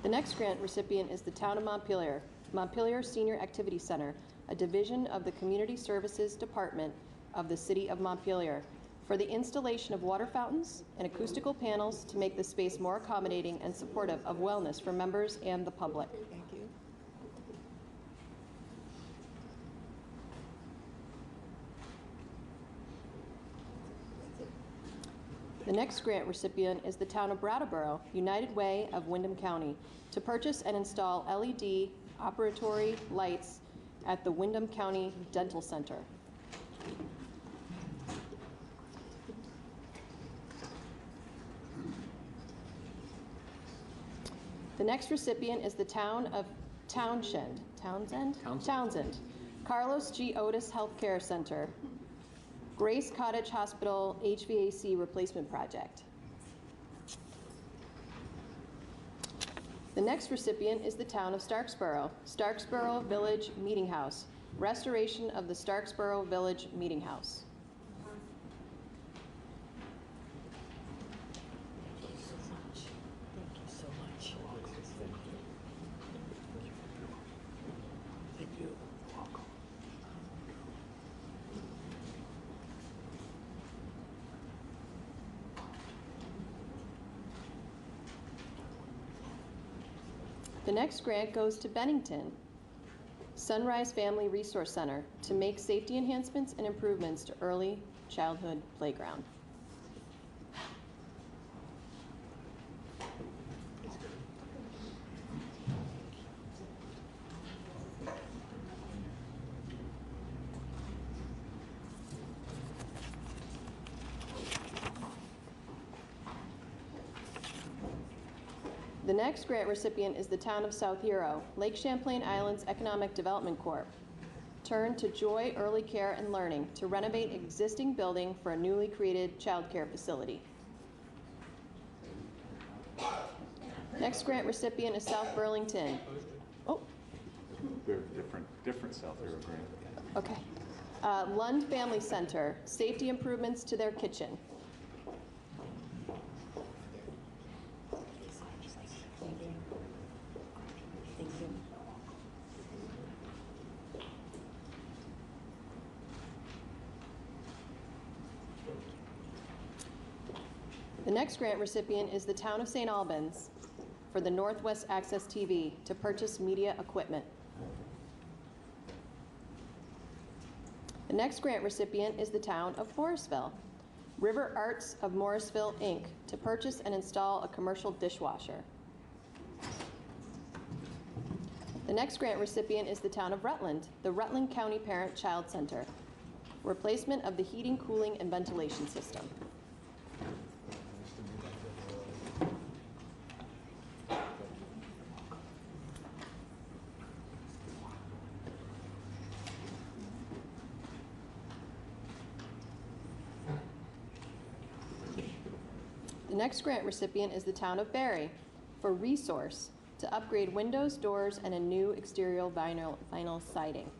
The next grant recipient is the Town of Montpelier, Montpelier Senior Activity Center, a division of the Community Services Department of the City of Montpelier, for the installation of water fountains and acoustical panels to make the space more accommodating and supportive of wellness for members and the public. Thank you. The next grant recipient is the Town of Brattleboro, United Way of Windham County, to purchase and install LED operatory lights at the Windham County Dental Center. The next recipient is the Town of Townsend, Carlos G. Otis Healthcare Center, Grace Cottage Hospital HVAC Replacement Project. The next recipient is the Town of Starksboro Village Meeting House, restoration of the Starksboro Village Meeting House. Thank you so much. Thank you. The next grant goes to Bennington Sunrise Family Resource Center to make safety enhancements and improvements to early childhood playground. The next grant recipient is the Town of South Hero, Lake Champlain Islands Economic Development Corp. Turn to Joy Early Care and Learning to renovate existing building for a newly created child care facility. Next grant recipient is South Burlington. Oh. They're different South Hero grant. Okay. Lund Family Center, safety improvements to their kitchen. The next grant recipient is the Town of St. Albans for the Northwest Access TV to purchase media equipment. The next grant recipient is the Town of Morrisville, River Arts of Morrisville, Inc., to purchase and install a commercial dishwasher. The next grant recipient is the Town of Rutland, the Rutland County Parent Child Center, replacement of the heating, cooling, and ventilation system. The next grant recipient is the Town of Barry for Resource to upgrade windows, doors, and a new exterior vinyl siding.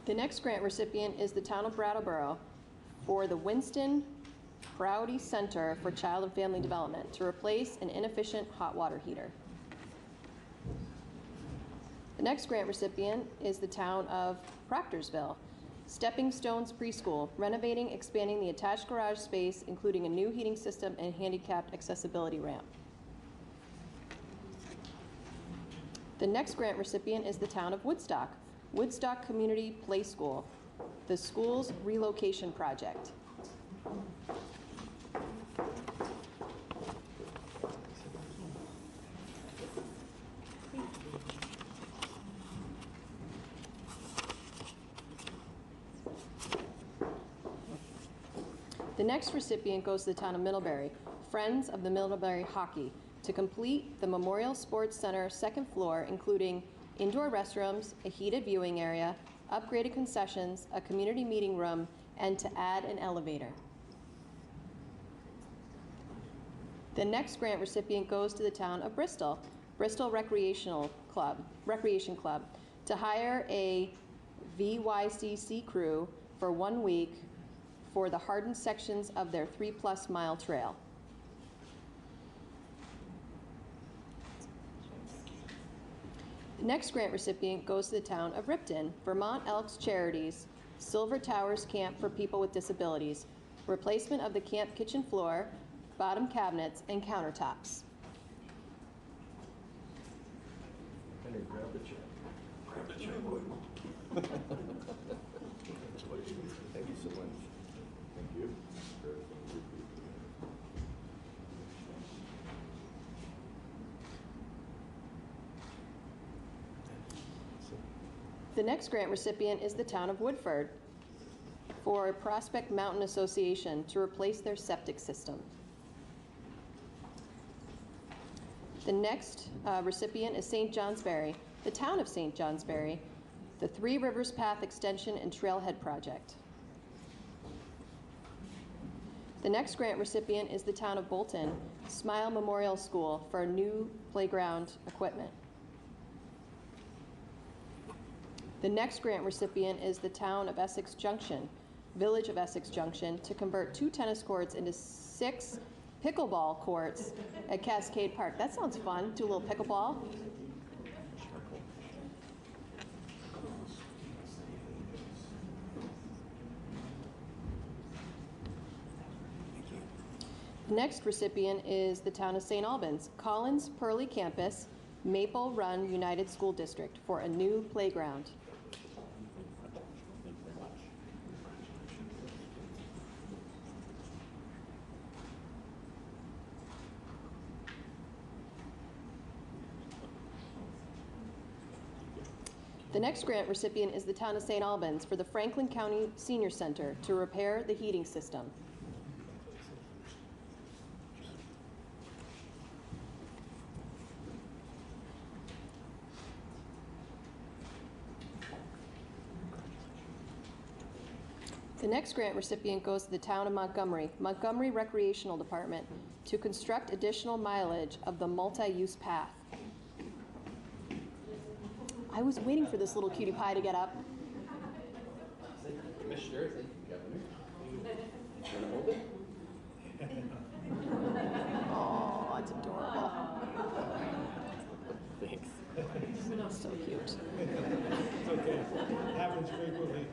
The next grant recipient is the Town of Brattleboro for the Winston Prouty Center for Child and Family Development to replace an inefficient hot water heater. The next grant recipient is the Town of Proctorsville, Stepping Stones Preschool, renovating, expanding the attached garage space, including a new heating system and handicapped accessibility ramp. The next grant recipient is the Town of Woodstock, Woodstock Community Play School, the school's relocation project. The next recipient goes to the Town of Middlebury, Friends of the Middlebury Hockey, to complete the Memorial Sports Center second floor, including indoor restrooms, a heated viewing area, upgraded concessions, a community meeting room, and to add an elevator. The next grant recipient goes to the town of Bristol, Bristol Recreation Club, to hire a VYCC crew for 1 week for the hardened sections of their 3+ mile trail. The next grant recipient goes to the town of Ripton, Vermont Elks Charities, Silver Towers Camp for People with Disabilities, replacement of the camp kitchen floor, bottom cabinets, and countertops. Henry, grab the check. Grab the check. Thank you so much. Thank you. The next grant recipient is the town of Woodford for Prospect Mountain Association to replace their septic system. The next recipient is St. Johnsbury, the town of St. Johnsbury, the Three Rivers Path Extension and Trailhead Project. The next grant recipient is the town of Bolton, Smile Memorial School for new playground equipment. The next grant recipient is the town of Essex Junction, Village of Essex Junction, to convert 2 tennis courts into 6 pickleball courts at Cascade Park. That sounds fun. Do a little pickleball. The next recipient is the town of St. Albans, Collins Purley Campus, Maple Run United School District for a new playground. The next grant recipient is the town of St. Albans for the Franklin County Senior Center to repair the heating system. The next grant recipient goes to the town of Montgomery, Montgomery Recreational Department, to construct additional mileage of the multi-use path. I was waiting for this little cutie pie to get up. Miss Sherry, thank you, Governor. Want to hold it? Oh, it's adorable. Thanks. So cute. It's okay. Happens frequently.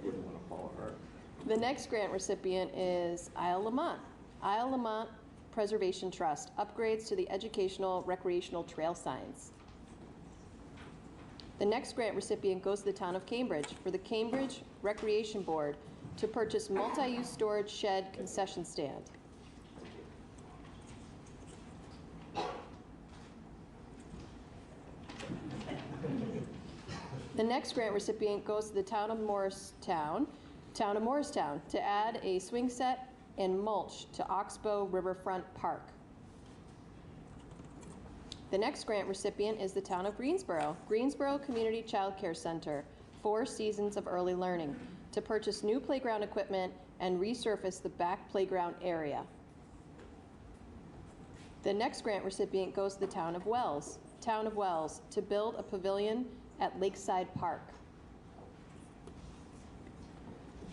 Wouldn't want to follow her. The next grant recipient is Isle Lamont. Isle Lamont Preservation Trust, upgrades to the educational recreational trail signs. The next grant recipient goes to the town of Cambridge for the Cambridge Recreation Board to purchase multi-use storage shed concession stand. The next grant recipient goes to the town of Morristown, to add a swing set and mulch to Oxbow Riverfront Park. The next grant recipient is the town of Greensboro, Greensboro Community Child Care Center, 4 Seasons of Early Learning, to purchase new playground equipment and resurface the back playground area. The next grant recipient goes to the town of Wells, to build a pavilion at Lakeside Park.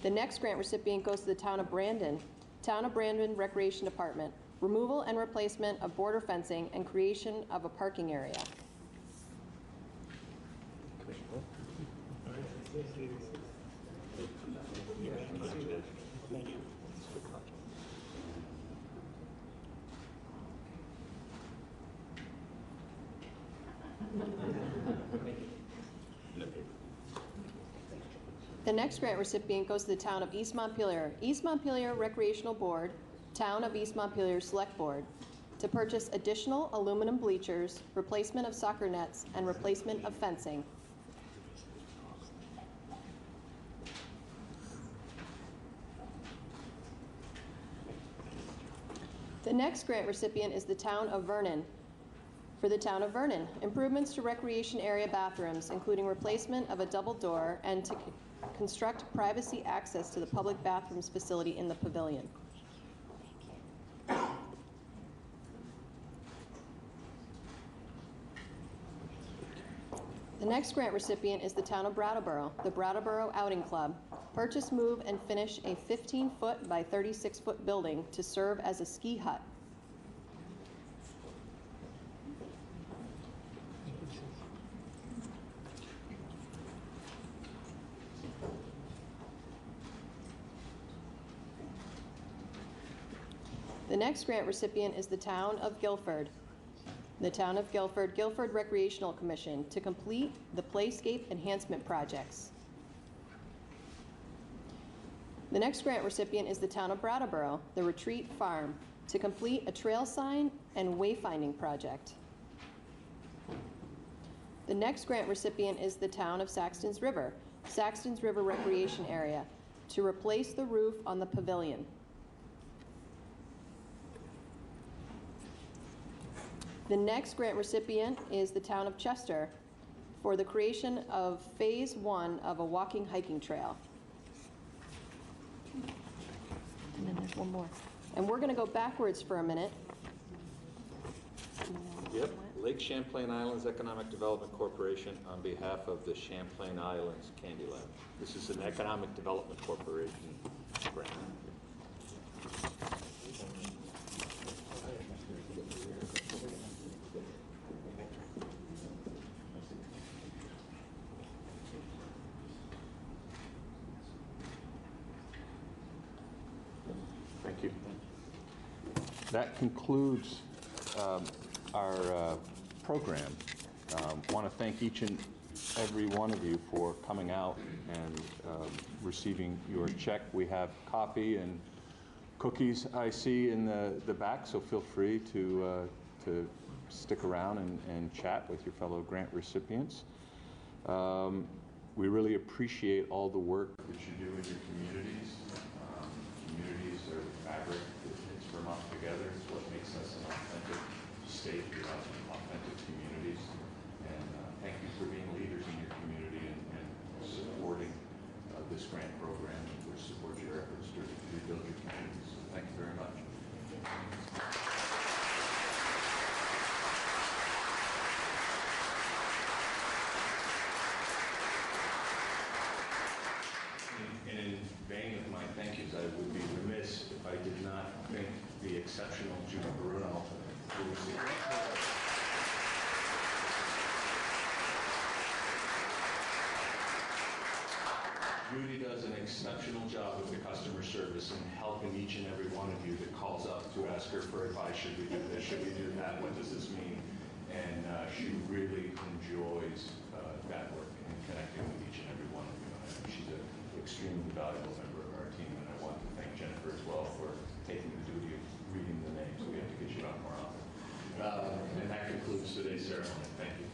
The next grant recipient goes to the town of Brandon Recreation Department, removal and replacement of border fencing and creation of a parking area. The next grant recipient goes to the town of East Montpelier, East Montpelier Recreational Board, Town of East Montpelier Select Board, to purchase additional aluminum bleachers, replacement of soccer nets, and replacement of fencing. The next grant recipient is the Town of Vernon. For the Town of Vernon, improvements to recreation area bathrooms, including replacement of a double door and to construct privacy access to the public bathrooms facility in the pavilion. The next grant recipient is the Town of Brattleboro, the Brattleboro Outing Club. Purchase, move, and finish a 15-foot by 36-foot building to serve as a ski hut. The next grant recipient is the Town of Guilford. The Town of Guilford, Guilford Recreational Commission to complete the Playscape enhancement projects. The next grant recipient is the Town of Brattleboro, the Retreat Farm, to complete a trail sign and wayfinding project. The next grant recipient is the Town of Saxton's River Recreation Area, to replace the roof on the pavilion. The next grant recipient is the Town of Chester for the creation of Phase 1 of a walking hiking trail. And then there's one more. And we're going to go backwards for a minute. Yep, Lake Champlain Islands Economic Development Corporation on behalf of the Champlain Islands Candyland. This is an Economic Development Corporation grant. Thank you. That concludes our program. Want to thank each and every one of you for coming out and receiving your check. We have coffee and cookies I see in the back, so feel free to stick around and chat with your fellow grant recipients. We really appreciate all the work that you do in your communities. Communities are the fabric that knits Vermont together. It's what makes us an authentic state. We have authentic communities. And thank you for being leaders in your community and supporting this grant program, which supports your efforts to rebuild your communities. So thank you very much. And in vain of my thank yous, I would be remiss if I did not thank the exceptional Judy Bruno, who was the Judy does an exceptional job with the customer service and helping each and every one of you that calls up to ask her for advice. Should we do this? Should we do that? What does this mean? And she really enjoys that work and connecting with each and every one of you. And she's an extremely valuable member of our team, and I want to thank Jennifer as well for taking the duty of reading the names. We have to get you on more often. And that concludes today's ceremony. Thank you.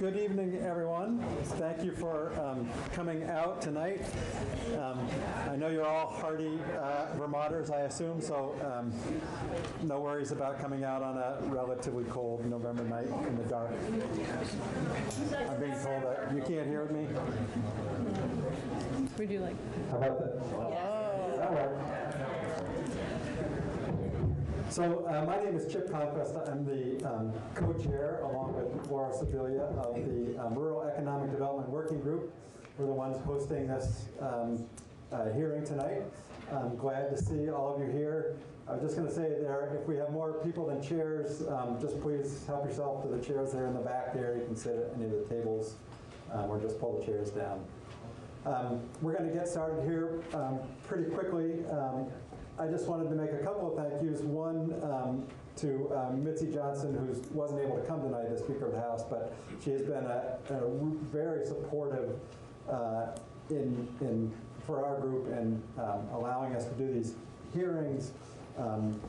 Good evening, everyone. Thank you for coming out tonight. I know you're all hardy Vermonters, I assume, so no worries about coming out on a relatively cold November night in the dark. I'm being told that you can't hear me. Would you like? How about that? Oh. All right. So my name is Chip Conquest. I'm the co-chair, along with Laura Sibilia, of the Rural Economic Development Working Group. We're the ones hosting this hearing tonight. I'm glad to see all of you here. I was just going to say there, if we have more people than chairs, just please help yourself to the chairs there in the back there. You can sit at any of the tables or just pull the chairs down. We're going to get started here pretty quickly. I just wanted to make a couple of thank yous. One to Mitzi Johnson, who wasn't able to come tonight, the Speaker of the House, but she has been a very supportive for our group in allowing us to do these hearings and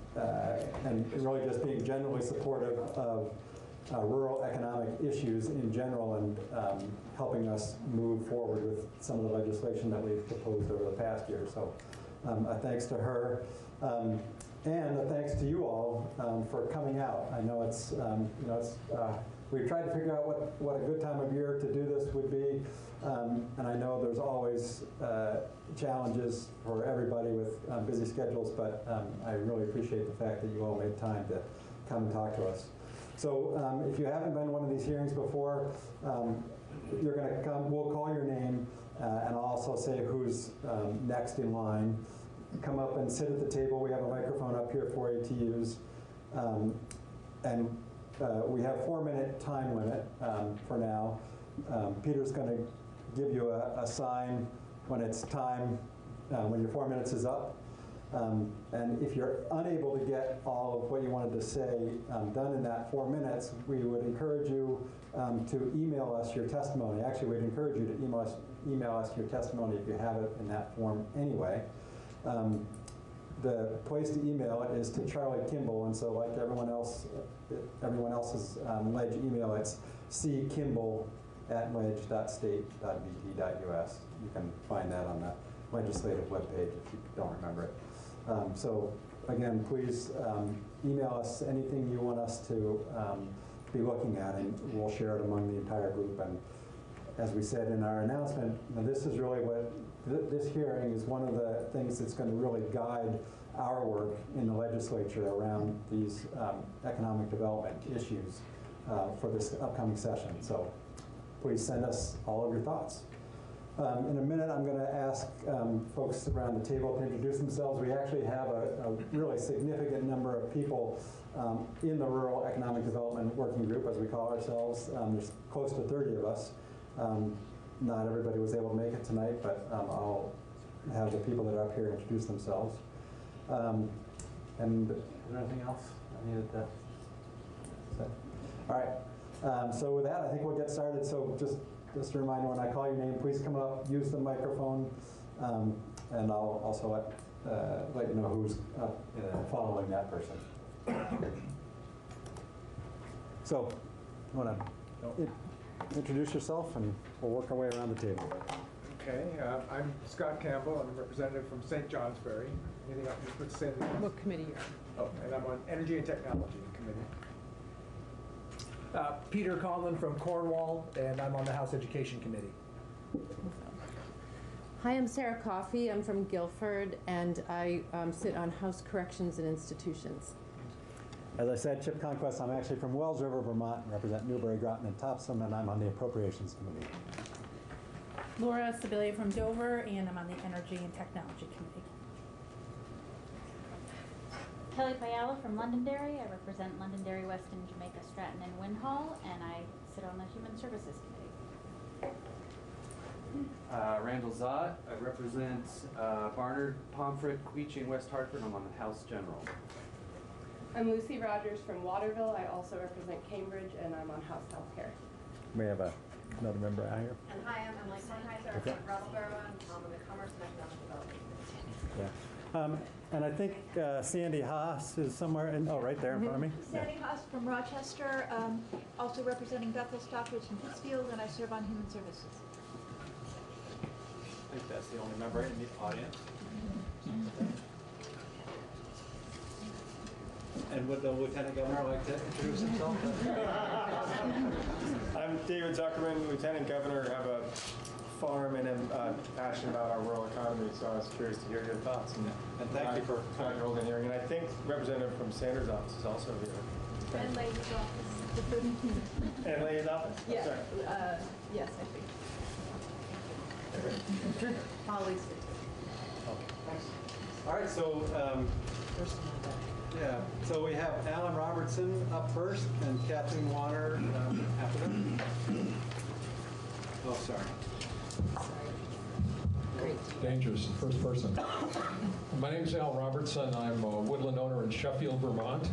really just being generally supportive of rural economic issues in general and helping us move forward with some of the legislation that we've proposed over the past year. So a thanks to her, and a thanks to you all for coming out. I know it's, we've tried to figure out what a good time of year to do this would be, and I know there's always challenges for everybody with busy schedules, but I really appreciate the fact that you all made time to come and talk to us. So if you haven't been to one of these hearings before, you're going to come, we'll call your name, and I'll also say who's next in line. Come up and sit at the table. We have a microphone up here for you to use. And we have a 4-minute time limit for now. Peter's going to give you a sign when it's time, when your 4 minutes is up. And if you're unable to get all of what you wanted to say done in that 4 minutes, we would encourage you to email us your testimony. Actually, we'd encourage you to email us your testimony if you have it in that form anyway. The place to email it is to Charlie Kimball, and so like everyone else's ledge email, it's ckimball@ledge.state.vt.us. You can find that on the legislative webpage if you don't remember it. So again, please email us anything you want us to be looking at, and we'll share it among the entire group. And as we said in our announcement, this is really what this hearing is one of the things that's going to really guide our work in the legislature around these economic development issues for this upcoming session. So please send us all of your thoughts. In a minute, I'm going to ask folks around the table to introduce themselves. We actually have a really significant number of people in the Rural Economic Development Working Group, as we call ourselves. There's close to 30 of us. Not everybody was able to make it tonight, but I'll have the people that are up here introduce themselves. And is there anything else I needed to say? All right. So with that, I think we'll get started. So just a reminder, when I call your name, please come up, use the microphone, and I'll also let you know who's up, following that person. So, you want to introduce yourself, and we'll work our way around the table. Okay, I'm Scott Campbell. I'm a representative from St. Johnsbury. Anything else you say? What committee you're on? Oh, and I'm on Energy and Technology Committee. Peter Conlon from Cornwall, and I'm on the House Education Committee. Hi, I'm Sarah Coffey. I'm from Guilford, and I sit on House Corrections and Institutions. As I said, Chip Conquest. I'm actually from Wells River, Vermont, and represent Newbury, Groton, and Topsom, and I'm on the Appropriations Committee. Laura Sibilia from Dover, and I'm on the Energy and Technology Committee. Kelly Payala from Londonderry. I represent Londonderry, Weston, Jamaica, Stratton, and Winhall, and I sit on the Human Services Committee. Randall Zott. I represent Barnard, Pomfret, Queechee, and West Hartford. I'm on the House General. I'm Lucy Rogers from Waterville. I also represent Cambridge, and I'm on House Healthcare. We have another member out here. And hi, I'm Emily Kornheiser. I represent Russborough, and I'm on the Commerce and Economic Development Committee. Yeah. And I think Sandy Haas is somewhere in, oh, right there in front of me. Sandy Haas from Rochester, also representing Bethel, Stockbridge, and Pittsfield, and I serve on Human Services. I think that's the only member in the audience. And would the Lieutenant Governor like to introduce himself? I'm David Zuckerman, Lieutenant Governor. I have a farm and am passionate about our rural economy, so I was curious to hear your thoughts. And thank you for holding hearing. And I think Representative from Sanders' office is also here. And Lady's office. And Lady's office? Yeah, Sorry. yes, I think. Holly's All right, so yeah, so we have Alan Robertson up first and Kathleen Warner after them. Oh, sorry. Dangerous, first person. My name is Al Robertson. I'm a woodland owner in Sheffield, Vermont.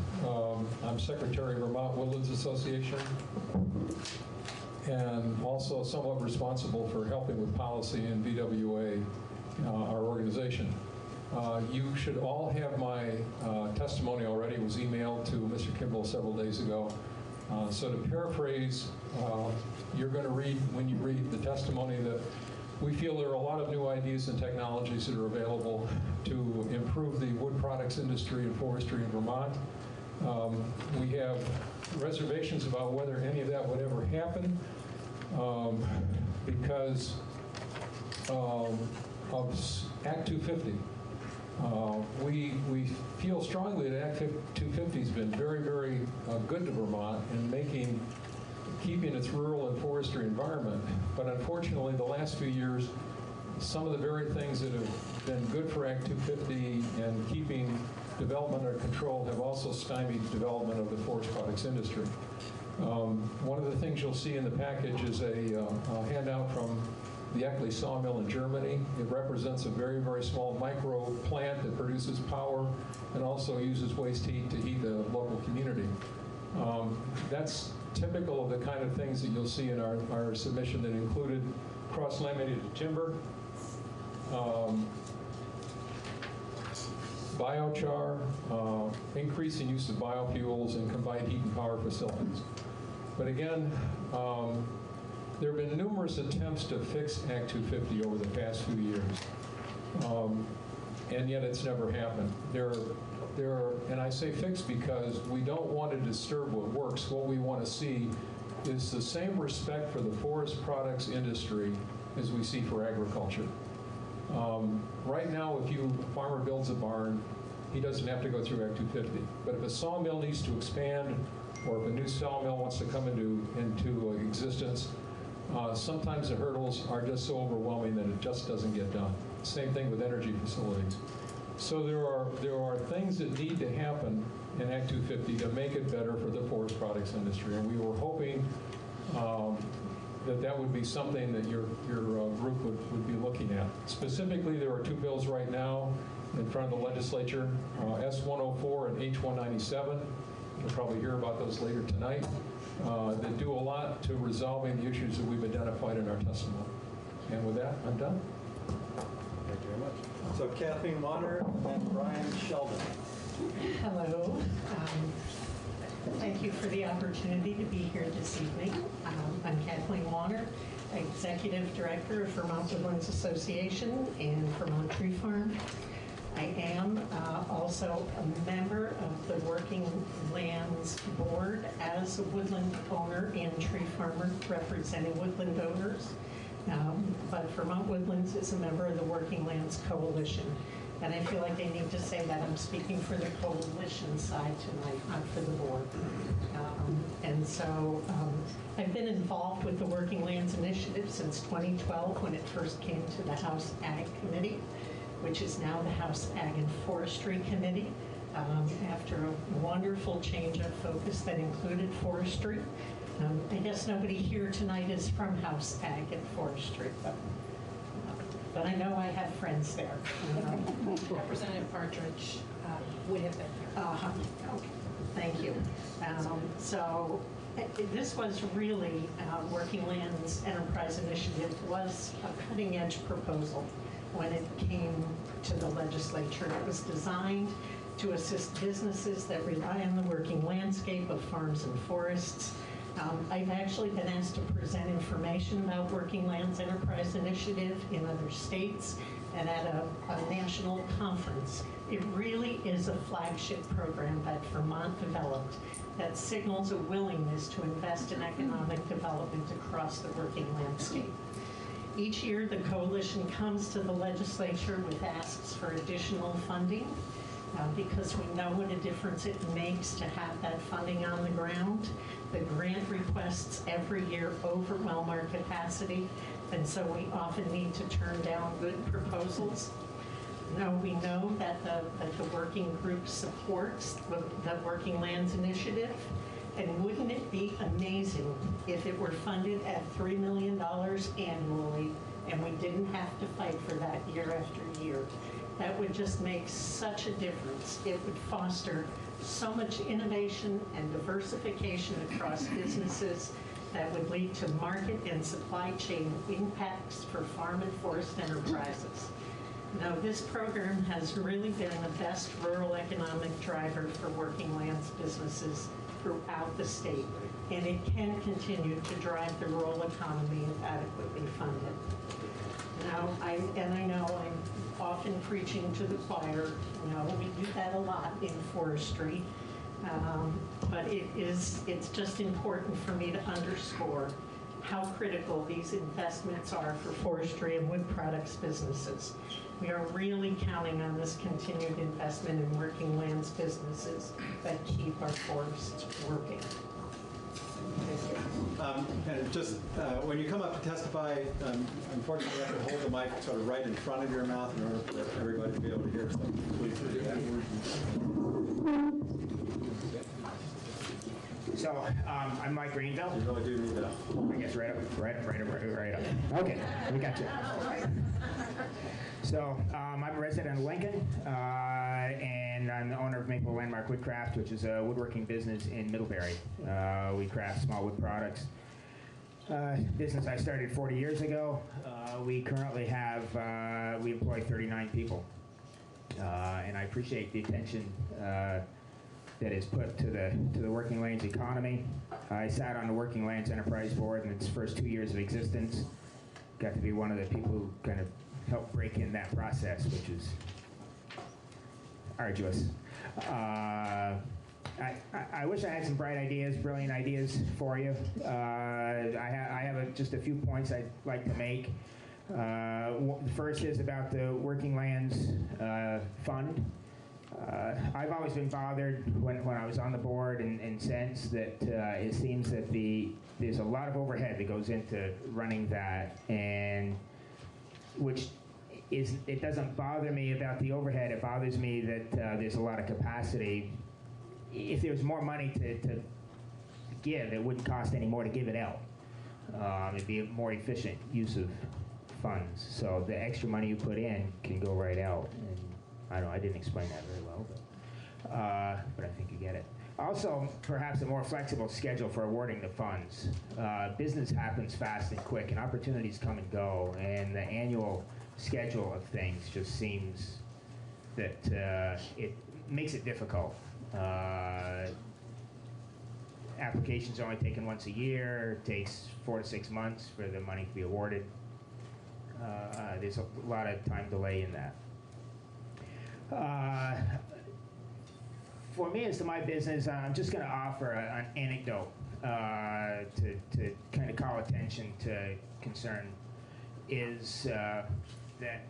I'm Secretary of Vermont Woodlands Association and also somewhat responsible for helping with policy in VWA, our organization. You should all have my testimony already. It was emailed to Mr. Kimball several days ago. So to paraphrase, you're going to read, when you read the testimony, that we feel there are a lot of new ideas and technologies that are available to improve the wood products industry and forestry in Vermont. We have reservations about whether any of that would ever happen because of Act 250. We feel strongly that Act 250 has been very, very good to Vermont in keeping its rural and forestry environment. But unfortunately, the last few years, some of the very things that have been good for Act 250 and keeping development under control have also stymied development of the forest products industry. One of the things you'll see in the package is a handout from the Eckley sawmill in Germany. It represents a very, very small micro plant that produces power and also uses waste heat to heat the local community. That's typical of the kind of things that you'll see in our submission that included cross-laminated timber, biochar, increasing use of biofuels, and combined heat and power facilities. But again, there have been numerous attempts to fix Act 250 over the past few years, and yet it's never happened. And I say fix because we don't want to disturb what works. What we want to see is the same respect for the forest products industry as we see for agriculture. Right now, if a farmer builds a barn, he doesn't have to go through Act 250. But if a sawmill needs to expand, or if a new sawmill wants to come into existence, sometimes the hurdles are just so overwhelming that it just doesn't get done. Same thing with energy facilities. So there are things that need to happen in Act 250 to make it better for the forest products industry, and we were hoping that would be something that your group would be looking at. Specifically, there are two bills right now in front of the legislature, S104 and H197. You'll probably hear about those later tonight. That do a lot to resolving the issues that we've identified in our testimony. And with that, I'm done. Thank you very much. So Kathleen Warner and Brian Sheldon. Hello. Thank you for the opportunity to be here this evening. I'm Kathleen Warner, Executive Director of Vermont Woodlands Association and Vermont Tree Farm. I am also a member of the Working Lands Board as a woodland owner and tree farmer representing woodland owners. But Vermont Woodlands is a member of the Working Lands Coalition. And I feel like I need to say that I'm speaking for the coalition side tonight, not for the board. And so I've been involved with the Working Lands Initiative since 2012 when it first came to the House Ag Committee, which is now the House Ag and Forestry Committee, after a wonderful change of focus that included forestry. I guess nobody here tonight is from House Ag and Forestry, but I know I have friends there. Representative Partridge would have been here. Okay. Thank you. So this was really, Working Lands Enterprise Initiative was a cutting-edge proposal when it came to the legislature. It was designed to assist businesses that rely on the working landscape of farms and forests. I've actually been asked to present information about Working Lands Enterprise Initiative in other states and at a national conference. It really is a flagship program that Vermont developed that signals a willingness to invest in economic development across the working landscape. Each year, the coalition comes to the legislature with asks for additional funding because we know what a difference it makes to have that funding on the ground. The grant requests every year overwhelm our capacity, and so we often need to turn down good proposals. Now, we know that the working group supports the Working Lands Initiative, and wouldn't it be amazing if it were funded at $3 million annually and we didn't have to fight for that year after year? That would just make such a difference. It would foster so much innovation and diversification across businesses that would lead to market and supply chain impacts for farm and forest enterprises. Now, this program has really been the best rural economic driver for working lands businesses throughout the state, and it can continue to drive the rural economy if adequately funded. Now, I know I'm often preaching to the choir. You know, we do that a lot in forestry, but it's just important for me to underscore how critical these investments are for forestry and wood products businesses. We are really counting on this continued investment in working lands businesses that keep our forests working. And just when you come up to testify, unfortunately you have to hold the mic sort of right in front of your mouth in order for everybody to be able to hear. So please do that. So I'm Mike Greenville. You really do need that. I guess right up. Okay, we got you. So I'm a resident of Lincoln, and I'm the owner of Maple Landmark Woodcraft, which is a woodworking business in Middlebury. We craft small wood products. Business I started 40 years ago. We currently have, we employ 39 people. And I appreciate the attention that is put to the Working Lands economy. I sat on the Working Lands Enterprise Board in its first 2 years of existence. Got to be one of the people who kind of helped break in that process, which is arduous. I wish I had some brilliant ideas for you. I have just a few points I'd like to make. The first is about the Working Lands Fund. I've always been bothered when I was on the board and since that it seems that there's a lot of overhead that goes into running that, and which it doesn't bother me about the overhead. It bothers me that there's a lot of capacity. If there was more money to give, it wouldn't cost any more to give it out. It'd be a more efficient use of funds. So the extra money you put in can go right out. And I don't know, I didn't explain that very well, but I think you get it. Also, perhaps a more flexible schedule for awarding the funds. Business happens fast and quick, and opportunities come and go, and the annual schedule of things just seems that it makes it difficult. Applications are only taken once a year. It takes 4 to 6 months for the money to be awarded. There's a lot of time delay in that. For me, as to my business, I'm just going to offer an anecdote to kind of call attention to concern. Is that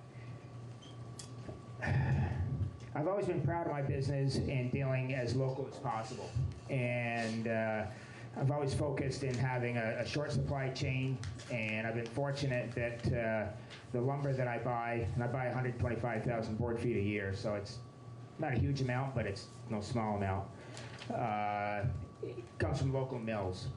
I've always been proud of my business and dealing as local as possible, and I've always focused in having a short supply chain, and I've been fortunate that the lumber that I buy, and I buy 125,000 board feet a year, so it's not a huge amount, but it's no small amount. It comes from local mills.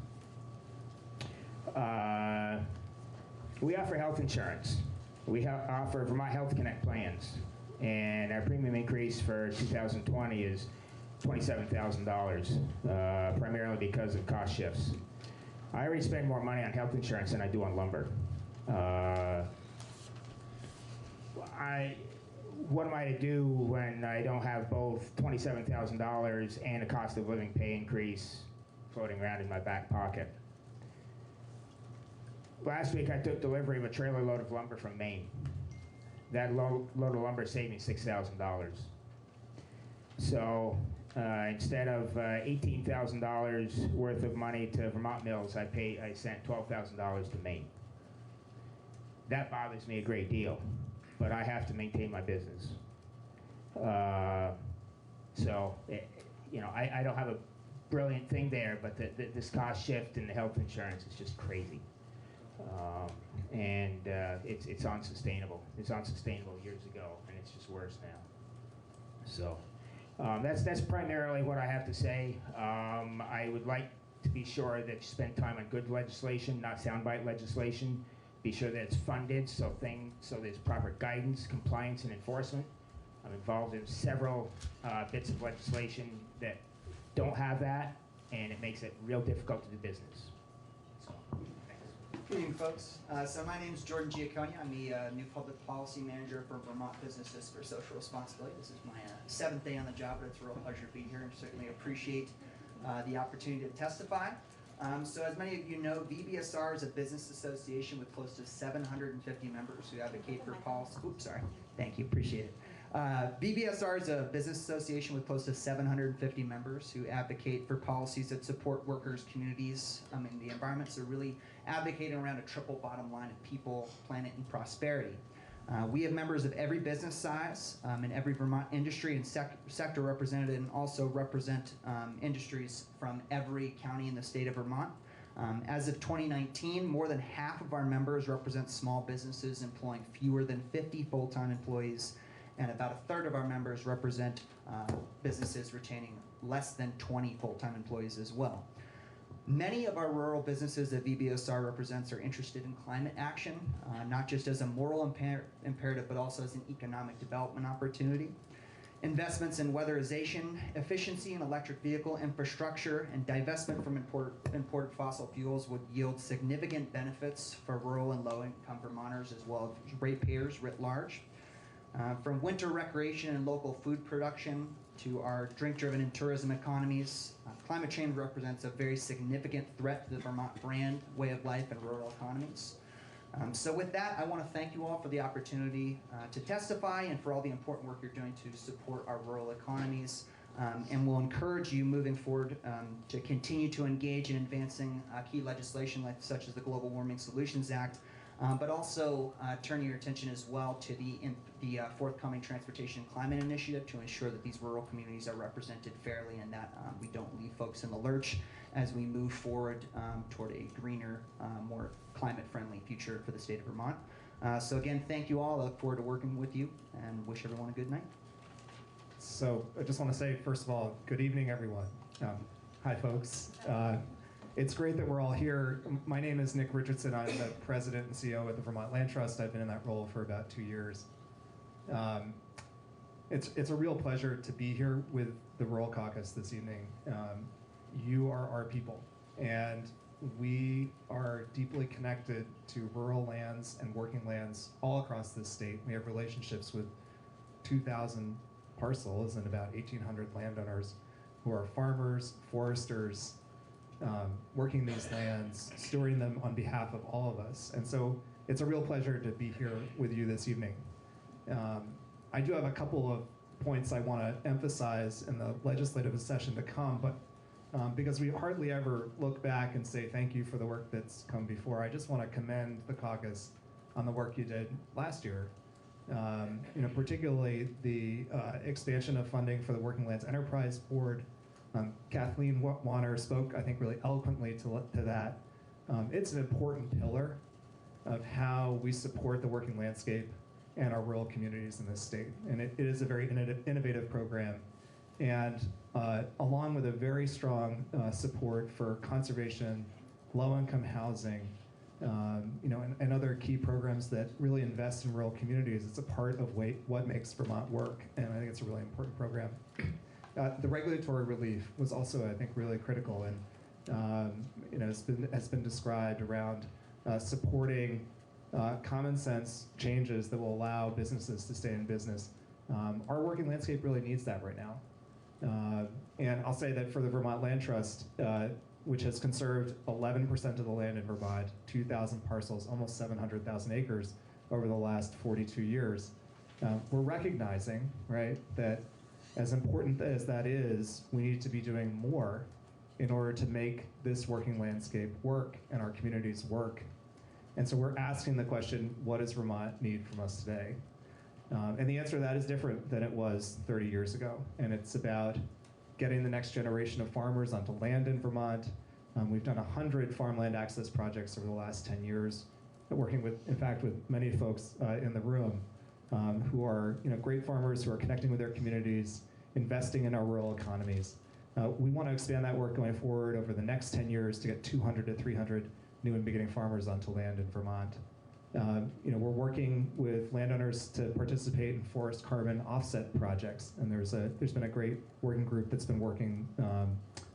We offer health insurance. We offer Vermont Health Connect plans, and our premium increase for 2020 is $27,000, primarily because of cost shifts. I already spend more money on health insurance than I do on lumber. what am I to do when I don't have both $27,000 and a cost of living pay increase floating around in my back pocket? Last week I took delivery of a trailer load of lumber from Maine. That load of lumber saved me $6,000. So instead of $18,000 worth of money to Vermont Mills, I sent $12,000 to Maine. That bothers me a great deal, but I have to maintain my business. So, I don't have a brilliant thing there, but this cost shift in the health insurance is just crazy. It's unsustainable. It's unsustainable years ago, and it's just worse now. So that's primarily what I have to say. I would like to be sure that you spend time on good legislation, not soundbite legislation. Be sure that it's funded so there's proper guidance, compliance, and enforcement. I'm involved in several bits of legislation that don't have that, and it makes it real difficult to do business. Good evening, folks. So my name is Jordan Giacconi. I'm the new public policy manager for Vermont Businesses for Social Responsibility. This is my 7th day on the job, but it's a real pleasure to be here and certainly appreciate the opportunity to testify. So as many of you know, VBSR is a business association with close to 750 members who advocate for policy. Oops, sorry. Thank you, appreciate it. VBSR is a business association with close to 750 members who advocate for policies that support workers, communities, and the environment. So really advocating around a triple bottom line of people, planet, and prosperity. We have members of every business size and every Vermont industry and sector represented, and also represent industries from every county in the state of Vermont. As of 2019, more than half of our members represent small businesses employing fewer than 50 full-time employees, and about a third of our members represent businesses retaining less than 20 full-time employees as well. Many of our rural businesses that VBSR represents are interested in climate action, not just as a moral imperative, but also as an economic development opportunity. Investments in weatherization, efficiency in electric vehicle infrastructure, and divestment from imported fossil fuels would yield significant benefits for rural and low-income Vermonters as well as ratepayers writ large. From winter recreation and local food production to our drink-driven and tourism economies, climate change represents a very significant threat to the Vermont brand, way of life, and rural economies. So with that, I want to thank you all for the opportunity to testify and for all the important work you're doing to support our rural economies. And we'll encourage you moving forward to continue to engage in advancing key legislation such as the Global Warming Solutions Act, but also turning your attention as well to the forthcoming Transportation and Climate Initiative to ensure that these rural communities are represented fairly and that we don't leave folks in the lurch as we move forward toward a greener, more climate-friendly future for the state of Vermont. So again, thank you all. I look forward to working with you and wish everyone a good night. So I just want to say, first of all, good evening, everyone. Hi, folks. It's great that we're all here. My name is Nick Richardson. I'm the president and CEO at the Vermont Land Trust. I've been in that role for about 2 years. It's a real pleasure to be here with the Rural Caucus this evening. You are our people, and we are deeply connected to rural lands and working lands all across this state. We have relationships with 2,000 parcels and about 1,800 landowners who are farmers, foresters, working these lands, storing them on behalf of all of us. And so it's a real pleasure to be here with you this evening. I do have a couple of points I want to emphasize in the legislative session to come, but because we hardly ever look back and say thank you for the work that's come before, I just want to commend the caucus on the work you did last year. Particularly the expansion of funding for the Working Lands Enterprise Board. Kathleen Wanner spoke, I think, really eloquently to that. It's an important pillar of how we support the working landscape and our rural communities in this state. And it is a very innovative program. And along with a very strong support for conservation, low-income housing, and other key programs that really invest in rural communities, it's a part of what makes Vermont work. And I think it's a really important program. The regulatory relief was also, I think, really critical, and has been described around supporting common sense changes that will allow businesses to stay in business. Our working landscape really needs that right now. And I'll say that for the Vermont Land Trust, which has conserved 11% of the land in Vermont, 2,000 parcels, almost 700,000 acres over the last 42 years, we're recognizing, right, that as important as that is, we need to be doing more in order to make this working landscape work and our communities work. And so we're asking the question, what does Vermont need from us today? And the answer to that is different than it was 30 years ago. And it's about getting the next generation of farmers onto land in Vermont. We've done 100 farmland access projects over the last 10 years, working with, in fact, with many folks in the room who are great farmers who are connecting with their communities, investing in our rural economies. We want to expand that work going forward over the next 10 years to get 200 to 300 new and beginning farmers onto land in Vermont. We're working with landowners to participate in forest carbon offset projects, and there's been a great working group that's been working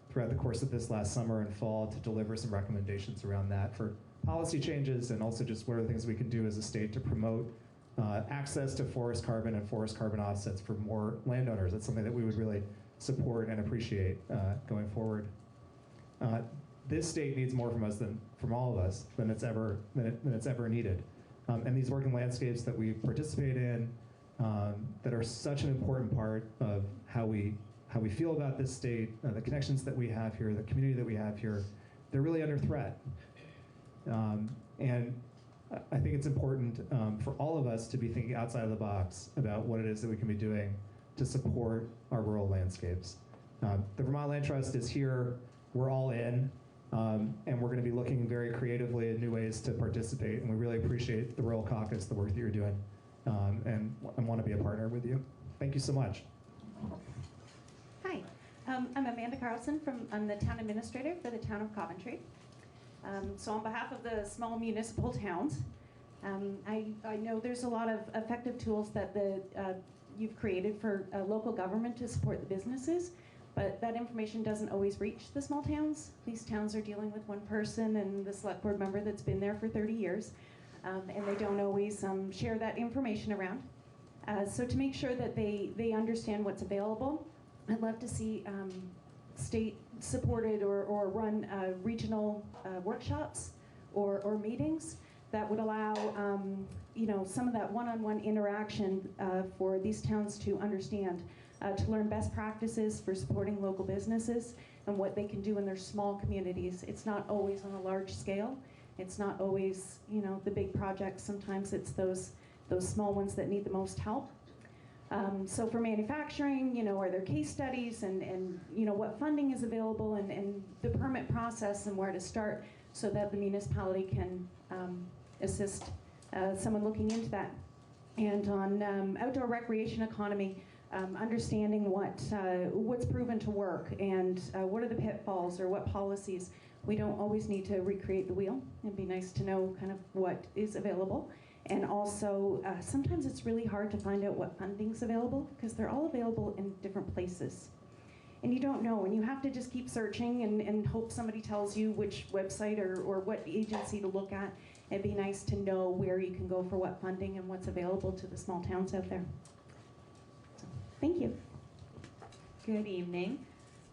throughout the course of this last summer and fall to deliver some recommendations around that for policy changes, and also just what are the things we can do as a state to promote access to forest carbon and forest carbon offsets for more landowners. That's something that we would really support and appreciate going forward. This state needs more from us from all of us than it's ever needed. And these working landscapes that we participate in, that are such an important part of how we feel about this state, the connections that we have here, the community that we have here, they're really under threat. And I think it's important for all of us to be thinking outside of the box about what it is that we can be doing to support our rural landscapes. The Vermont Land Trust is here. We're all in. And we're going to be looking very creatively at new ways to participate. And we really appreciate the Rural Caucus, the work that you're doing, and I want to be a partner with you. Thank you so much. Hi, I'm Amanda Carlson. I'm the town administrator for the town of Coventry. So on behalf of the small municipal towns, I know there's a lot of effective tools that you've created for local government to support the businesses. But that information doesn't always reach the small towns. These towns are dealing with one person and the select board member that's been there for 30 years. And they don't always share that information around. So to make sure that they understand what's available, I'd love to see state-supported or run regional workshops or meetings that would allow some of that one-on-one interaction for these towns to understand. To learn best practices for supporting local businesses and what they can do in their small communities. It's not always on a large scale. It's not always, the big projects. Sometimes it's those small ones that need the most help. So for manufacturing, are there case studies and what funding is available and the permit process and where to start so that the municipality can assist someone looking into that. And on outdoor recreation economy, understanding what's proven to work and what are the pitfalls or what policies. We don't always need to recreate the wheel. It'd be nice to know kind of what is available. And also, sometimes it's really hard to find out what funding's available because they're all available in different places. And you don't know, and you have to just keep searching and hope somebody tells you which website or what agency to look at. It'd be nice to know where you can go for what funding and what's available to the small towns out there. Thank you. Good evening.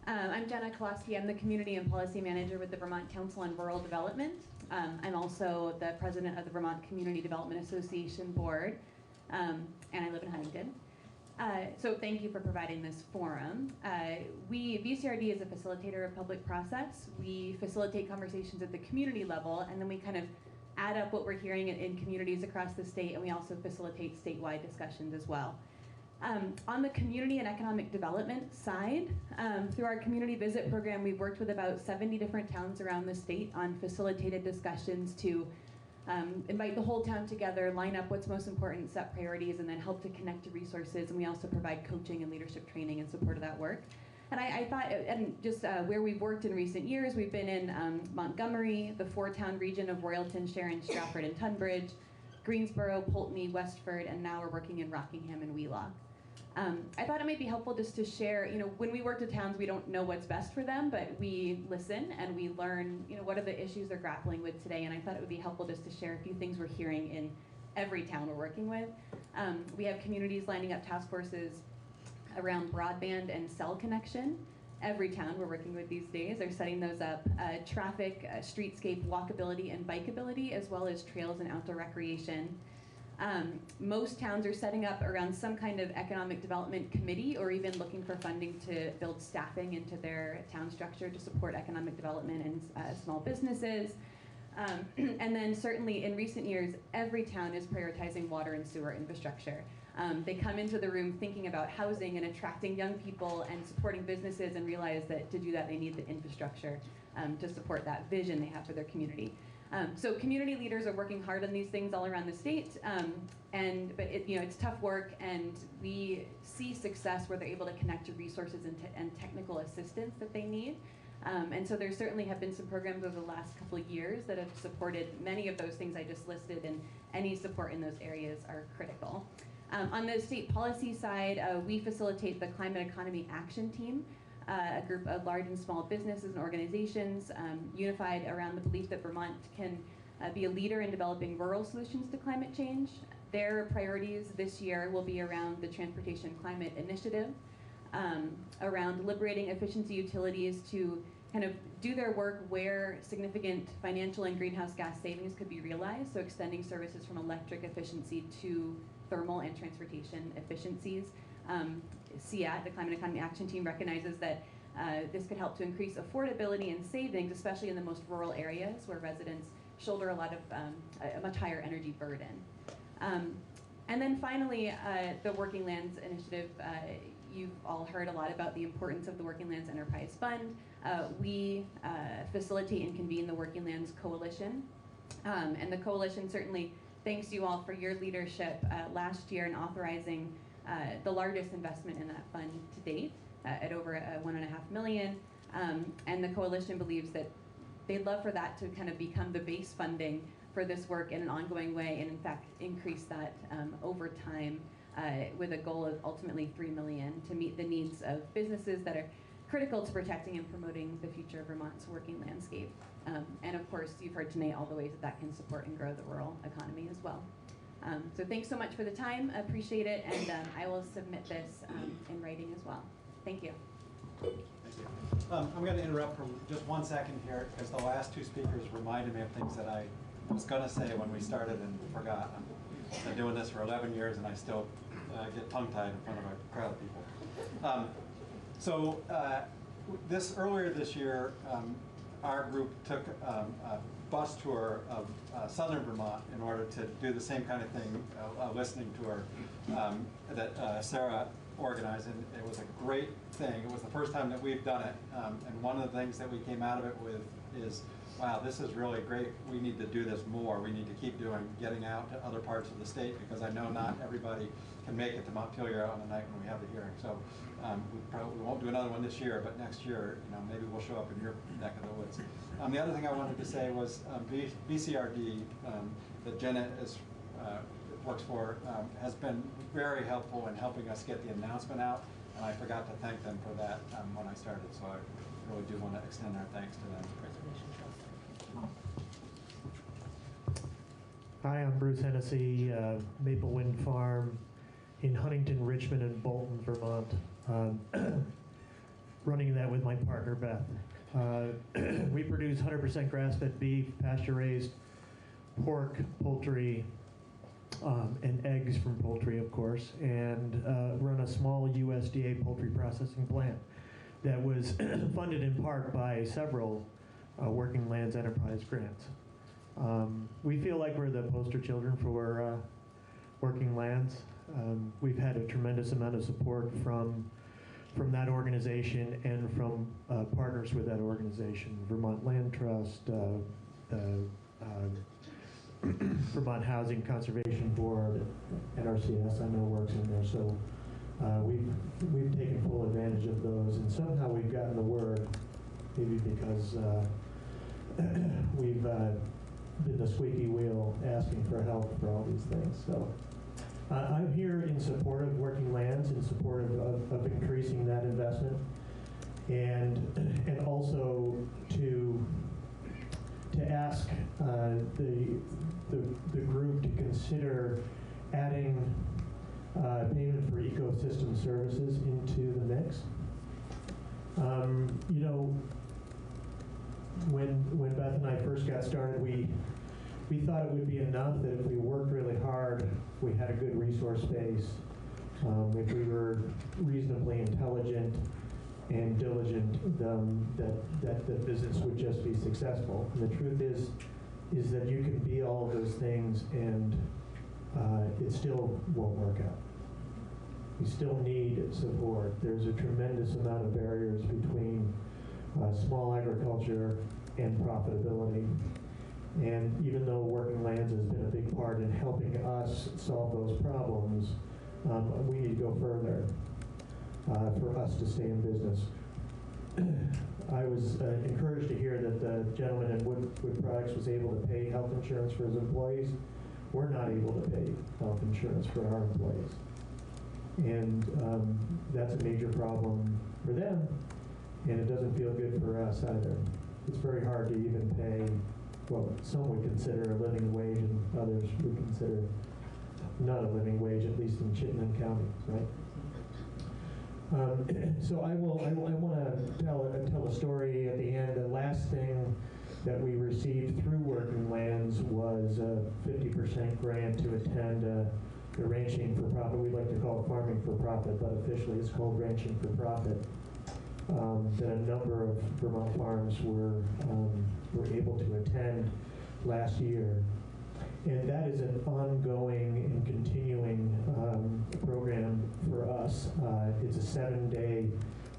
I'm Jenna Koloski. I'm the Community and Policy Manager with the Vermont Council on Rural Development. I'm also the President of the Vermont Community Development Association Board, and I live in Huntington. So thank you for providing this forum. VCRD is a facilitator of public process. We facilitate conversations at the community level, and then we kind of add up what we're hearing in communities across the state, and we also facilitate statewide discussions as well. On the community and economic development side, through our community visit program, we've worked with about 70 different towns around the state on facilitated discussions to invite the whole town together, line up what's most important, set priorities, and then help to connect to resources. And we also provide coaching and leadership training in support of that work. And I thought, and just where we've worked in recent years, we've been in Montgomery, the four-town region of Royalton, Sharon, Stratford, and Tunbridge, Greensboro, Pulteney, Westford, and now we're working in Rockingham and Wheelock. I thought it might be helpful just to share, when we work with towns, we don't know what's best for them, but we listen and we learn, what are the issues they're grappling with today. And I thought it would be helpful just to share a few things we're hearing in every town we're working with. We have communities lining up task forces around broadband and cell connection. Every town we're working with these days are setting those up. Traffic, streetscape, walkability, and bikeability, as well as trails and outdoor recreation. Most towns are setting up around some kind of economic development committee or even looking for funding to build staffing into their town structure to support economic development and small businesses. And then certainly in recent years, every town is prioritizing water and sewer infrastructure. They come into the room thinking about housing and attracting young people and supporting businesses and realize that to do that they need the infrastructure to support that vision they have for their community. So community leaders are working hard on these things all around the state, but it's tough work, and we see success where they're able to connect to resources and technical assistance that they need. And so there certainly have been some programs over the last couple of years that have supported many of those things I just listed, and any support in those areas are critical. On the state policy side, we facilitate the Climate Economy Action Team, a group of large and small businesses and organizations unified around the belief that Vermont can be a leader in developing rural solutions to climate change. Their priorities this year will be around the Transportation Climate Initiative, around liberating efficiency utilities to kind of do their work where significant financial and greenhouse gas savings could be realized, so extending services from electric efficiency to thermal and transportation efficiencies. CEAT, the Climate Economy Action Team, recognizes that this could help to increase affordability and savings, especially in the most rural areas where residents shoulder a lot of a much higher energy burden. And then finally, the Working Lands Initiative. You've all heard a lot about the importance of the Working Lands Enterprise Fund. We facilitate and convene the Working Lands Coalition. And the coalition certainly thanks you all for your leadership last year in authorizing the largest investment in that fund to date at over $1.5 million. And the coalition believes that they'd love for that to kind of become the base funding for this work in an ongoing way, and in fact increase that over time with a goal of ultimately $3 million to meet the needs of businesses that are critical to protecting and promoting the future of Vermont's working landscape. And of course, you've heard tonight all the ways that can support and grow the rural economy as well. So thanks so much for the time, appreciate it, and I will submit this in writing as well. Thank you. I'm going to interrupt for just 1 second here, because the last two speakers reminded me of things that I was going to say when we started and forgot. I've been doing this for 11 years, and I still get tongue-tied in front of a crowd of people. Earlier this year, our group took a bus tour of southern Vermont in order to do the same kind of thing, a listening tour that Sarah organized, and it was a great thing. It was the first time that we've done it, and one of the things that we came out of it with is, wow, this is really great. We need to do this more. We need to keep getting out to other parts of the state, because I know not everybody can make it to Montpelier on the night when we have the hearing. So we won't do another one this year, but next year, maybe we'll show up in your neck of the woods. The other thing I wanted to say was BCRD that Jenna works for has been very helpful in helping us get the announcement out, and I forgot to thank them for that when I started, so I really do want to extend our thanks to them. Hi, I'm Bruce Hennessy, Maple Wind Farm in Huntington, Richmond, and Bolton, Vermont. Running that with my partner, Beth. We produce 100% grass-fed beef, pasture-raised pork, poultry, and eggs from poultry, of course, and run a small USDA poultry processing plant that was funded in part by several Working Lands Enterprise grants. We feel like we're the poster children for Working Lands. We've had a tremendous amount of support from that organization and from partners with that organization, Vermont Land Trust, Vermont Housing Conservation Board, NRCS, I know works in there. So we've taken full advantage of those, and somehow we've gotten the word, maybe because we've been the squeaky wheel asking for help for all these things. So I'm here in support of Working Lands, in support of increasing that investment, and also to ask the group to consider adding payment for ecosystem services into the mix. You know, when Beth and I first got started, we thought it would be enough that if we worked really hard, we had a good resource base, if we were reasonably intelligent and diligent, that the business would just be successful. And the truth is that you can be all of those things and it still won't work out. We still need support. There's a tremendous amount of barriers between small agriculture and profitability. And even though Working Lands has been a big part in helping us solve those problems, we need to go further for us to stay in business. I was encouraged to hear that the gentleman in Wood Products was able to pay health insurance for his employees. We're not able to pay health insurance for our employees. And that's a major problem for them, and it doesn't feel good for us either. It's very hard to even pay what some would consider a living wage and others would consider not a living wage, at least in Chittenden County, right? So I want to tell a story at the end. The last thing that we received through Working Lands was a 50% grant to attend the Ranching for Profit. We like to call it Farming for Profit, but officially it's called Ranching for Profit. That a number of Vermont farms were able to attend last year. And that is an ongoing and continuing program for us. It's a 7-day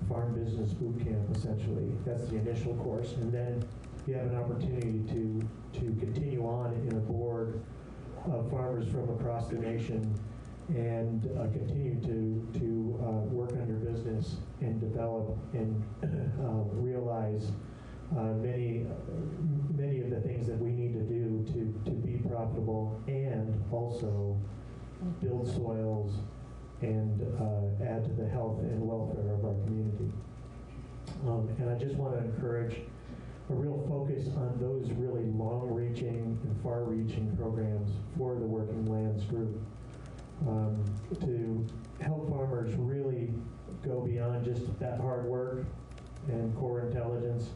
farm business boot camp, essentially. That's the initial course. And then you have an opportunity to continue on in a board of farmers from across the nation and continue to work on your business and develop and realize many of the things that we need to do to be profitable and also build soils and add to the health and welfare of our community. And I just want to encourage a real focus on those really long-reaching and far-reaching programs for the Working Lands group to help farmers really go beyond just that hard work and core intelligence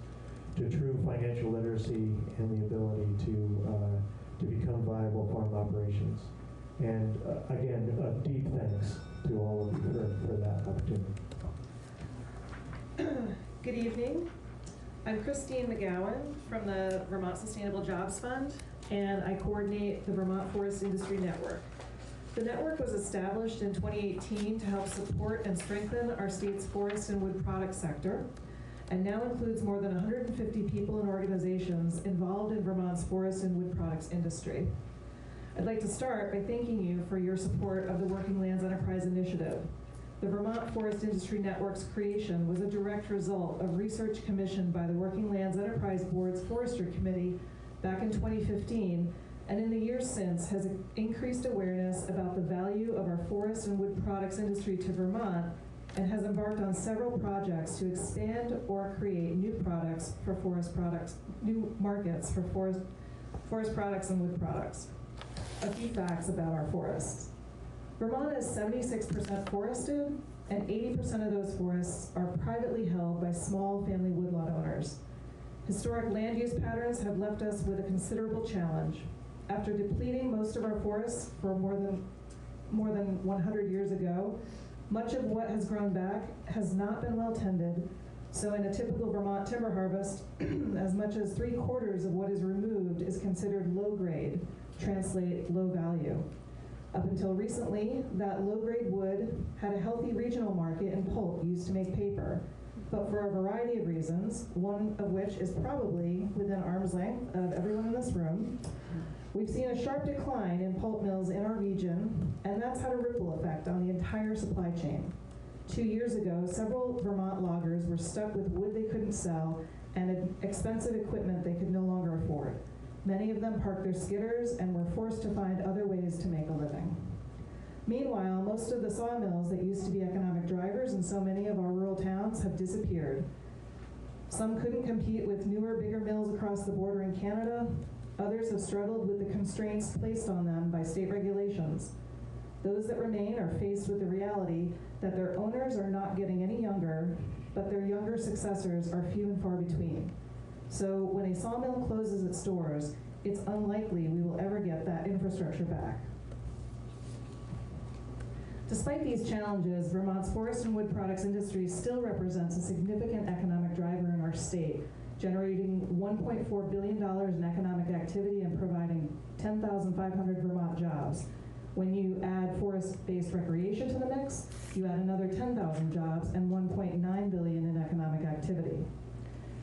to true financial literacy and the ability to become viable farm operations. And again, a deep thanks to all of you for that opportunity. Good evening. I'm Christine McGowan from the Vermont Sustainable Jobs Fund, and I coordinate the Vermont Forest Industry Network. The network was established in 2018 to help support and strengthen our state's forest and wood product sector, and now includes more than 150 people and organizations involved in Vermont's forest and wood products industry. I'd like to start by thanking you for your support of the Working Lands Enterprise Initiative. The Vermont Forest Industry Network's creation was a direct result of research commissioned by the Working Lands Enterprise Board's Forestry Committee back in 2015, and in the years since has increased awareness about the value of our forest and wood products industry to Vermont, and has embarked on several projects to expand or create new products for forest products, new markets for forest products and wood products. A few facts about our forests. Vermont is 76% forested, and 80% of those forests are privately held by small family woodlot owners. Historic land use patterns have left us with a considerable challenge. After depleting most of our forests for more than 100 years ago, much of what has grown back has not been well tended. So in a typical Vermont timber harvest, as much as 3/4 of what is removed is considered low grade, translate low value. Up until recently, that low-grade wood had a healthy regional market in pulp used to make paper. But for a variety of reasons, one of which is probably within arm's length of everyone in this room, we've seen a sharp decline in pulp mills in our region, and that's had a ripple effect on the entire supply chain. 2 years ago, several Vermont loggers were stuck with wood they couldn't sell and expensive equipment they could no longer afford. Many of them parked their skidders and were forced to find other ways to make a living. Meanwhile, most of the sawmills that used to be economic drivers in so many of our rural towns have disappeared. Some couldn't compete with newer, bigger mills across the border in Canada. Others have struggled with the constraints placed on them by state regulations. Those that remain are faced with the reality that their owners are not getting any younger, but their younger successors are few and far between. So when a sawmill closes its doors, it's unlikely we will ever get that infrastructure back. Despite these challenges, Vermont's forest and wood products industry still represents a significant economic driver in our state, generating $1.4 billion in economic activity and providing 10,500 Vermont jobs. When you add forest-based recreation to the mix, you add another 10,000 jobs and $1.9 billion in economic activity.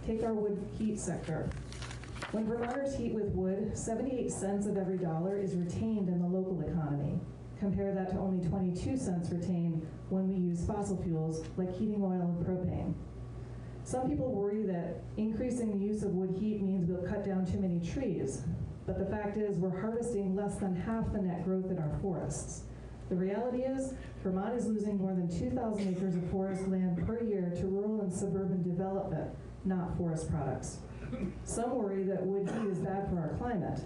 Take our wood heat sector. When Vermonters heat with wood, 78 cents of every dollar is retained in the local economy. Compare that to only 22 cents retained when we use fossil fuels like heating oil and propane. Some people worry that increasing the use of wood heat means we'll cut down too many trees, but the fact is we're harvesting less than half the net growth in our forests. The reality is Vermont is losing more than 2,000 acres of forest land per year to rural and suburban development, not forest products. Some worry that wood heat is bad for our climate.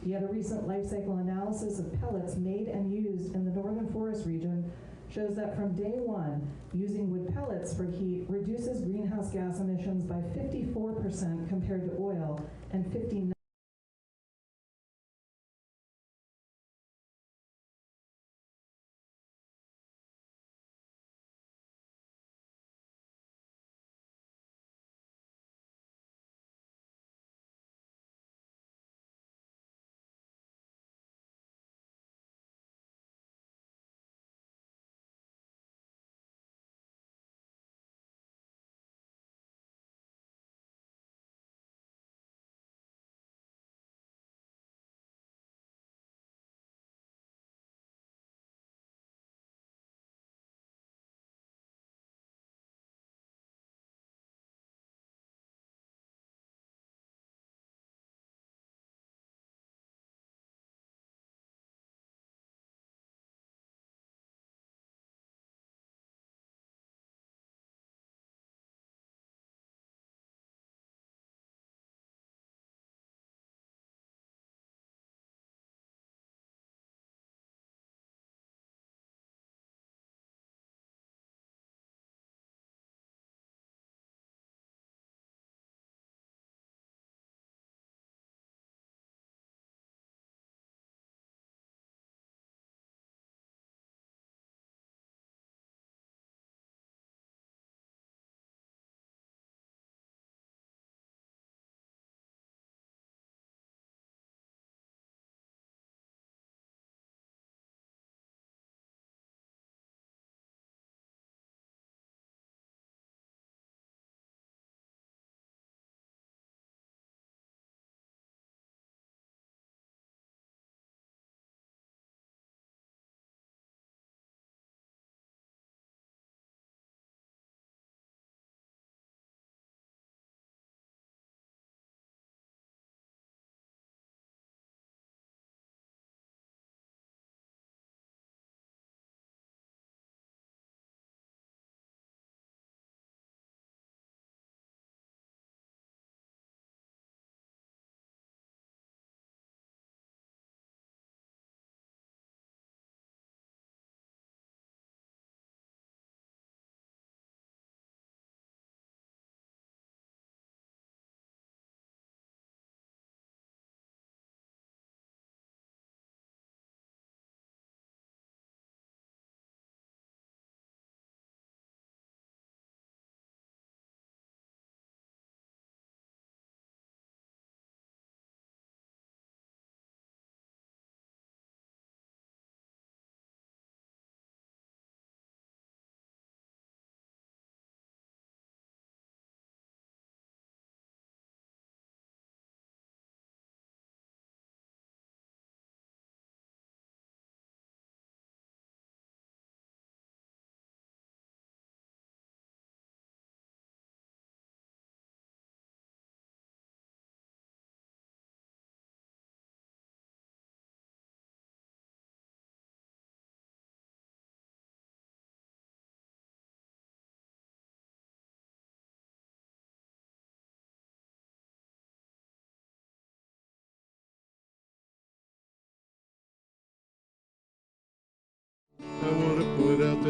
Yet a recent life cycle analysis of pellets made and used in the northern forest region shows that from day one, using wood pellets for heat reduces greenhouse gas emissions by 54% compared to oil and 59%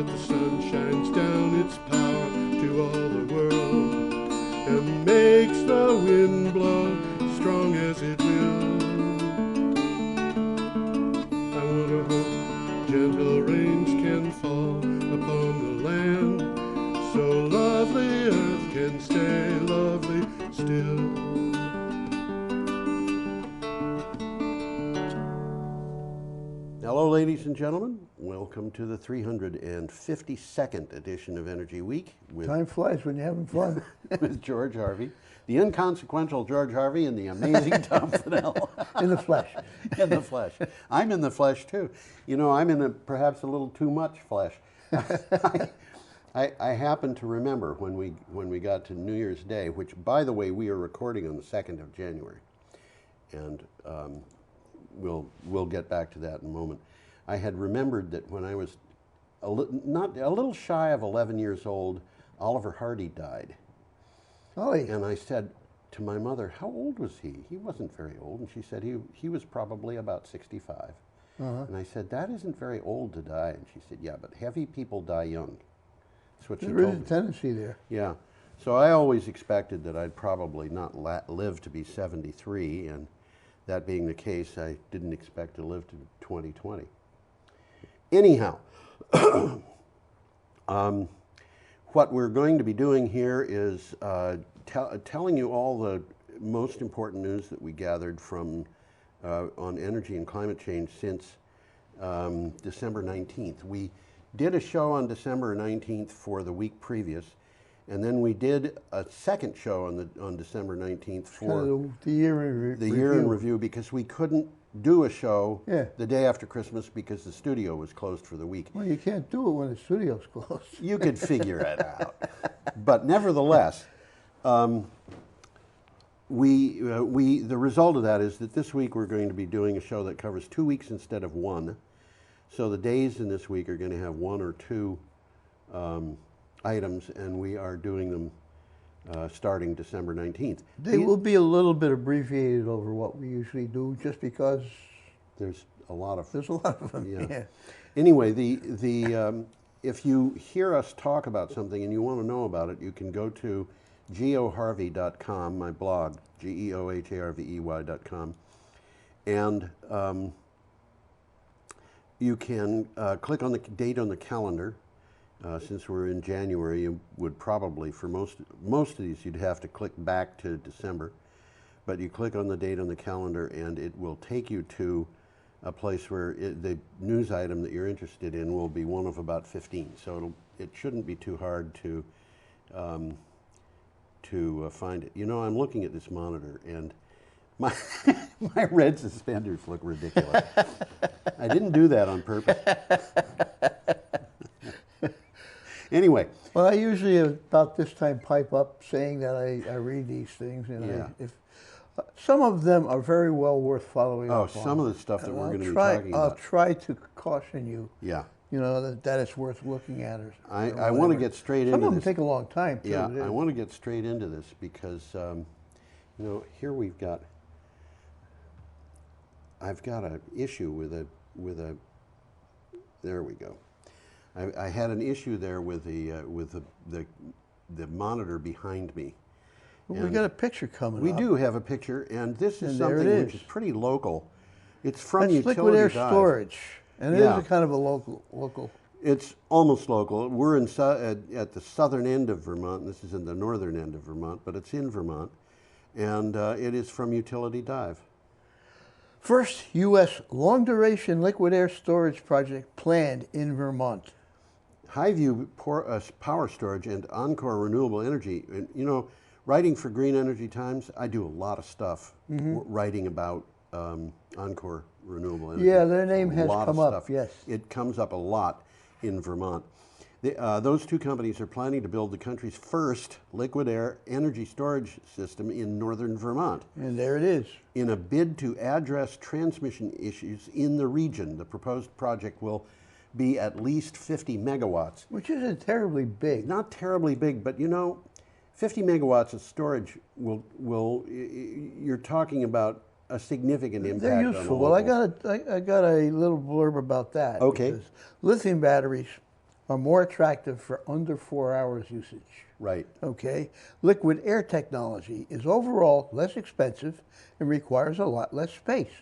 that the sun shines down its power to all the world and makes the wind blow strong as it will. I wonder hope gentle rains can fall upon the land, so lovely earth can stay lovely still. Hello, ladies and gentlemen. Welcome to the 352nd edition of Energy Week. Time flies when you're having fun. With George Harvey, the inconsequential George Harvey, and the amazing Tom Fennell. In the flesh. In the flesh. I'm in the flesh, too. You know, I'm in perhaps a little too much flesh. I happen to remember when we got to New Year's Day, which, by the way, we are recording on the 2nd of January. And we'll get back to that in a moment. I had remembered that when I was a little shy of 11 years old, Oliver Hardy died. Oh, yeah. And I said to my mother, how old was he? He wasn't very old. And she said he was probably about 65. Uh-huh. And I said, that isn't very old to die. And she said, yeah, but heavy people die young. That's what she told me. There is a tendency there. Yeah. So I always expected that I'd probably not live to be 73, and that being the case, I didn't expect to live to 2020. Anyhow, what we're going to be doing here is telling you all the most important news that we gathered from on energy and climate change since December 19th. We did a show on December 19th for the week previous, and then we did a second show on December 19th for the year in review. The year in review, because we couldn't do a show the day after Christmas because the studio was closed for the week. Well, you can't do it when the studio's closed. You could figure it out. But nevertheless, the result of that is that this week we're going to be doing a show that covers 2 weeks instead of one. So the days in this week are going to have one or two items, and we are doing them starting December 19th. They will be a little bit abbreviated over what we usually do, just because there's a lot of them. Yeah. Anyway, if you hear us talk about something and you want to know about it, you can go to geoharvey.com, my blog, geoharvey.com, and you can click on the date on the calendar. Since we're in January, you would probably, for most of these, you'd have to click back to December. But you click on the date on the calendar, and it will take you to a place where the news item that you're interested in will be one of about 15. So it shouldn't be too hard to find it. You know, I'm looking at this monitor, and my red suspenders look ridiculous. I didn't do that on purpose. Anyway. Well, I usually about this time pipe up saying that I read these things, and some of them are very well worth following up on. Some of the stuff that we're going to be talking about. I'll try to caution you. Yeah. You know, that it's worth looking at. I want to get straight into this. Some of them take a long time, too. Yeah, I want to get straight into this because, you know, here I've got an issue with a, there we go. I had an issue there with the monitor behind me. Well, we got a picture coming up. We do have a picture, and this is something which is pretty local. It's from That's Utility liquid air Dive. storage, and it is a kind of a local. It's almost local. We're at the southern end of Vermont. This is in the northern end of Vermont, but it's in Vermont, and it is from Utility Dive. First U.S. long-duration liquid air storage project planned in Vermont. Highview Power Storage and Encore Renewable Energy. And, you know, writing for Green Energy Times, I do a lot of stuff writing about Encore Renewable Energy. Yeah, their name has come up, yes. It comes up a lot in Vermont. Those two companies are planning to build the country's first liquid air energy storage system in northern Vermont. And there it is. In a bid to address transmission issues in the region, the proposed project will be at least 50 megawatts. Which isn't terribly big. Not terribly big, but you know, 50 megawatts of storage you're talking about a significant impact. They're useful. Well, I got a little blurb about that. Okay. Lithium batteries are more attractive for under 4 hours usage. Right. Okay? Liquid air technology is overall less expensive and requires a lot less space.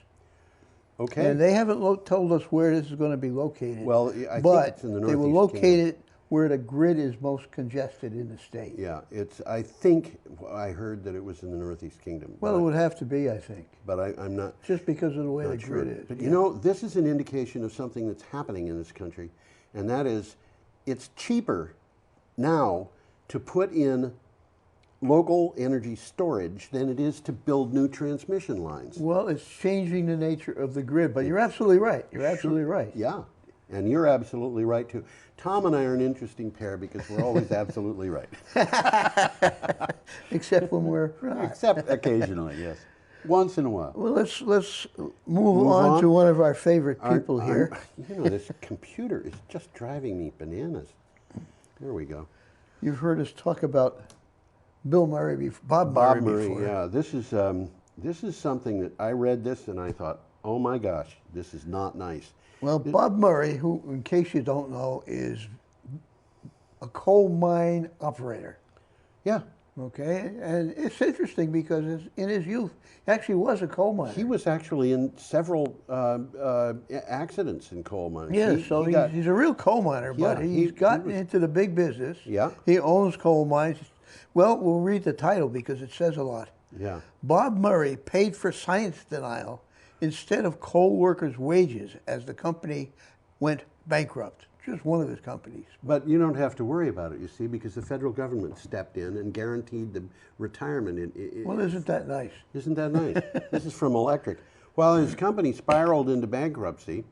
Okay. And they haven't told us where this is going to be located. Well, I but think it's in the they will Northeast locate Kingdom. it where the grid is most congested in the state. Yeah, I think I heard that it was in the Northeast Kingdom. Well, it would have to be, I think. But I'm not. Just because of the way the not sure. grid is. But you know, this is an indication of something that's happening in this country, and that is it's cheaper now to put in local energy storage than it is to build new transmission lines. Well, it's changing the nature of the grid, but you're absolutely right. You're absolutely right. Yeah, and you're absolutely right too. Tom and I are an interesting pair because we're always absolutely right. Except when we're not. Except occasionally, yes. Once in a while. Well, let's move on to one of our favorite people here. You know, this computer is just driving me bananas. There we go. You've heard us talk about Bill Murray, Bob Murray before. Yeah, this is something that I read this and I thought, oh my gosh, this is not nice. Well, Bob Murray, who, in case you don't know, is a coal mine operator. Yeah. Okay, and it's interesting because in his youth, he actually was a coal miner. He was actually in several accidents in coal mines. Yeah, he's a real coal miner, Yeah, but he's gotten into the big business. Yeah. He owns coal mines. Well, we'll read the title because it says a lot. Yeah. Bob Murray paid for science denial instead of coal workers' wages as the company went bankrupt. Just one of his companies. But you don't have to worry about it, you see, because the federal government stepped in and guaranteed the retirement. Well, isn't that nice? Isn't that nice? This is from Electric. While his company spiraled into bankruptcy,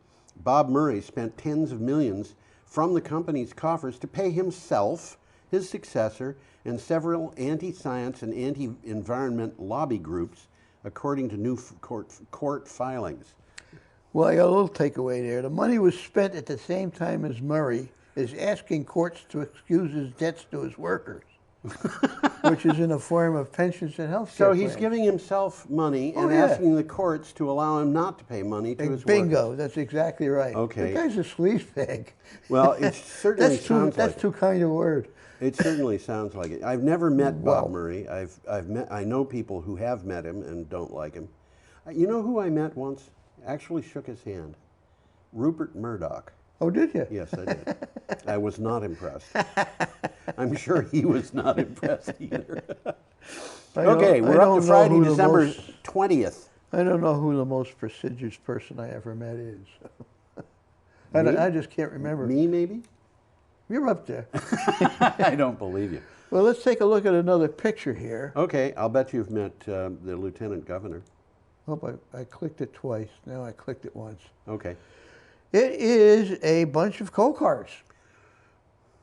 Bob Murray spent tens of millions from the company's coffers to pay himself, his successor, and several anti-science and anti-environment lobby groups, according to new court filings. Well, I got a little takeaway there. The money was spent at the same time as Murray is asking courts to excuse his debts to his workers, which is in the form of pensions and health care So he's plans. giving himself money and yeah. asking the courts to allow him not to pay money to his Bingo, workers. that's exactly right. Okay. The guy's a sleazebag. Well, it certainly sounds that's like too kind a word. It certainly sounds like it. I've never met Bob Murray. I know people who have met him and don't like him. You know who I met once? Actually shook his hand. Rupert Murdoch. Oh, did you? Yes, I did. I was not impressed. I'm sure he was not impressed either. Okay, we're up to Friday, December 20th. I don't know who the most prestigious person I ever met is. I just can't remember. Me, maybe? You're up there. I don't believe you. Well, let's take a look at another picture here. Okay, I'll bet you've met the Lieutenant Governor. Oh, I clicked it twice. Now I clicked it once. Okay. It is a bunch of coal cars.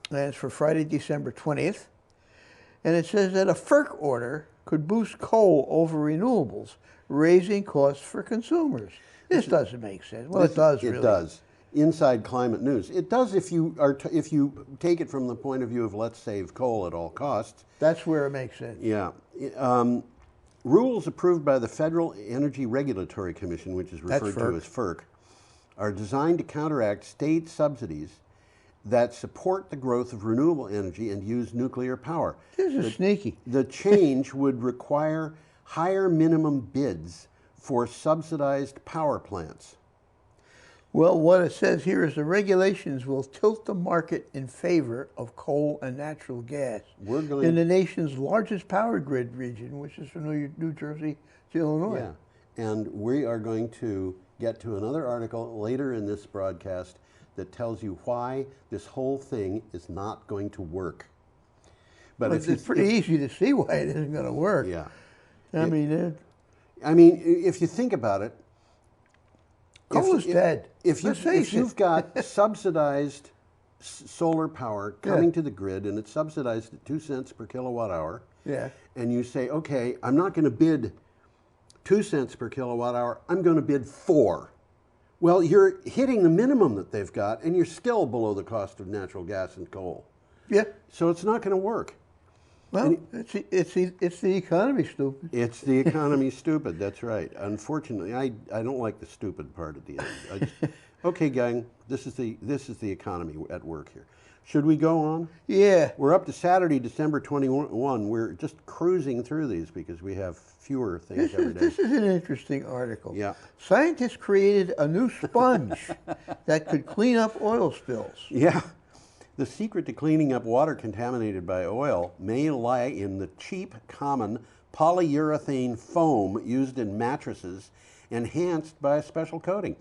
And it's for Friday, December 20th. And it says that a FERC order could boost coal over renewables, raising costs for consumers. This doesn't make sense. Well, it does, really. It does. Inside Climate News. It does if you if you take it from the point of view of let's save coal at all costs. That's where it makes sense. Yeah. Rules approved by the Federal Energy Regulatory Commission, which is referred to as FERC, are designed to counteract state subsidies that support the growth of renewable energy and use nuclear power. This is sneaky. The change would require higher minimum bids for subsidized power plants. Well, what it says here is the regulations will tilt the market in favor of coal and natural gas in the nation's largest power grid region, which is from New Jersey to Illinois. Yeah, and we are going to get to another article later in this broadcast that tells you why this whole thing is not going to work. But it's pretty easy to see why it isn't going to work. Yeah. I mean, if you think about it, coal is dead. If you've got subsidized solar power coming to the grid and it's subsidized at 2 cents per kilowatt hour, and you say, okay, I'm not going to bid 2 cents per kilowatt hour, I'm going to bid 4. Well, you're hitting the minimum that they've got, and you're still below the cost of natural gas and coal. Yeah. So it's not going to work. Well, it's the economy, stupid. It's the economy, stupid. That's right. Unfortunately, I don't like the stupid part at the end. Okay, gang, this is the economy at work here. Should we go on? Yeah. We're up to Saturday, December 21. We're just cruising through these because we have fewer things every day. This is an interesting article. Yeah. Scientists created a new sponge that could clean up oil spills. Yeah. The secret to cleaning up water contaminated by oil may lie in the cheap, common polyurethane foam used in mattresses, enhanced by a special coating.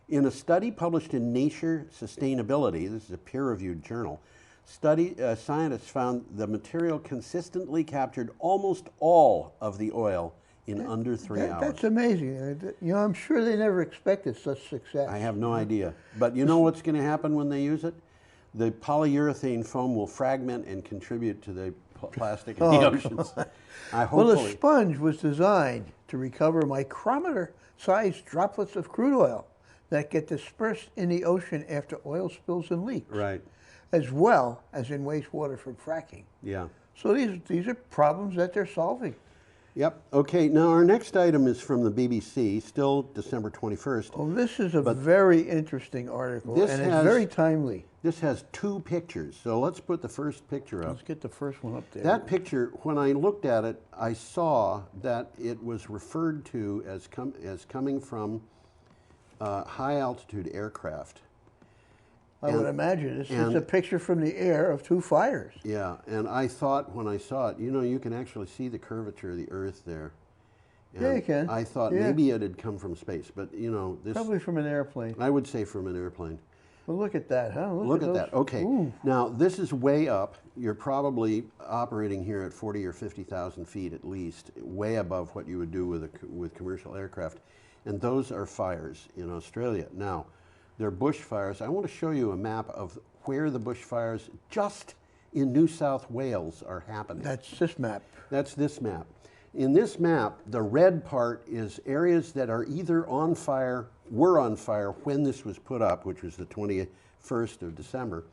In a study published in Nature Sustainability, this is a peer-reviewed journal, scientists found the material consistently captured almost all of the oil in under 3 hours. That's amazing. You know, I'm sure they never expected such success. I have no idea. But you know what's going to happen when they use it? The polyurethane foam will fragment and contribute to the plastic in the oceans. Well, the sponge was designed to recover micrometer-sized droplets of crude oil that get dispersed in the ocean after oil spills and leaks. Right. As well as in wastewater from fracking. Yeah. So these are problems that they're solving. Yep. Okay, now our next item is from the BBC, still December 21st. Oh, this is a very interesting article, and it's very timely. This has 2 pictures, so let's put the first picture up. Let's get the first one up there. That picture, when I looked at it, I saw that it was referred to as coming from high-altitude aircraft. I would imagine. It's just a picture from the air of 2 fires. Yeah, and I thought when I saw it, you know, you can actually see the curvature of the Earth there. And yeah, you can. I thought maybe it had come from space, but you know, this... Probably from an airplane. I would say from an airplane. Well, look at that, huh? Look at that. Okay. Ooh. Now, this is way up. You're probably operating here at 40 or 50,000 feet at least, way above what you would do with commercial aircraft. And those are fires in Australia. Now, they're bushfires. I want to show you a map of where the bushfires just in New South Wales are happening. That's this map. That's this map. In this map, the red part is areas that are either on fire, were on fire when this was put up, which was the 21st of December,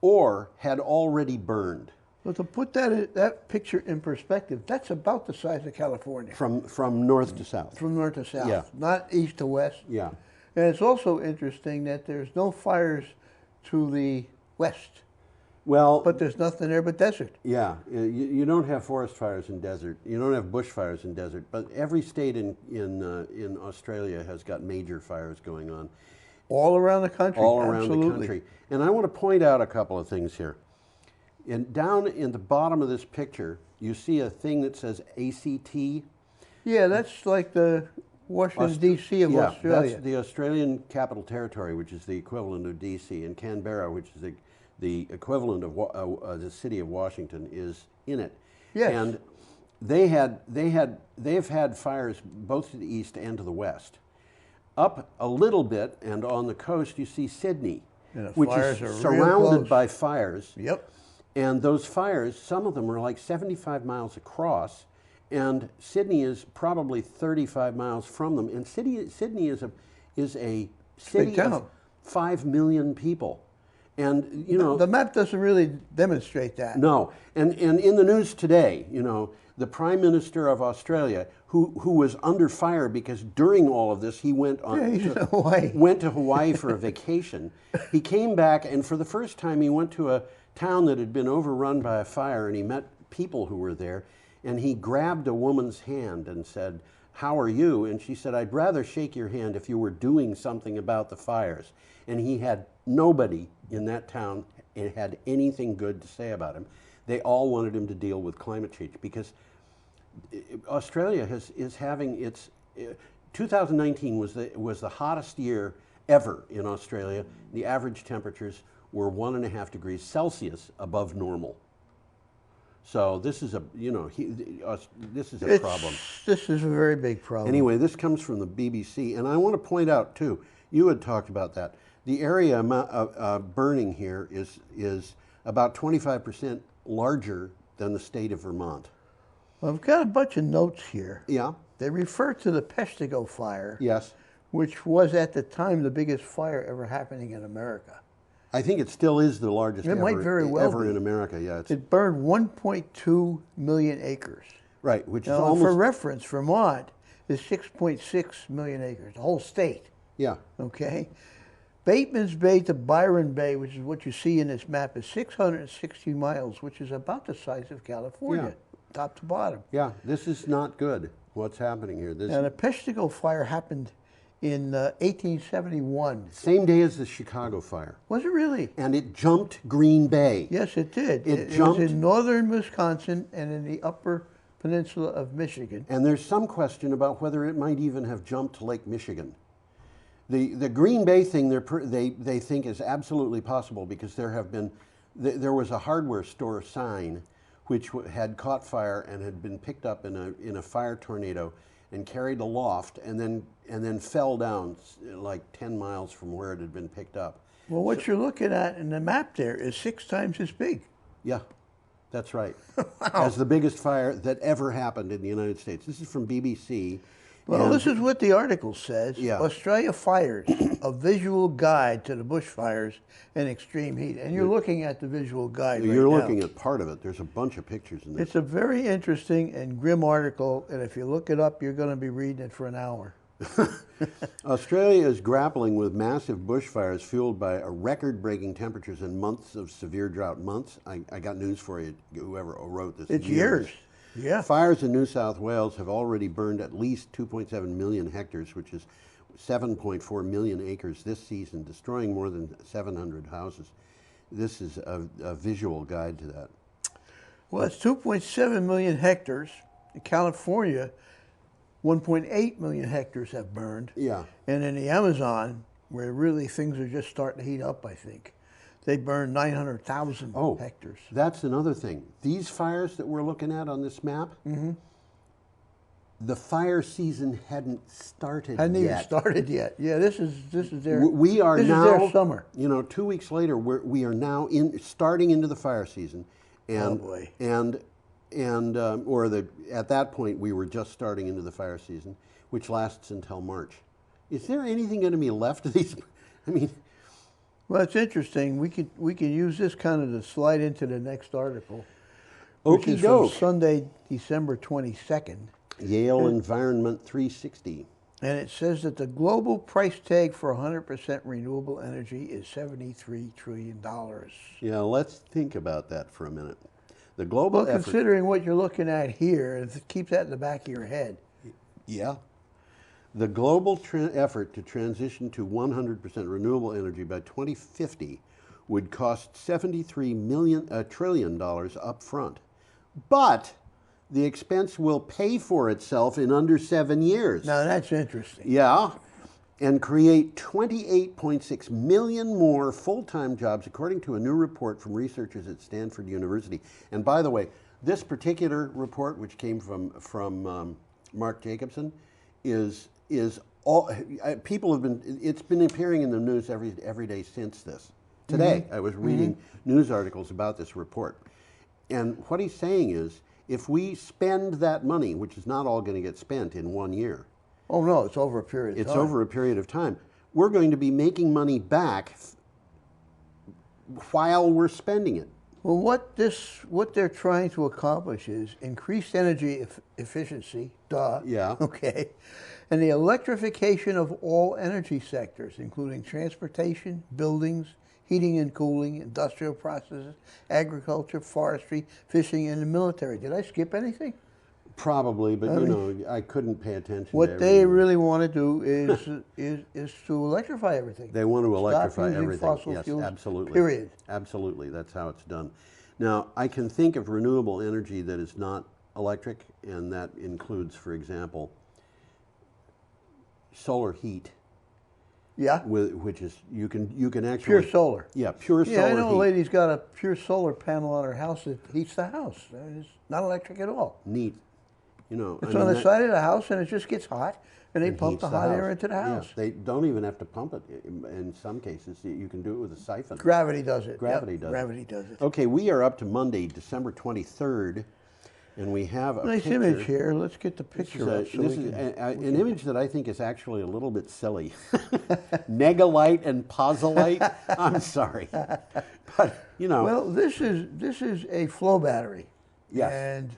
or had already burned. Well, to put that picture in perspective, that's about the size of California. From north to south. From north to south, Yeah. not east to west. Yeah. And it's also interesting that there's no fires to the west. Well, but there's nothing there but desert. Yeah, you don't have forest fires in desert. You don't have bush fires in desert. But every state in Australia has got major fires going on. All around the country. All around absolutely. the country. And I want to point out a couple of things here. Down in the bottom of this picture, you see a thing that says ACT. Yeah, that's like the Washington, D.C. of Australia. That's the Australian Capital Territory, which is the equivalent of D.C., and Canberra, which is the equivalent of the city of Washington, is in it. Yes. And they've had fires both to the east and to the west. Up a little bit and on the coast, you see Sydney, which is surrounded by fires. Yep. And those fires, some of them are like 75 miles across, and Sydney is probably 35 miles from them. And Sydney is a city of 5 million people. And, you know... The map doesn't really demonstrate that. No. And in the news today, you know, the Prime Minister of Australia, who was under fire because during all of this he went to Hawaii for a vacation. He came back, and for the first time he went to a town that had been overrun by a fire, and he met people who were there, and he grabbed a woman's hand and said, "How are you?" And she said, "I'd rather shake your hand if you were doing something about the fires." And he had nobody in that town had anything good to say about him. They all wanted him to deal with climate change because Australia is having its 2019 was the hottest year ever in Australia. The average temperatures were 1.5 degrees Celsius above normal. So this is this is a problem. This is a very big problem. Anyway, this comes from the BBC, and I want to point out too. You had talked about that. The area of burning here is about 25% larger than the state of Vermont. Well, I've got a bunch of notes here. Yeah. They refer to the Peshtigo fire. Yes. Which was at the time the biggest fire ever happening in America. I think it still is the largest ever in America. Yeah. It burned 1.2 million acres. Right, which now, is almost... For reference, Vermont is 6.6 million acres, the whole state. Yeah. Okay? Bateman's Bay to Byron Bay, which is what you see in this map, is 660 miles, which is about the size of California, top to bottom. Yeah, this is not good, what's happening here. This And the Peshtigo fire happened in 1871. same day as the Chicago fire. Was it really? And it jumped Green Bay. Yes, it did. It was jumped. in northern Wisconsin and in the upper peninsula of Michigan. And there's some question about whether it might even have jumped to Lake Michigan. The Green Bay thing they think is absolutely possible because there was a hardware store sign which had caught fire and had been picked up in a fire tornado and carried aloft and then fell down like 10 miles from where it had been picked up. Well, what you're looking at in the map there is 6 times as big. Yeah, that's right. As the biggest fire that ever happened in the United States. This is from BBC. Well, this is what the article says. Yeah. Australia Fires, a visual guide to the bushfires and extreme heat. And you're looking at the visual guide You're right looking now. at part of it. There's a bunch of pictures in this. It's a very interesting and grim article, and if you look it up, you're going to be reading it for an hour. Australia is grappling with massive bushfires fueled by record-breaking temperatures and months of severe drought. Months? I got news for you, whoever wrote this. It's years. Yeah. Fires in New South Wales have already burned at least 2.7 million hectares, which is 7.4 million acres this season, destroying more than 700 houses. This is a visual guide to that. Well, it's 2.7 million hectares. In California, 1.8 million hectares have burned. Yeah. And in the Amazon, where really things are just starting to heat up, I think, they burned 900,000 hectares. That's another thing. These fires that we're looking at on this map, the fire season hadn't started Hadn't yet. even started yet. Yeah, this is their We are this now is their summer. You know, 2 weeks later, we are now starting into the fire season, and Oh, boy. at that point we were just starting into the fire season, which lasts until March. Is there anything going to be left of these? I mean, Well, it's interesting. We could use this kind of to slide into the next article, Okie which is from doke. Sunday, December 22nd. Yale Environment 360. And it says that the global price tag for 100% renewable energy is $73 trillion. Yeah, let's think about that for a minute. The global Well, effort. considering what you're looking at here, and keep that in the back of your head. Yeah. The global effort to transition to 100% renewable energy by 2050 would cost $73 trillion up front. But the expense will pay for itself in under 7 years. Now, that's interesting. Yeah. And create 28.6 million more full-time jobs, according to a new report from researchers at Stanford University. And by the way, this particular report, which came from Mark Jacobson, is all people have been. It's been appearing in the news every day since this. Today, I was reading news articles about this report, and what he's saying is, if we spend that money, which is not all going to get spent in 1 year. Oh no, it's over a period of time. It's over a period of time. We're going to be making money back while we're spending it. Well, what they're trying to accomplish is increased energy efficiency, Yeah. okay, and the electrification of all energy sectors, including transportation, buildings, heating and cooling, industrial processes, agriculture, forestry, fishing, and the military. Did I skip anything? Probably, but I couldn't pay attention. What they really want to do is to electrify everything. They want to electrify Stop using everything. fossil Yes, fuels, absolutely. period. Absolutely, that's how it's done. Now, I can think of renewable energy that is not electric, and that includes, for example, solar heat. Yeah. Which is you can actually Pure solar. Yeah, pure solar. Yeah, I know heat. a lady's got a pure solar panel on her house that heats the house. It's not electric at all. Neat. It's on the side of the house, and it just gets hot, and they pump the hot air into the Yeah, house. they don't even have to pump it. In some cases, you can do it with a siphon. Gravity does it. Gravity Yep, does gravity does it. Okay, we are up to Monday, December 23rd, and we have a Nice picture. image here. Let's get the This is, picture up. this is an image that I think is actually a little bit silly. Negalite and pozolite. I'm sorry, but Well, this is a flow battery. Yes. And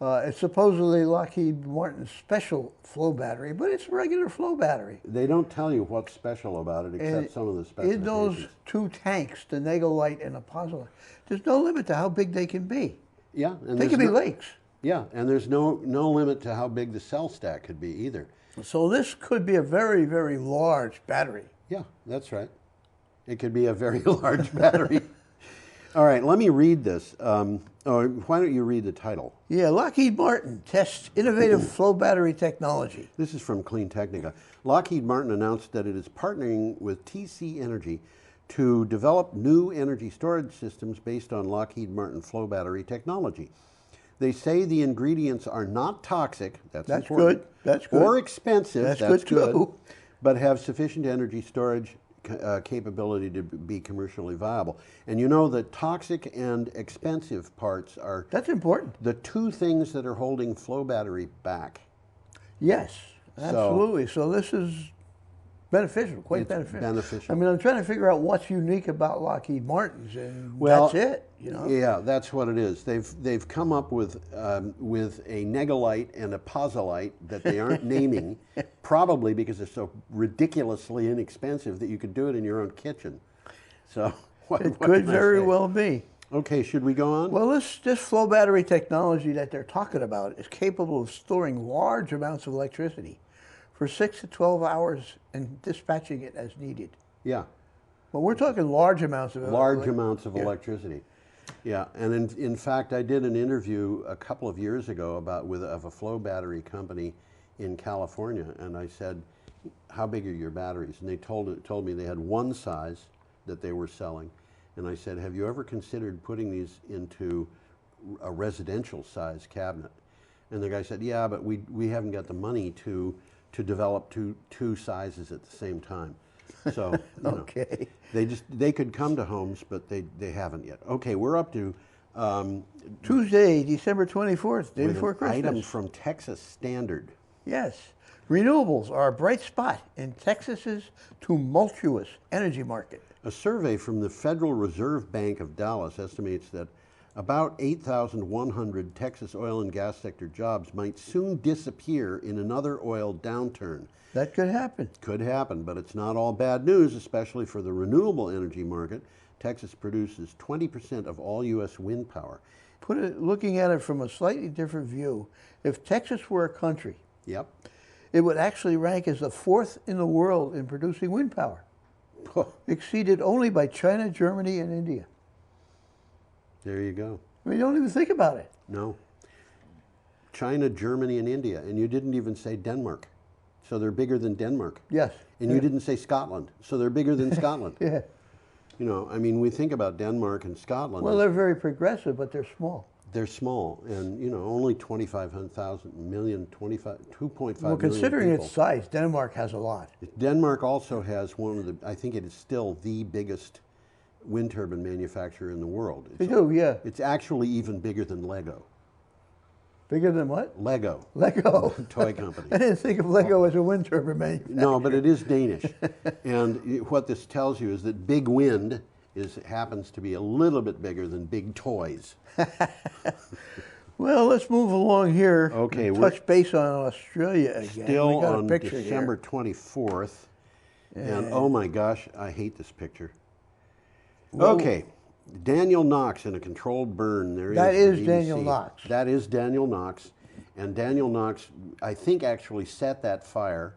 It's supposedly Lockheed Martin's special flow battery, but it's a regular flow battery. They don't tell you what's special about it except some of the specifications. In those two tanks, the Negolite and Apozolite, there's no limit to how big they can be. Yeah, and they can be lakes. Yeah, and there's no limit to how big the cell stack could be either. So this could be a very, very large battery. Yeah, that's right. It could be a very large battery. All right, let me read this. Why don't you read the title? Yeah, Lockheed Martin tests innovative flow battery technology. This is from Clean Technica. Lockheed Martin announced that it is partnering with TC Energy to develop new energy storage systems based on Lockheed Martin flow battery technology. They say the ingredients are not toxic, that's important, good, that's good. or expensive, That's good good too. but have sufficient energy storage capability to be commercially viable. And you know that toxic and expensive parts are... That's important. The two things that are holding flow battery back. Yes, absolutely. So this is beneficial, quite beneficial. I mean, I'm trying to figure out what's unique about Lockheed Martin's, and that's it. You know? Yeah, that's what it is. They've come up with a Negolite and a Apozolite that they aren't naming, probably because they're so ridiculously inexpensive that you could do it in your own kitchen. So it could very well be. Okay, should we go on? Well, this flow battery technology that they're talking about is capable of storing large amounts of electricity for 6 to 12 hours and dispatching it as needed. Yeah. But we're talking large amounts of electricity. Yeah, and in fact, I did an interview a couple of years ago of a flow battery company in California, and I said, "How big are your batteries?" And they told me they had one size that they were selling, and I said, "Have you ever considered putting these into a residential size cabinet?" And the guy said, "Yeah, but we haven't got the money to develop two sizes at the same time." So okay, they could come to homes, but they haven't yet. Okay, we're up to Tuesday, December 24th, day before Christmas. Item from Texas Standard. Yes, renewables are a bright spot in Texas's tumultuous energy market. A survey from the Federal Reserve Bank of Dallas estimates that about 8,100 Texas oil and gas sector jobs might soon disappear in another oil downturn. That could happen. Could happen, but it's not all bad news, especially for the renewable energy market. Texas produces 20% of all U.S. wind power. Looking at it from a slightly different view, if Texas were a country, yep, it would actually rank as the 4th in the world in producing wind power, exceeded only by China, Germany, and India. There you go. I mean, you don't even think about it. No. China, Germany, and India, and you didn't even say Denmark. So they're bigger than Denmark. Yes. And you didn't say Scotland. So they're bigger than Scotland. Yeah. You know, I mean, we think about Denmark and Scotland. Well, they're very progressive, but they're small. They're small, and you know, only 2.5 million Well, people. considering its size, Denmark has a lot. Denmark also has one of the, I think it is still the biggest wind turbine manufacturer in the world. They do, yeah. It's actually even bigger than Lego. Bigger than what? Lego. Lego. Toy company. I didn't think of Lego as a wind turbine manufacturer. No, but it is Danish. And what this tells you is that big wind happens to be a little bit bigger than big toys. Well, let's move along here. Okay, touch base on Australia again. Still We got a on picture December here. 24th. And Yeah. oh my gosh, I hate this picture. Well, okay, Daniel Knox in a controlled burn. There That is is Daniel Knox. That is Daniel Knox. And Daniel Knox, I think, actually set that fire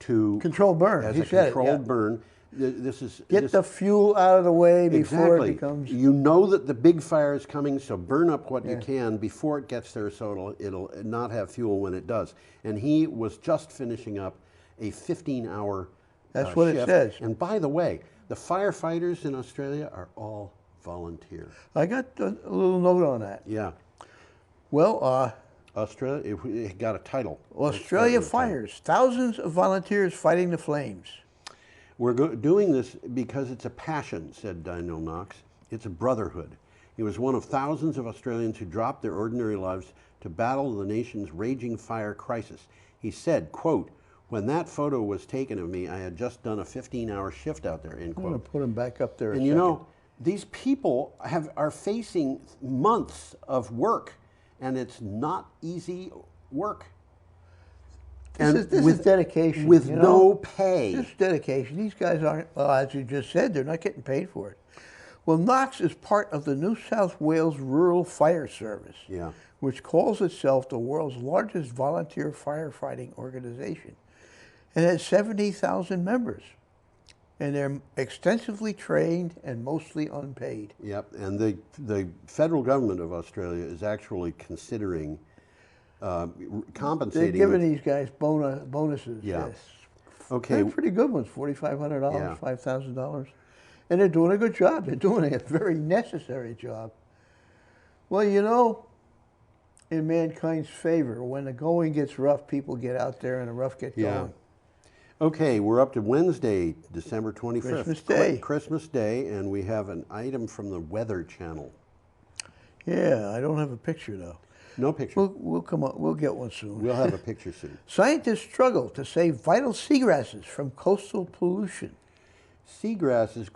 to... Controlled burn. As He a said it, controlled yeah. burn. This is... Get the fuel out of the way before Exactly. it becomes... You know that the big fire is coming, so burn up what you can before it gets there so it'll not have fuel when it does. And he was just finishing up a 15-hour That's what shift. it says. And by the way, the firefighters in Australia are all volunteer. I got a little note on that. Yeah. Well, Australia, it got a title. Australia fires. Thousands of volunteers fighting the flames. We're doing this because it's a passion, said Daniel Knox. It's a brotherhood. He was one of thousands of Australians who dropped their ordinary lives to battle the nation's raging fire crisis. He said, quote, "When that photo was taken of me, I had just done a 15-hour shift out there," end I'm going quote. to put him back up there. And you know, these people are facing months of work and it's not easy work. This is dedication. With you know? no pay. This is dedication. These guys aren't, well, as you just said, they're not getting paid for it. Well, Knox is part of the New South Wales Rural Fire Service, which calls itself the world's largest volunteer firefighting organization, and has 70,000 members. And they're extensively trained and mostly unpaid. Yep, and the federal government of Australia is actually considering compensating. They're giving these guys bonuses. Yeah. Yes. Okay. They're pretty good ones, $4,500, Yeah. $5,000. And they're doing a good job. They're doing a very necessary job. Well, you know, in mankind's favor, when the going gets rough, people get out there and the rough get going. Okay, we're up to Wednesday, December 25th. Christmas Day. Christmas Day, and we have an item from the Weather Channel. Yeah, I don't have a picture though. No picture. We'll come up. We'll get one soon. We'll have a picture soon. Scientists struggle to save vital seagrasses from coastal pollution. Seagrasses.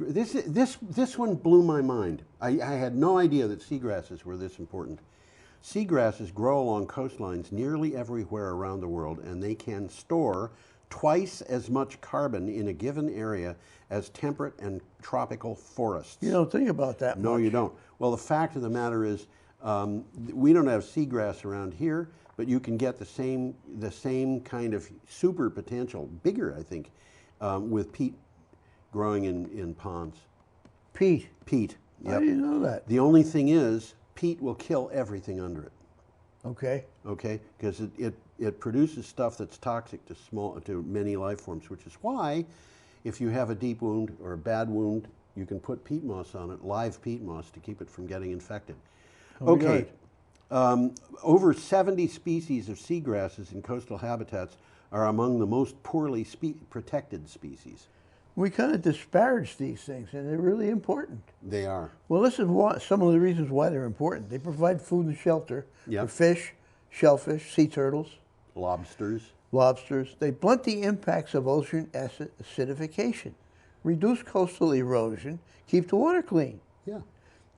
This one blew my mind. I had no idea that seagrasses were this important. Seagrasses grow along coastlines nearly everywhere around the world, and they can store twice as much carbon in a given area as temperate and tropical forests. You don't think about that much. No, you don't. Well, the fact of the matter is, we don't have seagrass around here, but you can get the same kind of super potential, bigger, I think, with peat growing in ponds. Peat? Peat, How do you know that? The only thing is, peat will kill everything under it. Okay. Okay, because it produces stuff that's toxic to many life forms, which is why if you have a deep wound or a bad wound, you can put peat moss on it, live peat moss, to keep it from getting infected. Okay, over 70 species of seagrasses in coastal habitats are among the most poorly protected species. We kind of disparage these things, and they're really important. They are. Well, this is some of the reasons why they're important. They provide food and shelter for fish, shellfish, sea turtles. Lobsters. Lobsters. They blunt the impacts of ocean acidification, reduce coastal erosion, keep the water clean. Yeah.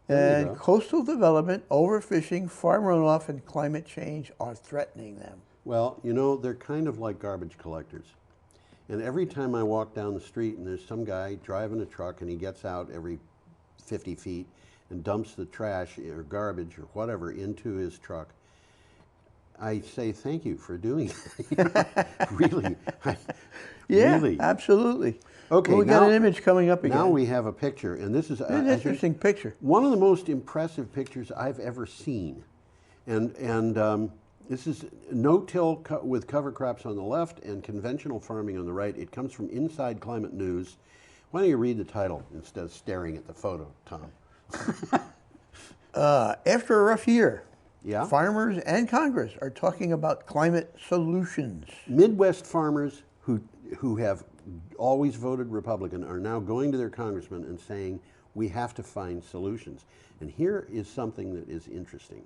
And coastal development, overfishing, farm runoff, and climate change are threatening them. Well, you know, they're kind of like garbage collectors. And every time I walk down the street and there's some guy driving a truck and he gets out every 50 feet and dumps the trash or garbage or whatever into his truck, I say thank you for doing that. Really. Yeah, really. Absolutely. Okay, well, we got an image coming up again. Now we have a picture, and this is an interesting picture. One of the most impressive pictures I've ever seen. And this is no-till with cover crops on the left and conventional farming on the right. It comes from Inside Climate News. Why don't you read the title instead of staring at the photo, Tom? After a rough year, yeah? Farmers and Congress are talking about climate solutions. Midwest farmers who have always voted Republican are now going to their congressman and saying, we have to find solutions. And here is something that is interesting.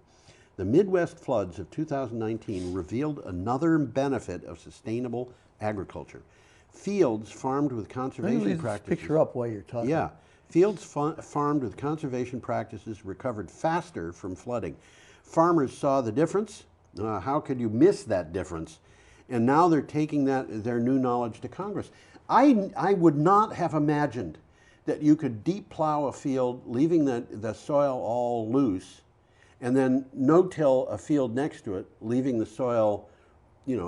The Midwest floods of 2019 revealed another benefit of sustainable agriculture. Fields farmed with conservation practices. Picture up while you're talking. Yeah. Fields farmed with conservation practices recovered faster from flooding. Farmers saw the difference. How could you miss that difference? And now they're taking their new knowledge to Congress. I would not have imagined that you could deep plow a field, leaving the soil all loose, and then no-till a field next to it, leaving the soil,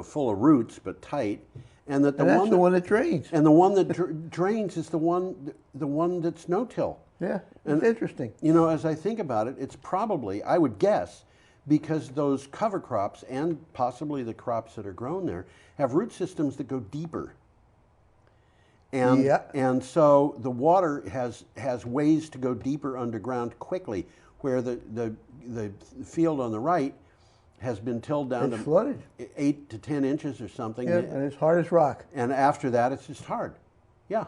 full of roots but tight, and that the one that drains. And the one that drains is the one that's no-till. Yeah, it's interesting. As I think about it, it's probably, I would guess, because those cover crops and possibly the crops that are grown there have root systems that go deeper. And so the water has ways to go deeper underground quickly, where the field on the right has been tilled down to 8 to 10 inches or something. Yeah, and it's hard as rock. And after that, it's just hard. Yeah.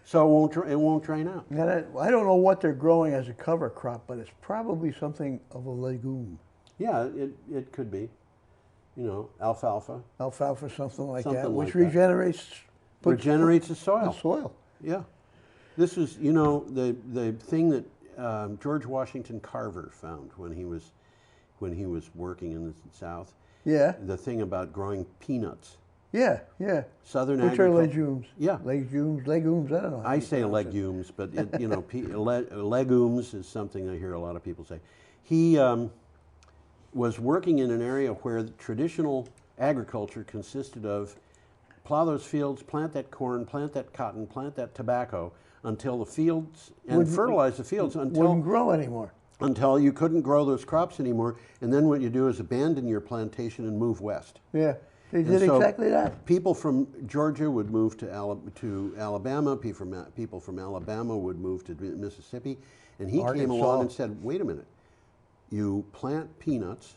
So it won't drain out. And I don't know what they're growing as a cover crop, but it's probably something of a legume. Yeah, it could be. Alfalfa. Alfalfa, something like that, Something which like regenerates the soil. The soil. Yeah. This is, the thing that George Washington Carver found when he was when he was working in the South. Yeah. The thing about growing peanuts. Yeah, yeah. Southern Which are agriculture. legumes. Yeah. Legumes, I don't know. I say legumes, but legumes is something I hear a lot of people say. He was working in an area where the traditional agriculture consisted of plow those fields, plant that corn, plant that cotton, plant that tobacco until the fields, and fertilize the fields until wouldn't grow anymore. Until you couldn't grow those crops anymore, and then what you do is abandon your plantation and move west. Yeah, they did exactly that. People from Georgia would move to Alabama. People from Alabama would move to Mississippi, and he came along and said, "Wait a minute, you plant peanuts,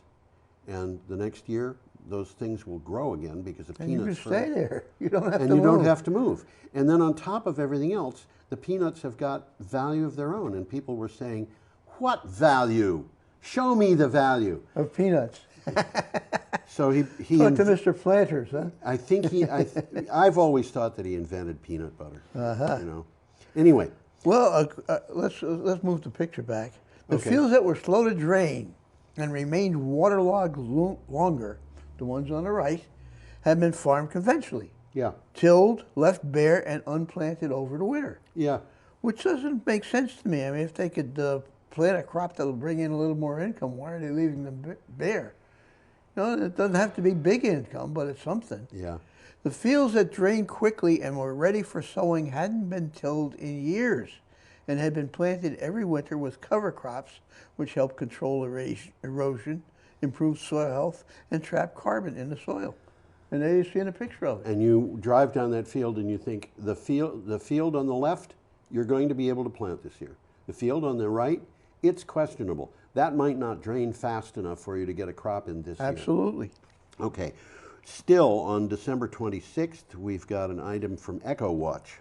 and the next year those things will grow again because the peanuts." And you can stay there. You don't have to move. And you don't have to move. And then on top of everything else, the peanuts have got value of their own, and people were saying, "What value? Show me the value of peanuts." So he Talk to Mr. Planters, huh? I think I've always thought that he invented peanut butter. Uh-huh. You know. Anyway. Well, let's move the picture back. The fields that were slow to drain and remained waterlogged longer, the ones on the right, have been farmed conventionally. Yeah. Tilled, left bare, and unplanted over the winter. Yeah. Which doesn't make sense to me. I mean, if they could plant a crop that'll bring in a little more income, why are they leaving them bare? No, it doesn't have to be big income, but it's something. Yeah. The fields that drained quickly and were ready for sowing hadn't been tilled in years and had been planted every winter with cover crops, which help control erosion, improve soil health, and trap carbon in the soil. And there you see in a picture of it. And you drive down that field and you think, the field on the left, you're going to be able to plant this year. The field on the right, it's questionable. That might not drain fast enough for you to get a crop in this year. Absolutely. Okay. Still, on December 26th, we've got an item from EcoWatch.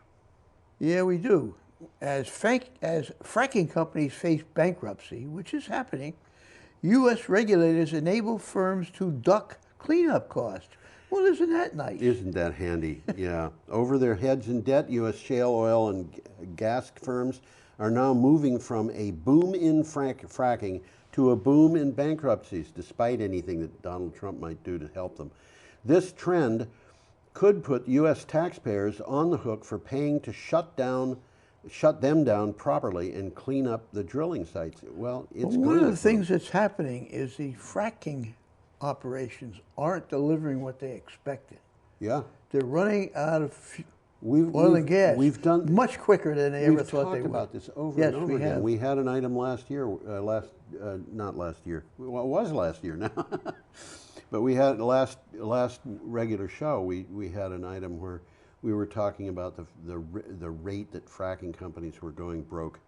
Yeah, we do. As fracking companies face bankruptcy, which is happening, U.S. regulators enable firms to duck cleanup costs. Well, isn't that nice? Isn't that handy? Yeah. Over their heads in debt, U.S. shale oil and gas firms are now moving from a boom in fracking to a boom in bankruptcies, despite anything that Donald Trump might do to help them. This trend could put U.S. taxpayers on the hook for paying to shut them down properly and clean up the drilling sites. Well, it's one of the things that's happening is the fracking operations aren't delivering what they expected. Yeah. They're running out of oil and gas. We've done much quicker than they ever thought they would. We've talked about this over yes, and over again. We had an item last year, not last year. Well, it was last year now. But we had last regular show. We had an item where we were talking about the rate that fracking companies were going broke.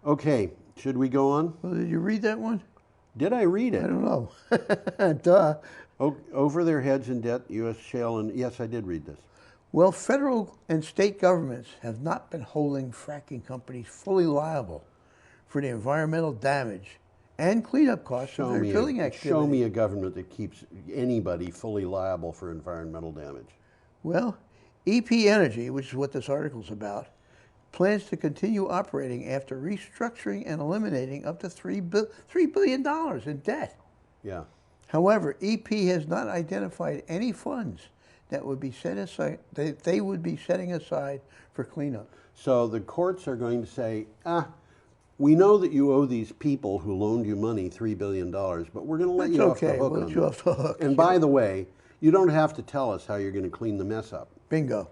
Okay, should we go on? Well, did you read that one? Did I read it? I don't know. Duh. Over their heads in debt, U.S. shale, and yes, I did read this. Well, federal and state governments have not been holding fracking companies fully liable for the environmental damage and cleanup costs of their drilling activity. Show me a government that keeps anybody fully liable for environmental damage. Well, EP Energy, which is what this article's about, plans to continue operating after restructuring and eliminating up to $3 billion in debt. Yeah. However, EP has not identified any funds that would be set aside, they would be setting aside for cleanup. So the courts are going to say, we know that you owe these people who loaned you money $3 billion, but we're going to let you off the hook. We'll let you off the hook. And by the way, you don't have to tell us how you're going to clean the mess up. Bingo.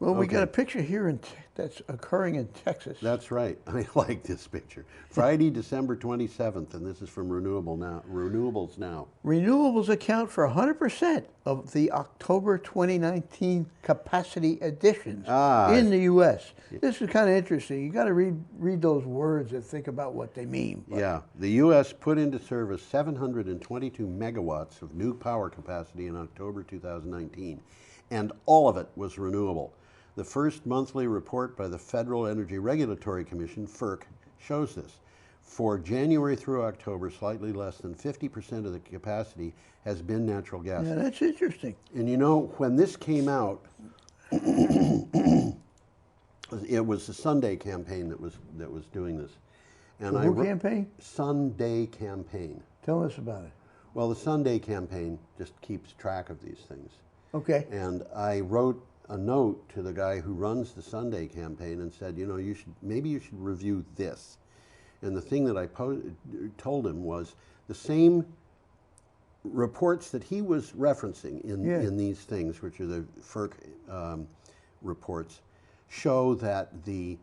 Well, we got a picture here that's occurring in Texas. That's right. I like this picture. Friday, December 27th, and this is from Renewables Now. Renewables account for 100% of the October 2019 capacity additions in the U.S. This is kind of interesting. You got to read those words and think about what they mean. Yeah. The U.S. put into service 722 megawatts of new power capacity in October 2019, and all of it was renewable. The first monthly report by the Federal Energy Regulatory Commission, FERC, shows this. For January through October, slightly less than 50% of the capacity has been natural gas. Yeah, that's interesting. And you know, when this came out, it was the Sunday campaign that was doing this. And who campaign? Sunday Campaign. Tell us about it. Well, the Sunday Campaign just keeps track of these things. Okay. And I wrote a note to the guy who runs the Sunday Campaign and said, you know, maybe you should review this. And the thing that I told him was the same reports that he was referencing in these things, which are the FERC reports, show that the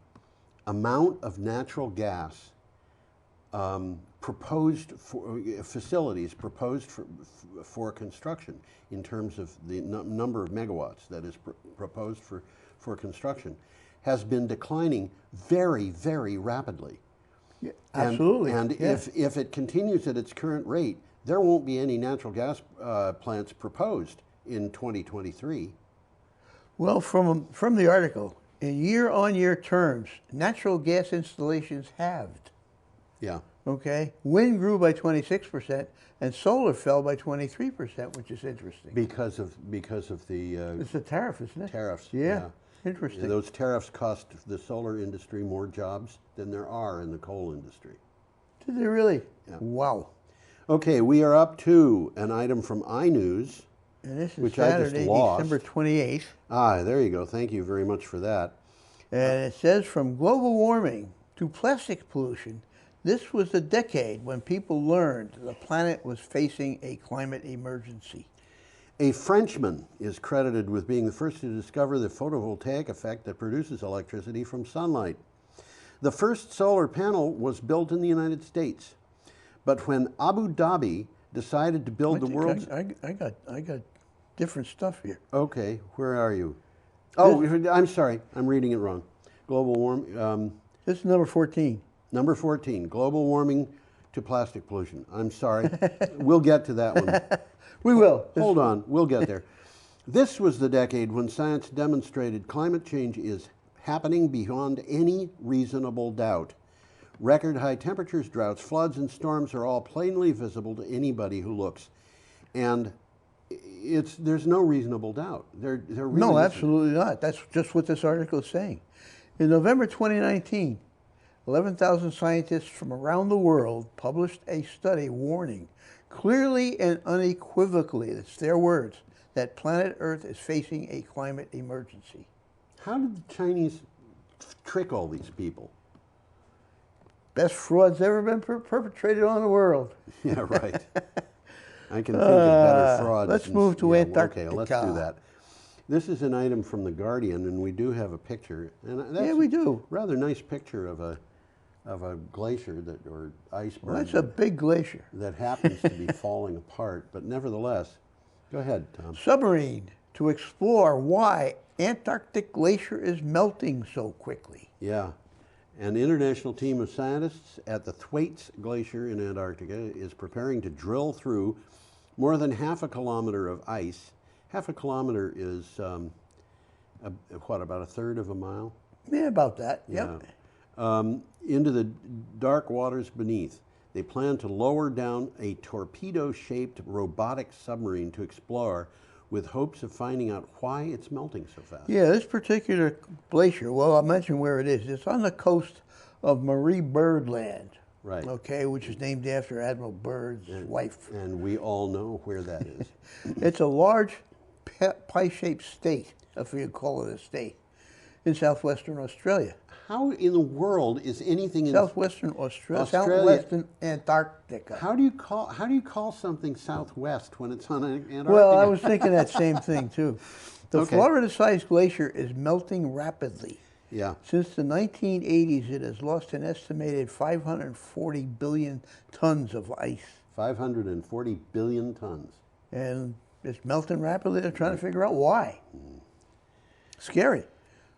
amount of natural gas proposed for facilities proposed for construction in terms of the number of megawatts that is proposed for construction has been declining very, very rapidly. Yeah, absolutely. And if it continues at its current rate, there won't be any natural gas plants proposed in 2023. Well, from the article, in year-on-year terms, natural gas installations halved. Yeah. Okay. Wind grew by 26%, and solar fell by 23%, which is interesting. Because of the it's a tariff, isn't it? Tariffs. Yeah. Interesting. Those tariffs cost the solar industry more jobs than there are in the coal industry. Did they really? Yeah. Wow. Okay, we are up to an item from iNews, and this is which Saturday, I just lost. December 28th. Ah, there you go. Thank you very much for that. And it says, from global warming to plastic pollution, this was the decade when people learned the planet was facing a climate emergency. A Frenchman is credited with being the first to discover the photovoltaic effect that produces electricity from sunlight. The first solar panel was built in the United States, but when Abu Dhabi decided to build the world's... I got different stuff here. Okay, where are you? Oh, I'm sorry, I'm reading it wrong. Global warming... this is number 14. Number 14, global warming to plastic pollution. I'm sorry. We'll get to that one. We will. Hold on, we'll get there. This was the decade when science demonstrated climate change is happening beyond any reasonable doubt. Record high temperatures, droughts, floods, and storms are all plainly visible to anybody who looks. And there's no reasonable doubt. There really No, isn't. absolutely not. That's just what this article is saying. In November 2019, 11,000 scientists from around the world published a study warning clearly and unequivocally, it's their words, that planet Earth is facing a climate emergency. How did the Chinese trick all these people? Best fraud's ever been perpetrated on the world. Yeah, right. I can think of better frauds. Let's move to Antarctica. Okay, let's do that. This is an item from The Guardian, and we do have a picture. And that's yeah, we do. Rather nice picture of a glacier or iceberg. Well, that's a big glacier. That happens to be falling apart, but nevertheless, go ahead, Tom. Submarine to explore why Antarctic glacier is melting so quickly. Yeah. An international team of scientists at the Thwaites Glacier in Antarctica is preparing to drill through more than half a kilometer of ice. Half a kilometer is, about a third of a mile? Yeah, about that, yeah. Yep. Into the dark waters beneath. They plan to lower down a torpedo-shaped robotic submarine to explore with hopes of finding out why it's melting so fast. Yeah, this particular glacier, well, I'll mention where it is. It's on the coast of Marie Byrd Land. Right. Okay, which is named after Admiral Byrd's wife. And we all know where that is. It's a large pie-shaped state, if you call it a state, in southwestern Australia. How in the world is anything in southwestern Australia? Southwestern Antarctica. How do you call something southwest when it's on Antarctica? Well, I was thinking that same thing too. The Okay. Florida-sized glacier is melting rapidly. Yeah. Since the 1980s, it has lost an estimated 540 billion tons of ice. 540 billion tons. And it's melting rapidly. They're trying to figure out why. Scary.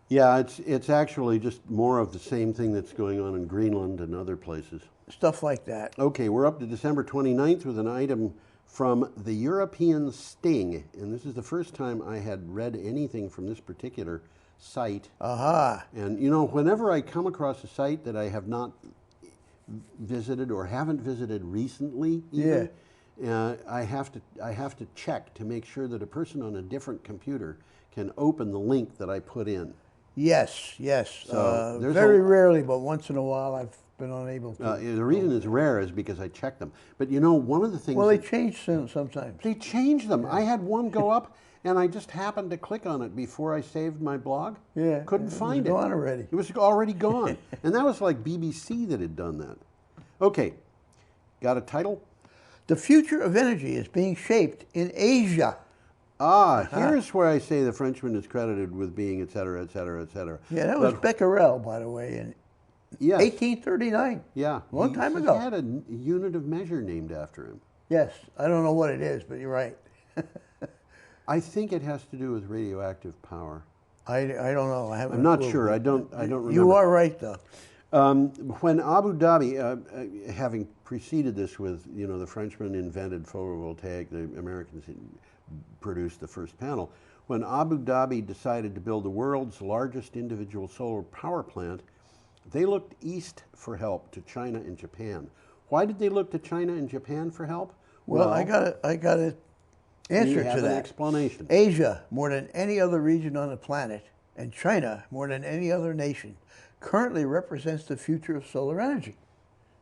Yeah, it's actually just more of the same thing that's going on in Greenland and other places. Stuff like that. Okay, we're up to December 29th with an item from the European Sting. And this is the first time I had read anything from this particular site. Aha. And you know, whenever I come across a site that I have not visited or haven't visited recently even, I have to check to make sure that a person on a different computer can open the link that I put in. Yes, yes. So very rarely, but once in a while, I've been unable to. The reason it's rare is because I checked them. But you know, one of the things... Well, they change sometimes. They change them. I had one go up, and I just happened to click on it before I saved my blog. Yeah. Couldn't find it. It was gone already. It was already gone. And that was like BBC that had done that. Okay. Got a title? The future of energy is being shaped in Asia. Ah, here's where I say the Frenchman is credited with being et cetera, et cetera, et cetera. Yeah, that was Becquerel, by the way, in 1839. Yeah. Long time ago. He had a unit of measure named after him. Yes. I don't know what it is, but you're right. I think it has to do with radioactive power. I don't know. I'm not sure. I don't remember. You are right, though. When Abu Dhabi, having preceded this with, you know, the Frenchmen invented photovoltaic, the Americans produced the first panel. When Abu Dhabi decided to build the world's largest individual solar power plant, they looked east for help to China and Japan. Why did they look to China and Japan for help? Well, I got an answer to that. An explanation. Asia, more than any other region on the planet, and China, more than any other nation, currently represents the future of solar energy.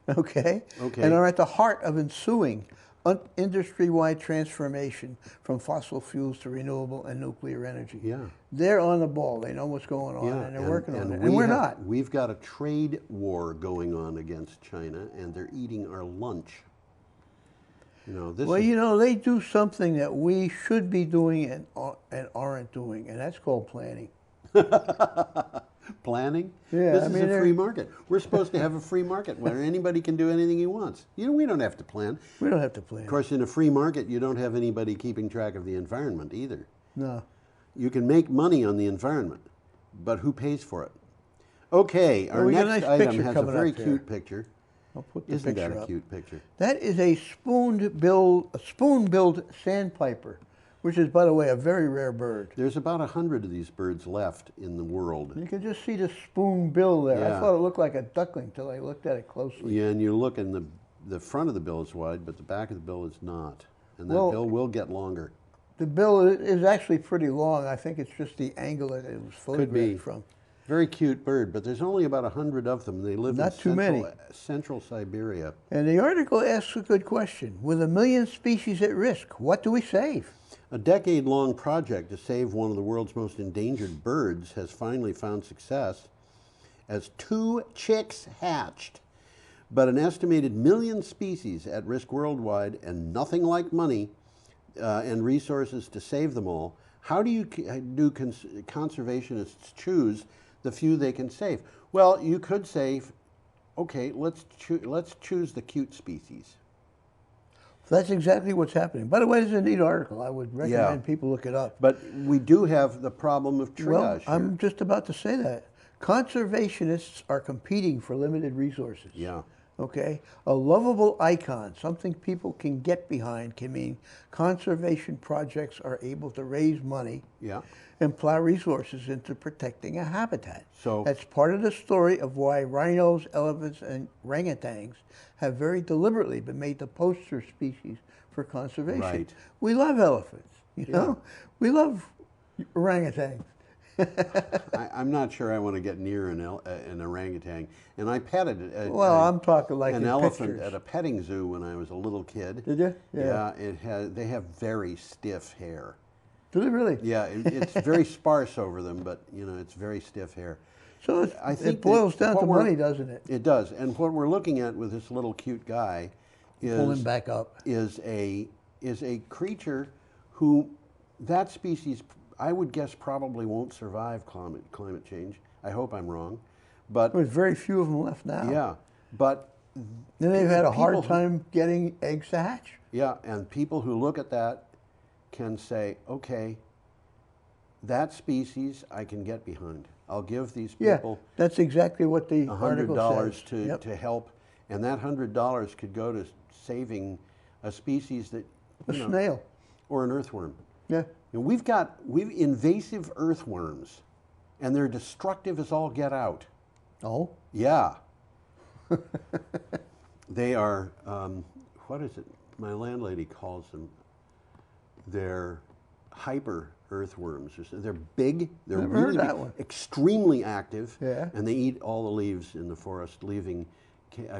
Okay? And are at the heart of ensuing industry-wide transformation from fossil fuels to renewable and nuclear energy. Yeah. They're on the ball. They know what's going on, and they're working on it. And we're not. We've got a trade war going on against China, and they're eating our lunch. You know, this you know, they do something that we should be doing and aren't doing, and that's called planning. Planning? Yeah, this is a free market. We're supposed to have a free market where anybody can do anything he wants. You know, we don't have to plan. We don't have to plan. Of course, in a free market, you don't have anybody keeping track of the environment either. No. You can make money on the environment, but who pays for it? Okay, our next item has a very cute picture. I'll put the Isn't picture that a up. cute picture? That is a spoon-billed sandpiper, which is, by the way, a very rare bird. There's about 100 of these birds left in the world. You can just see the spoon bill there. Yeah. I thought it looked like a duckling until I looked at it closely. Yeah, and you look and the front of the bill is wide, but the back of the bill is not. And that Well, bill will get longer. The bill is actually pretty long. I think it's just the angle that it was photographed from. Very cute bird, but there's only about 100 of them. They live Not too in many. central Siberia. And the article asks a good question. With 1 million species at risk, what do we save? A decade-long project to save one of the world's most endangered birds has finally found success as 2 chicks hatched. But an estimated 1 million species at risk worldwide and nothing like money and resources to save them all. How do conservationists choose the few they can save? Well, you could say, okay, let's choose the cute species. So that's exactly what's happening. By the way, it's a neat article. I would recommend people look it up. But we do have the problem of triage Well, here. I'm just about to say that. Conservationists are competing for limited resources. Yeah. Okay? A lovable icon, something people can get behind, can mean conservation projects are able to raise money and plow resources into protecting a habitat. So that's part of the story of why rhinos, elephants, and orangutans have very deliberately been made the poster species for conservation. Right. We love elephants, you know? We love orangutans. I'm not sure I want to get near an orangutan. And I petted I'm talking like an in elephant pictures. at a petting zoo when I was a little kid. Did you? Yeah. They have very stiff hair. Do they really? Yeah, it's very sparse over them, but you know, it's very stiff hair. So it boils down to money, doesn't it? It does. And what we're looking at with this little cute guy Pull him back up. is a creature who that species, I would guess, probably won't survive climate change. I hope I'm wrong. But there's very few of them left now. Yeah, but then they've had a hard time getting eggs to hatch. Yeah, and people who look at that can say, okay, that species I can get behind. I'll give these people that's exactly what the article says. $100 to help, and that $100 could go to saving a species that A snail. or an earthworm. Yeah. And we've invasive earthworms, and they're destructive as all get out. Oh? Yeah. They are, what is it? My landlady calls them, they're hyper earthworms. They're big, they're Never heard really that big, one. extremely active, Yeah. and they eat all the leaves in the forest, leaving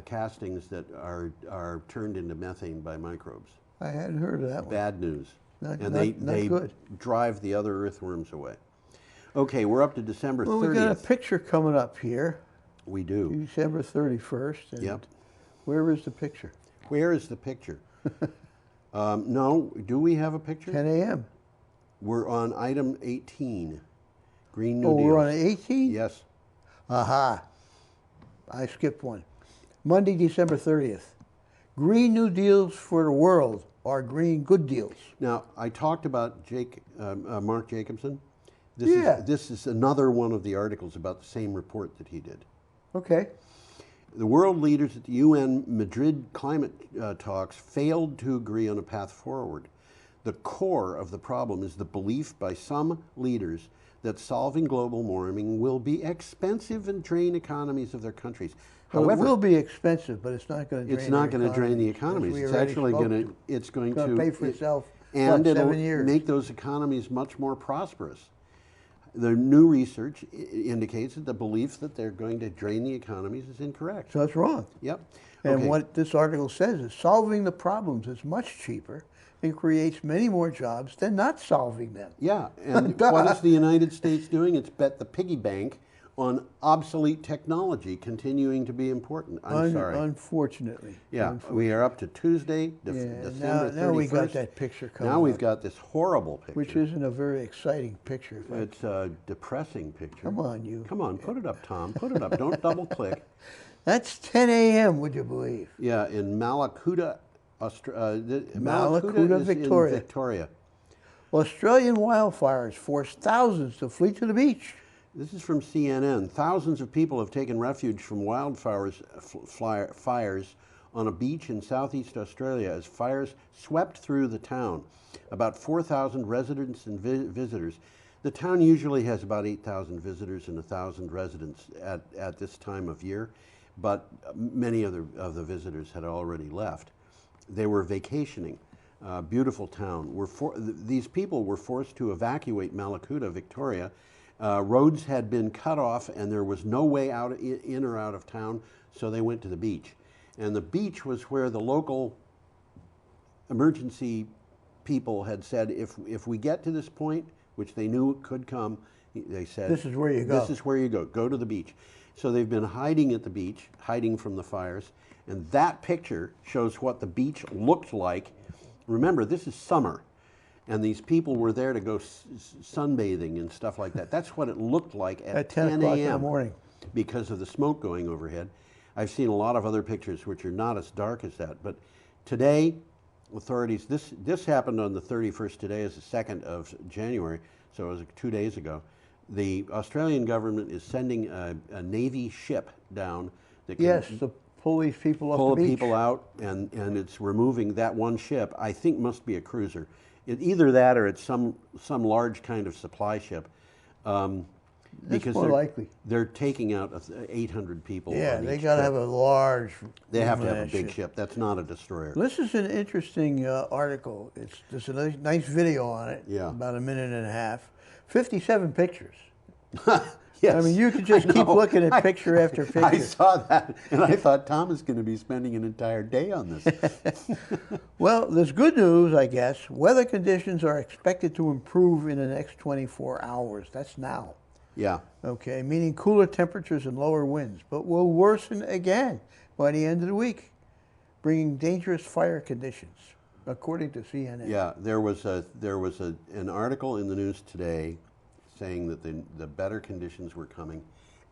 castings that are turned into methane by microbes. I hadn't heard of that one. Bad news. Not- and not- they not good. drive the other earthworms away. Okay, we're up to December 30th. Well, we got a picture coming up here. We do. December 31st. And Yep. Where is the picture? Where is the picture? No, do we have a picture? 10 a.m. We're on item 18, Green New Deal. Oh, we're on 18? Yes. Aha. I skipped one. Monday, December 30th. Green New Deals for the world are green good deals. Now, I talked about Mark Jacobson. Yeah. This is another one of the articles about the same report that he did. Okay. The world leaders at the UN Madrid climate talks failed to agree on a path forward. The core of the problem is the belief by some leaders that solving global warming will be expensive and drain economies of their countries. Well, However, it will be expensive, but it's not going to drain it's not going to drain the economies. It's actually going to pay for itself. and what, it'll 7 years? make those economies much more prosperous. The new research indicates that the belief that they're going to drain the economies is incorrect. So that's wrong. Yep. And Okay. what this article says is solving the problems is much cheaper and creates many more jobs than not solving them. Yeah, and what is the United States doing? It's bet the piggy bank on obsolete technology continuing to be important. I'm sorry. Unfortunately. Yeah, we are up to Tuesday, December 31st. Now we got that picture coming Now we've up, got this horrible picture. which isn't a very exciting picture. It's a depressing picture. Come on, you. Come on, put it up, Tom. Put it up. Don't double click. That's 10 a.m., would you believe? Yeah, in Malakuta, Malakuta Malakuta, is Victoria. in Victoria. Australian wildfires force thousands to flee to the beach. This is from CNN. Thousands of people have taken refuge from wildfires fires on a beach in southeast Australia as fires swept through the town. About 4,000 residents and visitors. The town usually has about 8,000 visitors and 1,000 residents at this time of year, but many of the visitors had already left. They were vacationing. Beautiful town. These people were forced to evacuate Malakuta, Victoria. Roads had been cut off and there was no way out in or out of town, so they went to the beach. And the beach was where the local emergency people had said, if we get to this point, which they knew could come, they said, This is where you go. This is where you go. Go to the beach. So they've been hiding at the beach, hiding from the fires, and that picture shows what the beach looked like. Remember, this is summer, and these people were there to go sunbathing and stuff like that. That's what it looked like at 10 o'clock in the a.m. morning. because of the smoke going overhead. I've seen a lot of other pictures which are not as dark as that, but today, authorities, this happened on the 31st, today is the 2nd of January, so it was 2 days ago. The Australian government is sending a Navy ship down that can to pull these people pull off the the beach. people out, and it's removing that one ship. I think must be a cruiser. Either that or it's some large kind of supply ship. Because more likely. They're taking out 800 people. Yeah, on they each got to ship. have a large. They have to have a ship. big ship. That's not a destroyer. This is an interesting article. There's a nice video on it. Yeah. About a minute and a half. 57 pictures. Yes. I mean, you could just I keep know. looking at picture after picture. I saw that, and I thought Tom is going to be spending an entire day on this. Well, there's good news, I guess. Weather conditions are expected to improve in the next 24 hours. That's now. Yeah. Okay, meaning cooler temperatures and lower winds, but will worsen again by the end of the week, bringing dangerous fire conditions, according to CNN. Yeah, there was an article in the news today saying that the better conditions were coming,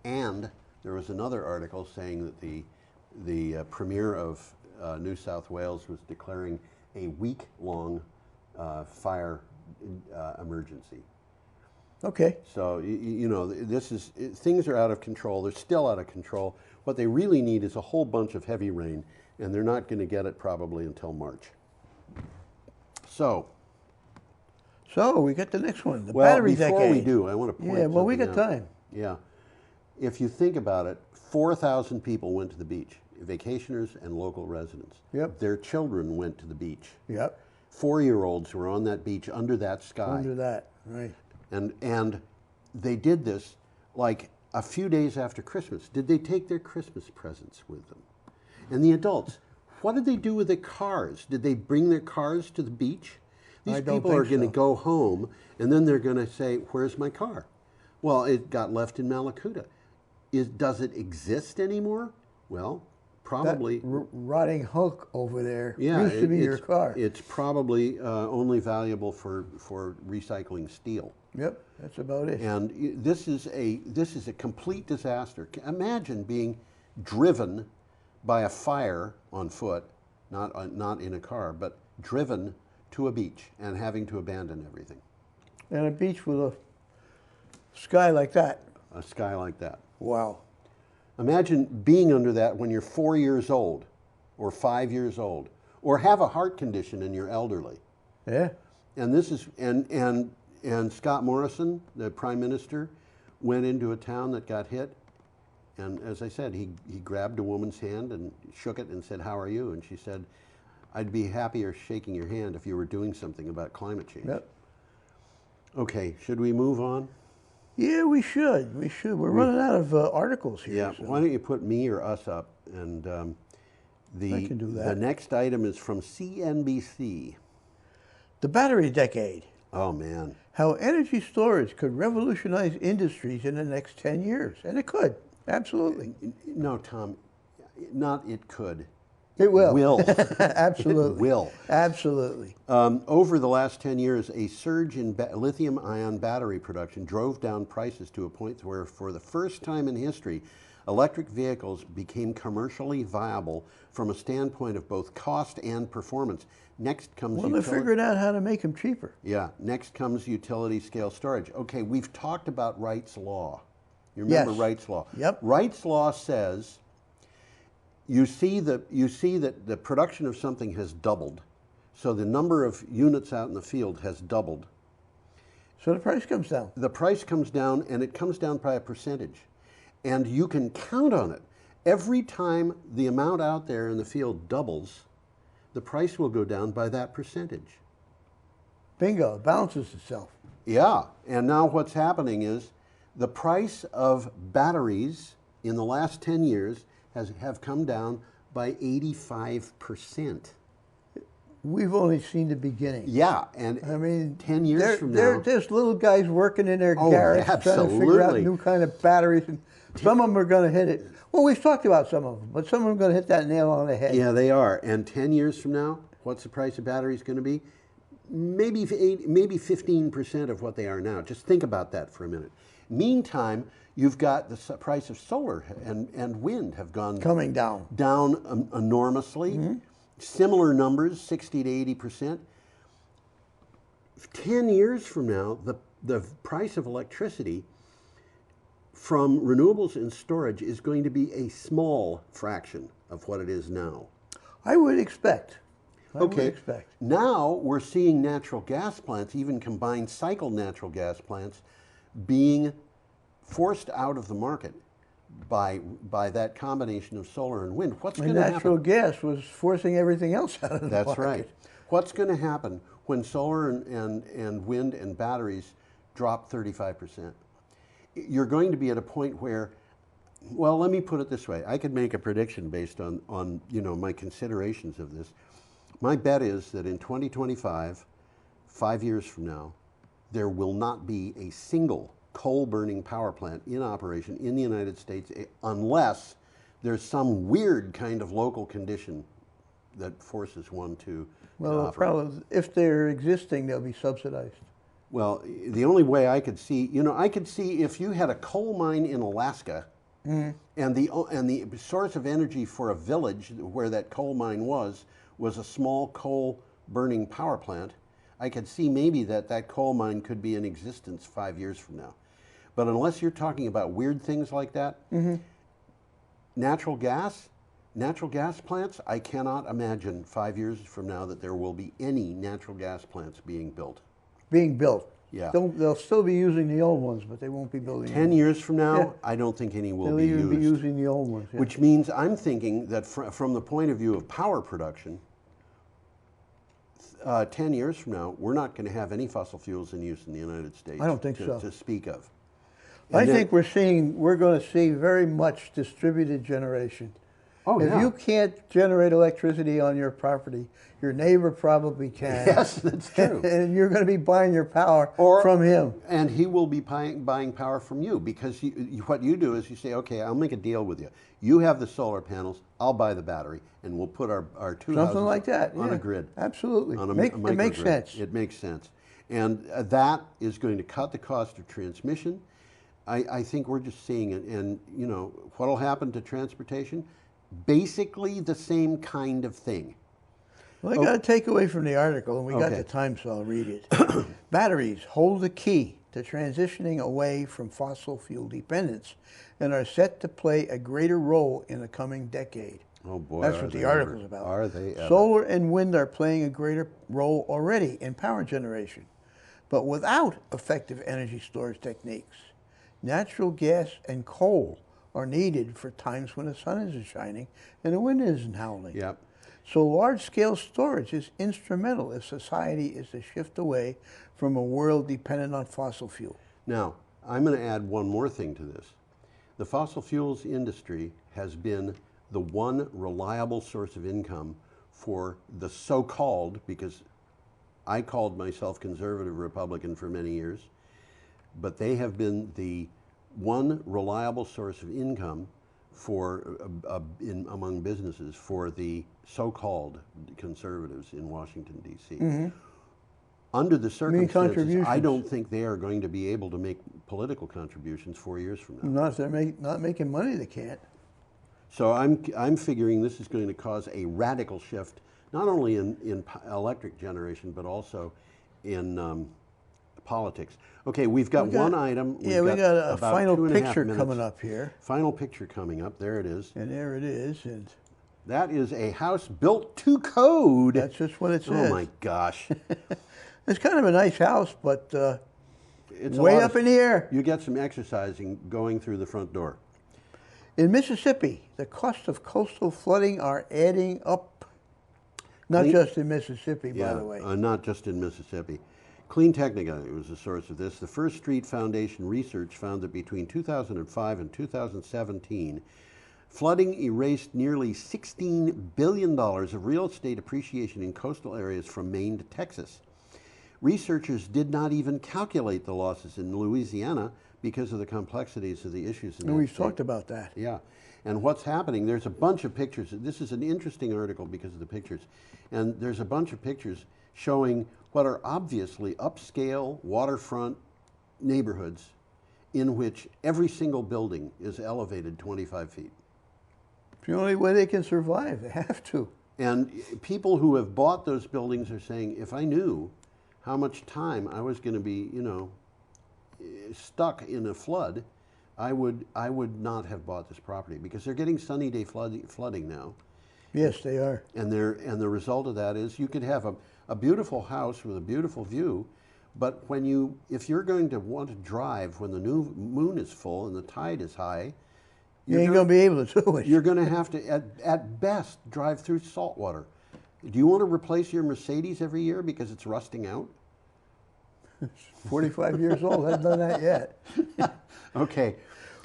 and there was another article saying that the Premier of New South Wales was declaring a week-long fire emergency. Okay. So you know, things are out of control. They're still out of control. What they really need is a whole bunch of heavy rain, and they're not going to get it probably until March. So we get the next one, the well, battery before decade. we do, I want to point Yeah, well, we something got out. time. Yeah. If you think about it, 4,000 people went to the beach, vacationers and local residents. Yep. Their children went to the beach. Yep. 4-year-olds were on that beach under that sky. Under that, right. And they did this like a few days after Christmas. Did they take their Christmas presents with them? And the adults, what did they do with their cars? Did they bring their cars to the beach? These I don't people are think going to so. go home, and then they're going to say, where's my car? Well, it got left in Malakuta. Does it exist anymore? Well, probably. That rotting hunk over there Yeah, used to be your car. It's probably only valuable for recycling steel. Yep, that's about it. And this is a complete disaster. Imagine being driven by a fire on foot, not in a car, but driven to a beach and having to abandon everything. And a beach with a sky like that. A sky like that. Wow. Imagine being under that when you're 4 years old or 5 years old or have a heart condition and you're elderly. Yeah. And this is and Scott Morrison, the Prime Minister, went into a town that got hit. And as I said, he grabbed a woman's hand and shook it and said, "How are you?" And she said, "I'd be happier shaking your hand if you were doing something about climate change." Yep. Okay, should we move on? Yeah, we should. We should. We're running out of articles here. Yeah. so- Why don't you put me or us up? And I the can do that. the next item is from CNBC. The battery decade. Oh man. How energy storage could revolutionize industries in the next 10 years. And it could. Absolutely. No, Tom, not it could. It will. Will. Absolutely. It will. Absolutely. Over the last 10 years, a surge in lithium-ion battery production drove down prices to a point where, for the first time in history, electric vehicles became commercially viable from a standpoint of both cost and performance. Next comes Well, they're figuring out how to make them cheaper. Yeah, next comes utility scale storage. Okay, we've talked about Wright's Law. You remember Yes. Wright's Law? Yep. Wright's Law says you see that the production of something has doubled, so the number of units out in the field has doubled. So the price comes down. The price comes down, and it comes down by a percentage. And you can count on it. Every time the amount out there in the field doubles, the price will go down by that percentage. Bingo. It balances itself. Yeah, and now what's happening is the price of batteries in the last 10 years have come down by 85%. We've only seen the beginning. Yeah, and I mean, 10 years from now. There's little guys working in their Oh, garage trying to figure out absolutely. new kind of batteries, and some of them are going to hit it. Well, we've talked about some of them, but some of them are going to hit that nail on the head. Yeah, they are. And 10 years from now, what's the price of batteries going to be? Maybe 15% of what they are now. Just think about that for a minute. Meantime, you've got the price of solar and wind have gone Coming down. down enormously. Similar numbers, 60 to 80%. 10 years from now, the price of electricity from renewables and storage is going to be a small fraction of what it is now. I would expect. I would Okay. expect. Now we're seeing natural gas plants, even combined cycle natural gas plants, being forced out of the market by that combination of solar and wind. What's going And to happen? natural gas was forcing everything else out of the That's market. right. What's going to happen when solar and wind and batteries drop 35%? You're going to be at a point where, well, let me put it this way. I could make a prediction based on my considerations of this. My bet is that in 2025, 5 years from now, there will not be a single coal-burning power plant in operation in the United States unless there's some weird kind of local condition that forces one to Well, operate. probably, if they're existing, they'll be subsidized. Well, the only way I could see, I could see if you had a coal mine in Alaska, and the source of energy for a village where that coal mine was a small coal burning power plant, I could see maybe that coal mine could be in existence 5 years from now. But unless you're talking about weird things like that, natural gas plants, I cannot imagine 5 years from now that there will be any natural gas plants being built. Being built. Yeah. They'll still be using the old ones, but they won't be building 10 new years from now, Yeah. I don't think any will They'll be even used. be using the old ones. Yeah. Which means I'm thinking that from the point of view of power production, 10 years from now, we're not going to have any fossil fuels in use in the United States. I don't think so. To speak of. I And then- think we're going to see very much distributed generation. Oh, if yeah. you can't generate electricity on your property, your neighbor probably can. Yes, that's true. And you're going to be buying your power from him. And he will be buying power from you, because what you do is you say, okay, I'll make a deal with you. You have the solar panels, I'll buy the battery, and we'll put our two houses Something like that, on yeah. a grid. Absolutely. On a It makes microgrid. sense. It makes sense. And that is going to cut the cost of transmission. I think we're just seeing it. And, you know, what will happen to transportation? Basically the same kind of thing. Well, I got a takeaway from the article, and we got the time, so I'll read it. Batteries hold the key to transitioning away from fossil fuel dependence and are set to play a greater role in the coming decade. Oh boy, that's what the article's about. Are they ever? Solar and wind are playing a greater role already in power generation, but without effective energy storage techniques. Natural gas and coal are needed for times when the sun isn't shining and the wind isn't howling. Yep. So large-scale storage is instrumental if society is to shift away from a world dependent on fossil fuel. Now, I'm going to add one more thing to this. The fossil fuels industry has been the one reliable source of income for the so-called, because I called myself conservative Republican for many years, but they have been the one reliable source of income for among businesses for the so-called conservatives in Washington, D.C. Mm-hmm. Under the circumstances, contributions. I don't think they are going to be able to make political contributions 4 years from now. Not if they're not making money, they can't. So I'm figuring this is going to cause a radical shift, not only in electric generation, but also in politics. Okay, we've got one item. We got a about final 2.5 picture minutes. coming up here. Final picture coming up. There it is. And there it is. And that is a house built to code. That's just what it says. Oh my gosh. It's kind of a nice house, but it's way up in the air. You get some exercising going through the front door. In Mississippi, the costs of coastal flooding are adding up. Not just in Mississippi, by the way. Not just in Mississippi. Clean Technica was the source of this. The First Street Foundation research found that between 2005 and 2017, flooding erased nearly $16 billion of real estate appreciation in coastal areas from Maine to Texas. Researchers did not even calculate the losses in Louisiana because of the complexities of the issues in that We've state. talked about that. Yeah. And what's happening, there's a bunch of pictures. This is an interesting article because of the pictures. And there's a bunch of pictures showing what are obviously upscale waterfront neighborhoods in which every single building is elevated 25 feet. It's the only way they can survive. They have to. And people who have bought those buildings are saying, if I knew how much time I was going to be, you know, stuck in a flood, I would not have bought this property, because they're getting sunny day flooding now. Yes, they are. And the result of that is you could have a beautiful house with a beautiful view, but if you're going to want to drive when the new moon is full and the tide is high, You ain't going to be able to do it. You're going to have to, at best, drive through salt water. Do you want to replace your Mercedes every year because it's rusting out? 45 years old, haven't done that yet. Okay.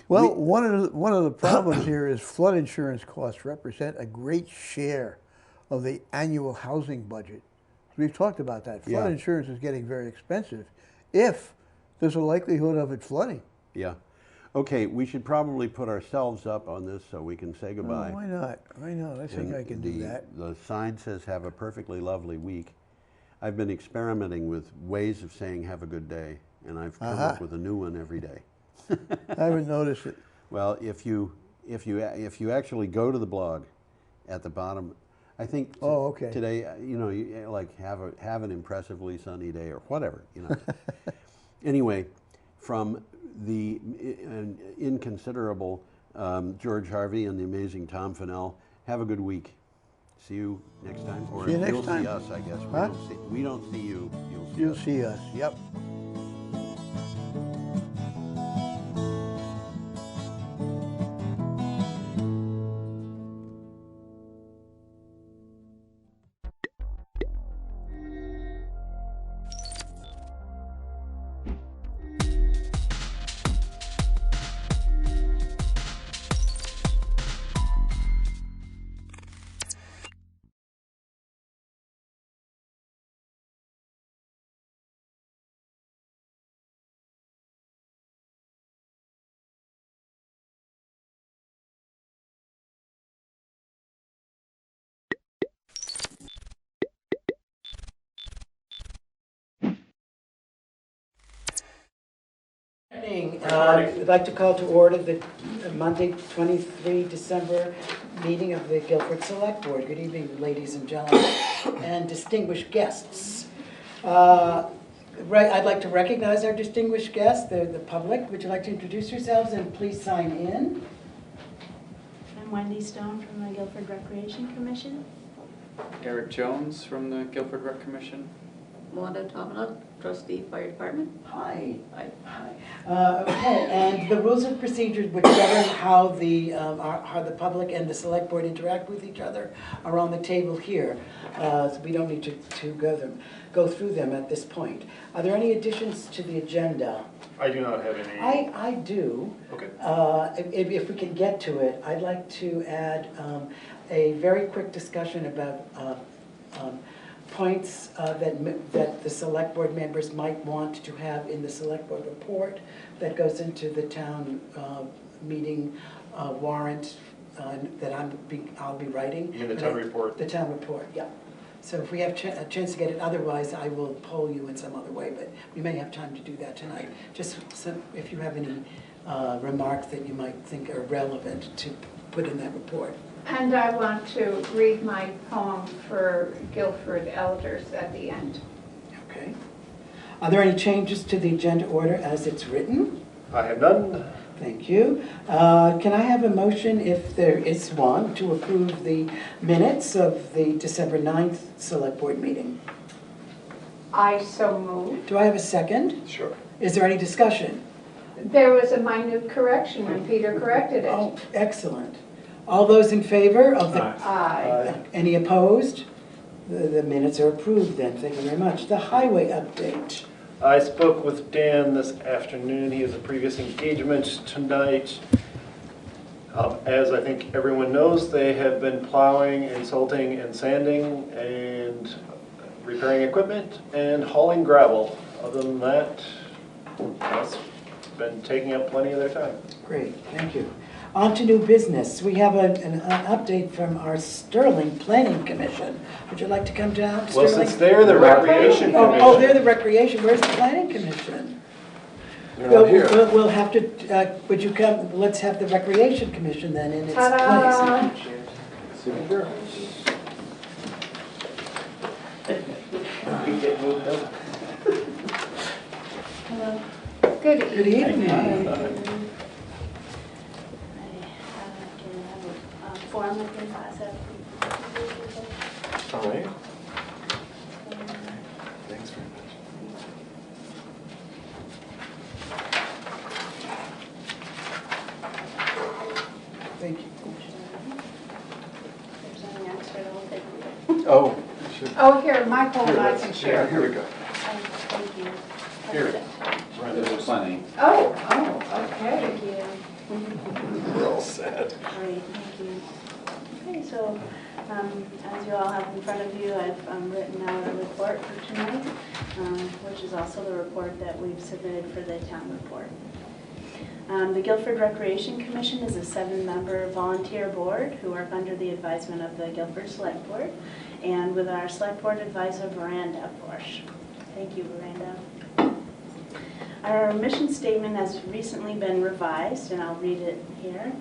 Well, one of the problems here is flood insurance costs represent a great share of the annual housing budget. We've talked about that. Flood insurance is getting very expensive if there's a likelihood of it flooding. Yeah. Okay, we should probably put ourselves up on this so we can say goodbye. Oh, why not? Why not? I think I can do that. The sign says, have a perfectly lovely week. I've been experimenting with ways of saying have a good day, and I've come up with a new one every day. I haven't noticed it. Well, if you actually go to the blog at the bottom, I think today, you know, you, like have an impressively sunny day or whatever, you know. Anyway, from the inconsiderable George Harvey and the amazing Tom Fennell, have a good week. See you next time. Or See you next you'll time. see us, I guess. We don't see you. You'll see us. Yep. Morning. I'd like to call to order the Monday, 23 December meeting of the Guilford Select Board. Good evening, ladies and gentlemen, and distinguished guests. I'd like to recognize our distinguished guests, the public. Would you like to introduce yourselves and please sign in? I'm Wendy Stone from the Guilford Recreation Commission. Eric Jones from the Guilford Rec Commission. Wanda Tomina, trustee, fire department. Hi. Okay, and the rules of procedures which govern how the public and the select board interact with each other are on the table here. So we don't need to go through them at this point. Are there any additions to the agenda? I do not have any. I do. Okay. If we can get to it, I'd like to add a very quick discussion about points that the select board members might want to have in the select board report that goes into the town meeting warrant that I'll be writing. In the town report? The town report, yeah. So if we have a chance to get it, otherwise I will poll you in some other way, but we may have time to do that tonight. Just if you have any remarks that you might think are relevant to put in that report. And I want to read my poem for Guilford elders at the end. Okay. Are there any changes to the agenda order as it's written? I have none. Thank you. Can I have a motion, if there is one, to approve the minutes of the December 9th Select Board meeting? I so move. Do I have a second? Sure. Is there any discussion? There was a minute correction when Peter corrected it. Oh, excellent. All those in favor of the... Aye. Any opposed? The minutes are approved then. Thank you very much. The highway update. I spoke with Dan this afternoon. He has a previous engagement tonight. As I think everyone knows, they have been plowing and salting and sanding and repairing equipment and hauling gravel. Other than that, that's been taking up plenty of their time. Great, thank you. On to new business. We have an update from our Sterling Planning Commission. Would you like to come down, Well, Sterling? since they're the Recreation Commission. Oh, they're the Recreation. Where's the Planning Commission? They're not here. We'll have to, would you come, let's have the Recreation Commission then in its Ta-da! place. Super. Hello. Good evening. Good evening. Form of your class All right. Thanks very much. Thank you. Oh, sure. Oh, here, Michael and I can share. Here we go. Thank you. Here. There's plenty. Oh, okay. Thank you. We're all set. Great, thank you. Okay, so as you all have in front of you, I've written out a report for tonight, which is also the report that we've submitted for the town report. The Guilford Recreation Commission is a 7-member volunteer board who work under the advisement of the Guilford Select Board and with our Select Board advisor, Miranda Borsch. Thank you, Miranda. Our mission statement has recently been revised, and I'll read it here.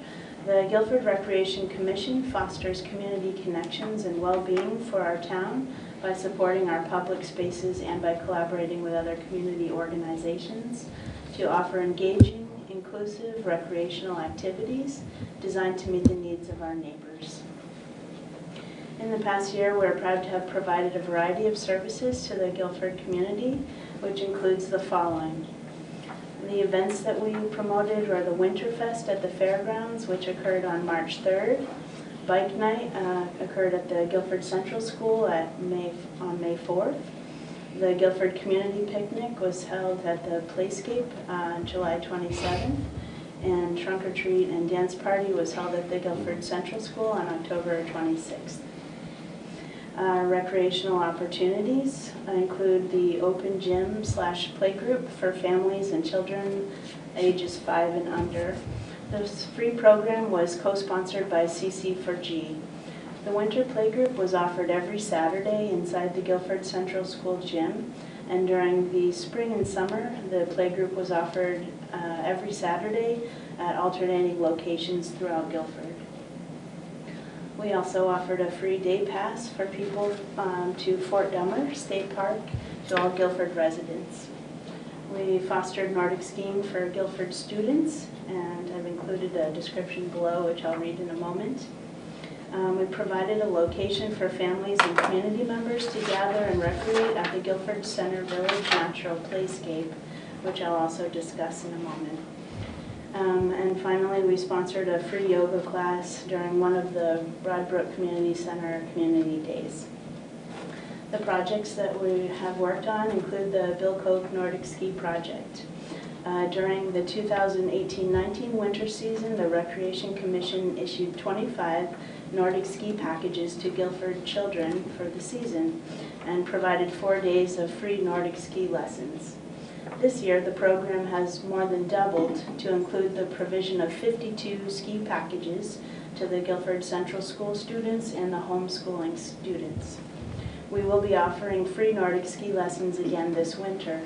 The Guilford Recreation Commission fosters community connections and well-being for our town by supporting our public spaces and by collaborating with other community organizations to offer engaging, inclusive recreational activities designed to meet the needs of our neighbors. In the past year, we're proud to have provided a variety of services to the Guilford community, which includes the following. The events that we promoted were the Winterfest at the Fairgrounds, which occurred on March 3rd. Bike Night occurred at the Guilford Central School on May 4th. The Guilford Community Picnic was held at the Playscape on July 27th. And Trunk or Treat and Dance Party was held at the Guilford Central School on October 26th. Recreational opportunities include the open gym / playgroup for families and children ages 5 and under. This free program was co-sponsored by CC4G. The winter playgroup was offered every Saturday inside the Guilford Central School gym, And during the spring and summer, the playgroup was offered every Saturday at alternating locations throughout Guilford. We also offered a free day pass for people to Fort Dummer State Park to all Guilford residents. We fostered Nordic skiing for Guilford students, and I've included a description below, which I'll read in a moment. We provided a location for families and community members to gather and recreate at the Guilford Center Village Natural Playscape, which I'll also discuss in a moment. And finally, we sponsored a free yoga class during one of the Broadbrook Community Center Community Days. The projects that we have worked on include the Bill Koch Nordic Ski Project. During the 2018-19 winter season, the Recreation Commission issued 25 Nordic ski packages to Guilford children for the season and provided 4 days of free Nordic ski lessons. This year, the program has more than doubled to include the provision of 52 ski packages to the Guilford Central School students and the homeschooling students. We will be offering free Nordic ski lessons again this winter.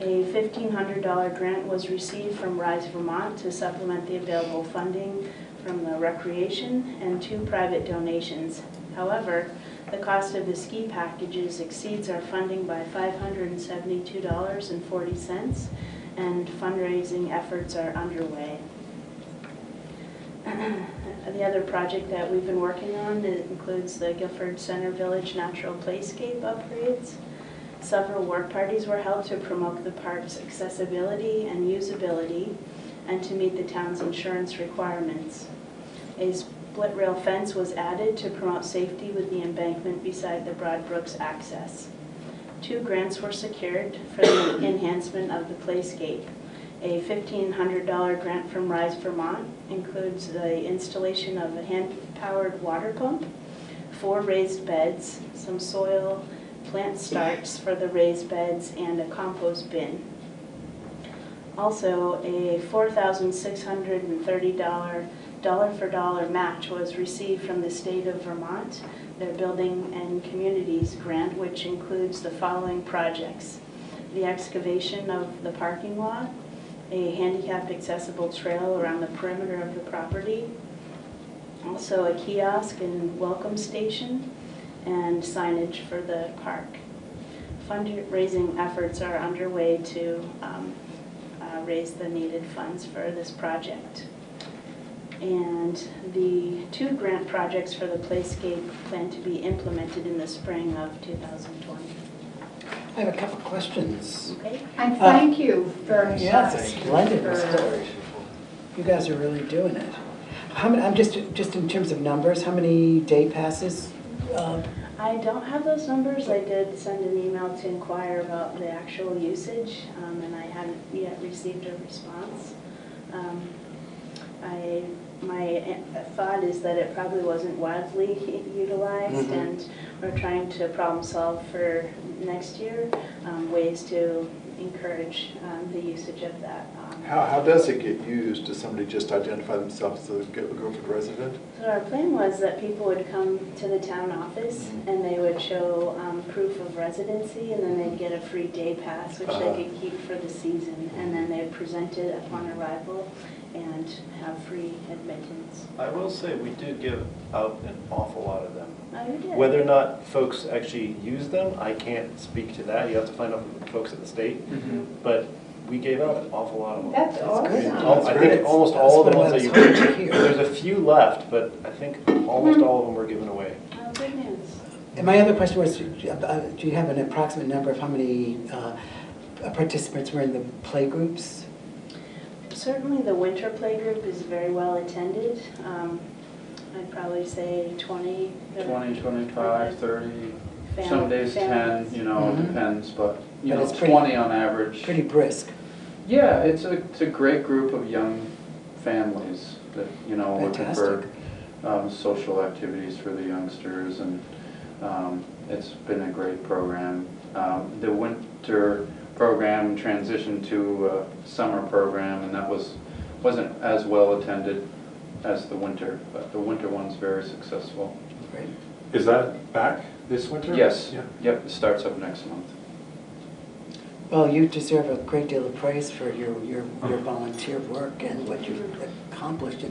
A $1,500 grant was received from Rise Vermont to supplement the available funding from the recreation and 2 private donations. However, the cost of the ski packages exceeds our funding by $572.40, and fundraising efforts are underway. The other project that we've been working on includes the Guilford Center Village Natural Playscape upgrades. Several work parties were held to promote the park's accessibility and usability and to meet the town's insurance requirements. A split rail fence was added to promote safety with the embankment beside the Broadbrooks access. 2 grants were secured for the enhancement of the playscape. A $1,500 grant from Rise Vermont includes the installation of a hand-powered water pump, 4 raised beds, some soil, plant starts for the raised beds, and a compost bin. Also, a $4,630 dollar-for-dollar match was received from the state of Vermont, their Building and Communities grant, which includes the following projects: the excavation of the parking lot, a handicapped accessible trail around the perimeter of the property, also a kiosk and welcome station, and signage for the park. Fundraising efforts are underway to raise the needed funds for this project. And the 2 grant projects for the playscape plan to be implemented in the spring of 2020. I have a couple questions. Okay. And thank you very much. Yeah, it's a splendid report. You guys are really doing it. How many? I'm just in terms of numbers. How many day passes? I don't have those numbers. I did send an email to inquire about the actual usage, and I haven't yet received a response. My thought is that it probably wasn't widely utilized, and we're trying to problem solve for next year ways to encourage the usage of that. How does it get used? Does somebody just identify themselves as a Guilford resident? So our plan was that people would come to the town office and they would show proof of residency, and then they'd get a free day pass, which they could keep for the season, and then they'd present it upon arrival and have free admittance. I will say we did give out an awful lot of them. Oh, you did? Whether or not folks actually use them, I can't speak to that. You have to find out from the folks at the state. But we gave out an awful lot of them. That's awesome. I think almost all of the ones that you heard. There's a few left, but I think almost all of them were given away. Oh, good news. And my other question was, do you have an approximate number of how many participants were in the play groups? Certainly the winter playgroup is very well attended. I'd probably say 20. 20, 25, 30, some days 10, you know, it depends, but, you know, it's 20 on average. Pretty brisk. Yeah, it's a great group of young families that, you know, are looking for social activities for the youngsters, and it's been a great program. The winter program transitioned to a summer program, and that wasn't as well attended as the winter, but the winter one's very successful. Great. Is that back this winter? Yes. Yeah. Yep, it starts up next month. Well, you deserve a great deal of praise for your volunteer work and what you've accomplished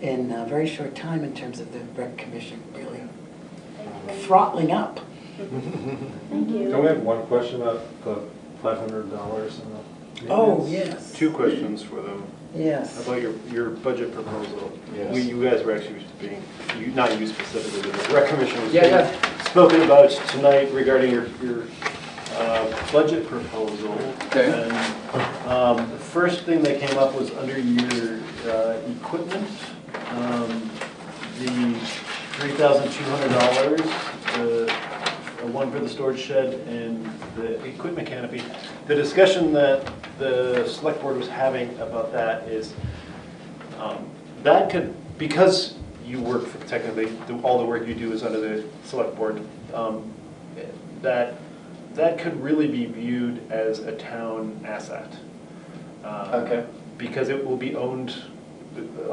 in a very short time in terms of the rec commission, really throttling up. Thank you. Don't we have one question about the $500 and the Oh, maintenance? yes. Two questions for them. Yes. About your budget proposal. Yes. You guys were actually being, not you specifically, but the rec commission was Yeah, being yeah. spoken about tonight regarding your budget proposal. Okay. And the first thing that came up was under your equipment, the $3,200, the one for the storage shed and the equipment canopy. The discussion that the select board was having about that is that could, because you work for, technically, all the work you do is under the select board, that could really be viewed as a town asset. Okay. Because it will be owned,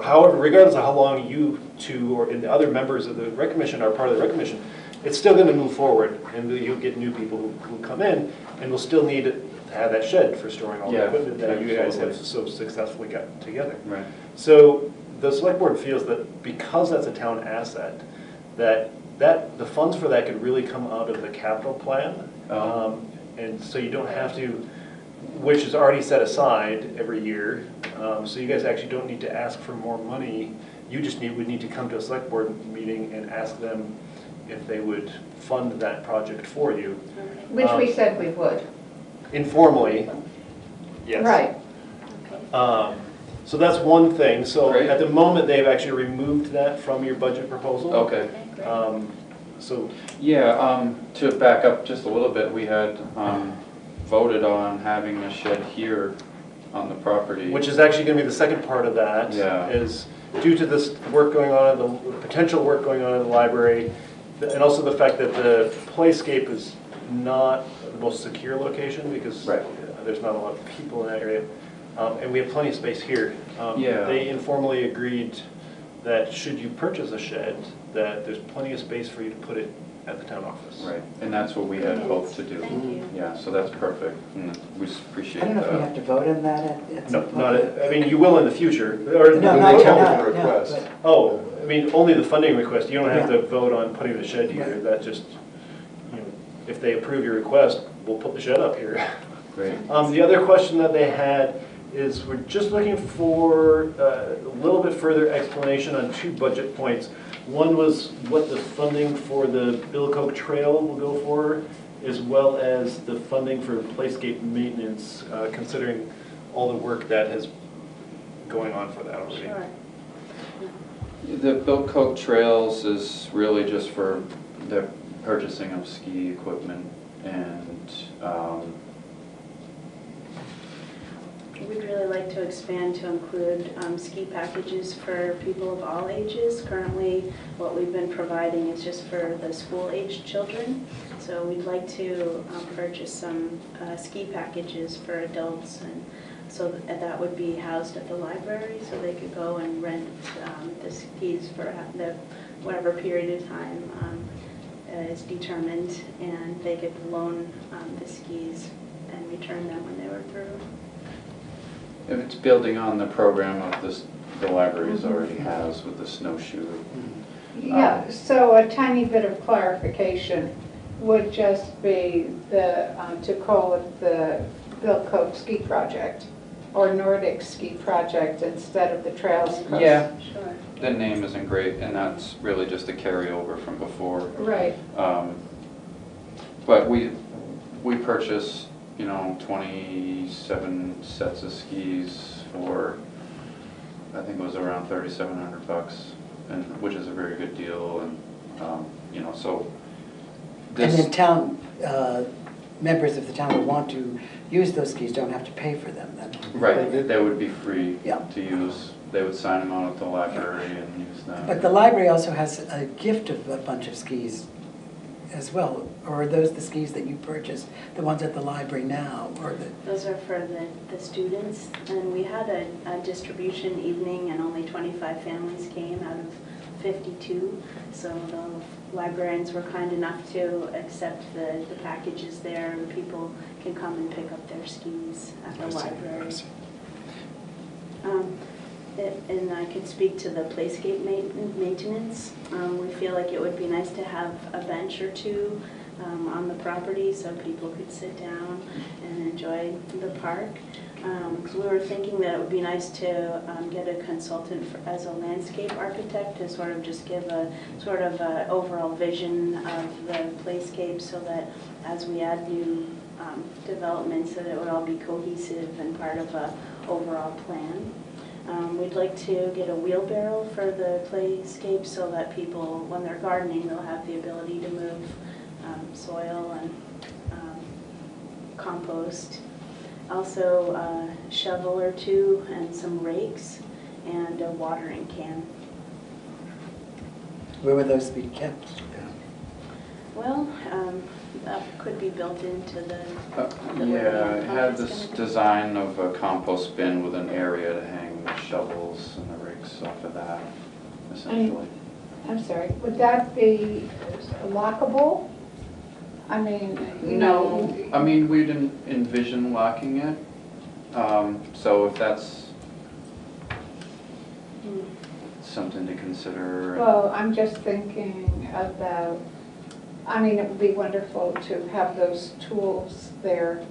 however, regardless of how long you two or the other members of the rec commission are part of the rec commission, it's still going to move forward, and you'll get new people who come in, and we'll still need to have that shed for storing all the equipment that you guys have so successfully got together. Right. So the select board feels that because that's a town asset, that the funds for that could really come out of the capital plan, and so you don't have to, which is already set aside every year. So you guys actually don't need to ask for more money. You just would need to come to a select board meeting and ask them if they would fund that project for you. Which we said we would. Informally, yes. Right. So that's one thing. So at the moment, they've actually removed that from your budget proposal. Okay. So yeah, to back up just a little bit, we had voted on having a shed here on the property. which is actually going to be the second part of that. Yeah. Is due to this work going on, the potential work going on in the library, and also the fact that the playscape is not the most secure location because there's not a lot of people in that area. And we have plenty of space here. They informally agreed that should you purchase a shed, that there's plenty of space for you to put it at the town office. Right, and that's what we had hoped to do. Yeah, so that's perfect. We appreciate I don't know if we have to vote on that at No, some not, point. I mean, you will in the future, or No, when not they come with tonight, the no, request. but- Oh, I mean, only the funding request, you don't have Yeah. to vote on putting the shed here, that just, if they approve your request, we'll put the shed up here. Great. The other question that they had is, we're just looking for a little bit further explanation on two budget points. One was what the funding for the Billicoke Trail will go for, as well as the funding for playscape maintenance, considering all the work that has going on for that already. The Billicoke Trails is really just for the purchasing of ski equipment and We'd really like to expand to include ski packages for people of all ages. Currently, what we've been providing is just for the school-aged children. So we'd like to purchase some ski packages for adults, and so that would be housed at the library, so they could go and rent the skis for whatever period of time is determined, and they could loan the skis and return them when they were through. if it's building on the program of the libraries already has with the snowshoe. Yeah, so a tiny bit of clarification would just be to call it the Billicoke Ski Project or Nordic Ski Project instead of the Trails. Yeah, the name isn't great, and that's really just a carryover from before. Right. But we purchased, 27 sets of skis for, I think it was around $3,700, and which is a very good deal, and so. And then town, members of the town who want to use those skis don't have to pay for them then? Right, they would be free to use. They would sign them out at the library and use them. But the library also has a gift of a bunch of skis as well, or are those the skis that you purchased, the ones at the library now, or the? Those are for the students, and we had a distribution evening, and only 25 families came out of 52. So the librarians were kind enough to accept the packages there, and people can come and pick up their skis at the library. And I could speak to the playscape maintenance. We feel like it would be nice to have a bench or two on the property so people could sit down and enjoy the park. We were thinking that it would be nice to get a consultant as a landscape architect to sort of just give a sort of a overall vision of the playscape, so that as we add new developments, that it would all be cohesive and part of a overall plan. We'd like to get a wheelbarrow for the playscape so that people, when they're gardening, they'll have the ability to move soil and compost. Also a shovel or two and some rakes and a watering can. Where would those be kept? Well, that could be built into the Yeah, I had this design of a compost bin with an area to hang the shovels and the rakes off of that, essentially. I'm sorry, would that be lockable? I mean, No, I mean, we didn't envision locking it. So if that's something to consider. Well, I'm just thinking about, I mean, it would be wonderful to have those tools there,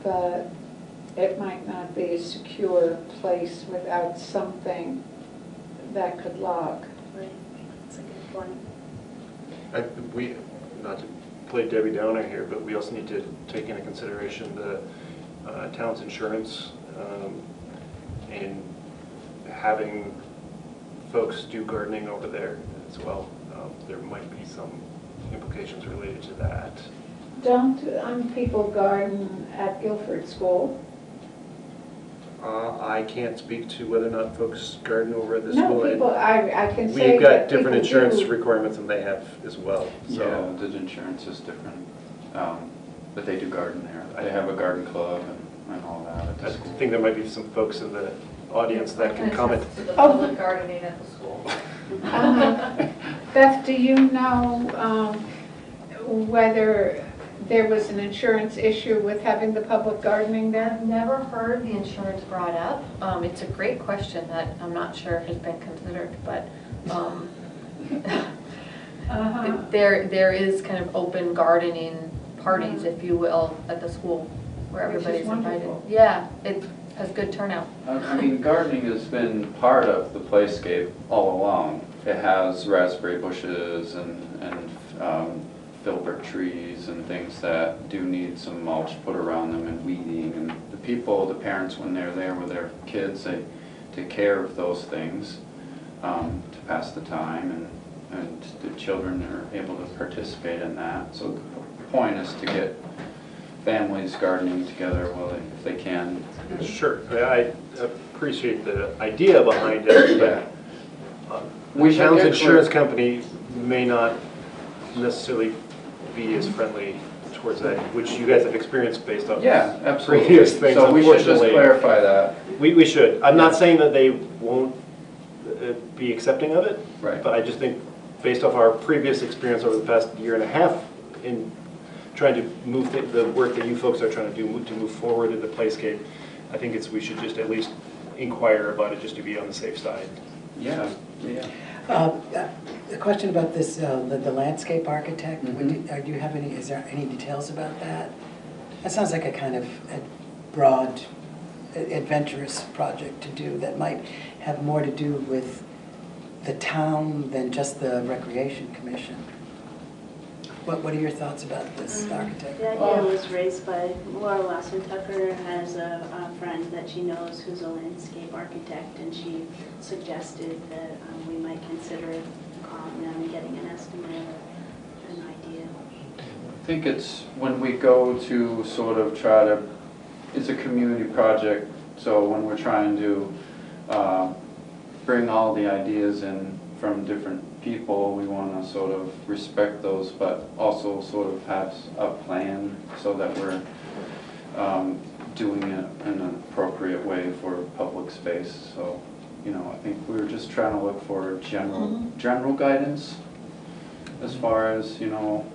but it might not be a secure place without something that could lock. Right, that's a good point. We, not to play Debbie Downer here, but we also need to take into consideration the town's insurance and having folks do gardening over there as well. There might be some implications related to that. Don't people garden at Guilford School? I can't speak to whether or not folks garden over at the No, school. people, I can say We've got that different people insurance do. requirements than they have as well. So. Yeah, the insurance is different, but they do garden there. They have a garden club and all that at the I school. think there might be some folks in the audience that can comment. To the public gardening at the school. Beth, do you know whether there was an insurance issue with having the public gardening there? I've never heard the insurance brought up. It's a great question that I'm not sure has been considered, but there is kind of open gardening parties, if you will, at the school where everybody's invited. Yeah, it has good turnout. I mean, gardening has been part of the playscape all along. It has raspberry bushes and filbert trees and things that do need some mulch put around them and weeding. And the parents, when they're there with their kids, they take care of those things to pass the time, and the children are able to participate in that. So the point is to get families gardening together if they can. Sure, I appreciate the idea behind it, but the town's insurance company may not necessarily be as friendly towards that, which you guys have experienced based on previous things. So we should just clarify that. We should. I'm not saying that they won't be accepting of it, right. But I just think based off our previous experience over the past year and a half in trying to move the work that you folks are trying to do to move forward in the playscape, I think we should just at least inquire about it just to be on the safe side. Yeah. A question about this, the landscape architect. Do you have any? Is there any details about that? That sounds like a kind of a broad, adventurous project to do that might have more to do with the town than just the Recreation Commission. What are your thoughts about this architect? The idea was raised by Laura Lawson Tucker, has a friend that she knows who's a landscape architect, and she suggested that we might consider calling them and getting an estimate or an idea. I think it's when we go to sort of try to, it's a community project, so when we're trying to bring all the ideas in from different people, we want to sort of respect those, but also sort of have a plan so that we're doing it in an appropriate way for public space. So you know, I think we were just trying to look for general guidance as far as, you know,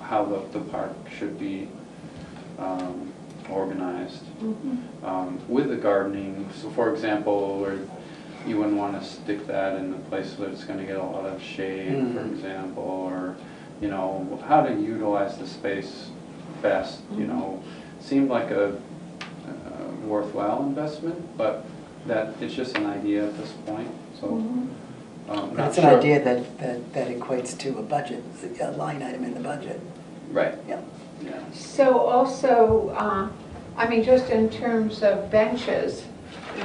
how the park should be organized. With the gardening, so for example, where you wouldn't want to stick that in a place where it's going to get a lot of shade, for example, or, you know, how to utilize the space best, you know, seemed like a worthwhile investment, but that it's just an idea at this point, so. That's an idea that equates to a budget, a line item in the budget. Right. Yeah. Yeah. So also, I mean, just in terms of benches,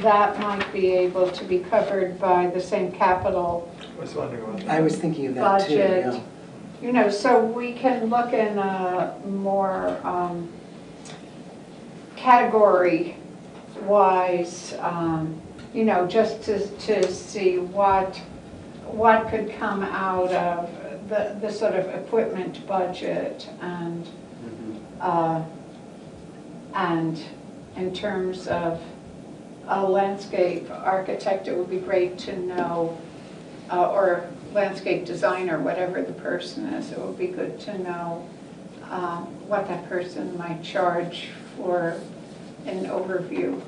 that might be able to be covered by the same capital I was thinking of that too, budget. yeah. You know, so we can look in a more category-wise, you know, just to see what could come out of the sort of equipment budget and in terms of a landscape architect, it would be great to know, or landscape designer, whatever the person is, it would be good to know what that person might charge for an overview.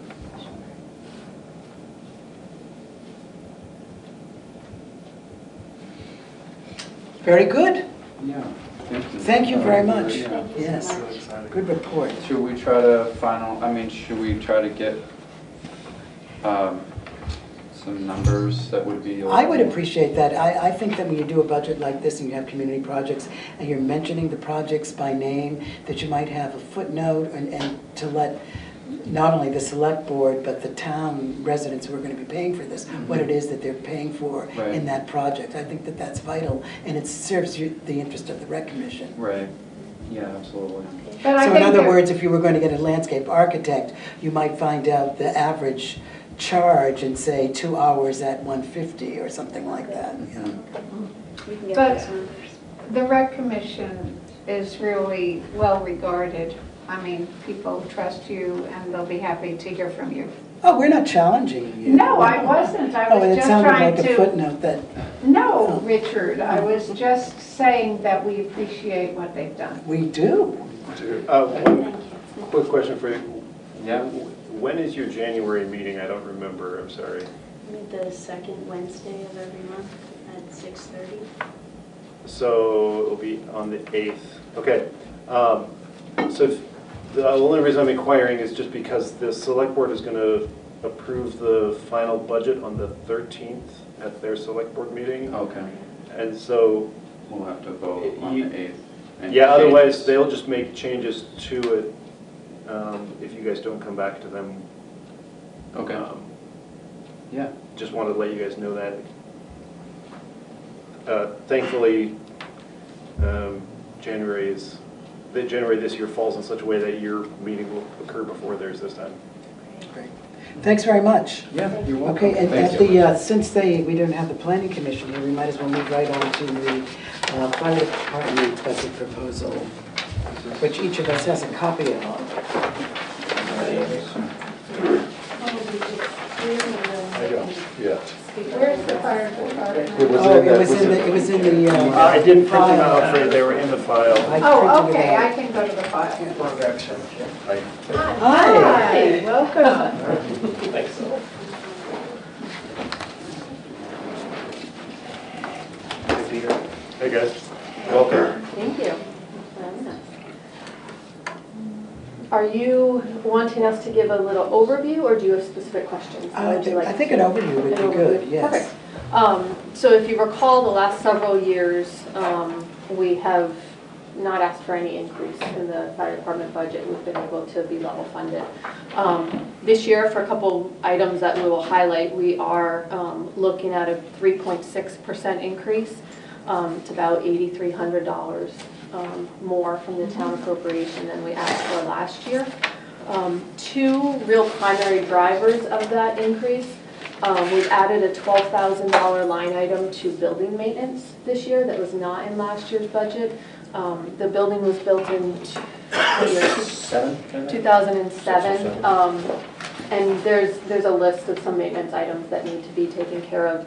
Very good. Yeah, thank you. Thank you very much. Yeah. Yes, good report. Should we try to should we try to get some numbers that would be? I would appreciate that. I think that when you do a budget like this and you have community projects and you're mentioning the projects by name, that you might have a footnote and to let not only the select board, but the town residents who are going to be paying for this, what it is that they're paying for in that project. I think that that's vital, and it serves the interest of the rec commission. Right, yeah, absolutely. So in other words, if you were going to get a landscape architect, you might find out the average charge and say 2 hours at $150 or something like that. Yeah. But the rec commission is really well regarded. I mean, people trust you and they'll be happy to hear from you. Oh, we're not challenging you. No, I wasn't. I was just trying to. Oh, it sounded like a footnote that. No, Richard, I was just saying that we appreciate what they've done. We do. One quick question for you. Yeah. When is your January meeting? I don't remember, I'm sorry. The second Wednesday of every month at 6:30. So it'll be on the 8th. Okay. So the only reason I'm inquiring is just because the select board is going to approve the final budget on the 13th at their select board meeting. Okay. And so we'll have to vote on the 8th. Yeah, otherwise they'll just make changes to it if you guys don't come back to them. Okay. Yeah. Just wanted to let you guys know that. Thankfully, January this year falls in such a way that your meeting will occur before theirs this time. Great. Thanks very much. Yeah, you're welcome. Okay, and Thanks at the since we don't have the planning commission here, we might as well move right on to the fire department budget proposal, which each of us has a copy of. I don't yet. Where's the fire department? It was in the. I didn't print them out for you, they were in the file. Oh, okay, I can go to the file. Hi, welcome. Thanks. Hey, Peter. Hey, guys. Welcome. Thank you. Are you wanting us to give a little overview, or do you have specific questions? I think an overview would be good, yes. Perfect. So if you recall, the last several years, we have not asked for any increase in the fire department budget. We've been able to be level funded. This year, for a couple items that we will highlight, we are looking at a 3.6% increase. It's about $8,300 more from the town appropriation than we asked for last year. Two real primary drivers of that increase. We've added a $12,000 line item to building maintenance this year that was not in last year's budget. The building was built in 2007. And there's a list of some maintenance items that need to be taken care of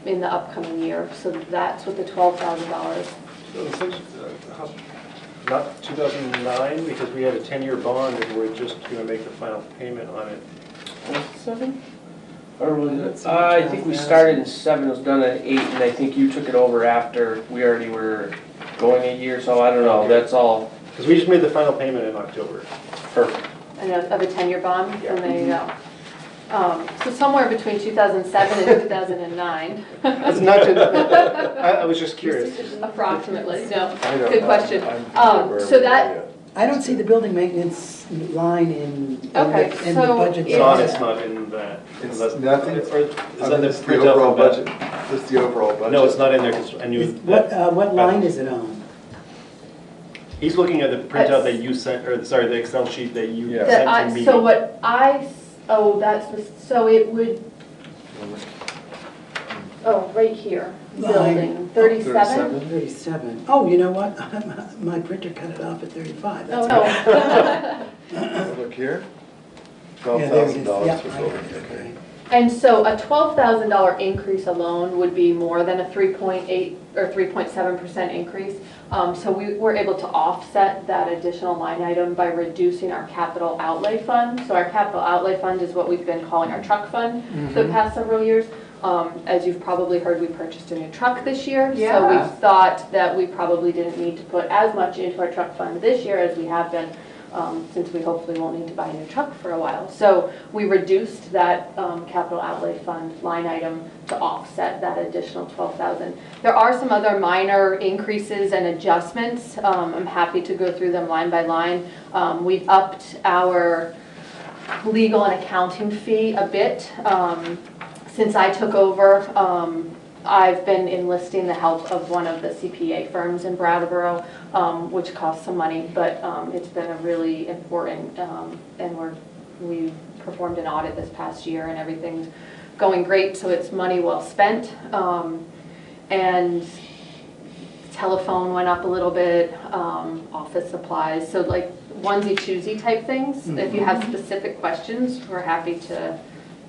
in the upcoming year. So that's what the $12,000. Not 2009, because we had a 10-year bond and we're just going to make the final payment on it. 7? Or was it? I think we started in 7, it was done at 8, and I think you took it over after we already were going a year, so I don't know, Okay. that's all. Because we just made the final payment in October. Perfect. And of a 10-year bond, and there you go. So somewhere between 2007 and 2009. That's not to, I was just curious. Approximately, no, I don't good know. question. I'm So that, I don't see the building maintenance line in Okay, the so budget. It's not in that. It's unless- nothing. Is that the It's the printout overall from that? budget. It's the overall budget. No, it's not in there, because I knew that. What line is it on? He's looking at the printout that you sent, or sorry, the Excel sheet that you sent to me. so what that's, so it would, right here, building, 37? 37. Oh, you know what? My printer cut it off at 35. Oh, That's no. Look here, Yeah, there it is. $12,000 Yeah, for I building. got it, okay. And so a $12,000 increase alone would be more than a 3.8 or 3.7% increase. So we were able to offset that additional line item by reducing our capital outlay fund. So our capital outlay fund is what we've been calling our truck fund for the past several years. As you've probably heard, we purchased a new truck this year. So Yeah. we thought that we probably didn't need to put as much into our truck fund this year as we have been, since we hopefully won't need to buy a new truck for a while. So we reduced that capital outlay fund line item to offset that additional $12,000. There are some other minor increases and adjustments. I'm happy to go through them line by line. We've upped our legal and accounting fee a bit. Since I took over, I've been enlisting the help of one of the CPA firms in Brattleboro, which costs some money, but it's been a really important, and we performed an audit this past year and everything's going great, so it's money well spent. And telephone went up a little bit, office supplies, so like onesie choosy type things. If you have specific questions, we're happy to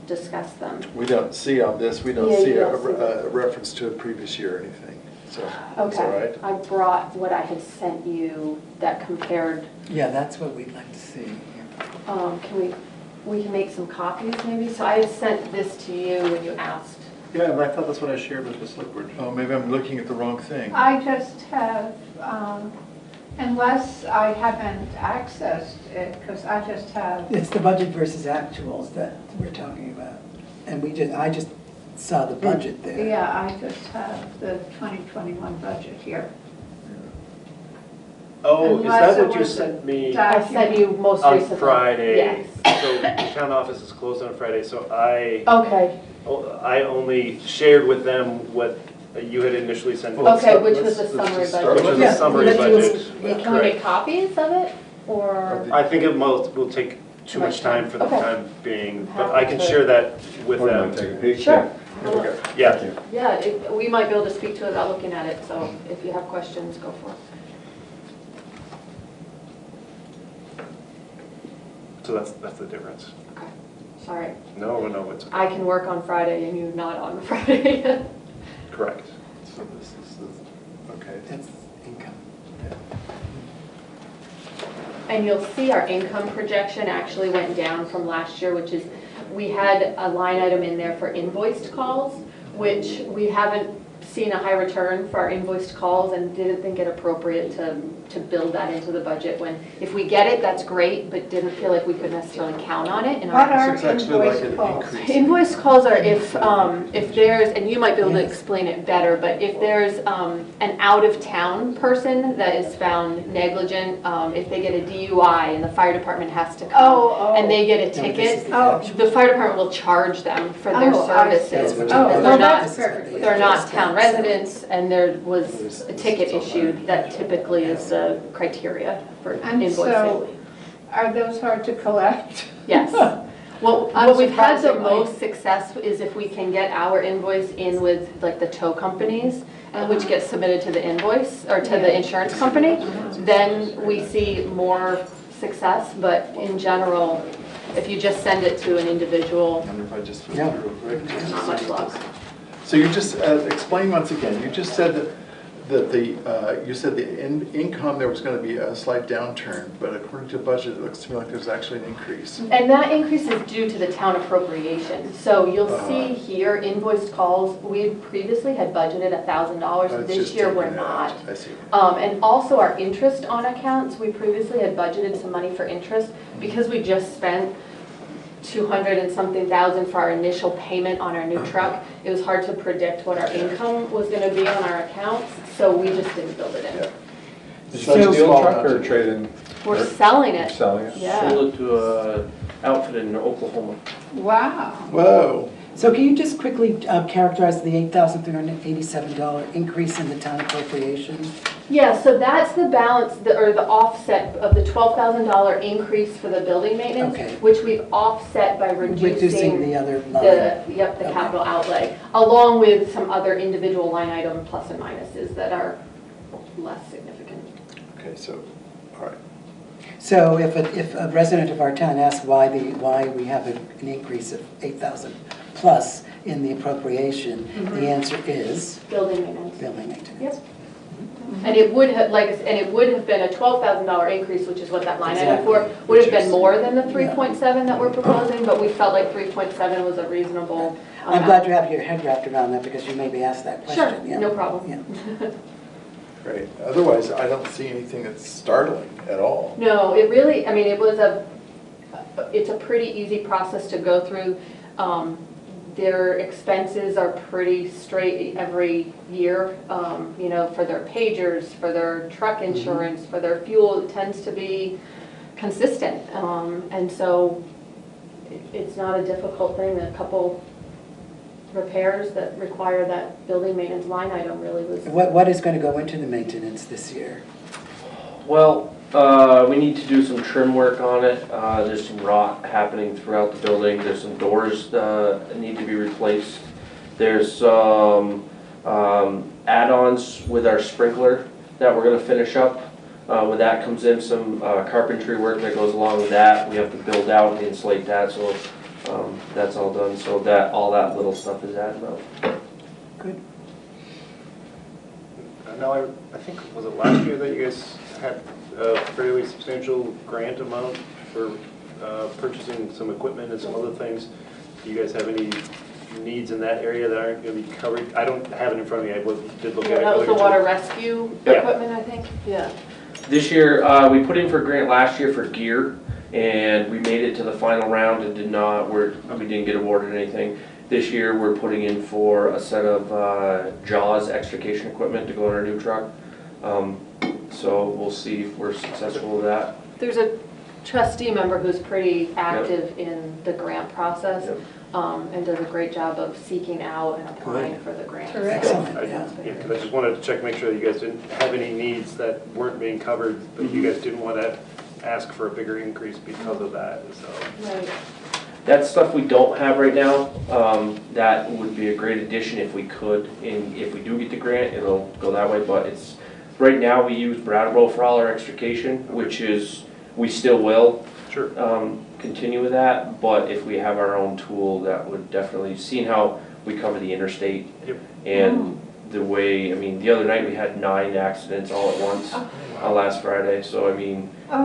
discuss them. We don't see on this, we don't Yeah, see you a don't see that. a reference to a previous year or anything, so that's all Okay, right. I brought what I had sent you that compared, Yeah, that's what we'd like to see. we can make some copies maybe? So I sent this to you when you asked. Yeah, but I thought that's what I shared with the select board. Oh, maybe I'm looking at the wrong thing. I just have, unless I haven't accessed it, because I just have, It's the budget versus actuals that we're talking about. And I just saw the budget there. yeah, I just have the 2021 budget here. Oh, is Unless that it what you was a sent me I sent you most on recently. Friday? Yes. So the town office is closed on Friday, so I Okay, only shared with them what you had initially sent. okay, which was the summary budget. Which was Yeah, the summary let's do budget. Can we Correct. make copies of it, or? I think it will take too much time for the Okay. time being, I'm but I can happy to- share that with them. Sure. Okay. Yeah. Yeah, we might be able to speak to it without looking at it, so if you have questions, go for it. So that's the difference. Okay, sorry. No, it's I can work on Friday and you not on Friday. correct. So this is, okay. That's income. And you'll see our income projection actually went down from last year, which is, we had a line item in there for invoiced calls, which we haven't seen a high return for our invoiced calls and didn't think it appropriate to build that into the budget when, if we get it, that's great, but didn't feel like we could necessarily count on it. What are It's actually like invoice an calls? increase. Invoice calls are if there's, and you might be able to explain it better, but if there's an out-of-town person that is found negligent, if they get a DUI and the fire department has to come and they get a ticket, the fire department will charge them for their services. Oh, Because well, that's perfect. they're not town residents, and there was a ticket issued that typically is the criteria for And invoicing. so, are those hard to collect? Yes. Well, what we've had the Unsurprisingly. most success is if we can get our invoice in with like the tow companies, which gets submitted to the invoice, or to the insurance company, then we see more success, but in general, If you just send it to an individual, I wonder if I just flip Yeah. it real quick. there's not much luck. So you just, explain once again, you just said that you said the income, there was gonna be a slight downturn, but according to the budget, it looks to me like there's actually an increase. And that increase is due to the town appropriation. So you'll Uh-huh. see here invoiced calls, we previously had budgeted $1,000. It's This just year, we're taken not. out. I see. And also our interest on accounts, we previously had budgeted some money for interest. Because we just spent 200 and something thousand for our initial payment on our new truck, it was hard to predict what our income was gonna be on our accounts, so we just didn't build it in. Is it a steel truck or trade in? We're selling it. Selling it? Yeah. Sold it to a outfit in Oklahoma. Wow. Whoa. So can you just quickly characterize the $8,387 increase in the town appropriation? Yeah, so that's the balance, or the offset of the $12,000 increase for the building maintenance, Okay. which we've offset by Reducing reducing the other line. the Okay. capital outlay, along with some other individual line item plus and minuses that are less significant. Okay, so, all right. So if a resident of our town asks why we have an increase of 8,000 plus in the appropriation, the answer is? Building maintenance. Building maintenance. Yes. And it would have, been a $12,000 increase, which is what that line item for, would have been more than the 3.7 that we're proposing, but we felt like 3.7 was a reasonable amount. I'm glad you have your head wrapped around that because you may be asked that question. Sure, Yeah. no problem. Yeah. Great. Otherwise, I don't see anything that's startling at all. No, it really, I mean, it's a pretty easy process to go through. Their expenses are pretty straight every year, for their pagers, for their truck insurance, for their fuel, it tends to be consistent. And so it's not a difficult thing. A couple repairs that require that building maintenance line item really was. What is going to go into the maintenance this year? Well, we need to do some trim work on it. There's some rot happening throughout the building. There's some doors that need to be replaced. There's some add-ons with our sprinkler that we're gonna finish up. When that comes in, some carpentry work that goes along with that. We have to build out and insulate that, so that's all done. So all that little stuff is added up. Good. Now, I think, was it last year that you guys had a fairly substantial grant amount for purchasing some equipment and some other things? Do you guys have any needs in that area that aren't going to be covered? I don't have it in front of me, I did look at it. That was the water rescue equipment, I think, yeah. This year, we put in for a grant last year for gear, and we made it to the final round and we didn't get awarded anything. This year, we're putting in for a set of JAWS extrication equipment to go in our new truck. So we'll see if we're successful with that. There's a trustee member who's pretty active in the grant process, and does a great job of seeking out and applying for the grant. Excellent, Because I just wanted to check, make sure that you guys didn't have any needs that weren't being covered, but you guys didn't want to ask for a bigger increase because of that, so. Right. That's stuff we don't have right now. That would be a great addition if we could, and if we do get the grant, it'll go that way, but right now we use Bratt for all our extrication, which is, we still will. Sure. Continue with that, but if we have our own tool, that would definitely, seeing how we cover the interstate. Yep. And the way, the other night we had 9 accidents all at once last Friday, so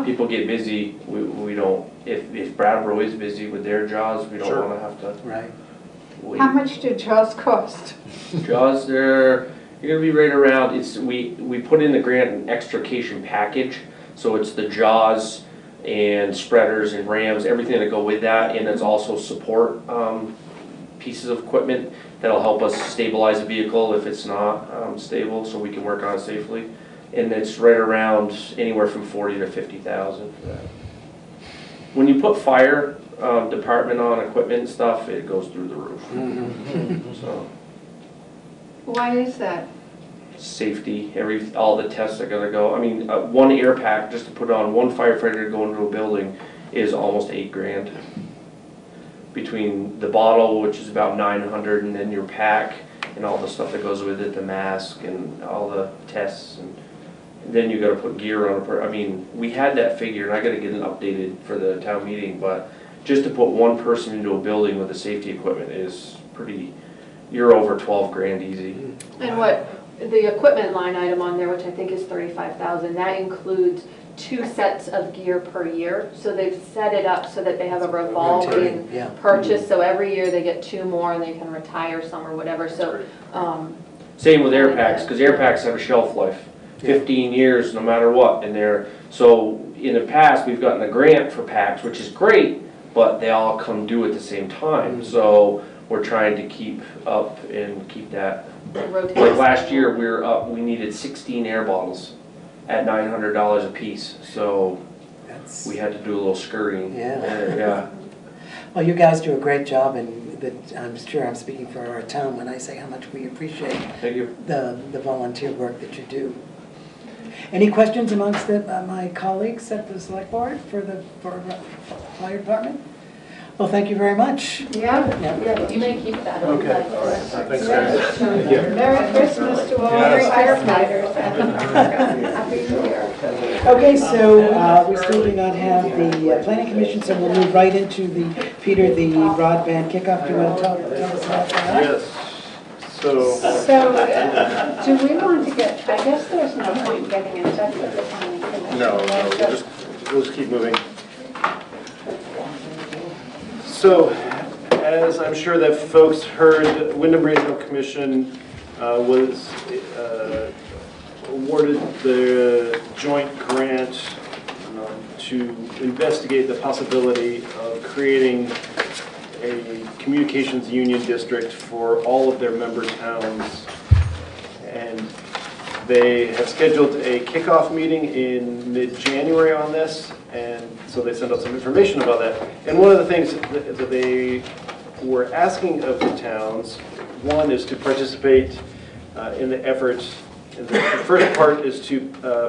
people get busy, we don't, if Brattleboro is busy with their JAWS, we don't wanna have to. Right. Wait. How much did JAWS cost? JAWS, you're gonna be right around, we put in the grant an extrication package, so it's the JAWS and spreaders and rams, everything that go with that, and it's also support pieces of equipment that'll help us stabilize a vehicle if it's not stable, so we can work on it safely. And it's right around anywhere from 40 to 50,000 for that. When you put fire department on equipment and stuff, it goes through the roof. So Why is that? safety, all the tests are gonna go. One air pack just to put on one firefighter to go into a building is almost $8,000. Between the bottle, which is about 900, and then your pack and all the stuff that goes with it, the mask and all the tests, and then you gotta put gear on we had that figure, and I gotta get it updated for the town meeting, but just to put one person into a building with the safety equipment is pretty, you're over 12 grand easy. And what, the equipment line item on there, which I think is 35,000, that includes 2 sets of gear per year. So they've set it up so that they have a revolving Yeah. purchase, so every year they get 2 more and they can retire some or whatever, so. Same with air packs, because air packs have a shelf life, 15 years no matter what, and so in the past, we've gotten a grant for packs, which is great, but they all come due at the same time, so we're trying to keep up and keep that. Like last year, we needed 16 air bottles at $900 a piece, so we had to do a little scurrying. Yeah. Well, you guys do a great job, and I'm sure I'm speaking for our town when I say how much we appreciate Thank you. the volunteer work that you do. Any questions amongst my colleagues at the select board for fire department? Well, thank you very much. Yeah, you may keep that. Okay, all right. Thanks, guys. Merry Christmas to all our firefighters and Happy New Year. Okay, so we still do not have the planning commission, so we'll move right into the broadband kickoff. Do you want to tell us about that? Yes. So, do we want to get, I guess there's no point getting in touch with the planning commission. no, we'll just keep moving. So, as I'm sure that folks heard, Wyndham Regional Commission was awarded the joint grant to investigate the possibility of creating a communications union district for all of their member towns. And they have scheduled a kickoff meeting in mid-January on this, and so they sent out some information about that. And one of the things that they were asking of the towns, one is to participate in the effort. The first part is to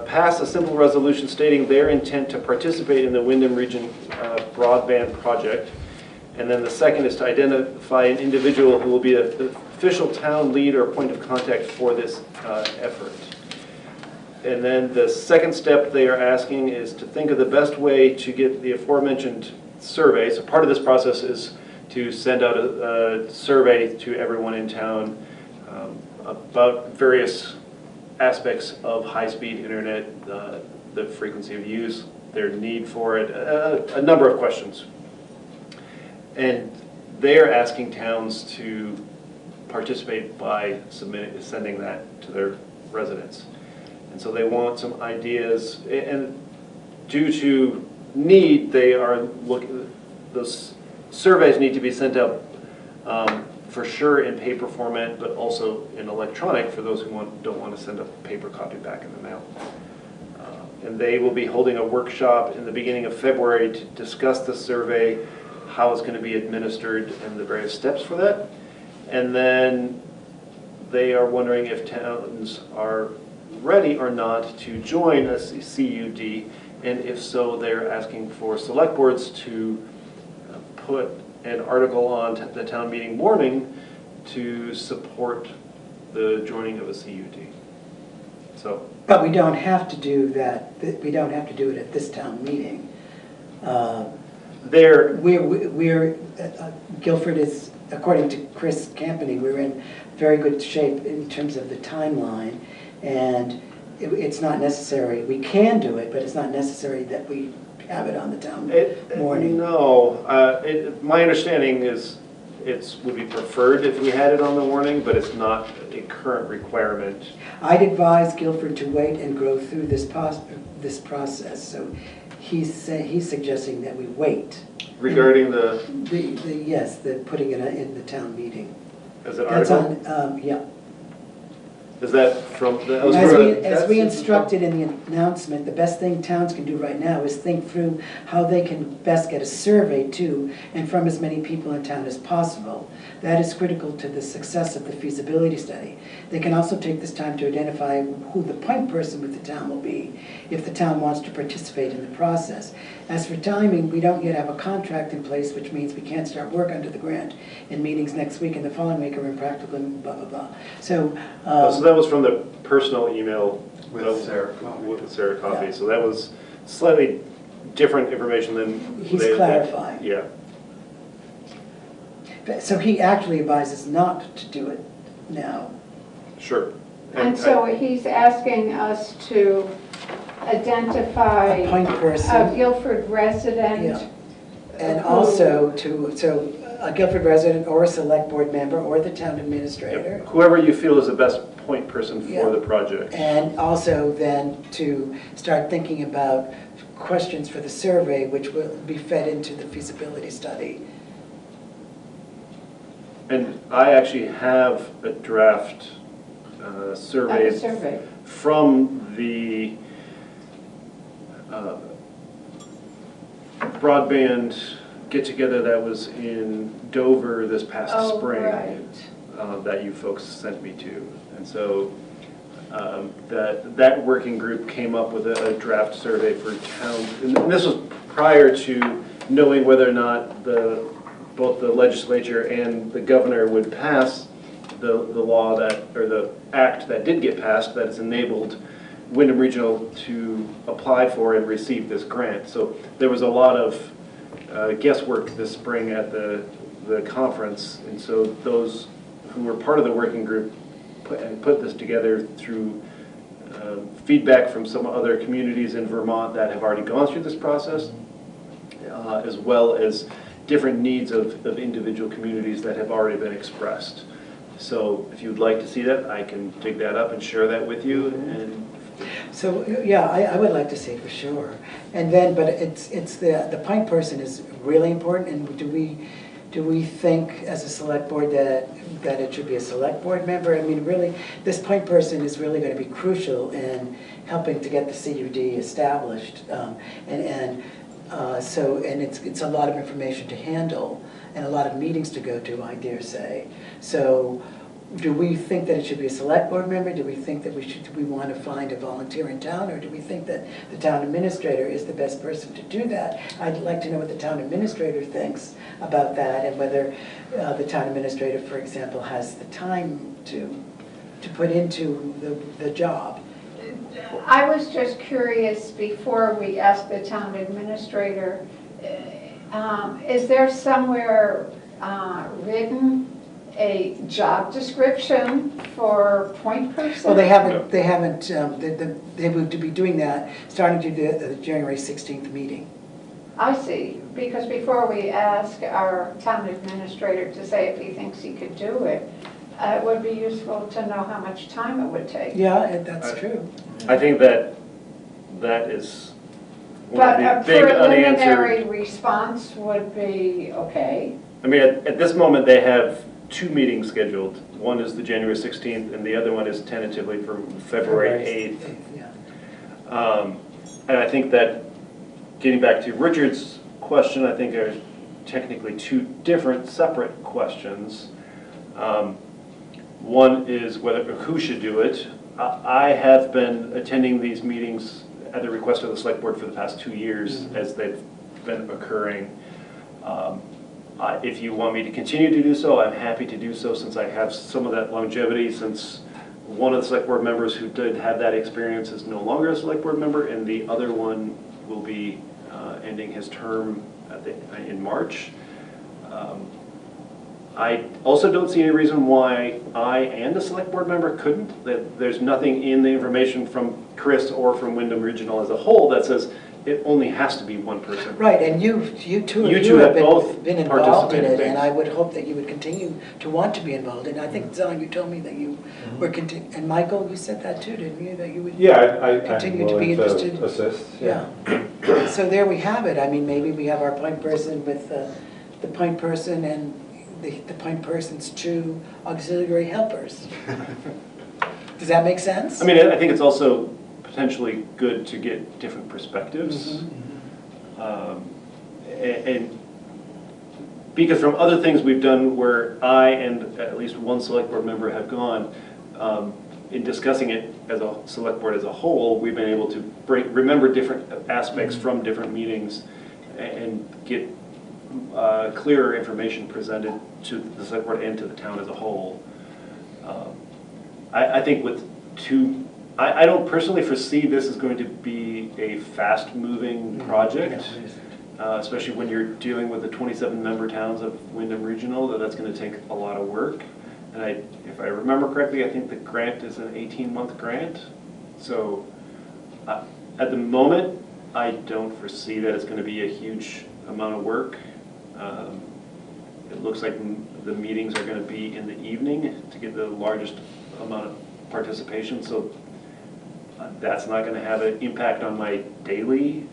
pass a simple resolution stating their intent to participate in the Wyndham Region broadband project. And then the second is to identify an individual who will be the official town lead or point of contact for this effort. And then the second step they are asking is to think of the best way to get the aforementioned survey. So part of this process is to send out a survey to everyone in town about various aspects of high-speed internet, the frequency of use, their need for it, a number of questions. And they are asking towns to participate by sending that to their residents. And so they want some ideas, and due to need, they are looking, those surveys need to be sent out for sure in paper format, but also in electronic for those who don't want to send a paper copy back in the mail. And they will be holding a workshop in the beginning of February to discuss the survey, how it's going to be administered, and the various steps for that. And then they are wondering if towns are ready or not to join a CUD, and if so, they're asking for select boards to put an article on the town meeting warning to support the joining of a CUD. So. But we don't have to do that. We don't have to do it at this town meeting. Guilford is, according to Chris Campany, we're in very good shape in terms of the timeline, and it's not necessary. We can do it, but it's not necessary that we have it on the town morning. No, my understanding is it would be preferred if we had it on the warning, but it's not a current requirement. I'd advise Guilford to wait and go through this process. So he's suggesting that we wait. Regarding the putting it in the town meeting. As an article? Yeah. Is that from the? As we instructed in the announcement, the best thing towns can do right now is think through how they can best get a survey to and from as many people in town as possible. That is critical to the success of the feasibility study. They can also take this time to identify who the point person with the town will be if the town wants to participate in the process. As for timing, we don't yet have a contract in place, which means we can't start work under the grant in meetings next week and the following week are impractical and blah, blah, blah. So that was from the personal email with Sarah Coffey. So that was slightly different information than he's clarifying. Yeah. So he actually advises not to do it now. Sure. And so he's asking us to identify A point person. a Guilford resident. Yeah. And who- also so a Guilford resident or a select board member or the town administrator. Whoever you feel is the best point person Yeah. for the project. And also then to start thinking about questions for the survey, which will be fed into the feasibility study. And I actually have a draft survey Of a survey. from the broadband get-together that was in Dover this past Oh, spring. right. That you folks sent me to. And so that working group came up with a draft survey for towns. And this was prior to knowing whether or not both the legislature and the governor would pass the law or the act that did get passed that has enabled Wyndham Regional to apply for and receive this grant. So there was a lot of guesswork this spring at the conference. And so those who were part of the working group put this together through feedback from some other communities in Vermont that have already gone through this process, as well as different needs of individual communities that have already been expressed. So if you'd like to see that, I can dig that up and share that with you. And So, yeah, I would like to see for sure. And then, but it's the point person is really important, and do we think as a select board that it should be a select board member? I mean, really, this point person is really going to be crucial in helping to get the CUD established. And it's a lot of information to handle and a lot of meetings to go to, I dare say. So do we think that it should be a select board member? Do we think that do we want to find a volunteer in town, or do we think that the town administrator is the best person to do that? I'd like to know what the town administrator thinks about that, and whether the town administrator, for example, has the time to put into the job. I was just curious, before we ask the town administrator, is there somewhere written a job description for point person? Well, they haven't, they would be doing that starting to the January 16th meeting. I see, because before we ask our town administrator to say if he thinks he could do it, it would be useful to know how much time it would take. Yeah, that's true. I think that is one But of a the big preliminary unanswered. response would be okay. I mean, at this moment, they have 2 meetings scheduled. One is the January 16th, and the other one is tentatively for February 8th. Yeah. And I think that, getting back to Richard's question, I think are technically 2 different separate questions. One is who should do it. I have been attending these meetings at the request of the select board for the past 2 years as they've been occurring. If you want me to continue to do so, I'm happy to do so, since I have some of that longevity, since one of the select board members who did have that experience is no longer a select board member, and the other one will be ending his term in March. I also don't see any reason why I and a select board member couldn't. There's nothing in the information from Chris or from Wyndham Regional as a whole that says it only has to be one person. Right, and you two have have both been involved in it, participated. and I would hope that you would continue to want to be involved. And I think, Zon, you told me that you were and Michael, you said that too, didn't you? That you would continue to be interested. To assist, Yeah. So there we have it. I mean, maybe we have our point person with the point person and the point person's 2 auxiliary helpers. Does that make sense? I mean, I think it's also potentially good to get different perspectives. And because from other things we've done where I and at least one select board member have gone, in discussing it as a select board as a whole, we've been able to remember different aspects from different meetings and get clearer information presented to the select board and to the town as a whole. I think with 2, I don't personally foresee this is going to be a fast-moving project. especially when you're dealing with the 27 member towns of Wyndham Regional, that's going to take a lot of work. And if I remember correctly, I think the grant is an 18-month grant. So at the moment, I don't foresee that it's going to be a huge amount of work. It looks like the meetings are going to be in the evening to get the largest amount of participation. So that's not going to have an impact on my daily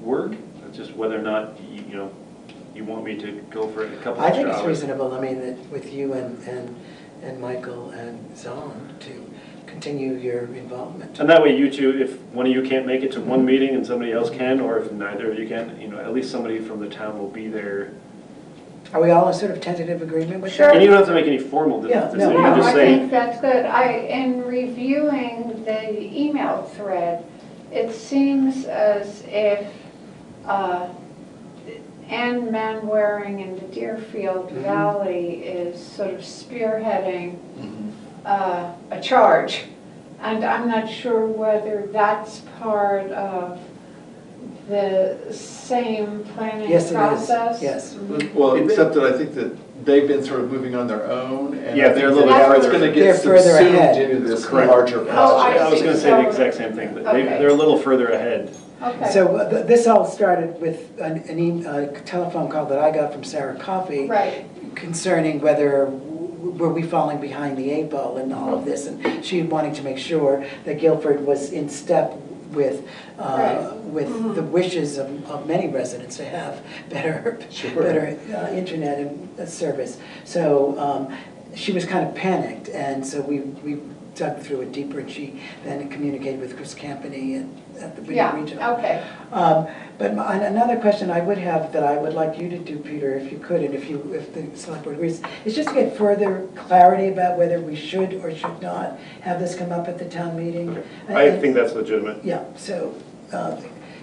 work. It's just whether or not you want me to go for a couple I extra think it's hours. reasonable, I mean, that with you and Michael and Zon to continue your involvement. And that way you two, if one of you can't make it to one meeting and somebody else can, or if neither of you can, at least somebody from the town will be there. Are we all in sort of tentative agreement with Sure. that? And you don't have to make any formal decisions. no, You can just I say, think that's good. In reviewing the email thread, it seems as if Ann Manwaring in the Deerfield Valley is sort of spearheading a charge. And I'm not sure whether that's part of the same planning Yes, it is. process. Yes. Well, except that I think that they've been sort of moving on their own, and Yeah, I they're a think little that it's further. going to They're get further subsumed ahead. into this Correct. larger project. I was going to say the exact same thing. Okay. They're a little further ahead. Okay. So this all started with a telephone call that I got from Sarah Coffey Right. concerning whether were we falling behind the 8 ball in all of this, and she wanting to make sure that Guilford was in step with the wishes of many residents to have better internet and service. So she was kind of panicked, and so we dug through it deeper, and she then communicated with Chris Campany at the regional. Okay. But another question I would have that I would like you to do, Peter, if you could, and if the select board agrees, is just to get further clarity about whether we should or should not have this come up at the town meeting. I think that's legitimate. Yeah, so,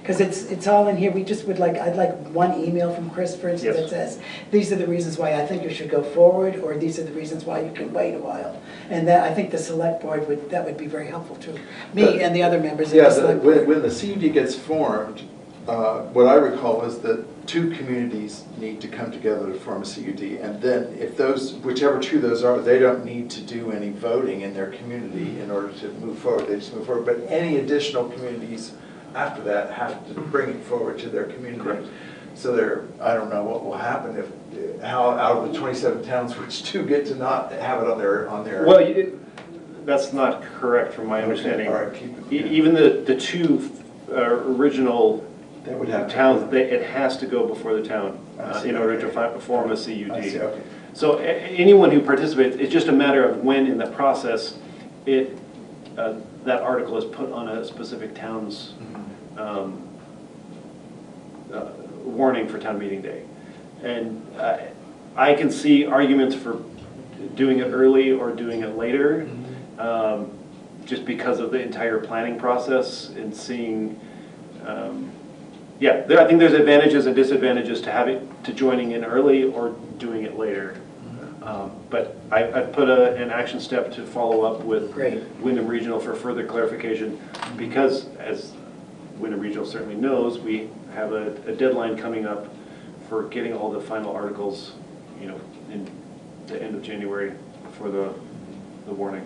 because it's all in here, we just would I'd like one email from Chris, for instance, that says, these are the reasons why I think you should go forward, or these are the reasons why you can wait a while. And that, I think the select board would be very helpful to me and the other members of the select board. When the CUD gets formed, what I recall is that 2 communities need to come together to form a CUD, and then if whichever 2 those are, they don't need to do any voting in their community in order to move forward. They just move forward. But any additional communities after that have to bring it forward to their community. Correct. So I don't know what will happen how out of the 27 towns, which 2 get to not have it on their. Well, that's not correct from my understanding. All right, Even the 2 original They would have towns, it has to go before the town in order to form a CUD. I see, okay. So anyone who participates, it's just a matter of when in the process that article is put on a specific town's warning for town meeting day. And I can see arguments for doing it early or doing it later, just because of the entire planning process and seeing, I think there's advantages and disadvantages to joining in early or doing it later. But I've put an action step to follow up with Wyndham Regional for further clarification, because as Wyndham Regional certainly knows, we have a deadline coming up for getting all the final articles, in the end of January for the warning.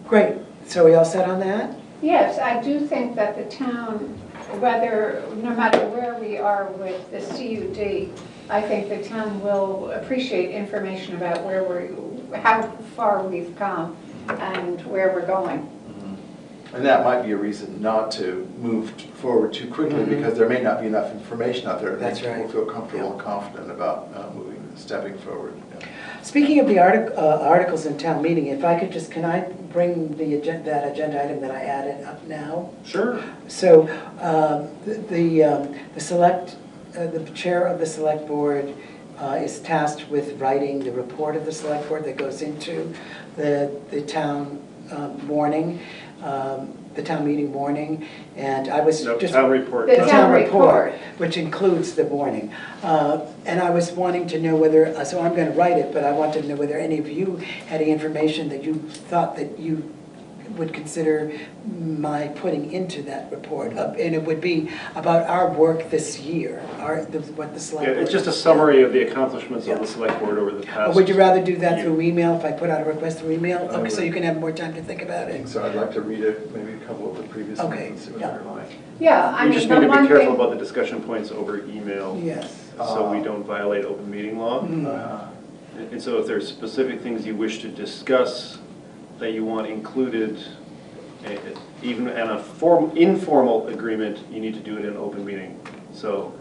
Great, so we all set on that? Yes, I do think that the town, no matter where we are with the CUD, I think the town will appreciate information about how far we've come and where we're going. And that might be a reason not to move forward too quickly, because there may not be enough information out there to make people feel comfortable and confident about stepping forward. Yeah. Speaking of the articles in town meeting, if I could can I bring that agenda item that I added up now? Sure. So the chair of the select board is tasked with writing the report of the select board that goes into the town warning. The town meeting warning, and I was town report. The town report, which includes the warning. And I was wanting to know whether, so I'm going to write it, but I wanted to know whether any of you had any information that you thought that you would consider my putting into that report. And it would be about our work this year, what the select Yeah, board. it's just a summary of the accomplishments of the select board over the Or past. would you rather do that year. through email, if I put out a request through email? I Okay, so would. you can have more time to think about I it? think so. I'd like to read it, maybe a couple of the previous ones Okay, and see what yeah. they're like. Yeah, I We mean, just the need to be one careful thing, about the discussion points over email. Yes. So we don't violate open meeting law. And so if there's specific things you wish to discuss that you want included, even in a informal agreement, you need to do it in an open meeting. So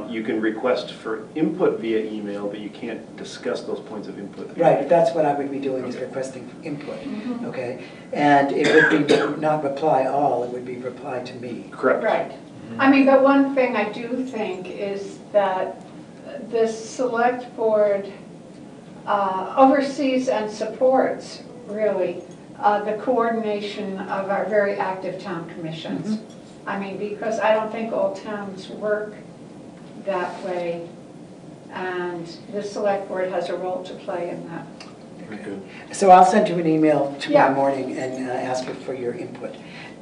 you can request for input via email, but you can't discuss those points of input. Right, that's what I would be doing, is requesting input, okay? And it would be not reply all, it would be reply to me. Correct. right. I mean, the one thing I do think is that the select board oversees and supports, really, the coordination of our very active town commissions. I mean, because I don't think all towns work that way, and the select board has a role to play in that. Very good. So I'll send you an email tomorrow Yeah. morning and ask you for your input.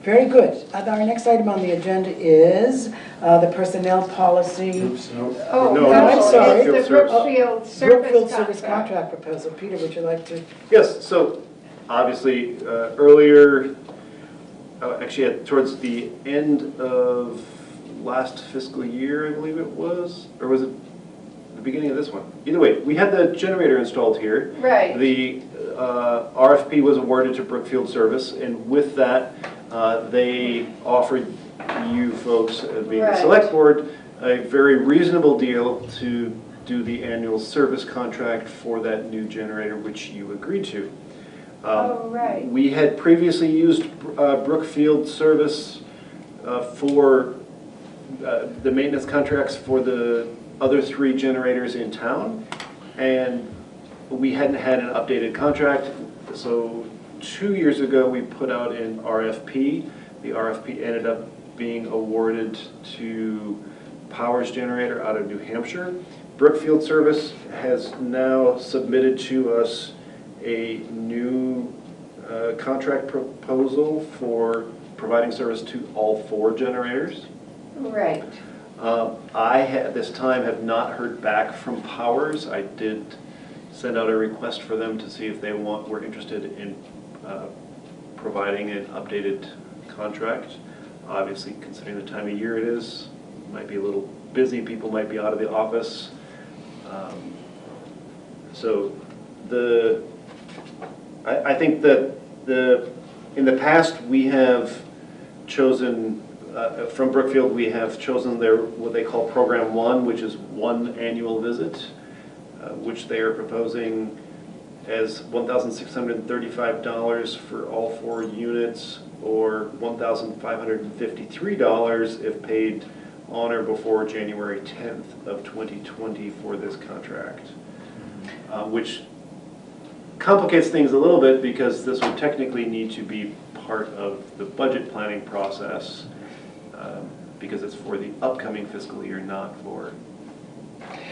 Very good. Our next item on the agenda is the personnel policy. Oops, no. Oh, No, no, I'm sorry. it's the Brookfield Brookfield service service contract. contract proposal. Peter, would you like to? Yes, so obviously earlier, actually towards the end of last fiscal year, I believe it was, or was it the beginning of this one? Either way, we had the generator installed here. Right. The RFP was awarded to Brookfield Service, and with that, they offered you folks, being the Right. select board, a very reasonable deal to do the annual service contract for that new generator, which you agreed to. Oh, right. We had previously used Brookfield Service for the maintenance contracts for the other 3 generators in town, and we hadn't had an updated contract. So 2 years ago, we put out an RFP. The RFP ended up being awarded to Powers Generator out of New Hampshire. Brookfield Service has now submitted to us a new contract proposal for providing service to all 4 generators. Right. I at this time have not heard back from Powers. I did send out a request for them to see if they were interested in providing an updated contract. Obviously, considering the time of year it is, might be a little busy, people might be out of the office. So I think that in the past, we have chosen, from Brookfield, we have chosen their, what they call Program 1, which is 1 annual visit, which they are proposing as $1,635 for all 4 units, or $1,553 if paid on or before January 10th of 2020 for this contract, which complicates things a little bit because this would technically need to be part of the budget planning process because it's for the upcoming fiscal year, not for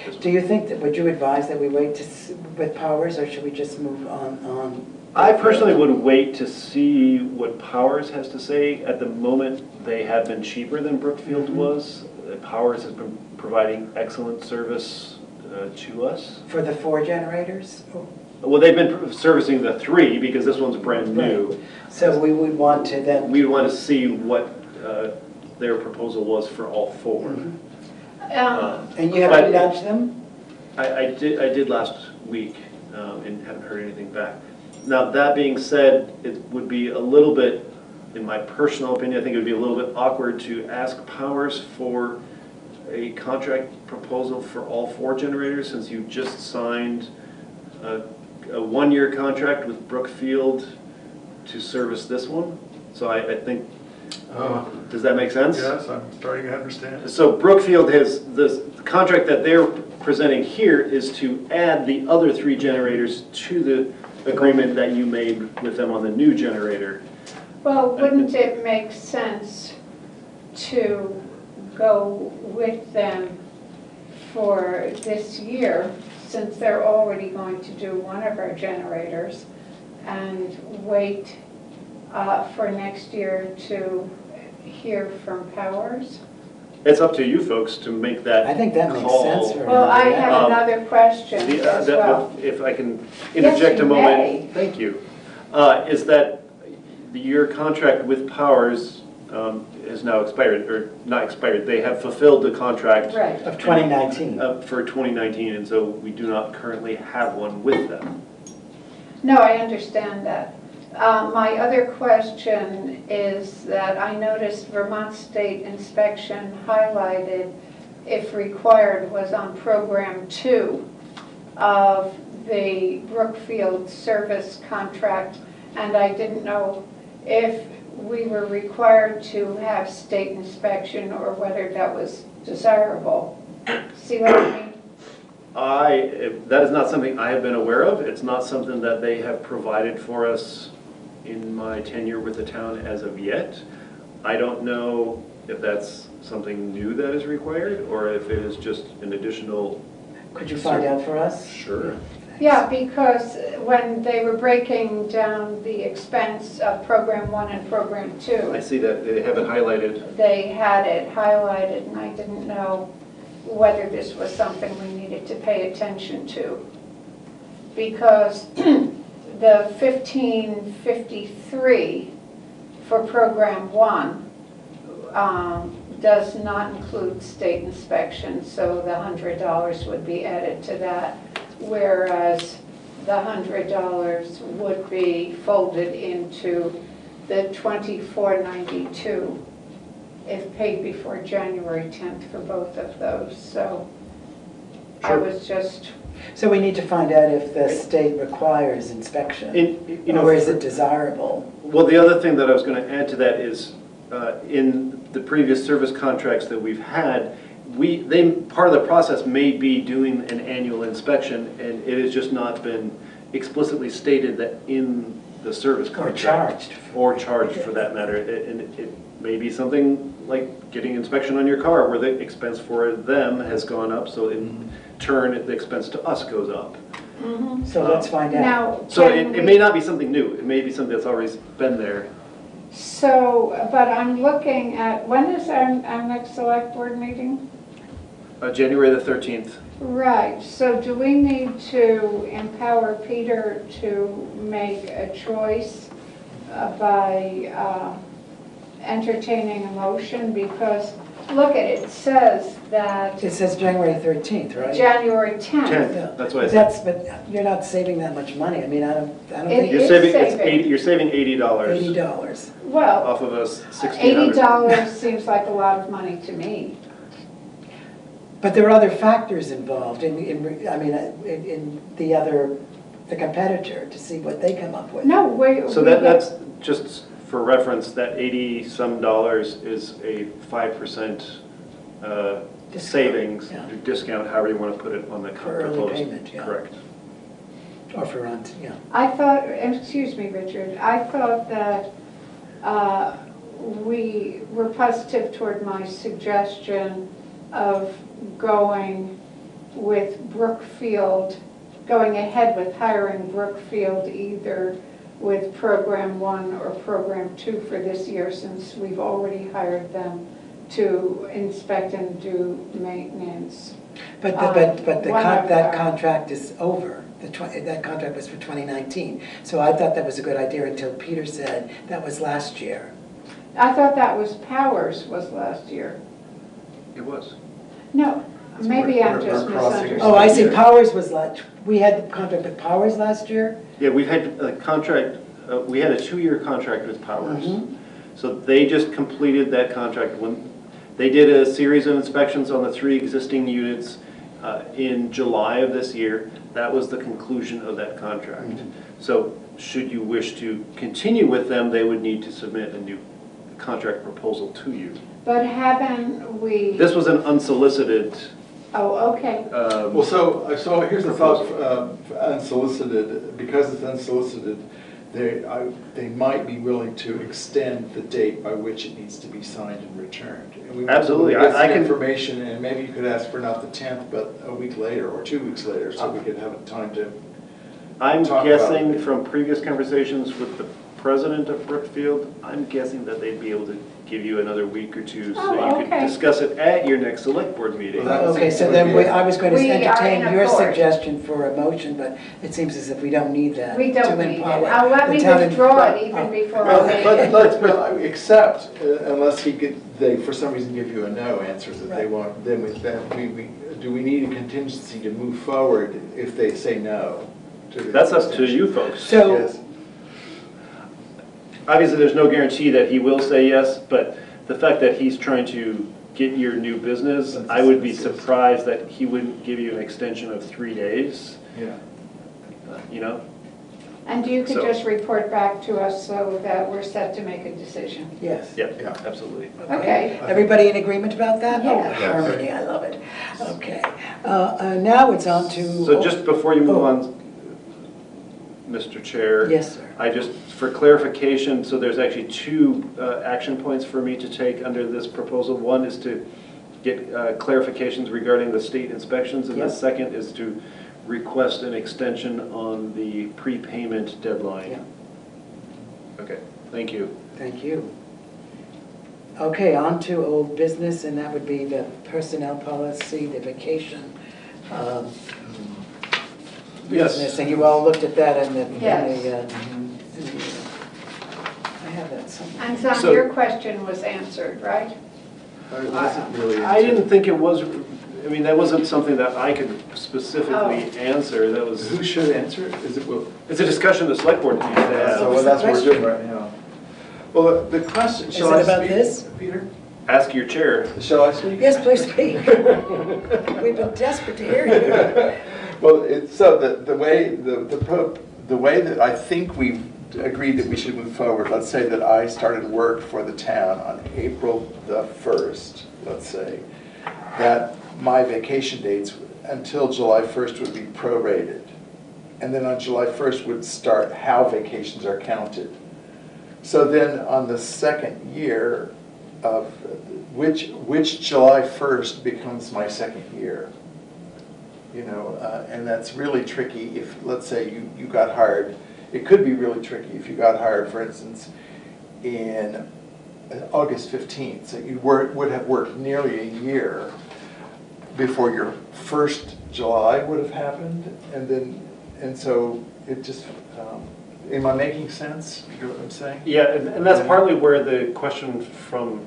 this one. Do you think that, would you advise that we wait with Powers, or should we just move on? I personally would wait to see what Powers has to say. At the moment, they have been cheaper than Brookfield was. Powers has been providing excellent service to us. For the 4 generators? Well, they've been servicing the 3 because this one's brand new. Right. So we would want to then... We would want to see what their proposal was for all 4. And you haven't nudged them? I did last week and haven't heard anything back. Now, that being said, it would be a little bit, in my personal opinion, I think it would be a little bit awkward to ask Powers for a contract proposal for all 4 generators since you just signed a 1-year contract with Brookfield to service this one. So I think, does that make sense? Yes, I'm starting to understand. So Brookfield has, the contract that they're presenting here is to add the other 3 generators to the agreement that you made with them on the new generator. Well, wouldn't it make sense to go with them for this year, since they're already going to do one of our generators, and wait for next year to hear from Powers? It's up to you folks to make that I think that makes call. sense for Well, I have Um, another question as well. If I can Yes, interject you a moment. may. Thank you. Is that your contract with Powers is now expired, or not expired, they have fulfilled the contract. Right. Of 2019. For 2019, and so we do not currently have one with them. No, I understand that. My other question is that I noticed Vermont State Inspection highlighted, if required, was on Program 2 of the Brookfield service contract, and I didn't know if we were required to have state inspection or whether that was desirable. See what I mean? That is not something I have been aware of. It's not something that they have provided for us in my tenure with the town as of yet. I don't know if that's something new that is required, or if it is just an additional. Could you find out for us? Sure. Yeah, because when they were breaking down the expense of Program 1 and Program 2, I see that they have it highlighted. they had it highlighted, and I didn't know whether this was something we needed to pay attention to. Because the 1553 for Program 1 does not include state inspection, so the $100 would be added to that, whereas the $100 would be folded into the $24.92 if paid before January 10th for both of those. So I was just... So we need to find out if the state requires inspection, or is it desirable? Well, the other thing that I was going to add to that is, in the previous service contracts that we've had, part of the process may be doing an annual inspection, and it has just not been explicitly stated that in the service contract. Or charged for that matter. And it may be something like getting inspection on your car, where the expense for them has gone up, so in turn, the expense to us goes up. So let's find out. Now, So it may not be something new. It may be something that's always been there. So, but I'm looking at, when is our next select board meeting? January the 13th. Right, so do we need to empower Peter to make a choice by entertaining a motion? Because, look at it, it says that... It says January 13th, right? January 10th. 10th, that's what I said. But you're not saving that much money. I mean, I don't It think... is saving. You're saving $80. $80. Well, off of us $1,600. $80 seems like a lot of money to me. But there are other factors involved in the competitor, to see what they come up with. No, wait. So that's just for reference, that $80-some is a 5% savings, discount, however you want to put it on the proposed. For early payment, yeah. Correct. Or for rent, yeah. I thought, excuse me, Richard, I thought that we were positive toward my suggestion of going with Brookfield, going ahead with hiring Brookfield either with Program 1 or Program 2 for this year, since we've already hired them to inspect and do maintenance. But that contract is over. That contract was for 2019. So I thought that was a good idea until Peter said that was last year. I thought that was Powers was last year. It was. No, maybe I'm just misunderstanding. Oh, I see, Powers was we had the contract with Powers last year? Yeah, we've had a contract, we had a 2-year contract with Powers. So they just completed that contract. When they did a series of inspections on the 3 existing units in July of this year. That was the conclusion of that contract. So should you wish to continue with them, they would need to submit a new contract proposal to you. But haven't we? This was an unsolicited. Oh, okay. Well, so here's the thought, unsolicited, because it's unsolicited, they might be willing to extend the date by which it needs to be signed and returned. And Absolutely. Get I some can information, and maybe you could ask for not the 10th, but a week later or 2 weeks later, so we could have time to I'm talk guessing about it. from previous conversations with the president of Brookfield, I'm guessing that they'd be able to give you another week or two so Oh, you okay. could discuss it at your next select board meeting. Okay, so then I was going to We are entertain in your accord. suggestion for a motion, but it seems as if we don't need that. We don't to need it. empower Let the me town withdraw it even before I make But it. let's, except, unless they, for some reason, give you a no answer that they Right. want, then do we need a contingency to move forward if they say no? That's up to you folks. So, Yes. Obviously, there's no guarantee that he will say yes, but the fact that he's trying to get your new business, I would be surprised that he wouldn't give you an extension of 3 days, Yeah. you know? And you could So- just report back to us so that we're set to make a decision. yes. Yeah, absolutely. Okay. Everybody in agreement about that? Yes. Oh, harmony, I love it. Okay. Now it's on to. So just before you move on, Mr. Chair. Yes, sir. I just, for clarification, so there's actually two action points for me to take under this proposal. One is to get clarifications regarding the state inspections, and the Yep. second is to request an extension on the prepayment deadline. Yeah. Okay, thank you. Thank you. Okay, on to old business, and that would be the personnel policy, the vacation Yes. business. And you all looked at that in the, Yes. I have that somewhere. And Tom, So- your question was answered, right? It wasn't really. I didn't think it was, I mean, that wasn't something that I could specifically Oh. answer. That was, Who should answer it? Is it, well, it's a discussion the select board needs to have. so well, that's what we're doing right now. Well, the question, Is shall it I about speak, this? Peter? Ask your chair. Shall I speak? Yes, please speak. We've been desperate to hear you. Well, so the way that I think we've agreed that we should move forward, let's say that I started work for the town on April the 1st, let's say, that my vacation dates until July 1st would be prorated. And then on July 1st would start how vacations are counted. So then on the second year of, which July 1st becomes my second year? You know, and that's really tricky if, let's say, you got hired. It could be really tricky if you got hired, for instance, in August 15th. So you would have worked nearly a year before your first July would have happened. And so it just, am I making sense? You know what I'm saying? Yeah, and that's partly where the question from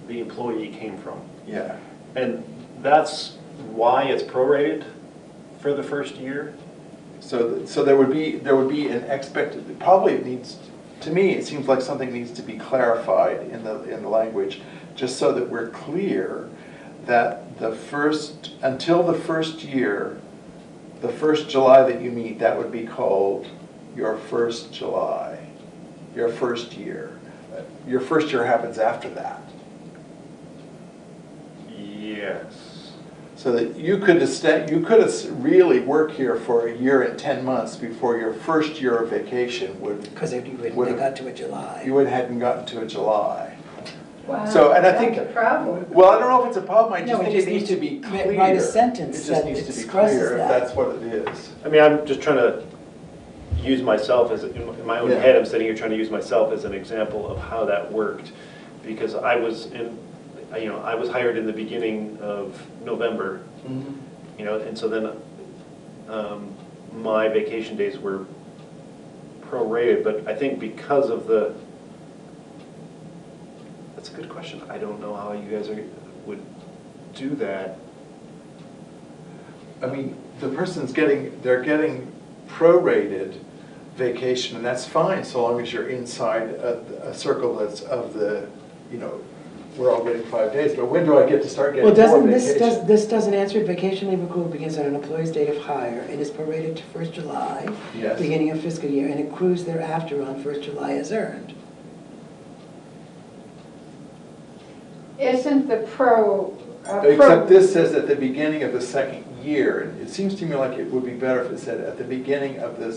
the employee came from. Yeah. And that's why it's prorated for the first year. So there would be an expected, probably it needs, to me, it seems like something needs to be clarified in the language, just so that we're clear that until the first year, the first July that you meet, that would be called your first July, your first year. Your first year happens after that. Yes. So that you could really work here for a year and 10 months before your first year of vacation would. Because you wouldn't have got to a July. You hadn't gotten to a July. Wow, So, and I that's think, a problem. well, I don't know if it's a problem, I No, just it think just it needs to be needs to clear. write a sentence It just that needs to be expresses clear if that. that's what it is. I mean, I'm just trying to use myself as, in my own Yeah. head, I'm sitting here trying to use myself as an example of how that worked. Because I was hired in the beginning of November, you know, and so then my vacation days were prorated, but I think because of that's a good question. I don't know how you guys would do that. I mean, they're getting prorated vacation, and that's fine, so long as you're inside a circle that's of the, you know, we're all getting 5 days, but when do I get to start getting Well, more vacation? this doesn't answer it. Vacation leave accrual begins on an employee's date of hire and is prorated to 1st July, Yes. beginning of fiscal year, and accrues thereafter on 1st July as earned. Isn't the Except this says at the beginning of the second year, and it seems to me like it would be better if it said at the beginning of the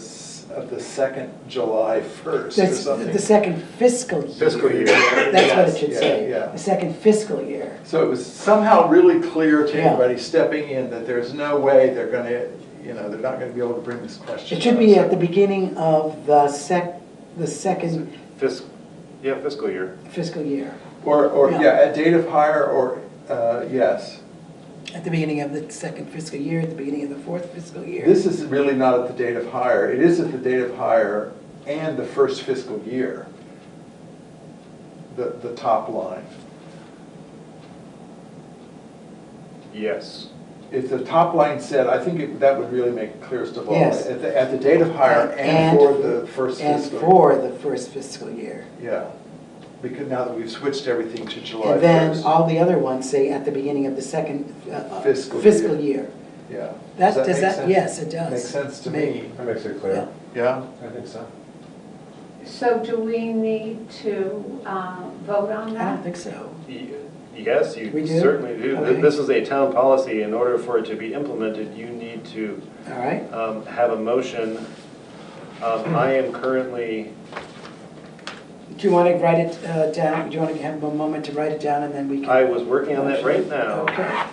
second July 1st or something. The second fiscal year. Fiscal year. That's what it Yes, should yeah, say. yeah. The second fiscal year. So it was somehow really clear to Yeah. anybody stepping in that there's no way they're gonna, you know, they're not gonna be able to bring this question It should up. be So- at the beginning of the the second Fiscal year. fiscal year. Or, Yeah. yeah, at date of hire, or, yes. At the beginning of the second fiscal year, at the beginning of the fourth fiscal year. This is really not at the date of hire. It is at the date of hire and the first fiscal year. The top line. Yes. If the top line said, I think that would really make it clearest of all. Yes. At the date of hire and for the first fiscal year. And for the first fiscal year. Yeah, because now that we've switched everything to July 1st. And then all the other ones say at the beginning of the second fiscal year. Yeah. Does make that, sense? yes, it does. Makes sense to me. That makes it clear. Yeah? I think so. So do we need to vote on I that? don't think so. Yes, We you do? certainly do. Okay. This is a town policy. In order for it to be implemented, you need to All right. have a motion. I am currently, Do you want to write it down? Do you want to have a moment to write it down and then we can? I was working on that right now. Okay.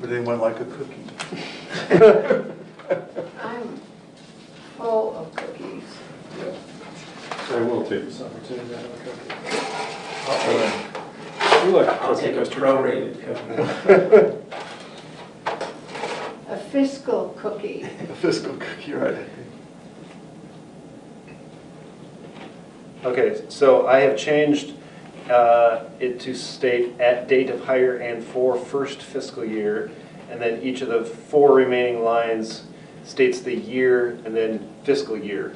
Would anyone like a cookie? I'm full of cookies. I will take this opportunity to have a cookie. I'll take a prorated A fiscal cookie. A fiscal cookie, right? Okay, so I have changed it to state at date of hire and for first fiscal year, and then each of the 4 remaining lines states the year and then fiscal year.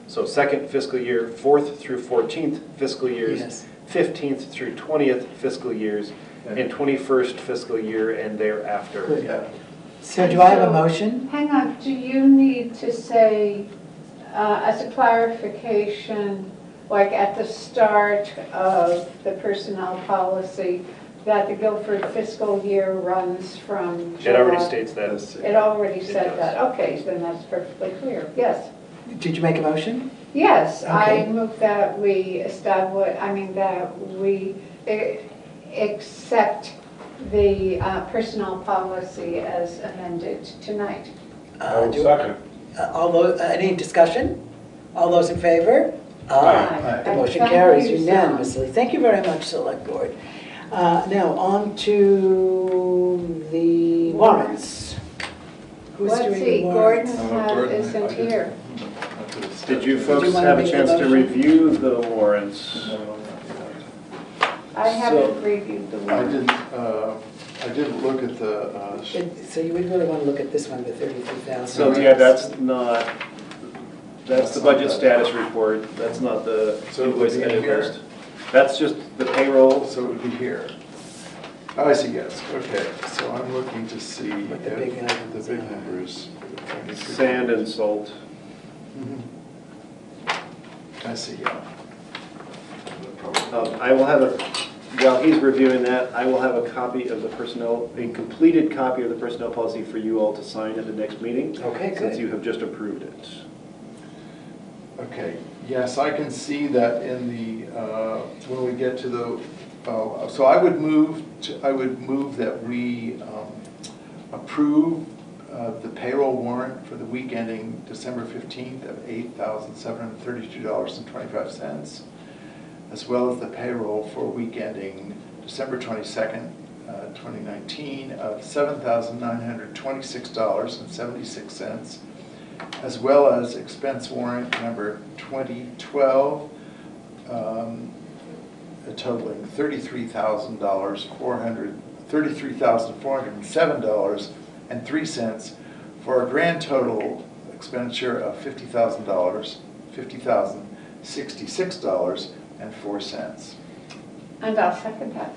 So second fiscal year, 4th through 14th fiscal years, Yes. 15th through 20th fiscal years, and 21st fiscal year and thereafter. Good. Yeah. So do I have a motion? Hang on, do you need to say, as a clarification, like at the start of the personnel policy, that the Guilford fiscal year runs from It already July? states that. It already said does. that, okay, then that's perfectly clear, yes. Did you make a motion? Yes, I Okay. move that we that we accept the personnel policy as amended tonight. Second. Any discussion? All those in favor? Aye. The motion Thank carries you, Sam. unanimously. Thank you very much, Select Board. Now, on to the warrants. Who's Let's doing see, the warrants? Gordon isn't here. Did you Did folks you wanna have a make a chance to motion? review the warrants? I haven't reviewed the I one. didn't look at the, So you would really want to look at this one, the 33,000. So, yeah, that's the budget status report, that's not the So it would invoice be in edit here? list. That's just the payroll. so it would be here. Oh, I see, yes, okay. So I'm looking to see What the big if items the big are. numbers. Sand and salt. I see, yeah. I will have while he's reviewing that, I will have a copy of the a completed copy of the personnel policy for you all to sign at the next meeting. Okay, Since good. you have just approved it. Okay, yes, I can see that in the, when we get to the, so I would move that we approve the payroll warrant for the week ending December 15th of $8,732.25, as well as the payroll for week ending December 22nd, 2019 of $7,926.76, as well as expense warrant number 2012, totaling $33,407.03 for a grand total expenditure of $50,066.04. And I'll second that.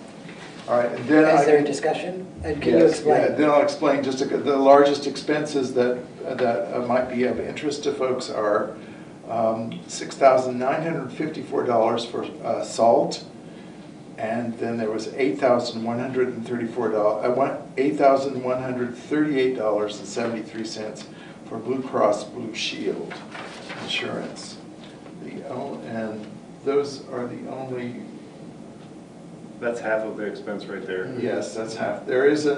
All right, and then Is there a discussion? And can you Yes, explain? yeah, then I'll explain just the largest expenses that might be of interest to folks are $6,954 for salt, and then there was $8,138.73 for Blue Cross Blue Shield insurance. And those are the only. That's half of the expense right there. Yes, that's half. There is a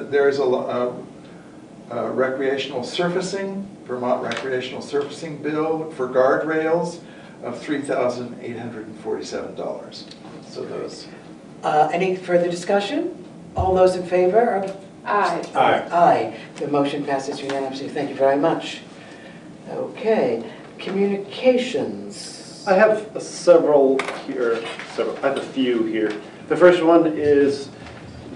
recreational surfacing, Vermont recreational surfacing bill for guardrails of $3,847. So those. Any further discussion? All those in favor of? Aye. Aye. The motion passes unanimously. Thank you very much. Okay, communications. I have several here, I have a few here. The first one is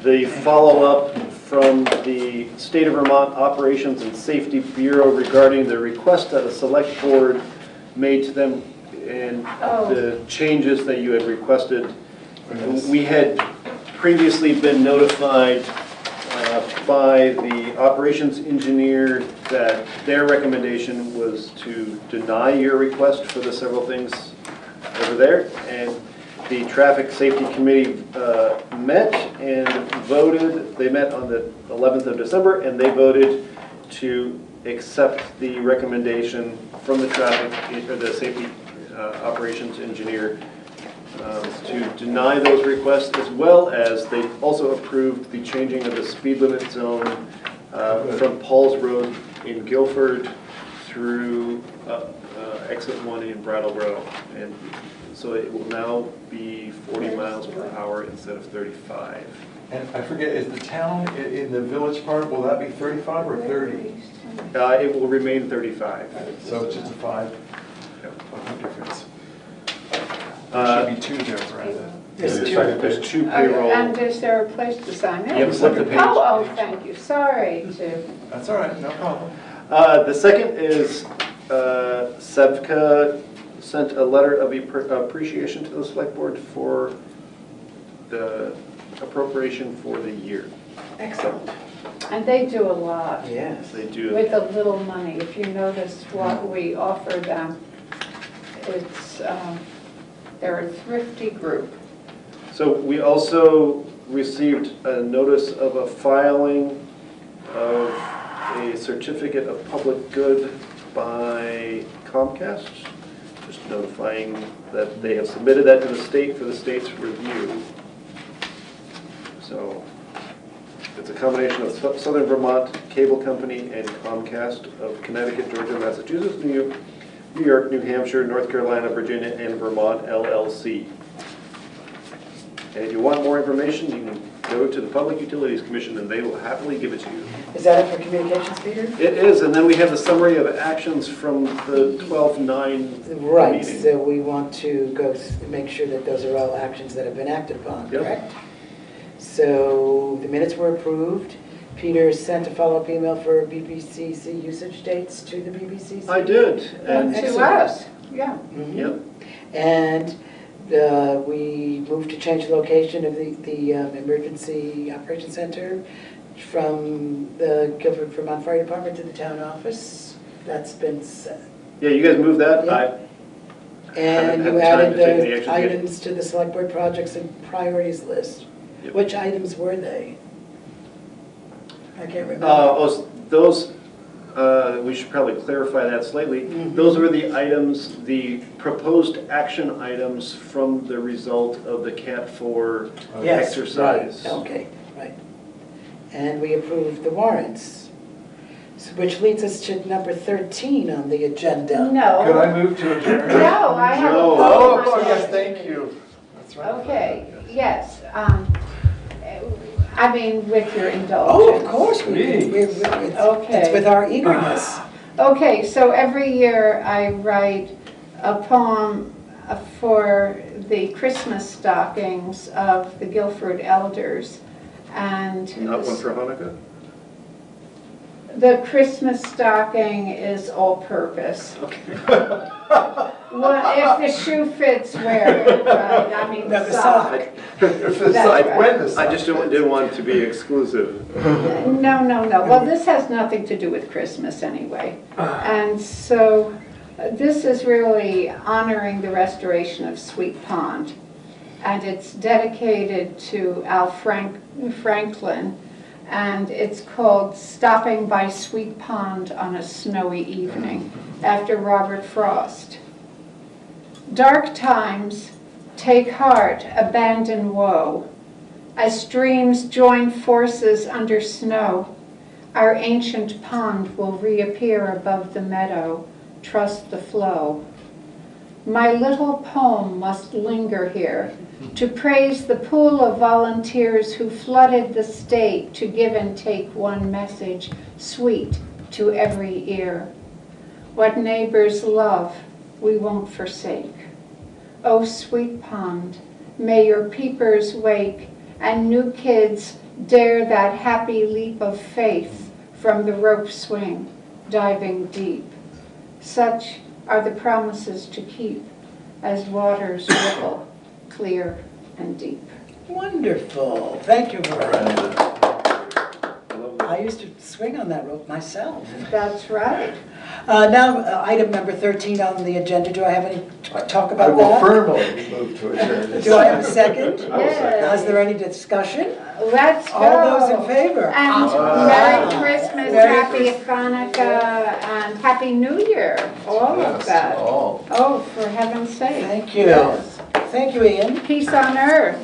the follow-up from the State of Vermont Operations and Safety Bureau regarding the request that a select board made to them and the changes that you had requested. We had previously been notified by the operations engineer that their recommendation was to deny your request for the several things over there. And the Traffic Safety Committee met and voted. They met on the 11th of December, and they voted to accept the recommendation from the the safety operations engineer to deny those requests, as well as they also approved the changing of the speed limit zone from Paul's Road in Guilford through exit 1 in Brattleboro. And so it will now be 40 miles per hour instead of 35. And I forget, is the town in the village part, will that be 35 or 30? It will remain 35. So it's just a 5? Yep. No difference. There should be 2 there, right? There's 2 payroll. And is there a place to sign in? Yep, flip the page. Oh, thank you. Sorry to. That's all right, no problem. The second is Sevka sent a letter of appreciation to the select board for the appropriation for the year. Excellent. And they do a lot. Yes. They do. With a little money. If you notice what we offer them, it's, they're a thrifty group. So we also received a notice of a filing of a certificate of public good by Comcast, just notifying that they have submitted that to the state for the state's review. So it's a combination of Southern Vermont Cable Company and Comcast of Connecticut, Georgia, Massachusetts, New York, New Hampshire, North Carolina, Virginia, and Vermont, LLC. And if you want more information, you can go to the Public Utilities Commission and they will happily give it to you. Is that it for communications, Peter? It is, and then we have the summary of actions from the 12/9 Right, meeting. so we want to make sure that those are all actions that have been acted upon, Yep. correct? So the minutes were approved. Peter sent a follow-up email for BBCC usage dates to the BBCC. I did. And to us, yeah. Mhm. Yep. And we moved to change the location of the Emergency Operations Center from the Guilford, Vermont Fire Department to the town office. That's been set. Yeah, you guys moved that. Yep. I And haven't you had the time added to take the the action yet. items to the select board projects and priorities list. Yep. Which items were they? I can't remember. Those, we should probably clarify that slightly. Those were the items, the proposed action items from the result of the CAT 4 Yes, exercise. right, okay, right. And we approved the warrants, which leads us to number 13 on the agenda. No. Could I move to adjourn? No, I have a No. poll. Oh, yes, thank you. That's right. Okay, yes. I mean, with your indulgence. Oh, of course, Please. it's with our eagerness. Okay, so every year I write a poem for the Christmas stockings of the Guilford elders. And Not one for Hanukkah? the Christmas stocking is all-purpose. Okay. Well, if the shoe fits, wear it, right? I mean, No, the the sock. sock. If the That's side, right. when the side. I just didn't want it to be exclusive. No, no, no. Well, this has nothing to do with Christmas anyway. And so this is really honoring the restoration of Sweet Pond. And it's dedicated to Al Franklin. And it's called Stopping by Sweet Pond on a Snowy Evening, after Robert Frost. Dark times, take heart, abandon woe. As streams join forces under snow, Our ancient pond will reappear above the meadow. Trust the flow. My little poem must linger here to praise the pool of volunteers who flooded the state to give and take one message, sweet to every ear. What neighbors love, we won't forsake. Oh, sweet pond, may your peepers wake and new kids dare that happy leap of faith from the rope swing, diving deep. Such are the promises to keep as waters ripple clear and deep. Wonderful. Thank you, Miranda. I used to swing on that rope myself. That's right. Now, item number 13 on the agenda. Do I have any talk about I will that? firmly move to adjourn. Do I have a second? Yes. Is there any discussion? Let's go. All those in favor? And Merry Christmas, Happy Hanukkah, and Happy New Year. All of that. Oh, for heaven's sake. Thank you. Yes. Thank you, Ian. Peace on earth.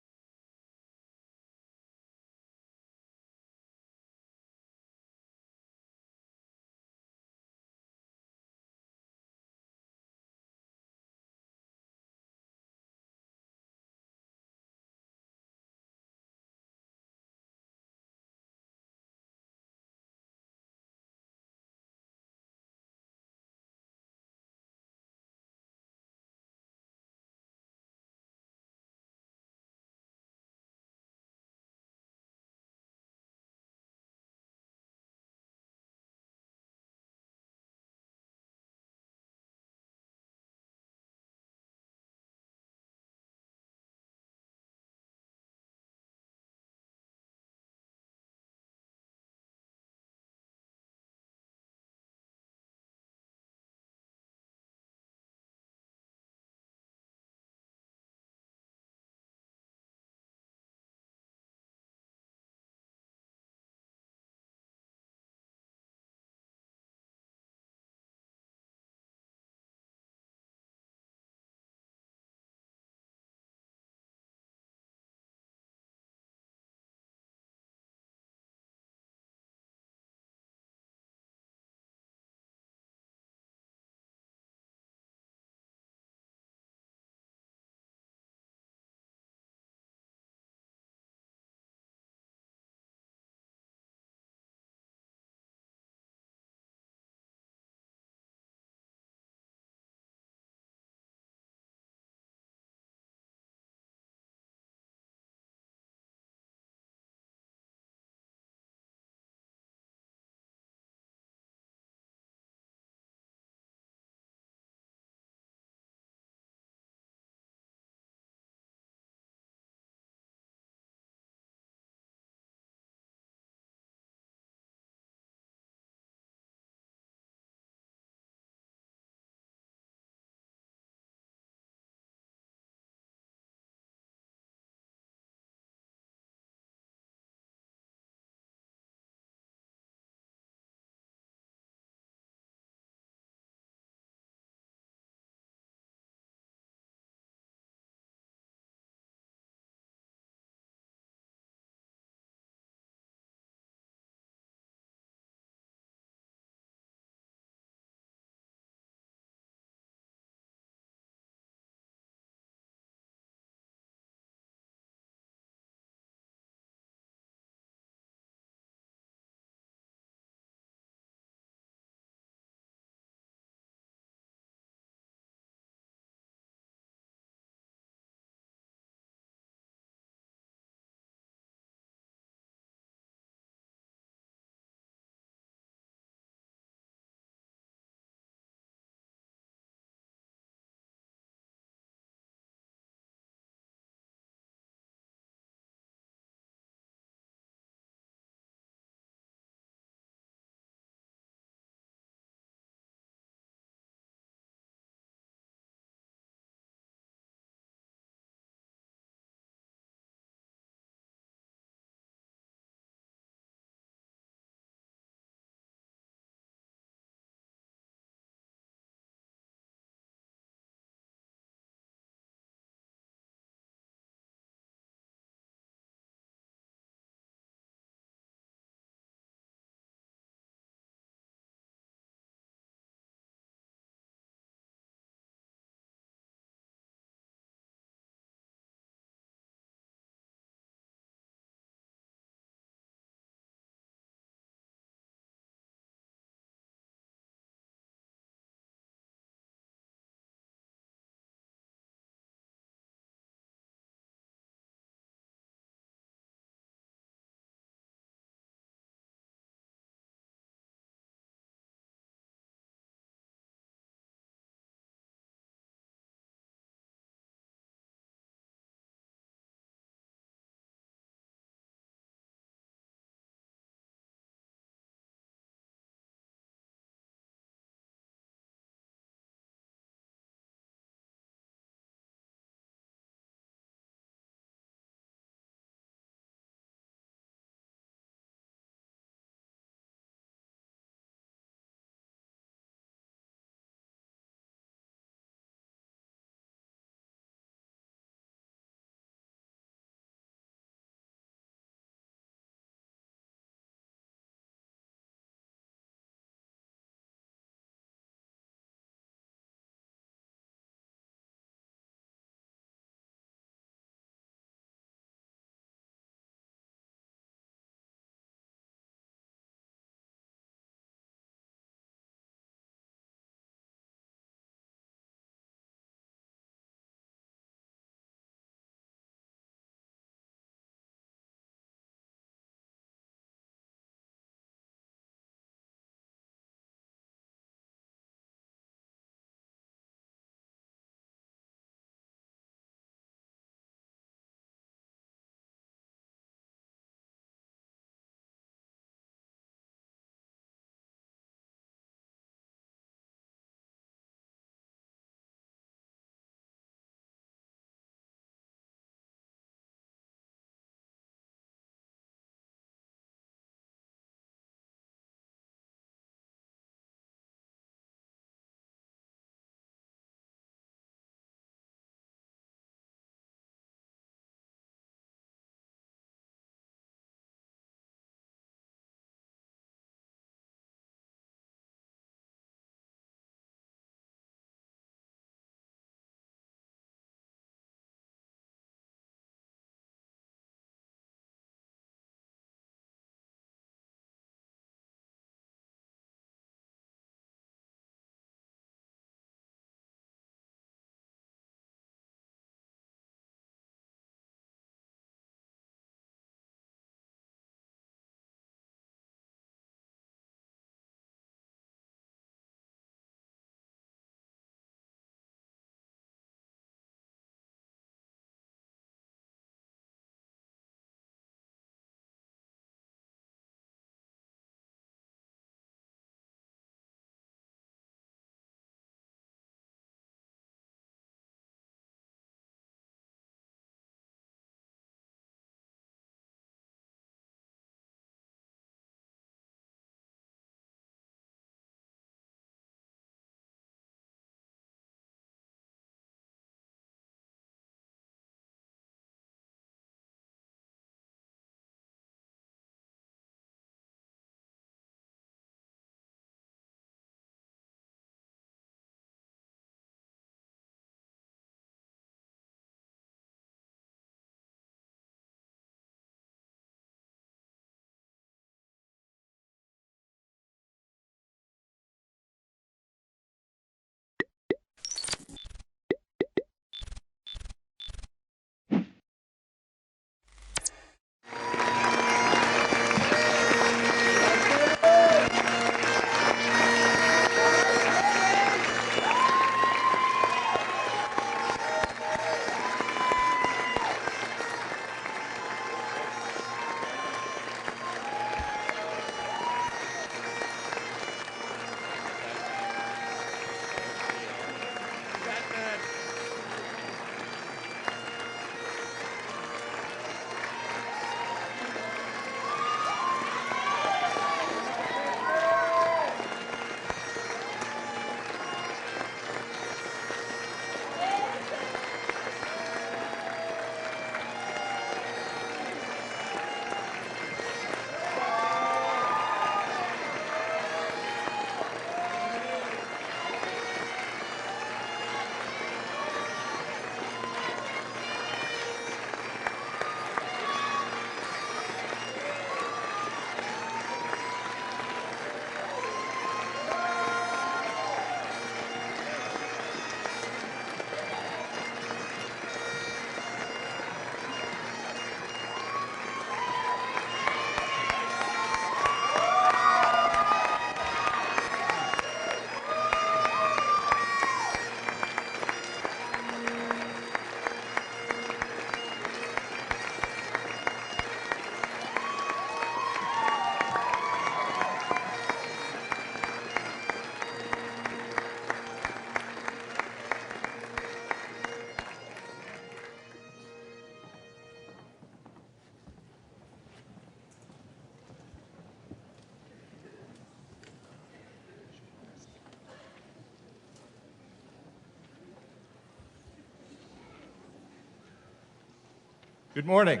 Good morning.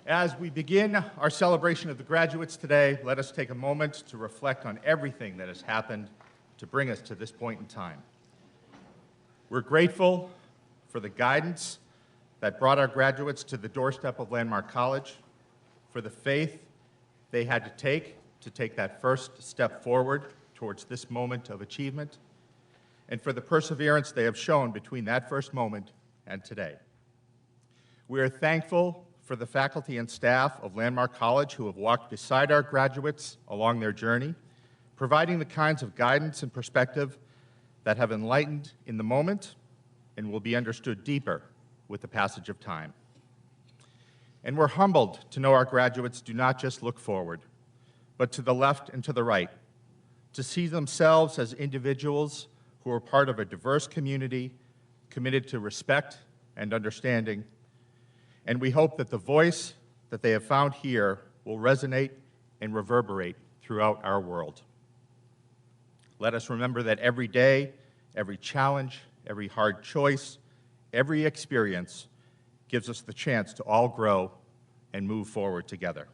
As we begin our celebration of the graduates today, let us take a moment to reflect on everything that has happened to bring us to this point in time. We're grateful for the guidance that brought our graduates to the doorstep of Landmark College, for the faith they had to take that first step forward towards this moment of achievement, and for the perseverance they have shown between that first moment and today. We are thankful for the faculty and staff of Landmark College who have walked beside our graduates along their journey, providing the kinds of guidance and perspective that have enlightened in the moment and will be understood deeper with the passage of time. And we're humbled to know our graduates do not just look forward, but to the left and to the right, to see themselves as individuals who are part of a diverse community committed to respect and understanding. And we hope that the voice that they have found here will resonate and reverberate throughout our world. Let us remember that every day, every challenge, every hard choice, every experience gives us the chance to all grow and move forward together.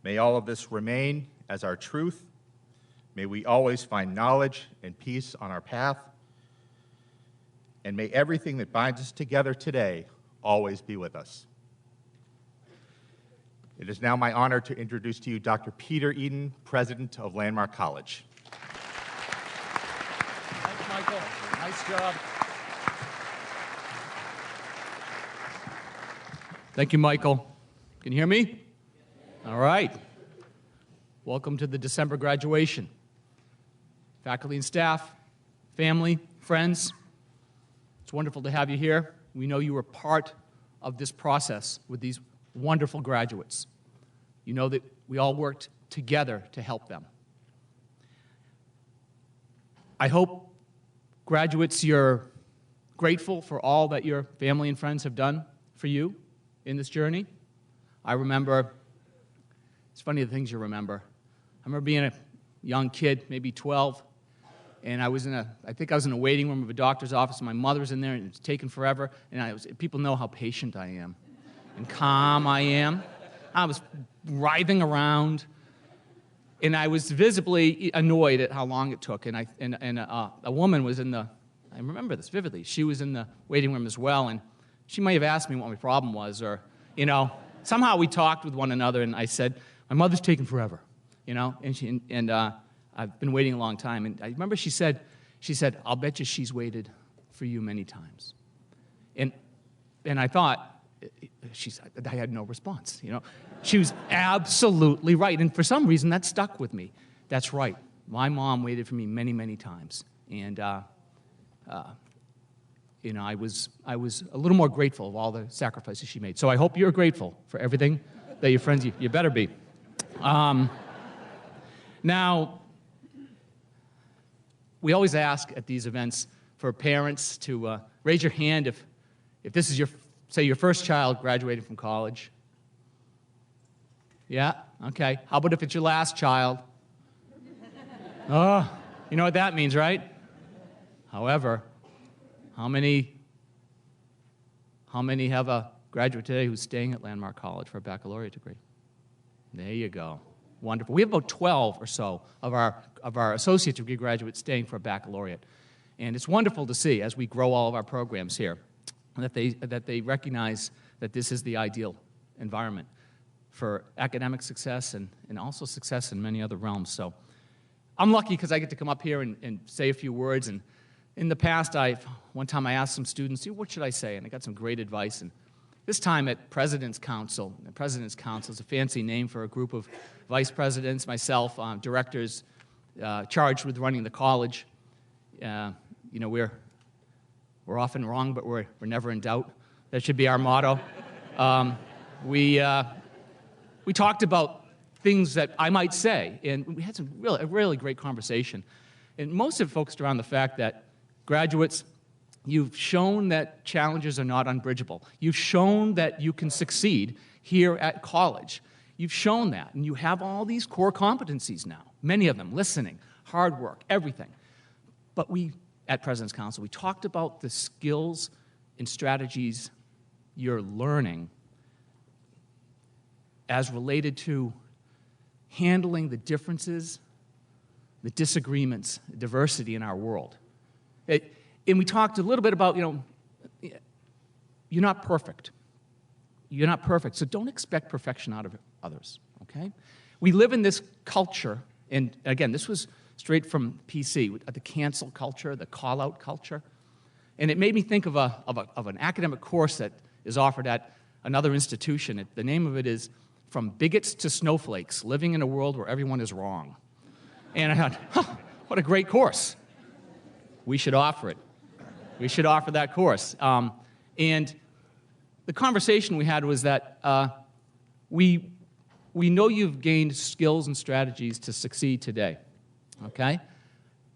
May all of this remain as our truth. May we always find knowledge and peace on our path. And may everything that binds us together today always be with us. It is now my honor to introduce to you Dr. Peter Eden, President of Landmark College. Thanks, Michael. Nice job. Thank you, Michael. Can you hear me? All right. Welcome to the December graduation. Faculty and staff, family, friends, it's wonderful to have you here. We know you were part of this process with these wonderful graduates. You know that we all worked together to help them. I hope, graduates, you're grateful for all that your family and friends have done for you in this journey. I remember, it's funny the things you remember. I remember being a young kid, maybe 12, and I think I was in a waiting room of a doctor's office, and my mother's in there, and it's taken forever, and people know how patient I am and calm I am. I was writhing around, and I was visibly annoyed at how long it took, and a woman was in the, I remember this vividly, she was in the waiting room as well, and she might have asked me what my problem was, or, somehow we talked with one another, and I said, my mother's taking forever, and I've been waiting a long time. And I remember she said, I'll bet you she's waited for you many times. And I thought, I had no response, She was absolutely right. And for some reason, that stuck with me. That's right. My mom waited for me many, many times. And, I was a little more grateful of all the sacrifices she made. So I hope you're grateful for everything that your friends, you better be. Now, we always ask at these events for parents to raise your hand if this is your first child graduating from college. Yeah? Okay. How about if it's your last child? Oh, you know what that means, right? However, how many have a graduate today who's staying at Landmark College for a baccalaureate degree? There you go. Wonderful. We have about 12 or so of our associate degree graduates staying for a baccalaureate. And it's wonderful to see as we grow all of our programs here that they recognize that this is the ideal environment for academic success and also success in many other realms. So I'm lucky because I get to come up here and say a few words. And in the past, one time I asked some students, what should I say? And I got some great advice. And this time at President's Council. The President's Council is a fancy name for a group of vice presidents, myself, directors charged with running the college. We're often wrong, but we're never in doubt. That should be our motto. We talked about things that I might say, and we had a really great conversation. And most of it focused around the fact that graduates, you've shown that challenges are not unbridgeable. You've shown that you can succeed here at college. You've shown that, and you have all these core competencies now, many of them, listening, hard work, everything. But at President's Council, we talked about the skills and strategies you're learning as related to handling the differences, the disagreements, diversity in our world. And we talked a little bit about, you're not perfect. You're not perfect, so don't expect perfection out of others, okay? We live in this culture, and again, this was straight from PC, the cancel culture, the call-out culture. And it made me think of an academic course that is offered at another institution. The name of it is From Bigots to Snowflakes, Living in a World Where Everyone is Wrong. And I thought, what a great course. We should offer it. We should offer that course. And the conversation we had was that we know you've gained skills and strategies to succeed today, okay?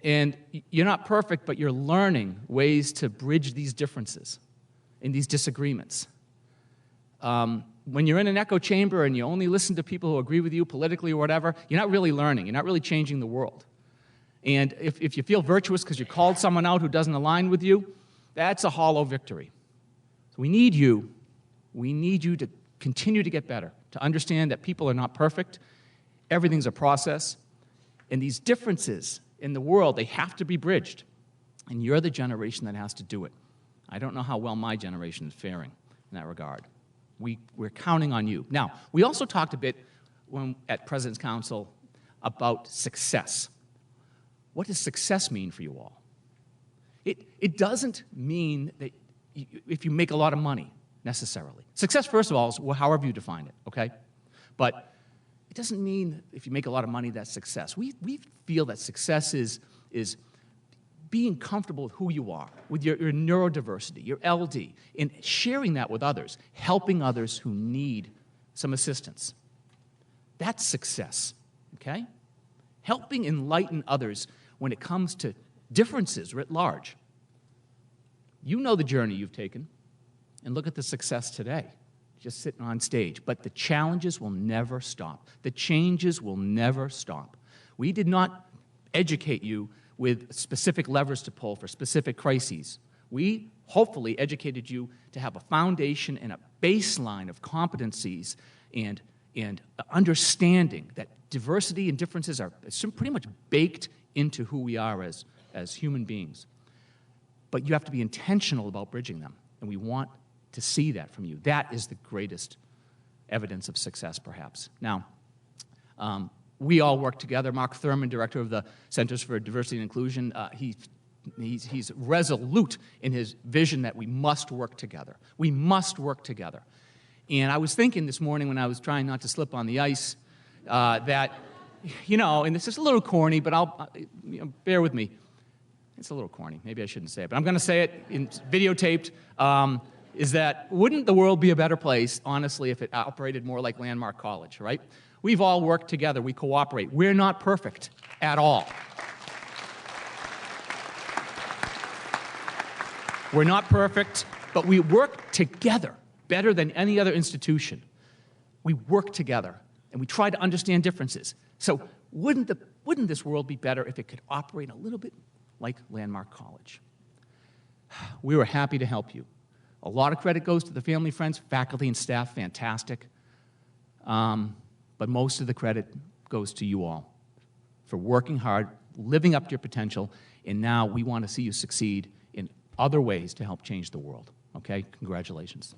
And you're not perfect, but you're learning ways to bridge these differences and these disagreements. When you're in an echo chamber and you only listen to people who agree with you politically or whatever, you're not really learning. You're not really changing the world. And if you feel virtuous because you called someone out who doesn't align with you, that's a hollow victory. So we need you. We need you to continue to get better, to understand that people are not perfect. Everything's a process. And these differences in the world, they have to be bridged. And you're the generation that has to do it. I don't know how well my generation is faring in that regard. We're counting on you. Now, we also talked a bit at President's Council about success. What does success mean for you all? It doesn't mean that if you make a lot of money, necessarily. Success, first of all, is however you define it, okay? But it doesn't mean if you make a lot of money, that's success. We feel that success is being comfortable with who you are, with your neurodiversity, your LD, and sharing that with others, helping others who need some assistance. That's success, okay? Helping enlighten others when it comes to differences writ large. You know the journey you've taken, and look at the success today, just sitting on stage. But the challenges will never stop. The changes will never stop. We did not educate you with specific levers to pull for specific crises. We hopefully educated you to have a foundation and a baseline of competencies and understanding that diversity and differences are pretty much baked into who we are as human beings. But you have to be intentional about bridging them, and we want to see that from you. That is the greatest evidence of success, perhaps. Now, we all work together. Mark Thurman, director of the Centers for Diversity and Inclusion, he's resolute in his vision that we must work together. We must work together. And I was thinking this morning when I was trying not to slip on the ice that, and this is a little corny, but bear with me. It's a little corny. Maybe I shouldn't say it, but I'm going to say it. It's videotaped. Is that wouldn't the world be a better place, honestly, if it operated more like Landmark College, right? We've all worked together. We cooperate. We're not perfect at all. We're not perfect, but we work together better than any other institution. We work together, and we try to understand differences. So wouldn't this world be better if it could operate a little bit like Landmark College? We were happy to help you. A lot of credit goes to the family, friends, faculty, and staff, fantastic. But most of the credit goes to you all for working hard, living up to your potential, and now we want to see you succeed in other ways to help change the world. Okay? Congratulations.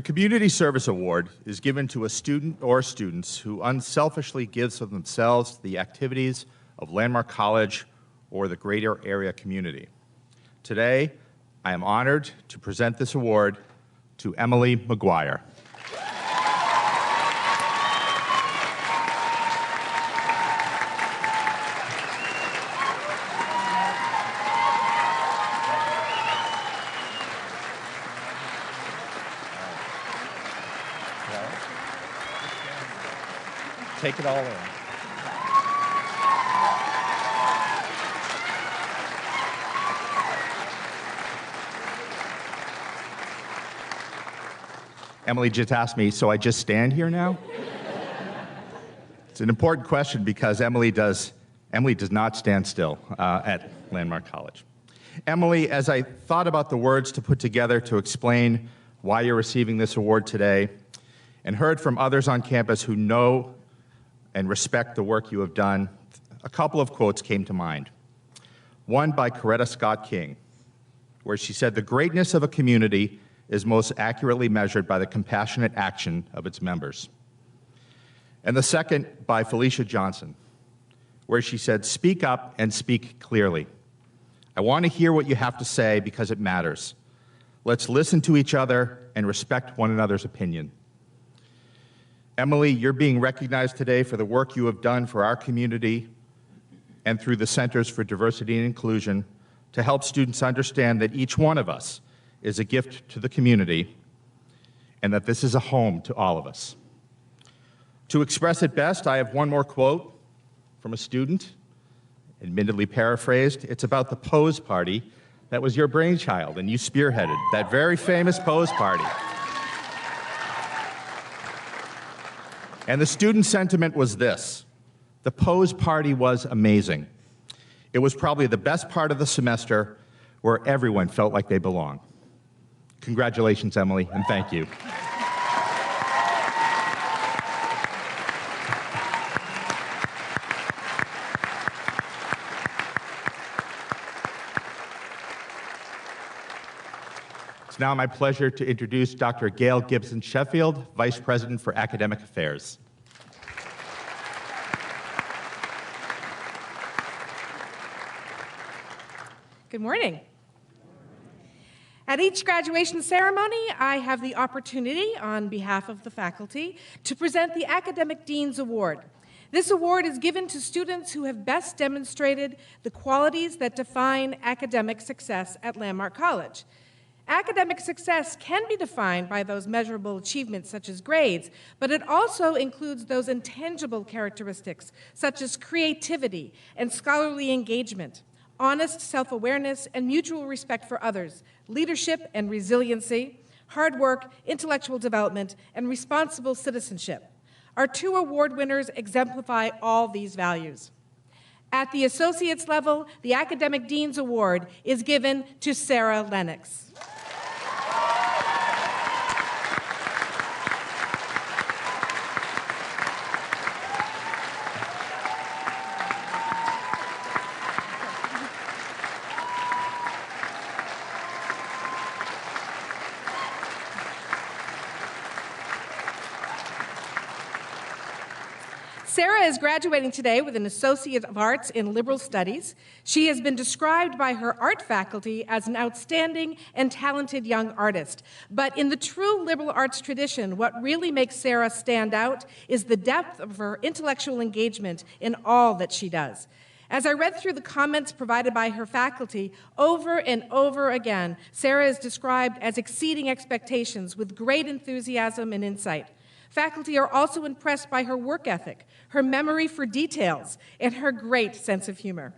Community Service Award is given to a student or students who unselfishly gives of themselves to the activities of Landmark College or the greater area community. Today, I am honored to present this award to Emily McGuire. Take it all in. Emily just asked me, so I just stand here now? It's an important question because Emily does not stand still at Landmark College. Emily, as I thought about the words to put together to explain why you're receiving this award today, and heard from others on campus who know and respect the work you have done, a couple of quotes came to mind. One by Coretta Scott King, where she said, "The greatness of a community is most accurately measured by the compassionate action of its members." And the second by Felicia Johnson, where she said, "Speak up and speak clearly. I want to hear what you have to say because it matters. Let's listen to each other and respect one another's opinion." Emily, you're being recognized today for the work you have done for our community and through the Centers for Diversity and Inclusion to help students understand that each one of us is a gift to the community and that this is a home to all of us. To express it best, I have one more quote from a student, admittedly paraphrased. It's about the pose party that was your brainchild and you spearheaded, that very famous pose party. And the student sentiment was this: the pose party was amazing. It was probably the best part of the semester where everyone felt like they belonged. Congratulations, Emily, and thank you. It's now my pleasure to introduce Dr. Gail Gibson Sheffield, Vice President for Academic Affairs. Good morning. At each graduation ceremony, I have the opportunity, on behalf of the faculty, to present the Academic Dean's Award. This award is given to students who have best demonstrated the qualities that define academic success at Landmark College. Academic success can be defined by those measurable achievements such as grades, but it also includes those intangible characteristics such as creativity and scholarly engagement, honest self-awareness and mutual respect for others, leadership and resiliency, hard work, intellectual development, and responsible citizenship. Our two award winners exemplify all these values. At the associate's level, the Academic Dean's Award is given to Sarah Lennox. Sarah is graduating today with an Associate of Arts in Liberal Studies. She has been described by her art faculty as an outstanding and talented young artist. But in the true liberal arts tradition, what really makes Sarah stand out is the depth of her intellectual engagement in all that she does. As I read through the comments provided by her faculty, over and over again, Sarah is described as exceeding expectations with great enthusiasm and insight. Faculty are also impressed by her work ethic, her memory for details, and her great sense of humor.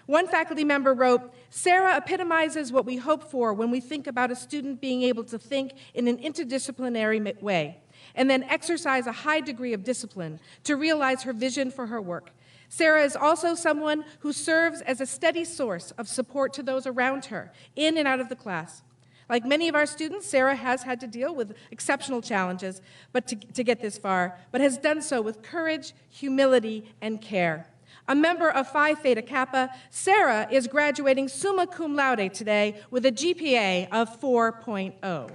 One faculty member wrote, "Sarah epitomizes what we hope for when we think about a student being able to think in an interdisciplinary way, and then exercise a high degree of discipline to realize her vision for her work. Sarah is also someone who serves as a steady source of support to those around her, in and out of the class. Like many of our students, Sarah has had to deal with exceptional challenges to get this far, but has done so with courage, humility, and care. A member of Phi Theta Kappa, Sarah is graduating summa cum laude today with a GPA of 4.0.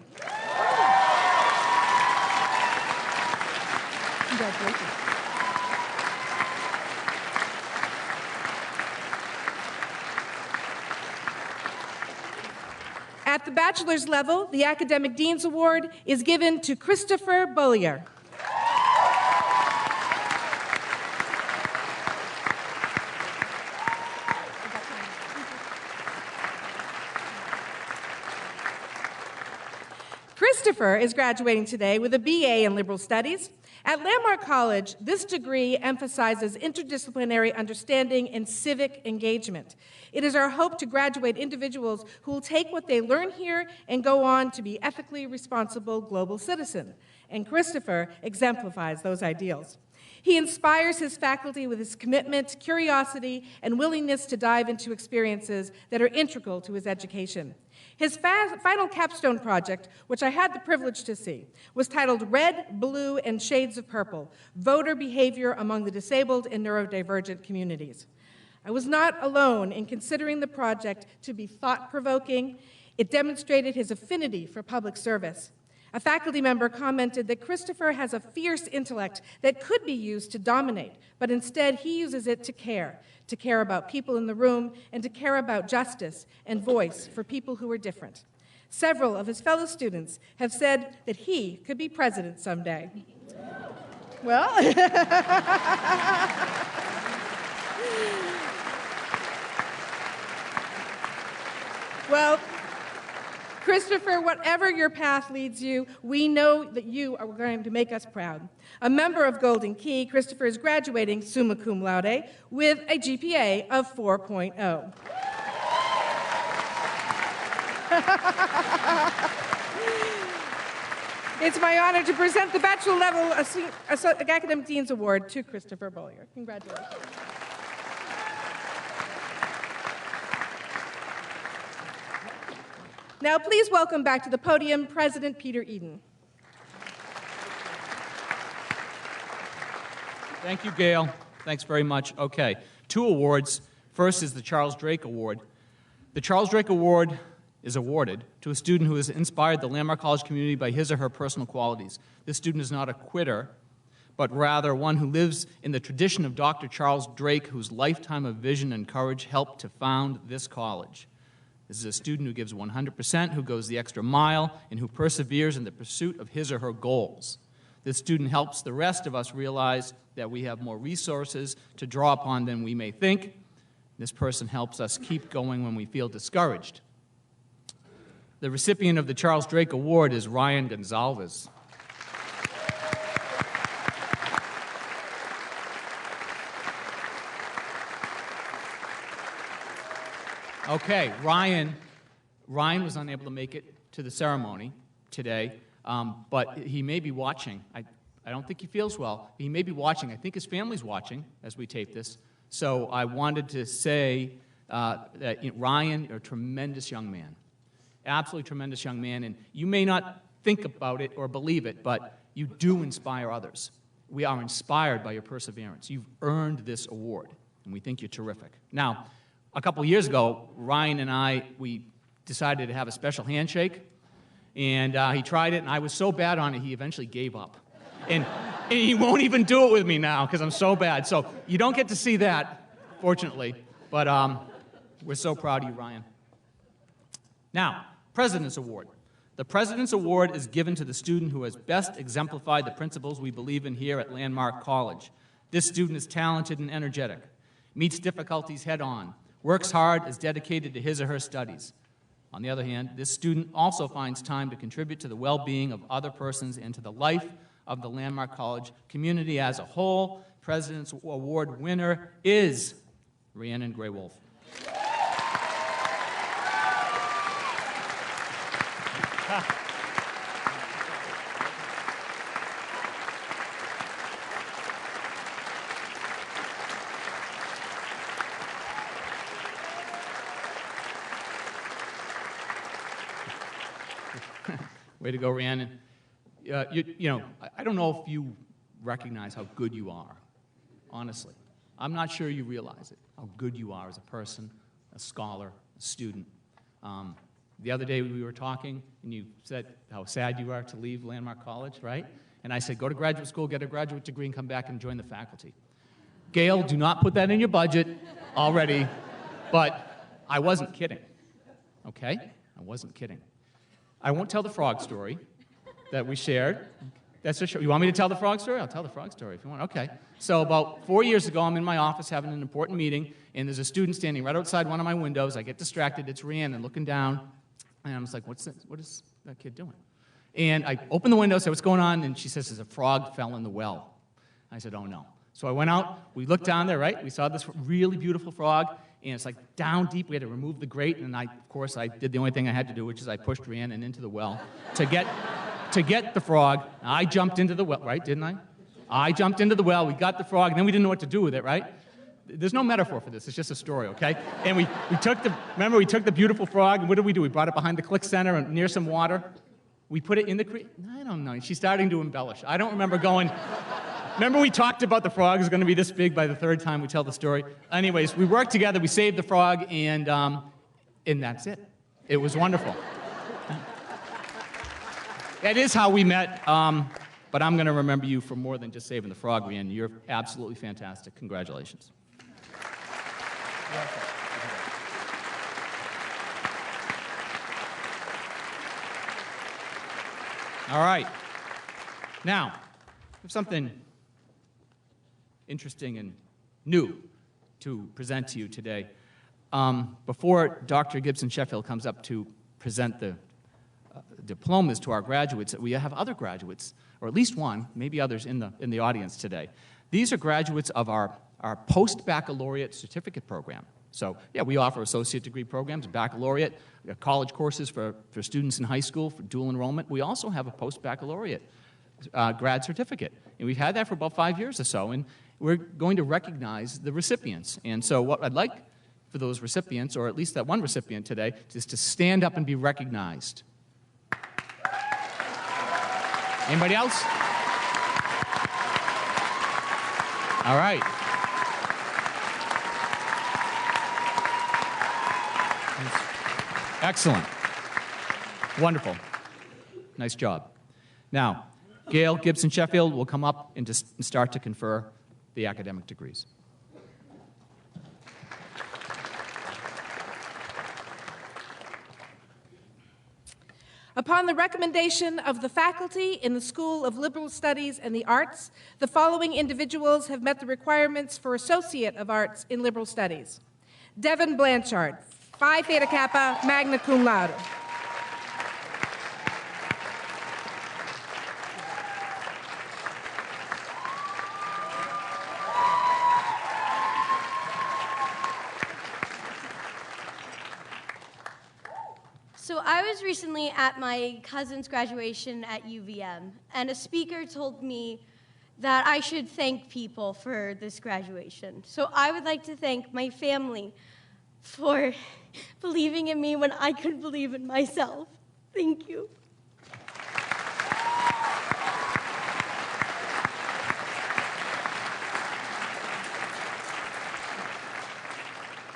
Congratulations. At the bachelor's level, the Academic Dean's Award is given to Christopher Bollier. Christopher is graduating today with a BA in Liberal Studies. At Landmark College, this degree emphasizes interdisciplinary understanding and civic engagement. It is our hope to graduate individuals who will take what they learn here and go on to be ethically responsible global citizens. And Christopher exemplifies those ideals. He inspires his faculty with his commitment, curiosity, and willingness to dive into experiences that are integral to his education. His final capstone project, which I had the privilege to see, was titled Red, Blue, and Shades of Purple, Voter Behavior Among the Disabled and Neurodivergent Communities. I was not alone in considering the project to be thought-provoking. It demonstrated his affinity for public service. A faculty member commented that Christopher has a fierce intellect that could be used to dominate, but instead he uses it to care about people in the room, and to care about justice and voice for people who are different. Several of his fellow students have said that he could be president someday. Well, well, Christopher, whatever your path leads you, we know that you are going to make us proud. A member of Golden Key, Christopher is graduating summa cum laude with a GPA of 4.0. It's my honor to present the Bachelor Level Academic Dean's Award to Christopher Bollier. Congratulations. Now, please welcome back to the podium President Peter Eden. Thank you, Gail. Thanks very much. Okay, 2 awards. First is the Charles Drake Award. The Charles Drake Award is awarded to a student who has inspired the Landmark College community by his or her personal qualities. This student is not a quitter, but rather one who lives in the tradition of Dr. Charles Drake, whose lifetime of vision and courage helped to found this college. This is a student who gives 100%, who goes the extra mile, and who perseveres in the pursuit of his or her goals. This student helps the rest of us realize that we have more resources to draw upon than we may think. This person helps us keep going when we feel discouraged. The recipient of the Charles Drake Award is Ryan Gonzalez. Okay, Ryan was unable to make it to the ceremony today, but he may be watching. I don't think he feels well. He may be watching. I think his family's watching as we tape this. So I wanted to say that Ryan, you're a tremendous young man, absolutely tremendous young man, and you may not think about it or believe it, but you do inspire others. We are inspired by your perseverance. You've earned this award, and we think you're terrific. Now, a couple years ago, Ryan and we decided to have a special handshake, and he tried it, and I was so bad on it, he eventually gave up. And he won't even do it with me now, because I'm so bad. So you don't get to see that, fortunately, but we're so proud of you, Ryan. Now, President's Award. The President's Award is given to the student who has best exemplified the principles we believe in here at Landmark College. This student is talented and energetic, meets difficulties head-on, works hard, is dedicated to his or her studies. On the other hand, this student also finds time to contribute to the well-being of other persons and to the life of the Landmark College community as a whole. President's Award winner is Rhiannon Gray-Wolf. Way to go, Rhiannon. I don't know if you recognize how good you are, honestly. I'm not sure you realize it, how good you are as a person, a scholar, a student. The other day we were talking, and you said how sad you are to leave Landmark College, right? And I said, go to graduate school, get a graduate degree, and come back and join the faculty. Gail, do not put that in your budget already, but I wasn't kidding, okay? I wasn't kidding. I won't tell the frog story that we shared. You want me to tell the frog story? I'll tell the frog story if you want. Okay. So about 4 years ago, I'm in my office having an important meeting, and there's a student standing right outside one of my windows. I get distracted. It's Rhiannon looking down, and I'm just like, what is that kid doing? And I open the window, say, what's going on? And she says, there's a frog fell in the well. I said, oh, no. So I went out. We looked down there, right? We saw this really beautiful frog, and it's like down deep. We had to remove the grate, and of course, I did the only thing I had to do, which is I pushed Rhiannon into the well to get the frog. I jumped into the well, right, didn't I? I jumped into the well, we got the frog, and then we didn't know what to do with it, right? There's no metaphor for this, it's just a story, okay? And we took the beautiful frog, and what did? We brought it behind the Click Center and near some water. We put it in the creek. I don't know, she's starting to embellish. I don't remember going, remember we talked about the frog is gonna be this big by the third time we tell the story? Anyways, we worked together, we saved the frog, and that's it. It was wonderful. That is how we met, but I'm going to remember you for more than just saving the frog, Rhiannon. You're absolutely fantastic. Congratulations. All right. Now, I have something interesting and new to present to you today. Before Dr. Gibson Sheffield comes up to present the diplomas to our graduates, we have other graduates, or at least one, maybe others in the audience today. These are graduates of our post-baccalaureate certificate program. So, yeah, we offer associate degree programs, baccalaureate, college courses for students in high school for dual enrollment. We also have a post-baccalaureate grad certificate, and we've had that for about 5 years or so, and we're going to recognize the recipients. And so what I'd like for those recipients, or at least that one recipient today, is to stand up and be recognized. Anybody else? All right. Excellent. Wonderful. Nice job. Now, Gail Gibson Sheffield will come up and start to confer the academic degrees. Upon the recommendation of the faculty in the School of Liberal Studies and the Arts, the following individuals have met the requirements for Associate of Arts in Liberal Studies. Devin Blanchard, Phi Theta Kappa, magna cum laude. So I was recently at my cousin's graduation at UVM, and a speaker told me that I should thank people for this graduation. So I would like to thank my family for believing in me when I couldn't believe in myself. Thank you.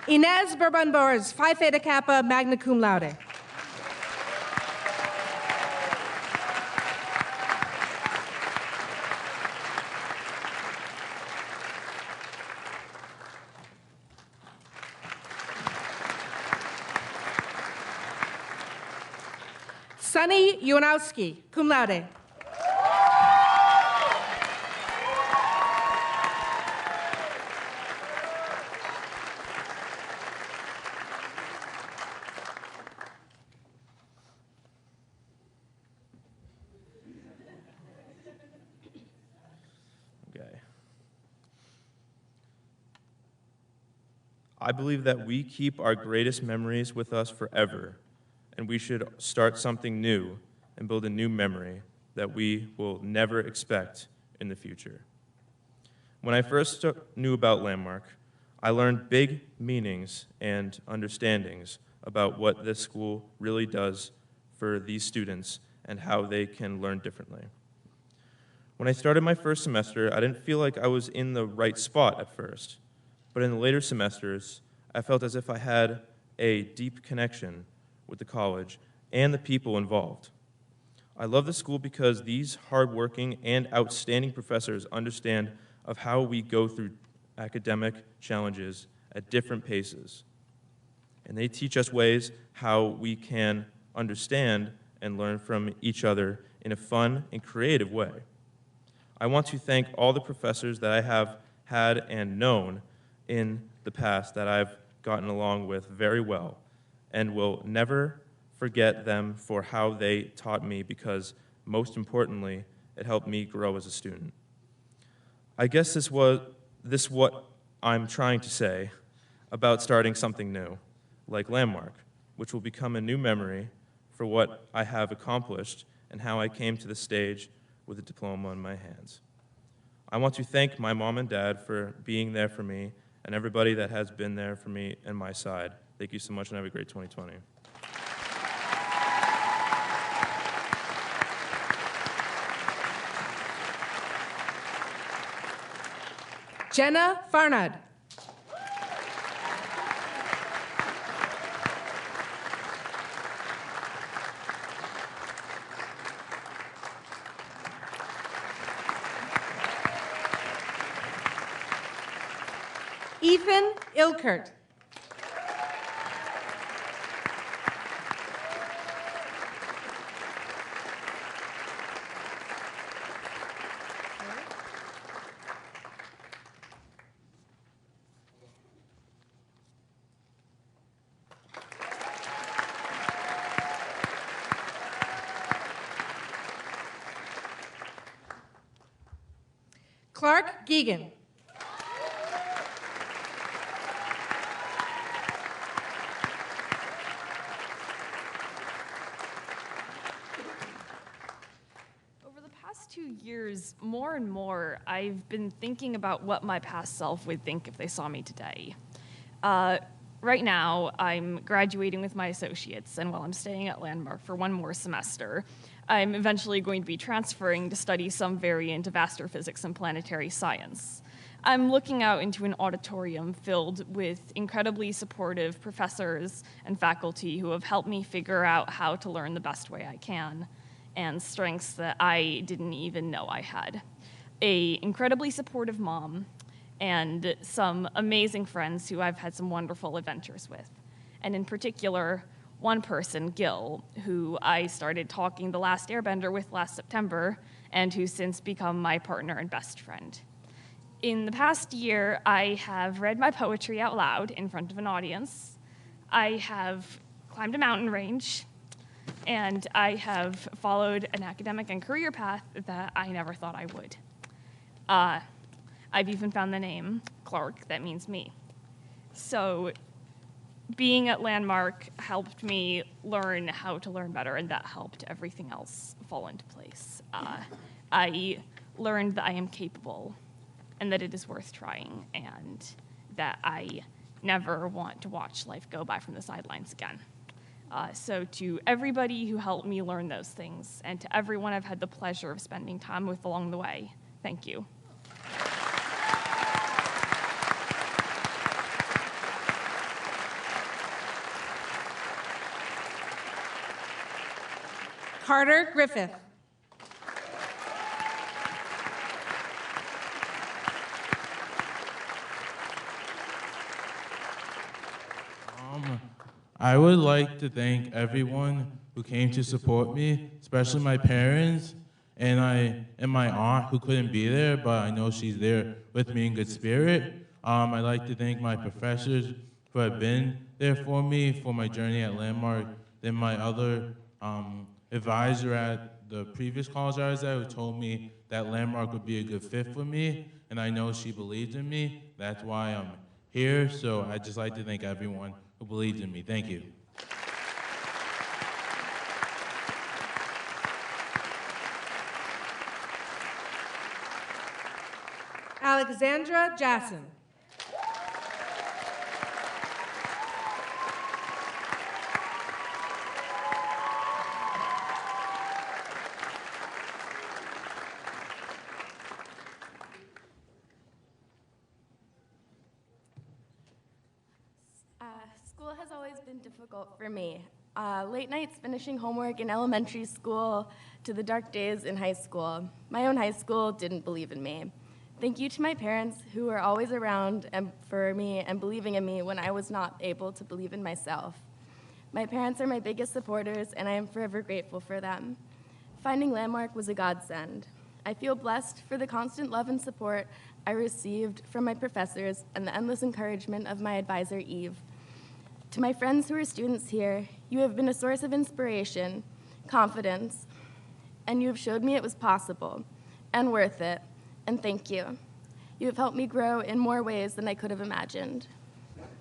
Inez Bourbon-Bors, Phi Theta Kappa, magna cum laude. Sunny Uwanowski, cum laude. I believe that we keep our greatest memories with us forever, and we should start something new and build a new memory that we will never expect in the future. When I first knew about Landmark, I learned big meanings and understandings about what this school really does for these students and how they can learn differently. When I started my first semester, I didn't feel like I was in the right spot at first. But in the later semesters, I felt as if I had a deep connection with the college and the people involved. I love the school because these hardworking and outstanding professors understand of how we go through academic challenges at different paces. And they teach us ways how we can understand and learn from each other in a fun and creative way. I want to thank all the professors that I have had and known in the past that I've gotten along with very well, and will never forget them for how they taught me, because most importantly, it helped me grow as a student. I guess this what I'm trying to say about starting something new, like Landmark, which will become a new memory for what I have accomplished and how I came to the stage with a diploma in my hands. I want to thank my mom and dad for being there for me and everybody that has been there for me and my side. Thank you so much, and have a great 2020. Jenna Farnad. Ethan Ilkert. Clark Geegan. Over the past 2 years, more and more, I've been thinking about what my past self would think if they saw me today. Right now, I'm graduating with my associates, and while I'm staying at Landmark for one more semester, I'm eventually going to be transferring to study some variant of astrophysics and planetary science. I'm looking out into an auditorium filled with incredibly supportive professors and faculty who have helped me figure out how to learn the best way I can, and strengths that I didn't even know I had. An incredibly supportive mom, and some amazing friends who I've had some wonderful adventures with. And in particular, one person, Gil, who I started talking The Last Airbender with last September, and who's since become my partner and best friend. In the past year, I have read my poetry out loud in front of an audience. I have climbed a mountain range, and I have followed an academic and career path that I never thought I would. I've even found the name Clark that means me. So being at Landmark helped me learn how to learn better, and that helped everything else fall into place. I learned that I am capable, and that it is worth trying, and that I never want to watch life go by from the sidelines again. So to everybody who helped me learn those things, and to everyone I've had the pleasure of spending time with along the way, thank you. Carter Griffith. I would like to thank everyone who came to support me, especially my parents and my aunt who couldn't be there, but I know she's there with me in good spirit. I'd like to thank my professors who have been there for me for my journey at Landmark, then my other advisor at the previous college I was at who told me that Landmark would be a good fit for me, and I know she believed in me. That's why I'm here, so I'd just like to thank everyone who believed in me. Thank you. Alexandra Jassen. School has always been difficult for me. Late nights finishing homework in elementary school to the dark days in high school. My own high school didn't believe in me. Thank you to my parents who were always around and for me and believing in me when I was not able to believe in myself. My parents are my biggest supporters, and I am forever grateful for them. Finding Landmark was a godsend. I feel blessed for the constant love and support I received from my professors and the endless encouragement of my advisor, Eve. To my friends who are students here, you have been a source of inspiration, confidence, and you have showed me it was possible and worth it, and thank you. You have helped me grow in more ways than I could have imagined.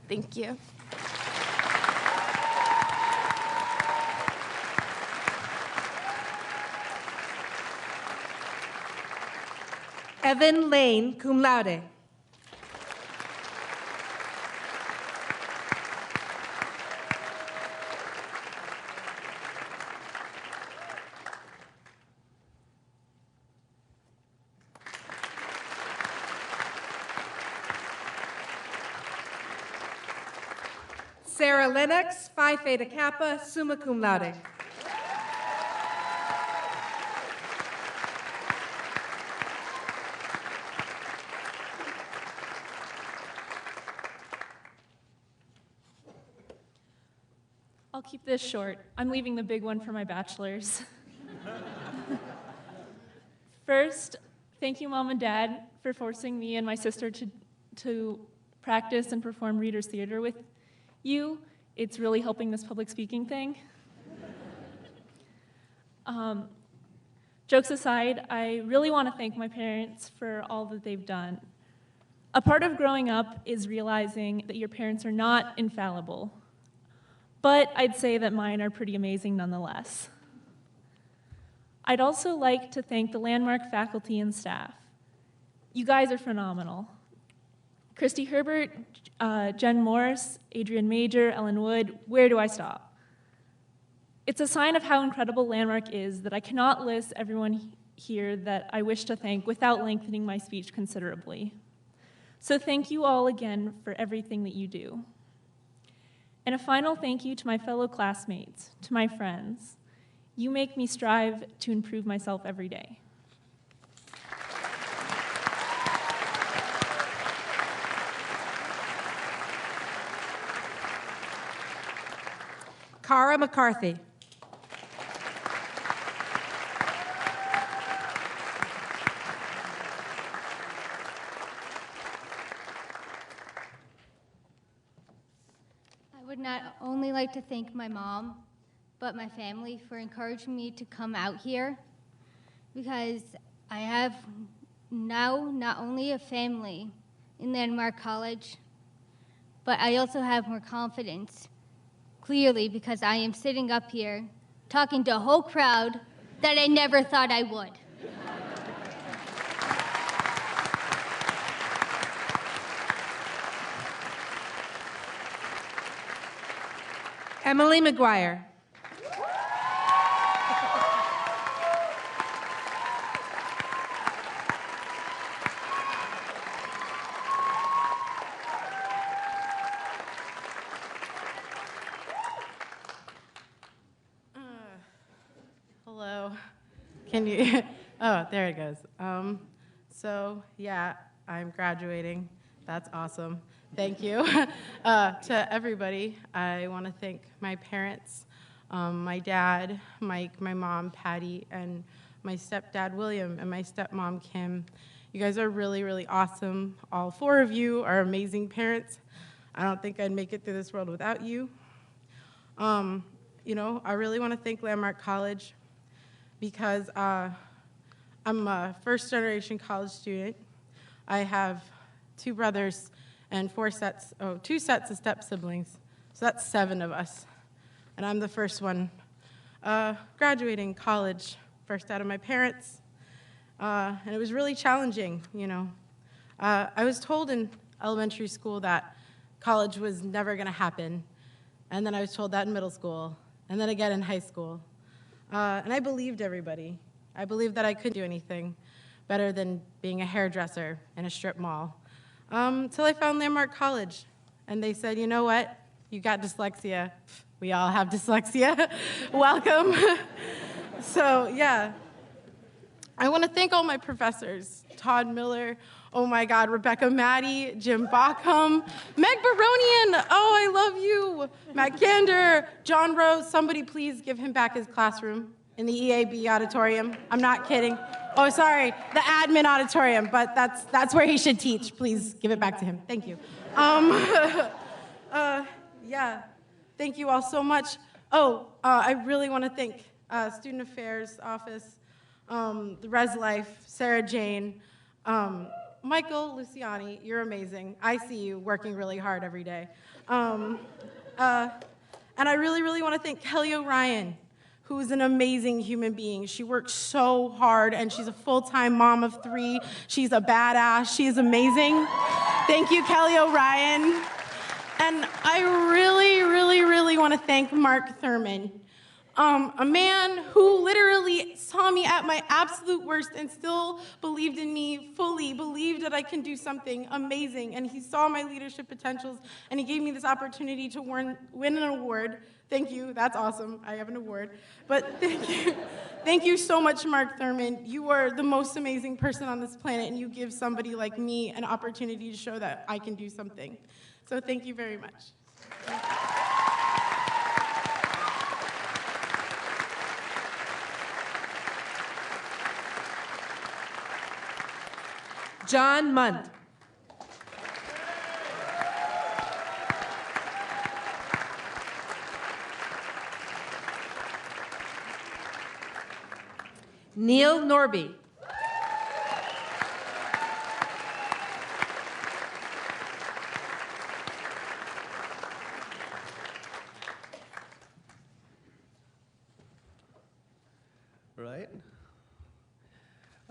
Thank you. Evan Lane, cum laude. Sarah Lennox, Phi Theta Kappa, summa cum laude. I'll keep this short. I'm leaving the big one for my bachelor's. First, thank you, Mom and Dad, for forcing me and my sister to practice and perform Reader's Theater with you. It's really helping this public speaking thing. Jokes aside, I really want to thank my parents for all that they've done. A part of growing up is realizing that your parents are not infallible, but I'd say that mine are pretty amazing nonetheless. I'd also like to thank the Landmark faculty and staff. You guys are phenomenal. Christy Herbert, Jen Morris, Adrian Major, Ellen Wood, where do I stop? It's a sign of how incredible Landmark is that I cannot list everyone here that I wish to thank without lengthening my speech considerably. So thank you all again for everything that you do. And a final thank you to my fellow classmates, to my friends. You make me strive to improve myself every day. Cara McCarthy. I would not only like to thank my mom, but my family for encouraging me to come out here, because I have now not only a family in Landmark College, but I also have more confidence, clearly because I am sitting up here talking to a whole crowd that I never thought I would. Emily McGuire. Hello. Can you? Oh, there it goes. So yeah, I'm graduating. That's awesome. Thank you. To everybody, I want to thank my parents, my dad, Mike, my mom, Patty, and my stepdad, William, and my stepmom, Kim. You guys are really, really awesome. All four of you are amazing parents. I don't think I'd make it through this world without you. I really want to thank Landmark College because I'm a first-generation college student. I have two brothers and two sets of step-siblings. So that's 7 of us. And I'm the first one graduating college, first out of my parents. And it was really challenging, I was told in elementary school that college was never going to happen. And then I was told that in middle school, and then again in high school. And I believed everybody. I believed that I couldn't do anything better than being a hairdresser in a strip mall. Till I found Landmark College, and they said, you know what? You got dyslexia. We all have dyslexia. Welcome. So, yeah. I want to thank all my professors, Todd Miller, oh my God, Rebecca Maddie, Jim Bockham, Meg Baronian, oh, I love you, Matt Gander, John Rose, somebody please give him back his classroom in the EAB auditorium. I'm not kidding. Oh, sorry, the admin auditorium, but that's where he should teach. Please give it back to him. Thank you. Yeah, thank you all so much. Oh, I really want to thank Student Affairs Office, the Res Life, Sarah Jane, Michael Luciani, you're amazing. I see you working really hard every day. And I really, really want to thank Kelly O'Ryan, who's an amazing human being. She works so hard, and she's a full-time mom of 3. She's a badass. She is amazing. Thank you, Kelly O'Ryan. And I really, really, really want to thank Mark Thurman, a man who literally saw me at my absolute worst and still believed in me fully, believed that I can do something amazing. And he saw my leadership potentials, and he gave me this opportunity to win an award. Thank you, that's awesome, I have an award. But thank you. Thank you so much, Mark Thurman. You are the most amazing person on this planet, and you give somebody like me an opportunity to show that I can do something. So thank you very much. John Munt. Neil Norby. Right.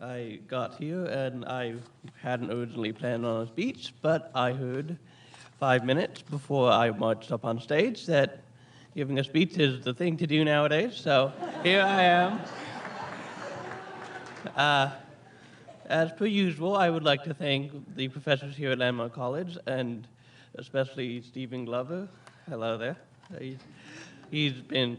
I got here and I hadn't originally planned on a speech, but I heard 5 minutes before I marched up on stage that giving a speech is the thing to do nowadays, so here I am. As per usual, I would like to thank the professors here at Landmark College, and especially Stephen Glover. Hello there. He's been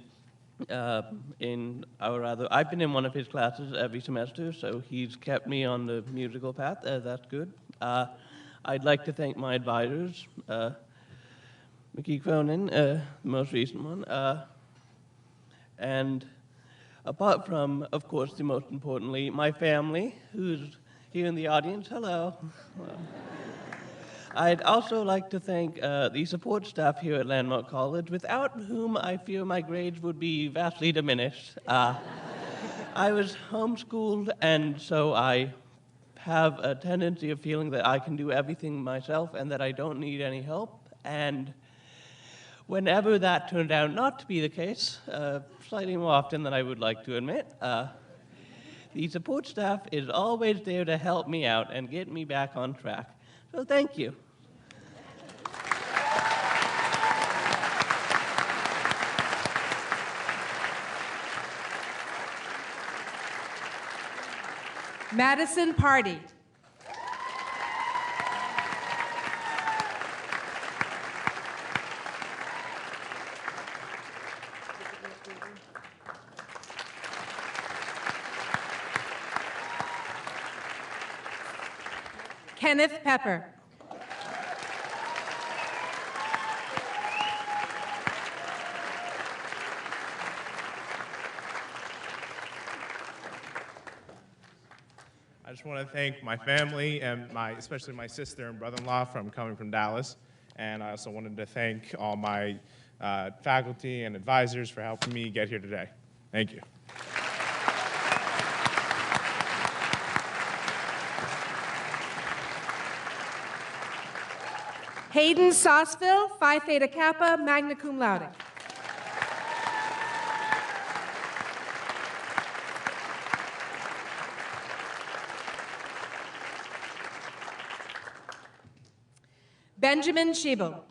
I've been in one of his classes every semester, so he's kept me on the musical path. That's good. I'd like to thank my advisors, McKee Cronin, the most recent one, and apart from, of course, the most importantly, my family, who's here in the audience. Hello. I'd also like to thank the support staff here at Landmark College, without whom I fear my grades would be vastly diminished. I was homeschooled, and so I have a tendency of feeling that I can do everything myself and that I don't need any help. And whenever that turned out not to be the case, slightly more often than I would like to admit, the support staff is always there to help me out and get me back on track. So thank you. Madison Party. Kenneth Pepper. I just want to thank my family and especially my sister and brother-in-law from coming from Dallas. And I also wanted to thank all my faculty and advisors for helping me get here today. Thank you. Hayden Sauceville, Phi Theta Kappa, magna cum laude. Benjamin Schiebel.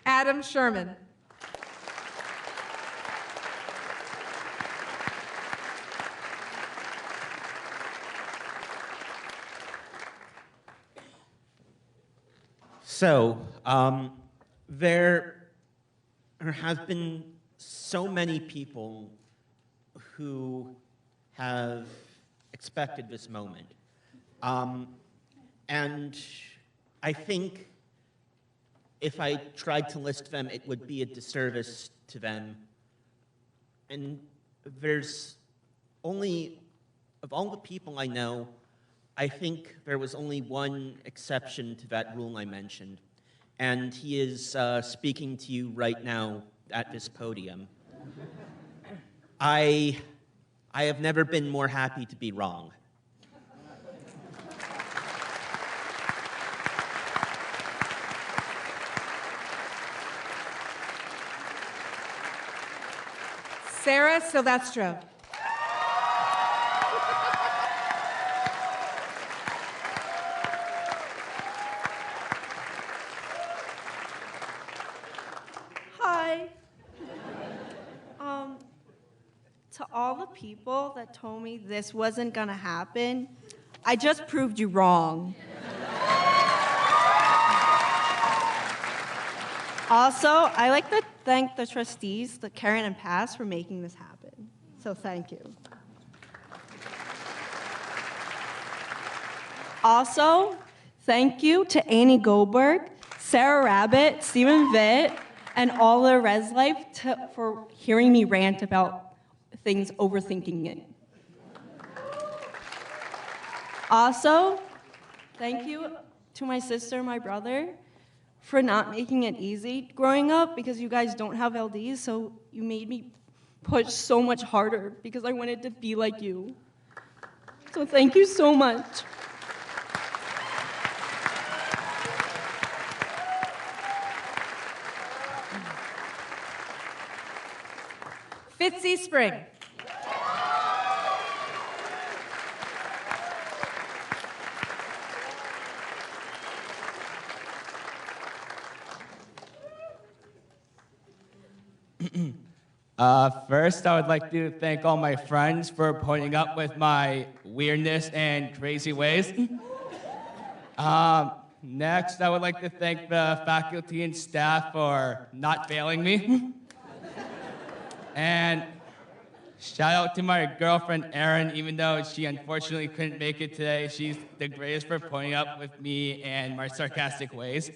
Adam Sherman. So, there have been so many people who have expected this moment. And I think if I tried to list them, it would be a disservice to them. And there's only, of all the people I know, I think there was only one exception to that rule I mentioned. And he is speaking to you right now at this podium. I have never been more happy to be wrong. Sarah Silvestro. Hi. To all the people that told me this wasn't gonna happen, I just proved you wrong. Also, I like to thank the trustees, the Karen and Pass, for making this happen. So thank you. Also, thank you to Annie Goldberg, Sarah Rabbit, Stephen Vitt, and all the Res Life for hearing me rant about things, overthinking it. Also, thank you to my sister and my brother for not making it easy growing up, because you guys don't have LDs, so you made me push so much harder because I wanted to be like you. So thank you so much. Fitzy Spring. First, I would like to thank all my friends for putting up with my weirdness and crazy ways. Next, I would like to thank the faculty and staff for not failing me. And shout out to my girlfriend, Erin, even though she unfortunately couldn't make it today. She's the greatest for putting up with me and my sarcastic ways.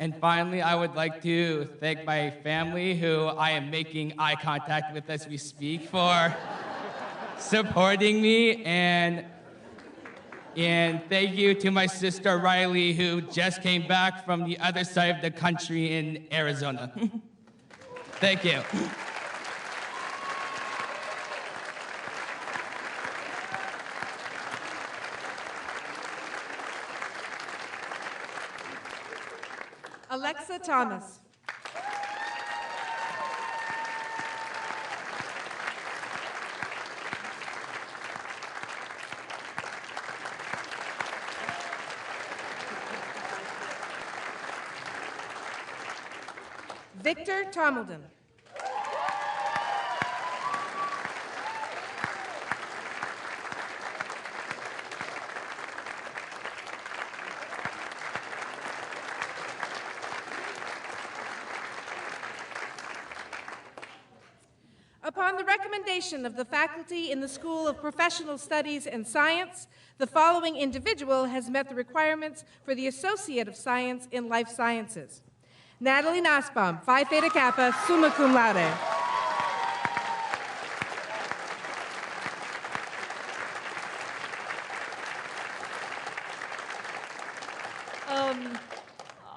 And finally, I would like to thank my family, who I am making eye contact with as we speak, for supporting me. And thank you to my sister, Riley, who just came back from the other side of the country in Arizona. Thank you. Alexa Thomas. Victor Tomildon. Upon the recommendation of the faculty in the School of Professional Studies and Science, the following individual has met the requirements for the Associate of Science in Life Sciences. Natalie Nussbaum, Phi Theta Kappa, summa cum laude.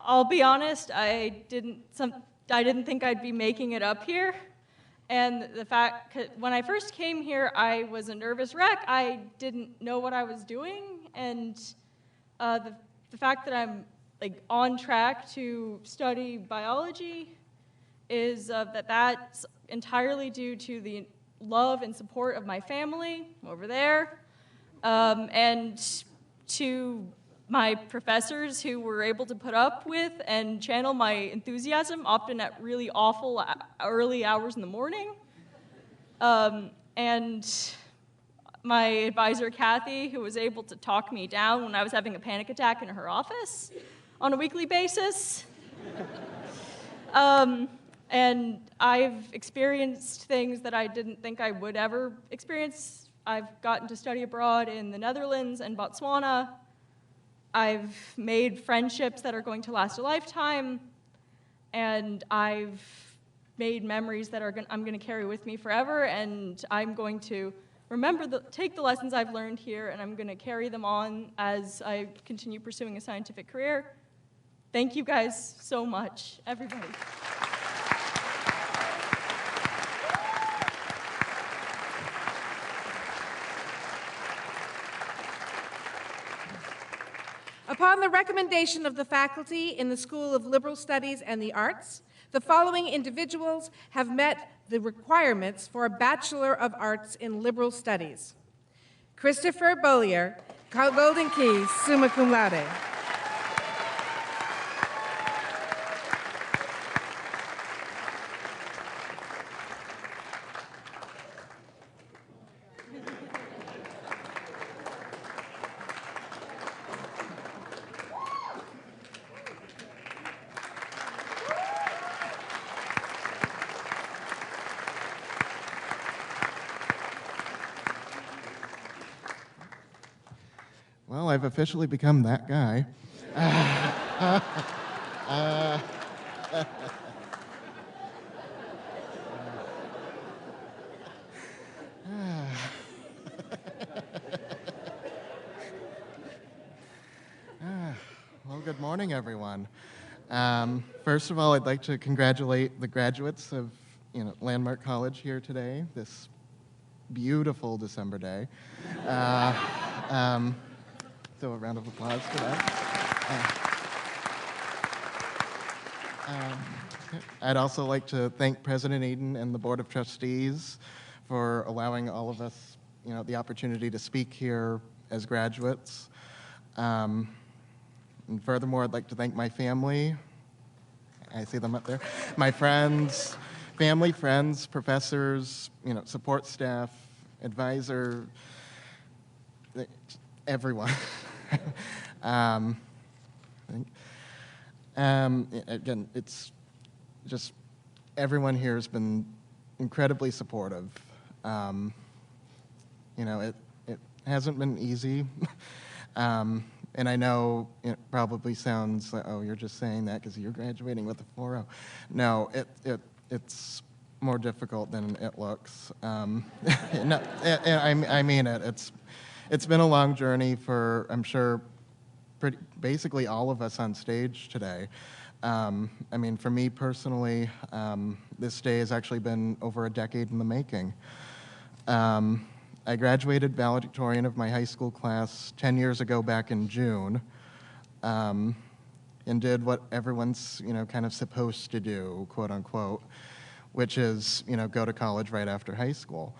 I'll be honest, I didn't think I'd be making it up here. And the fact, when I first came here, I was a nervous wreck. I didn't know what I was doing. And the fact that I'm on track to study biology is that's entirely due to the love and support of my family over there, and to my professors who were able to put up with and channel my enthusiasm, often at really awful early hours in the morning. And my advisor, Kathy, who was able to talk me down when I was having a panic attack in her office. on a weekly basis. And I've experienced things that I didn't think I would ever experience. I've gotten to study abroad in the Netherlands and Botswana. I've made friendships that are going to last a lifetime. And I've made memories that I'm going to carry with me forever. And I'm going to take the lessons I've learned here, and I'm going to carry them on as I continue pursuing a scientific career. Thank you guys so much, everybody. Upon the recommendation of the faculty in the School of Liberal Studies and the Arts, the following individuals have met the requirements for a Bachelor of Arts in Liberal Studies. Christopher Bollier, Golden Keys, summa cum laude. Well, I've officially become that guy. Well, good morning, everyone. First of all, I'd like to congratulate the graduates of Landmark College here today, this beautiful December day. So a round of applause for that. I'd also like to thank President Eden and the Board of Trustees for allowing all of us, the opportunity to speak here as graduates. And furthermore, I'd like to thank my family. I see them up there. My friends, family, friends, professors, support staff, advisor, everyone. Again, it's just everyone here has been incredibly supportive. It hasn't been easy. And I know it probably sounds like, oh, you're just saying that because you're graduating with a 4.0. No, it's more difficult than it looks. No, I mean it. It's been a long journey for, I'm sure, basically all of us on stage today. I mean, for me personally, this day has actually been over a decade in the making. I graduated valedictorian of my high school class 10 years ago back in June, and did what everyone's, kind of supposed to do, quote unquote, which is, go to college right after high school.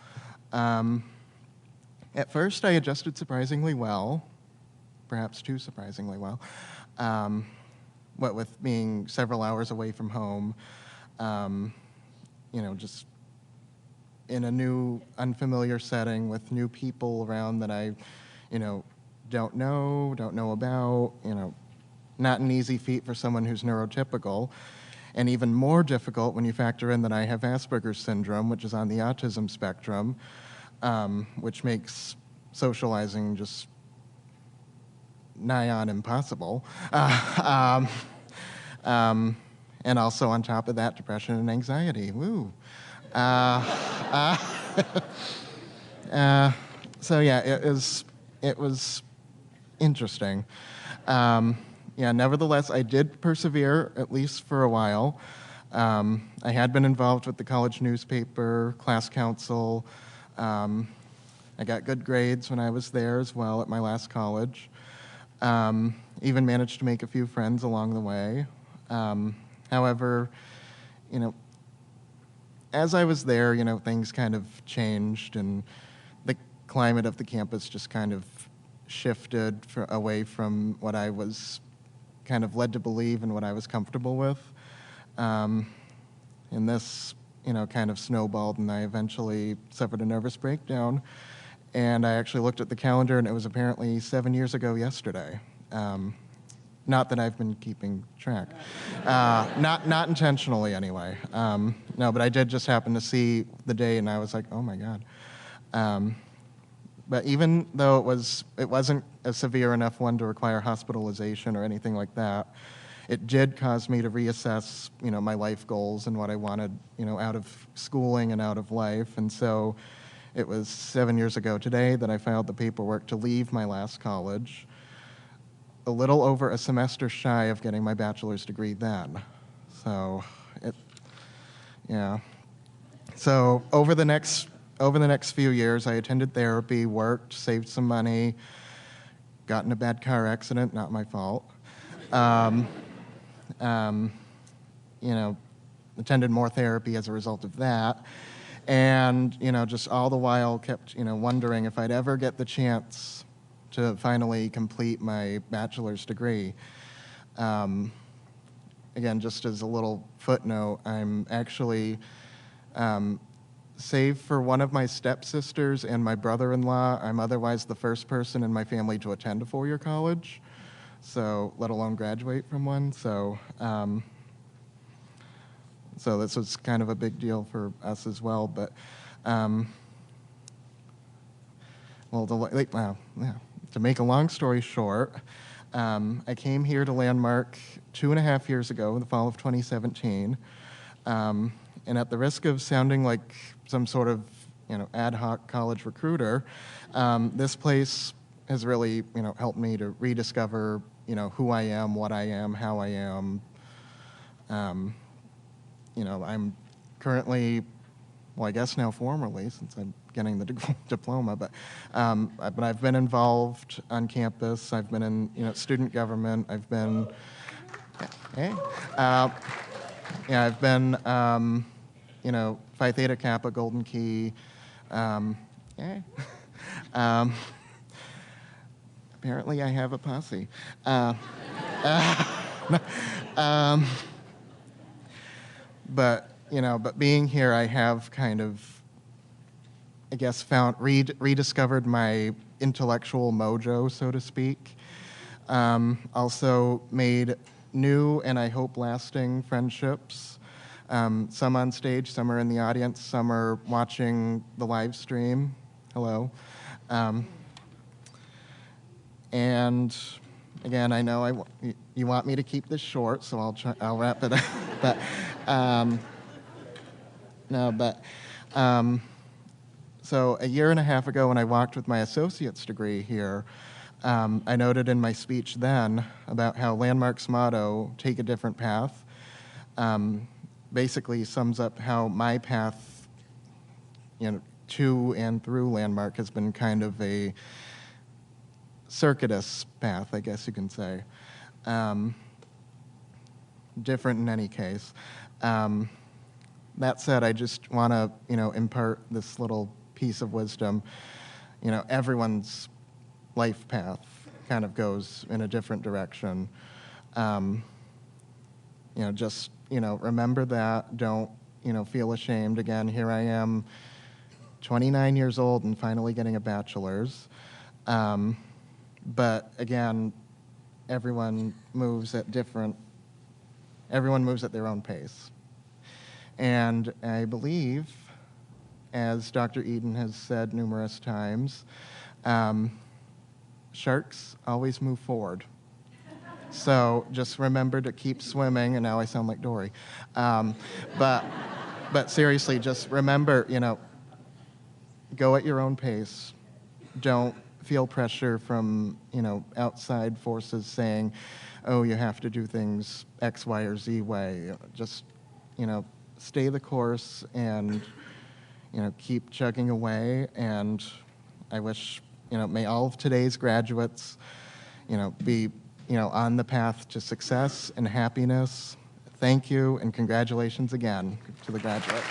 At first, I adjusted surprisingly well, perhaps too surprisingly well, what with being several hours away from home, just in a new, unfamiliar setting with new people around that I, don't know about, not an easy feat for someone who's neurotypical, and even more difficult when you factor in that I have Asperger's syndrome, which is on the autism spectrum, which makes socializing just nigh on impossible. And also on top of that, depression and anxiety. Woo. So yeah, it was interesting. Nevertheless, I did persevere, at least for a while. I had been involved with the college newspaper, class council. I got good grades when I was there as well at my last college. Even managed to make a few friends along the way. However, as I was there, things kind of changed and the climate of the campus just kind of shifted away from what I was kind of led to believe and what I was comfortable with. And this, kind of snowballed, and I eventually suffered a nervous breakdown. And I actually looked at the calendar, and it was apparently 7 years ago yesterday. Not that I've been keeping track. Not intentionally, anyway. No, but I did just happen to see the day, and I was like, oh my God. But even though it wasn't a severe enough one to require hospitalization or anything like that, it did cause me to reassess, my life goals and what I wanted, out of schooling and out of life. And so it was 7 years ago today that I filed the paperwork to leave my last college, a little over a semester shy of getting my bachelor's degree then. So yeah. So over the next few years, I attended therapy, worked, saved some money, got in a bad car accident, not my fault. Attended more therapy as a result of that. And, just all the while kept, wondering if I'd ever get the chance to finally complete my bachelor's degree. Again, just as a little footnote, I'm actually save for one of my stepsisters and my brother-in-law, I'm otherwise the first person in my family to attend a four-year college, so let alone graduate from one. So this was kind of a big deal for us as well. But to make a long story short, I came here to Landmark 2.5 years ago, in the fall of 2017. And at the risk of sounding like some sort of, ad hoc college recruiter, this place has really, helped me to rediscover, who I am, what I am, how I am. I'm currently, well, I guess now formerly, since I'm getting the diploma, but I've been involved on campus. I've been in, student government. I've been, I've been, Phi Theta Kappa, Golden Key. Apparently I have a posse. But being here, I have kind of, I guess, rediscovered my intellectual mojo, so to speak. Also made new and I hope lasting friendships. Some on stage, some are in the audience, some are watching the live stream. Hello. And again, I know you want me to keep this short, so I'll wrap it up. So a year and a half ago when I walked with my associate's degree here, I noted in my speech then about how Landmark's motto, "Take a different path," basically sums up how my path, to and through Landmark has been kind of a circuitous path, I guess you can say. Different in any case. That said, I just want to, impart this little piece of wisdom. Everyone's life path kind of goes in a different direction. Remember that. Don't, feel ashamed. Again, here I am, 29 years old and finally getting a bachelor's. But again, everyone moves at their own pace. And I believe, as Dr. Eden has said numerous times, sharks always move forward. So just remember to keep swimming, and now I sound like Dory. But seriously, just remember, go at your own pace. Don't feel pressure from, outside forces saying, oh, you have to do things X, Y, or Z way. Just, stay the course and, keep chugging away. And I wish, may all of today's graduates, be, on the path to success and happiness. Thank you, and congratulations again to the graduates.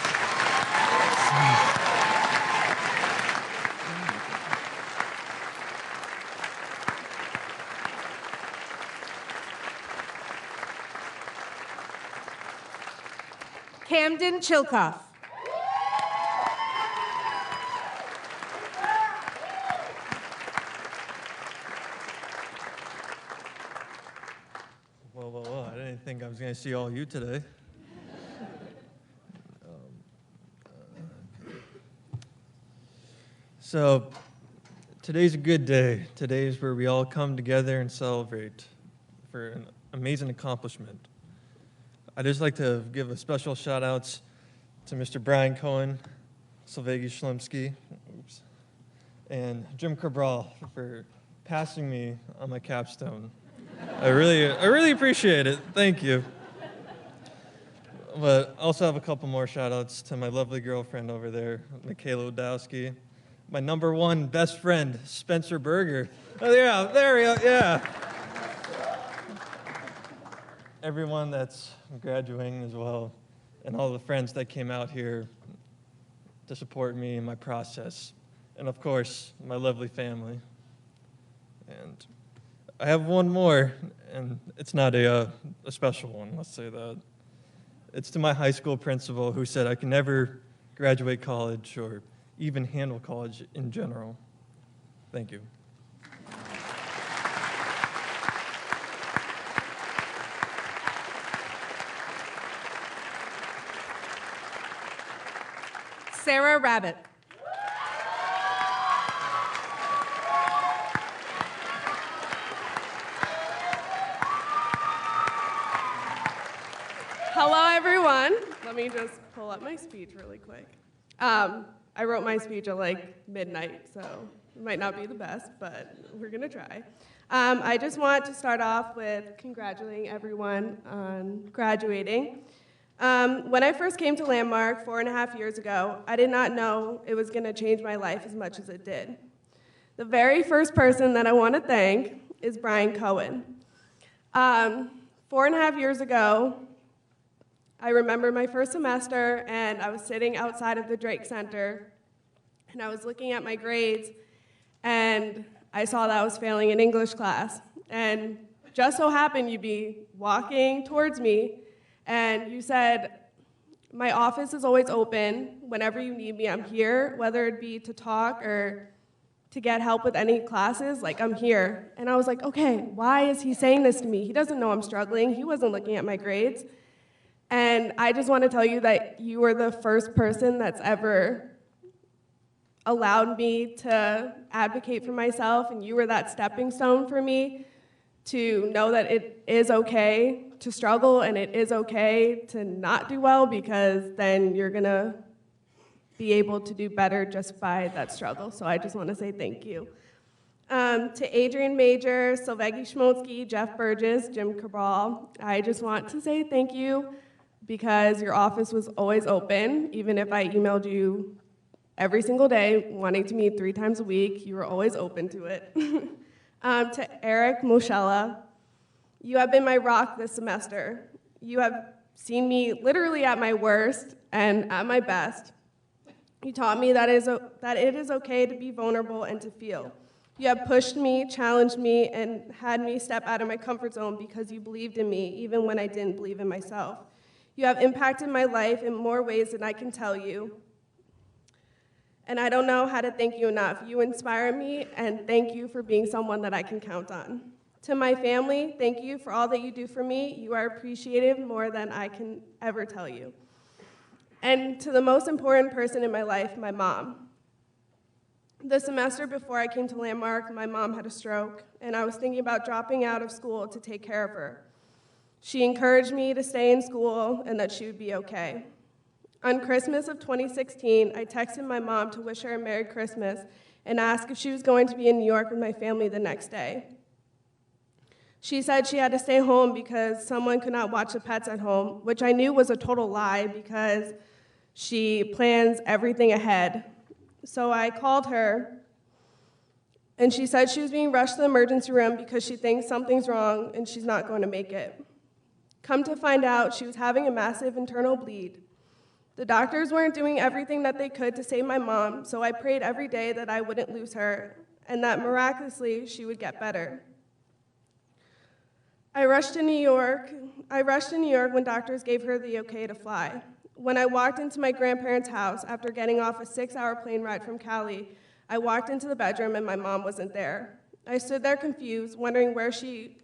Camden Chilkoff. I see all you today. So, today's a good day. Today is where we all come together and celebrate for an amazing accomplishment. I'd just like to give a special shout outs to Mr. Brian Cohen, Sylvegi Schlemsky, and Jim Cabral for passing me on my capstone. I really appreciate it. Thank you. But I also have a couple more shout outs to my lovely girlfriend over there, Michaela Odowski. My number one best friend, Spencer Berger. Oh, yeah, there we go, yeah. Everyone that's graduating as well, and all the friends that came out here to support me in my process. And of course, my lovely family. And I have one more, and it's not a special one, let's say that. It's to my high school principal who said I can never graduate college or even handle college in general. Thank you. Sarah Rabbit. Hello, everyone. Let me just pull up my speech really quick. I wrote my speech at like midnight, so it might not be the best, but we're going to try. I just want to start off with congratulating everyone on graduating. When I first came to Landmark 4.5 years ago, I did not know it was going to change my life as much as it did. The very first person that I want to thank is Brian Cohen. 4.5 years ago, I remember my first semester, and I was sitting outside of the Drake Center, and I was looking at my grades, and I saw that I was failing an English class. And just so happened you'd be walking towards me, and you said, my office is always open. Whenever you need me, I'm here, whether it be to talk or to get help with any classes, like I'm here. And I was like, okay, why is he saying this to me? He doesn't know I'm struggling. He wasn't looking at my grades. And I just want to tell you that you were the first person that's ever allowed me to advocate for myself, and you were that stepping stone for me to know that it is okay to struggle and it is okay to not do well, because then you're going to be able to do better just by that struggle. So I just want to say thank you. To Adrian Major, Sylvegi Schmolsky, Jeff Burgess, Jim Cabral, I just want to say thank you, because your office was always open. Even if I emailed you every single day, wanting to meet 3 times a week, you were always open to it. To Eric Moschella, you have been my rock this semester. You have seen me literally at my worst and at my best. You taught me that it is okay to be vulnerable and to feel. You have pushed me, challenged me, and had me step out of my comfort zone because you believed in me, even when I didn't believe in myself. You have impacted my life in more ways than I can tell you. And I don't know how to thank you enough. You inspire me, and thank you for being someone that I can count on. To my family, thank you for all that you do for me. You are appreciated more than I can ever tell you. And to the most important person in my life, my mom. The semester before I came to Landmark, my mom had a stroke, and I was thinking about dropping out of school to take care of her. She encouraged me to stay in school and that she would be okay. On Christmas of 2016, I texted my mom to wish her a Merry Christmas and asked if she was going to be in New York with my family the next day. She said she had to stay home because someone could not watch the pets at home, which I knew was a total lie because she plans everything ahead. So I called her, and she said she was being rushed to the emergency room because she thinks something's wrong and she's not going to make it. Come to find out, she was having a massive internal bleed. The doctors weren't doing everything that they could to save my mom, so I prayed every day that I wouldn't lose her and that miraculously she would get better. I rushed to New York when doctors gave her the okay to fly. When I walked into my grandparents' house after getting off a 6-hour plane ride from Cali, I walked into the bedroom and my mom wasn't there. I stood there confused, wondering where she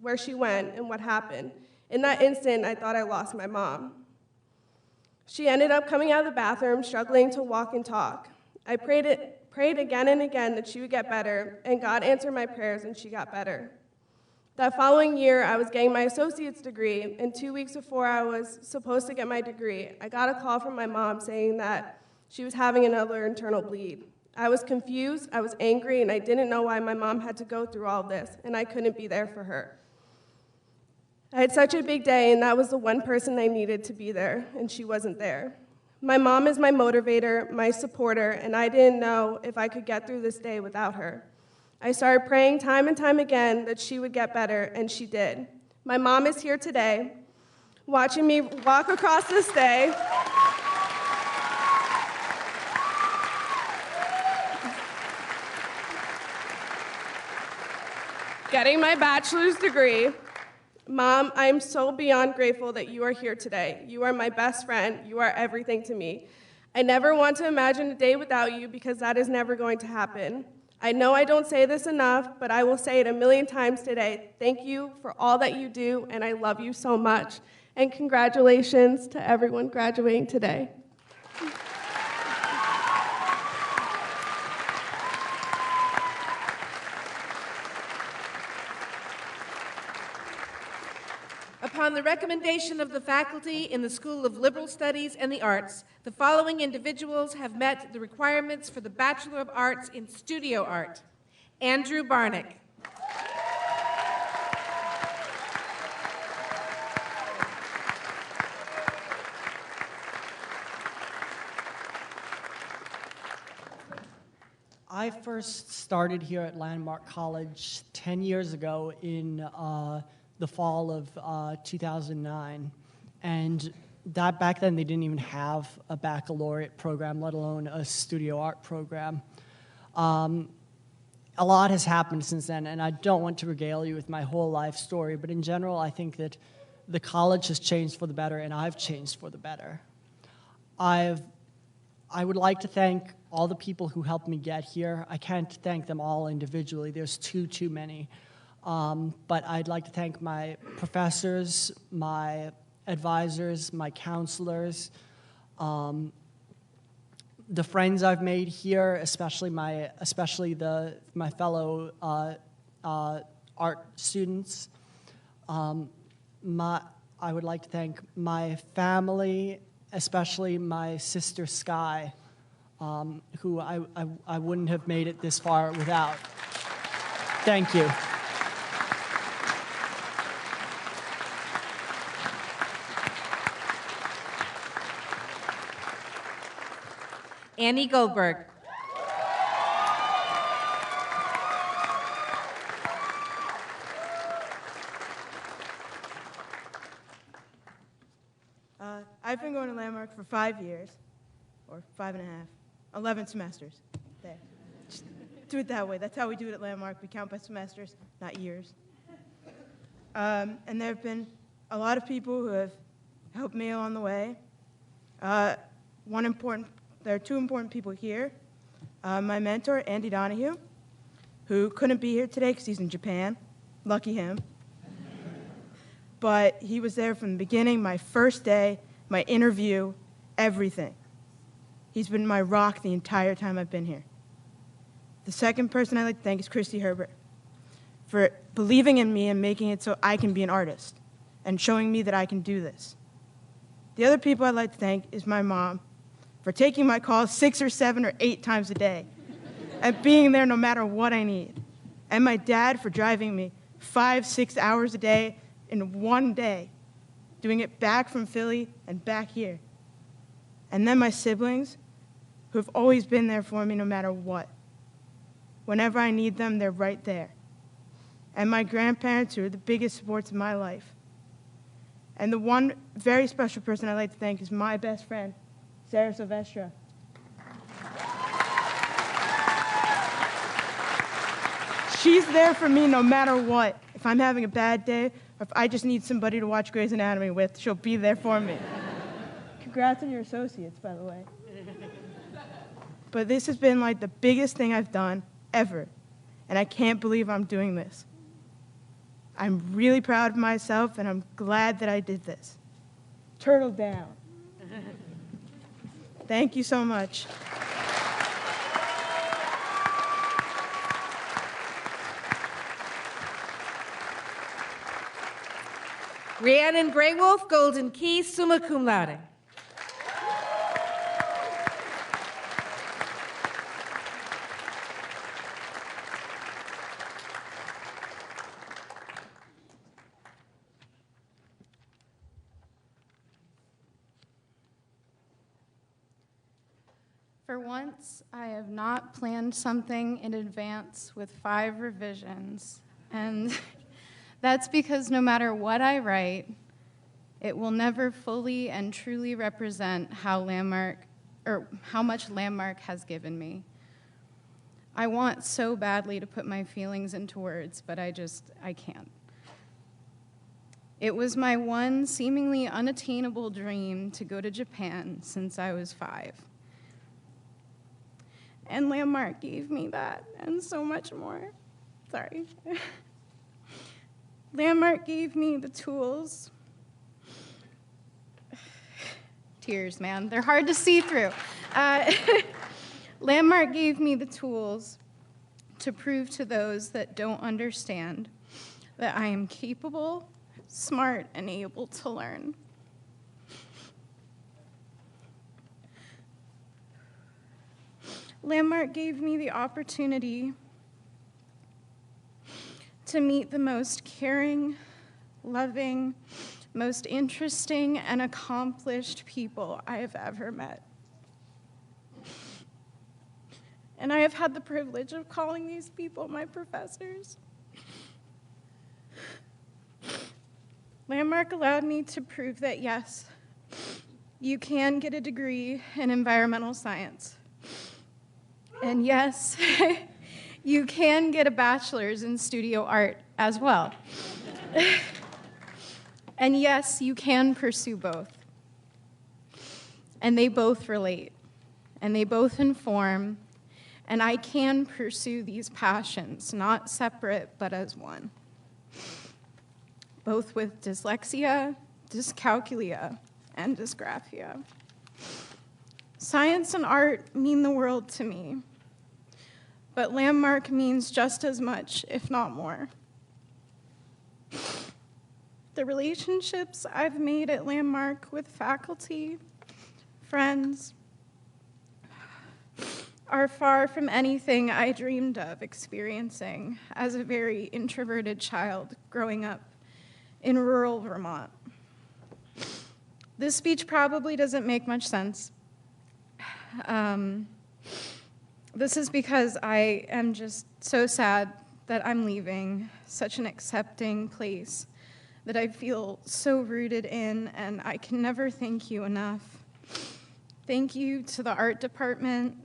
went and what happened. In that instant, I thought I lost my mom. She ended up coming out of the bathroom, struggling to walk and talk. I prayed again and again that she would get better, and God answered my prayers and she got better. That following year, I was getting my associate's degree, and 2 weeks before I was supposed to get my degree, I got a call from my mom saying that she was having another internal bleed. I was confused, I was angry, and I didn't know why my mom had to go through all this, and I couldn't be there for her. I had such a big day, and that was the one person I needed to be there, and she wasn't there. My mom is my motivator, my supporter, and I didn't know if I could get through this day without her. I started praying time and time again that she would get better, and she did. My mom is here today, watching me walk across this day. Getting my bachelor's degree. Mom, I am so beyond grateful that you are here today. You are my best friend. You are everything to me. I never want to imagine a day without you because that is never going to happen. I know I don't say this enough, but I will say it 1,000,000 times today. Thank you for all that you do, and I love you so much. And congratulations to everyone graduating today. Upon the recommendation of the faculty in the School of Liberal Studies and the Arts, the following individuals have met the requirements for the Bachelor of Arts in Studio Art. Andrew Barnick. I first started here at Landmark College 10 years ago in the fall of 2009. And that back then they didn't even have a baccalaureate program, let alone a studio art program. A lot has happened since then, and I don't want to regale you with my whole life story, but in general, I think that the college has changed for the better, and I've changed for the better. I would like to thank all the people who helped me get here. I can't thank them all individually. There's too many. But I'd like to thank my professors, my advisors, my counselors, the friends I've made here, especially my fellow art students. I would like to thank my family, especially my sister Sky, who I wouldn't have made it this far without. Thank you. Annie Goldberg. I've been going to Landmark for 5 years, or 5.5, 11 semesters. There. Just do it that way. That's how we do it at Landmark. We count by semesters, not years. And there have been a lot of people who have helped me along the way. There are two important people here. My mentor, Andy Donahue, who couldn't be here today because he's in Japan. Lucky him. But he was there from the beginning, my first day, my interview, everything. He's been my rock the entire time I've been here. The second person I'd like to thank is Christy Herbert for believing in me and making it so I can be an artist and showing me that I can do this. The other people I'd like to thank is my mom for taking my calls 6 or 7 or 8 times a day and being there no matter what I need. And my dad for driving me 5-6 hours a day in one day, doing it back from Philly and back here. And then my siblings, who have always been there for me no matter what. Whenever I need them, they're right there. And my grandparents, who are the biggest supports in my life. And the one very special person I'd like to thank is my best friend, Sarah Silvestra. She's there for me no matter what. If I'm having a bad day, or if I just need somebody to watch Grey's Anatomy with, she'll be there for me. Congrats on your associates, by the way. But this has been like the biggest thing I've done ever, and I can't believe I'm doing this. I'm really proud of myself, and I'm glad that I did this. Turtle down. Thank you so much. Rhiannon Greywolf, Golden Key, summa cum laude. For once, I have not planned something in advance with 5 revisions, and that's because no matter what I write, it will never fully and truly represent how much Landmark has given me. I want so badly to put my feelings into words, but I can't. It was my one seemingly unattainable dream to go to Japan since I was 5. And Landmark gave me that and so much more. Sorry. Landmark gave me the tools. Tears, man, they're hard to see through. Landmark gave me the tools to prove to those that don't understand that I am capable, smart, and able to learn. Landmark gave me the opportunity to meet the most caring, loving, most interesting, and accomplished people I have ever met. And I have had the privilege of calling these people my professors. Landmark allowed me to prove that, yes, you can get a degree in environmental science. And yes, you can get a bachelor's in studio art as well. And yes, you can pursue both. And they both relate, and they both inform, and I can pursue these passions, not separate, but as one. Both with dyslexia, dyscalculia, and dysgraphia. Science and art mean the world to me, but Landmark means just as much, if not more. The relationships I've made at Landmark with faculty, friends, are far from anything I dreamed of experiencing as a very introverted child growing up in rural Vermont. This speech probably doesn't make much sense. This is because I am just so sad that I'm leaving such an accepting place that I feel so rooted in, and I can never thank you enough. Thank you to the art department.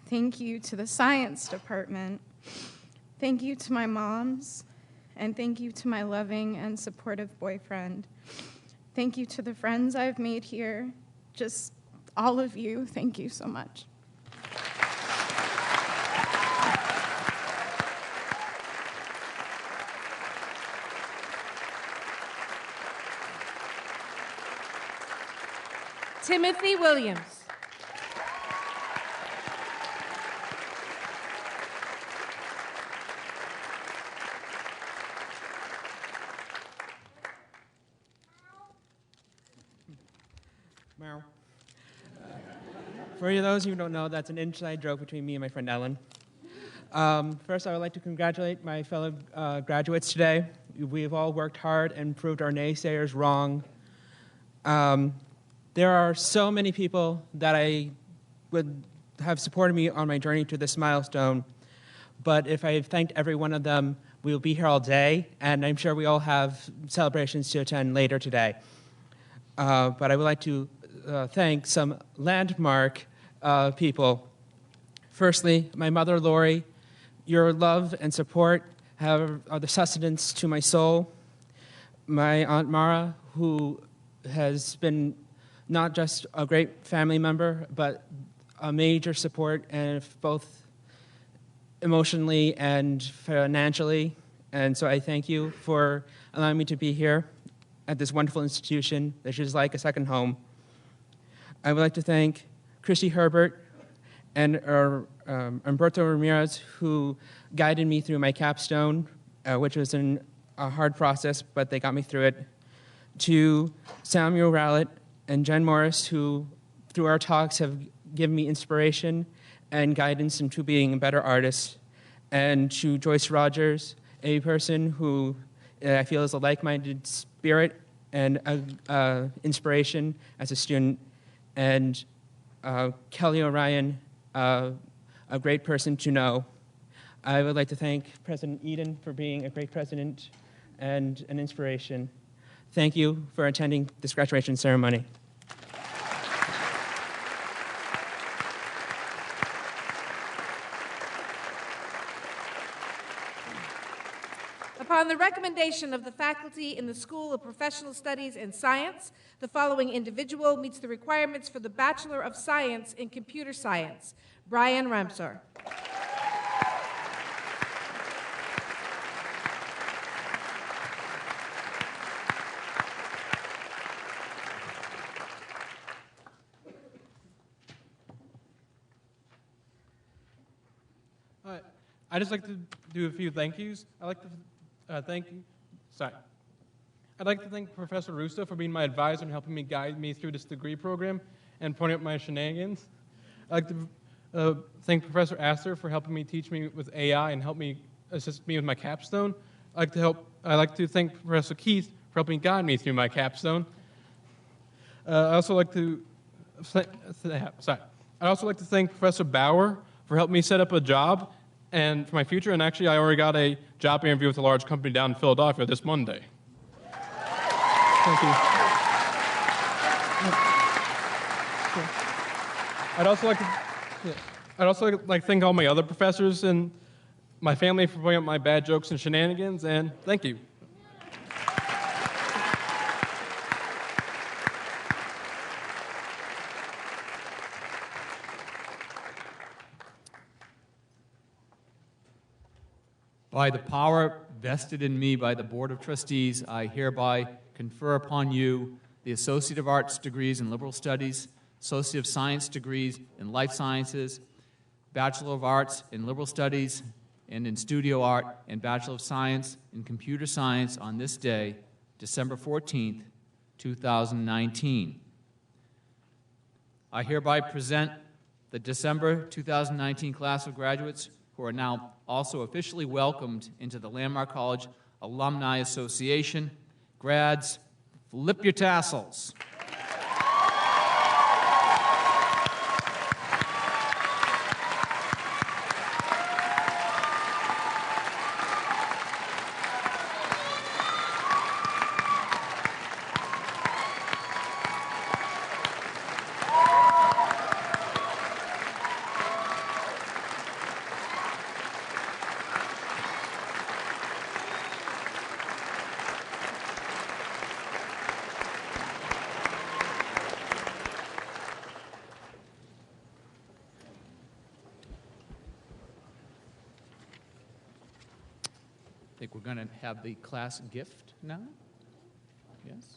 Thank you to the science department. Thank you to my moms, and thank you to my loving and supportive boyfriend. Thank you to the friends I've made here. Just all of you, thank you so much. Timothy Williams. Meow. For those who don't know, that's an inside joke between me and my friend Ellen. First, I would like to congratulate my fellow graduates today. We've all worked hard and proved our naysayers wrong. There are so many people that I would have supported me on my journey to this milestone, but if I thanked every one of them, we'll be here all day, and I'm sure we all have celebrations to attend later today. But I would like to thank some landmark people. Firstly, my mother, Lori. Your love and support are the sustenance to my soul. My Aunt Mara, who has been not just a great family member, but a major support, and both emotionally and financially. And so I thank you for allowing me to be here at this wonderful institution that is like a second home. I would like to thank Christy Herbert and Humberto Ramirez, who guided me through my capstone, which was a hard process, but they got me through it. To Samuel Rowlett and Jen Morris, who through our talks have given me inspiration and guidance into being a better artist. And to Joyce Rogers, a person who I feel is a like-minded spirit and inspiration as a student. And Kelly O'Ryan, a great person to know. I would like to thank President Eden for being a great president and an inspiration. Thank you for attending this graduation ceremony. Upon the recommendation of the faculty in the School of Professional Studies and Science, the following individual meets the requirements for the Bachelor of Science in Computer Science: Brian Ramsar. I'd just like to do a few thank yous. I'd like to thank Professor Russo for being my advisor and helping me guide me through this degree program and pointing out my shenanigans. I'd like to thank Professor Astor for helping me teach me with AI and help me assist me with my capstone. I'd like to thank Professor Keith for helping guide me through my capstone. I'd also like to thank Professor Bauer for helping me set up a job and for my future, and actually I already got a job interview with a large company down in Philadelphia this Monday. Thank you. I'd also like to thank all my other professors and my family for pointing out my bad jokes and shenanigans, and thank you. By the power vested in me by the Board of Trustees, I hereby confer upon you the Associate of Arts degrees in Liberal Studies, Associate of Science degrees in Life Sciences, Bachelor of Arts in Liberal Studies and in Studio Art, and Bachelor of Science in Computer Science on this day, December 14th, 2019. I hereby present the December 2019 class of graduates who are now also officially welcomed into the Landmark College Alumni Association. Grads, flip your tassels. I think we're going to have the class gift now. Yes?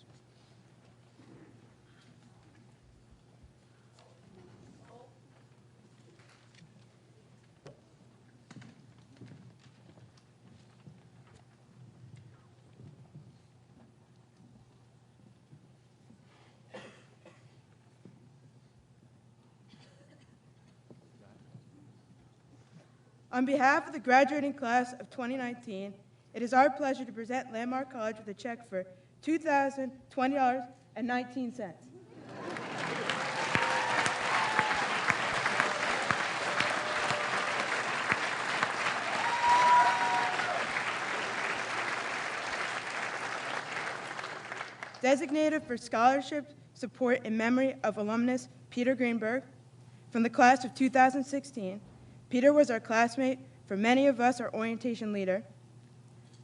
On behalf of the graduating class of 2019, it is our pleasure to present Landmark College with a check for $2,020.19. Designated for scholarship support in memory of alumnus Peter Greenberg. From the class of 2016, Peter was our classmate, for many of us our orientation leader.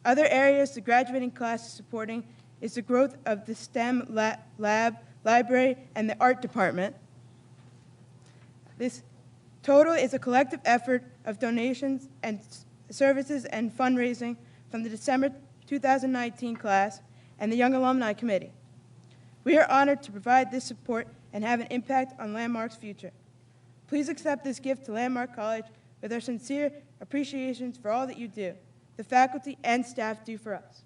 Other areas the graduating class is supporting is the growth of the STEM lab, library, and the art department. This total is a collective effort of donations and services and fundraising from the December 2019 class and the Young Alumni Committee. We are honored to provide this support and have an impact on Landmark's future. Please accept this gift to Landmark College with our sincere appreciations for all that you do, the faculty and staff do for us.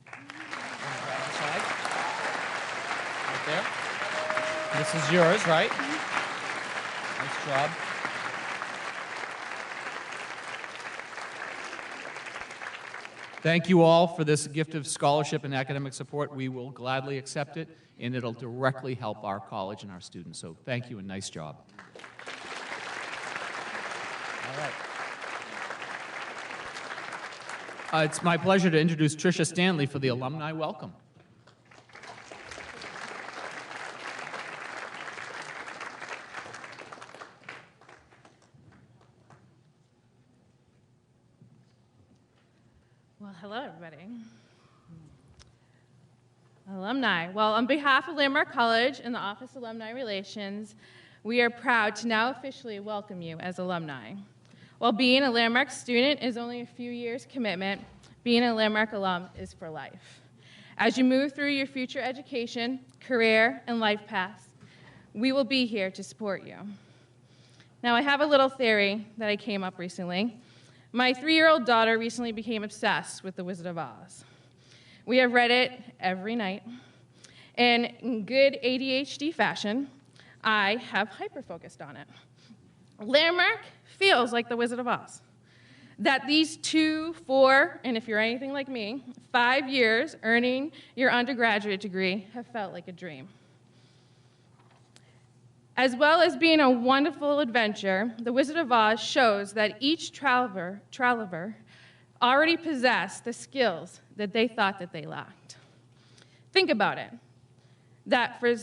Right there. This is yours, right? Nice job. Thank you all for this gift of scholarship and academic support. We will gladly accept it, and it'll directly help our college and our students. So thank you and nice job. All right. It's my pleasure to introduce Tricia Stanley for the alumni welcome. Well, hello, everybody. Alumni. Well, on behalf of Landmark College and the Office of Alumni Relations, we are proud to now officially welcome you as alumni. While being a Landmark student is only a few years' commitment, being a Landmark alum is for life. As you move through your future education, career, and life paths, we will be here to support you. Now, I have a little theory that I came up recently. My 3-year-old daughter recently became obsessed with The Wizard of Oz. We have read it every night, and in good ADHD fashion, I have hyper-focused on it. Landmark feels like The Wizard of Oz. That these 2, 4, and if you're anything like me, 5 years earning your undergraduate degree have felt like a dream. As well as being a wonderful adventure, The Wizard of Oz shows that each traveler already possessed the skills that they thought that they lacked. Think about it, that for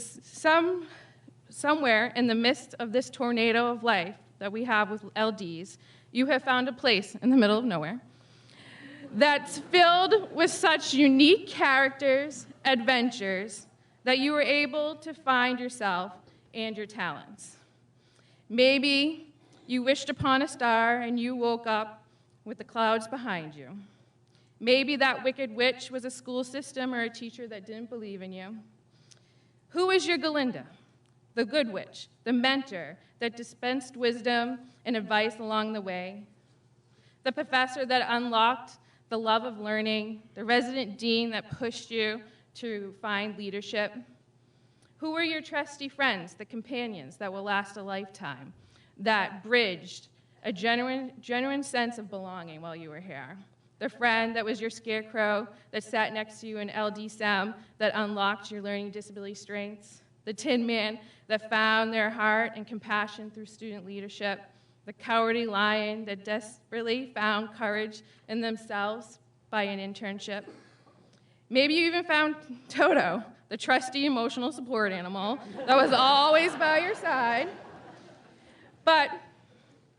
somewhere in the midst of this tornado of life that we have with LDs, you have found a place in the middle of nowhere that's filled with such unique characters, adventures, that you were able to find yourself and your talents. Maybe you wished upon a star and you woke up with the clouds behind you. Maybe that wicked witch was a school system or a teacher that didn't believe in you. Who is your Galinda? The good witch, the mentor that dispensed wisdom and advice along the way. The professor that unlocked the love of learning, the resident dean that pushed you to find leadership. Who were your trusty friends, the companions that will last a lifetime, that bridged a genuine sense of belonging while you were here? The friend that was your scarecrow that sat next to you in LD SEM that unlocked your learning disability strengths? The Tin Man that found their heart and compassion through student leadership? The cowardly lion that desperately found courage in themselves by an internship? Maybe you even found Toto, the trusty emotional support animal that was always by your side.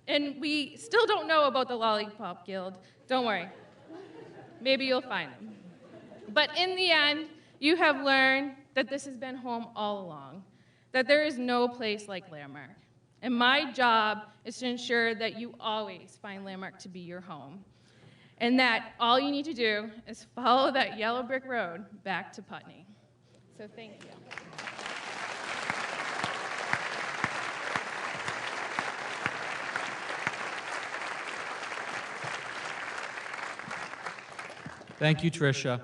And we still don't know about the Lollipop Guild. Don't worry. Maybe you'll find them. But in the end, you have learned that this has been home all along, that there is no place like Landmark. And my job is to ensure that you always find Landmark to be your home, and that all you need to do is follow that yellow brick road back to Putney. So thank you. Thank you, Tricia.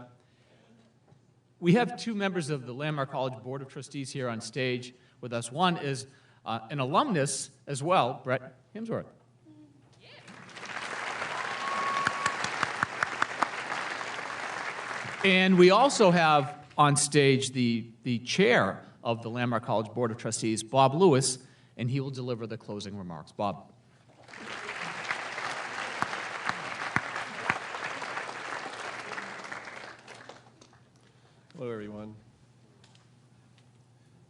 We have 2 members of the Landmark College Board of Trustees here on stage with us. One is an alumnus as well, Bratt Hemsworth. And we also have on stage the chair of the Landmark College Board of Trustees, Bob Lewis, and he will deliver the closing remarks. Bob. Hello, everyone.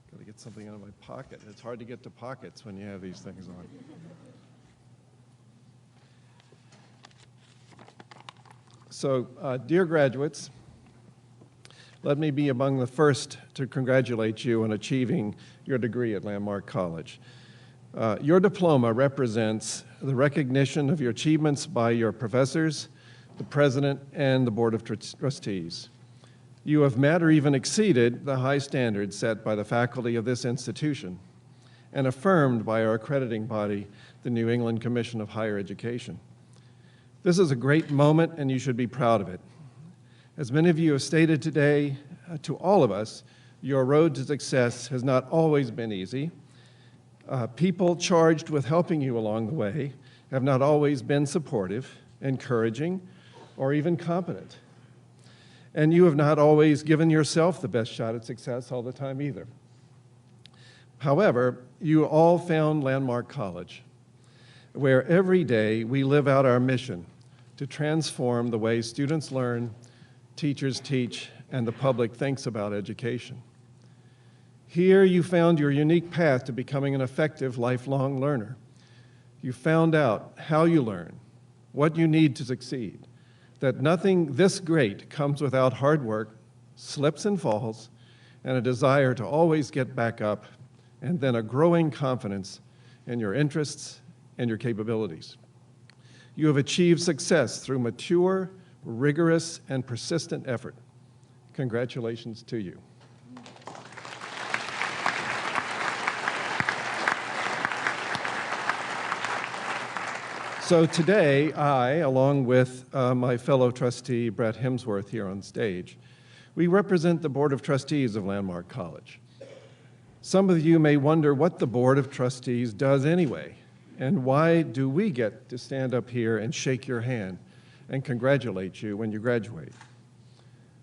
Got to get something out of my pocket. It's hard to get to pockets when you have these things on. So, dear graduates, let me be among the first to congratulate you on achieving your degree at Landmark College. Your diploma represents the recognition of your achievements by your professors, the president, and the board of trustees. You have met or even exceeded the high standards set by the faculty of this institution and affirmed by our accrediting body, the New England Commission of Higher Education. This is a great moment, and you should be proud of it. As many of you have stated today, to all of us, your road to success has not always been easy. People charged with helping you along the way have not always been supportive, encouraging, or even competent. And you have not always given yourself the best shot at success all the time either. However, you all found Landmark College, where every day we live out our mission to transform the way students learn, teachers teach, and the public thinks about education. Here you found your unique path to becoming an effective lifelong learner. You found out how you learn, what you need to succeed, that nothing this great comes without hard work, slips and falls, and a desire to always get back up, and then a growing confidence in your interests and your capabilities. You have achieved success through mature, rigorous, and persistent effort. Congratulations to you. So today, I, along with my fellow trustee, Bratt here on stage, we represent the Board of Trustees of Landmark College. Some of you may wonder what the Board of Trustees does anyway, and why do we get to stand up here and shake your hand and congratulate you when you graduate?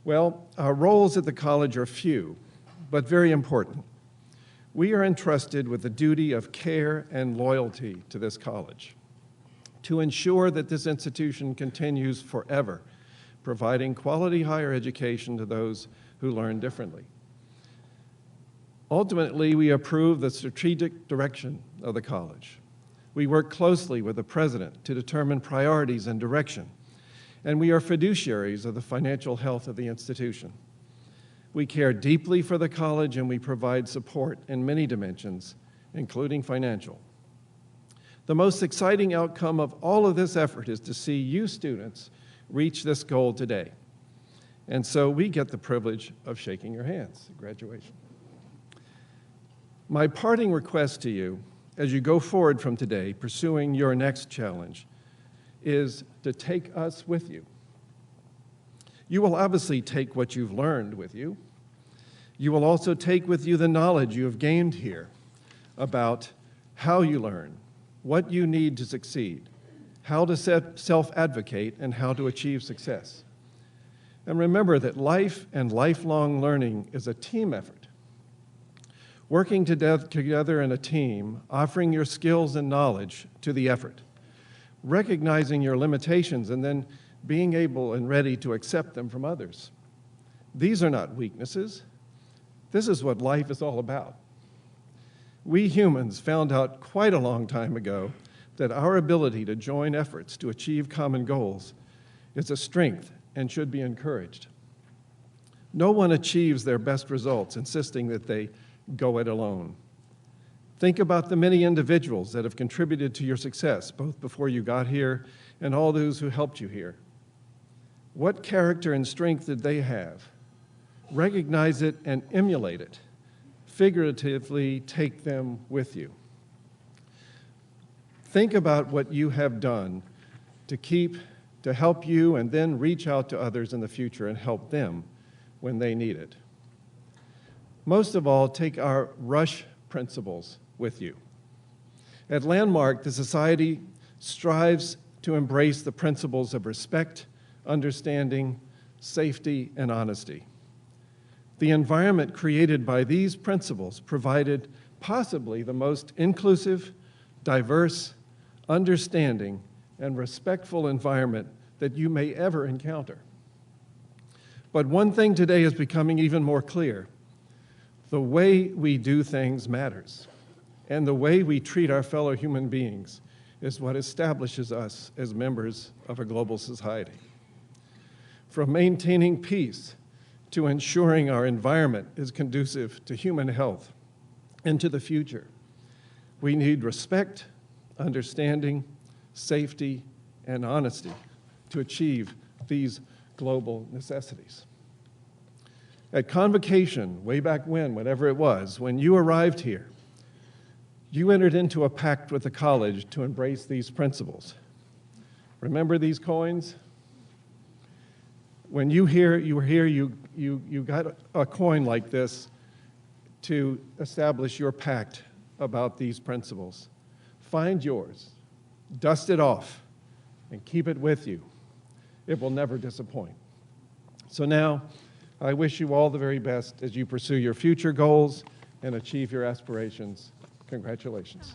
Well, our roles at the college are few, but very important. We are entrusted with the duty of care and loyalty to this college, to ensure that this institution continues forever, providing quality higher education to those who learn differently. Ultimately, we approve the strategic direction of the college. We work closely with the president to determine priorities and direction, and we are fiduciaries of the financial health of the institution. We care deeply for the college, and we provide support in many dimensions, including financial. The most exciting outcome of all of this effort is to see you students reach this goal today. And so we get the privilege of shaking your hands at graduation. My parting request to you, as you go forward from today, pursuing your next challenge, is to take us with you. You will obviously take what you've learned with you. You will also take with you the knowledge you have gained here about how you learn, what you need to succeed, how to self-advocate, and how to achieve success. And remember that life and lifelong learning is a team effort. Working together in a team, offering your skills and knowledge to the effort, recognizing your limitations, and then being able and ready to accept them from others. These are not weaknesses. This is what life is all about. We humans found out quite a long time ago that our ability to join efforts to achieve common goals is a strength and should be encouraged. No one achieves their best results insisting that they go it alone. Think about the many individuals that have contributed to your success, both before you got here and all those who helped you here. What character and strength did they have? Recognize it and emulate it. Figuratively take them with you. Think about what you have done to help you, and then reach out to others in the future and help them when they need it. Most of all, take our RUSH principles with you. At Landmark, the society strives to embrace the principles of respect, understanding, safety, and honesty. The environment created by these principles provided possibly the most inclusive, diverse, understanding, and respectful environment that you may ever encounter. But one thing today is becoming even more clear. The way we do things matters, and the way we treat our fellow human beings is what establishes us as members of a global society. From maintaining peace to ensuring our environment is conducive to human health and to the future, we need respect, understanding, safety, and honesty to achieve these global necessities. At convocation, way back when, whatever it was, when you arrived here, you entered into a pact with the college to embrace these principles. Remember these coins? When you were here, you got a coin like this to establish your pact about these principles. Find yours, dust it off, and keep it with you. It will never disappoint. So now, I wish you all the very best as you pursue your future goals and achieve your aspirations. Congratulations.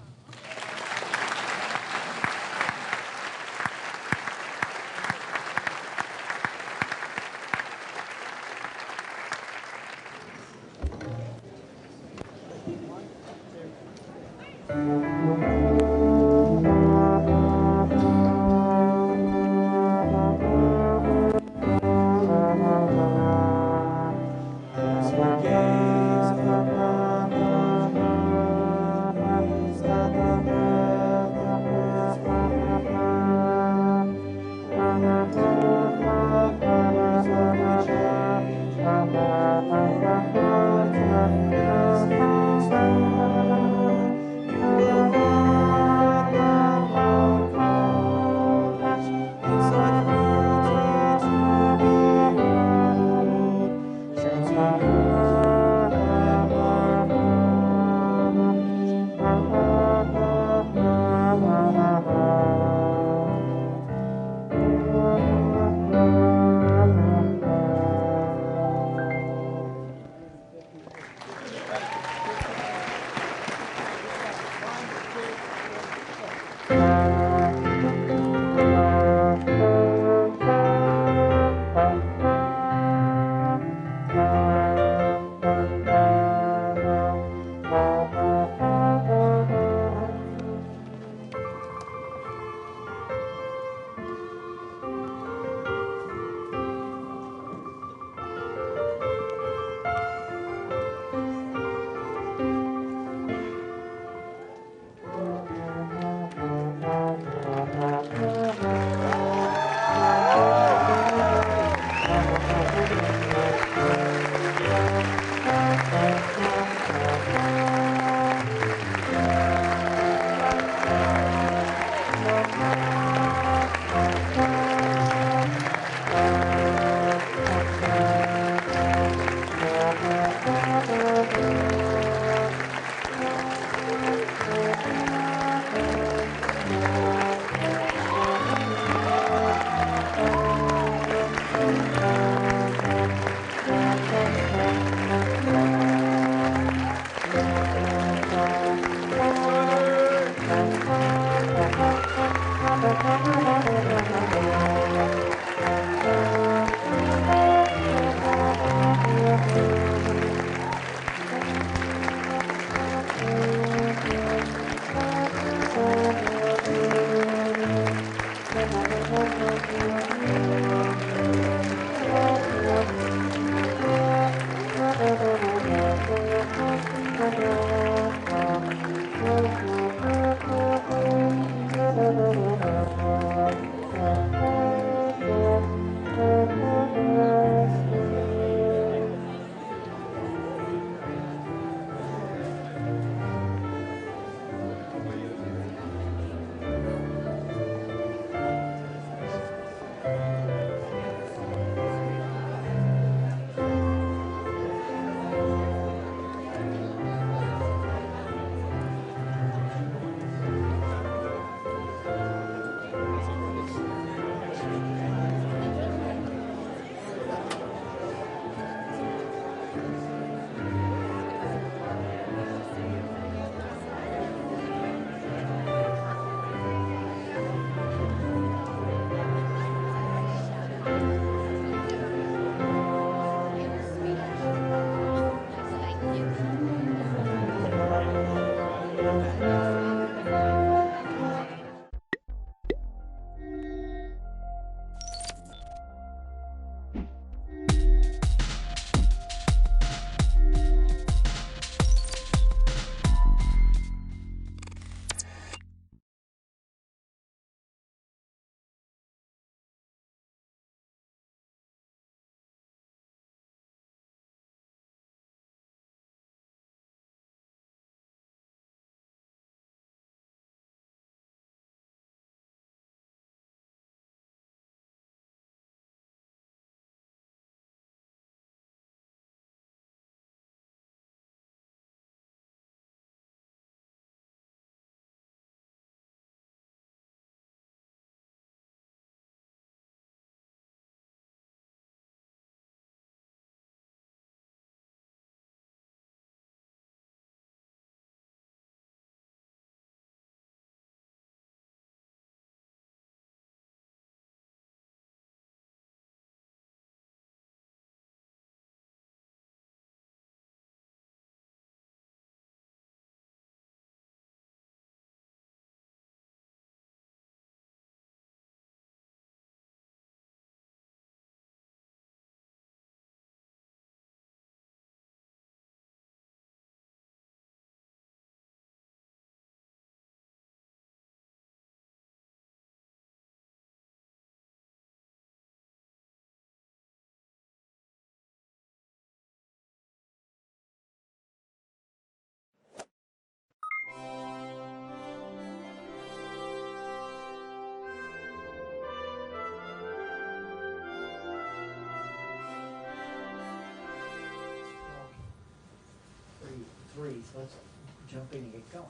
jump in and get going.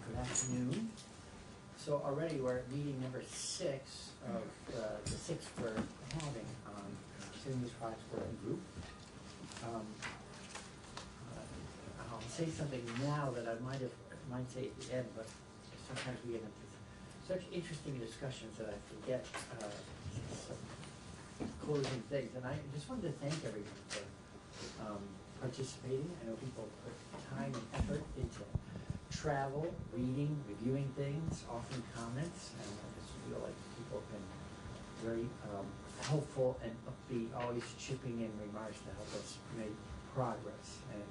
Good afternoon. So already we're at meeting number 6 of the 6th we're having on Seniors Products Working Group. I'll say something now that I might say at the end, but sometimes we get into such interesting discussions that I forget some closing things. And I just wanted to thank everyone for participating. I know people put time and effort into travel, reading, reviewing things, offering comments, and I just feel like people have been very helpful and upbeat, always chipping in remarks to help us make progress. And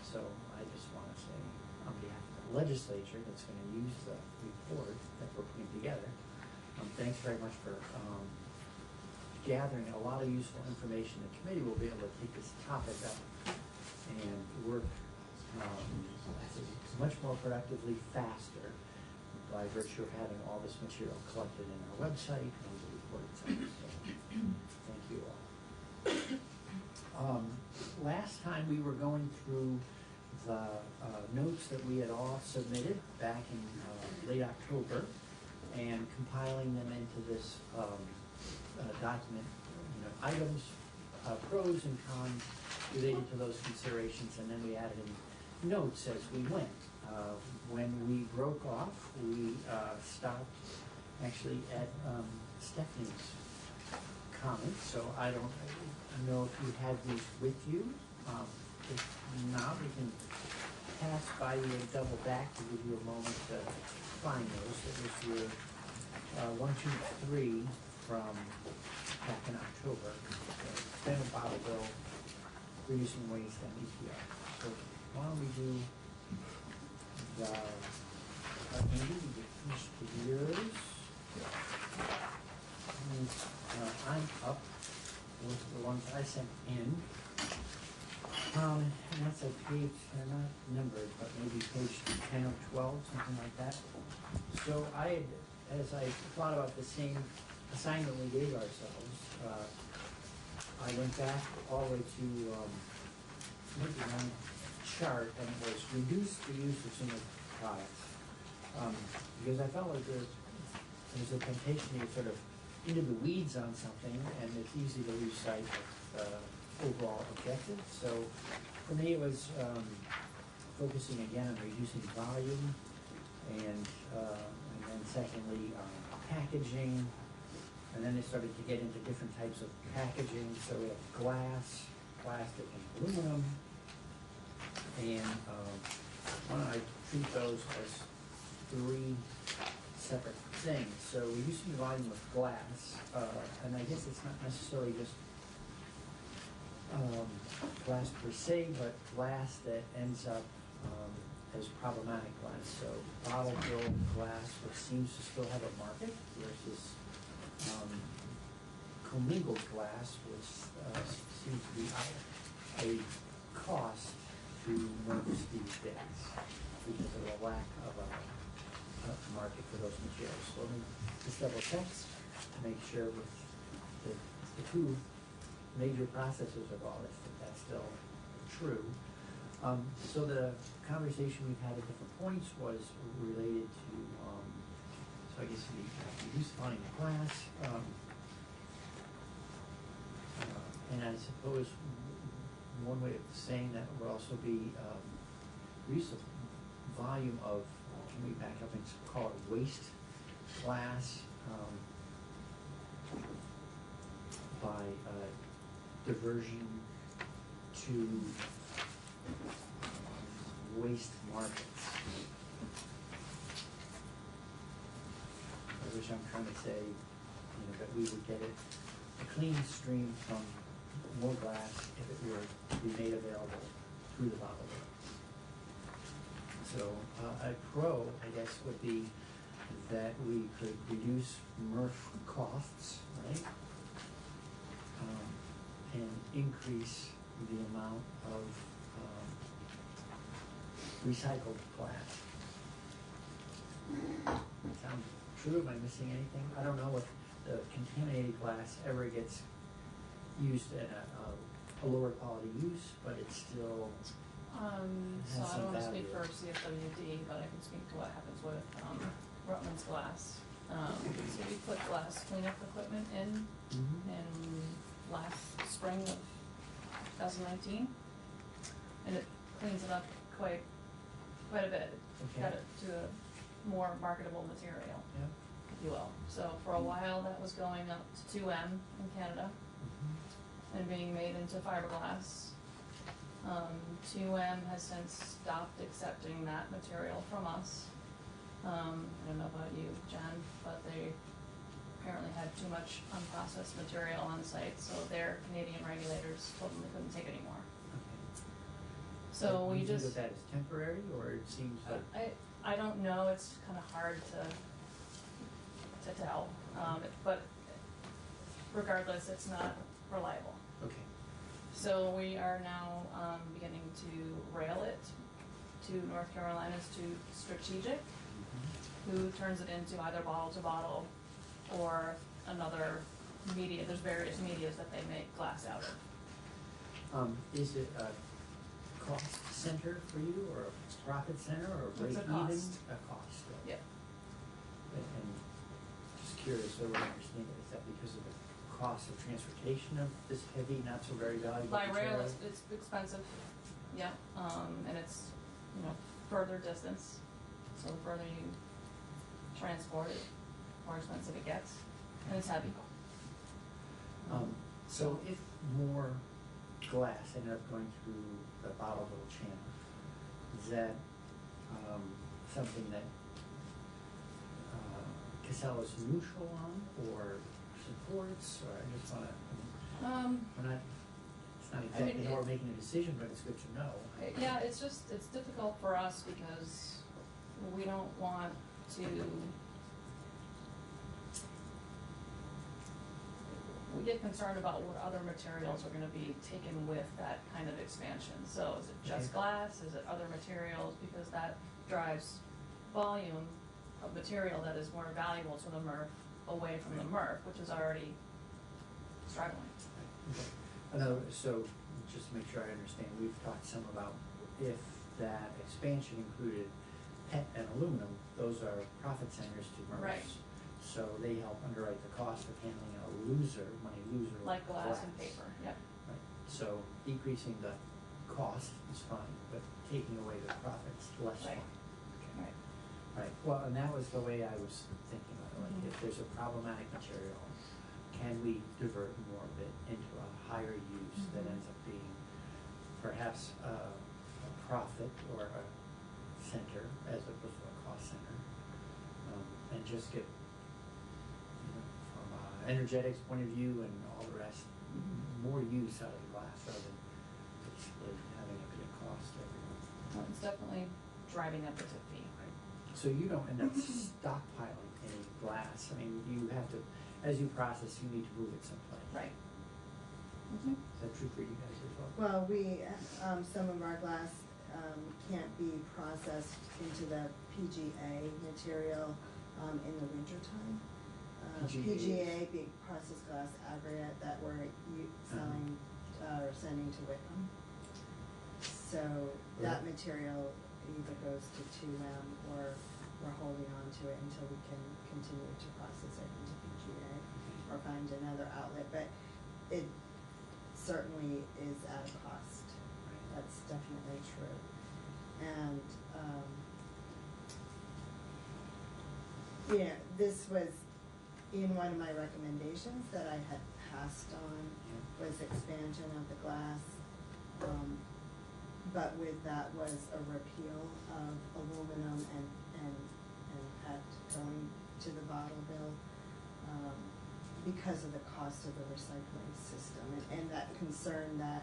so I just want to say, on behalf of the legislature that's going to use the report that we're putting together, thanks very much for gathering a lot of useful information. The committee will be able to take this topic up and work much more productively, faster, by virtue of having all this material collected in our website and the report itself. So, thank you all. Last time we were going through the notes that we had all submitted back in late October and compiling them into this document, items, pros and cons related to those considerations, and then we added in notes as we went. When we broke off, we stopped actually at Stephanie's comments, so I don't know if you had these with you. If not, we can pass by you and double back to give you a moment to find those. It was your 1, 2, 3 from back in October. Then bottle bill, reducing waste, and EPR. So why don't we do the Andy, you get finished with yours. And, I'm up with the ones I sent in. And that's a page, they're not numbered, but maybe page 10 or 12, something like that. So as I thought about the same assignment we gave ourselves, I went back all the way to maybe one chart, and it was reduce the use of single products. Because I felt like there's a temptation to get sort of into the weeds on something, and it's easy to lose sight of overall objectives. So for me, it was focusing again on reducing volume, and then secondly, packaging. And then they started to get into different types of packaging. So we have glass, plastic, and aluminum. And why don't I treat those as 3 separate things? So reducing the volume of glass, and I guess it's not necessarily just glass per se, but glass that ends up as problematic glass. So bottle-filled glass, which seems to still have a market, versus commingled glass, which seems to be a cost to most these days because of the lack of a market for those materials. So let me just double check to make sure with the 2 major processes of all this that that's still true. So the conversation we've had at different points was related to, so I guess we reduce volume of glass, and I suppose one way of saying that would also be reduce the volume of, can we back up and call it waste glass by diversion to waste markets. Which I'm trying to say, that we would get a clean stream from more glass if it were to be made available through the bottle. So a pro, I guess, would be that we could reduce MRF costs, right? And increase the amount of recycled glass. Sound true? Am I missing anything? I don't know if the contaminated glass ever gets used at a lower quality use, but it's still So Has I some don't want to speak value. for CFWD, but I can speak to what happens with Rutland's glass. So we put glass cleanup equipment in last spring of 2019, and it cleans it up quite a bit. Okay. Got it to a more marketable material, Yeah. if you will. So for a while, that was going up to 2M in Canada and being made into fiberglass. 2M has since stopped accepting that material from us. I don't know about you, Jen, but they apparently had too much unprocessed material on site, so their Canadian regulators told them they couldn't take anymore. So Do we you think just, that is temporary, or it seems like? I don't know, it's kind of hard to tell, but regardless, it's not reliable. Okay. So we are now beginning to rail it to North Carolina's to Strategic, who turns it into either bottle to bottle or another media. There's various medias that they make glass out of. Is it a cost center for you, or a profit center, or a break It's a even? cost. A cost. Right? Yeah. And just curious, so I understand it, is that because of the cost of transportation of this heavy, not so very valuable By material? rail, it's expensive, yeah, and it's, further distance. So the further you transport it, the more expensive it gets, and it's heavy. So if more glass ended up going through the bottled channel, is that something that Casella is neutral on, or supports, or I just want to, we're not, it's not exactly how we're making a decision, but it's good to know. Yeah, it's difficult for us because we don't want to, we get concerned about what other materials are gonna be taken with that kind of expansion. So is it just glass, is it other materials? Because that drives volume of material that is more valuable to the MRF away from the MRF, which is already struggling. So just to make sure I understand, we've talked some about if that expansion included PET and aluminum, those are profit centers to MRFs. Right. So they help underwrite the cost of handling a money loser. Like glass and paper, yep. Right. So decreasing the cost is fine, but taking away the profits less fine. Okay. Right. Right. Well, and that was the way I was thinking about it. Like, if there's a problematic material, can we divert more of it into a higher use that ends up being perhaps a profit or a center as opposed to a cost center, and just get, from an energetics point of view and all the rest, more use out of the glass rather than basically having it be a cost to everyone. Well, it's definitely driving up the tip fee. So you don't end up stockpiling any glass. I mean, you have to, as you process, you need to move it someplace. Right. Is that true for you guys as well? Well, we, some of our glass can't be processed into the PGA material in the wintertime. PGA being processed glass aggregate that we're selling or sending to Whitcomb. So that material either goes to 2M or we're holding on to it until we can continue to process it into PGA or find another outlet. But it certainly is at a cost. That's definitely true. And this was in one of my recommendations that I had passed on was expansion of the glass. But with that was a repeal of aluminum and PET going to the bottle bill because of the cost of the recycling system and that concern that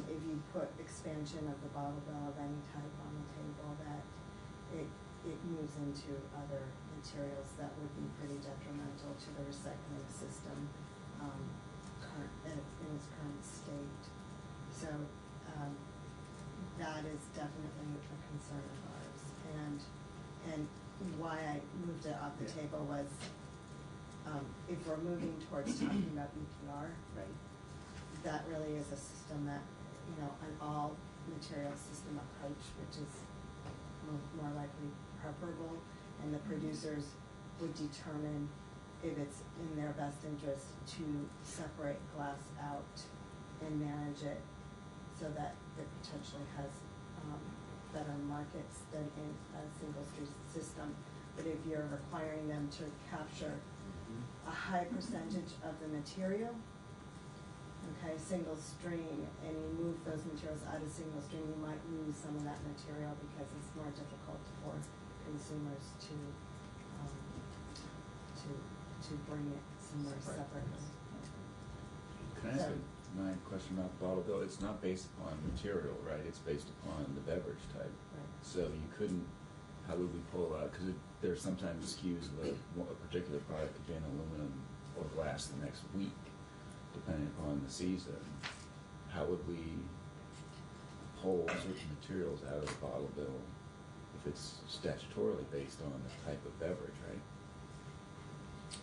if you put expansion of the bottle bill of any type on the table that it moves into other materials that would be pretty detrimental to the recycling system in its current state. So that is definitely a concern of ours. And why I moved it off the table was if we're moving towards talking about EPR, right, that really is a system that, on all material system approach, which is more likely preferable, and the producers would determine if it's in their best interest to separate glass out and manage it so that it potentially has better markets than in a single stream system. But if you're requiring them to capture a high percentage of the material, okay, single stream, and you move those materials out of single stream, you might lose some of that material because it's more difficult for consumers to bring it somewhere separately. Can I ask my question about the bottle bill? It's not based upon material, right? It's based upon the beverage type. Right. So you couldn't, how would we pull out, because there's sometimes SKUs of a particular product could be in aluminum or glass the next week, depending upon the season. How would we pull certain materials out of the bottle bill if it's statutorily based on the type of beverage, right?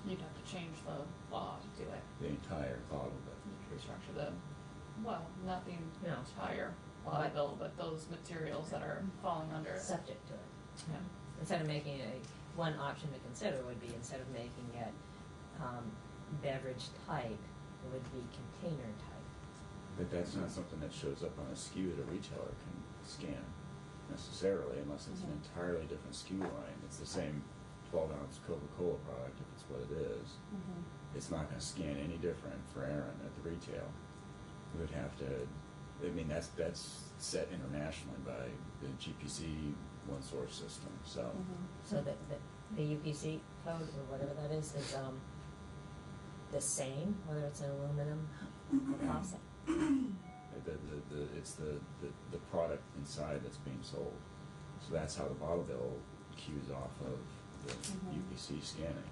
You'd have to change the law to do it. The entire bottle bill. Restructure the, well, not the entire law bill, but those materials that are falling under it. Subject to it. Yeah. Instead of making one option to consider would be, instead of making it beverage type, it would be container type. But that's not something that shows up on a SKU that a retailer can scan necessarily, unless it's an entirely different SKU line. It's the same 12-ounce Coca-Cola product, if it's what it is. It's not going to scan any different for Aaron at the retail. We would have to, I mean, that's set internationally by the GPC one source system. So, so the UPC code or whatever that is the same, whether it's an aluminum or plastic. It's the product inside that's being sold. So that's how the bottle bill cues off of the UPC scanning.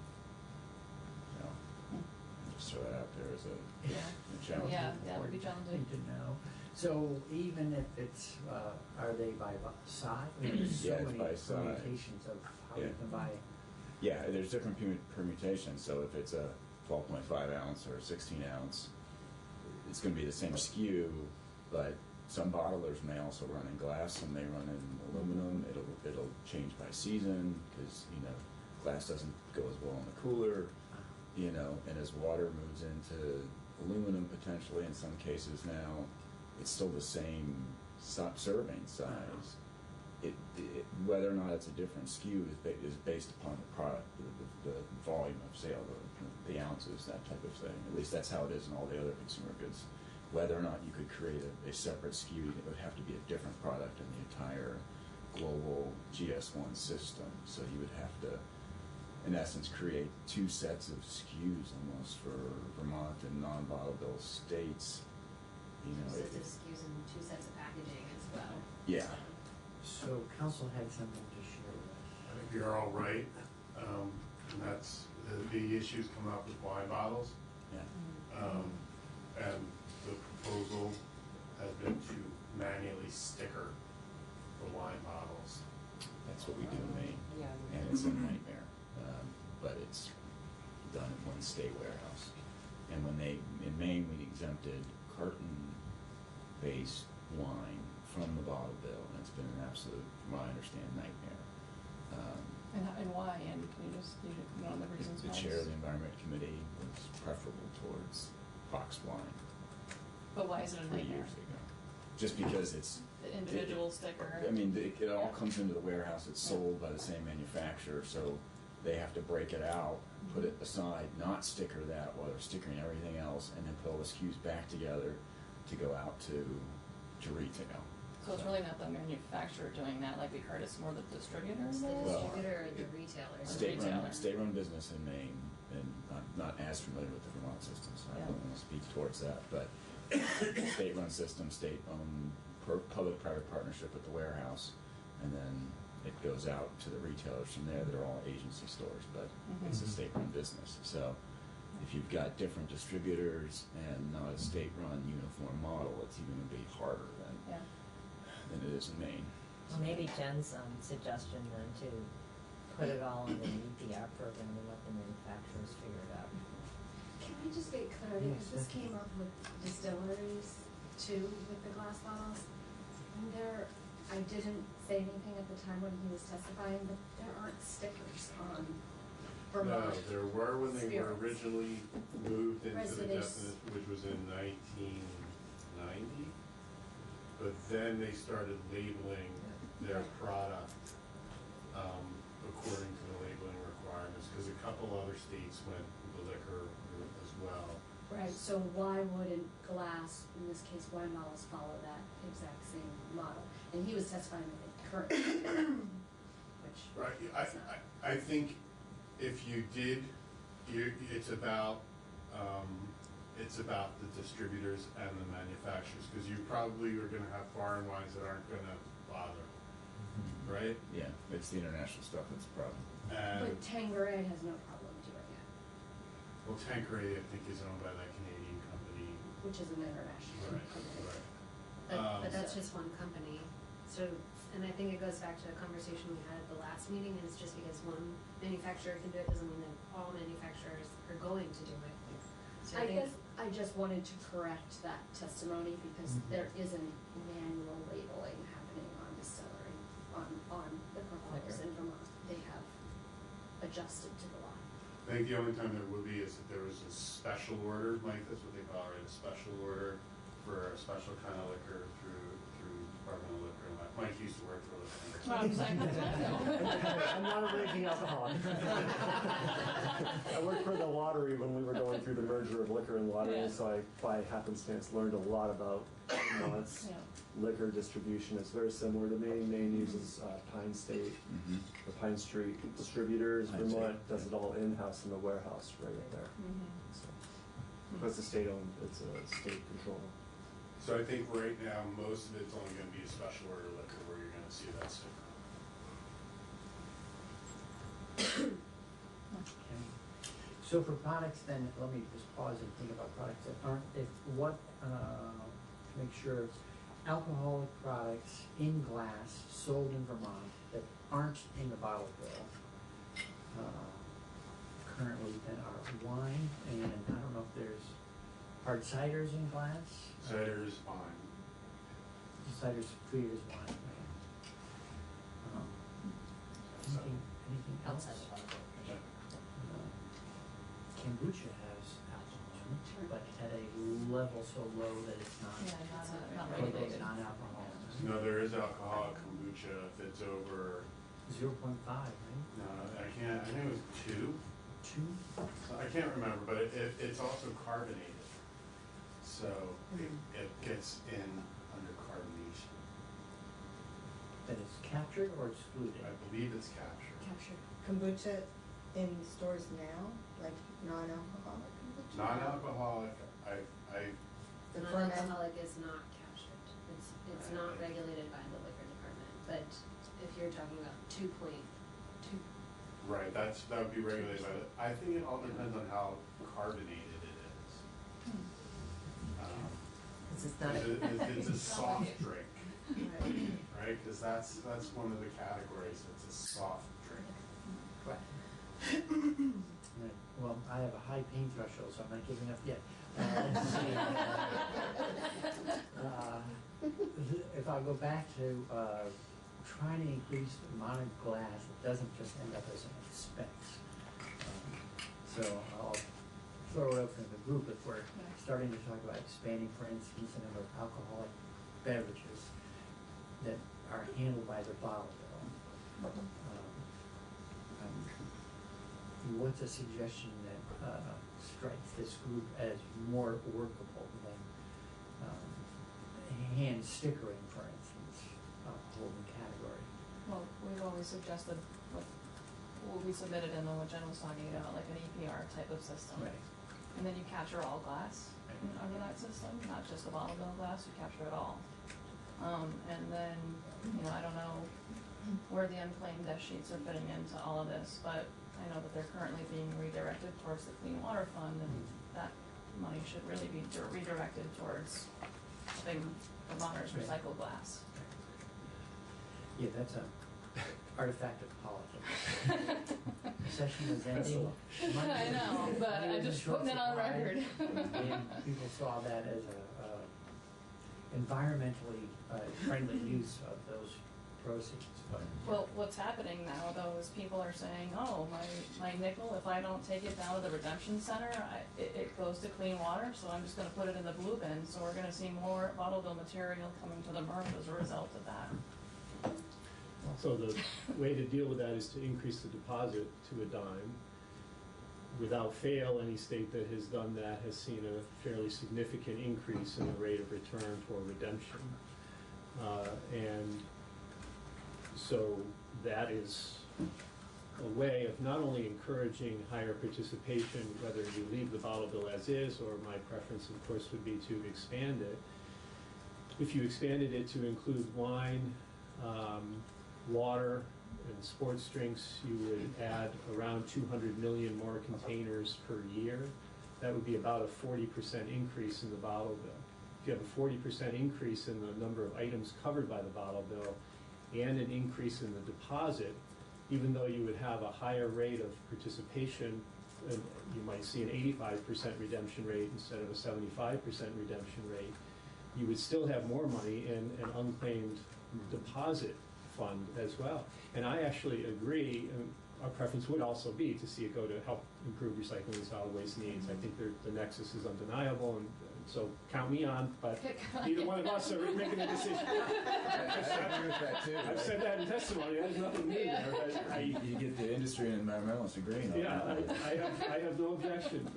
Just throw that out there as a challenge. Yeah, that would be challenging. To know. So even if it's, are they by size? There's so many by size. permutations of how you can buy. Yeah, there's different permutations. So if it's a 12.5 ounce or a 16 ounce, it's going to be the same SKU, but some bottlers may also run in glass, some may run in aluminum. It'll change by season because glass doesn't go as well in the cooler. And as water moves into aluminum potentially in some cases now, it's still the same serving size. Whether or not it's a different SKU is based upon the product, the volume of sale, the ounces, that type of thing. At least that's how it is in all the other consumer goods. Whether or not you could create a separate SKU, it would have to be a different product in the entire global GS1 system. So you would have to, in essence, create two sets of SKUs almost for Vermont and non-bottle bill states. Two sets of SKUs and two sets of packaging as well. Yeah. So council had something to share with us. I think you're all right, and that's the issues come up with wine bottles. Yeah. And the proposal has been to manually sticker the wine bottles. That's what we do in Maine, Yeah. and it's a nightmare. But it's done in one state warehouse. And in Maine, we exempted carton-based wine from the bottle bill, and it's been an absolute, from what I understand, nightmare. And why, Andy? Can you just, one of the reasons The why? chair of the Environment Committee was preferable towards boxed wine. But why is it a 3 nightmare? years ago. Just because it's... The individual sticker. I mean, it all comes into the warehouse. It's sold by the same manufacturer, so they have to break it out, put it aside, not sticker that while they're stickering everything else, and then put all the SKUs back together to go out to retail. So it's really not the manufacturer doing that, like we heard, it's more the distributor? It's the distributor and the retailer. State-run business in Maine, and I'm not as familiar with the Vermont system, so I don't want to speak towards that, but state-run system, state-owned public-private partnership with the warehouse, and then it goes out to the retailers from there. They're all agency stores, but it's a state-run business. So if you've got different distributors and not a state-run uniform model, it's even going to be harder than it is in Maine. Well, maybe Jen's suggestion then to put it all in the EPR program and let the manufacturers figure it out. Can I just get clarity, because this came up with distilleries too, with the glass bottles? And there, I didn't say anything at the time when he was testifying, but there aren't stickers on Vermont. No, there were when they were spirits. originally moved into the Residents. definition, which was in 1990. But then they started labeling their product according to the labeling requirements, because a couple other states went the liquor route as well. Right, so why wouldn't glass, in this case wine bottles, follow that exact same model? And he was testifying that it currently, which Right, is not. I think if you did, it's about the distributors and the manufacturers, because you probably are gonna have foreign wines that aren't gonna bother, right? Yeah, it's the international stuff that's a problem. But Tanqueray has no problem doing it, Well, Tanqueray, I think, is owned by that Canadian company. which is an international Right, company. right. But that's just one company. So, and I think it goes back to a conversation we had at the last meeting, and it's just because one manufacturer can do it doesn't mean that all manufacturers are going to do it. So I think- guess I just wanted to correct that testimony because there isn't manual labeling happening on distillery, on alcoholics in Vermont. They have adjusted to the law. I think the only time there would be is if there was a special order, Mike, that's what they call it, a special order for a special kind of liquor through Department of Liquor. And Mike used to work for Liquor. I'm not a raging alcoholic. I worked for the lottery when we were going through the merger of liquor and lottery, Yeah. so I, by happenstance, learned a lot about Vermont's liquor distribution. It's very similar to Maine. Maine uses Pine State, the Pine Street distributors. Pine Vermont State. does it all in-house in the warehouse right up there. So, because the state owned, it's a state control. So I think right now, most of it's only gonna be a special order liquor where you're gonna see that sticker. So for products then, let me just pause and think about products that aren't, to make sure, alcoholic products in glass sold in Vermont that aren't in the bottle bill, currently then are wine, and I don't know if there's hard ciders in glass? Cider is fine. Cider's treated as wine, right? Anything else? Outside the bottle. Kombucha has alcohol in it, but at a level so low that it's not. Not regulated. Non-alcoholic. No, there is alcoholic kombucha if it's over, 0.5, right? no, I think it was 2. 2? I can't remember, but it's also carbonated. So it gets in under carbonation. That is captured or excluded? I believe it's captured. Captured. Kombucha in stores now, like non-alcoholic kombucha? Non-alcoholic, The ferment- Non-alcoholic is not captured. It's not regulated by the liquor department, but if you're talking about 2.2. right, that would be regulated by the, I think it all depends on how carbonated it is. This is not It's a soft drink, right? Because that's one of the categories, it's a soft drink. Right. Well, I have a high pain threshold, so I'm not giving up yet. Let's see. If I go back to trying to increase the amount of glass, it doesn't just end up as an expense. So I'll throw it open to the group if we're starting to talk about expanding, for instance, the number of alcoholic beverages that are handled by the bottle bill. What's a suggestion that strikes this group as more workable than hand stickering, for instance, holding category? Well, we've always suggested what we submitted and then what Jen was talking about, like an EPR type of system. Right. And then you capture all glass under that system, not just the bottle bill glass, you capture it all. And then, I don't know where the unclaimed debt sheets are fitting into all of this, but I know that they're currently being redirected towards the Clean Water Fund, and that money should really be redirected towards helping Vermonters recycle glass. Yeah, that's a artifact of politics. The session was ending. I know, but I'm just putting it on record. And people saw that as environmentally friendly use of those proceeds. Well, what's happening now, though, is people are saying, oh, my nickel, if I don't take it down to the redemption center, it goes to clean water, so I'm just gonna put it in the blue bin, so we're gonna see more bottled material coming to the MRF as a result of that. So the way to deal with that is to increase the deposit to a dime. Without fail, any state that has done that has seen a fairly significant increase in the rate of return for redemption. And so that is a way of not only encouraging higher participation, whether you leave the bottle bill as is, or my preference, of course, would be to expand it. If you expanded it to include wine, water, and sports drinks, you would add around 200 million more containers per year. That would be about a 40% increase in the bottle bill. If you have a 40% increase in the number of items covered by the bottle bill and an increase in the deposit, even though you would have a higher rate of participation, and you might see an 85% redemption rate instead of a 75% redemption rate, you would still have more money in an unclaimed deposit fund as well. And I actually agree, our preference would also be to see it go to help improve recycling and solid waste needs. I think the nexus is undeniable, and so count me on, but neither one of us are making a decision. I agree with that too. I've said that in testimony, there's nothing new there. You get the industry and environmentalists agreeing on that. I have no objection,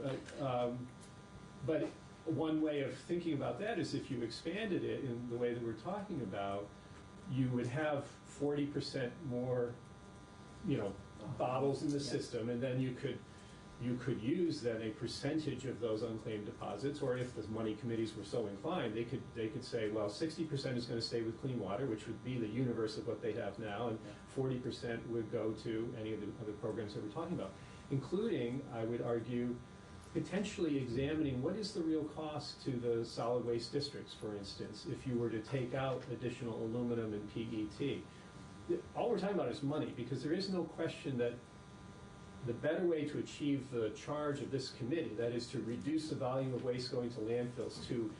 but one way of thinking about that is if you expanded it in the way that we're talking about, you would have 40% more, bottles in the system, and then you could use then a percentage of those unclaimed deposits, or if the money committees were so inclined, they could say, well, 60% is going to stay with clean water, which would be the universe of what they have now, and 40% would go to any of the other programs that we're talking about, including, I would argue, potentially examining what is the real cost to the solid waste districts, for instance, if you were to take out additional aluminum and PET. All we're talking about is money, because there is no question that the better way to achieve the charge of this committee, that is to reduce the volume of waste going to landfills, to,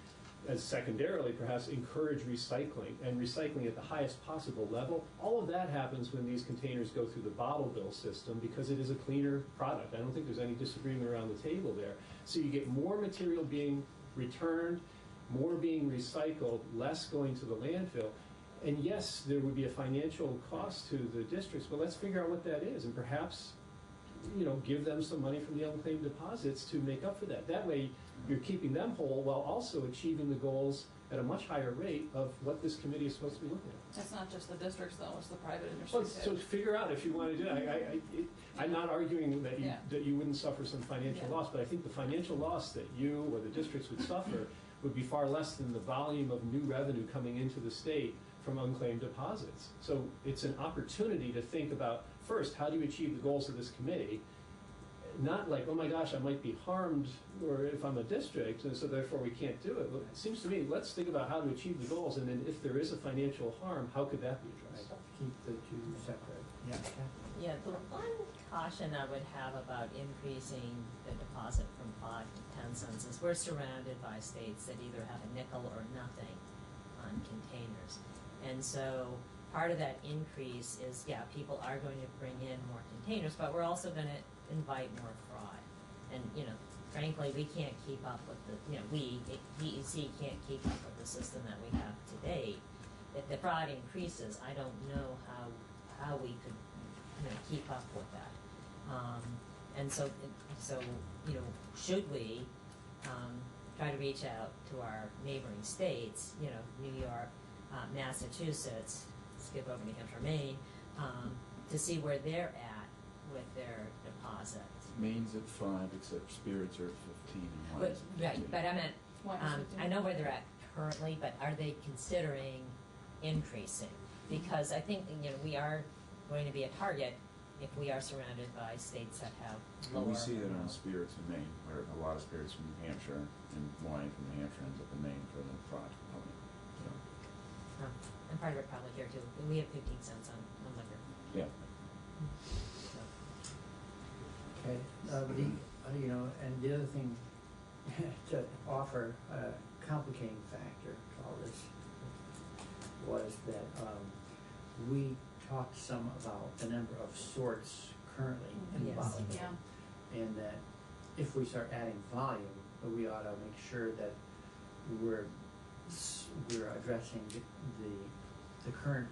as secondarily perhaps, encourage recycling, and recycling at the highest possible level, all of that happens when these containers go through the bottle bill system, because it is a cleaner product. I don't think there's any disagreement around the table there. So you get more material being returned, more being recycled, less going to the landfill. And yes, there would be a financial cost to the districts, but let's figure out what that is, and perhaps give them some money from the unclaimed deposits to make up for that. That way, you're keeping them whole while also achieving the goals at a much higher rate of what this committee is supposed to be looking at. It's not just the districts, though, it's the private industry, So figure out if you want to do it. I'm not arguing that you wouldn't suffer some financial loss, but I think the financial loss that you or the districts would suffer would be far less than the volume of new revenue coming into the state from unclaimed deposits. So it's an opportunity to think about, first, how do you achieve the goals of this committee? Not like, oh my gosh, I might be harmed, or if I'm a district, and so therefore we can't do it. But it seems to me, let's think about how to achieve the goals, and then if there is a financial harm, how could that be addressed? Keep the two separate. Yeah, the one caution I would have about increasing the deposit from 5 to 10 cents is we're surrounded by states that either have a nickel or nothing on containers. And so part of that increase is, people are going to bring in more containers, but we're also going to invite more fraud. And, frankly, we can't keep up with DEC can't keep up with the system that we have today. If the fraud increases, I don't know how we could, keep up with that. And so, should we try to reach out to our neighboring states, New York, Massachusetts, skip over New Hampshire, Maine, to see where they're at with their deposits. Maine's at 5, except spirits are at 15 and wine is at 15. But I meant, I know where they're at currently, but are they considering increasing? Because I think, we are going to be a target if we are surrounded by states that have lower. We see that on spirits in Maine, where a lot of spirits from New Hampshire and wine from New Hampshire ends up in Maine for the fraud component. And part of it probably here too. We have 15 cents on liquor. Yeah. Okay, and the other thing to offer complicating factor to all this was that we talked some about the number of sorts currently in the Yes, bottle. yeah. And that if we start adding volume, we ought to make sure that we're addressing the current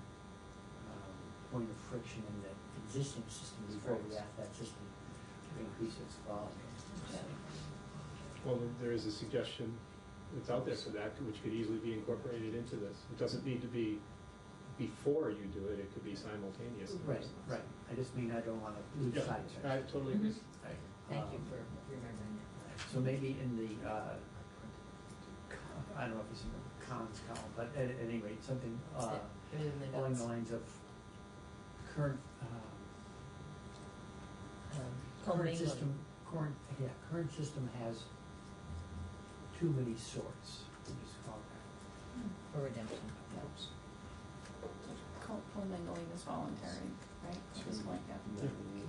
point of friction in the existing system before we ask that system to increase its volume. Well, there is a suggestion that's out there for that, which could easily be incorporated into this. It doesn't need to be before you do it, it could be simultaneous. Right, right. I just mean I don't want to lose Yeah, sight of it. I totally agree. Right. Thank you for remembering that. So maybe in the, I don't know if it's in the cons column, but at any rate, something In the along notes. the lines of current, current system, current system has too many sorts. We'll just call it that. For redemption. Commingling is voluntary, right? Just like that.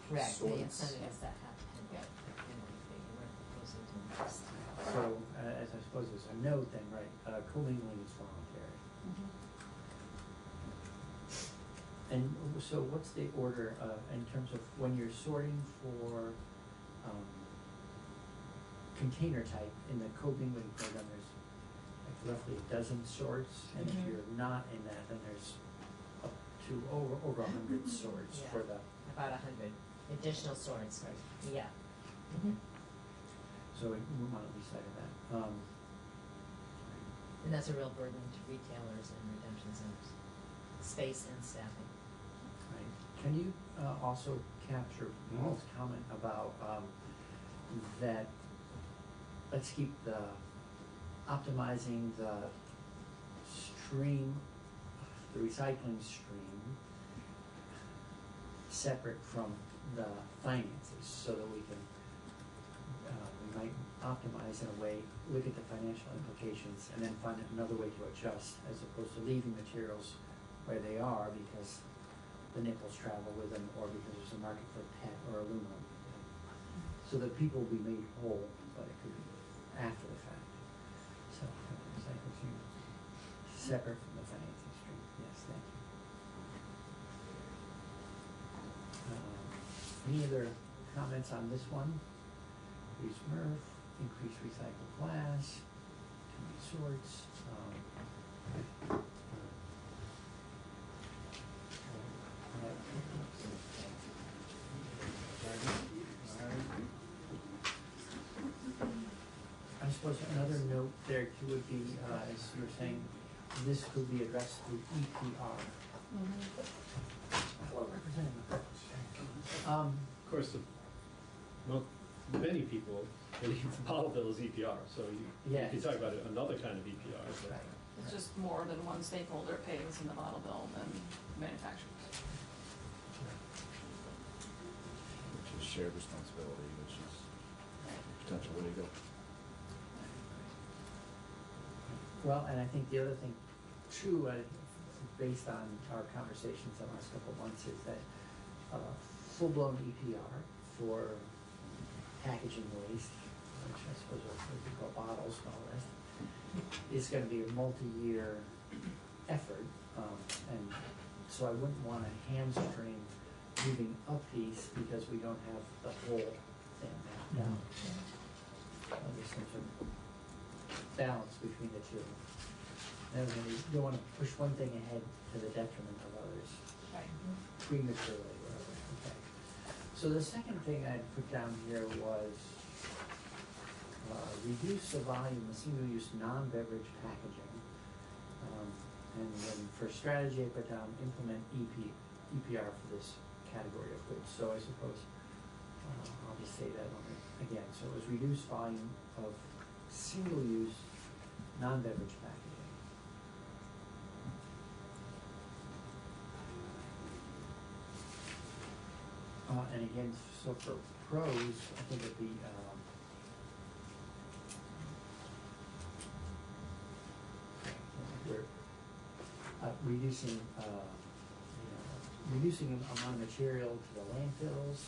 Correct, the Sorts. incentive is that happen. Yeah. So, as I suppose there's a note then, right, commingling is voluntary. And so what's the order in terms of when you're sorting for container type in the commingling program, there's like roughly a dozen sorts, and if you're not in that, then there's up to over 100 sorts Yeah. for the. About 100 additional sorts, Right. yeah. So we want to lose sight of that. And that's a real burden to retailers and redemption centers, space and staffing. Right. Can you also capture Paul's comment about that? Let's keep optimizing the stream, the recycling stream, separate from the finances, so that we can we might optimize in a way, look at the financial implications, and then find another way to adjust, as opposed to leaving materials where they are because the nickels travel with them, or because there's a market for PET or aluminum. So that people will be made whole, but it could be after the fact. So, recycle stream separate from the financing stream. Yes, thank you. Any other comments on this one? Reduce MRF, increase recycled glass, too many sorts. I suppose another note there too would be, as you were saying, this could be addressed through EPR. Hello, Representative. Of course, many people believe the bottle bill is EPR, so you can talk about another kind of EPR. But It's just more than one stakeholder pays in the bottle bill than manufacturers. Which is shared responsibility, which is a potential way to go. Well, and I think the other thing too, based on our conversations the last couple of months, is that full-blown EPR for packaging waste, which I suppose what we call bottles and all that, is going to be a multi-year effort. And so I wouldn't want to hamstring moving up these because we don't have the whole thing mapped out. There's some sort of balance between the two. And then you don't want to push one thing ahead to the detriment of others. Right. Prematurely, whatever. Okay. So the second thing I'd put down here was reduce the volume of single-use non-beverage packaging. And then for strategy, I put down implement EPR for this category of goods. So I suppose I'll just say that again. So it was reduce volume of single-use non-beverage packaging. And again, so for pros, I think it'd be we're reducing reducing the amount of material to the landfills.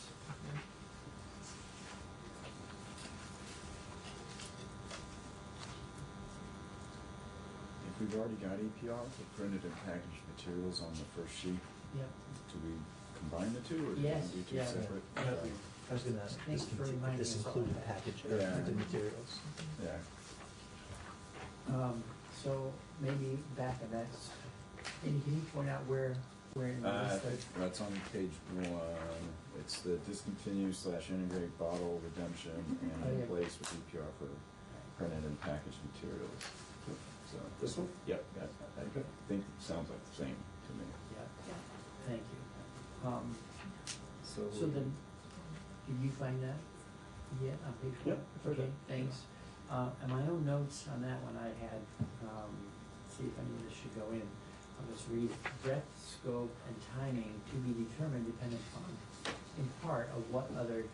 We've already got EPR, the printed and packaged materials on the first sheet. Yep. Do we combine the two, or do Yes, we do two yeah. separate? I was gonna ask, Thanks for reminding this us. included package, Yeah. printed materials. Yeah. So maybe back in that, can you point out where in the I list think of, that's on page 1. It's the discontinue/integrate bottle redemption and Oh, yeah. replace with EPR for printed and packaged materials. So This one? Yep. I think it sounds like the same to me. yeah, thank you. So Then, did you find that yet on page 1? Yep, I've heard Okay, that. thanks. And my own notes on that one, I had, see if any of this should go in. I'll just read it. Breadth, scope, and timing to be determined dependent on, in part, of what other,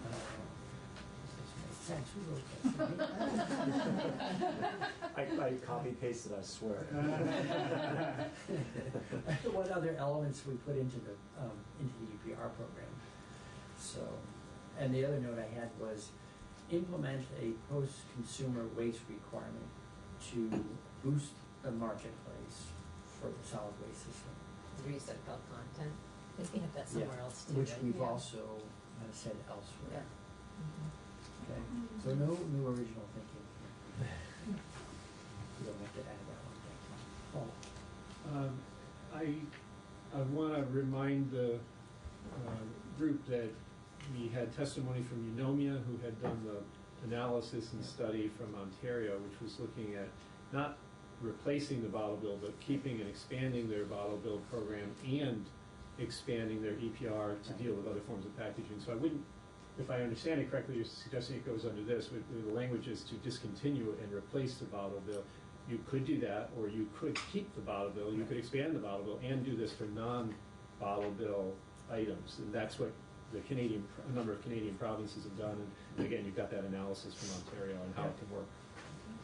does this make sense? Who wrote that? I copy pasted, I swear. What other elements we put into the EPR program. So, and the other note I had was implement a post-consumer waste requirement to boost the marketplace for the solid waste system. Did you said about content? We have that somewhere else too, Which right? we've Yeah. also said elsewhere. Yeah. Okay, so no new original thinking here. You don't have to add that one, thank you. Paul? I want to remind the group that we had testimony from Eunomia, who had done the analysis and study from Ontario, which was looking at not replacing the bottle bill, but keeping and expanding their bottle bill program and expanding their EPR to deal with other forms of packaging. So I wouldn't, if I understand it correctly, you're suggesting it goes under this, the language is to discontinue and replace the bottle bill. You could do that, or you could keep the bottle bill, you could expand the bottle bill and do this for non-bottle bill items. And that's what a number of Canadian provinces have done. And again, you've got that analysis from Ontario on how it can work.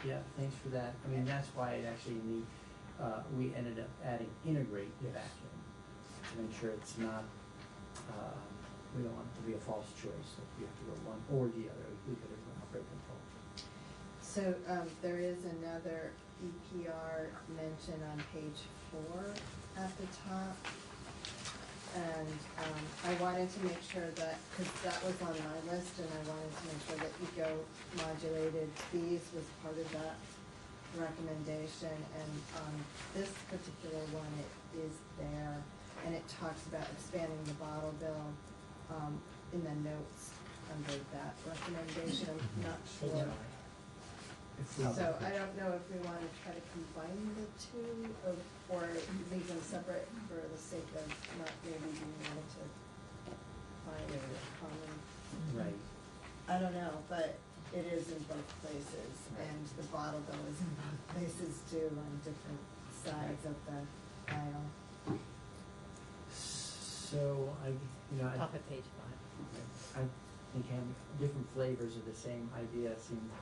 Yeah, thanks for that. I mean, that's why it actually we ended up adding integrate back in to make sure it's not, we don't want it to be a false choice, that you have to go one or the other. We could operate them both. So there is another EPR mention on page 4 at the top. And I wanted to make sure that, because that was on my list, and I wanted to make sure that eco-modulated fees was part of that recommendation. And on this particular one, it is there, and it talks about expanding the bottle bill in the notes under that recommendation. I'm not sure. So I don't know if we want to try to combine the two, or leave them separate for the sake of not maybe being able to find a common. Right. I don't know, but it is in both places, and the bottle bill is in both places too, on different sides of the aisle. So Top of page 5. I think having different flavors of the same idea seems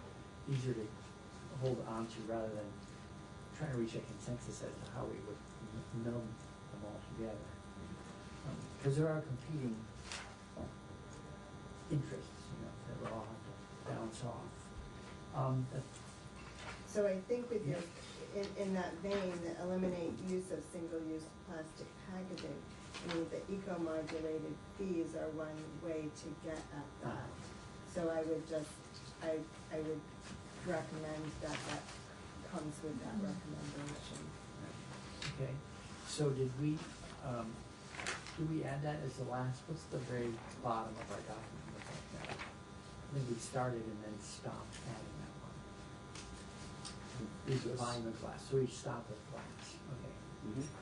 easier to hold on to rather than trying to reach a consensus as to how we would meld them all together. Because there are competing interests, that we'll all have to balance off. So I think with your, in that vein, the eliminate use of single-use plastic packaging, I mean, the eco-modulated fees are one way to get at that. So I would just, I would recommend that comes with that recommendation. Okay, so did we add that as the last, what's the very bottom of our document look like now? I think we started and then stopped adding that one. Is the volume of glass, so we stopped with glass, okay.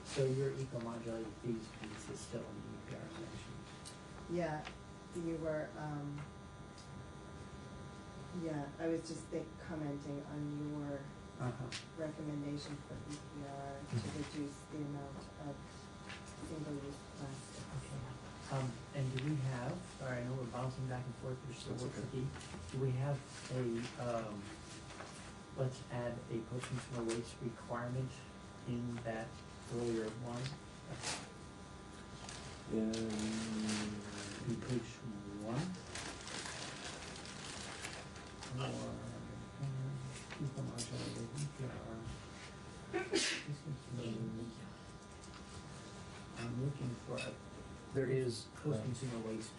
So your eco-modulated fees piece is still in the EPR section? Yeah, you were, I was just commenting on your recommendation for EPR to reduce the amount of single-use plastic. Okay. And do we have, sorry, I know we're bouncing back and forth, we're still working. Do we have a, let's add a post-consumer waste requirement in that earlier one? In page 1? Or, I'm looking for There is, post-consumer waste.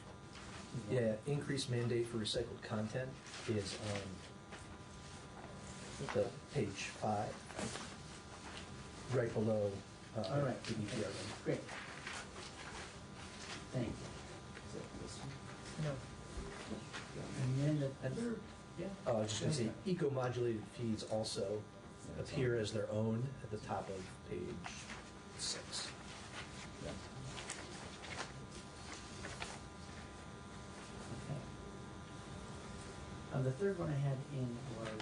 yeah, increased mandate for recycled content is on the page 5, right below All right. the EPR. Great. Thank you. No. And then the third, yeah. I was just going to say, eco-modulated feeds also appear as their own at the top of page 6. The third one I had in was,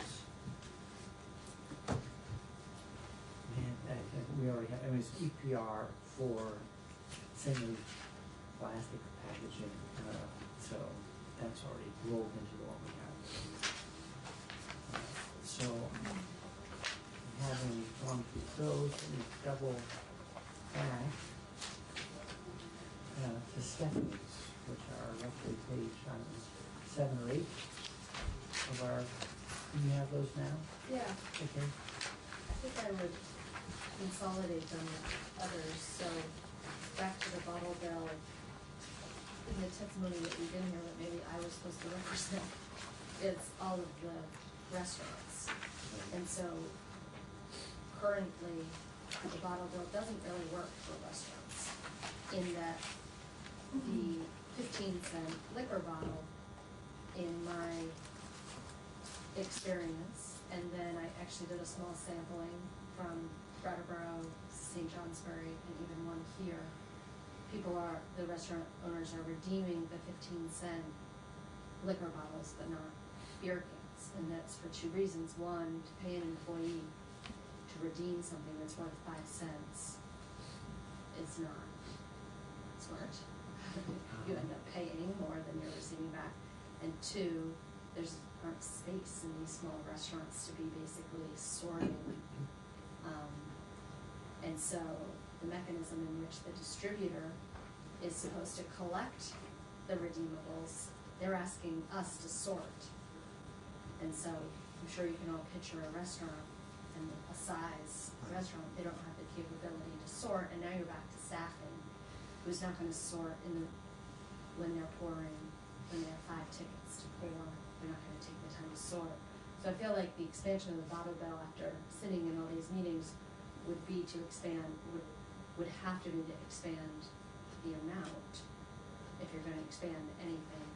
we already have, it's EPR for single plastic packaging, so that's already rolled into the one we have. So, having gone through those, let me double back to Stephanie's, which are roughly page 7 or 8 of our, do you have those now? Yeah, Okay. I think I would consolidate them with others, so back to the bottle bill. In the testimony that we didn't hear, that maybe I was supposed to represent, it's all of the restaurants. And so currently, the bottle bill doesn't really work for restaurants in that the 15-cent liquor bottle, in my experience, and then I actually did a small sampling from Brattleboro, St. Johnsbury, and even one here. The restaurant owners are redeeming the 15-cent liquor bottles, but not beer cans. And that's for two reasons. One, to pay an employee to redeem something that's worth 5 cents is not smart. You end up paying more than you're receiving back. And two, there's aren't space in these small restaurants to be basically sorting. And so the mechanism in which the distributor is supposed to collect the redeemables, they're asking us to sort. And so I'm sure you can all picture a restaurant and a size restaurant, they don't have the capability to sort, and now you're back to staffing, who's not gonna sort when they're pouring, when they have 5 tickets to pour, they're not gonna take the time to sort. So I feel like the expansion of the bottle bill after sitting in all these meetings would be to expand, would have to be to expand the amount, if you're gonna expand anything,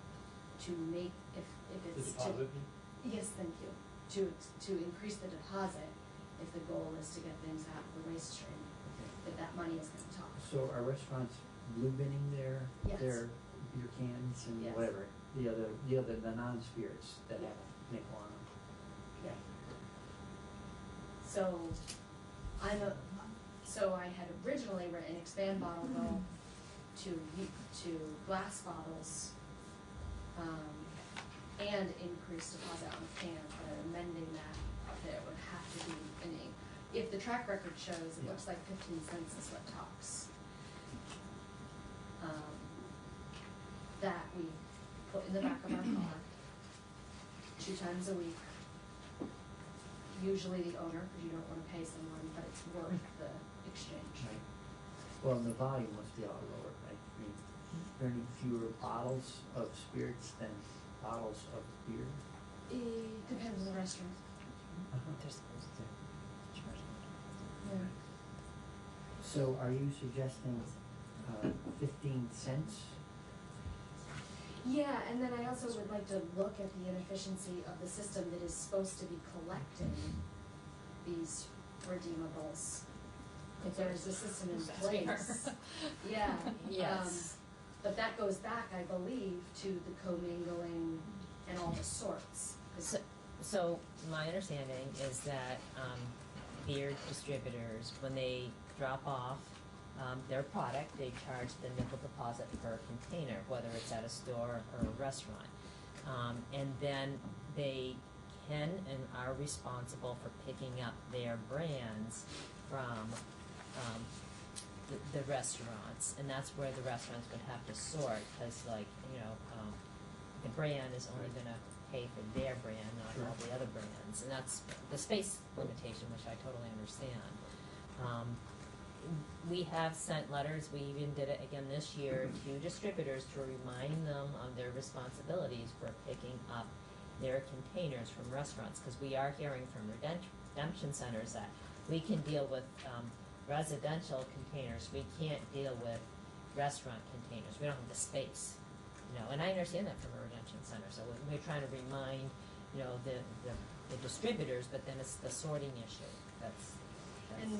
to make, if it's The deposit? Yes, thank you, to increase the deposit, if the goal is to get things out of the waste stream, that money is gonna talk. So are restaurants blue binning their Yes. beer cans and Yes. whatever, the non-spirits that have nickel on them? Yeah. So I had originally written expand bottle bill to glass bottles, and increase deposit on cans, but I'm amending that it would have to be if the track record shows, it looks like 15 cents is what talks. That we put in the back of our car 2 times a week. Usually the owner, because you don't want to pay someone, but it's worth the exchange. Right. Well, and the volume must be a lot lower, right? I mean, are there any fewer bottles of spirits than bottles of beer? It depends on the restaurant. They're supposed to charge them. Yeah. So are you suggesting 15 cents? Yeah, and then I also would like to look at the inefficiency of the system that is supposed to be collecting these redeemables. If there's a system in place. Yeah. Yes. But that goes back, I believe, to the commingling and all the sorts. So my understanding is that beer distributors, when they drop off their product, they charge the nickel deposit per container, whether it's at a store or a restaurant. And then they can and are responsible for picking up their brands from the restaurants. And that's where the restaurants would have to sort, because the brand is only gonna pay for their brand, not all the other brands. And that's the space limitation, which I totally understand. we have sent letters, we even did it again this year, to distributors to remind them of their responsibilities for picking up their containers from restaurants, because we are hearing from redemption centers that we can deal with residential containers, we can't deal with restaurant containers, we don't have the space, you know, and I understand that from a redemption center, so we're trying to remind, you know, the distributors, but then it's the sorting issue, that's And,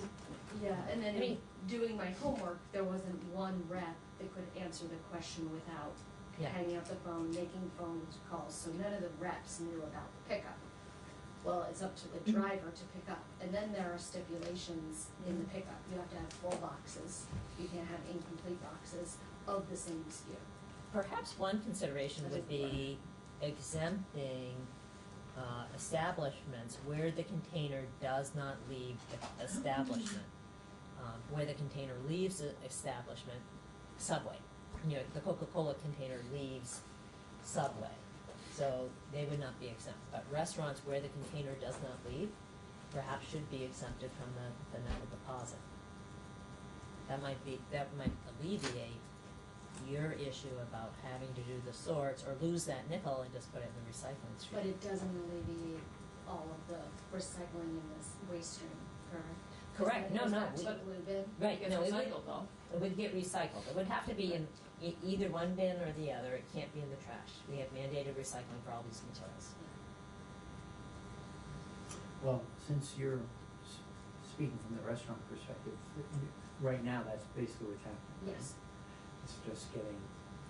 yeah, and then I mean- doing my homework, there wasn't one rep that could answer the question without Yeah. hanging up the phone, making phone calls, so none of the reps knew about the pickup. Well, it's up to the driver to pick up, and then there are stipulations in the pickup. You have to have full boxes, you can't have incomplete boxes of the same SKU. Perhaps one consideration would be exempting establishments where the container does not leave the establishment. Where the container leaves the establishment, Subway. You know, the Coca-Cola container leaves Subway, so they would not be exempt. But restaurants where the container does not leave, perhaps should be exempted from the nickel deposit. That might alleviate your issue about having to do the sorts or lose that nickel and just put it in the recycling stream. But it doesn't alleviate all of the recycling in this waste stream, correct? Correct, no, Is no. that to the blue bin? Right, It no, gets it would, recycled, though. it would get recycled. It would have to be in either one bin or the other. It can't be in the trash. We have mandated recycling for all these materials. Well, since you're speaking from the restaurant perspective, right now, that's basically what's happening. Yes, It's just getting,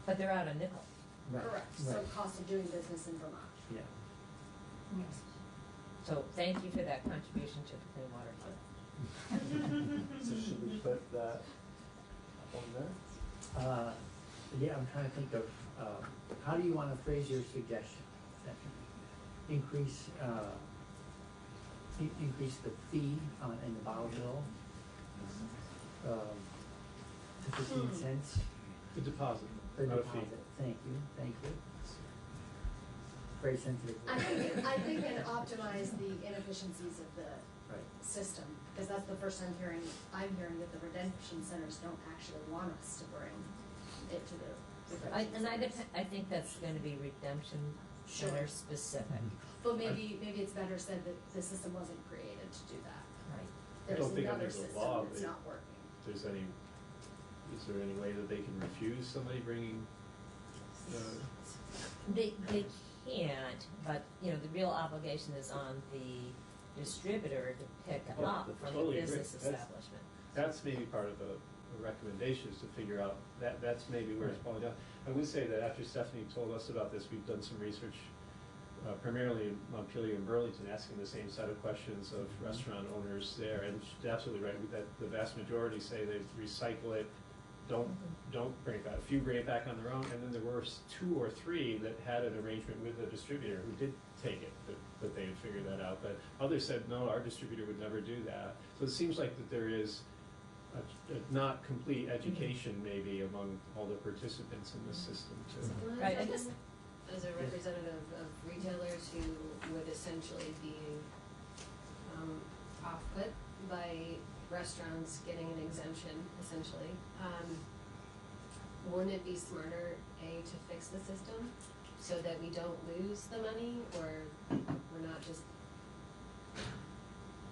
But they're out of nickel. right, correct, so right, cost of doing business in Vermont. yeah. Yes. So thank you for that contribution to the Clean Water Fund. So should we put that up on there? Yeah, I'm trying to think of, how do you want to phrase your suggestion? Increase, increase the fee in the bottle bill, to 15 cents. The deposit, The not a fee. deposit. Thank you. Very sensitive. I think and optimize the inefficiencies of the Right. system, because that's the first I'm hearing that the redemption centers don't actually want us to bring it to the redemption centers. I think that's going to be redemption center specific. But maybe it's better said that the system wasn't created to do that. Right. I There's don't think another under the system law that's that not working. there's any, is there any way that they can refuse somebody bringing, They can't, but, you know, the real obligation is on the distributor to pick Yeah, up from the totally agree. business establishment. That's maybe part of the recommendation is to figure out, that's maybe where it's falling down. I would say that after Stephanie told us about this, we've done some research, primarily in Montpelier and Burlington, asking the same set of questions of restaurant owners there, and she's absolutely right, that the vast majority say they recycle it, don't bring it back. A few bring it back on their own, and then there were 2 or 3 that had an arrangement with a distributor who did take it, that they had figured that out. But others said, no, our distributor would never do that. So it seems like that there is a not complete education maybe among all the participants in this system too. Right, I guess. As a representative of retailers who would essentially be off-put by restaurants getting an exemption, essentially, wouldn't it be smarter, A, to fix the system so that we don't lose the money, or we're not just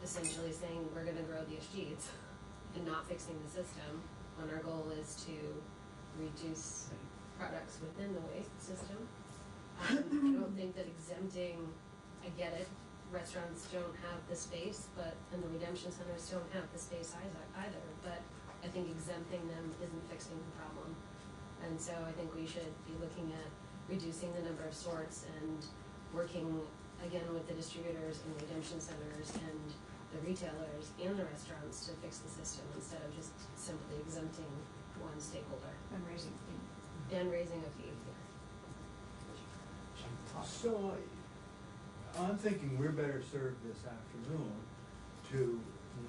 essentially saying we're gonna grow the SGs and not fixing the system when our goal is to reduce products within the waste system? I don't think that exempting, I get it, restaurants don't have the space, and the redemption centers don't have the space either, but I think exempting them isn't fixing the problem. And so I think we should be looking at reducing the number of sorts and working again with the distributors and redemption centers and the retailers and the restaurants to fix the system instead of just simply exempting one stakeholder. And raising a fee. And raising a fee. So I'm thinking we're better served this afternoon to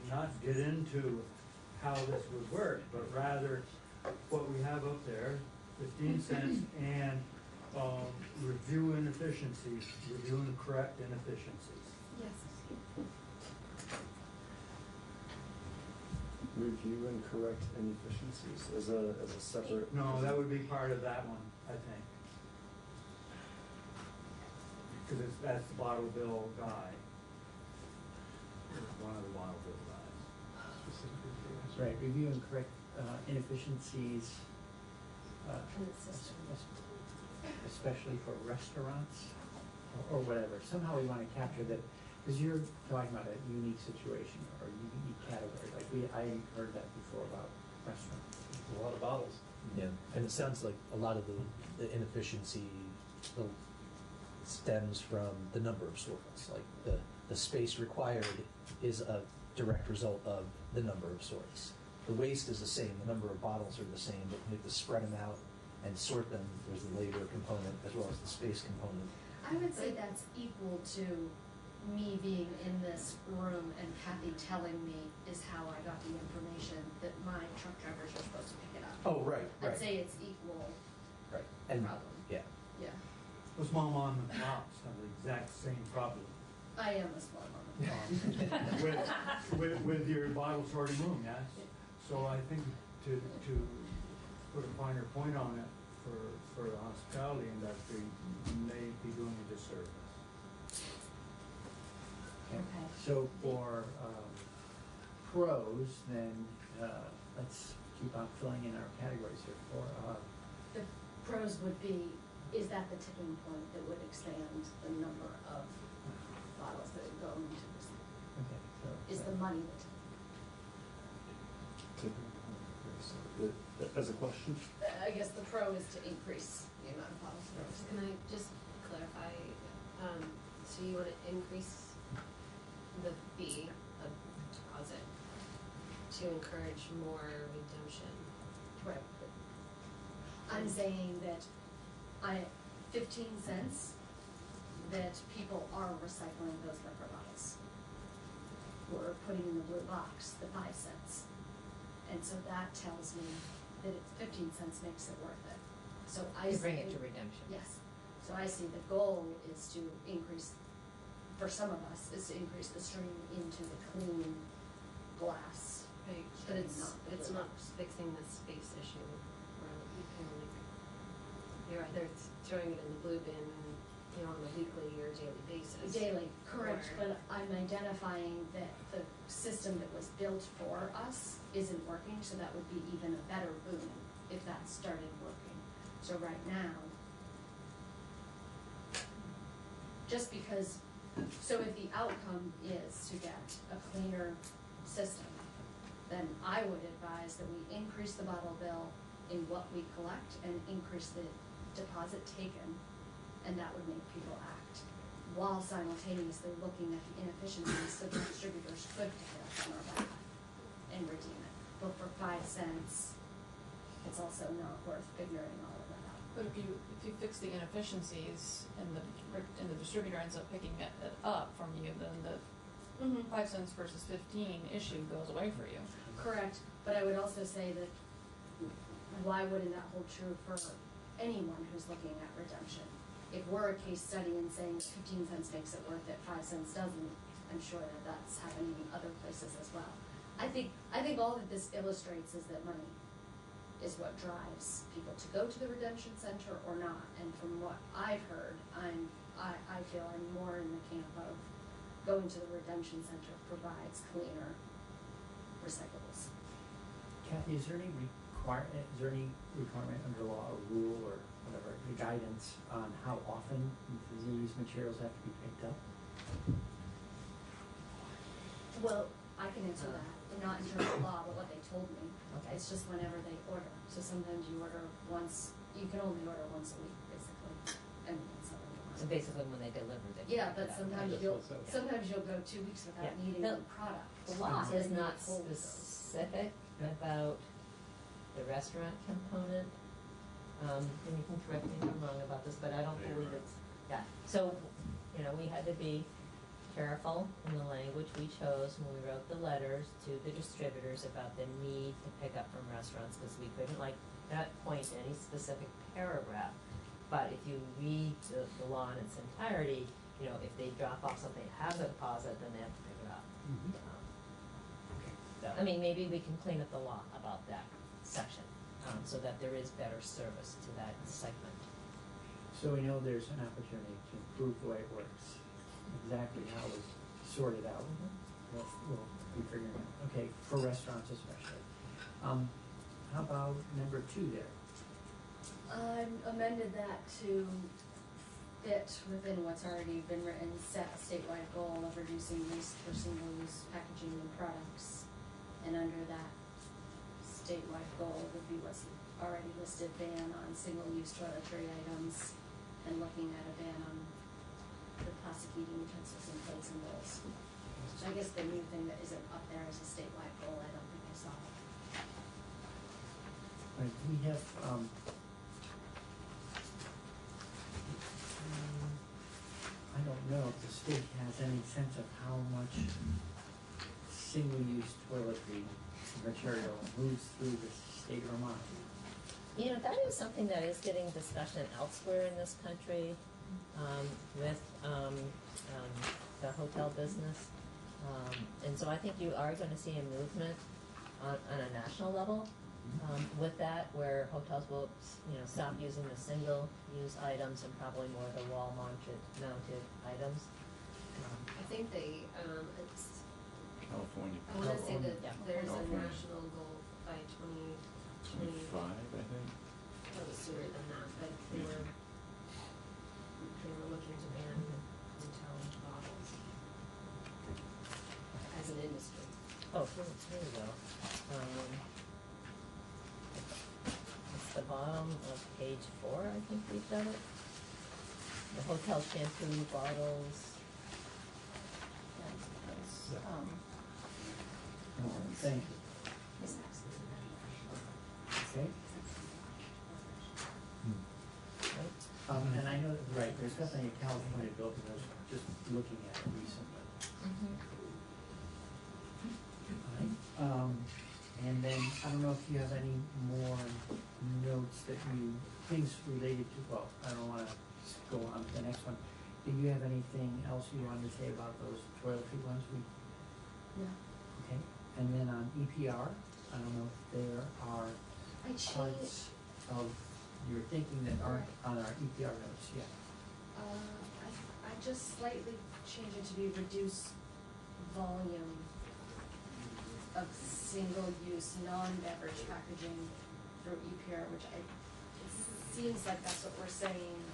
not get into how this would work, but rather what we have up there, 15 cents, and review inefficiencies, review and correct inefficiencies. Yes. review and correct inefficiencies as a separate? No, that would be part of that one, I think. Because that's the bottle bill guy. It's one of the bottle bill guys. Right, review and correct inefficiencies, especially for restaurants or whatever. Somehow we want to capture that, because you're talking about a unique situation or a unique category. Like I hadn't heard that before about restaurants. A lot of bottles. Yeah, and it sounds like a lot of the inefficiency stems from the number of sorts. Like the space required is a direct result of the number of sorts. The waste is the same, the number of bottles are the same, but you have to spread them out and sort them. There's the labor component as well as the space component. I would say that's equal to me being in this room and Kathy telling me is how I got the information that my truck drivers are supposed to pick it up. Oh, right, right. I'd say it's equal Right. And problem. yeah. Yeah. The small mom and pops have the exact same problem. I am a small mom. With your bottle sorting room, yes? So I think to put a finer point on it for the hospitality industry may be doing a disservice. Okay. So for pros, then let's keep on filling in our categories here. For The pros would be, is that the tipping point that would expand the number of bottles that would go into this? okay, so Is the money the tipping? As a question? I guess the pro is to increase the amount of bottles. Can I just clarify, so you want to increase the fee of deposit to encourage more redemption? Right. I'm saying that 15 cents, that people are recycling those liquor bottles. We're putting in the blue box the 5 cents. And so that tells me that it's 15 cents makes it worth it. So I To bring it see- to redemption. Yes. So I see the goal is to increase, for some of us, is to increase the stream into the clean glass. Right, but it's not fixing the space issue, where you can like, you're either throwing it in the blue bin, you know, on a weekly or daily basis. Daily, correct, or- but I'm identifying that the system that was built for us isn't working, so that would be even a better boon if that started working. So right now, just because, so if the outcome is to get a cleaner system, then I would advise that we increase the bottle bill in what we collect and increase the deposit taken, and that would make people act, while simultaneously looking at the inefficiencies so the distributors could pick it up on our behalf and redeem it. But for 5 cents, it's also not worth figuring all of that out. But if you fix the inefficiencies and the distributor ends up picking it up from you, then the 5 cents versus 15 issue goes away for you. Correct, but I would also say that why wouldn't that hold true for anyone who's looking at redemption? If we're a case study and saying 15 cents makes it worth it, 5 cents doesn't, I'm sure that that's happening in other places as well. I think all that this illustrates is that money is what drives people to go to the redemption center or not. And from what I've heard, I feel I'm more in the camp of going to the redemption center provides cleaner recyclables. Kathy, is there any requirement under law or rule or whatever, the guidance on how often these materials have to be picked up? Well, I can answer that, not in terms of law, but what they told me. Okay. It's just whenever they order. So sometimes you order once, you can only order once a week, basically. And So basically when they deliver it. yeah, but sometimes you'll go 2 weeks without needing the product. The law So is then you not hold those. specific about the restaurant component. And you can correct me if I'm wrong about this, but I don't believe it's, yeah. So, you know, we had to be careful in the language we chose when we wrote the letters to the distributors about the need to pick up from restaurants, because we couldn't not point to any specific paragraph. But if you read the law in its entirety, you know, if they drop off something that has a deposit, then they have to pick it up. I mean, maybe we can clean up the law about that section, so that there is better service to that segment. So we know there's an opportunity to improve the way it works. Exactly how it's sorted out, we'll be figuring out. Okay, for restaurants especially. How about number 2 there? Amended that to fit within what's already been written, set a statewide goal of reducing waste for single-use packaging and products. And under that statewide goal would be what's already listed, ban on single-use toiletry items, and looking at a ban on the plastic eating utensils and plates and bowls. So I guess the new thing that isn't up there is a statewide goal. I don't think I saw it. Right, we have, I don't know if the state has any sense of how much single-use toiletry material moves through the state of Vermont. You know, that is something that is getting discussion elsewhere in this country, with the hotel business. And so I think you are gonna see a movement on a national level, with that, where hotels will, stop using the single-use items and probably more of the wall-mounted items. I think they, it's, California. I wanna say that Yeah. there's a California. national goal by 2025, 25, I think. that was sooner than that, but they were looking to ban retail bottles as an industry. Oh, here we go. It's the bottom of page 4, I think we've got it. The hotel shampoo bottles. Thank you. Okay. And I know, right, there's definitely a California bill, because I was just looking at it recently. All right, and then, I don't know if you have any more notes that things related to, well, I don't wanna go on to the next one. Do you have anything else you wanted to say about those toiletry ones No. okay, and then on EPR, I don't know if there are I changed, parts of your thinking that aren't on our EPR notes yet. I just slightly changed it to be reduce volume of single-use, non-beverage packaging through EPR, which it seems like that's what we're saying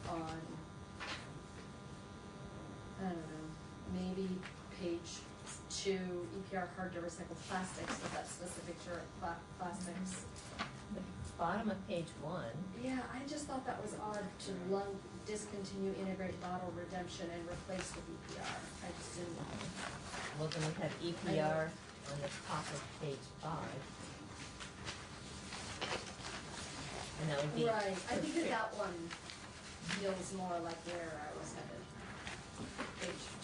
on, I don't know, maybe page 2, EPR hard to recycle plastics, but that's specific to plastics. The bottom of page 1. Yeah, I just thought that was odd to discontinue integrate bottle redemption and replace with EPR. I just didn't. Well, then we have EPR on the top of page 5. And that would be. Right, I think that one feels more like where I was headed.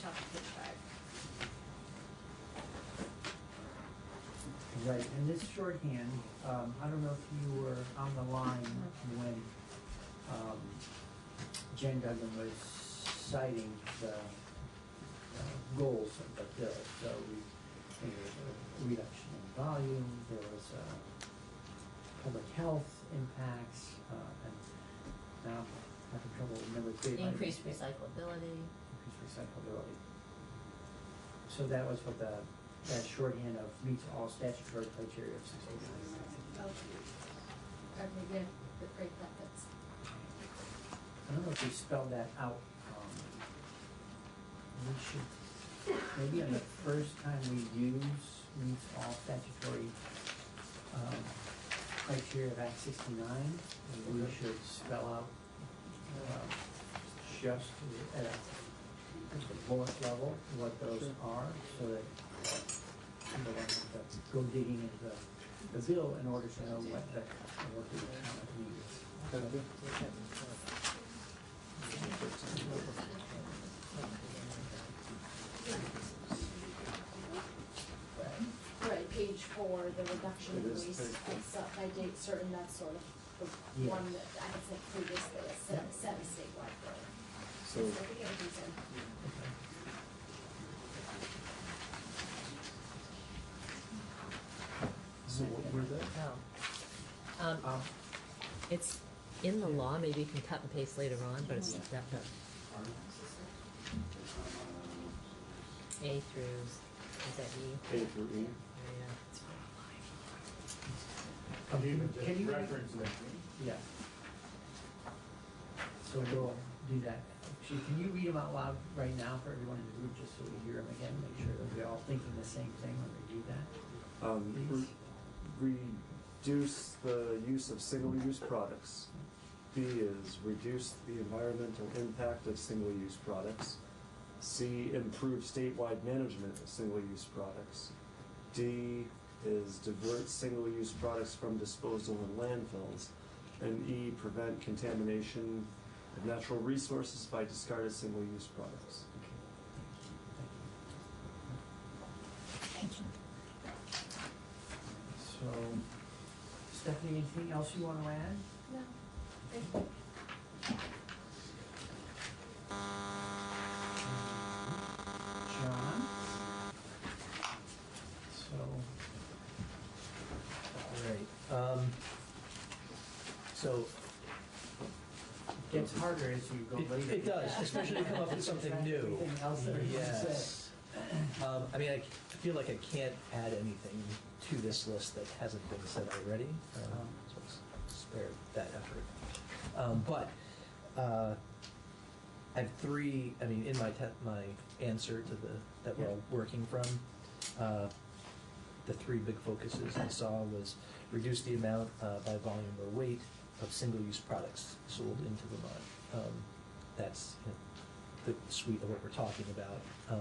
Top of page 5. Right, and this shorthand, I don't know if you were on the line when Jen Duggan was citing the goals of the bill. So there was a reduction in volume, there was public health impacts, and now I'm having trouble remembering. Increased recyclability. Increased recyclability. So that was what that shorthand of meets all statutory criteria of 69. Okay, yeah, great, that fits. I don't know if we spelled that out. We should, maybe on the first time we use meets all statutory criteria of Act 69, we should spell out just at the bullet level what those are, so that people don't have to go digging into the bill in order to know what the account needs. Right, page 4, the reduction of waste, it's up by date certain, that's sort of the one that I had said previously, set a statewide goal. So, I think everything's in. So what were they? Oh. It's in the law, maybe you can cut and paste later on, but it's that, A through, is that E? A through E? Can you reference that? Yeah. So we'll do that. Actually, can you read them out loud right now for everyone in the group, just so we hear them again, make sure that we're all thinking the same thing when we do that? Please. Reduce the use of single-use products. B is reduce the environmental impact of single-use products. C, improve statewide management of single-use products. D is divert single-use products from disposal in landfills. And E, prevent contamination of natural resources by discarded single-use products. So, Stephanie, anything else you want to add? No, thank you. John? So, All right. So it gets harder as you go later. it does, especially to come up with something new. Anything else that you want to say? Yes. I mean, I feel like I can't add anything to this list that hasn't been said already, so let's spare that effort. But I have three. I mean, in my my answer to that we're all working from, the three big focuses I saw was reduce the amount by volume or weight of single-use products sold into Vermont. That's the suite of what we're talking about.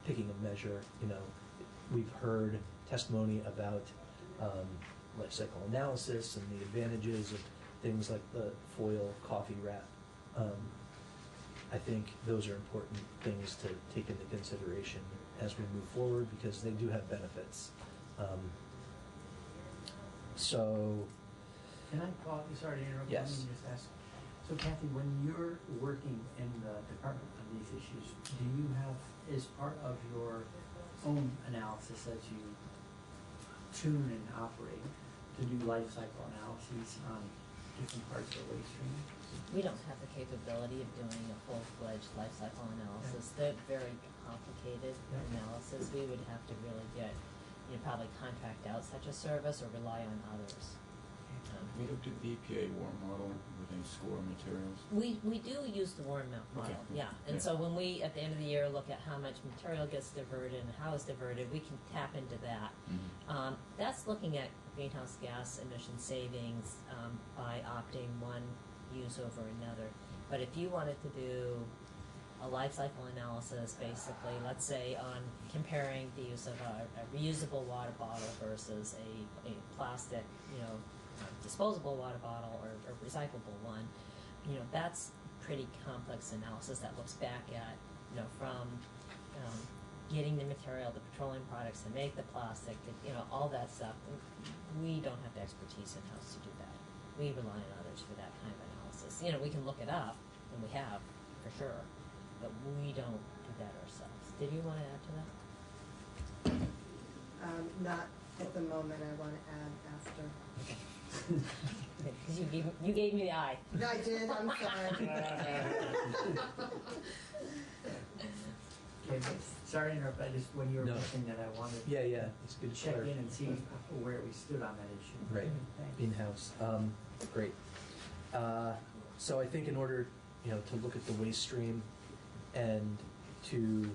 Picking a measure, we've heard testimony about life cycle analysis and the advantages of things like the foil coffee wrap. I think those are important things to take into consideration as we move forward because they do have benefits. So, Can I pause, sorry to interrupt, Yes. let me just ask. So Kathy, when you're working in the department on these issues, do you have, as part of your own analysis as you tune and operate, to do life cycle analyses on different parts of the waste stream? We don't have the capability of doing a full-fledged life cycle analysis. They're very complicated analysis. We would have to really get, probably contract out such a service or rely on others. We looked at the EPA warm model with any score materials. We do use the warm model, Okay. yeah. And so when we, at the end of the year, look at how much material gets diverted and how it's diverted, we can tap into that. Mm-hmm. That's looking at greenhouse gas emission savings by opting one use over another. But if you wanted to do a life cycle analysis, basically, let's say on comparing the use of a reusable water bottle versus a plastic, disposable water bottle or recyclable one, that's pretty complex analysis that looks back at, from getting the material, the petroleum products to make the plastic, all that stuff. We don't have the expertise in-house to do that. We rely on others for that kind of analysis. We can look it up, and we have, for sure, but we don't do that ourselves. Did you want to add to that? Not at the moment, I want to add after. Because you gave me the eye. No, I did, I'm sorry. Okay, sorry to interrupt, when you were No. mentioning that, I wanted Yeah, it's good to to check clarify. in and see where we stood on that issue. Right, Thanks. in-house. Great. So I think in order, to look at the waste stream and to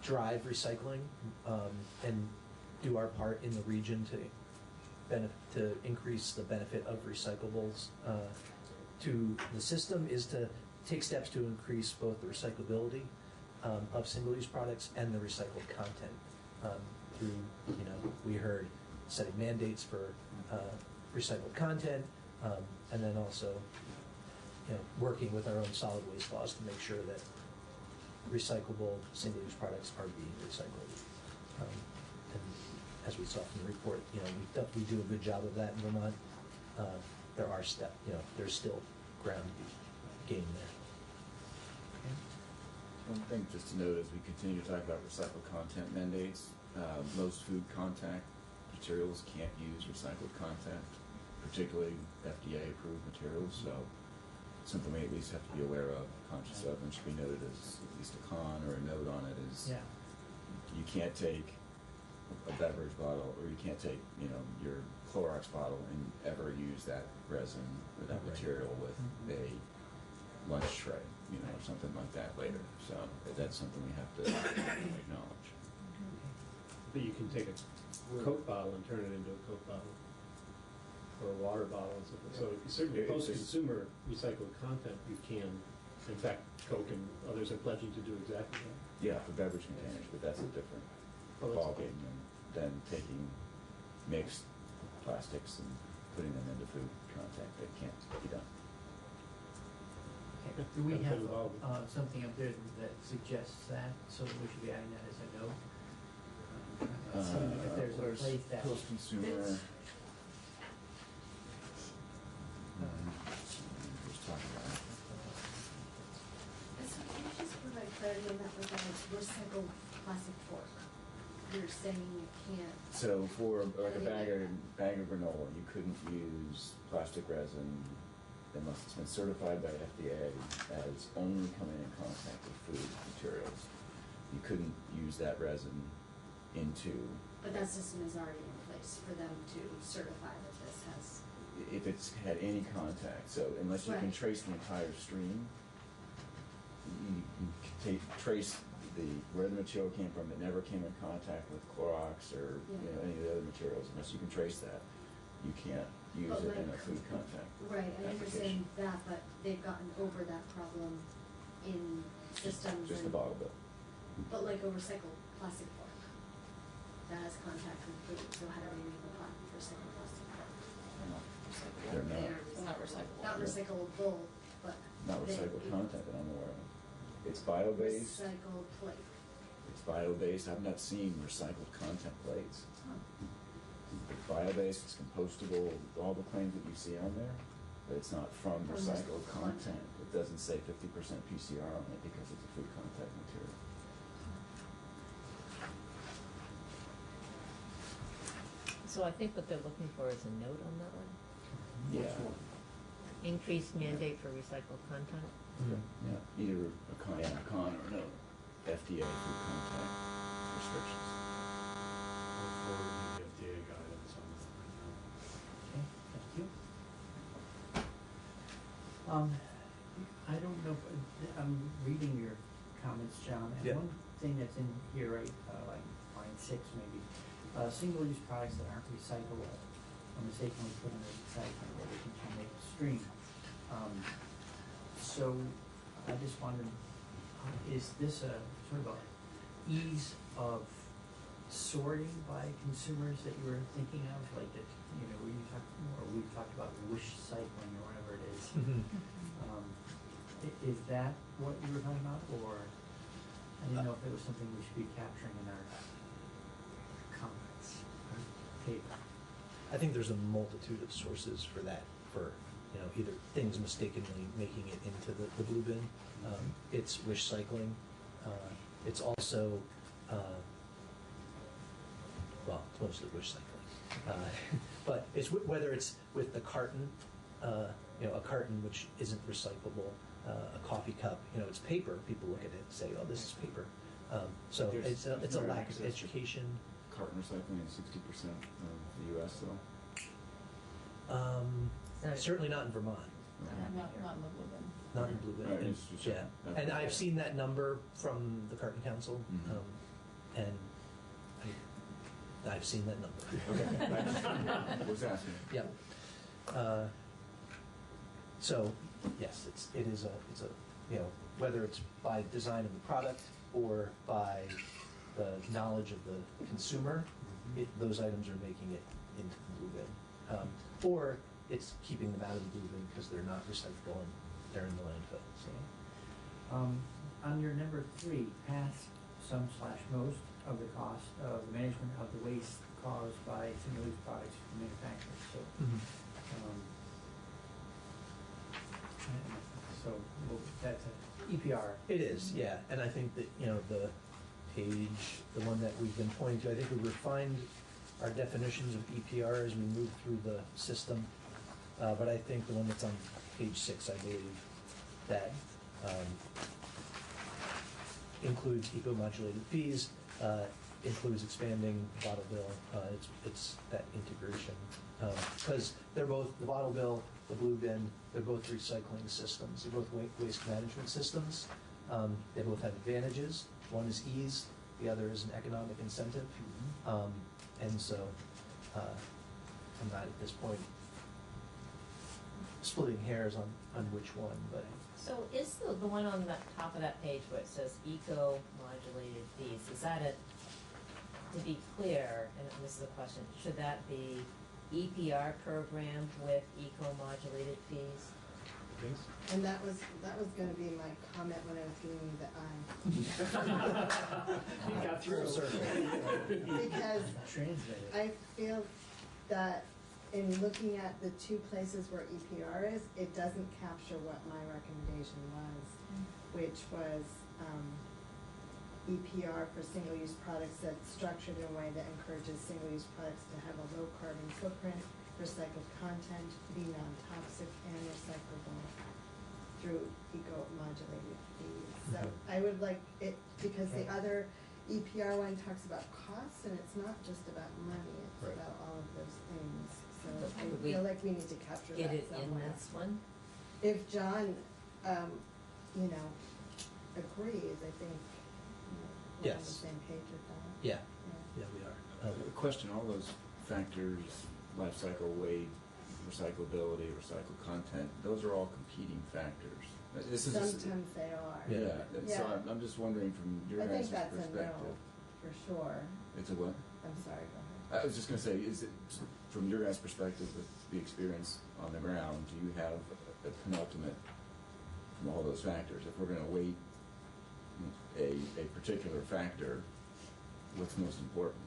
drive recycling and do our part in the region to increase the benefit of recyclables to the system is to take steps to increase both the recyclability of single-use products and the recycled content through, we heard setting mandates for recycled content, and then also, working with our own solid waste laws to make sure that recyclable single-use products are being recycled. And as we saw from the report, we do a good job of that in Vermont. There are there's still ground to be gained there. One thing just to note as we continue to talk about recycled content mandates, most food contact materials can't use recycled content, particularly FDA-approved materials, so something we at least have to be aware of, conscious of, and should be noted as at least a con or a note on it is you can't take a beverage bottle, or you can't take, your Clorox bottle and ever use that resin or that material with a lunch tray, or something like that later. So that's something we have to acknowledge. But you can take a Coke bottle and turn it into a Coke bottle, or a water bottle and so forth. So certainly post-consumer recycled content, you can. In fact, Coke and others are pledging to do exactly that. Yeah, for beverage containers, but that's a different ballgame than taking mixed plastics and putting them into food contact. That can't be done. Okay. Do we have something up there that suggests that, so that we should be adding that as a note? See if there's a place that post-consumer. fits. So can you just provide clarity in that regard, recycled plastic fork? You're saying you can't. So for like a bag of granola, you couldn't use plastic resin unless it's been certified by FDA as only coming in contact with food materials. You couldn't use that resin into. But that system is already in place for them to certify that this has. If it's had any contact, so unless you can trace the entire stream, you trace where the material came from that never came in contact with Clorox or any of the other materials. Unless you can trace that, you can't use it in a food contact. Right, I understand that, but they've gotten over that problem in systems. Just a bottle bill. But like a recycled plastic fork that has contact with food, so how do they make a recycled plastic fork? They're not. Not recyclable. Not recyclable, but. Not recycled content that I'm aware of. It's bio-based. Recycled plate. It's bio-based. I've not seen recycled content plates. It's bio-based, it's compostable, all the claims that you see on there, but it's not from recycled content. It doesn't say 50% PCR on it because it's a food contact material. So I think what they're looking for is a note on that one? Yeah. Increased mandate for recycled content? Yeah, either a con or no FDA food contact restrictions. For the FDA guidance on that right now. Okay, thank you. I don't know, I'm reading your comments, John, and one thing that's in here, right, like line 6 maybe, single-use products that aren't recyclable or mistakenly put in the recycling or they contaminate the stream. So I just wondered, is this a sort of a ease of sorting by consumers that you were thinking of, like that, we've talked about wish cycling or whatever it is. Is that what you were talking about, or I didn't know if it was something we should be capturing in our comments or paper? I think there's a multitude of sources for that, for either things mistakenly making it into the blue bin. It's wish cycling. It's also, it's mostly wish cycling. But it's whether it's with the carton, a carton which isn't recyclable, a coffee cup, it's paper. People look at it and say, oh, this is paper. So it's a lack of education. Carton recycling is 60% of the U.S. though. Certainly not in Vermont. Not in the blue bin. Not in blue bin. Right, Yeah, and I've seen that number from the Carton Council, and I've seen that number. Okay, I was asking. Yeah. So, yes, it is a whether it's by design of the product or by the knowledge of the consumer, those items are making it into the blue bin, or it's keeping them out of the blue bin because they're not recyclable and they're in the landfill. So, on your number 3, pass some/most of the cost of the management of the waste caused by single-use products from manufacturers. So, so that's an EPR. It is, yeah, and I think that page, the one that we've been pointing to. I think we refined our definitions of EPR as we moved through the system. But I think the one that's on page 6, I believe, that includes eco-modulated fees, includes expanding bottle bill. It's that integration. Because they're both, the bottle bill, the blue bin, they're both recycling systems. They're both waste management systems. They both have advantages. One is ease, the other is an economic incentive. And so I'm not at this point splitting hairs on which one, but. So is the one on the top of that page where it says eco-modulated fees, is that to be clear, and this is a question, should that be EPR program with eco-modulated fees? And that was gonna be my comment when I was giving you the eye. You got through. Because Translated. I feel that in looking at the two places where EPR is, it doesn't capture what my recommendation was, which was EPR for single-use products that's structured in a way that encourages single-use products to have a low carbon footprint, recycled content, be non-toxic and recyclable through eco-modulated fees. So I would like it, because the other EPR one talks about costs, and it's not just about money, it's about all of those things. So I feel like we need to capture that Get it in somewhere. this one? If John, agrees, I think, we're on the Yes. same page with that. Yeah, yeah, we are. Question, all those factors, life cycle weight, recyclability, recycled content, those are all competing factors. This is Sometimes they are. Yeah, so I'm just wondering from your I think guys' that's a perspective. no, for sure. It's a what? I'm sorry, go ahead. I was just gonna say, is it, from your guys' perspective with the experience on the ground, do you have a penultimate from all those factors? If we're gonna weight a particular factor, what's most important?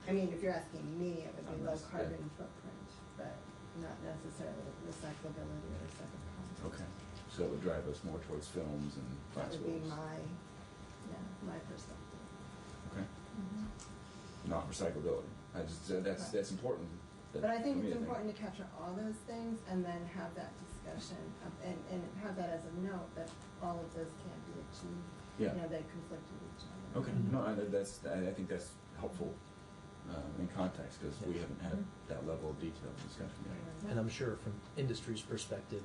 I mean, if you're asking me, it would be low Unless- carbon footprint, but not necessarily recyclability or recycled content. Okay, so it would drive us more towards films and That would be flexibles. my perspective. Okay, not recyclability. I just, that's important. But I think for me it's to important to capture all those things and then have that discussion and have that as a note that all of those can't be achieved. Yeah. They conflict with each other. Okay, no, I think that's helpful in context, because we haven't had that level of detailed discussion yet. And I'm sure from industry's perspective,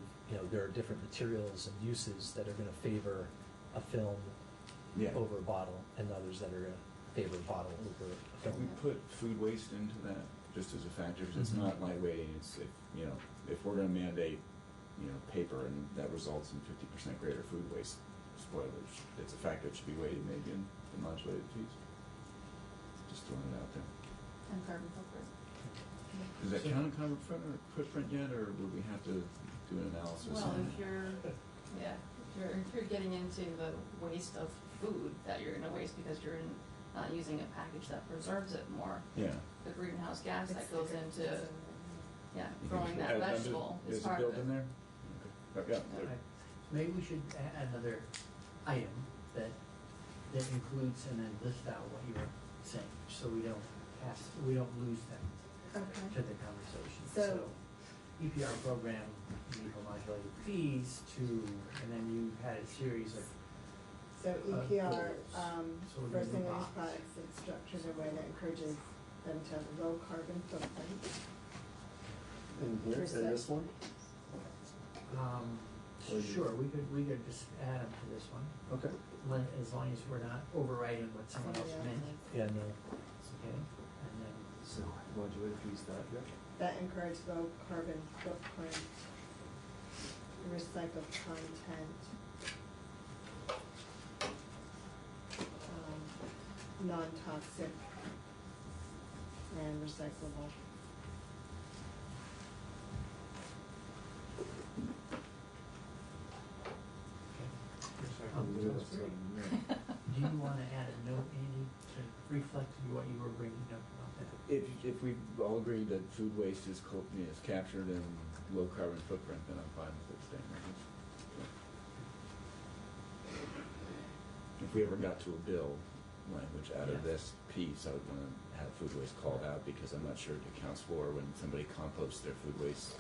there are different materials and uses that are going to favor a film over a bottle, and others that are going to favor a bottle over a Can we film. put food waste into that, just as a factor? Because it's not lightweighting, it's, if we're gonna mandate, paper, and that results in 50% greater food waste spoilage, it's a factor that should be weighted maybe in the modulated fees. Just throwing it out there. And carbon footprint. Does that count in carbon footprint yet, or would we have to do an analysis Well, on if you're getting into the waste of food that you're gonna waste because you're not using a package that preserves it more. Yeah. The greenhouse gas that goes into, You growing think- that vegetable is Is it part built of in it. there? Okay. Alright. Maybe we should add another item that includes and then list out what you were saying, so we don't lose them Okay. to the conversation. So- EPR program, eco-modulated fees and then you had a series of. So EPR, goals. So we're for gonna move single-use on. products, it's structured in a way that encourages them to have a low carbon footprint. In here, in this one? Sure, we could just add them to this one. Okay. As long as we're not overriding what someone else mentioned. Yeah, no. Okay, and then. So modulated fees, That encourage low carbon footprint, recycled content, non-toxic and recyclable. Do you want to add a note, Andy, to reflect what you were bringing up about that? If we all agree that food waste is captured in low carbon footprint, then I'm fine with it staying like this. If we ever got to a bill, language out of this piece. I would want to have food waste called out because I'm not sure it accounts for when somebody composts their food waste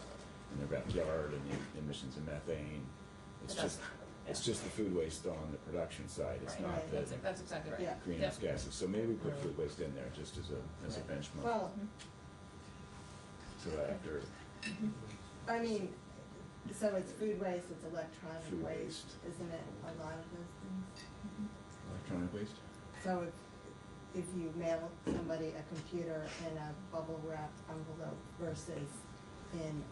in their backyard and the emissions of methane. It's just the food waste on the production side. It's Right. not the That's exactly right. greenhouse gases. So maybe we put food waste in there just as a benchmark. Well, So after I mean, so it's food waste, it's electronic Food waste, waste. isn't it, a lot of those things? electronic waste. So if you mail somebody a computer in a bubble wrap envelope versus in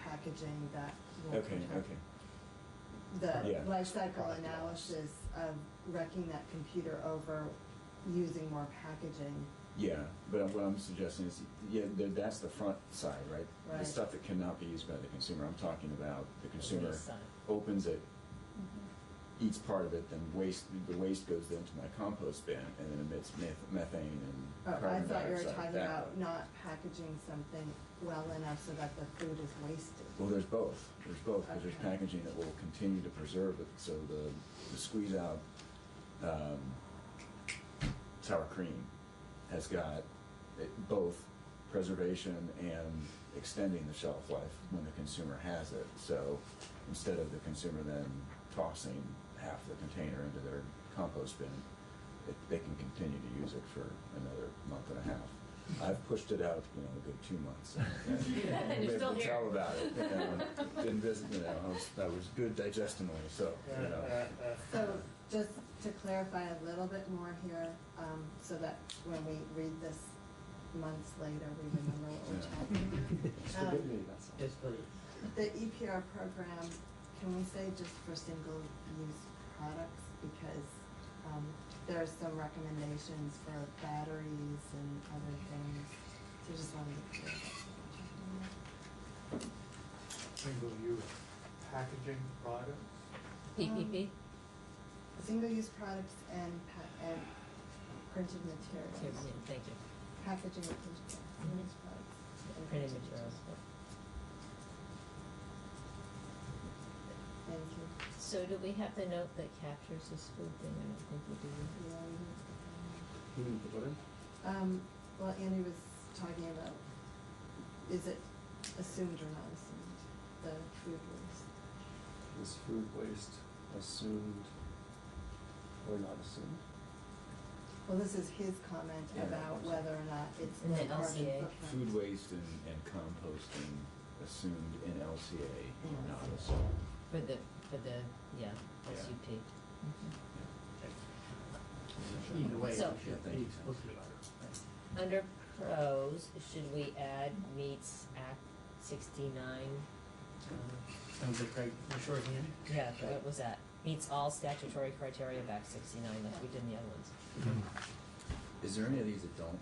packaging that will Okay, contain- okay. The Yeah. life cycle analysis of wrecking that computer over using more packaging. Yeah, but what I'm suggesting is, that's the front side, right? The Right. stuff that cannot be used by the consumer. I'm talking about the consumer waste side. opens it, eats part of it, then the waste goes into my compost bin and then emits methane and Oh, I carbon thought you were dioxide. talking that about way. not packaging something well enough so that the food is wasted. Well, there's both. There's Okay. packaging that will continue to preserve it. So the squeeze out sour cream has got both preservation and extending the shelf life when the consumer has it. So instead of the consumer then tossing half the container into their compost bin, they can continue to use it for another month and a half. I've pushed it out, a good 2 months. And you're still to here. tell about it. Didn't visit, I was good digestionally, so. So just to clarify a little bit more here, so that when we read this months later, we remember what we're talking about. Yes, please. The EPR program, can we say just for single-use products? Because there are some recommendations for batteries and other things. So just wanted to clear that. Single-use packaging products? PPP? Single-use products and printed materials. Thank you. Packaging and printed single-use products. and Printed materials. Thank you. So do we have the note that captures this food thing? I don't think we do. You didn't put what in? Well, Andy was talking about, is it assumed or not assumed, the food waste? Is food waste assumed or not assumed? Well, this is his comment Yeah. about whether or not it's In the carbon LCA. footprint. Food waste and composting assumed in LCA, not assumed. For the Yeah. SUP. Either way, So- we should Thank be you. explicit about it. Under pros, should we add meets Act 69? The shorthand? Yeah, what was that? Meets all statutory criteria of Act 69, like we did in the other ones. Is there any of these that don't?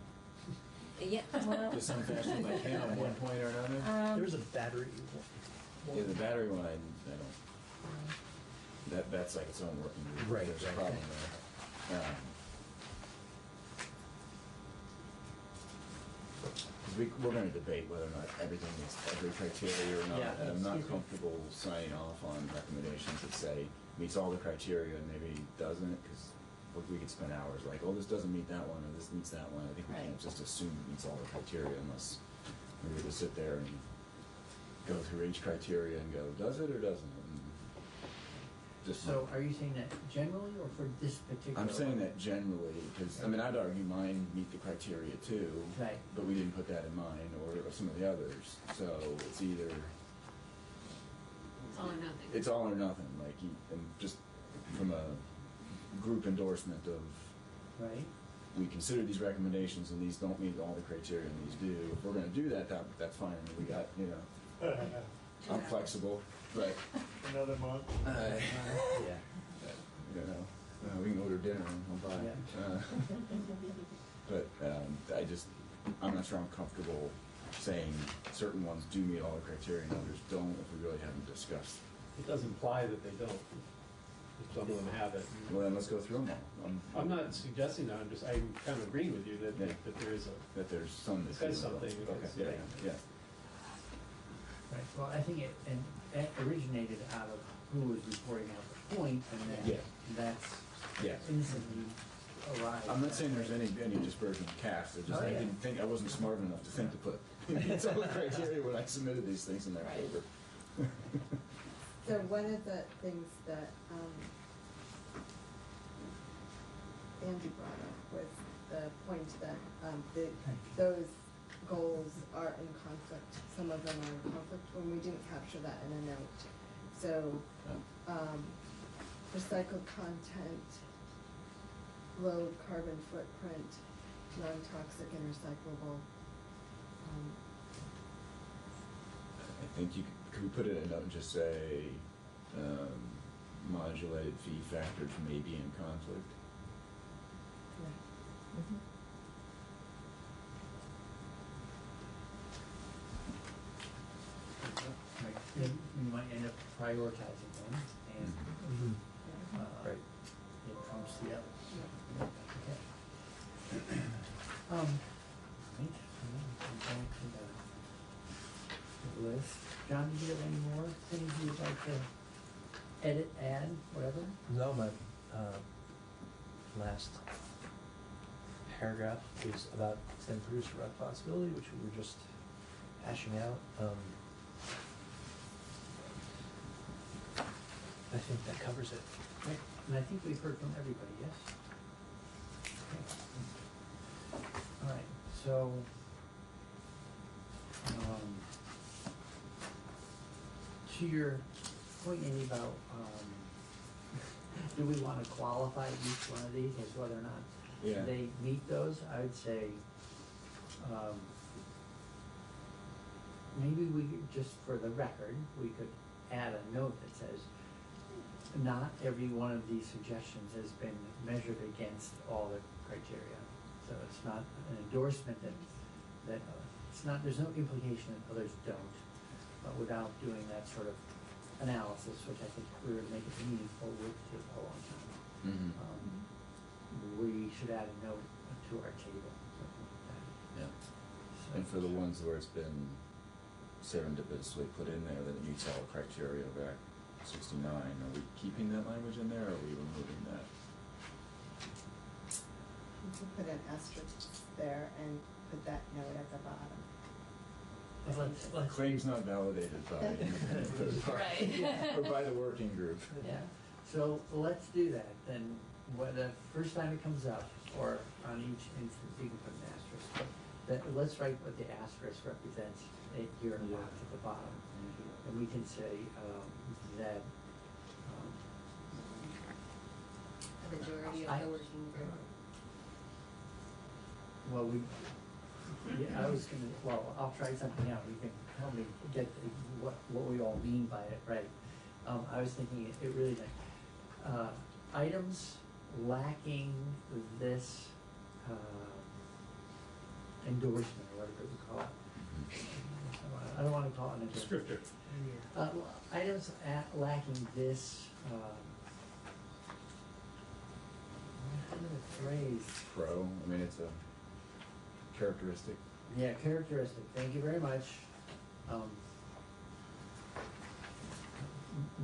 Yeah, well. To some fashion, they can at one point or another? There's a battery. Yeah, the battery one, I don't. That's like its own working group. Right, There's a right. problem there. We're going to debate whether or not everything meets every criteria or not, Yeah, and I'm not excuse me. comfortable signing off on recommendations that say meets all the criteria and maybe doesn't, because we could spend hours like, oh, this doesn't meet that one, or this meets that one. I think we can't Right. just assume it meets all the criteria unless we were to sit there and go through each criteria and go, does it or doesn't it? And just So are you saying that generally or for this particular? I'm saying that generally, because, I'd argue mine meet the criteria too. Right. But we didn't put that in mine, or some of the others. So it's either, It's all or nothing. it's all or nothing, like, and just from a group endorsement of, Right. we consider these recommendations and these don't meet all the criteria and these do. If we're gonna do that, that's fine. We got, I'm flexible, but, Another month? yeah. We can order dinner and we'll buy it. But I'm not sure I'm comfortable saying certain ones do meet all the criteria and others don't if we really haven't discussed. It does imply that they don't. If some of them have it. Well, then let's go through them all. I'm not suggesting that, I'm kind of agreeing with you that there is That there's some that It says do. something, Okay, it's- yeah. Right, well, I think that originated out of who was reporting out the point, and then Yeah. that's Yeah. instantly arrive. I'm not saying there's any dispersion of cast. Oh, I yeah. didn't think, I wasn't smart enough to think to put some criteria when I submitted these things in October. So one of the things that Andy brought up was the point that those goals are in conflict. Some of them are in conflict when we didn't capture that in a note. So recycled content, low carbon footprint, non-toxic and recyclable. I think could we put it in a note and just say, modulated fee factors may be in conflict? You might end up prioritizing them, and Right. it trumps the other. Okay. Right, I'm going to the list. John, do you have any more things you'd like to edit, add, whatever? No, my last paragraph is about extended producer responsibility, which we were just hashing out. I think that covers it. Right, and I think we've heard from everybody, yes? Okay. All right, so, to your point, Amy, about, do we want to qualify each one of these as whether or not Yeah. they meet those? I would say, maybe we could, just for the record, we could add a note that says, not every one of these suggestions has been measured against all the criteria. So it's not an endorsement that it's not, there's no implication that others don't. But without doing that sort of analysis, which I think if we were to make it meaningful would take a long time. We should add a note to our table, something like that. Yeah. So, And for the ones where it's been serendipitously put in there that it meets all the criteria of Act 69, are we keeping that language in there, or are we removing that? You can put an asterisk there and put that note at the bottom. let's Claims not validated by third party, or by the working group. Yeah, so let's do that, then, the first time it comes up, or on each instance, you can put an asterisk. But let's write what the asterisk represents here in the box at the bottom. And we can say, that, The majority of the working group. well, I was gonna, I'll try something out, you can help me get what we all mean by it, right? I was thinking it really, items lacking this, endorsement, or whatever we call it. I don't wanna call it an endorsement. Descriptor. Items lacking this, the phrase. Pro, I mean, it's a characteristic. Yeah, characteristic, thank you very much.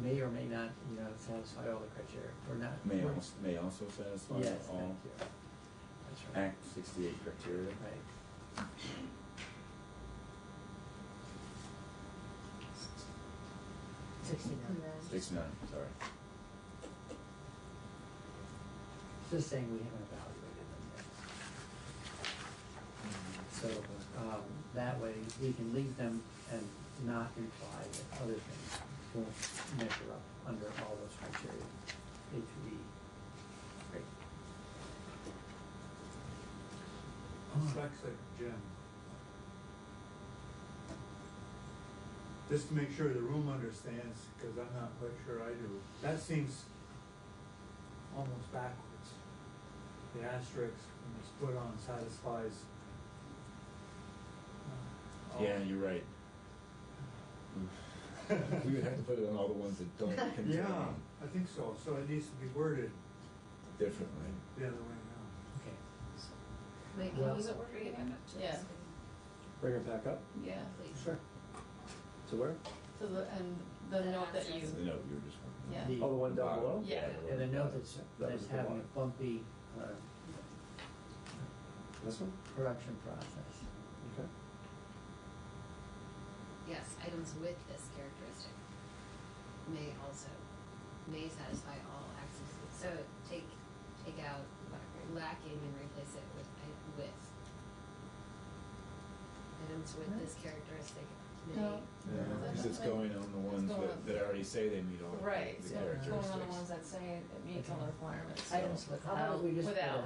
May or may not, satisfy all the criteria, or not. May also satisfy Yes, all thank you. That's right. Act 68 criteria. Right. 69, sorry. Just saying we haven't evaluated them yet. So, that way we can leave them and not imply that other things won't measure up under all those criteria. A to E. Great. Dyslexic Jim. Just to make sure the room understands, because I'm not quite sure I do, that seems almost backwards. The asterisk, when it's put on, satisfies. Yeah, you're right. We would have to put it on all the ones that don't contain Yeah, I think so. So it needs to be worded differently. the other way around. Okay. Mike, Well- can you bring it back up to Yeah. this? Bring it back up? Yeah, Please. Sure. To where? so the note that you, The note you were just working on. yeah. The- Oh, the one down below? Yeah. And a note that's That was the having a one. bumpy, This one? Production process. Okay. Yes, items with this characteristic may satisfy all access. So take out lacking and replace it with items with this characteristic may. No. Yeah, because it's going on the ones that already say they meet all Right, the so going characteristics. on the ones that say it meets all the requirements. So Items with, how about we just put without.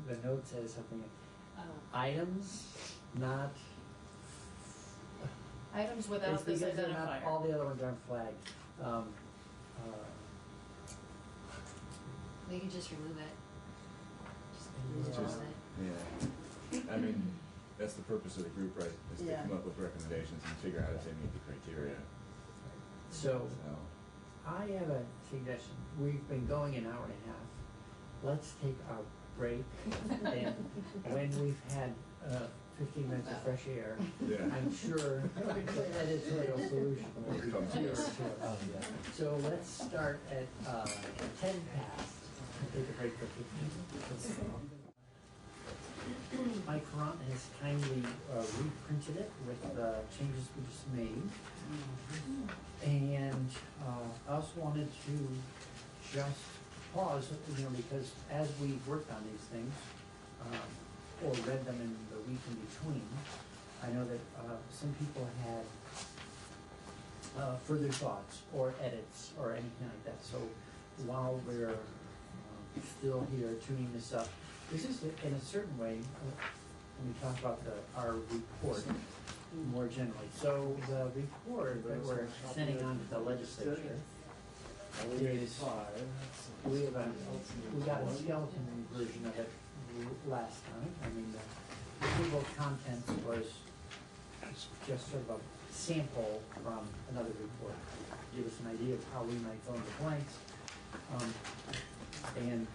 the note says something, items, not. Items without It's this because they're not, identifier. all the other ones aren't flagged. We could just remove it. It's just, yeah. I mean, that's the purpose of the group, right? Is to Yeah. come up with recommendations and figure out if they meet the criteria. So, I have a suggestion. We've been going an hour and a half. Let's take our break, and when we've had 15 minutes of fresh air, Yeah. I'm sure the editorial solution will be Come to clearer to us. us. So let's start at 10 past, and take a break for 15 minutes. Mike Ferrant has kindly reprinted it with the changes we just made. And I also wanted to just pause, because as we've worked on these things, or read them in the week in between, I know that some people had further thoughts or edits or anything like that. So while we're still here tuning this up, this is in a certain way, when we talk about our report more generally. So the report that we're sending on to the legislature is, we got a skeleton version of it last time. I mean, the table of contents was just sort of a sample from another report. Give us an idea of how we might fill in the blanks. And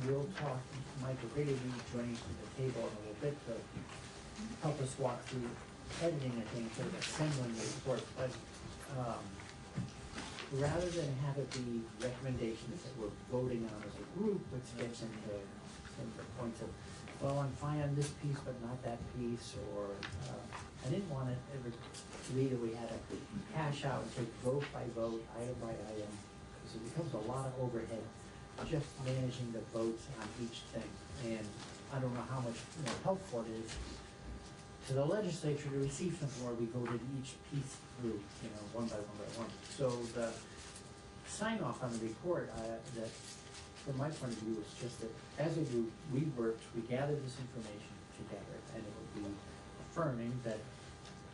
we'll talk, Mike O'Grady will be joining us at the table in a little bit to help us walk through editing the thing, sort of assembling the report. But rather than have it be recommendations that we're voting on as a group, which gets into some of the points of, well, I'm fine on this piece, but not that piece, or I didn't want it ever to be that we had to hash out and take vote by vote, item by item, because it becomes a lot of overhead just managing the votes on each thing. And I don't know how much helpful it is to the legislature to receive something where we voted each piece through, one by one by one. So the sign off on the report, that from my point of view, is just that as a group, we worked, we gathered this information together, and it would be affirming that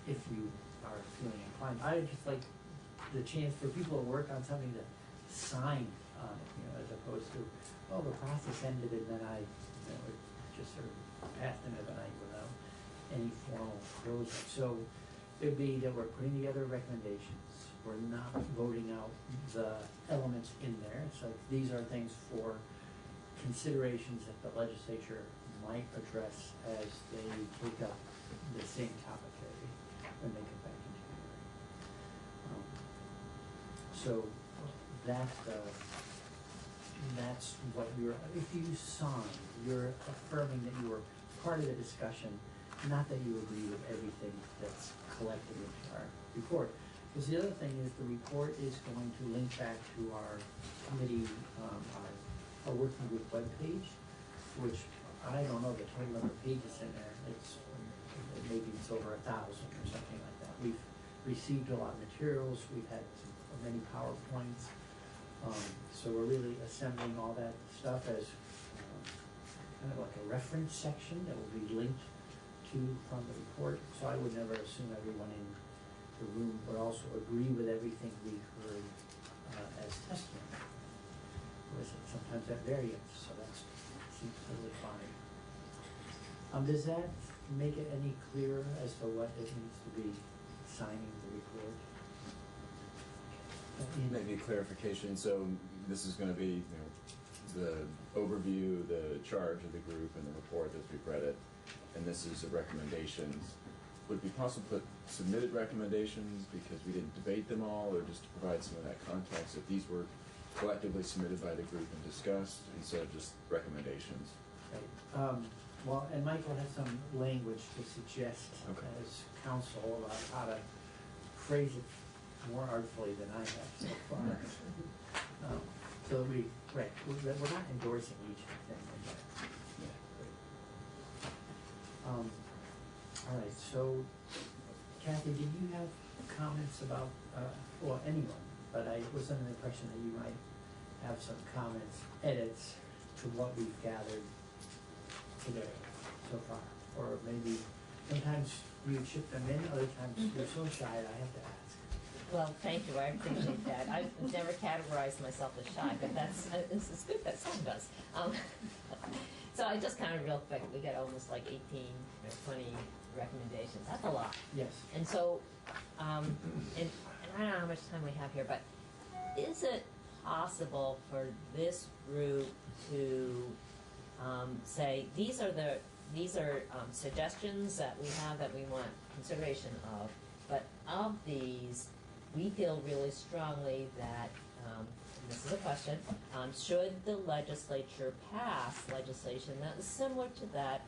if you are feeling inclined, I just like the chance for people to work on something to sign on it, as opposed to, well, the process ended and then I, it just sort of passed into the night without any formal closing. So it'd be that we're putting together recommendations. We're not voting out the elements in there. It's like these are things for considerations that the legislature might address as they take up the same topic area when they come back in January. So that's what if you sign, you're affirming that you were part of the discussion, not that you agree with everything that's collected into our report. Because the other thing is the report is going to link back to our committee, our working group webpage, which I don't know the total number of pages in there. Maybe it's over 1,000 or something like that. We've received a lot of materials. We've had many PowerPoints. So we're really assembling all that stuff as kind of like a reference section that will be linked to from the report. So I would never assume everyone in the room would also agree with everything we heard as testimony. Sometimes that variance, so that seems totally fine. Does that make it any clearer as to what it needs to be signing the report? Maybe a clarification. So this is going to be the overview, the charge of the group, and the report as we've read it. And this is the recommendations. Would it be possible to put submitted recommendations because we didn't debate them all, or just to provide some of that context that these were collectively submitted by the group and discussed instead of just recommendations? Right. Well, and Michael has some language to suggest Okay. as counsel about how to phrase it more artfully than I have so far. So that we're not endorsing each thing. All right, so Kathy, did you have comments about, well, anyone, but I was under the impression that you might have some comments, edits to what we've gathered today so far? Or maybe sometimes you ship them in, other times you're so shy I have to ask. Well, thank you, I appreciate that. I've never categorized myself as shy, but it's good that someone does. So I just kind of real quick, we got almost like 18 or 20 recommendations. That's a lot. Yes. And so, and I don't know how much time we have here, but is it possible for this group to say these are suggestions that we have that we want consideration of, but of these, we feel really strongly that, and this is a question, should the legislature pass legislation that was similar to that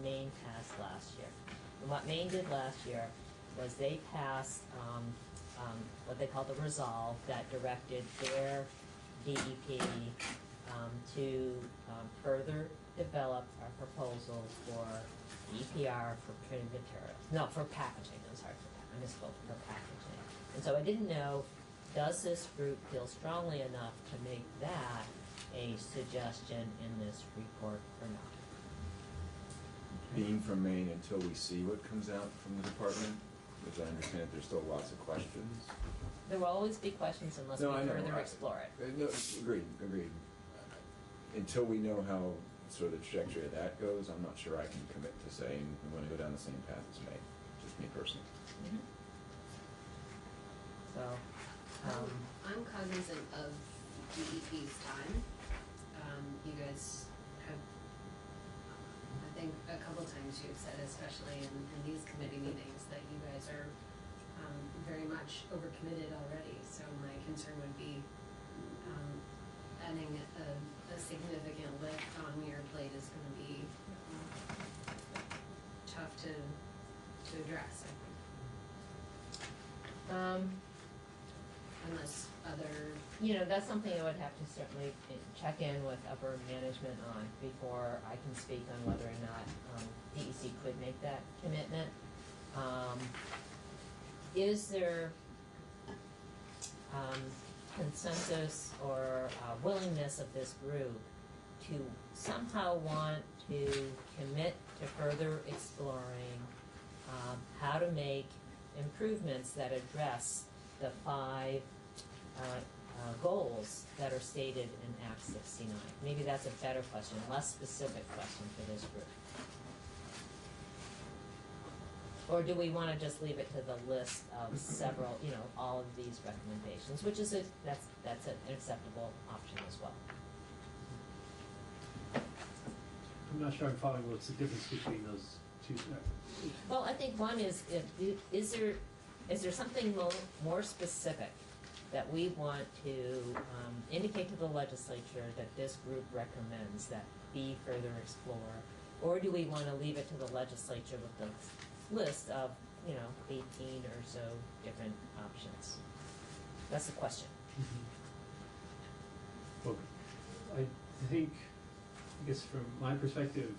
Maine passed last year? And what Maine did last year was they passed what they call the resolve that directed their DEP to further develop our proposal for EPR for printed materials. No, for packaging. I'm sorry, I misspoke, for packaging. And so I didn't know, does this group feel strongly enough to make that a suggestion in this report or not? Being from Maine until we see what comes out from the department, because I understand that there's still lots of questions. There will always be questions unless we further explore it. No, agreed. Until we know how sort of the trajectory of that goes, I'm not sure I can commit to saying we want to go down the same path as Maine, just me personally. Mm-hmm. So, I'm cognizant of DEP's time. You guys have, I think a couple times you've said, especially in these committee meetings, that you guys are very much overcommitted already. So my concern would be adding a significant lift on your plate is going to be tough to address, I think. Unless other... that's something I would have to certainly check in with upper management on before I can speak on whether or not DEC could make that commitment. Is there consensus or willingness of this group to somehow want to commit to further exploring how to make improvements that address the 5 goals that are stated in Act 69? Maybe that's a better question, less specific question for this group. Or do we want to just leave it to the list of several, all of these recommendations, which is that's an acceptable option as well. I'm not sure I'm following what's the difference between those two. Well, I think one is, is there something more specific that we want to indicate to the legislature that this group recommends that be further explored? Or do we want to leave it to the legislature with the list of, 18 or so different options? That's the question. Well, I think, I guess from my perspective,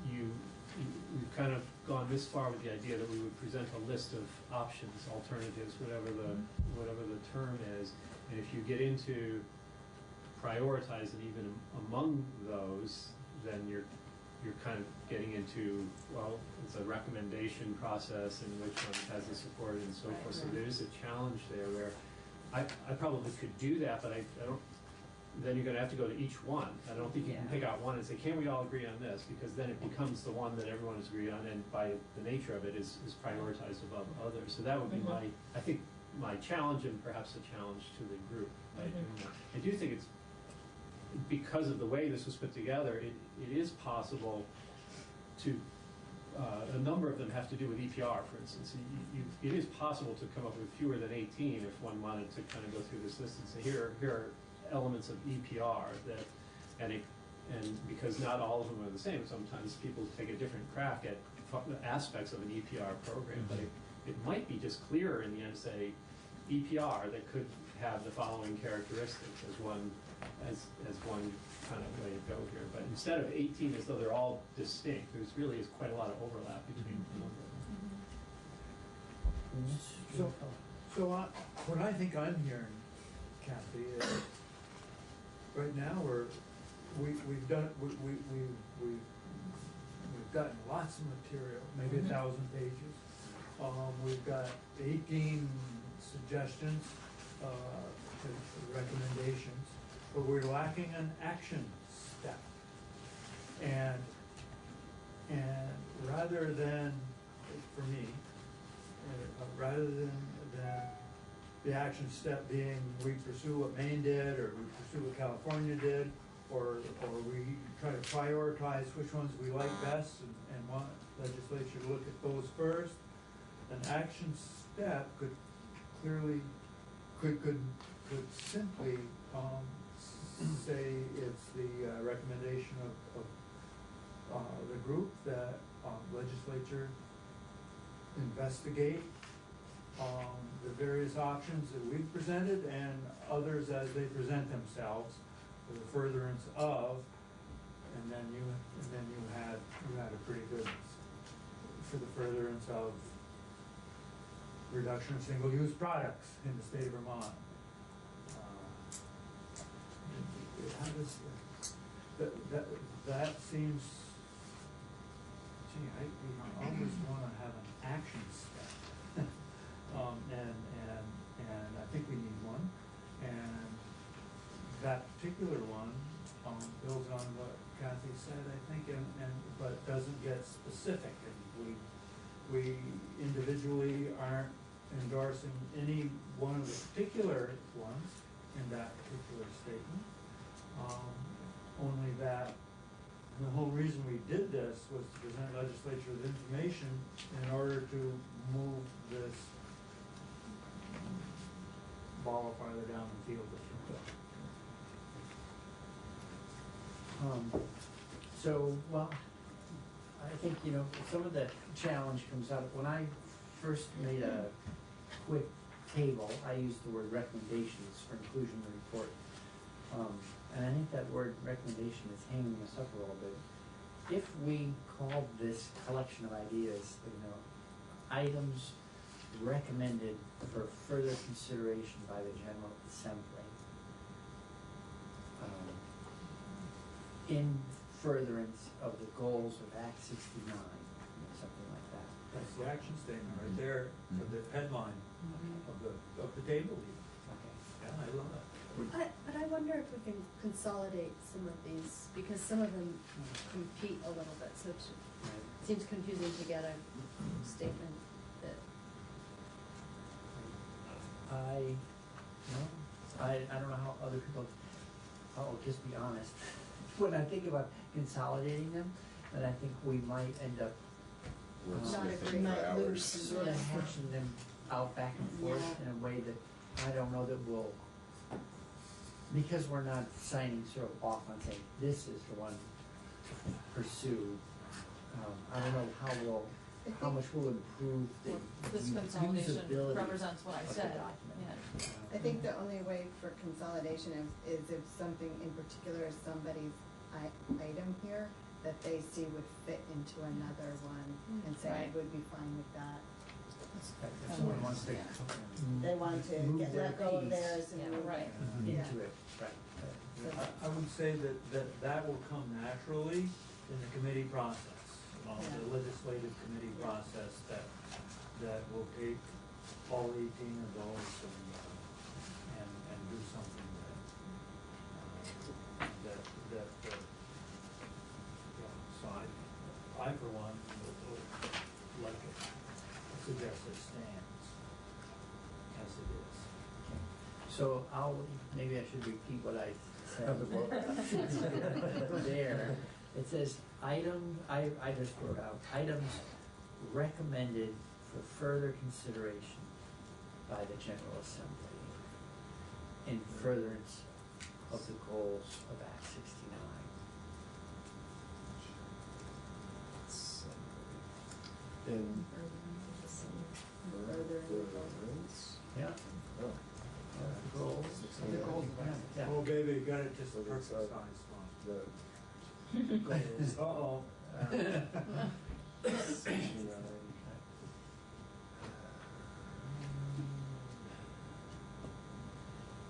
we've kind of gone this far with the idea that we would present a list of options, alternatives, whatever the term is, and if you get into prioritizing even among those, then you're kind of getting into, well, it's a recommendation process and which one has the support and so forth. So there is a challenge there where I probably could do that, but I don't. Then you're going to have to go to each one. I don't think you can pick out one and say, can we all agree on this? Because then it becomes the one that everyone is agreed on, and by the nature of it is prioritized above others. So that would be I think my challenge, and perhaps a challenge to the group. I do think it's, because of the way this was put together, it is possible to, a number of them have to do with EPR, for instance. It is possible to come up with fewer than 18 if one wanted to kind of go through this list and say, here are elements of EPR that, and And because not all of them are the same, sometimes people take a different crack at aspects of an EPR program, but it might be just clearer in the end to say EPR that could have the following characteristics as one kind of way to go here. But instead of 18 as though they're all distinct, there's really is quite a lot of overlap between a number of them. So what I think I'm hearing, Kathy, is right now we've gotten lots of material, maybe 1,000 pages. We've got 18 suggestions, recommendations, but we're lacking an action step. And rather than, for me, rather than the action step being we pursue what Maine did, or we pursue what California did, or we try to prioritize which ones we like best and want legislature to look at those first, an action step could clearly, could simply say it's the recommendation of the group that legislature investigate the various options that we've presented and others as they present themselves for the furtherance of, and then you had a pretty good, for the furtherance of reduction of single-use products in the state of Vermont. How does that seems, gee, I always want to have an action step. And I think we need one. And that particular one builds on what Kathy said, I think, but doesn't get specific. And we individually aren't endorsing any one of the particular ones in that particular statement. Only that the whole reason we did this was to present legislature with information in order to move this ball farther down the field, if you will. So, well, I think, some of the challenge comes out, when I first made a quick table, I used the word recommendations for inclusion in the report. And I think that word recommendation is hanging us up a little bit. If we called this collection of ideas, items recommended for further consideration by the General Assembly, in furtherance of the goals of Act 69, something like that. That's the action statement right there, for the headline of the table even. Okay. Yeah, I love that. But I wonder if we can consolidate some of these, because some of them compete a little bit, so it seems confusing to get a statement that. I don't know how other people, I'll just be honest. When I think about consolidating them, then I think we might end up sort of hashing them out back and forth in a way that I don't know that we'll, because we're not signing sort of off on saying this is the one to pursue. I don't know how much we'll improve the This consolidation usability represents what I of the said. document. Yeah. I think the only way for consolidation is if something in particular is somebody's item here that they see would fit into another one and say I would be fine with that. If someone wants to They want to move their let go of piece theirs and move right. it. into it, right. I would say that will come naturally in the committee process, the legislative committee process that will take all 18 of those and do something so I for one would like it, suggest it stands as it is. So maybe I should repeat what I said there. It says I just wrote out, items recommended for further consideration by the General Assembly in furtherance of the goals of Act 69. In furtherance. Yeah. Oh. The goals. The goals. Yeah. Oh, baby, you got it just So the perfect that's, size font. the Uh-oh. 69.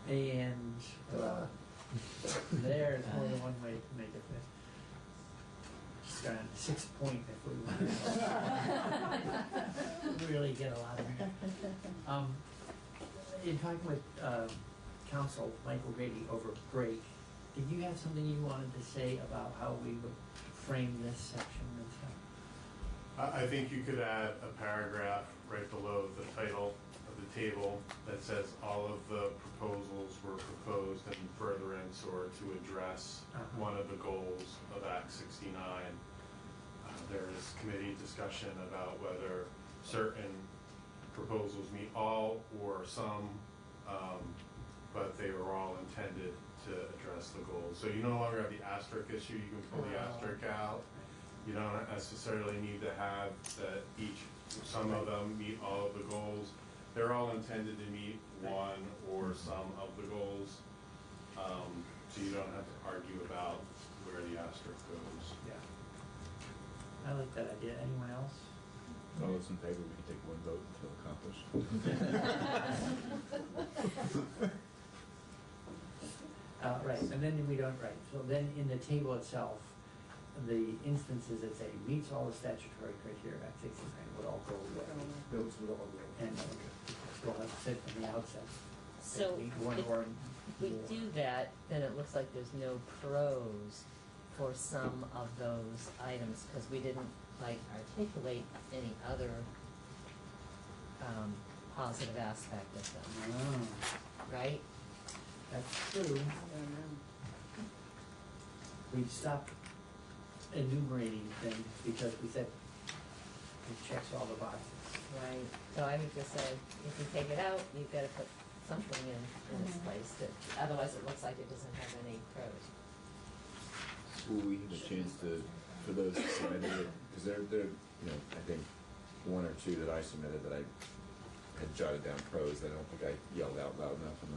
And there's more than one way to make it fit. Just got a 6 point if we want to really get a lot of it. In talking with Council Michael Grady over break, did you have something you wanted to say about how we would frame this section and stuff? I think you could add a paragraph right below the title of the table that says all of the proposals were proposed in furtherance or to address one of the goals of Act 69. There is committee discussion about whether certain proposals meet all or some, but they were all intended to address the goals. So you no longer have the asterisk issue, you can pull the asterisk out. You don't necessarily need to have that some of them meet all of the goals. They're all intended to meet one or some of the goals. So you don't have to argue about where the asterisk goes. Yeah. I like that idea. Anyone else? All those in favor, we can take one vote until accomplished. Right, and then we don't, right, so then in the table itself, the instances that say meets all the statutory criteria of Act 69 would all go away. Those would all go. And we'll have to say from the outset. So One if or we more. do that, then it looks like there's no pros for some of those items, because we didn't like articulate any other positive aspect of them, right? That's true. We stopped enumerating things because we said it checks all the boxes. Right, so I would just say, if you take it out, you've gotta put something in its place that, otherwise it looks like it doesn't have any pros. Will we have a chance to, for those that submitted it, because they're, you know, I think one or two that I submitted that I had jotted down pros that I don't think I yelled out loud enough on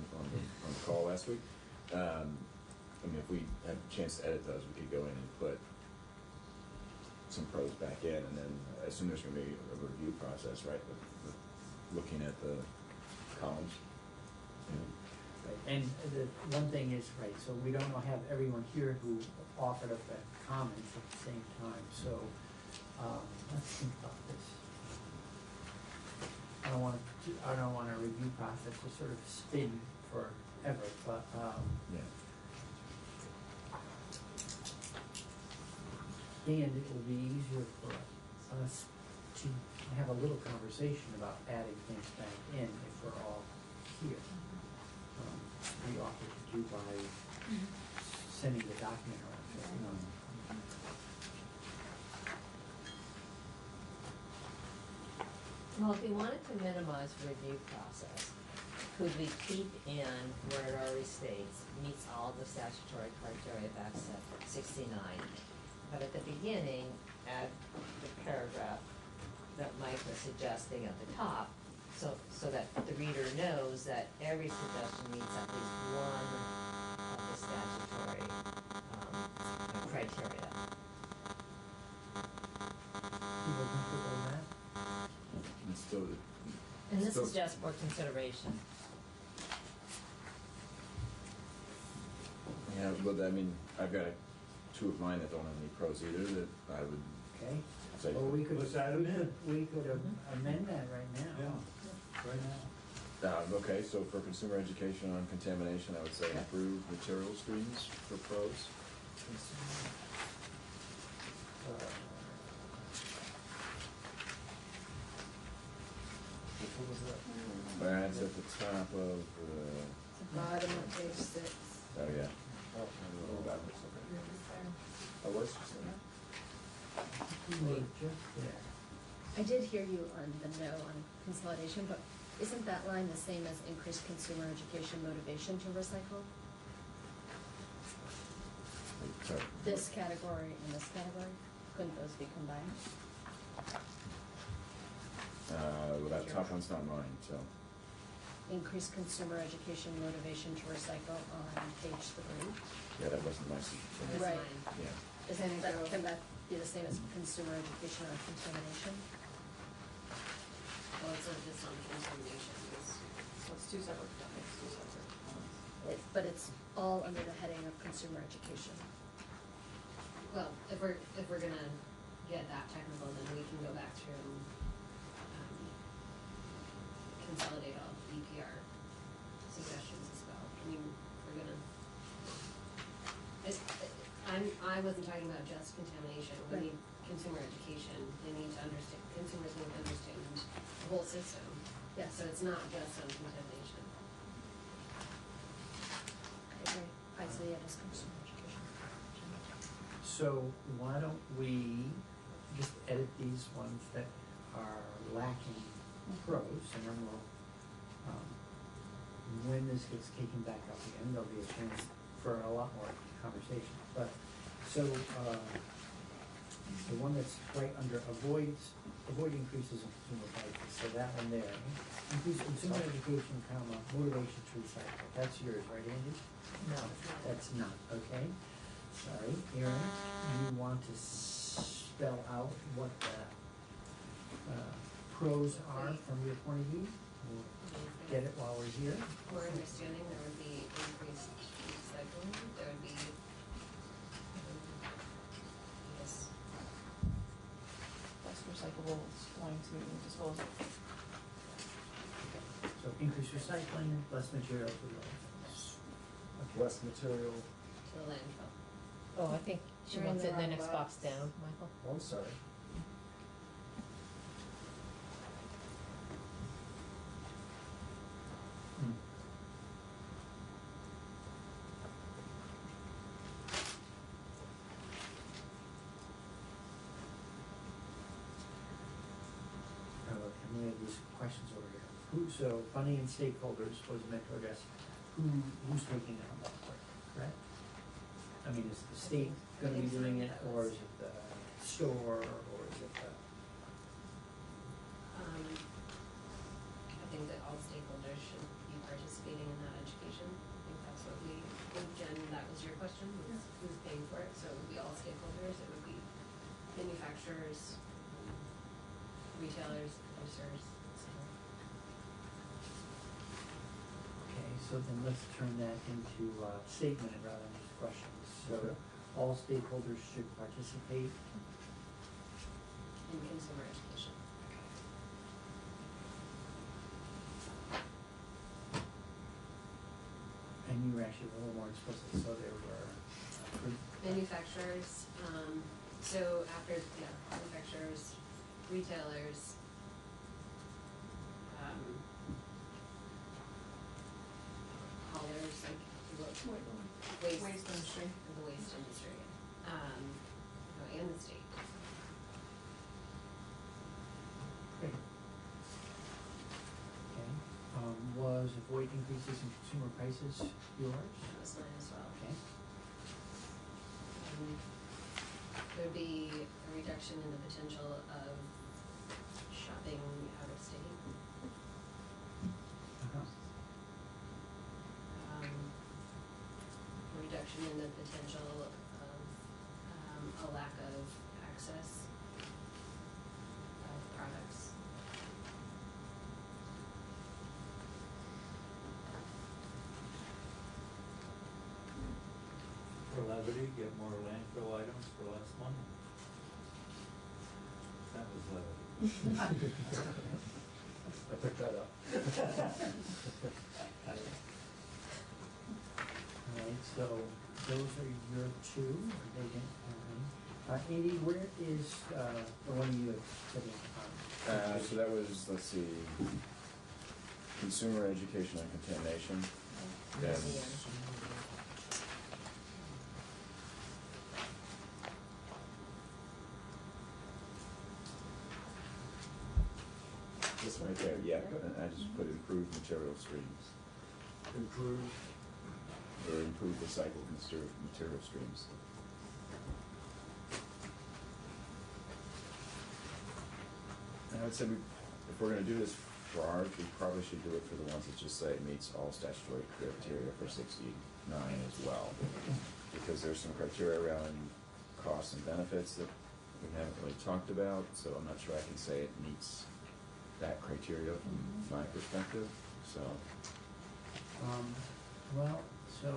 the call last week. I mean, if we had a chance to edit those, we could go in and put some pros back in, and then I assume there's gonna be a review process, right, with looking at the columns. Right, and the one thing is, right, so we don't have everyone here who offered up their comments at the same time, so, let's think about this. I don't want a review process to sort of spin forever, but, Yeah. and it will be easier for us to have a little conversation about adding things back in if we're all here. We offer to do by sending the document around to everyone. Well, if we wanted to minimize review process, could we keep in where it already states, meets all the statutory criteria of Act 69, but at the beginning, add the paragraph that Mike was suggesting at the top, so that the reader knows that every suggestion meets at least one of the statutory criteria. People comfortable with that? It's still. And this still- is just for consideration. Yeah, but I mean, I've got two of mine that don't have any pros either that I would Okay, say. well, we could, Let's add 'em in. we could amend that right now. Yeah, right now. Okay, so for consumer education on contamination, I would say improve material streams for pros. What was that? That's at the top of, Bottom of page 6. oh yeah. Oh, backwards, okay. Oh, where's it? We were just there. I did hear you on the no on consolidation, but isn't that line the same as increased consumer education motivation to recycle? Sorry. This category and this category, couldn't those be combined? top one's not mine, so. Increase consumer education motivation to recycle on page 3. Yeah, that wasn't my suggestion. Right. Yeah. Is can that be the same as consumer education on contamination? Well, it's not just on contamination, So it's two separate topics, two separate ones. But it's all under the heading of consumer education. well, if we're gonna get that technical, then we can go back through, consolidate all EPR suggestions as well. I mean, we're gonna, I wasn't talking about just contamination, we need consumer education, they need to understand, consumers need to understand the whole system. Yes. So it's not just on contamination. I agree. I say it as consumer education. So why don't we just edit these ones that are lacking prose, and then we'll, when this gets taken back up again, there'll be a chance for a lot more conversation. But, so, the one that's right under avoid increases in consumer prices, so that one there. Increase consumer education, comma, motivation to recycle. That's yours, right, Andy? No. That's not, okay? Sorry, Erin, you want to spell out what the pros are from your point of view? We'll get it while we're here. For understanding, there would be increased recycling, there would be, yes, Less recyclables going to disposal. So increase recycling, less material for landfills. Less material. to the landfill. Oh, I think she You're in wants the it in the wrong next box. box down, Michael. Oh, I'm sorry. Can we have these questions over here? So funding and stakeholders was meant to address who's taking on that work, correct? I mean, is the state gonna be doing it, or is it the store, or is it the? I think that all stakeholders should be participating in that education. I think that's what we, Jen, that was your question, was who's paying for it? So it would be all stakeholders, it would be manufacturers, retailers, producers, so. Okay, so then let's turn that into a statement rather than just questions. So Okay. all stakeholders should participate. In consumer education. And you were actually a little more explicit, so there were Manufacturers, so after, manufacturers, retailers, haulers, like, waste industry. The waste industry, and the state. Great. Okay, was avoid increases in consumer prices yours? That was mine as well. Okay. There'd be a reduction in the potential of shopping out of state. Uh-huh. Reduction in the potential of a lack of access of products. For levity, get more landfill items for less money. That was levity. I picked that up. All right, so those are your two, they didn't have any. Andy, where is, the one you had put in? So that was, let's see, consumer education and contamination. Then this right there, yeah, and I just put improved material streams, Improve. or improved recycled material streams. And I would say if we're gonna do this for ours, we probably should do it for the ones that just say meets all statutory criteria for 69 as well. Because there's some criteria around costs and benefits that we haven't really talked about, so I'm not sure I can say it meets that criteria from my perspective, so. Well, so,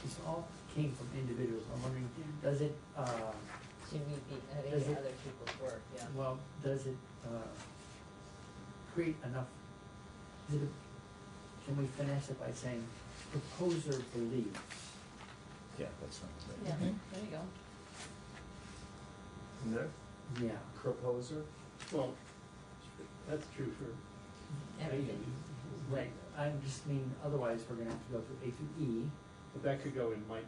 this all came from individuals, I'm wondering, does it, Should we be adding Does to it- other people's work, yeah? well, does it, create enough, can we finesse it by saying proposer believes? Yeah, that's fine. Yeah, there you go. No? Yeah. Proposer? Well, that's true for Everything. Right, I just mean, otherwise, we're gonna have to go through A through E. But that could go in Mike,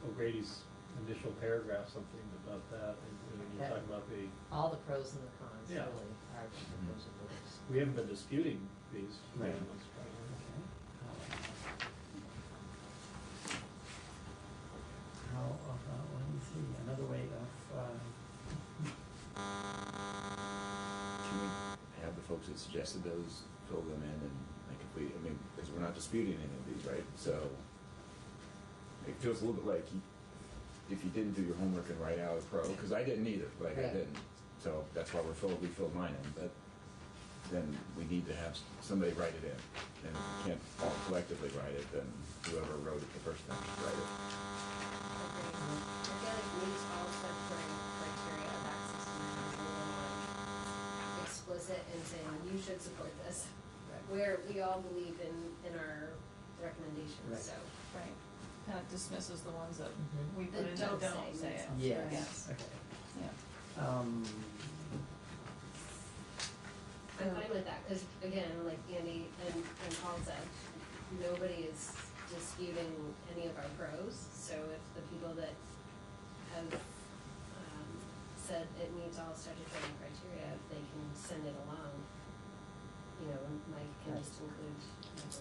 O'Grady's initial paragraph, something about that, and when you're talking about the, All the pros and the cons, Yeah. really, are the proposal beliefs. we haven't been disputing these. Right. Let's try How about, let me see, another way of, Can we have the folks that suggested those fill them in and make it complete? I mean, because we're not disputing any of these, right? So it feels a little bit like if you didn't do your homework and write out a pro, because I didn't either, like I Yeah. didn't. So that's why we filled mine in, but then we need to have somebody write it in. And if we can't all collectively write it, then whoever wrote it the first time should write it. I feel like meets all statutory criteria of access to natural knowledge. Explicit in saying you should support this, where we all believe in our recommendations, Right. so. Right. Kind of dismisses the ones that we put That in that don't don't say say it. yes, Yes. okay. Yeah. I'm fine with that, because again, like Andy and Paul said, nobody is disputing any of our pros, so if the people that have, said it meets all statutory criteria, if they can send it along, Mike can just include,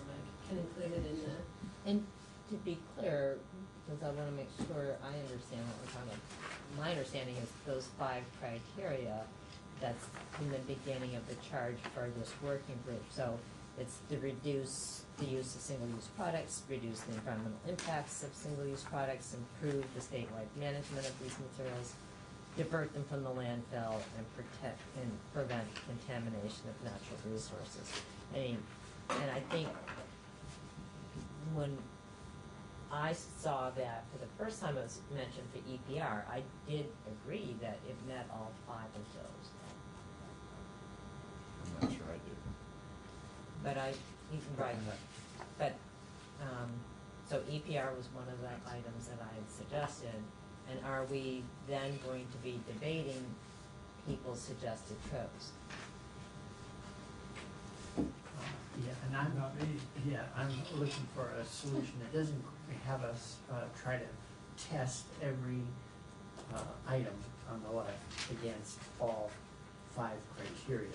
Mike can include it in the. And to be clear, because I want to make sure I understand what we're talking about, my understanding is those 5 criteria, that's in the beginning of the charge for this working group. So it's to reduce the use of single-use products, reduce the environmental impacts of single-use products, improve the statewide management of these materials, divert them from the landfill, and protect and prevent contamination of natural resources. And I think when I saw that for the first time it was mentioned for EPR, I did agree that it met all 5 of those. I'm not sure I do. But so EPR was one of the items that I had suggested. And are we then going to be debating people's suggested pros? Yeah, and I'm looking for a solution that doesn't have us, try to test every, item on the left against all 5 criteria.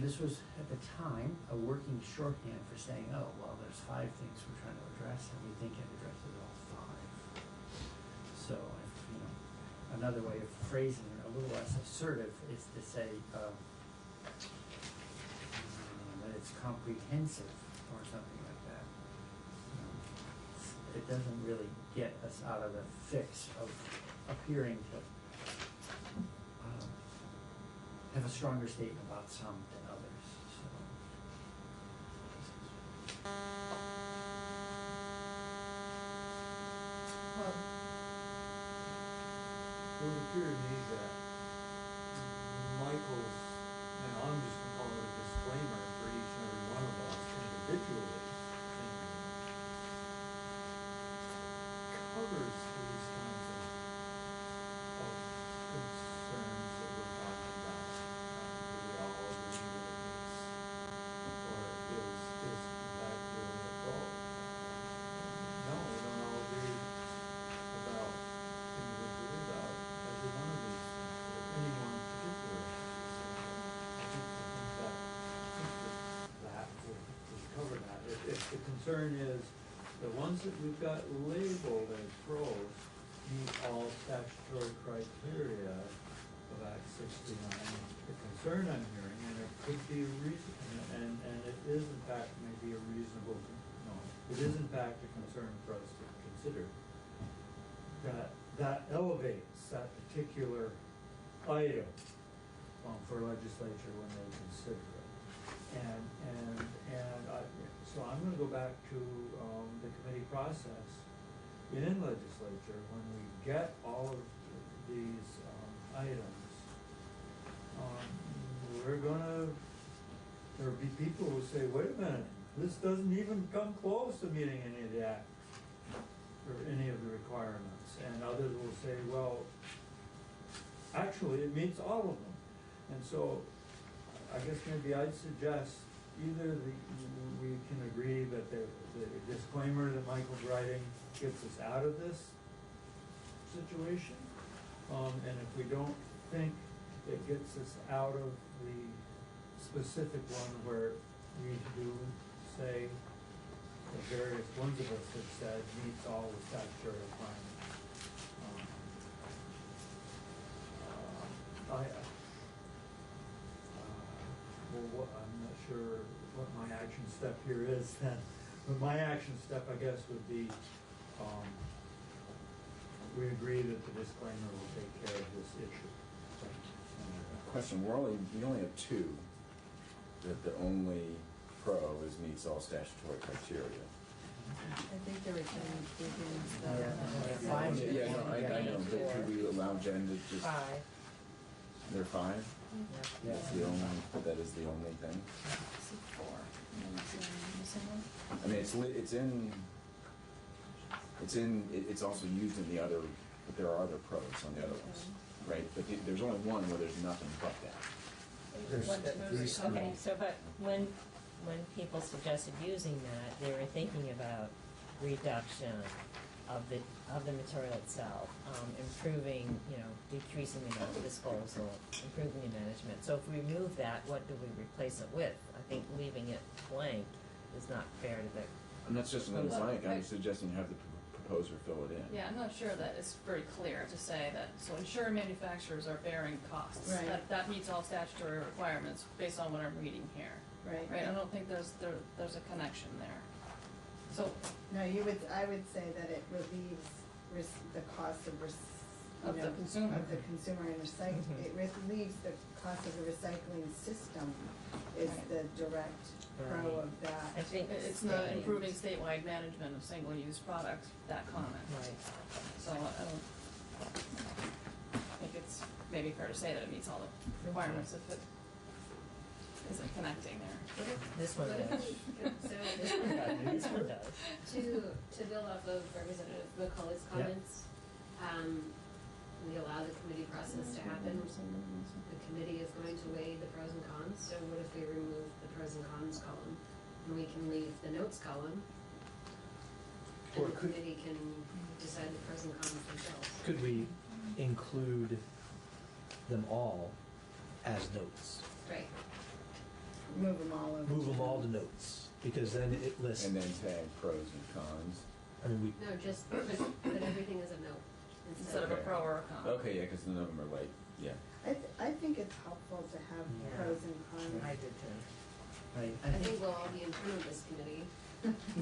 This was, at the time, a working shorthand for saying, oh, well, there's 5 things we're trying to address, and we think it addresses all 5. So, another way of phrasing it, a little less assertive, is to say, that it's comprehensive, or something like that. It doesn't really get us out of the fix of appearing to have a stronger statement about some than others, so. It would appear to me that Michael's, I'm just gonna call it a disclaimer for each and every one of us individually, covers these kinds of concerns that we're talking about. Do we all agree that it meets, or is in fact really a pro? No, we don't all agree about individually about every one of these things, or any one particular issue. So I think that would cover that. If the concern is the ones that we've got labeled as pros meet all statutory statutory criteria of Act 69, the concern I'm hearing, and it could be a reason, and it is in fact maybe a reasonable, no, it is in fact a concern for us to consider, that elevates that particular item for legislature when they consider it. So I'm gonna go back to the committee process in legislature when we get all of these items. There'll be people who say, wait a minute, this doesn't even come close to meeting any of the act, or any of the requirements. And others will say, well, actually it meets all of them. And so I guess maybe I'd suggest either we can agree that the disclaimer that Michael's writing gets us out of this situation. And if we don't think it gets us out of the specific one where we do say the various ones of us have said meets all the statutory requirements. I'm not sure what my action step here is then, but my action step, I guess, would be, we agree that the disclaimer will take care of this issue. Question, we only have two, that the only pro is meets all statutory criteria. I think there were 10 beginnings Yeah, no, I know, but could we allow Jen to just? 5. There are 5? That's the only, that is the only thing? 4. I mean, it's also used in the other, but there are other pros on the other ones, right? But there's only one where there's nothing but that. Okay, so but when people suggested using that, they were thinking about reduction of the material itself, improving, decreasing the amount of disposal, improving the management. So if we remove that, what do we replace it with? I think leaving it blank is not fair to the. And that's just another blank. I'm suggesting have the proposer fill it in. Yeah, I'm not sure that it's very clear to say that, so ensure manufacturers are bearing costs. Right. That meets all statutory requirements based on what I'm reading here. Right. Right, I don't think there's a connection there. So. No, I would say that it relieves the cost of the consumer. Of the consumer and recycling. It relieves the cost of the recycling system is the direct pro of that. I think it's not improving statewide management of single-use products, that comment. Right. So I think it's maybe fair to say that it meets all the requirements if it isn't connecting there. This one does. This one does. To build off of Representative McCullough's comments, we allow the committee process to happen. The committee is going to weigh the pros and cons, so what if we remove the pros and cons column? And we can leave the notes column, and the committee can decide the pros and cons themselves. Could we include them all as notes? Right. Move them all over. Move them all to notes, because then it lists. And then tag pros and cons. I mean, No, just put everything as a note Instead of a pro or a con. Okay, yeah, because none of them are like, yeah. I think it's helpful to have pros and cons. I did too. Right. I think we'll all be in front of this committee.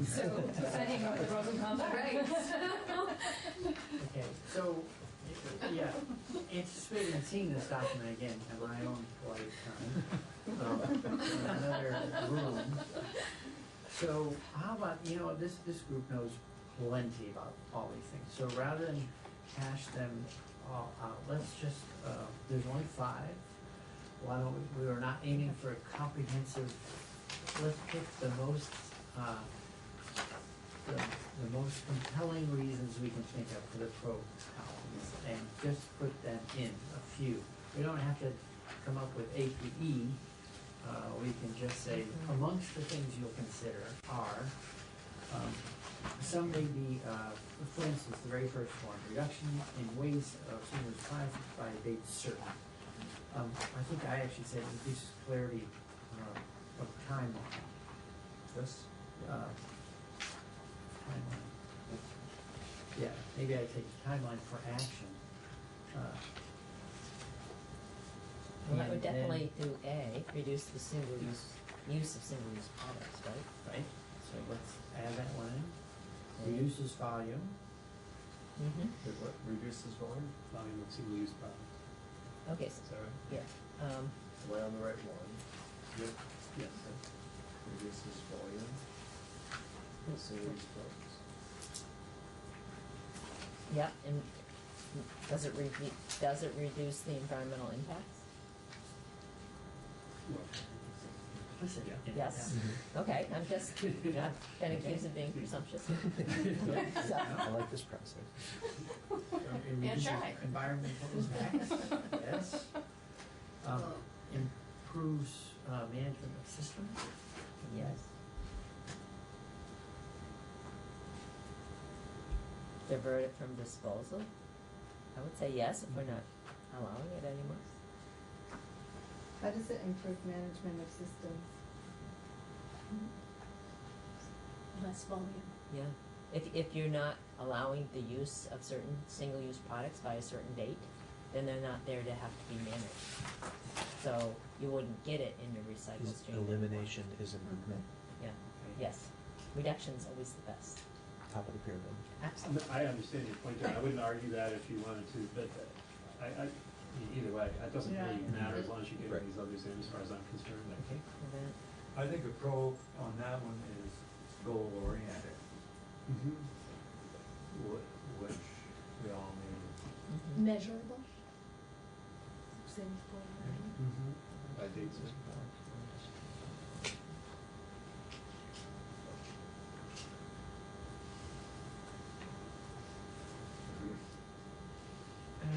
So, Deciding what the pros and cons are. Right. Okay, so, yeah, anticipating and seeing this document again in my own lifetime, in another room. So how about, this group knows plenty about all these things. So rather than hash them all out, let's just, there's only 5. Why don't we are not aiming for a comprehensive, let's pick the most, the most compelling reasons we can think of for the pro columns and just put them in, a few. We don't have to come up with A to E. We can just say, amongst the things you'll consider are, some may be, for instance, the very first one, reduction in waste of single-use plastics by a date certain. I think I actually said increases clarity of timeline. Yes. Timeline. Yeah, maybe I take timeline for action. definitely do A, reduce the use of single-use products, right? Right, so let's add that one in. Reduces volume. Mm-hmm. What reduces volume? Volume of single-use products. Okay, Is that right? yeah. Am I on the right one? Yep. Yes. Reduces volume, single-use products. Yep, and does it reduce the environmental impacts? Listen, Yes. Okay, I'm just, been accused of being presumptuous. I like this process. It Yeah, reduces try. environmental impacts, yes. Improves management of systems. Yes. Divert it from disposal? I would say yes if we're not allowing it anymore. How does it improve management of systems? Less volume. Yeah. If you're not allowing the use of certain single-use products by a certain date, then they're not there to have to be managed. So you wouldn't get it in your recycle Is stream. elimination is improvement. Yeah, yes. Reduction's always the best. Top of the pyramid. Absolutely. I understand your point there. I wouldn't argue that if you wanted to, but either way, it doesn't really matter as long as you get these others in, as far as I'm concerned. Okay. I think a pro on that one is goal oriented. Mm-hmm. Which we all need. Measurable. Same as goal oriented. Mm-hmm. I think so.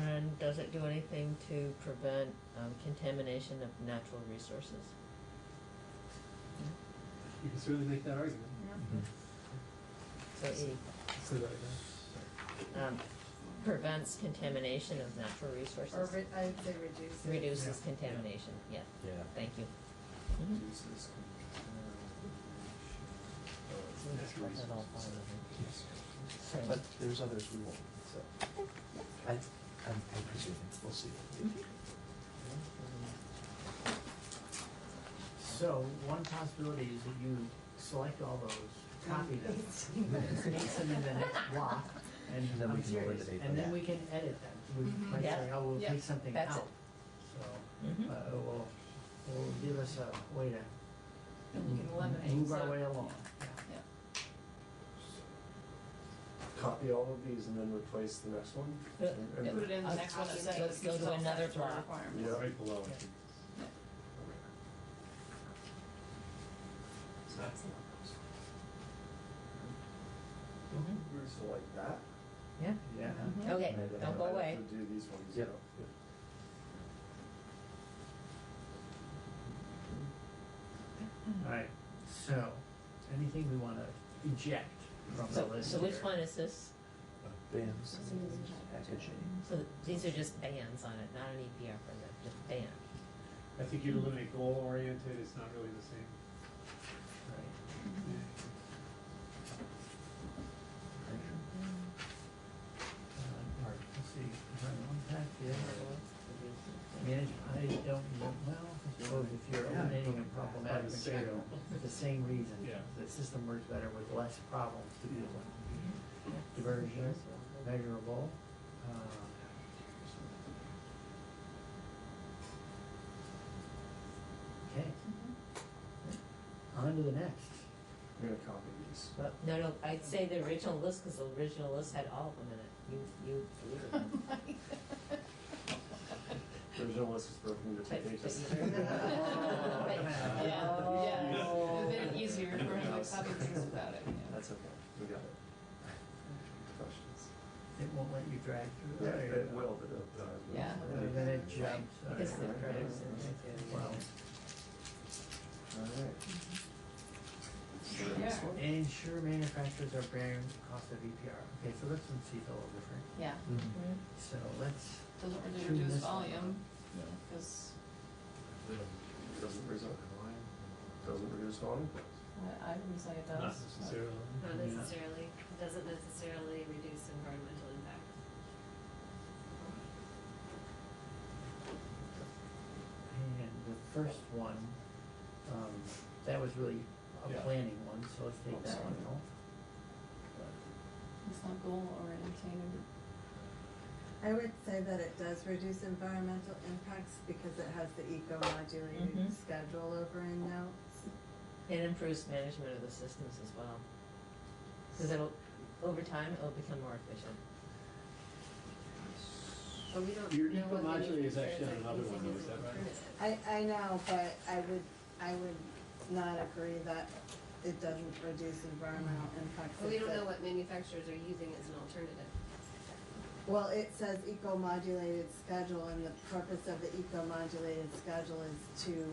And does it do anything to prevent contamination of natural resources? You can certainly make that argument. So E. Say that again. Prevents contamination of natural resources. Or I would say reduces. Reduces contamination, yeah. Yeah. Thank you. Reduces but there's others we won't, so. I'm presuming, we'll see. So one possibility is that you select all those, copy them, paste them in the next block, and then we I'm can serious, eliminate and them. then we can edit them. We might Yeah. say, oh, we'll Yeah. take something That's out. it. So, Mhm. it will give us a way to And you can eliminate move our some. way along. Copy all of these and then replace the next one? Yeah. And- Put it in the next one that says. Let's go to another block. Yeah. Right below it. So like that? Yeah. Yeah. Okay, And then don't go I have away. to do these ones, Yep. yeah. All right, so, anything we want to eject from the So, list so which here? one is this? Bans, packaging. So these are just bans on it, not an EPR for them, just ban. I think you'd eliminate goal-oriented, it's not really the same. Let's see, environmental impact, yeah. Manage, I don't know, well, I suppose if you're eliminating a problematic the same. material, for the same reason, Yeah. the system works better with less problems to deal with. Diversion, measurable, okay. On to the next. I'm gonna copy these. Well, no, I'd say the original list, because the original list had all of them in it. You deleted them. The original list is broken into two pages. Yeah. A bit easier for him to copy things without it. That's okay, we got it. Questions? It won't let you drag through Yeah, that. it will, but it does. Yeah. And then it jumps. Because it drags in. Well, Alright. Yeah. ensure manufacturers are bearing the cost of EPR. Okay, so this one seems a little different. Yeah. So let's. Doesn't really tune reduce this one volume, up. because Doesn't reduce volume? I wouldn't say it does. Not necessarily. Not necessarily, it doesn't necessarily reduce environmental impact. first one, that was really a Yeah. planning one, so let's take that one off. It's not goal oriented. I would say that it does reduce environmental impacts because it has the eco-modulated Mhm. schedule over in notes. It improves management of the systems as well. Because it'll, over time, it'll become more efficient. But we don't Your know what eco-modulator is manufacturers actually on are another one, using though, as is an that right? alternative. I know, but I would not agree that it doesn't reduce environmental impacts. But we don't It's know a- what manufacturers are using as an alternative. Well, it says eco-modulated schedule, and the purpose of the eco-modulated schedule is to,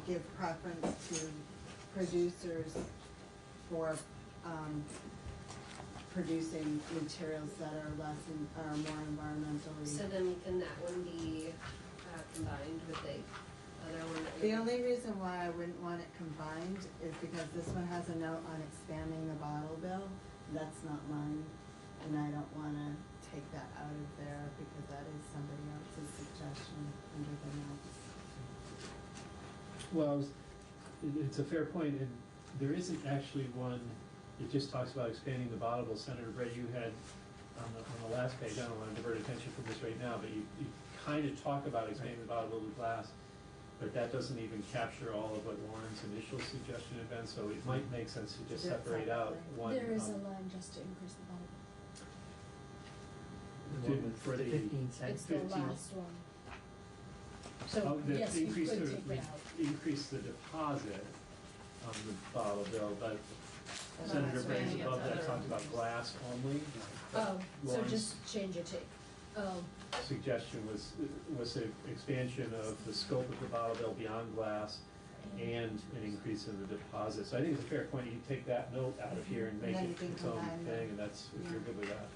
give preference to producers for, producing materials that are are more environmentally. So then can that one be combined with the other one that The you're? only reason why I wouldn't want it combined is because this one has a note on expanding the bottle bill. That's not mine, and I don't wanna take that out of there because that is somebody else's suggestion under the notes. Well, it's a fair point, and there isn't actually one, it just talks about expanding the bottle bill. Senator Bratt, you had, on the last page, I don't want to divert attention from this right now, but you kind of talk about expanding the bottle bill with glass, but that doesn't even capture all of what Warren's initial suggestion had been, so it might make sense to just separate out one. There is a line just to increase the bottom. The one with For the 15 cents. It's the 15. last one. So, The yes, you increase could to take it out. increase the deposit on the bottle bill, but That's Senator Bratt expanding above its that other talked about uses. glass only. Oh, so Lauren's just change it to, oh, suggestion was an expansion of the scope of the bottle bill beyond glass and an increase in the deposit. So I think it's a fair point, you take that note out of here and make then it you can its own combine them. thing, and that's, if you're good with that.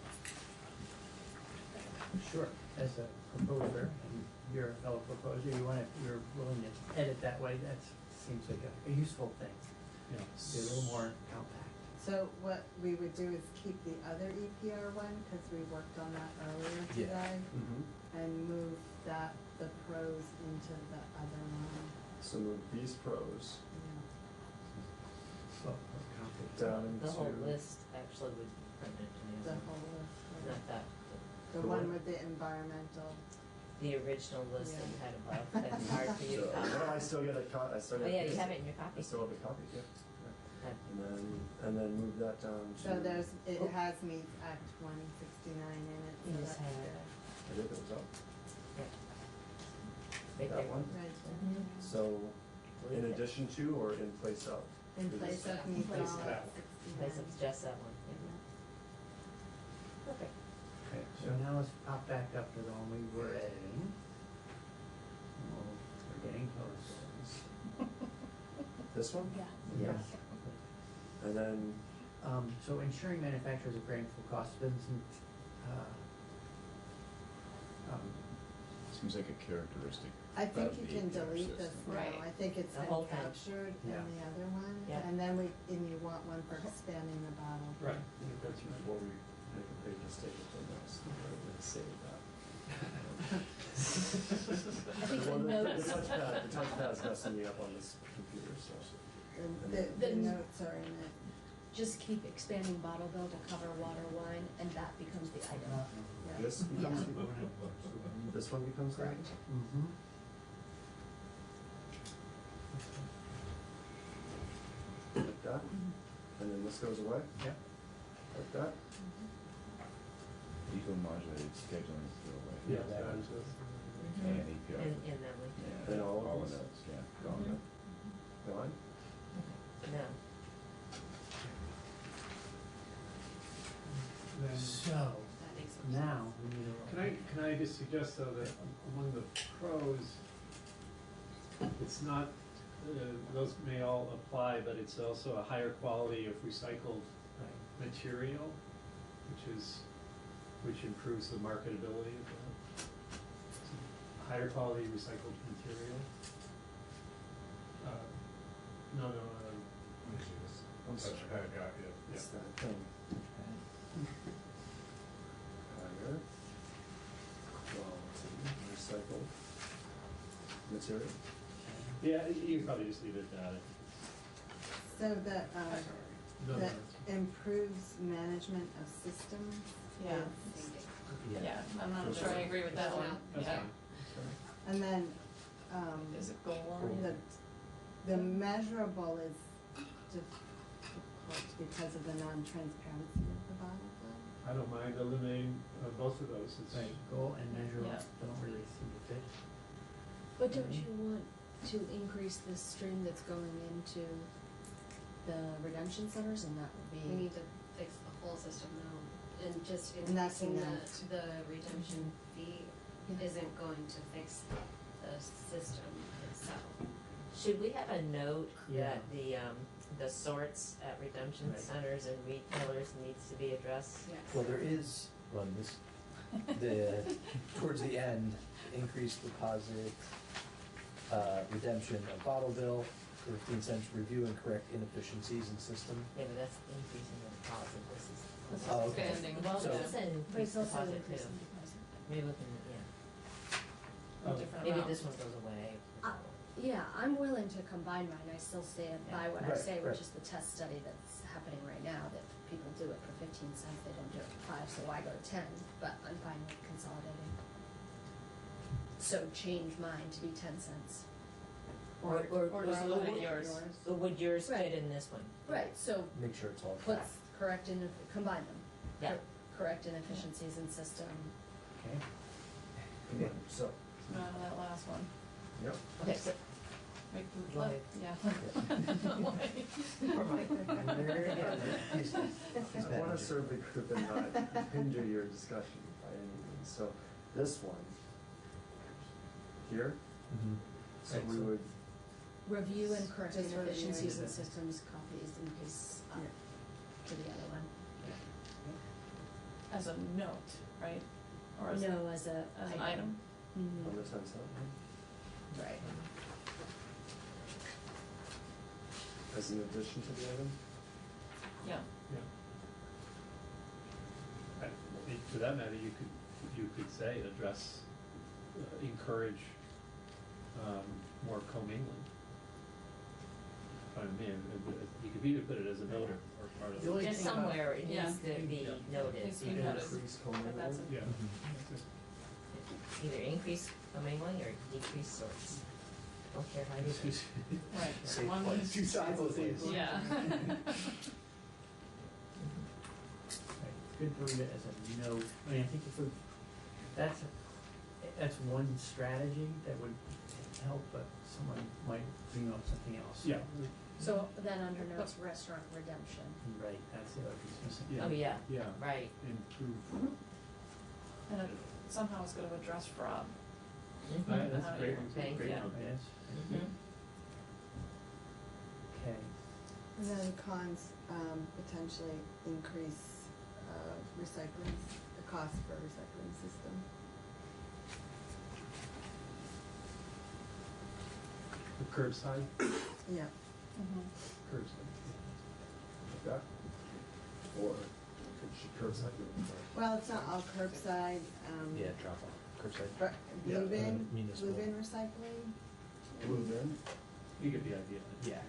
Sure, as a proposer, and you're a fellow proposer, you're willing to edit that way, that seems like a useful thing. Yeah. Be a little more compact. So what we would do is keep the other EPR one, cause we worked on that earlier Yeah. today, Mm-hmm. and move the pros into the other one. So move these pros Well, more compact. down into. The whole list actually would be printed to me. The whole list, right? Not that, The one with the environmental. the original list that you had above, So, that's hard for you to copy. no, I still get a I still Oh, get. yeah, you have it in your copy. I still have a copy, yeah. Okay. And then move that down to. So it has meets Act 169 in it. You so just that's have good. I did, it was up. Right That there. one? Right. Mhm. So, in Leave it. addition to or in place of? In place of meets place all of that. In place of 69. just that one, yeah. Perfect. Okay, so now let's pop back up to the one we were editing. Oh, we're getting close. This one? yeah. Yes. And then, So ensuring manufacturers are paying full cost doesn't, Seems like a characteristic. I think of you the can APR delete this system. now. Right. I think it's The been whole thing. captured in Yeah. the other one. Yeah. And then and you want one for expanding the bottle. Right, I think that's right. before we make a big mistake with the notes, we're gonna save that. I think the Well, notes, the touchpad's messing me up on this computer, so. The notes are in it. just keep expanding bottle bill to cover water, wine, and that becomes the item. Yeah. This becomes, this one becomes that? Correct. Mm-hmm. Like that? And then this goes away? Yep. Like that? Eco-modulated scheduling is still away. Yeah, that that's was- And APR. In that way. Yeah, And all of all of those? those, yeah. Gone? Gone? No. So, That makes sense. now, we need a. Can I just suggest though that among the pros, it's not, those may all apply, but it's also a higher quality of recycled material, which improves the marketability of that. Higher quality recycled material. No, I'm sorry. yeah. It's that thing. Higher quality recycled material. Yeah, you can probably just leave it at that. So the, No, that no. improves management of systems. Yeah. is- Yeah, I'm not sure I agree with that one. That's Yeah. fine. And then, Is it goal oriented? the measurable is difficult because of the non-transparency of the bottle bill. I don't mind eliminating both of those. It's Right, goal and measure Yeah. don't really seem to fit. But don't you want to increase the stream that's going into the redemption centers, and that would be? We need to fix the whole system now, and just And that's increasing enough. the redemption fee isn't going to fix the system itself. Should we have a note Yeah. that the sorts at redemption Right. centers and retailers needs to be addressed? Yes. Well, there is, towards the end, increased deposit, redemption of bottle bill, 15 cents, review and correct inefficiencies in system. Yeah, but that's increasing the deposit, this is. This is Oh, okay. expanding. Well, So- this is an But it's increased also deposit increasing too. deposit. Maybe we can, A different maybe amount. this one goes away. Yeah, I'm willing to combine mine, I still stand by what I Right, say, right. which is the test study that's happening right now, that people do it for 15 cents, they don't do it for 5, so I go to 10, but I'm fine with consolidating. So change mine to be 10 cents. Or just eliminate yours. Or would yours Right. fit in this one? Right, so Make sure it's all put tracked. correct in, combine them. Yeah. Correct inefficiencies in system. Okay. Okay, so, That last one. yep. Okay, so, Make the, Go ahead. yeah. I want to serve the group and not hinder your discussion by any means. So this one, here, so we would, Review and correct Just reviewing inefficiencies in it. systems, copies in case up to the other one. As a note, right? Or as No, as a. as an item? Mhm. on the 10 cent, Right. as an addition to the item? Yeah. For that matter, you could say address, encourage more commingling. I mean, you could either put it as a note or part of The only it. just thing about- somewhere it Yeah. needs to be Yeah. noted. Needs to be because noted. Increase But that's commingling? Yeah. Either increase commingling or decrease sorts. Don't care how you do it. Right. Safe One place. is- Two sides of the same coin. Yeah. Right, good to read it as a note. I mean, I think if we, that's one strategy that would help, but someone might bring up something else. Yeah. So then under notes, restaurant redemption. Right, that's the other piece missing. Yeah. Oh, yeah, Yeah. right. Improve. And it somehow it's gonna address fraud. Mhm. That's How a great you one, too. bank, Great yeah. note. Yes, Mhm. okay. And then cons, potentially increase, recycling, the cost for recycling system. The curbside, Yeah. curbside. Like that? Or should curbside do it first? Well, it's not all curbside, Yeah, drop off, curbside. but Yeah, blue bin, municipal. blue bin recycling. Blue bin? You get the idea. Yeah.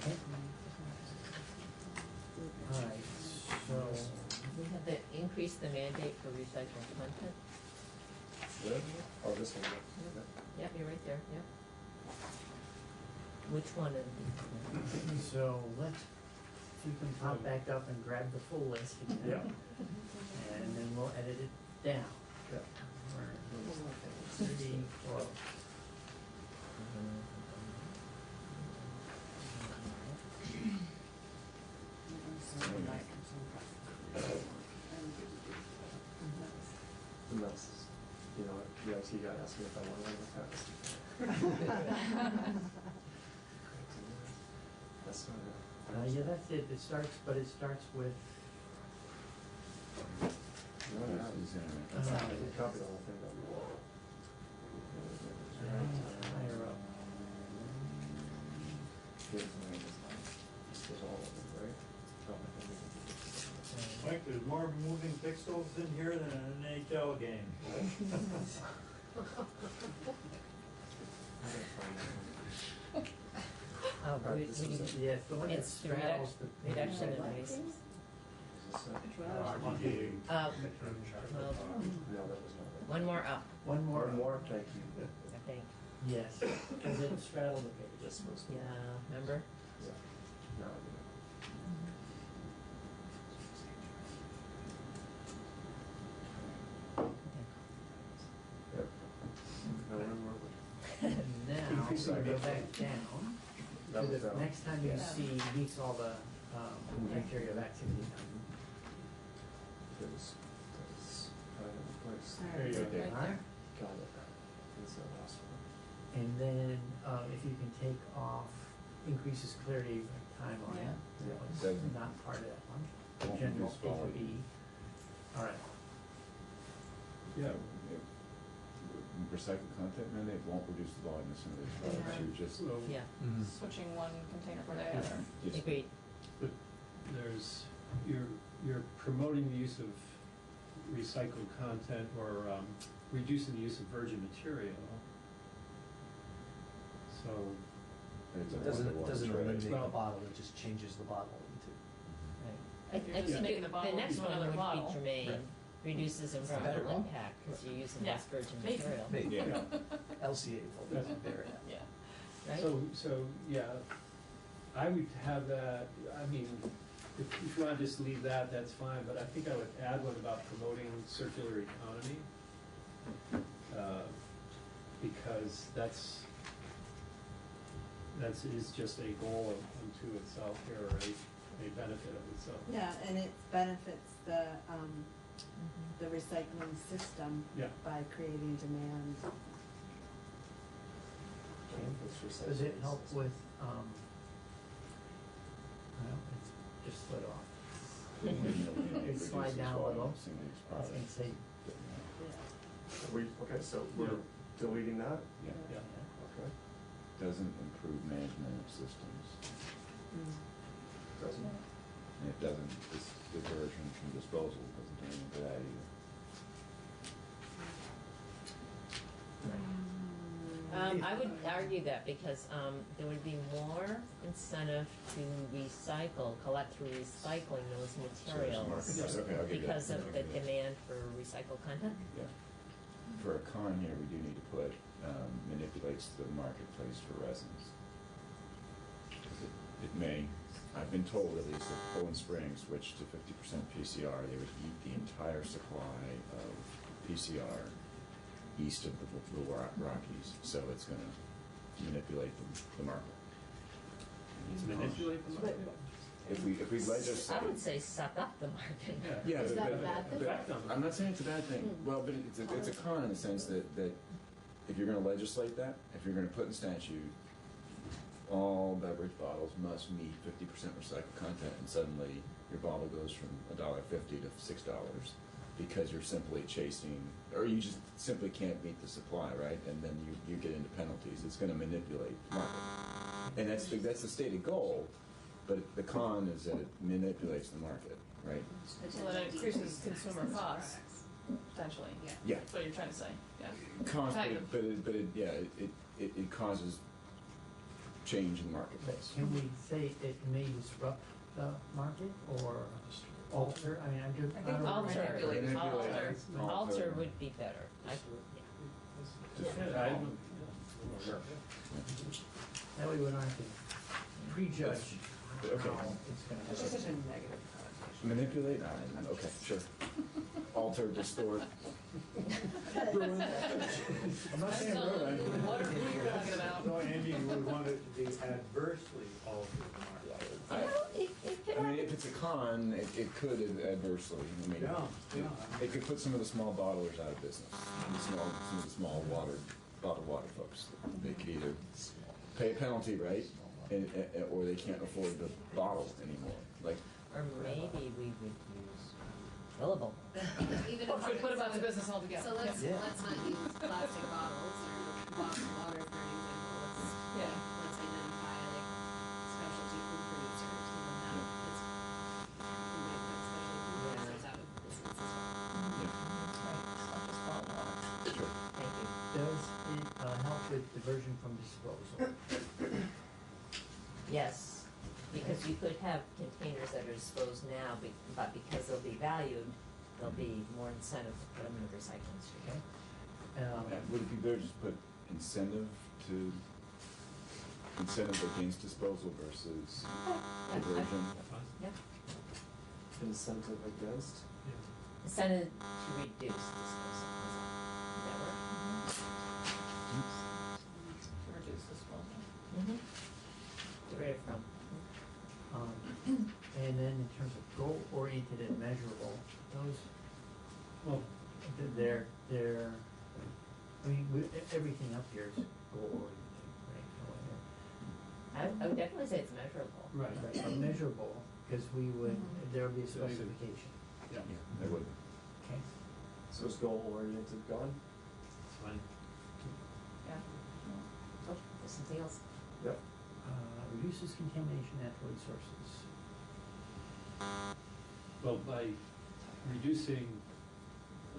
Okay. All right, so, We have to increase the mandate for recycling content. Where? Oh, this one, yeah. Yep, you're right there, yep. Which one of these? so let's, if you can pop back up and grab the full list again. Yeah. And then we'll edit it down. Yeah. We're 30, well, And that's, you know, the IT guy asked me if I want to run the fast. That's not it. yeah, that's it, it starts, but it starts with, No, no, I can copy the whole thing, that'd be well. higher up. Here's all of them, right? Mike, there's more moving pixels in here than an NHL game. Yes, the one that It's the straddles the. reduction in waste. Well, one more up, One more. One more, thank you. I think. Yes, because it straddled the page. Just supposed to. Yeah, remember? Yeah. No, Yep. No, Now, if we go back down, That to was the down. next time you see meets all the criteria of activity. That's kind of in place. There you go. Okay. Right there. Got it. That's the last one. And then, if you can take off increases clarity of timeline, that was Doesn't- not part of that one. Won't General reduce volume. B. All right. Yeah, recycled content, man, it won't reduce the volume of some of these products, you just. Yeah. Switching one container for the other. just- Agreed. But there's, you're promoting the use of recycled content or reducing the use of virgin material. So, It's a It doesn't one-to-one eliminate trade. the bottle, it just changes the bottle into. I You're just think making the bottle the next into one another would bottle. be germane, Right. reduces better environmental bottle. impact, because you're using Yeah. less virgin Maybe. material. Maybe. Yeah. LCA told me there, yeah. Yeah. Right? so, yeah, I would have that, I mean, if you want to just leave that, that's fine, but I think I would add one about promoting circular economy. Because is just a goal unto itself here, or a benefit of itself. Yeah, and it benefits the recycling system Yeah. by creating demand. Does it help with, well, it's just slid off. It slide down a little. I was gonna say, Okay, so we're deleting that? Yeah. Yeah. Okay. Doesn't improve management of systems. Doesn't? And it doesn't, this diversion from disposal doesn't do anything to that either. I would argue that because there would be more incentive to recycle, collect through recycling those materials Yes, okay, I'll give you that. because of the I'll give you that. demand for recycled content. Yeah. For a con here, we do need to put, manipulates the marketplace for resins. 'Cause it may, I've been told at least that Poland Springs switched to 50% PCR, they would eat the entire supply of PCR east of the Rockies, so it's gonna manipulate the market. Manipulate the market? If we legislate. I would say suck up the market. Yeah, Is but- that a but- bad thing? but I'm not saying it's a bad thing. Well, but it's a con in the sense that if you're gonna legislate that, if you're gonna put in statute, all beverage bottles must meet 50% recycled content, and suddenly your bottle goes from $1.50 to $6 because you're simply chasing, or you just simply can't meet the supply, right? And then you get into penalties. It's gonna manipulate the market. And that's the stated goal. But the con is that it manipulates the market, right? So that it increases consumer costs, potentially. Yeah. That's what you're trying to say, yeah. Cost, Kind of. but it causes change in the marketplace. can we say it may disrupt the market or alter, I mean, I'm just. I think Alter would be better. That way we don't have to prejudge Okay. how it's gonna. It's just such a negative connotation. Manipulate? Okay, sure. Alter, distort. I'm not saying ruin. What are you talking about? So Andy, you would want it to be adversely altered the market. I mean, if it's a con, it could adversely. I mean, Yeah. it could put some of the small bottlers out of business. Some of the small bottled water folks. They could either pay a penalty, right, or they can't afford the bottle anymore. Like, Or maybe we would use fillable. Even Or if could put them out of business altogether. So let's Yeah. not use plastic bottles or bottled water for an example. Let's identify like specialty food producers, and then that it's, we might put specialty food the diversion from disposal. Yes, because you could have containers that are disposed now, but because they'll be valued, there'll be more incentive to put them in the recycling stream. Would it be better to just put incentive against disposal versus diversion? Yeah. Incentive against? Incentive to reduce disposal. Does that work? To reduce disposal. Mm-hmm. Derived from. And then in terms of goal-oriented and measurable, those, well, they're, I mean, everything up here is goal-oriented, right? I would definitely say it's measurable. Right, but measurable, because we would, there would be a specification. Yeah. There would. Okay. So is goal-oriented gone? Fine. Yeah. Oh, there's something else. Yep. Reduces contamination of natural resources. Well, by reducing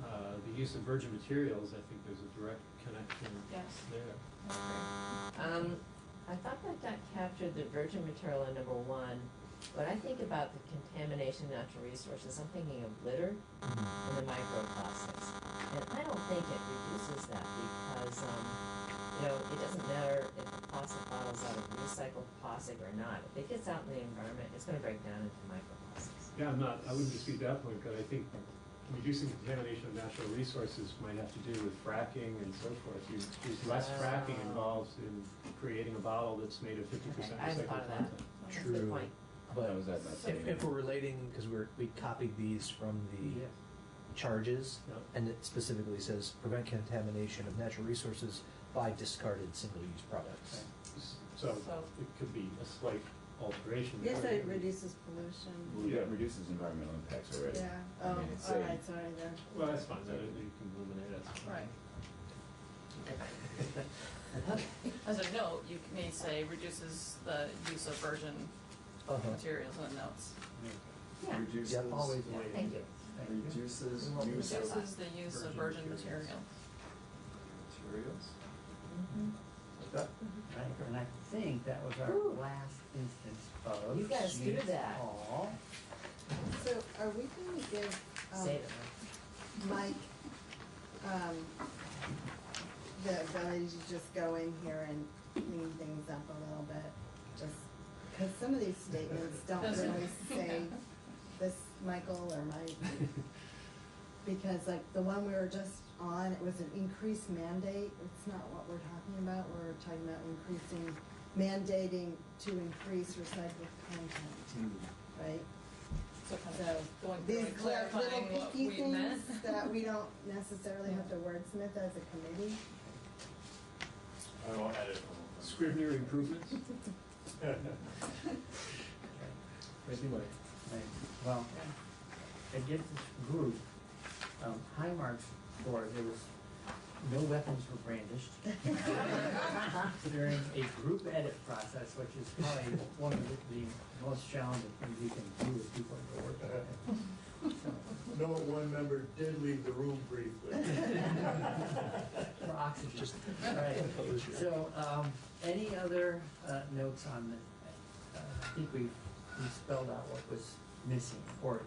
the use of virgin materials, I think there's a direct connection Yes. there. I thought that captured the virgin material in number 1. When I think about the contamination of natural resources, I'm thinking of litter and the microplastics. And I don't think it reduces that because, it doesn't matter if the plastic bottle's out of recycled plastic or not. If it gets out in the environment, it's going to break down into microplastics. Yeah, I wouldn't dispute that point, but I think reducing contamination of natural resources might have to do with fracking and so forth. Less fracking involves in creating a bottle that's made of 50% I hadn't recycled thought of that. content. That's a good point. But was that not if we're relating, because we copied these from the charges, and it specifically says prevent contamination of natural resources by discarded single-use products. So it could be a slight alteration. Yes, it reduces pollution. Well, yeah, it reduces environmental impacts already. Yeah, I oh, mean, it's all saying- right, sorry there. Well, that's fine, then you can eliminate it. Right. As a note, you may say reduces the use of virgin materials in the notes. Yeah. Reduces. Yep, always. Thank you. Reduces We use of Reduces the use of virgin material. materials. Mm-hmm. Like that? Right, and I think that was our Ooh. last instance of. You guys do Smith that. Hall. So are we going to give Say it. Mike the ability to just go in here and clean things up a little bit? Just because some of these statements don't really say this, Michael or Mike. Because like the one we were just on, it was an increased mandate. It's not what we're talking about. We're talking about mandating to increase recycled content, right? So kind So of going through these and little clarifying what picky we things meant. that we don't necessarily have to wordsmith as a committee. I will edit. Scrivener improvements? Maybe Mike. Right, well, against this group, high marks for there was no weapons were brandished. During a group edit process, which is probably one of the most challenging things you can do with people who work on it. No, one member did leave the room briefly. For oxygen. Right. So, any other notes on the, I think we spelled out what was missing, or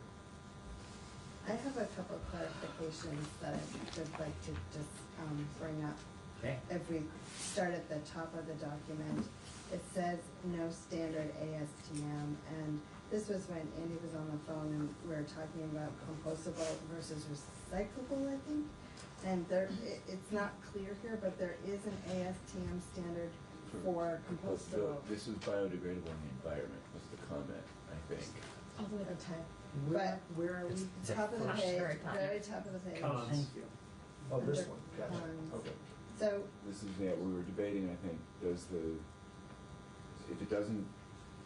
I have a couple of clarifications that I would like to just bring up. Okay. If we start at the top of the document, it says no standard ASTM, and this was when Andy was on the phone and we were talking about compostable versus recyclable, I think. And it's not clear here, but there is an ASTM standard for compostable. This is biodegradable in the environment, was the comment, I think. All the way to top. But where are we? Top of the page, very top of the page. Thank you. Oh, this one, gotcha. Okay. So, This is, yeah, we were debating, I think, if it doesn't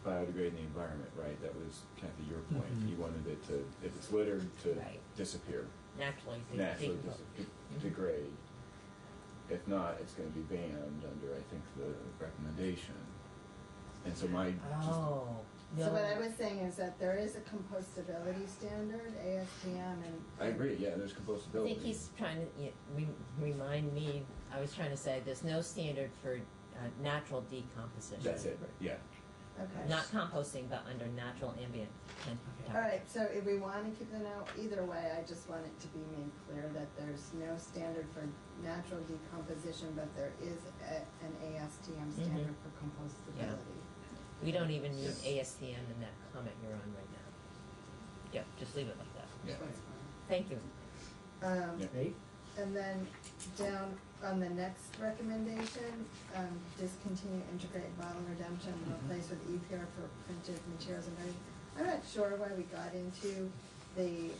biodegrade in the environment, right, that was Kathy, your point. Mhm. You wanted it to, if it's littered, to Right. disappear. Naturally Degrade. If not, it's gonna be banned under, I think, the recommendation. And so Oh, So what I was saying is that there is a compostability standard, ASTM, and. I agree, yeah, there's I compostability. think he's trying to remind me, I was trying to say, there's no standard for natural decomposition. That's it, yeah. Okay. Not composting, but under natural ambient temperature. All right, so if we want to keep it out, either way, I just want it to be made clear that there's no standard for natural decomposition, but there is an ASTM standard for compostability. We don't even need ASTM in that comment you're on right now. Yeah, just leave it like that. Yeah. Thank you. And then down on the next recommendation, discontinue integrated bottle redemption and replace with EPR for printed materials and writing. I'm not sure why we got into the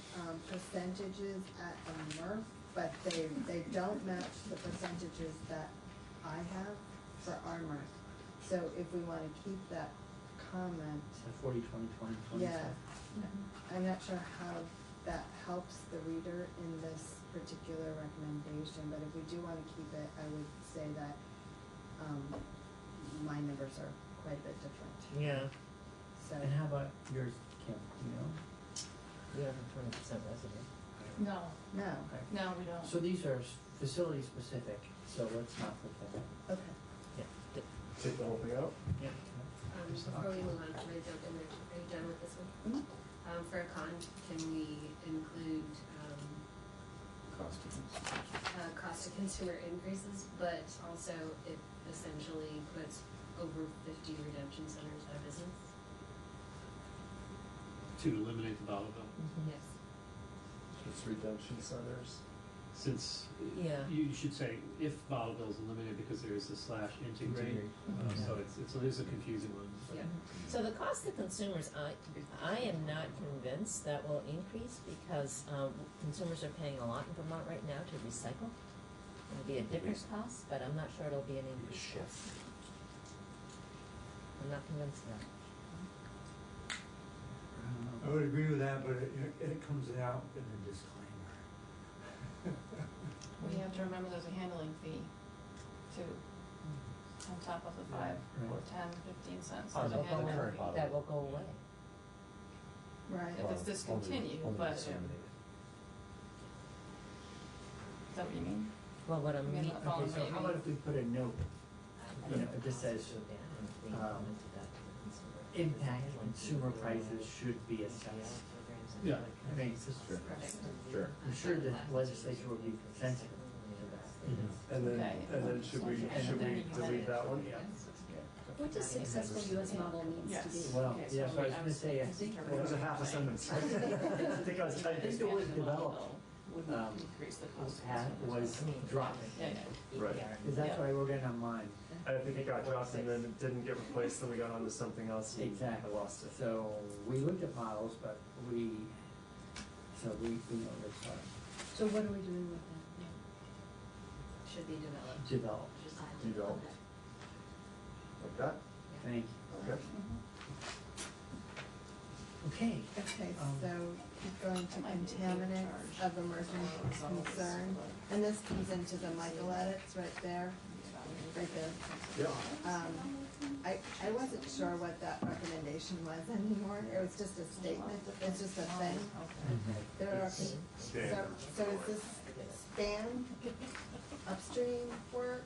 percentages at a MRF, but they don't match the percentages that I have for our MRF. So if we want to keep that comment. The 40, 20, 20, 20. Yeah. I'm not sure how that helps the reader in this particular recommendation, but if we do want to keep it, I would say that my numbers are quite a bit different. Yeah. So. And how about yours, Kim? You know? We have 20% resident. No. No. Okay. No, we don't. So these are facility specific, so let's not put that in. Okay. Yeah. Take the whole thing out? Yeah. Before we move on, can I jump in there? Are you done with this one? For a con, can we include cost to consumer increases, but also it essentially puts over 50 redemption centers out of business? To eliminate the bottle bill. Yes. It's redemption centers. Since Yeah. you should say if bottle bill is eliminated because there is a / integrate, so it is a confusing one. Yeah. So the cost to consumers, I am not convinced that will increase because consumers are paying a lot in Vermont right now to recycle. It'll be a different cost, but I'm not sure it'll be an increase. I'm not convinced of that. I would agree with that, but it comes out in a disclaimer. We have to remember there's a handling fee too, on top of the 5 or 10, 15 cents. There's a handling fee. That will go away. Right. If it's discontinued, but. Is that what you mean? Well, what I'm You mean, Okay, so how about if we put a note, you know, it just says, impact consumer prices should be assessed. Yeah. I mean, it's just, Sure. I'm sure the legislature will be sensitive to that. And then, Okay. should we delete that one? What does successful US model means to be? Well, yeah, so I was gonna say, I think. It was a half a sentence. I think I was I think the word develop, Wouldn't increase the cost. was dropping. Yeah, yeah. Right. Because that's what I wrote in on mine. I think it got dropped and then it didn't get replaced, then we got onto something else and Exactly. I lost it. So we looked at models, but we know that's fine. So what are we doing with that? Should be developed. Develop. Developed. Like that? Thank you. Okay. Okay. Okay, so keep going to contaminants of emerging concern, and this comes into the Michael edits right there, right there. Yeah. I wasn't sure what that recommendation was anymore, it was just a statement, it's just a thing. There are, so is this span upstream work?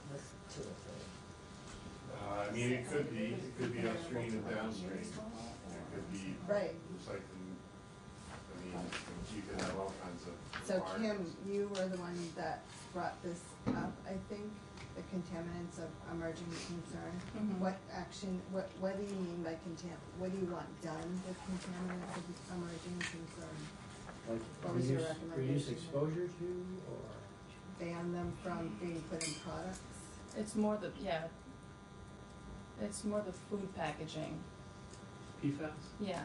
I mean, it could be upstream and downstream. It could be Right. recycling. I mean, you could have all kinds of. So Kim, requirements. you were the one that brought this up, I think, the contaminants of emerging concern. What action, what do you mean by what do you want done with contaminants of emerging concern? Like What was your reduce recommendation? exposure to, or? Ban them from being put in products? It's more the, yeah. It's more the food packaging. PFAS? Yeah.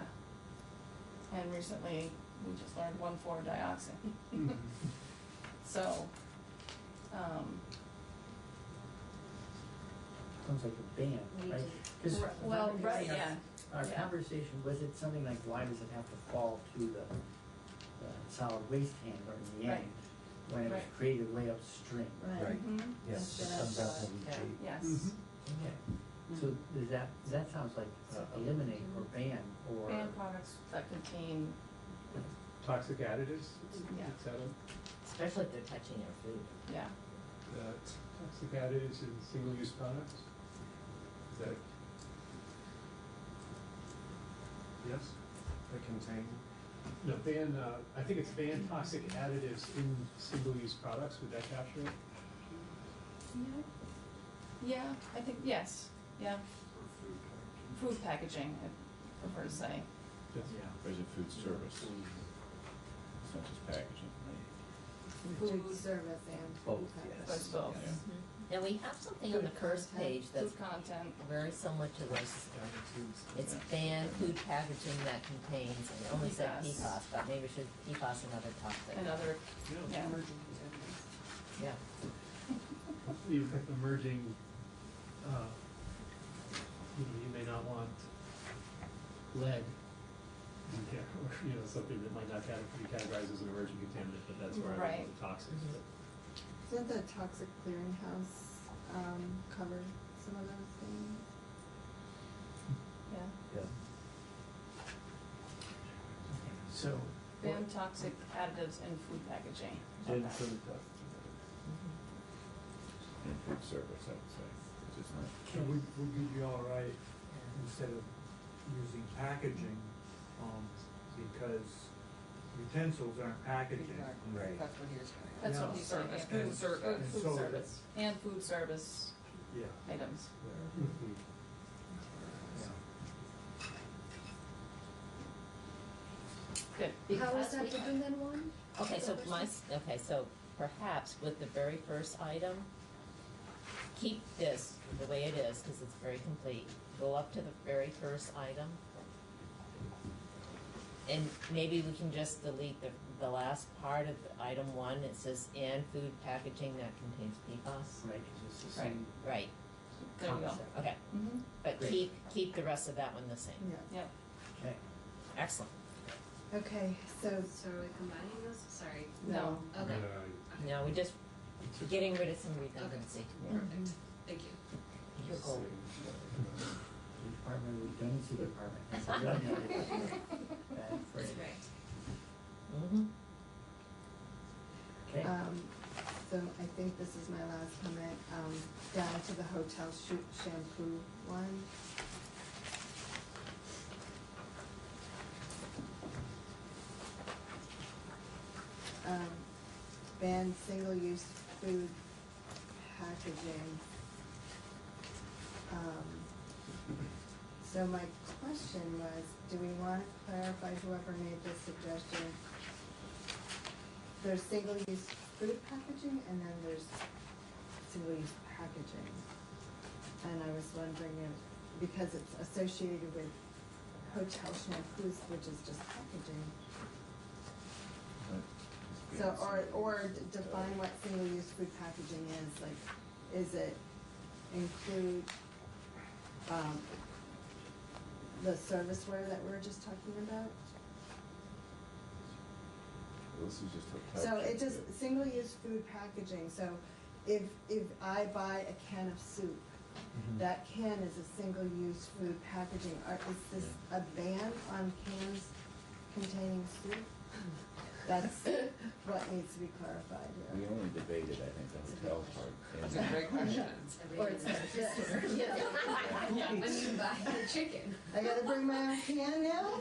And recently, we just learned 1,4-dioxane. So, Sounds like a ban, right? 'Cause well, if I'm right, thinking yeah. Our Yeah. conversation, was it something like, why does it have to fall to the solid waste handler in the Right. end? When it was created way upstream? Right. Yes, it comes out in the leachate. Yes. Okay. So does that sounds like eliminate or ban or. Ban products that contain, Toxic additives, Yeah. et cetera. Especially if they're touching our food. yeah. Toxic additives in single-use products? Is that? Yes? They contain. No, ban, I think it's ban toxic additives in single-use products, would that capture it? Yeah, I think, yes, yeah. Food packaging, I prefer to say. Or is it food service? It's not just packaging, right? Food service and Both, packaging. That's both. Now, we have something on the first page that's Food content. very similar to this. It's ban food packaging that contains, it only said PFAS. PFAS, but maybe it should PFAS and other toxic. Another, yeah. Yeah. You've got emerging, you may not want lead in there, or, something that might not be categorized as an emerging contaminant, but that's where I Right. want the toxics. But Doesn't the toxic clearinghouse cover some of those things? Yeah. Yeah. So. Ban toxic additives in food packaging. in Okay. food, In food service, I would say, which is not. So would you be all right instead of using packaging, because utensils aren't packaging? Right. That's what he was saying. That's what Yeah. he's saying, And- food ser- and food so service, and food service Yeah. items. Good. How is Because that we- different than one? Okay, so perhaps with the very first item, keep this the way it is, because it's very complete. Go up to the very first item. And maybe we can just delete the last part of item 1. It says, and food packaging that contains PFAS. Right, 'cause it's the Right. same. Right, There you go. concept. okay. Mm-hmm. But Great. keep the rest of that one the same. Yeah. Yep. Okay. Excellent. Okay, so, So are we combining those? Sorry. No. Okay. Now, we're just getting rid of some redundancy. Perfect. Thank you. Your goal. Department of Redundancy Department. That's a bad phrase. That's right. Mm-hmm. Okay. so I think this is my last comment, down to the hotel shampoo one. Ban single-use food packaging. So my question was, do we want to clarify, whoever made this suggestion, there's single-use food packaging and then there's single-use packaging. And I was wondering if, because it's associated with hotel shampoos, which is just packaging. So, or define what single-use food packaging is, like, is it include, the serviceware that we were just talking about? This is just hotel. So it just, single-use food packaging, so if I buy a can of soup, that can is a single-use food packaging. Is this a ban on cans containing soup? That's what needs to be clarified We here. only debated, I think, the hotel part. That's a great question. Or it's not just, yeah. I mean, buy the chicken. I gotta bring my own can now?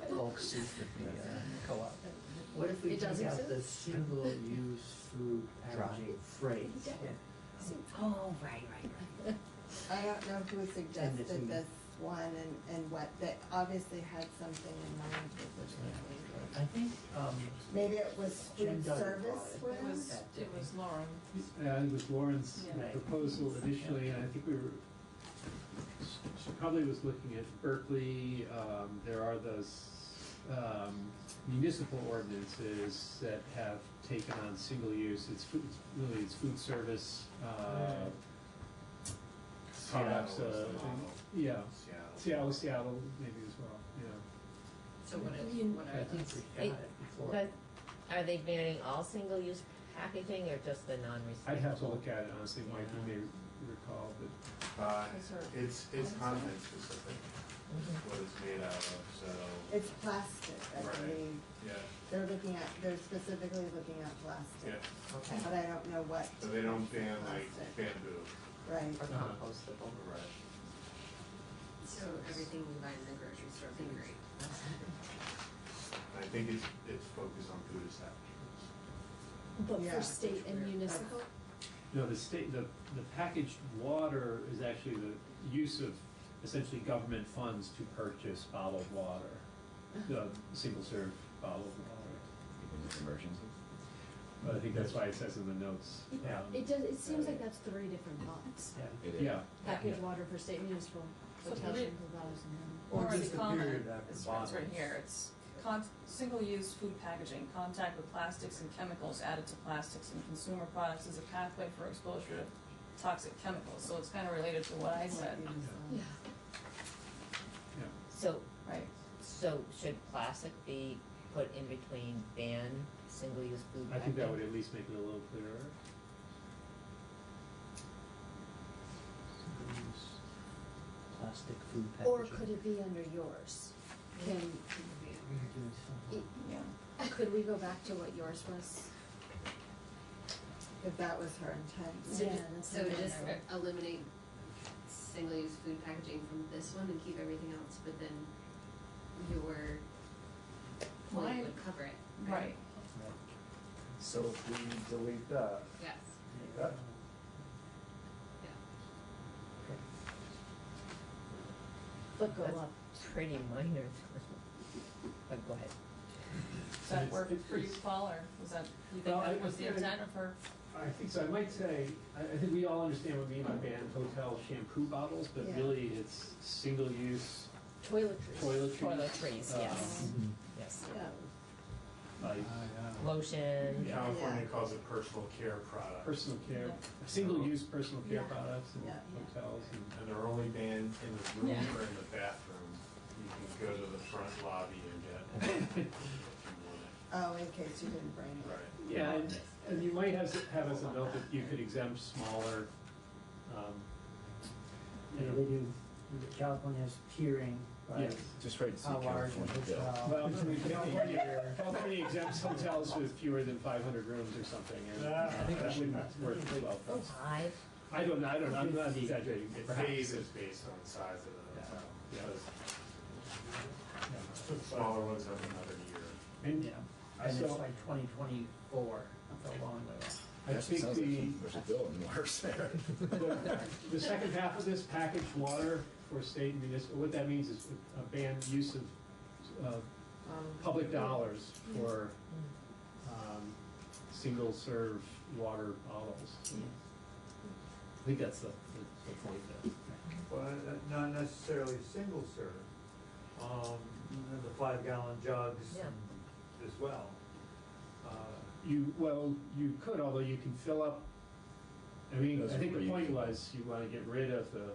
Bulk soup at the co-op. What if we It took doesn't out the exist? single-use food packaging phrase? Oh, right. I don't know who And suggested it's in- this one and what, they obviously had something in mind with it. I think, Maybe it was Jen food Duggan service brought It ware? was Lauren. It was Lauren's Yeah. proposal initially, and I think she probably was looking at Berkeley. There are those municipal ordinances that have taken on single use. It's food service products. Seattle maybe as well. Yeah. So what I is, think what we got it before. But are they banning all single-use packaging or just the non-recyclable? I'd have to look at it, honestly, Mike, you may recall, but. It's content specific, Mm-hmm. what it's made out of, so. It's plastic, I Right. believe. Yeah. They're specifically looking at plastic. Yeah. Okay. But I don't know what. So they don't ban like Plastic. bamboo. Right. Or compostable. Right. So everything you buy in the grocery store be great. I think it's focused on food establishments. But Yeah. for state and municipal? No, the packaged water is actually the use of essentially government funds to purchase bottled water, single-serve bottled water. Emergencies. But I think that's why it says in the notes. It does, it seems like that's 3 different pots. It is. Yeah. Packaged water for state and municipal, So hotels three- and hotels and. Or Or just the a comment, period after it's bottles. right here, it's single-use food packaging, contact with plastics and chemicals added to plastics and consumer products is a pathway for exposure to toxic chemicals, so it's kind of related to what I said. Yeah. So, Right. so should plastic be put in between ban single-use food I think that packaging? would at least make it a little clearer. Plastic food packaging. Or could it be under yours? Can, Yeah. could we go back to what yours was? If that was her intent. So Yeah, ju- that's So what I just know. eliminate single-use food packaging from this one and keep everything else, but then your point Mine- would cover it, Right. right? So if we delete that, Yes. that, But go That's up. pretty minor. But go ahead. Does that It's- work it's- for you, it's- Paul, or was that, you Well, think I- that was the I- intent of her? I think so. I might say, I think we all understand what we mean by banned hotel shampoo bottles, but Yeah. really it's single-use Toiletries. toiletries. Toiletries, yes. um, Yes. Yeah. Like Lotion. California calls it personal care products. personal care, single-use personal care Yeah. products in Yeah. hotels and. And they're only banned in the room Yeah. or in the bathroom. You can go to the front lobby and get it if you want it. Oh, in case you didn't bring it. Right. Yeah, and you might have us a note that you could exempt smaller, you know, They do, California has tiering, by yes. Just write how large a California bill. hotel. Well, California, California exempts hotels with fewer than 500 rooms or something, and I think that wouldn't work as well for us. 5? I don't know, I'm not exaggerating. The Perhaps. phase is based on the size of the hotel. Yeah. The smaller ones have another year. And yeah, and it's so, like 2024, that's a long way off. I Actually, think sounds like the, there's a bill in the works there. the second half of this, packaged water for state and municipal, what that means is a banned use of public dollars for single-serve water bottles. I think that's the point there. Well, not necessarily single serve, the 5-gallon jugs Yeah. as well. You could, although you can fill up, I mean, Those I think are the where you point can- was you wanna get rid of the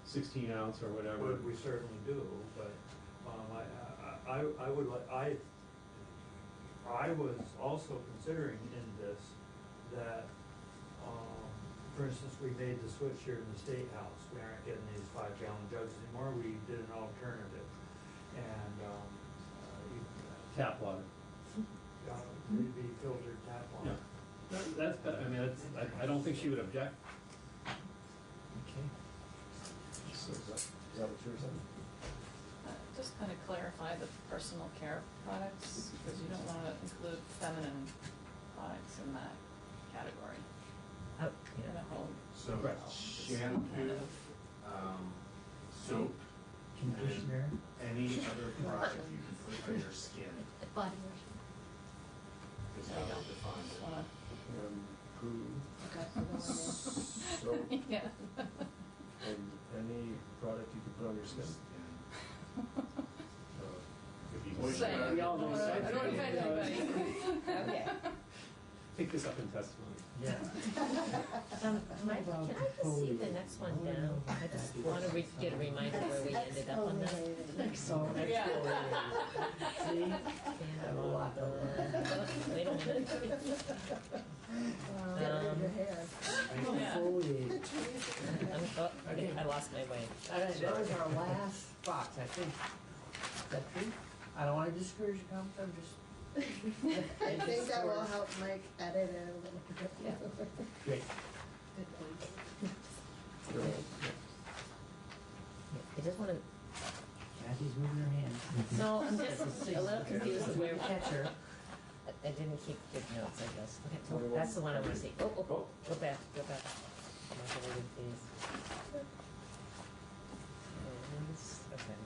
16 ounce or whatever. Would we certainly do, but, I was also considering in this that, for instance, we made the switch here in the State House. We aren't getting these 5-gallon jugs anymore. We did an alternative. And, Tap water. it'd be filtered tap water. That's, I mean, I don't think she would object. Okay. so is that what you were saying? Just kind of clarify the personal care products, because you don't want to include feminine products in that category. Oh, In the whole, So Right. shampoo, soap, Conditioner. and any other product you can put on your skin Body wash. is how they define just it. wanna, Okay, so go in there. Soap yeah. and any product you can put on your skin. Could be Say, moisturizer. We all know I don't something. offend anybody. Okay. Pick this up in testimony. Yeah. Mike, can I just see the next one down? I just want to get a reminder where we ended up on that. So, Yeah. see? Wait a minute. Get rid of your hair. Foliage. Okay, I lost my way. All right, that was our last box, I think. Is that true? I don't wanna discourage your comments, I'm just. I think that will help Mike edit it a little bit. Yeah. Great. Good point. I just want to. Kathy's moving her hand. No, I'm just a little confused with where. Catch her. I didn't keep good notes, I guess. Okay, so that's the one I want to see. Oh, go back, go back. Modulated fees. Okay.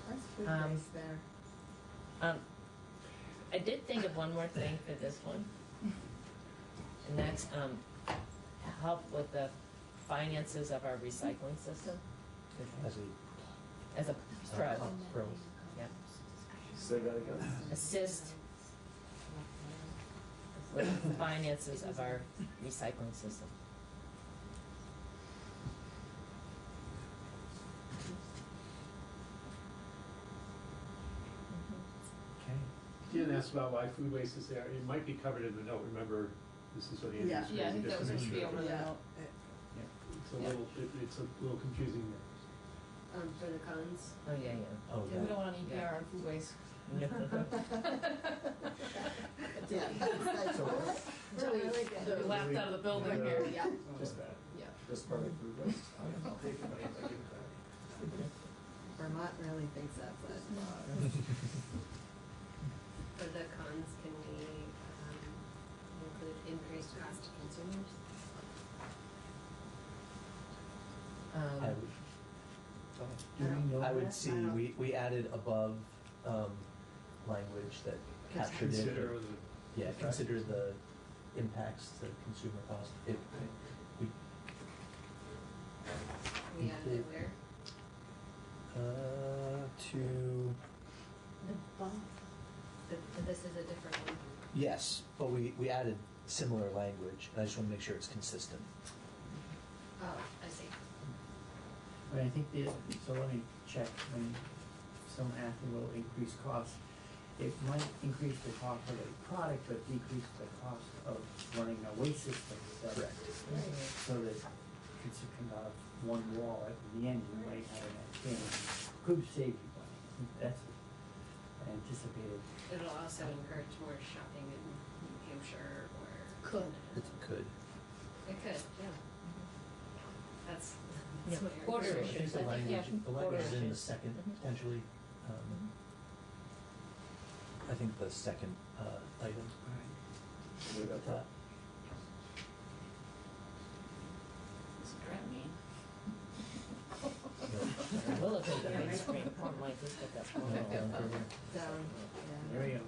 That's food waste there. I did think of one more thing for this one, and that's help with the finances of our recycling system as a pro. Yeah. Say that again. Assist with the finances of our recycling system. You didn't ask about why food waste is there. It might be covered in the note. Remember, this is what Andrew's Yeah, I think that was just supposed to be over the yeah. note. It's a little, it's a little confusing there. For the cons. Oh, yeah, yeah. Oh, Yeah, we don't want any EPR on food waste. Yeah, that's really good. We laughed out of the building here. Yeah. Just that. Yeah. Just part of food waste. I'll take it, I'll give it back. Vermont really thinks that, but. For the cons, can we include increased cost to consumers? I would see, we added above language that captured it. Consider Yeah, consider the impacts to consumer cost. We added it where? To, This is a different one. yes, but we added similar language, and I just want to make sure it's consistent. Oh, I see. But I think so let me check, when someone asked me will increase costs, it might increase the cost of a product, but decrease the cost of running a waste system. Correct. So that it's a kind of one wallet, in the end, you might have an exchange, could save you money. I think that's anticipated. It'll also encourage more shopping in New Hampshire or. Could. It could. It could, yeah. That's Yeah, my quarter So I argument. think the language, yeah, the language is in the issues. second, potentially. I think the second item. We got that. We'll look at the big screen. Come on, Mike, let's get that one. Down, There we go.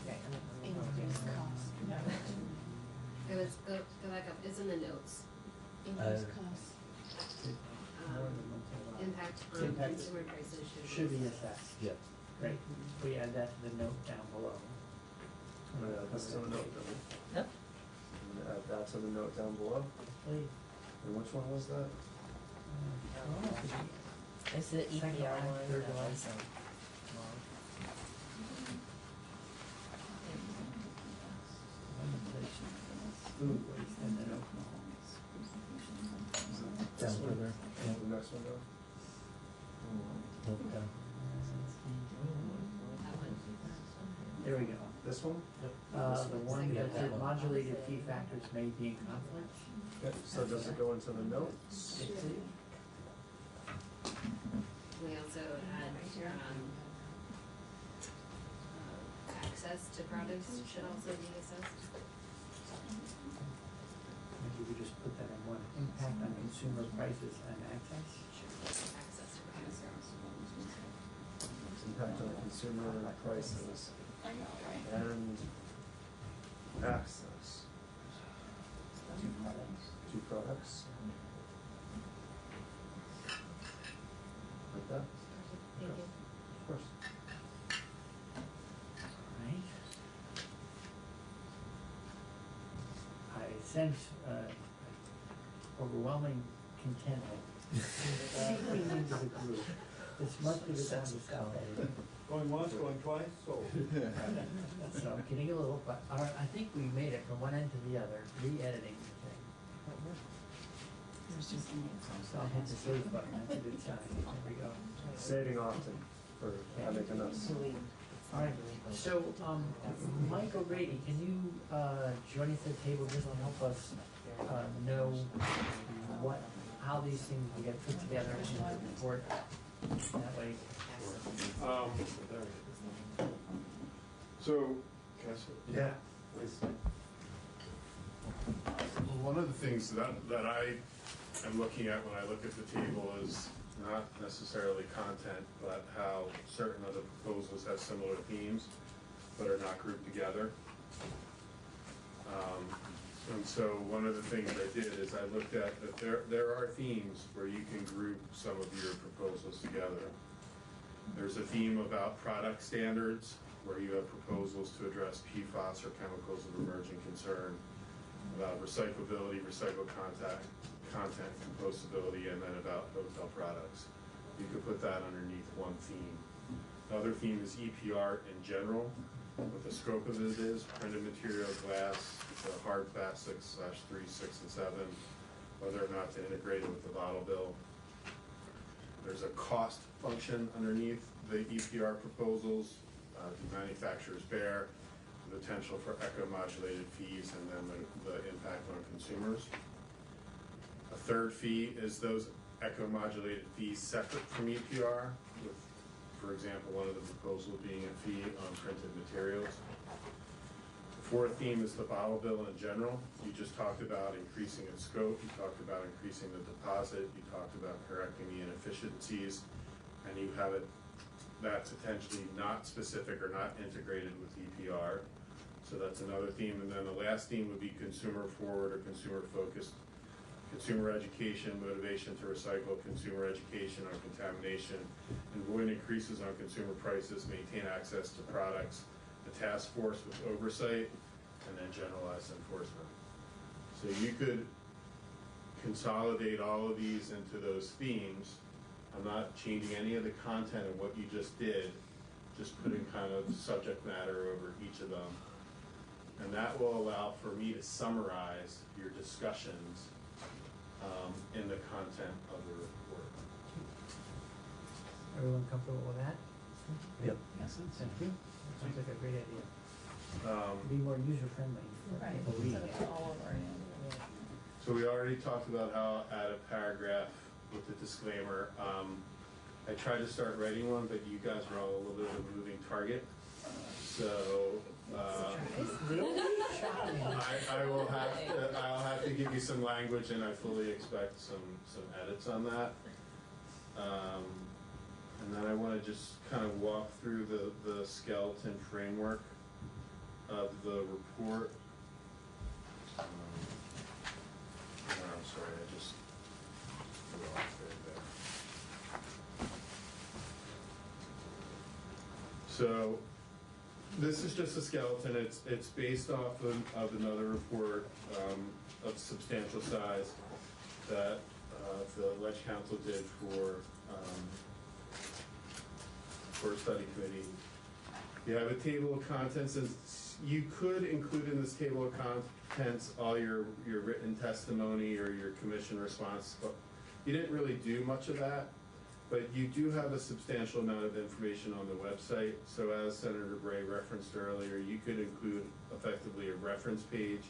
Okay, Increased cost. It was, go back up, it's in the notes. Increased cost. Impact on Impact consumer prices should be assessed. Yep. Great. We add that to the note down below. I'm gonna add this to the note then. Yep. I'm gonna add that to the note down below. Please. And which one was that? It's the Second EPR line, one. third that line. was, Food waste and then Down further. Yeah. The next one down? Nope, down. There we go. This one? The one that said Yeah. modulated fee factors may be in conflict. Okay, so does it go into the notes? We also had, access to products should also be assessed. Maybe we just put that in one, impact on consumer prices and access. Access to products. Impact on consumer prices and access. Two products. Like that? Thank you. Of course. Right. I sense overwhelming contentment. Speaking to the group. This must be the time to sell. Going once, going twice, sold. So I'm kidding a little, but I think we made it from one end to the other, re-editing the thing. So I'll hit the save button at a good time. There we go. Saving often for having us. All right, so, Mike O'Grady, can you, join us at the table just to help us, know how these things will get put together in the report? That way. So, can I say? Yeah, please. Well, one of the things that I am looking at when I look at the table is not necessarily content, but how certain of the proposals have similar themes, but are not grouped together. And so one of the things I did is I looked at that there are themes where you can group some of your proposals together. There's a theme about product standards, where you have proposals to address PFAS or chemicals of emerging concern, about recyclability, recycled content, compostability, and then about hotel products. You could put that underneath one theme. The other theme is EPR in general. What the scope of it is, printed material, glass, hard plastics / 3, 6, and 7, whether or not to integrate it with the bottle bill. There's a cost function underneath the EPR proposals. Do manufacturers bear the potential for eco-modulated fees, and then the impact on consumers. A third fee is those eco-modulated fees separate from EPR, with, for example, one of the proposals being a fee on printed materials. The fourth theme is the bottle bill in general. You just talked about increasing its scope, you talked about increasing the deposit, you talked about correcting the inefficiencies, and you have it that's potentially not specific or not integrated with EPR. So that's another theme. And then the last theme would be consumer forward or consumer focused. Consumer education, motivation to recycle, consumer education on contamination, avoid increases on consumer prices, maintain access to products, a task force with oversight, and then generalized enforcement. So you could consolidate all of these into those themes. I'm not changing any of the content of what you just did, just putting kind of subject matter over each of them. And that will allow for me to summarize your discussions in the content of the report. Everyone comfortable with that? Yep. Yes, thank you. That sounds like a great idea. Be more user-friendly. Right. All over it. So we already talked about how add a paragraph with the disclaimer. I tried to start writing one, but you guys are all a little bit of a moving target. So I'll have to give you some language, and I fully expect some edits on that. And then I want to just kind of walk through the skeleton framework of the report. I'm sorry, I just threw off there. So this is just a skeleton. It's based off of another report of substantial size that the Ledge Council did for a study committee. You have a table of contents. You could include in this table of contents all your written testimony or your commission response, but you didn't really do much of that. But you do have a substantial amount of information on the website. So as Senator Bray referenced earlier, you could include effectively a reference page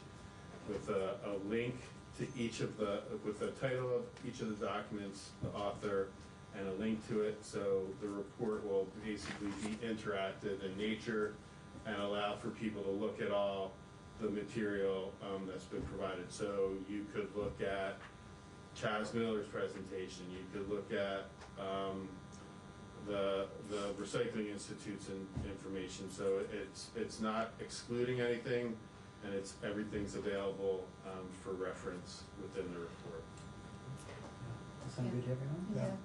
with a link to each of with the title of each of the documents, the author, and a link to it. So the report will basically be interactive in nature and allow for people to look at all the material that's been provided. So you could look at Chaz Miller's presentation. You could look at the Recycling Institute's information. So it's not excluding anything, and everything's available for reference within the report. That sound good to everyone? Yeah.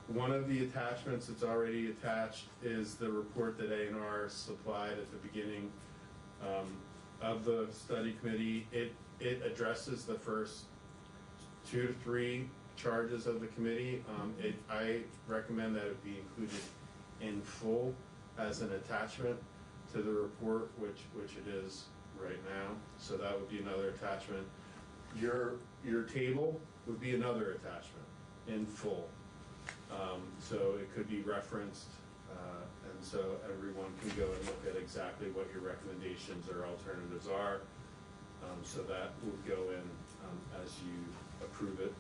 One of the attachments that's already attached is the report that A&R supplied at the beginning of the study committee. It addresses the first 2 to 3 charges of the committee. I recommend that it be included in full as an attachment to the report, which it is right now. So that would be another attachment. Your table would be another attachment in full. So it could be referenced, and so everyone can go and look at exactly what your recommendations or alternatives are. So that would go in as you approve it.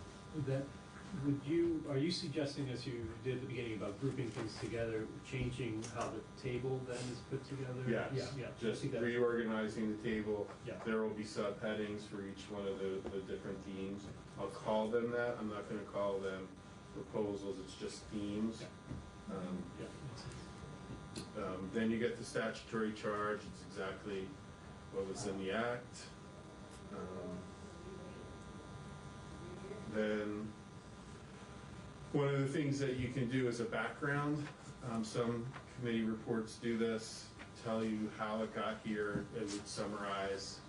Are you suggesting, as you did at the beginning about grouping things together, changing how the table then is put together? Yes, Yeah. just I see that. reorganizing the table. Yeah. There will be subheadings for each one of the different themes. I'll call them that. I'm not going to call them proposals. It's just themes. Then you get the statutory charge. It's exactly what was in the act. Then one of the things that you can do as a background, some committee reports do this, tell you how it got here. It would summarize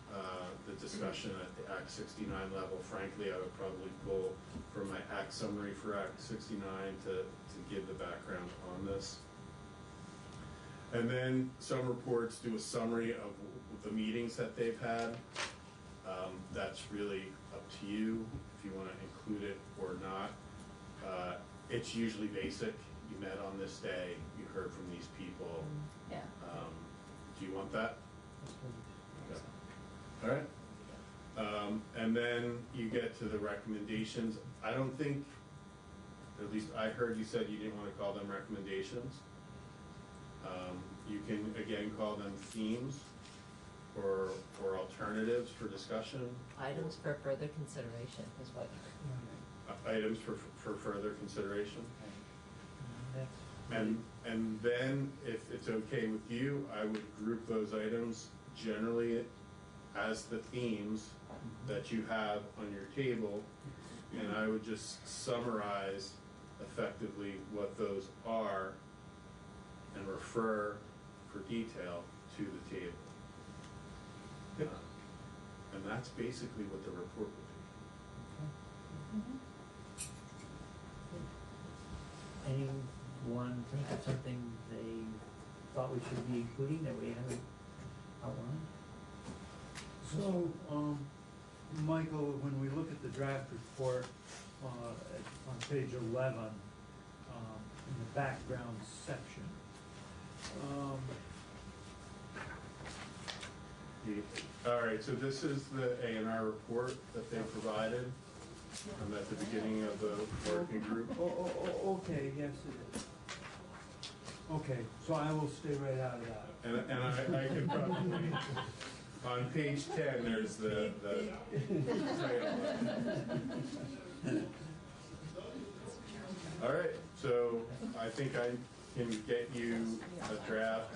the discussion at the Act 69 level. Frankly, I would probably pull from my Act summary for Act 69 to give the background on this. And then some reports do a summary of the meetings that they've had. That's really up to you if you want to include it or not. It's usually basic. You met on this day. You heard from these people. Yeah. Do you want that? Okay. All right. And then you get to the recommendations. I don't think, at least I heard you said you didn't want to call them recommendations. You can, again, call them themes or alternatives for discussion. Items for further consideration is what. Items for further consideration. And then, if it's okay with you, I would group those items generally as the themes that you have on your table, and I would just summarize effectively what those are and refer for detail to the table. And that's basically what the report would be. Anyone think of something they thought we should be including that we haven't outlined? So, Michael, when we look at the draft report on page 11, in the background section, all right, so this is the A&R report that they provided at the beginning of the working group. Okay, yes it is. Okay, so I will stay right out of that. And I can probably, on page 10, there's the all right, so I think I can get you a draft.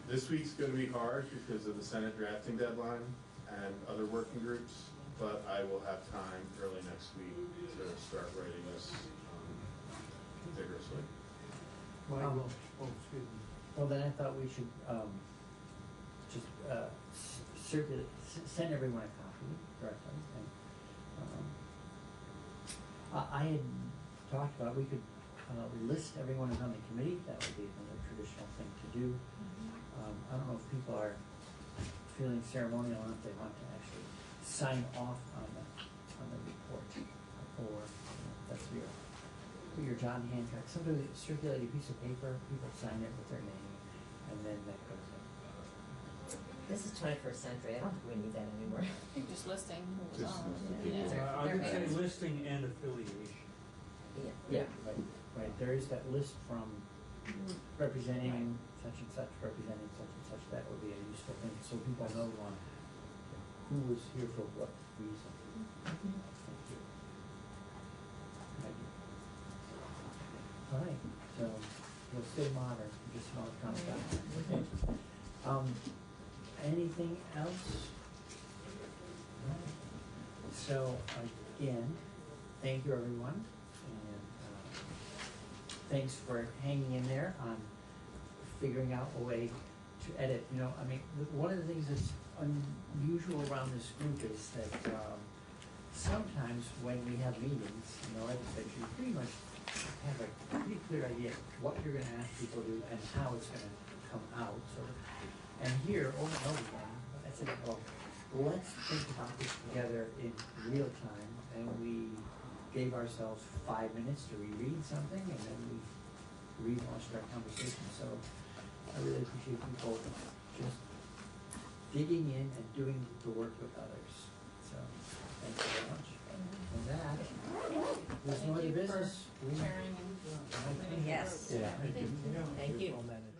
This week's going to be hard because of the Senate drafting deadline and other working groups, but I will have time early next week to start writing this vigorously. Michael, excuse me. Well, then I thought we should just circulate, send everyone a copy directly. And, I had talked about we could list everyone who's on the committee. That would be another traditional thing to do. I don't know if people are feeling ceremonial enough they want to actually sign off on the report, or that's your John Hancock. Sometimes they circulate a piece of paper, people sign it with their name, and then that goes in. This is 21st century. I don't think we need that anymore. You're just listing who was Just on. the I would say listing and affiliation. Yeah, right. There is that list from representing such and such, representing such and such. That would be a useful thing, so people know who was here for what reason. Thank you. Thank you. All right, so we'll stay modern, just small concept. Anything else? No. So again, thank you everyone, and thanks for hanging in there on figuring out a way to edit. You know, I mean, one of the things that's unusual around this group is that sometimes when we have meetings in the legislature, you pretty much have a pretty clear idea of what you're gonna ask people to do and how it's gonna come out, sort of. And here, over and over again, I said, well, let's think about this together in real time, and we gave ourselves 5 minutes to reread something, and then we relaunched our conversation. So I really appreciate people just digging in and doing the work with others. So thank you very much. And that, there's no other business. Yes. Yeah. Thank you. Well managed.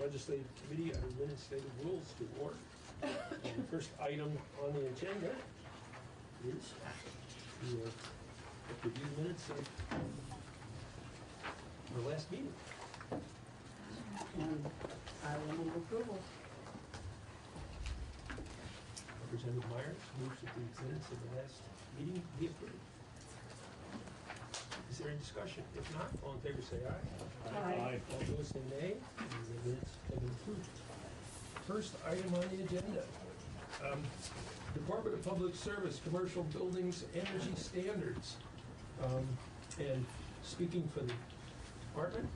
Legislative Committee on Administrative Rules to order. And the first item on the agenda is the review minutes of our last meeting. And I will move approval. Representative Myers moves that the minutes of the last meeting be approved. Is there any discussion? If not, all in favor say aye. Aye. All opposed say nay. And the minutes have been approved. First item on the agenda. Department of Public Service, Commercial Buildings, Energy Standards. And speaking for the department,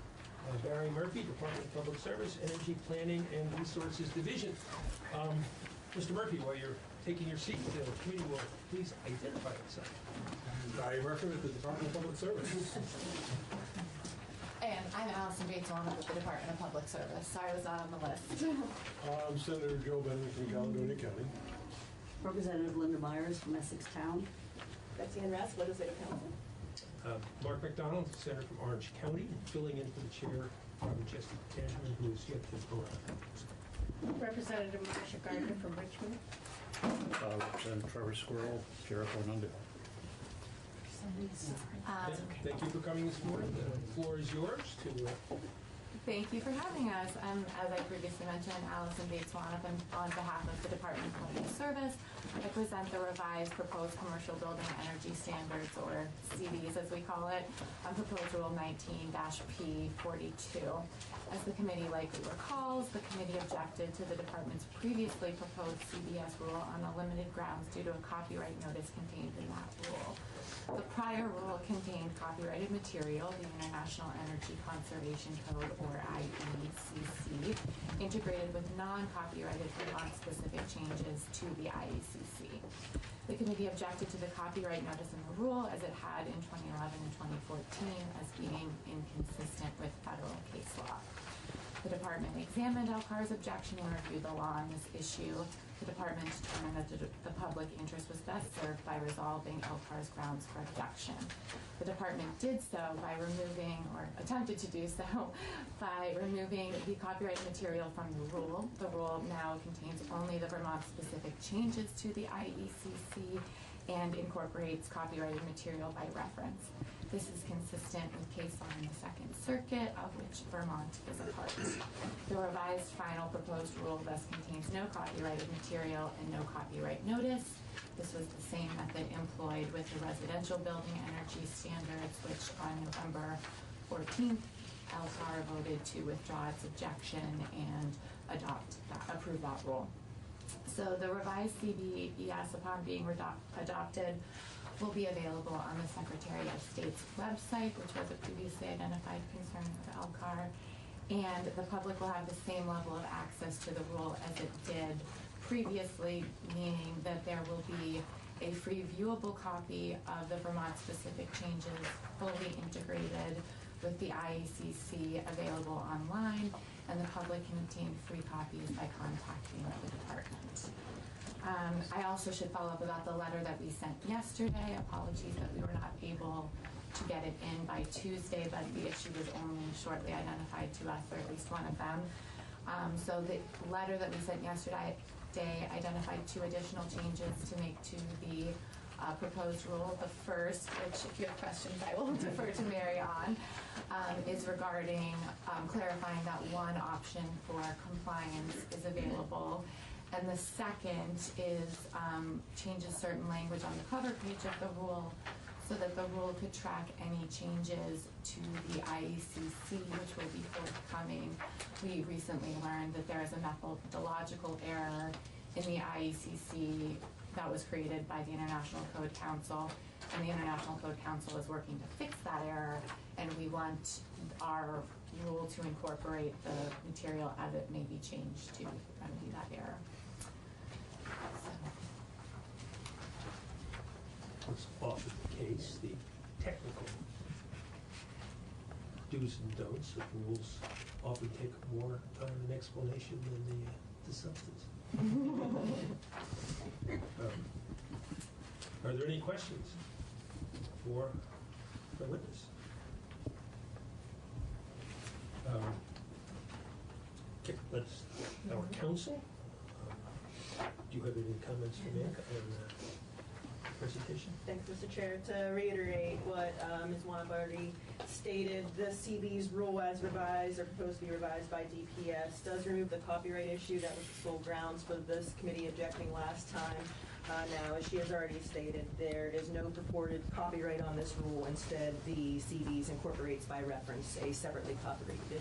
Barry Murphy, Department of Public Service, Energy Planning and Resources Division. Mr. Murphy, while you're taking your seat, the committee will please identify itself. Barry Murphy with the Department of Public Service. And I'm Allison Bates-Wanick with the Department of Public Service. Sorry, I was not on the list. I'm Senator Joe Bennett from Caledonia County. Representative Linda Myers from Essex Town. Betsy Ann Rest, Legislative Council. Mark McDonald, Senator from Orange County, filling in for the chair, Robin Chester Tangerman, who is yet to arrive. Representative Marcia Gardner from Richmond. Representative Trevor Squirrel, Sheriff Onondaga. Thank you for coming this morning. The floor is yours to. Thank you for having us. As I previously mentioned, Allison Bates-Wanick on behalf of the Department of Public Service. I present the revised proposed commercial building energy standards, or CDs as we call it, on proposed rule 19-P42. As the committee likely recalls, the committee objected to the department's previously proposed CBS rule on the limited grounds due to a copyright notice contained in that rule. The prior rule contained copyrighted material, the International Energy Conservation Code, or IECC, integrated with non-copyrighted Vermont-specific changes to the IECC. The committee objected to the copyright notice in the rule as it had in 2011 and 2014 as being inconsistent with federal case law. The department examined LCAR's objection and reviewed the law on this issue. The department determined that the public interest was best served by resolving LCAR's grounds for objection. The department did so by removing, or attempted to do so, by removing the copyrighted material from the rule. The rule now contains only the Vermont-specific changes to the IECC and incorporates copyrighted material by reference. This is consistent with case law in the Second Circuit, of which Vermont is a part. The revised final proposed rule thus contains no copyrighted material and no copyright notice. This was the same method employed with the residential building energy standards, which on November 14th, LCAR voted to withdraw its objection and approve that rule. So the revised CBES, upon being adopted, will be available on the Secretary of State's website, which was a previously identified concern of LCAR, and the public will have the same level of access to the rule as it did previously, meaning that there will be a free viewable copy of the Vermont-specific changes fully integrated with the IECC available online, and the public can obtain free copies by contacting the department. I also should follow up about the letter that we sent yesterday. Apologies that we were not able to get it in by Tuesday, but the issue was only shortly identified to us, or at least one of them. So the letter that we sent yesterday identified 2 additional changes to make to the proposed rule. The first, which if you have questions I will defer to Mary on, is regarding clarifying that one option for compliance is available. And the second is changes certain language on the cover page of the rule so that the rule could track any changes to the IECC, which will be forthcoming. We recently learned that there is a methodological error in the IECC that was created by the International Code Council, and the International Code Council is working to fix that error, and we want our rule to incorporate the material as it may be changed to remedy that error. That's often the case. The technical do's and don'ts of rules often take more time and explanation than the substance. Are there any questions for the witness? council. Do you have any comments to make on the presentation? Thanks, Mr. Chair. To reiterate what Ms. Wannab already stated, the CB's rule as revised or proposed to be revised by DPS does remove the copyright issue that was the sole grounds for this committee objecting last time. Now, as she has already stated, there is no purported copyright on this rule. Instead, the CB's incorporates by reference a separately copyrighted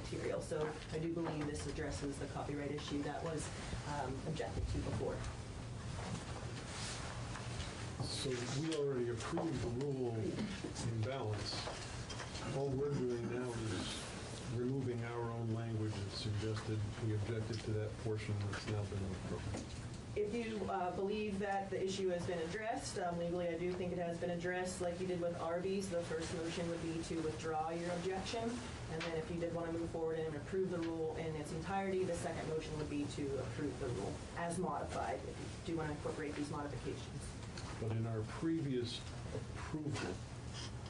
material. So I do believe this addresses the copyright issue that was objected to before. So we already approved the rule in balance. All we're doing now is removing our own language that suggested we objected to that portion that's now been approved. If you believe that the issue has been addressed, legally I do think it has been addressed like you did with Arby's. The first motion would be to withdraw your objection, and then if you did want to move forward and approve the rule in its entirety, the second motion would be to approve the rule as modified, if you do want to incorporate these modifications. But in our previous approval,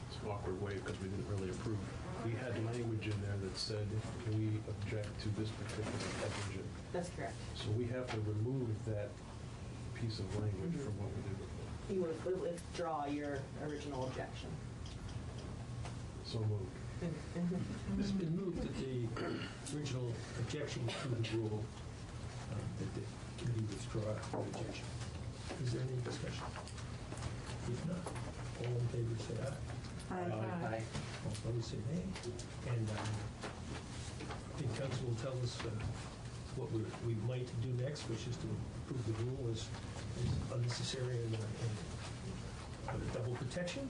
it's an awkward way because we didn't really approve, we had language in there that said, can we object to this particular provision? That's correct. So we have to remove that piece of language from what we did before. You would withdraw your original objection. So moved. It's been moved that the original objection to the rule, that the committee withdraw the objection. Is there any discussion? If not, all in favor say aye. Aye. All opposed say nay. And I think council will tell us what we might do next, which is to approve the rule as unnecessary and double protection,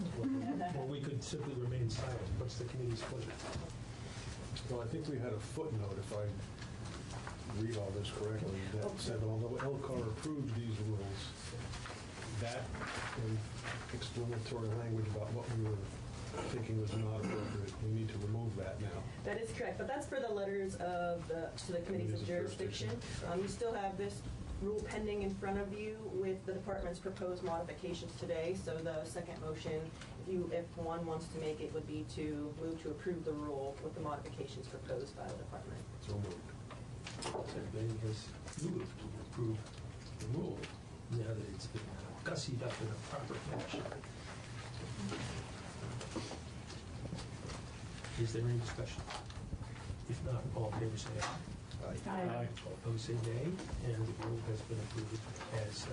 or we could simply remain silent. What's the committee's pleasure? Well, I think we had a footnote, if I read all this correctly, that said although LCAR approved these rules, that explanatory language about what we were thinking was not appropriate, we need to remove that now. That is correct, but that's for the letters of to the committees of jurisdiction. You still have this rule pending in front of you with the department's proposed modifications today. So the second motion, if one wants to make it, would be to move to approve the rule with the modifications proposed by the department. So moved. Everybody has moved to approve the rule now that it's been gussied up in a proper fashion. Is there any discussion? If not, all in favor say aye. Aye. All opposed say nay, and the rule has been approved as,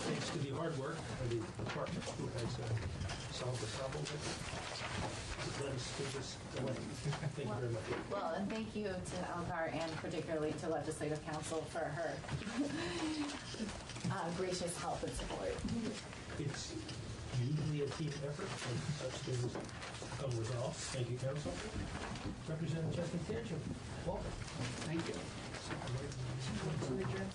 thanks to the hard work of the department who has solved the problem that led us to this delay. Thank you very much. Well, and thank you to Elgar and particularly to Legislative Council for her gracious help and support. It's usually a team effort when such things come resolved. Thank you, Council. Representative Justin Tancho, welcome. Thank you. To address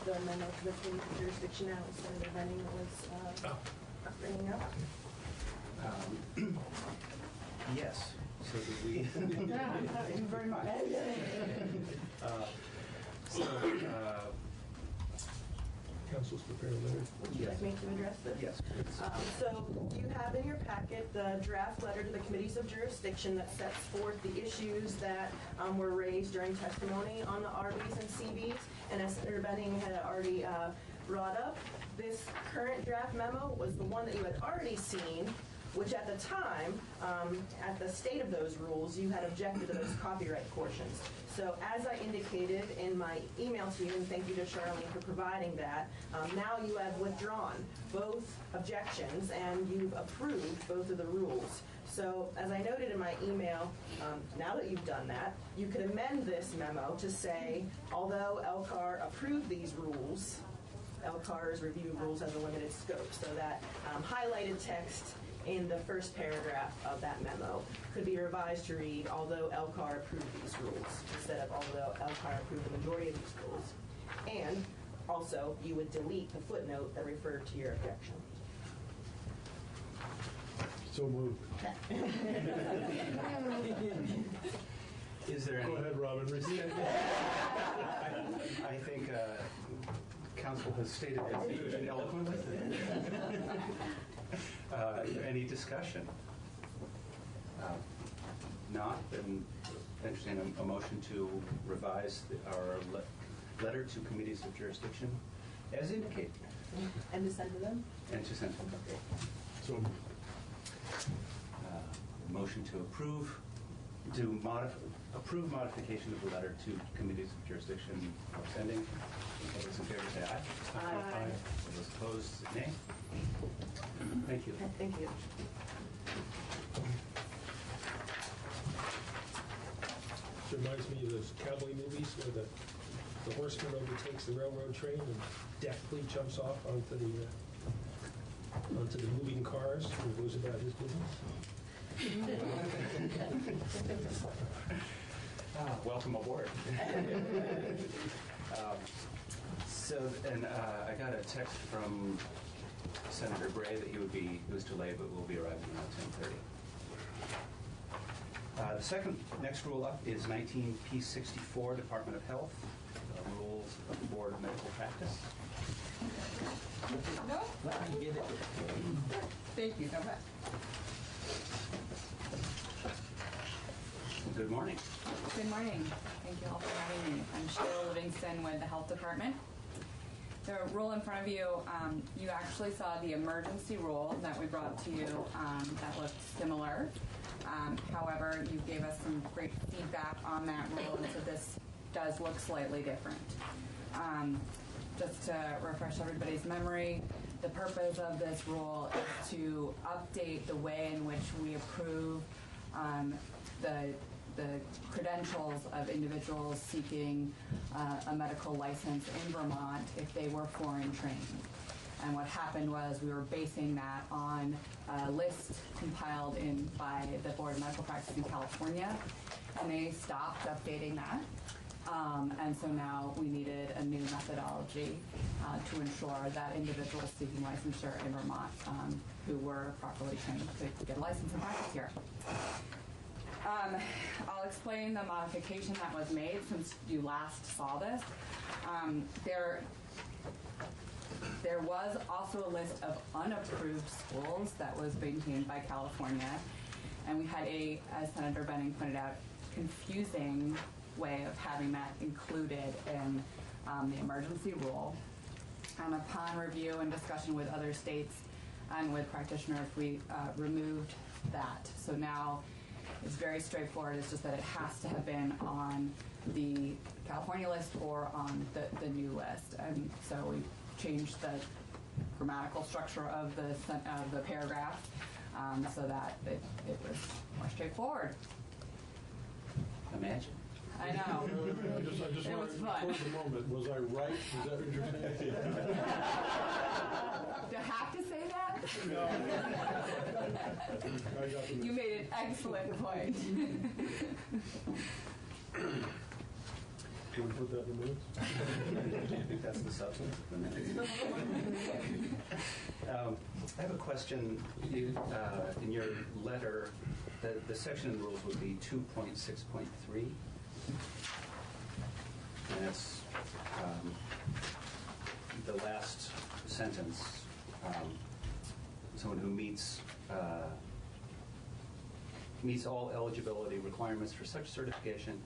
the memo to the committee of jurisdiction now, Senator Benning was bringing up. Yes. So did we? Thank you very much. Council's prepared a letter. Would you like me to address this? Yes. So you have in your packet the draft letter to the committees of jurisdiction that sets forth the issues that were raised during testimony on the RBs and CBs. And as Senator Benning had already brought up, this current draft memo was the one that you had already seen, which at the time, at the state of those rules, you had objected to those copyright portions. So as I indicated in my email to you, and thank you to Charlene for providing that, now you have withdrawn both objections and you've approved both of the rules. So as I noted in my email, now that you've done that, you could amend this memo to say, although LCAR approved these rules, LCAR's review rules has a limited scope, so that highlighted text in the first paragraph of that memo could be revised to read, although LCAR approved these rules, instead of although LCAR approved the majority of these rules. And also, you would delete the footnote that referred to your objection. So moved. Is there any? Go ahead, Robin. I think council has stated it eloquently. Any discussion? Not, then entertain a motion to revise our letter to committees of jurisdiction as indicated. And to send to them? And to send to them. So, Motion to approve modification of the letter to committees of jurisdiction of sending. All those in favor say aye. Aye. All those opposed, say nay. Thank you. Thank you. It reminds me of those cowboy movies where the horseman overtakes the railroad train and deftly jumps off onto the moving cars and goes about his business. Welcome aboard. I got a text from Senator Bray that he was delayed, but will be arriving around 10:30. The next rule up is 19P64, Department of Health, rules of the Board of Medical Practice. No? Let me get it. Thank you so much. Good morning. Good morning. Thank you all for having me. I'm Sheila Livingston with the Health Department. The rule in front of you, you actually saw the emergency rule that we brought to you that looked similar. However, you gave us some great feedback on that rule, and so this does look slightly different. Just to refresh everybody's memory, the purpose of this rule is to update the way in which we approve the credentials of individuals seeking a medical license in Vermont if they were foreign trained. And what happened was we were basing that on a list compiled by the Board of Medical Practice in California, and they stopped updating that. And so now we needed a new methodology to ensure that individuals seeking licensure in Vermont who were properly trained could get a license and practice here. I'll explain the modification that was made since you last saw this. There was also a list of unapproved schools that was maintained by California, and we had as Senator Benning pointed out, confusing way of having that included in the emergency rule. And upon review and discussion with other states and with practitioners, we removed that. So now it's very straightforward. It's just that it has to have been on the California list or on the new list. And so we changed the grammatical structure of the paragraph so that it was more straightforward. Imagine. I know. I just it was fun. For the moment, was I right? Is that what you're saying? Do I have to say that? No. I got the You made an excellent point. Can we put that in the minutes? I think that's the substance of the minutes. I have a question. In your letter, the section of the rules would be 2.6.3. And it's the last sentence. Someone who meets all eligibility requirements for such certification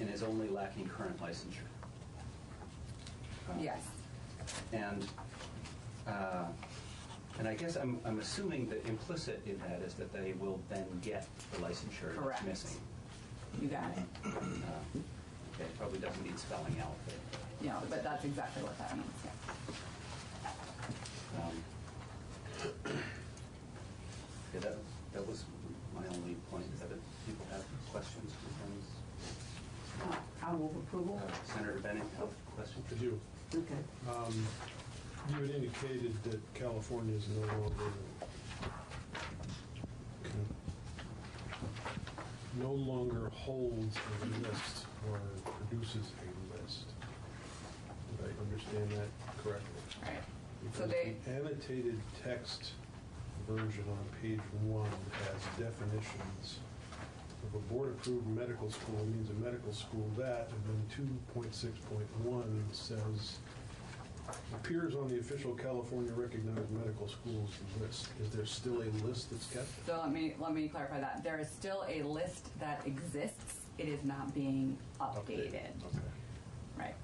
and is only lacking current licensure. Yes. And I guess I'm assuming that implicit in that is that they will then get the licensure Correct. that's missing. You got it. Okay, it probably doesn't need spelling out. But that's exactly what that means. Yeah. That was my only point. That if people have questions, concerns. I'll move approval. Senator Benning, have a question? Could you? Okay. You had indicated that California is no longer holds a list or produces a list. Did I understand that correctly? Right. Because the annotated text version on page 1 has definitions of a board-approved medical school means a medical school that, and then 2.6.1 says appears on the official California recognized medical schools list. Is there still a list that's kept? So let me clarify that. There is still a list that exists it is not being updated. Right.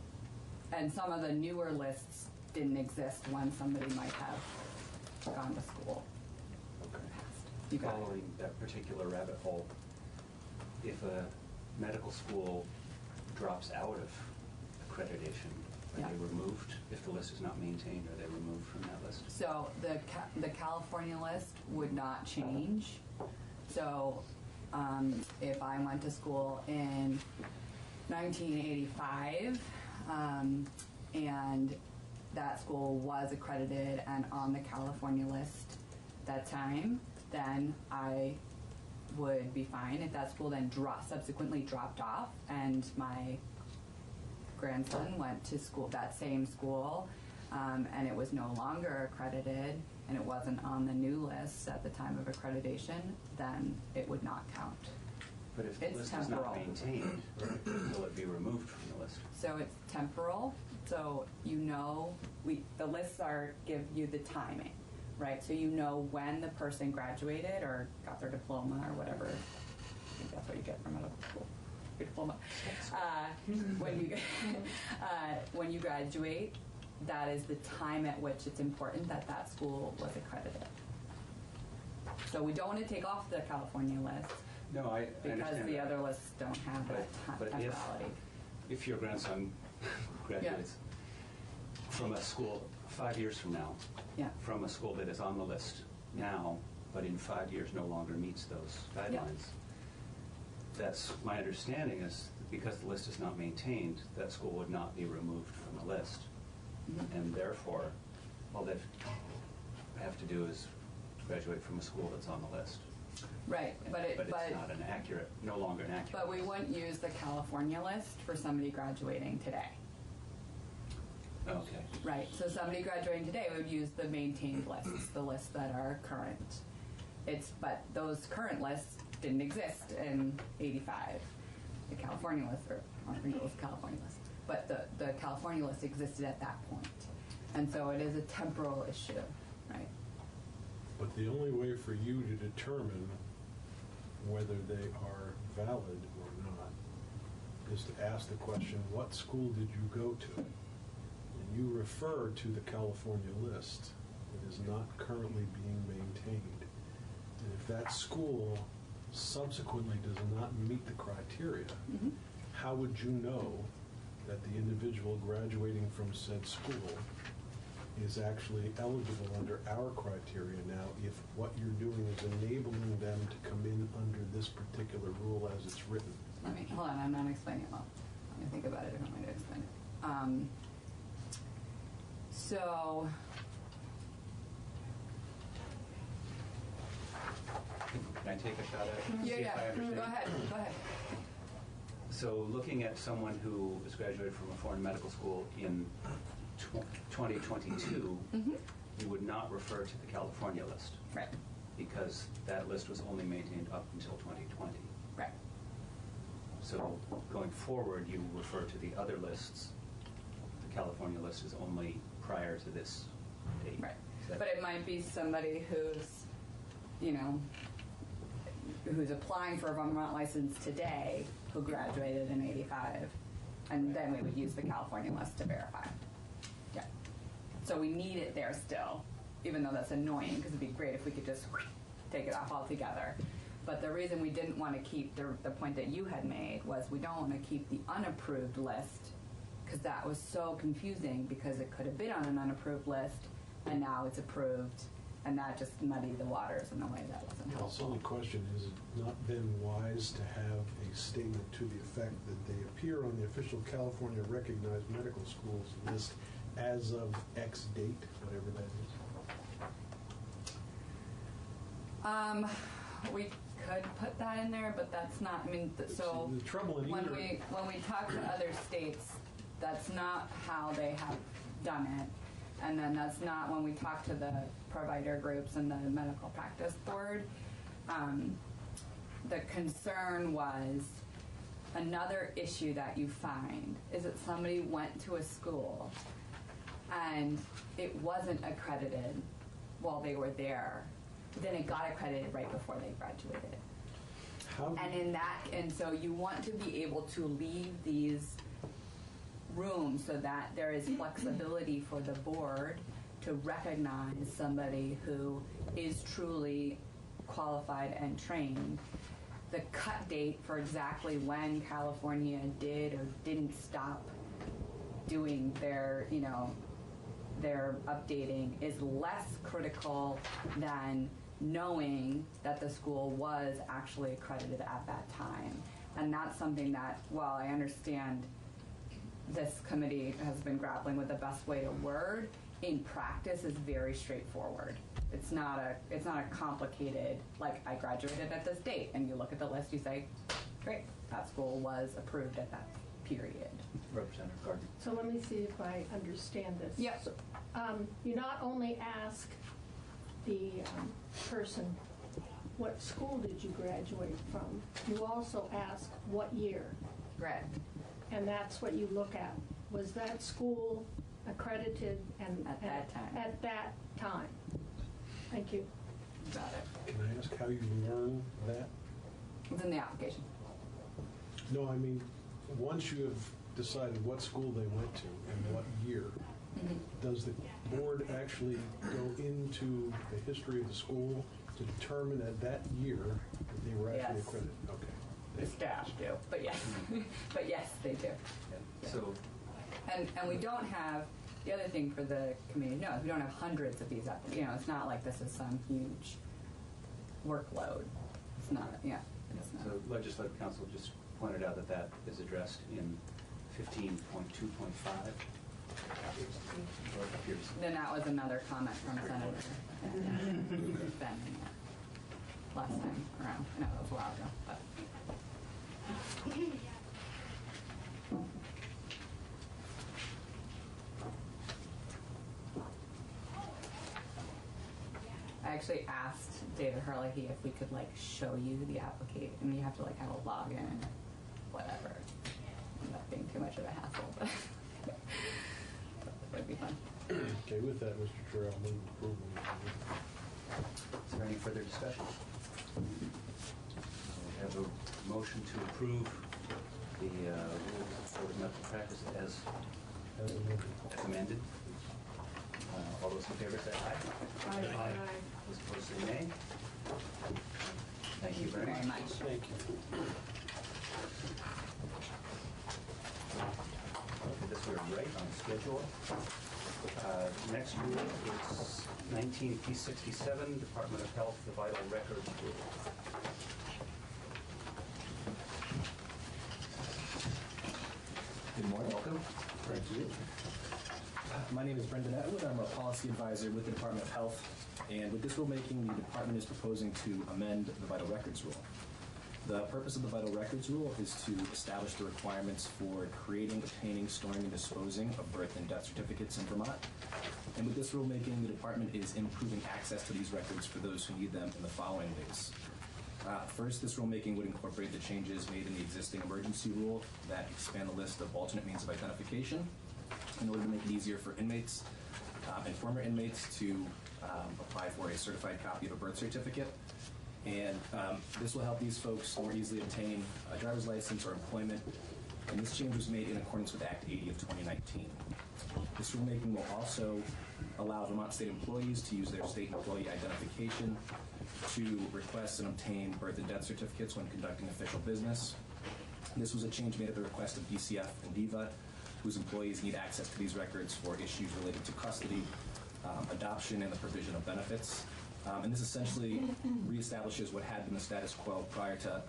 And some of the newer lists didn't exist when somebody might have gone to school. You got it. Following that particular rabbit hole, if a medical school drops out of accreditation, are they removed? If the list is not maintained, are they removed from that list? So the California list would not change. So if I went to school in 1985 and that school was accredited and on the California list that time, then I would be fine. If that school then subsequently dropped off and my grandson went to school, that same school, and it was no longer accredited and it wasn't on the new list at the time of accreditation, then it would not count. But if the It's list temporal. is not maintained, will it be removed from the list? So it's temporal. So the lists give you the timing, right? So you know when the person graduated or got their diploma or whatever. I think that's what you get from medical school. Your diploma. When you graduate, that is the time at which it's important that that school was accredited. So we don't want to take off the California list. No, I because understand the that. other lists don't have that But temporality. if your grandson graduates from a school 5 years from now, from a school that is on the list now, but in 5 years no longer meets those guidelines, that's my understanding is that because the list is not maintained, that school would not be removed from the list. And therefore, all they have to do is graduate from a school that's on the list. Right, but it's not no longer an accurate. But we wouldn't use the California list for somebody graduating today. Okay. Right, so somebody graduating today would use the maintained lists, the lists that are current. But those current lists didn't exist in '85. The California list, or I don't think it was the California list, but the California list existed at that point. And so it is a temporal issue, right? But the only way for you to determine whether they are valid or not is to ask the question, what school did you go to? And you refer to the California list. It is not currently being maintained. And if that school subsequently does not meet the criteria, how would you know that the individual graduating from said school is actually eligible under our criteria now if what you're doing is enabling them to come in under this particular rule as it's written? Hold on, I'm not explaining it well. Let me think about a different way to explain it. So, Can I take a shot at it? See if I understand? Go ahead. So looking at someone who is graduated from a foreign medical school in 2022, you would not refer to the California list. Right. Because that list was only maintained up until 2020. Right. So going forward, you refer to the other lists. The California list is only prior to this date. Right. But it might be somebody who's, who's applying for a Vermont license today who graduated in '85, and then we would use the California list to verify. Yeah. So we need it there still, even though that's annoying because it'd be great if we could just take it off altogether. But the reason we didn't want to keep the point that you had made was we don't want to keep the unapproved list because that was so confusing because it could have been on an unapproved list and now it's approved, and that just muddied the waters in a way that wasn't So helpful. the question is, it not been wise to have a statement to the effect that they appear on the official California recognized medical schools list as of X date, whatever that is? We could put that in there, but that's not. So the trouble in when either- we talk to other states, that's not how they have done it, and then that's not when we talk to the provider groups and the medical practice board. The concern was another issue that you find is that somebody went to a school and it wasn't accredited while they were there. Then it got accredited right before they graduated. And so you want to be able to leave these rooms so that there is flexibility for the board to recognize somebody who is truly qualified and trained. The cut date for exactly when California did or didn't stop doing their, their updating is less critical than knowing that the school was actually accredited at that time. And that's something that, while I understand this committee has been grappling with the best way to word, in practice is very straightforward. It's not a complicated, like, I graduated at this date, and you look at the list, you say, great, that school was approved at that period. Representative Gardner. So let me see if I understand this. Yep. So, you not only ask the person, what school did you graduate from? You also ask what year. Correct. And that's what you look at. Was that school accredited and at that time? At that time. Thank you. Got it. Can I ask how you learn that? It's in the application. No, I mean, once you have decided what school they went to and what year, does the board actually go into the history of the school to determine at that year that they were actually Yes. accredited? Okay. The staff do, but yes, but yes, they do. Yeah. So, and we don't have, the other thing for the committee, no, we don't have hundreds of these up. It's not like this is some huge workload. It's not, it's not. So Legislative Council just pointed out that that is addressed in 15.2.5. Then that was another comment from Senator Ben last time around. I know it was a while ago, but. I actually asked David Herlihy if we could show you the application, and you have to have a login and whatever. Not being too much of a hassle, but it would be fun. Okay, with that, Mr. Chair, I'll move approval. Is there any further discussion? We have a motion to approve the rules of board of medical practice as amended. All those in favor say aye. Aye. Those opposed say nay. Thank you very much. Thank you. Okay, this we're right on schedule. Next rule is 19P67, Department of Health, the Vital Records Rule. Good morning. Welcome. Thank you. My name is Brendan Atwood. I'm a policy advisor with the Department of Health. And with this rulemaking, the department is proposing to amend the Vital Records Rule. The purpose of the Vital Records Rule is to establish the requirements for creating, obtaining, storing, and disposing of birth and death certificates in Vermont. And with this rulemaking, the department is improving access to these records for those who need them in the following ways. First, this rulemaking would incorporate the changes made in the existing emergency rule that expand the list of alternate means of identification in order to make it easier for inmates and former inmates to apply for a certified copy of a birth certificate. And this will help these folks more easily obtain a driver's license or employment. And this change was made in accordance with Act 80 of 2019. This rulemaking will also allow Vermont state employees to use their state employee identification to request and obtain birth and death certificates when conducting official business. This was a change made at the request of DCF and DVUT, whose employees need access to these records for issues related to custody, adoption, and the provision of benefits. And this essentially reestablishes what had been the status quo prior to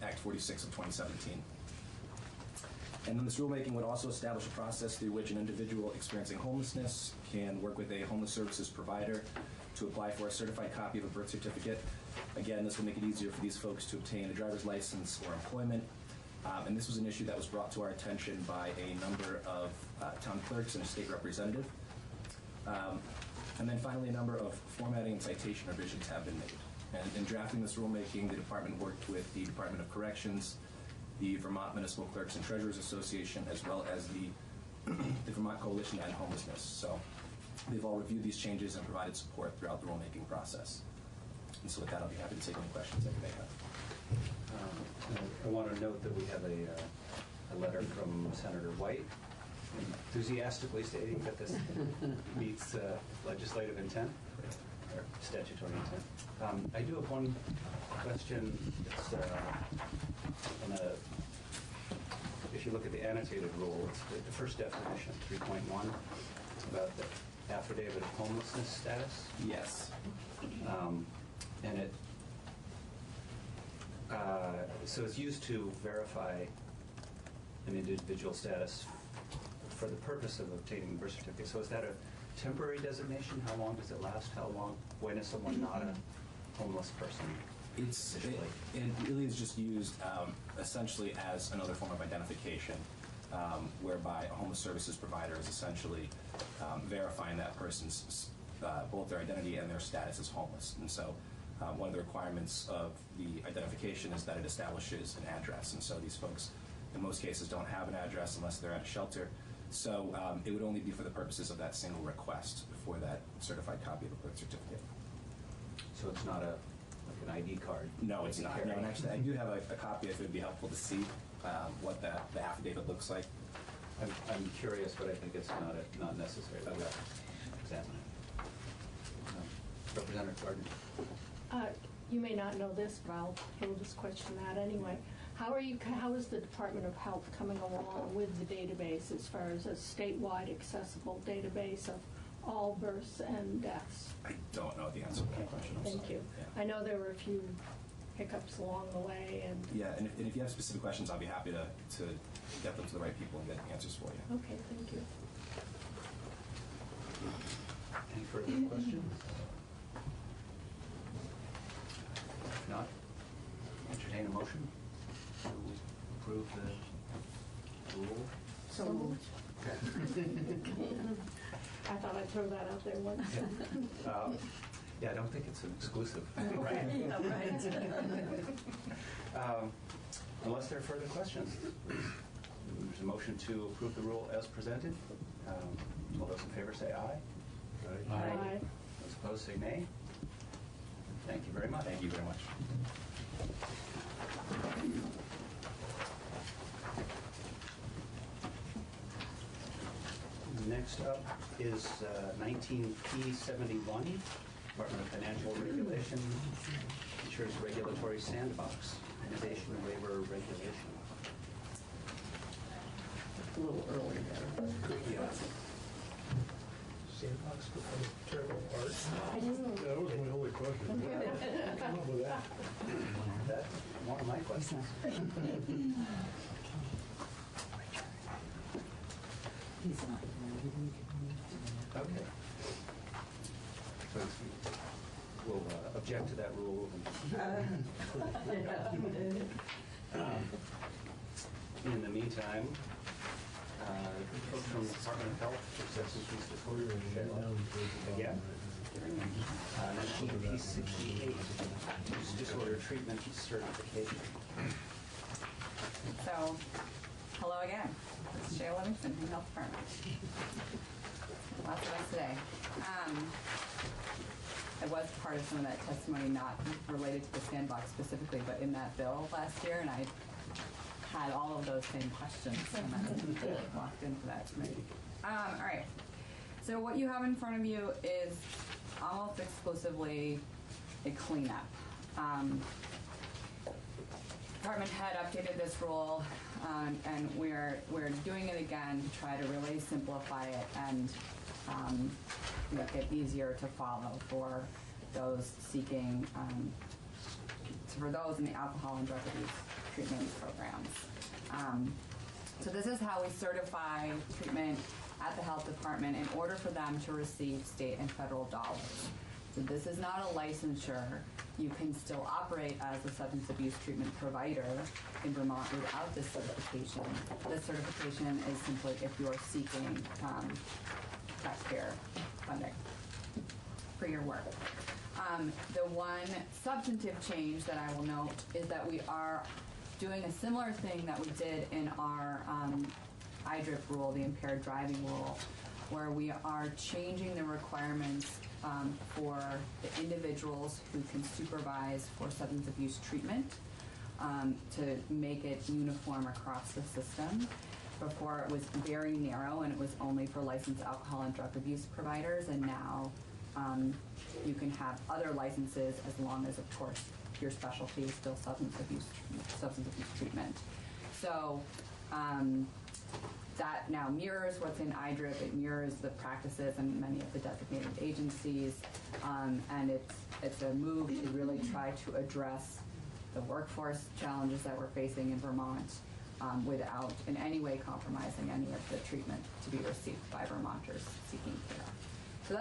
Act 46 of 2017. And then this rulemaking would also establish a process through which an individual experiencing homelessness can work with a homeless services provider to apply for a certified copy of a birth certificate. Again, this will make it easier for these folks to obtain a driver's license or employment. And this was an issue that was brought to our attention by a number of town clerks and a state representative. And then finally, a number of formatting and citation revisions have been made. And in drafting this rulemaking, the department worked with the Department of Corrections, the Vermont Municipal Clerks and Treasurers Association, as well as the Vermont Coalition to End Homelessness. So they've all reviewed these changes and provided support throughout the rulemaking process. And so with that, I'll be happy to take any questions that you may have. I want to note that we have a letter from Senator White enthusiastically stating that this meets legislative intent, or statutory intent. I do have one question. It's if you look at the annotated rule, it's the first definition, 3.1, about the affidavit of homelessness status. Yes. And it, so it's used to verify an individual status for the purpose of obtaining a birth certificate. So is that a temporary designation? How long does it last? How long? When is someone not a homeless person? It really is just used essentially as another form of identification, whereby a homeless services provider is essentially verifying that person's both their identity and their status as homeless. And so one of the requirements of the identification is that it establishes an address. And so these folks, in most cases, don't have an address unless they're at a shelter. So it would only be for the purposes of that single request for that certified copy of a birth certificate. So it's not an ID card? No, it's not. No, and actually, I do have a copy if it would be helpful to see what the affidavit looks like. I'm curious, but I think it's not necessary. I will examine it. Representative Gardner. You may not know this, but I'll just question that anyway. How is the Department of Health coming along with the database as far as a statewide accessible database of all births and deaths? I don't know the answer to that question. Thank you. Yeah. I know there were a few hiccups along the way. Yeah, and if you have specific questions, I'll be happy to get them to the right people and get answers for you. Okay, thank you. Any further questions? If not, entertain a motion to approve the rule. So moved. I thought I'd throw that out there once. Yeah, I don't think it's an exclusive. Right. Unless there are further questions, there's a motion to approve the rule as presented. All those in favor say aye. Aye. Those opposed say nay. Thank you very much. Thank you very much. Next up is 19P71, Department of Financial Regulation, ensures regulatory sandbox, innovation waiver regulation. A little early there. Yeah. Sandbox for terrible art. That was my only question. Who came up with that? That's one of my questions. Okay. So we'll object to that rule. In the meantime, folks from the Department of Health, Substance Use Disorder, again. 19P68, Use Disorder Treatment Certification. So, hello again. It's Shayla Livingston from Health Department. Lots of us today. I was part of some of that testimony, not related to the sandbox specifically, but in that bill last year, and I had all of those same questions when I walked into that committee. All right. So what you have in front of you is almost exclusively a cleanup. Department head updated this rule, and we're doing it again to try to really simplify it and make it easier to follow for those seeking, for those in the alcohol and drug abuse treatment programs. So this is how we certify treatment at the health department in order for them to receive state and federal dollars. So this is not a licensure. You can still operate as a substance abuse treatment provider in Vermont without this certification. This certification is simply if you are seeking taxpayer funding for your work. The one substantive change that I will note is that we are doing a similar thing that we did in our IDRIP rule, the impaired driving rule, where we are changing the requirements for the individuals who can supervise for substance abuse treatment to make it uniform across the system. Before it was very narrow and it was only for licensed alcohol and drug abuse providers, and now you can have other licenses as long as, of course, your specialty is still substance abuse treatment. So that now mirrors what's in IDRIP. It mirrors the practices in many of the designated agencies, and it's a move to really try to address the workforce challenges that we're facing in Vermont without in any way compromising any of the treatment to be received by Vermonters seeking care. So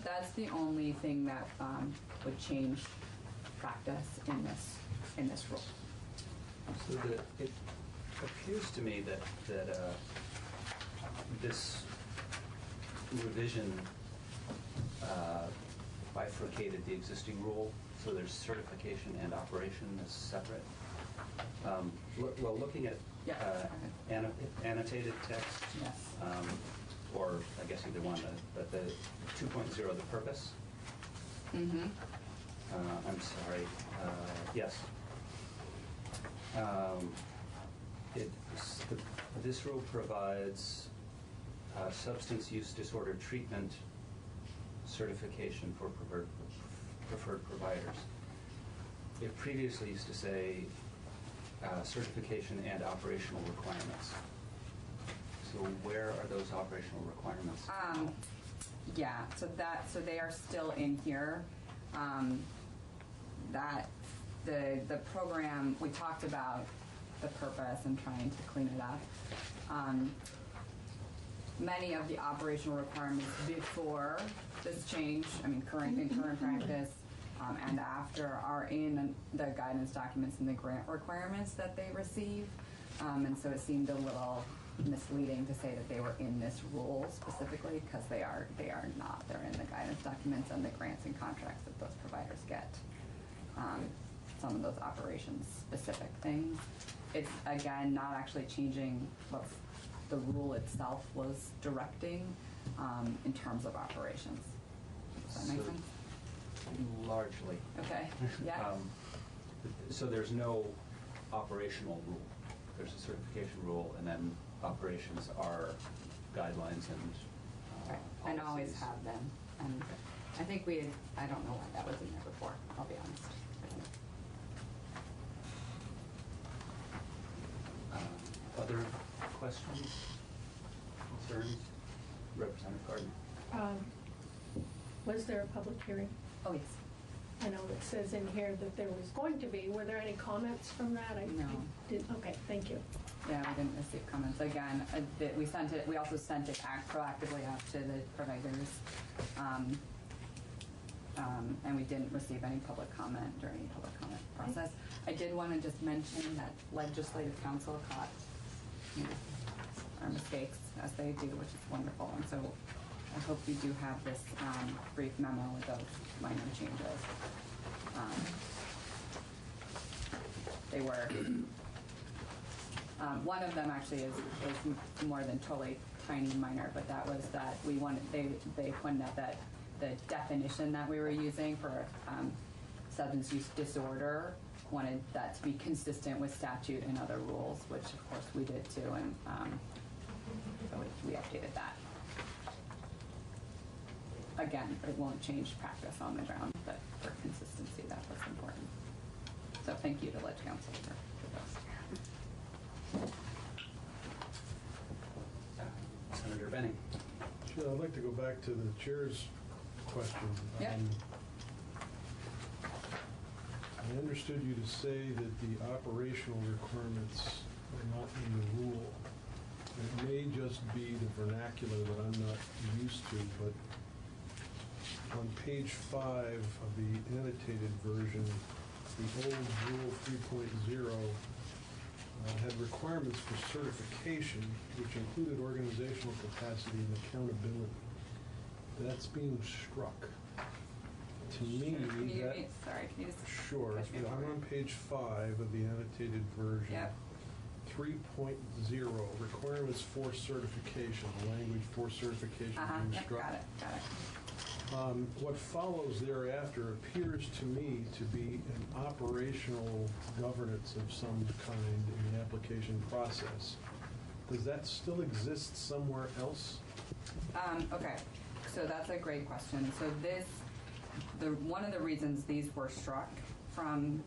that's the only thing that would change practice in this rule. So it appears to me that this revision bifurcated the existing rule, so there's certification and operation as separate. Well, looking at annotated text, yes. Or I guess either one, but the 2.0, the purpose. Mm-hmm. I'm sorry. Yes. This rule provides substance use disorder treatment certification for preferred providers. It previously used to say certification and operational requirements. So where are those operational requirements? Yeah, so they are still in here. That the program, we talked about the purpose and trying to clean it up. Many of the operational requirements before this change, I mean in current practice, and after are in the guidance documents and the grant requirements that they receive. And so it seemed a little misleading to say that they were in this rule specifically, because they are not. They're in the guidance documents and the grants and contracts that those providers get. Some of those operations specific things. It's again not actually changing what the rule itself was directing in terms of operations. Does that make sense? Largely. Okay. Yeah. So there's no operational rule. There's a certification rule, and then operations are guidelines and and always have been. And I think I don't know why that was in there before, I'll be honest. Other questions, concerns? Representative Gardner. Was there a public hearing? Oh, yes. I know it says in here that there was going to be. Were there any comments from that? No. Okay, thank you. Yeah, we didn't receive comments. Again, we also sent it proactively out to the providers. And we didn't receive any public comment during the public comment process. I did want to just mention that Legislative Council caught our mistakes as they do, which is wonderful. And so I hope you do have this brief memo with those minor changes. They were, one of them actually is more than totally tiny minor, but that was that we wanted, they pointed out that the definition that we were using for substance use disorder, wanted that to be consistent with statute and other rules, which of course we did too, and so we updated that. Again, it won't change practice on the ground, but for consistency, that was important. So thank you to Ledge Council for those. Senator Benning. Sure, I'd like to go back to the chair's question. Yep. I understood you to say that the operational requirements are not in the rule. It may just be the vernacular that I'm not used to, but on page 5 of the annotated version, the old Rule 3.0 had requirements for certification, which included organizational capacity and accountability. That's being struck. To me, sorry, can you just sure. I'm on page 5 of the annotated version. Yep. 3.0, requirements for certification, the language for certification being struck. Got it. What follows thereafter appears to me to be an operational governance of some kind in the application process. Does that still exist somewhere else? Okay, so that's a great question. So one of the reasons these were struck from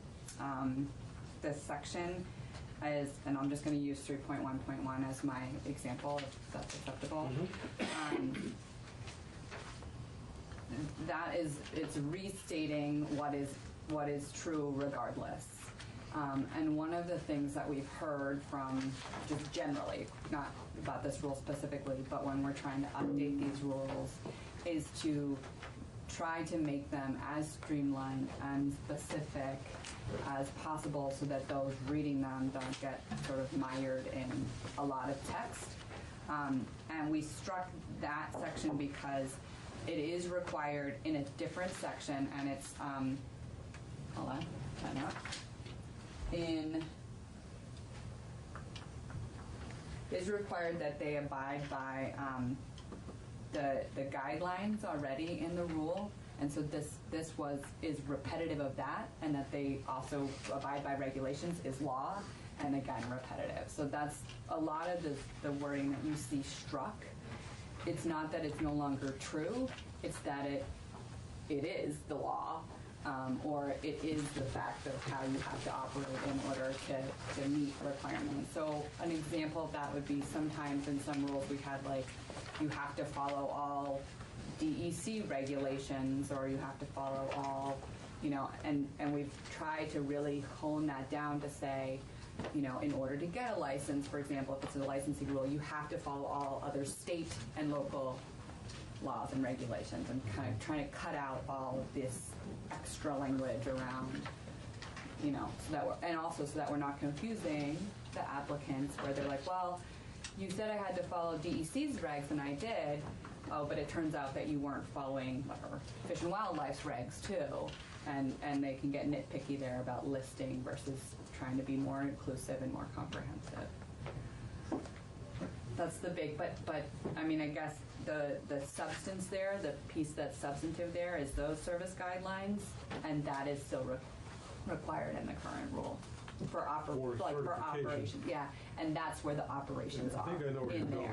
this section is, and I'm just going to use 3.1.1 as my example, if that's acceptable. It's restating what is true regardless. And one of the things that we've heard from, just generally, not about this rule specifically, but when we're trying to update these rules, is to try to make them as streamlined and specific as possible so that those reading them don't get sort of mired in a lot of text. And we struck that section because it is required in a different section, and it's, hold on, time out. Is required that they abide by the guidelines already in the rule, and so this is repetitive of that, and that they also abide by regulations is law, and again repetitive. So that's a lot of the wording that you see struck. It's not that it's no longer true; it's that it is the law. Or it is the fact of how you have to operate in order to meet requirements. So an example of that would be sometimes in some rules we had like you have to follow all DEC regulations, or you have to follow all, and we've tried to really hone that down to say, in order to get a license, for example, if it's a licensing rule, you have to follow all other state and local laws and regulations, and kind of trying to cut out all of this extra language around, so that we're not confusing the applicants where they're like, well, you said I had to follow DEC's regs and I did, but it turns out that you weren't following whatever Fish and Wildlife's regs too, and they can get nitpicky there about listing versus trying to be more inclusive and more comprehensive. That's the big, but I mean, I guess the substance there, the piece that's substantive there is those service guidelines, and that is still required in the current rule for operations. Yeah, and that's where the operations are. I think I know where you're going.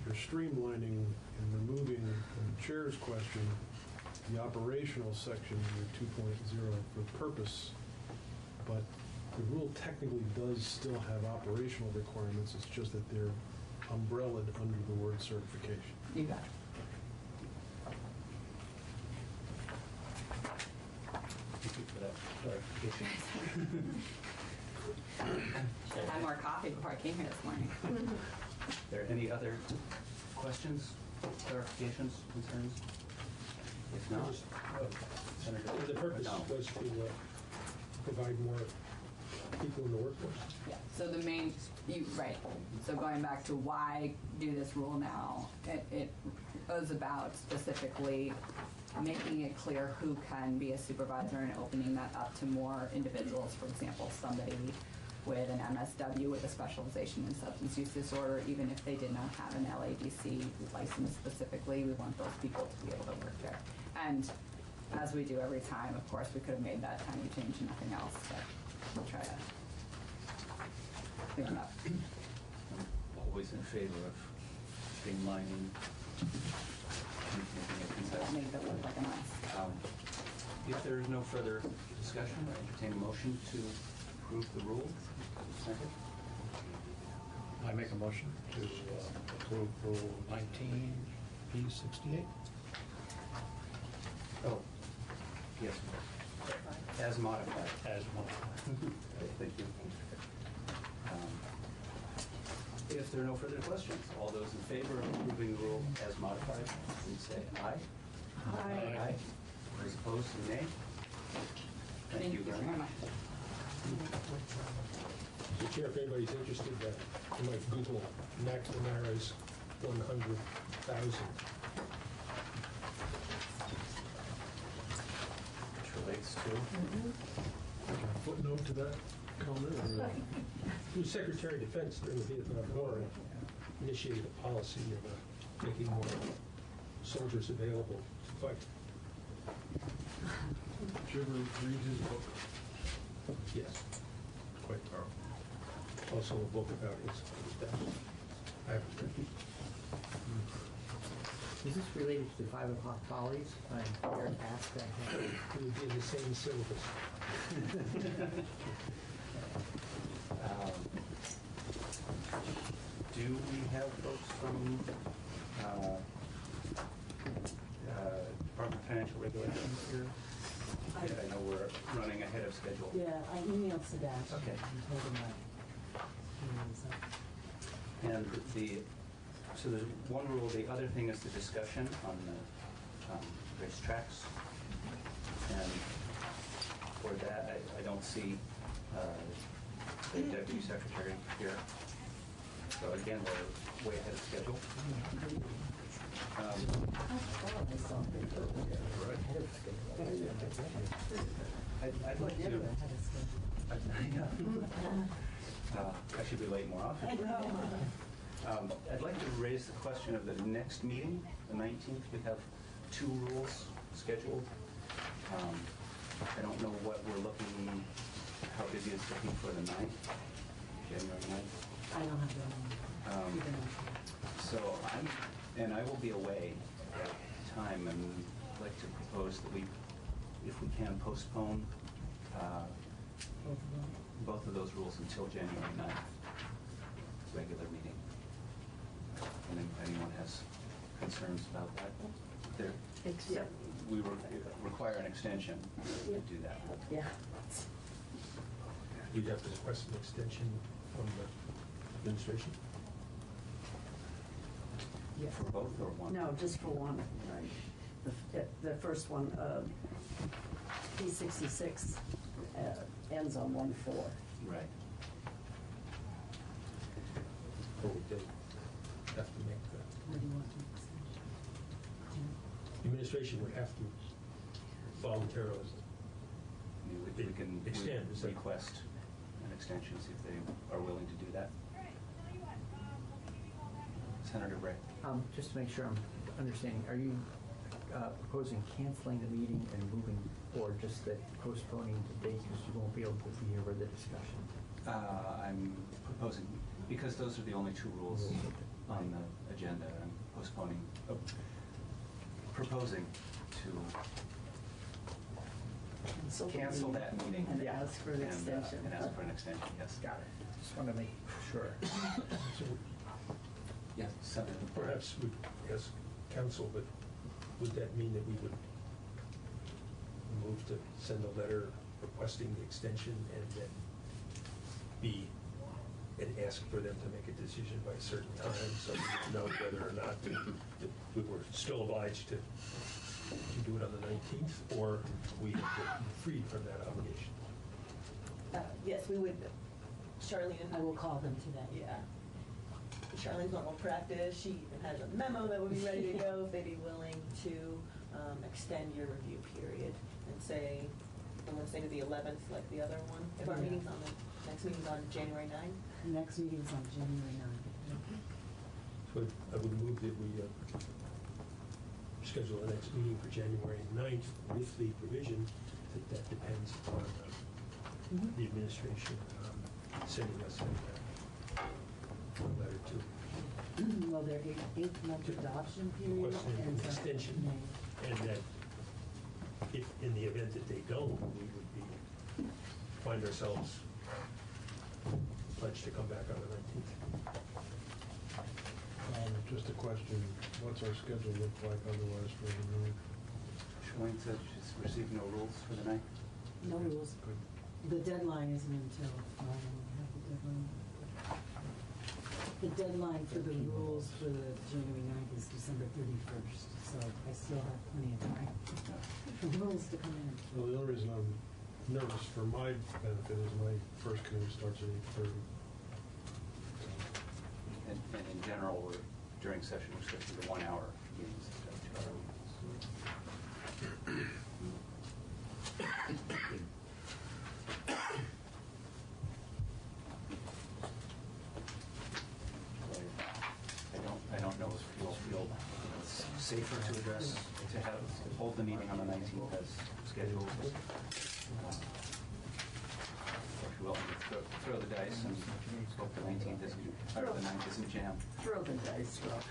You're streamlining and removing the chair's question, the operational section in your 2.0 for purpose, but the rule technically does still have operational requirements. It's just that they're umbrellaed under the word certification. You got it. Thank you for that clarification. Should have had more coffee before I came here this morning. Are there any other questions, clarifications, concerns? If not, The purpose was to provide more people in the workforce. Yeah. So the main, right. So going back to why do this rule now, it was about specifically making it clear who can be a supervisor and opening that up to more individuals. For example, somebody with an MSW with a specialization in substance use disorder, even if they did not have an LADC license specifically, we want those people to be able to work there. And as we do every time, of course, we could have made that tiny change and nothing else, but we'll try to clean it up. I'm always in favor of streamlining, making it concise. Make it look like a mess. If there is no further discussion, I entertain a motion to approve the rule. Second. I make a motion to approve Rule 19P68. Oh, yes. As modified. As modified. Thank you. If there are no further questions, all those in favor of approving the rule as modified, please say aye. Aye. Aye. Those opposed, say nay. Thank you very much. So, Chair, if anybody's interested, you might Google McNamara's 100,000. Which relates to? A footnote to that comment? He was Secretary of Defense during the Vietnam War and initiated a policy of making more soldiers available to Fine. Did you ever read his book? Yes. It's quite thorough. Also a book about his death. I haven't read it. Is this related to the 5 o'clock follies? I'm here to ask that. It would be in the same syllabus. Do we have folks from Department of Financial Regulations here? I know we're running ahead of schedule. Yeah, I emailed Sebastian. Okay. And told him that. And so there's one rule. The other thing is the discussion on the racetracks. And for that, I don't see the deputy secretary here. So again, we're way ahead of schedule. I'd like to. I should be late more often. I'd like to raise the question of the next meeting, the 19th. We have 2 rules scheduled. I don't know what we're looking, how busy it's looking for the 9th, January 9th. I don't have that. So I will be away at that time, and I'd like to propose that we, if we can, postpone both of those rules until January 9th, regular meeting. And if anyone has concerns about that, we require an extension to do that. Yeah. You'd have to request an extension from the administration? Yeah. For both or one? No, just for one, right. The first one, P66 ends on 1/4. Right. Or we did have to make the... What do you want to The administration would have to voluntarily We can extend. request an extension, see if they are willing to do that. Senator Bratt. Just to make sure I'm understanding, are you proposing canceling the meeting and moving, or just that postponing the date because you won't be able to be here for the discussion? I'm proposing, because those are the only 2 rules on the agenda, I'm postponing, proposing to cancel that meeting. And ask for an extension. And ask for an extension, yes. Got it. Just want to make sure. So Yes, Senator. perhaps we'd ask council, but would that mean that we would move to send a letter requesting the extension and then and ask for them to make a decision by a certain time so we would know whether or not that we were still obliged to do it on the 19th, or we have been freed from that obligation? Yes, we would, Charlene. I will call them today. Yeah. Charlene's normal practice, she even has a memo that would be ready to go if they'd be willing to extend your review period and say, I'm going to say to the 11th like the other one. If our meeting's on the next meeting's on January 9th. The next meeting's on January 9th. So I would move that we schedule the next meeting for January 9th with the provision that depends upon the administration sending us a letter to Well, their 8-month adoption period request an ends up extension, in May. and that if, in the event that they don't, we would find ourselves pledged to come back on the 19th. Just a question, what's our schedule look like otherwise for the meeting? Charlene said she's received no rules for the night. No rules. The deadline isn't until, I don't have the deadline. The deadline for the rules for the January 9th is December 31st, so I still have plenty of time for rules to come in. Well, the only reason I'm nervous for my benefit is my first committee starts at 8:30. And in general, during session, we're switching to 1-hour meetings instead of 2-hour meetings. I don't know if you'll feel safer to address, to hold the meeting on the 19th as scheduled. If you will, throw the dice and hope the 19th isn't, or the 9th isn't jammed. Throw the dice, Rob.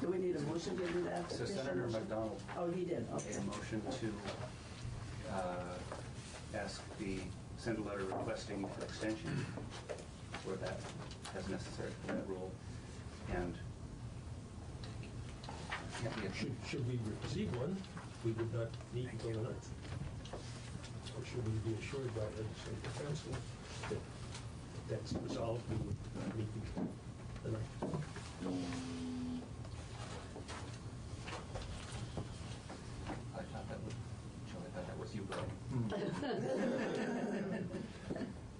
Do we need a motion to do that? So Senator McDonald. Oh, he did, okay. Made a motion to send a letter requesting for extension for that, as necessary for that rule. And Should we receive one, we would not meet until the 9th. Or should we be assured by legislative council that that's resolved, we would meet the 9th? I thought that was you, Bill.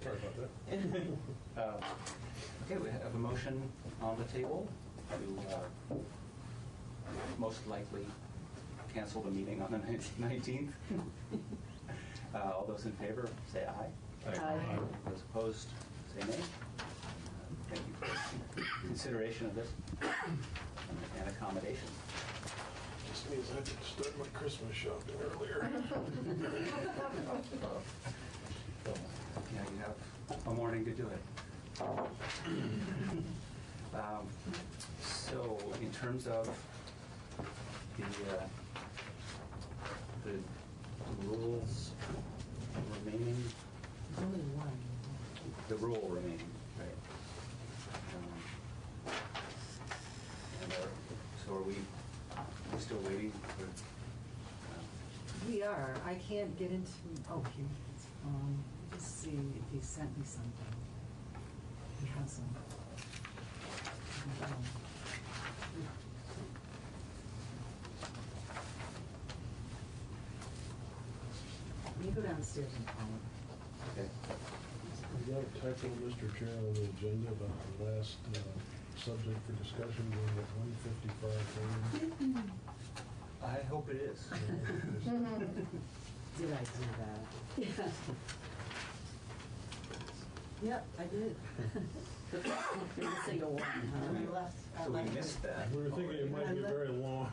Sorry about that. Okay, we have a motion on the table to most likely cancel the meeting on the 19th. All those in favor, say aye. Aye. Those opposed, say nay. Thank you for consideration of this and accommodation. Just means I didn't start my Christmas shopping earlier. Yeah, you have a morning to do it. So, in terms of the rules remaining, Only one. the rule remaining, right? So are we still waiting for? We are. I can't get into, oh, here it is. Just see if he sent me something. He hasn't. Let me go downstairs and call him. Okay. We got a typo, Mr. Chair, on the agenda about the last subject for discussion being at 155. I hope it is. Did I do that? Yeah. Yep, I did. The single one, huh? I left. So we missed that. We were thinking it might be very long.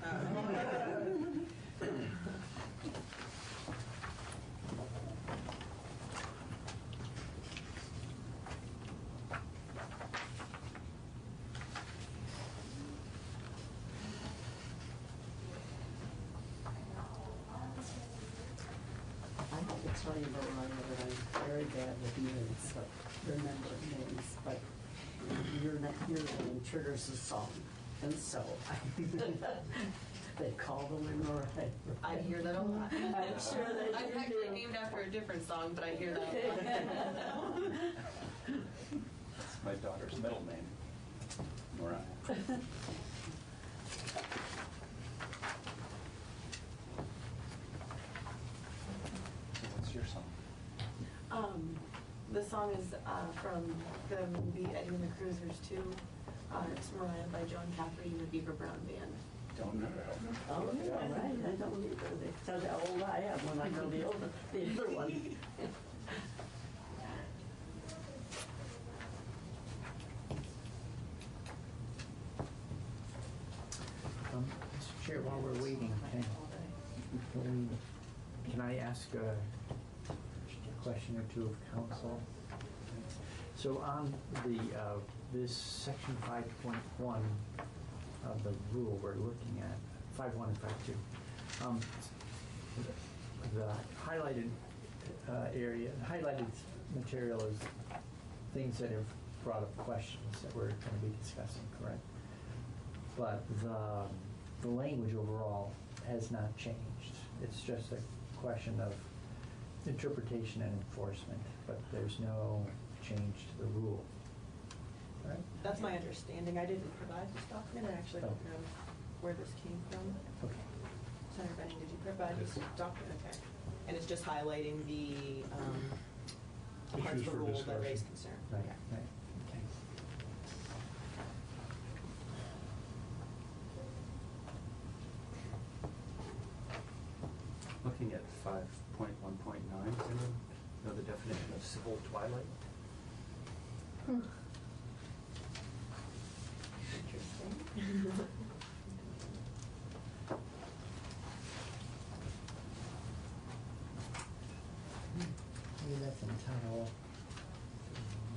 I have to tell you, Veronica, that I'm very bad with names, but remembering names, but your name triggers a song, and so they call the Lenore. I hear that a lot. I'm sure that I'm you actually do. named after a different song, but I hear that a lot. It's my daughter's middle name, Mariah. What's your song? The song is from the movie Eddie and the Cruisers 2. It's Mariah by Joan Caffrey and the Beaver Brown Band. Don't know that. Oh, yeah, right. I don't either. They tell how old I am when I know the other one. Mr. Chair, while we're waiting, can I ask a question or two of council? So on this section 5.1 of the rule we're looking at, 5.1 and 5.2, the highlighted highlighted material is things that have brought up questions that we're going to be discussing, correct? But the language overall has not changed. It's just a question of interpretation and enforcement, but there's no change to the rule. Right? That's my understanding. I didn't provide this document. I actually don't know where this came from. Okay. Senator Benning, did you provide this document? Okay. And it's just highlighting the parts of the Issues for rule that discussion. raise concern. Right, Okay. right. Okay. Looking at 5. know the definition of civil twilight? Interesting. Maybe that's in Title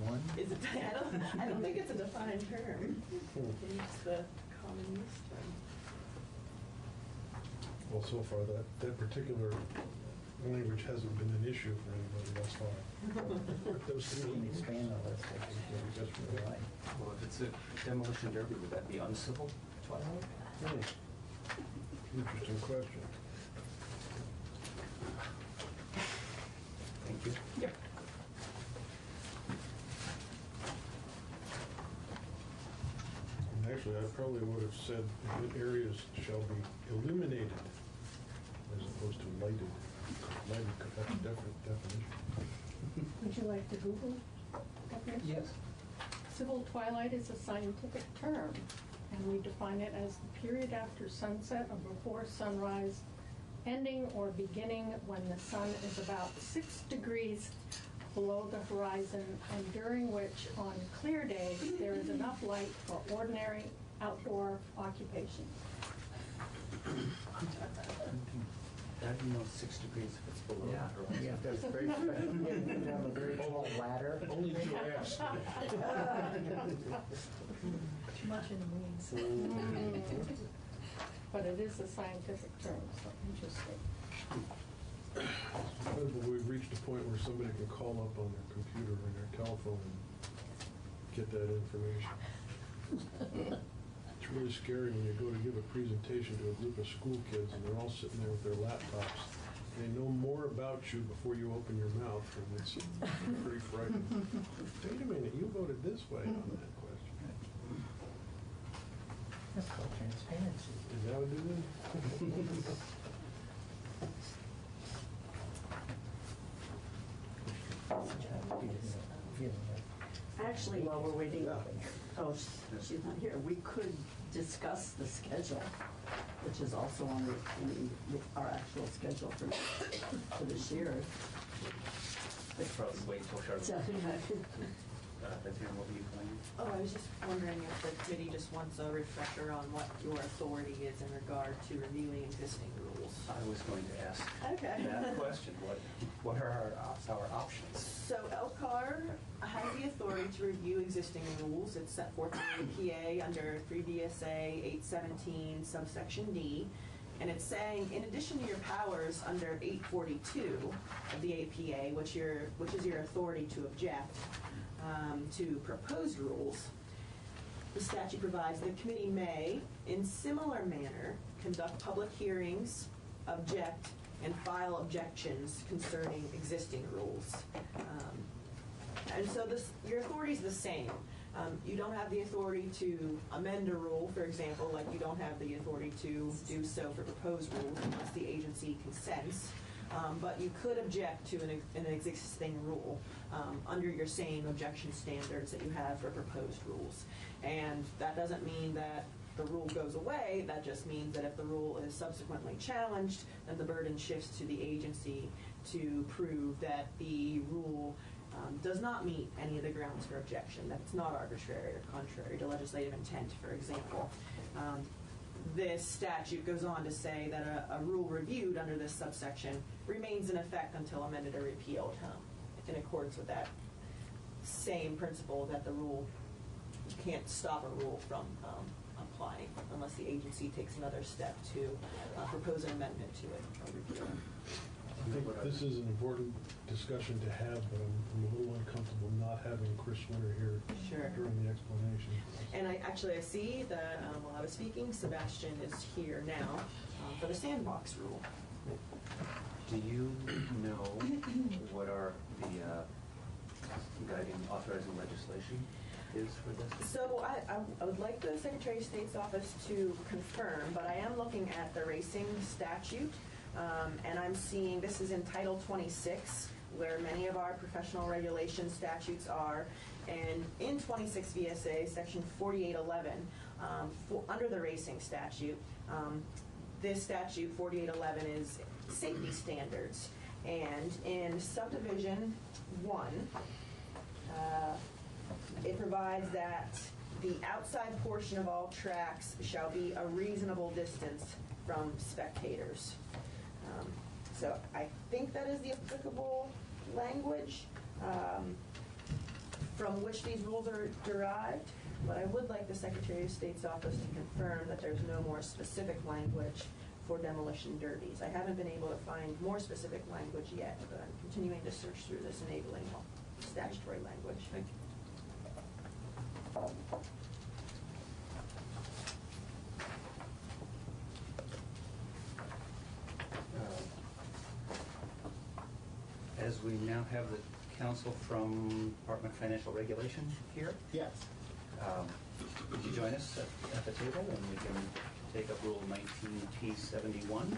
1? Is it, I don't think it's a defined term. It's the common use term. Well, so far, that particular language hasn't been an issue for anybody thus far. Those We can three. expand on this if Just for we that. like. Well, if it's a demolition derby, would that be uncivil twilight? Interesting question. Thank you. Yep. And actually, I probably would have said that areas shall be illuminated as opposed to lighted. Lighted, that's a definite definition. Would you like to Google definition? Yes. Civil twilight is a scientific term, and we define it as the period after sunset or before sunrise, ending or beginning when the sun is about 6 degrees below the horizon, and during which, on clear days, there is enough light for ordinary outdoor occupation. How do you know 6 degrees if it's below the horizon? You have to have a very, you have a very tall ladder. Only giraffes. Too much in the weeds. But it is a scientific term, so interesting. But we've reached a point where somebody can call up on their computer or their telephone and get that information. It's really scary when you go to give a presentation to a group of school kids and they're all sitting there with their laptops. They know more about you before you open your mouth, and it's pretty frightening. Wait a minute, you voted this way on that question. That's called transparency. Is that what it is? Actually, while we're waiting, she's not here, we could discuss the schedule, which is also on our actual schedule for this year. Probably wait till Charlotte. Bethany, what were you planning? Oh, I was just wondering if the committee just wants a refresher on what your authority is in regard to reviewing existing rules. I was going to ask Okay. that question. What are our options? So LCAR has the authority to review existing rules. It's set forth in the APA under 3 VSA 817 subsection D. And it's saying, in addition to your powers under 842 of the APA, which is your authority to object to proposed rules, the statute provides the committee may, in similar manner, conduct public hearings, object, and file objections concerning existing rules. And so your authority is the same. You don't have the authority to amend a rule, for example, like you don't have the authority to do so for proposed rules unless the agency consents. But you could object to an existing rule under your same objection standards that you have for proposed rules. And that doesn't mean that the rule goes away. That just means that if the rule is subsequently challenged, then the burden shifts to the agency to prove that the rule does not meet any of the grounds for objection, that it's not arbitrary or contrary to legislative intent, for example. This statute goes on to say that a rule reviewed under this subsection remains in effect until amended or repealed, in accordance with that same principle that the rule, you can't stop a rule from applying unless the agency takes another step to propose an amendment to it or repeal it. I think this is an important discussion to have, but I'm a little uncomfortable not having Chris Winter here during the explanation. And I see that while I was speaking, Sebastian is here now for the sandbox rule. Do you know what the guiding authorizing legislation is for this? So I would like the Secretary of State's office to confirm, but I am looking at the racing statute. And I'm seeing this is in Title 26, where many of our professional regulation statutes are. And in 26 VSA, Section 4811, under the racing statute, this statute, 4811, is safety standards. And in subdivision 1, it provides that the outside portion of all tracks shall be a reasonable distance from spectators. So I think that is the applicable language from which these rules are derived, but I would like the Secretary of State's office to confirm that there's no more specific language for demolition derbies. I haven't been able to find more specific language yet, but I'm continuing to search through this enabling statutory language. Thank you. As we now have the counsel from Department of Financial Regulation here. Yes. Would you join us at the table and we can take up Rule 19T71?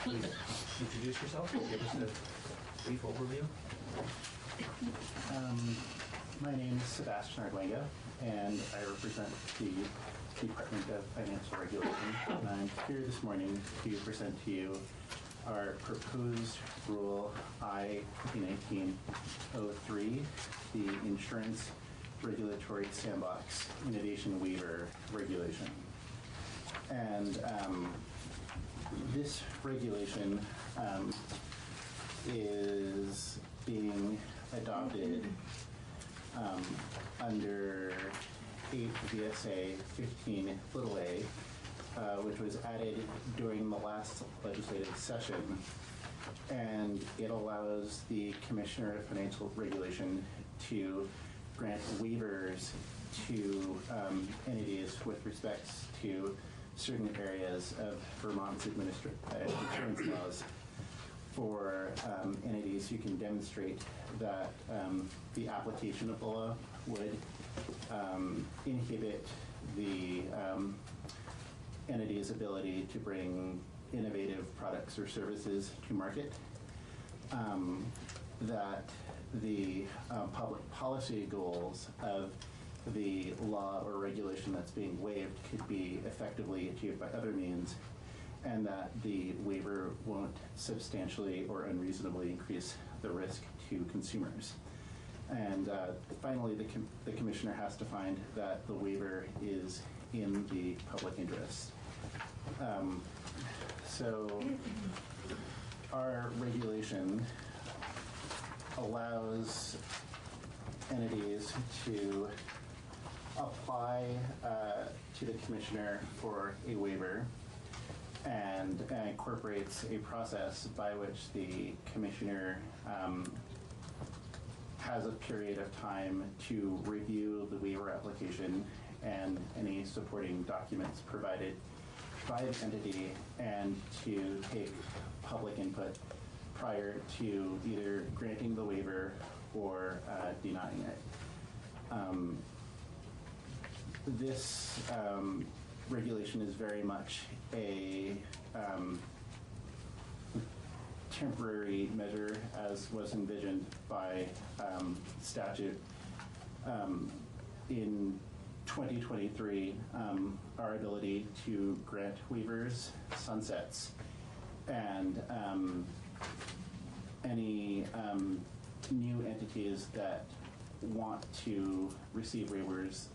Please introduce yourself and give us a brief overview. My name is Sebastian Arguenga, and I represent the Department of Financial Regulation. And I'm here this morning to present to you our proposed Rule I-1903, the Insurance Regulatory Sandbox Innovation Waiver Regulation. And this regulation is being adopted under 8 VSA 15a, which was added during the last legislative session. And it allows the Commissioner of Financial Regulation to grant waivers to entities with respect to certain areas of Vermont's insurance laws for entities who can demonstrate that the application of the law would inhibit the entity's ability to bring innovative products or services to market, that the public policy goals of the law or regulation that's being waived could be effectively achieved by other means, and that the waiver won't substantially or unreasonably increase the risk to consumers. And finally, the Commissioner has to find that the waiver is in the public interest. So our regulation allows entities to apply to the Commissioner for a waiver and incorporates a process by which the Commissioner has a period of time to review the waiver application and any supporting documents provided by the entity, and to take public input prior to either granting the waiver or denying it. This regulation is very much a temporary measure, as was envisioned by statute. In 2023, our ability to grant waivers sunsets, and any new entities that want to receive waivers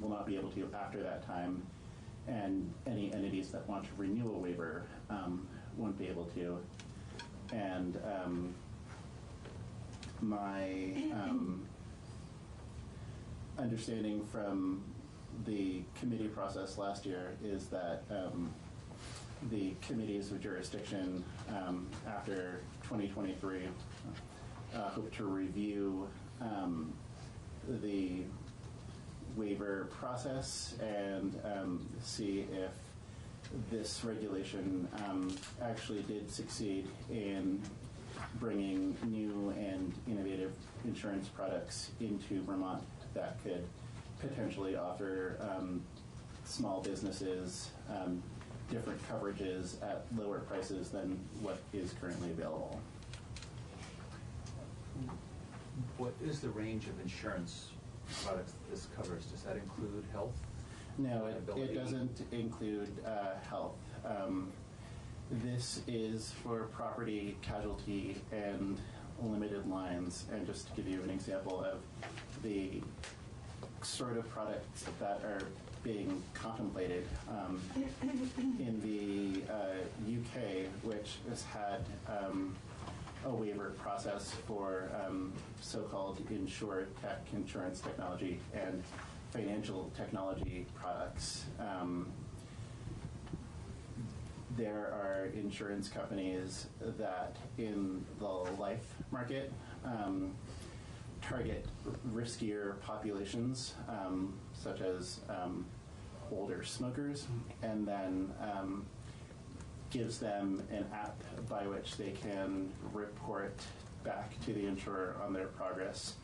will not be able to after that time, and any entities that want to renew a waiver won't be able to. And my understanding from the committee process last year is that the committees of jurisdiction after 2023 hope to review the waiver process and see if this regulation actually did succeed in bringing new and innovative insurance products into Vermont that could potentially offer small businesses different coverages at lower prices than what is currently available. What is the range of insurance products that this covers? Does that include health? No, liability? it doesn't include health. This is for property, casualty, and limited lines. And just to give you an example of the sort of products that are being contemplated in the UK, which has had a waiver process for so-called insurance technology and financial technology products. There are insurance companies that in the life market target riskier populations, such as older smokers, and then gives them an app by which they can report back to the insurer on their progress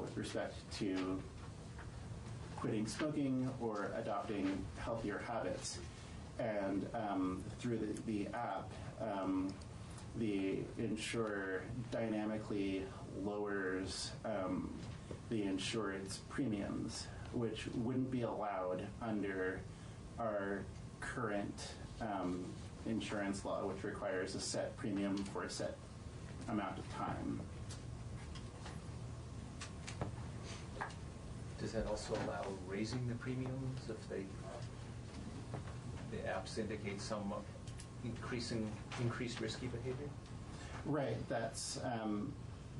with respect to quitting smoking or adopting healthier habits. And through the app, the insurer dynamically lowers the insured's premiums, which wouldn't be allowed under our current insurance law, which requires a set premium for a set amount of time. Does that also allow raising the premiums if the apps indicate some increased risky behavior? Right. That's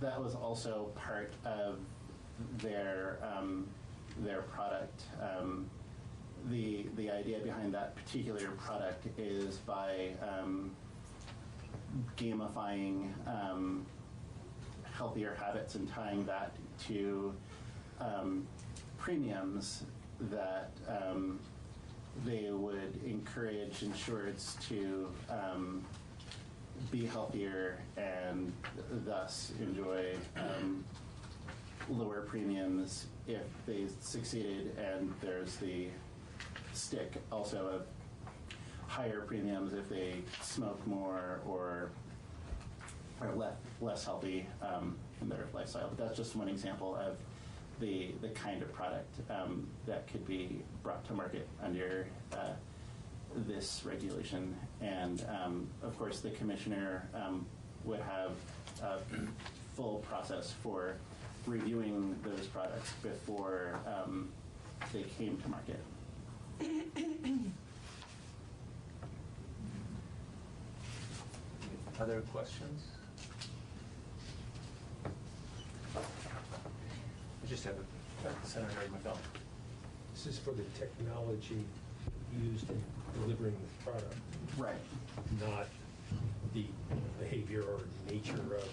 that was also part of their product. The idea behind that particular product is by gamifying healthier habits and tying that to premiums, that they would encourage insureds to be healthier and thus enjoy lower premiums if they succeeded, and there's the stick also of higher premiums if they smoke more or are less healthy in their lifestyle. But that's just one example of the kind of product that could be brought to market under this regulation. And of course the commissioner would have a full process for reviewing those products before they came to market. Other questions? I just have a Senator McDonald. This is for the technology used in delivering the product. Right. Not the behavior or nature of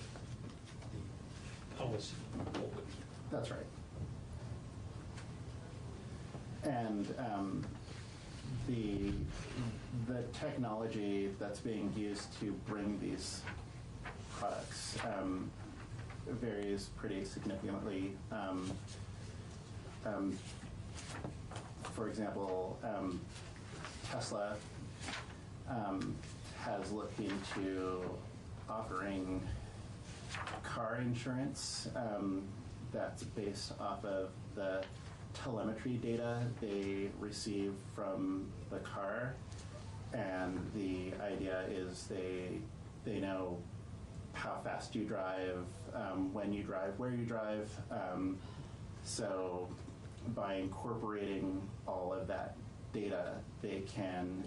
the policy holder. That's right. And the technology that's being used to bring these products varies pretty significantly. For example, Tesla has looked into offering car insurance that's based off of the telemetry data they receive from the car, and the idea is they know how fast you drive, when you drive, where you drive. So by incorporating all of that data, they can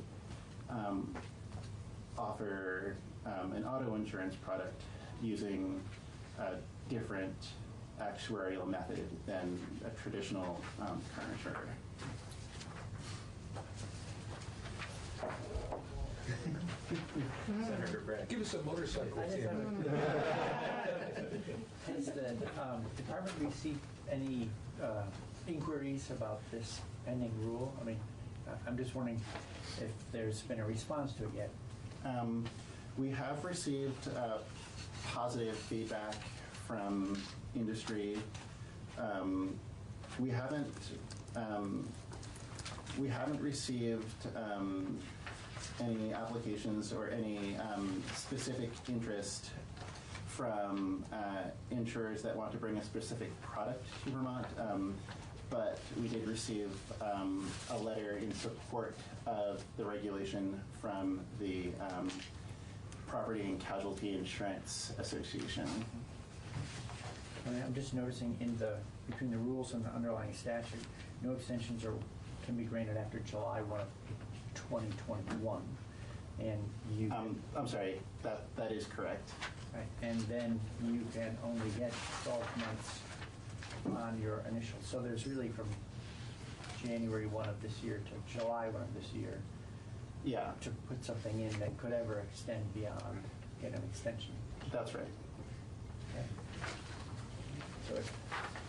offer an auto insurance product using a different actuarial method than a traditional car insurer. Senator Bratt. Give us a motorcycle. Has the department received any inquiries about this pending rule? I mean, I'm just wondering if there's been a response to it yet. We have received positive feedback from industry. We haven't received any applications or any specific interest from insurers that want to bring a specific product to Vermont. but we did receive a letter in support of the regulation from the Property and Casualty Insurance Association. I'm just noticing between the rules and the underlying statute, no extensions can be granted after July 1 of 2021. And you I'm sorry, that is correct. Right. And then you can only get 12 months on your initial. So there's really from January 1 of this year to July 1 of this year. Yeah. To put something in that could ever extend beyond, get an extension. That's right. Okay. So it's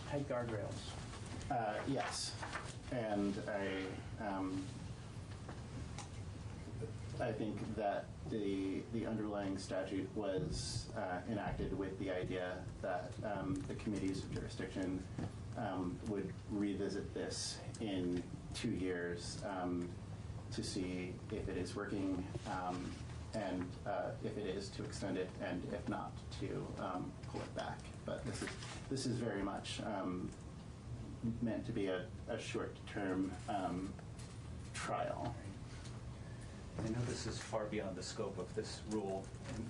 tight guardrails. Yes. And I think that the underlying statute was enacted with the idea that the committees of jurisdiction would revisit this in 2 years to see if it is working, and if it is, to extend it, and if not, to pull it back. But this is very much meant to be a short-term trial. I know this is far beyond the scope of this rule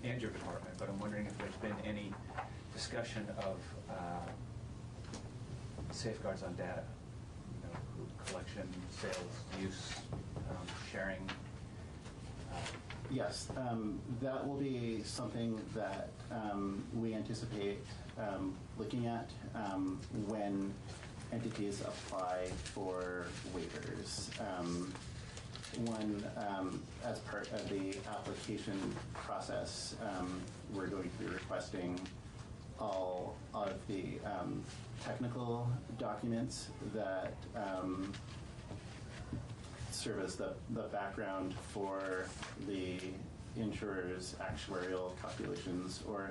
and your department, but I'm wondering if there's been any discussion of safeguards on data, collection, sales, use, sharing. Yes, that will be something that we anticipate looking at when entities apply for waivers. One, as part of the application process, we're going to be requesting all of the technical documents that serve as the background for the insurer's actuarial calculations, or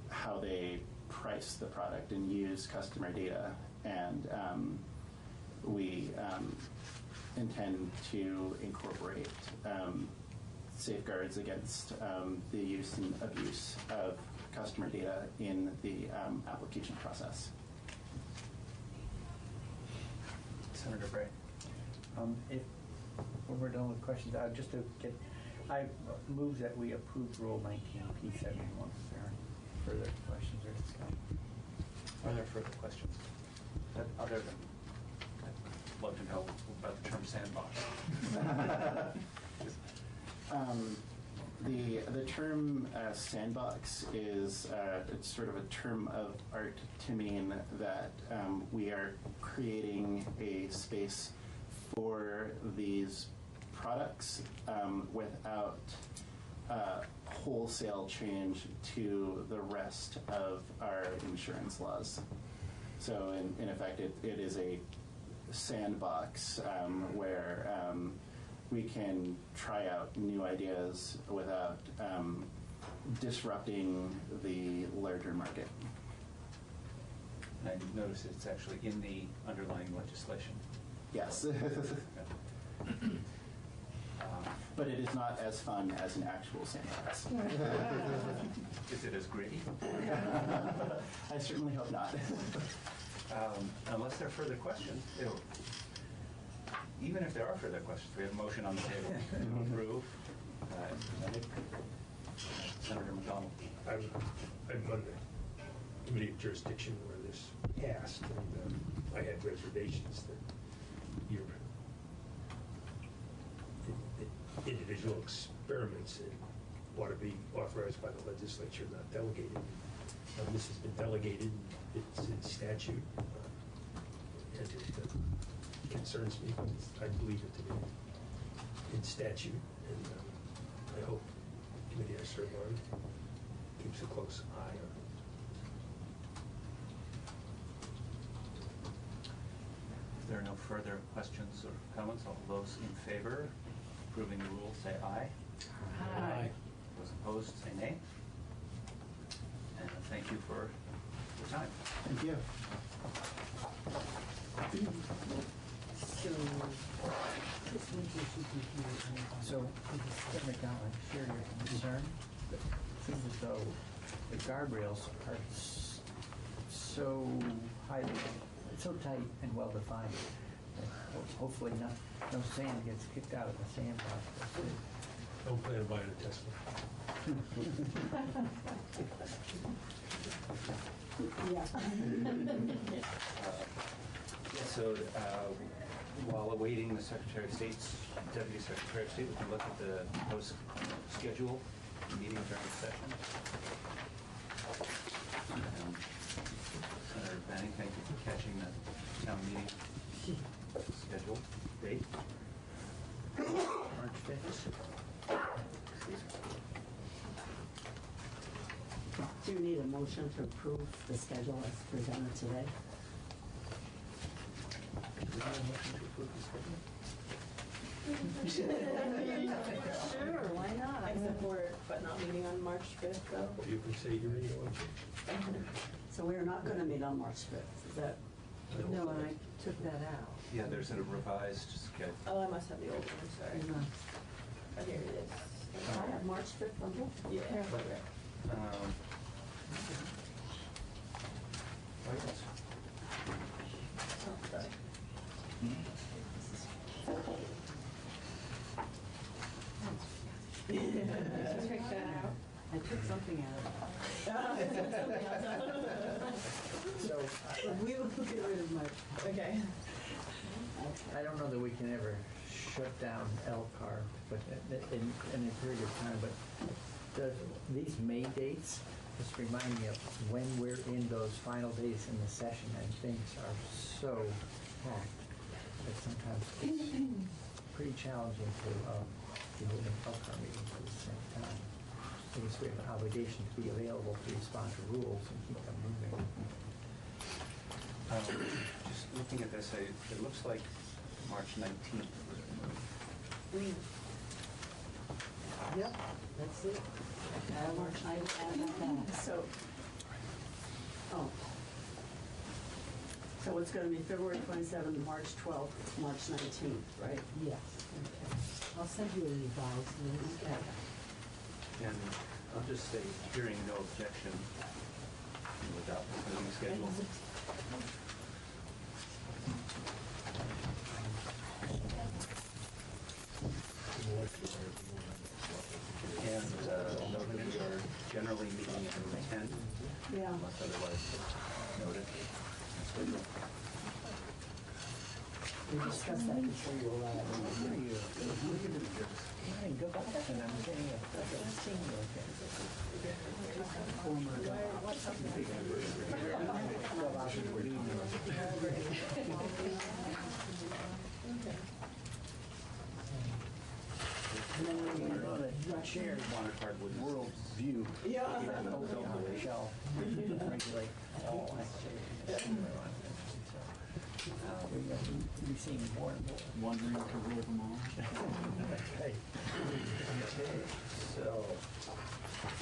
how they price the product and use customer data. And we intend to incorporate safeguards against the use and abuse of customer data in the application process. Senator Bratt. When we're done with questions, I move that we approve Rule 19P71. Is there any further questions or discussion? Are there further questions? Other than, I'd love to know about the term sandbox. The term sandbox is it's sort of a term of art to mean that we are creating a space for these products without wholesale change to the rest of our insurance laws. So in effect, it is a sandbox where we can try out new ideas without disrupting the larger market. And I noticed it's actually in the underlying legislation. Yes. But it is not as fun as an actual sandbox. Is it as gritty? I certainly hope not. Unless there are further questions, even if there are further questions, we have a motion on the table to approve. Senator McDonald. I'm on the Committee of Jurisdiction where this passed, and I had reservations that the individual experiments ought to be authorized by the legislature, not delegated. This has been delegated. It's in statute, and it concerns me. I believe it to be in statute, and I hope the committee I serve on keeps a close eye on it. If there are no further questions or comments, all those in favor of approving the rule say aye. Aye. Those opposed say nay. And thank you for your time. Thank you. So, Mr. McDonald, I share your concern. It seems as though the guardrails are so highly it's so tight and well-defined. Hopefully no sand gets kicked out of the sandbox. Don't plan on buying a Tesla. So while awaiting the Secretary of State's, Deputy Secretary of State, we can look at the proposed schedule, meeting during the session. Senator Benning, thank you for catching the town meeting schedule date. March 5th. Do you need a motion to approve the schedule as presented today? Do we have a motion to approve the schedule? Sure, why not? I support, but not meeting on March 5th, though. You can say you're in one. So we're not going to meet on March 5th, is that? No, and I took that out. Yeah, there's a revised schedule. Oh, I must have the old one, sorry. Oh, here it is. I have March 5th on both. Yeah. Check that out. I took something out. So We will get rid of my. Okay. I don't know that we can ever shut down LCAR, but in a period of time, but these May dates just remind me of when we're in those final days in the session and things are so packed that sometimes it's pretty challenging to be holding LCAR meetings at the same time. Because we have an obligation to be available to respond to rules and keep them moving. Just looking at this, it looks like March 19th was removed. Yep, that's it. March 9th. So, so it's going to be February 27th, March 12th, March 19th, right? Yes. Okay. I'll send you a revised list. Okay. And I'll just say, hearing no objection, we'll adopt the meeting schedule. And note that we are generally meeting at 10, Yeah. unless otherwise noted. Schedule. We discussed that before you arrived. Here you go back and I'm getting And then when you go to shared Water hardwood. world view. Yeah. Shall regulate all activities. We're seeing more and more. wondering to rule them all. Okay. So,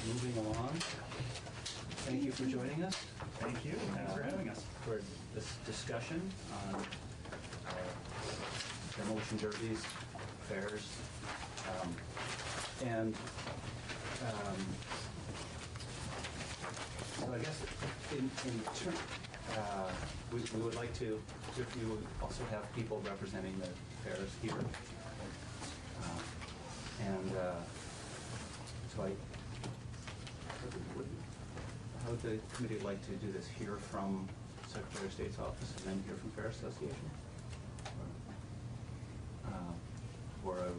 moving along, thank you for joining us. Thank you. Thanks for having us. For this discussion on demolition derbies, fairs, so I guess in turn, we would like to, if you also have people representing the fairs here. So how would the committee like to do this? Hear from Secretary of State's office and then hear from Fair Association? Or a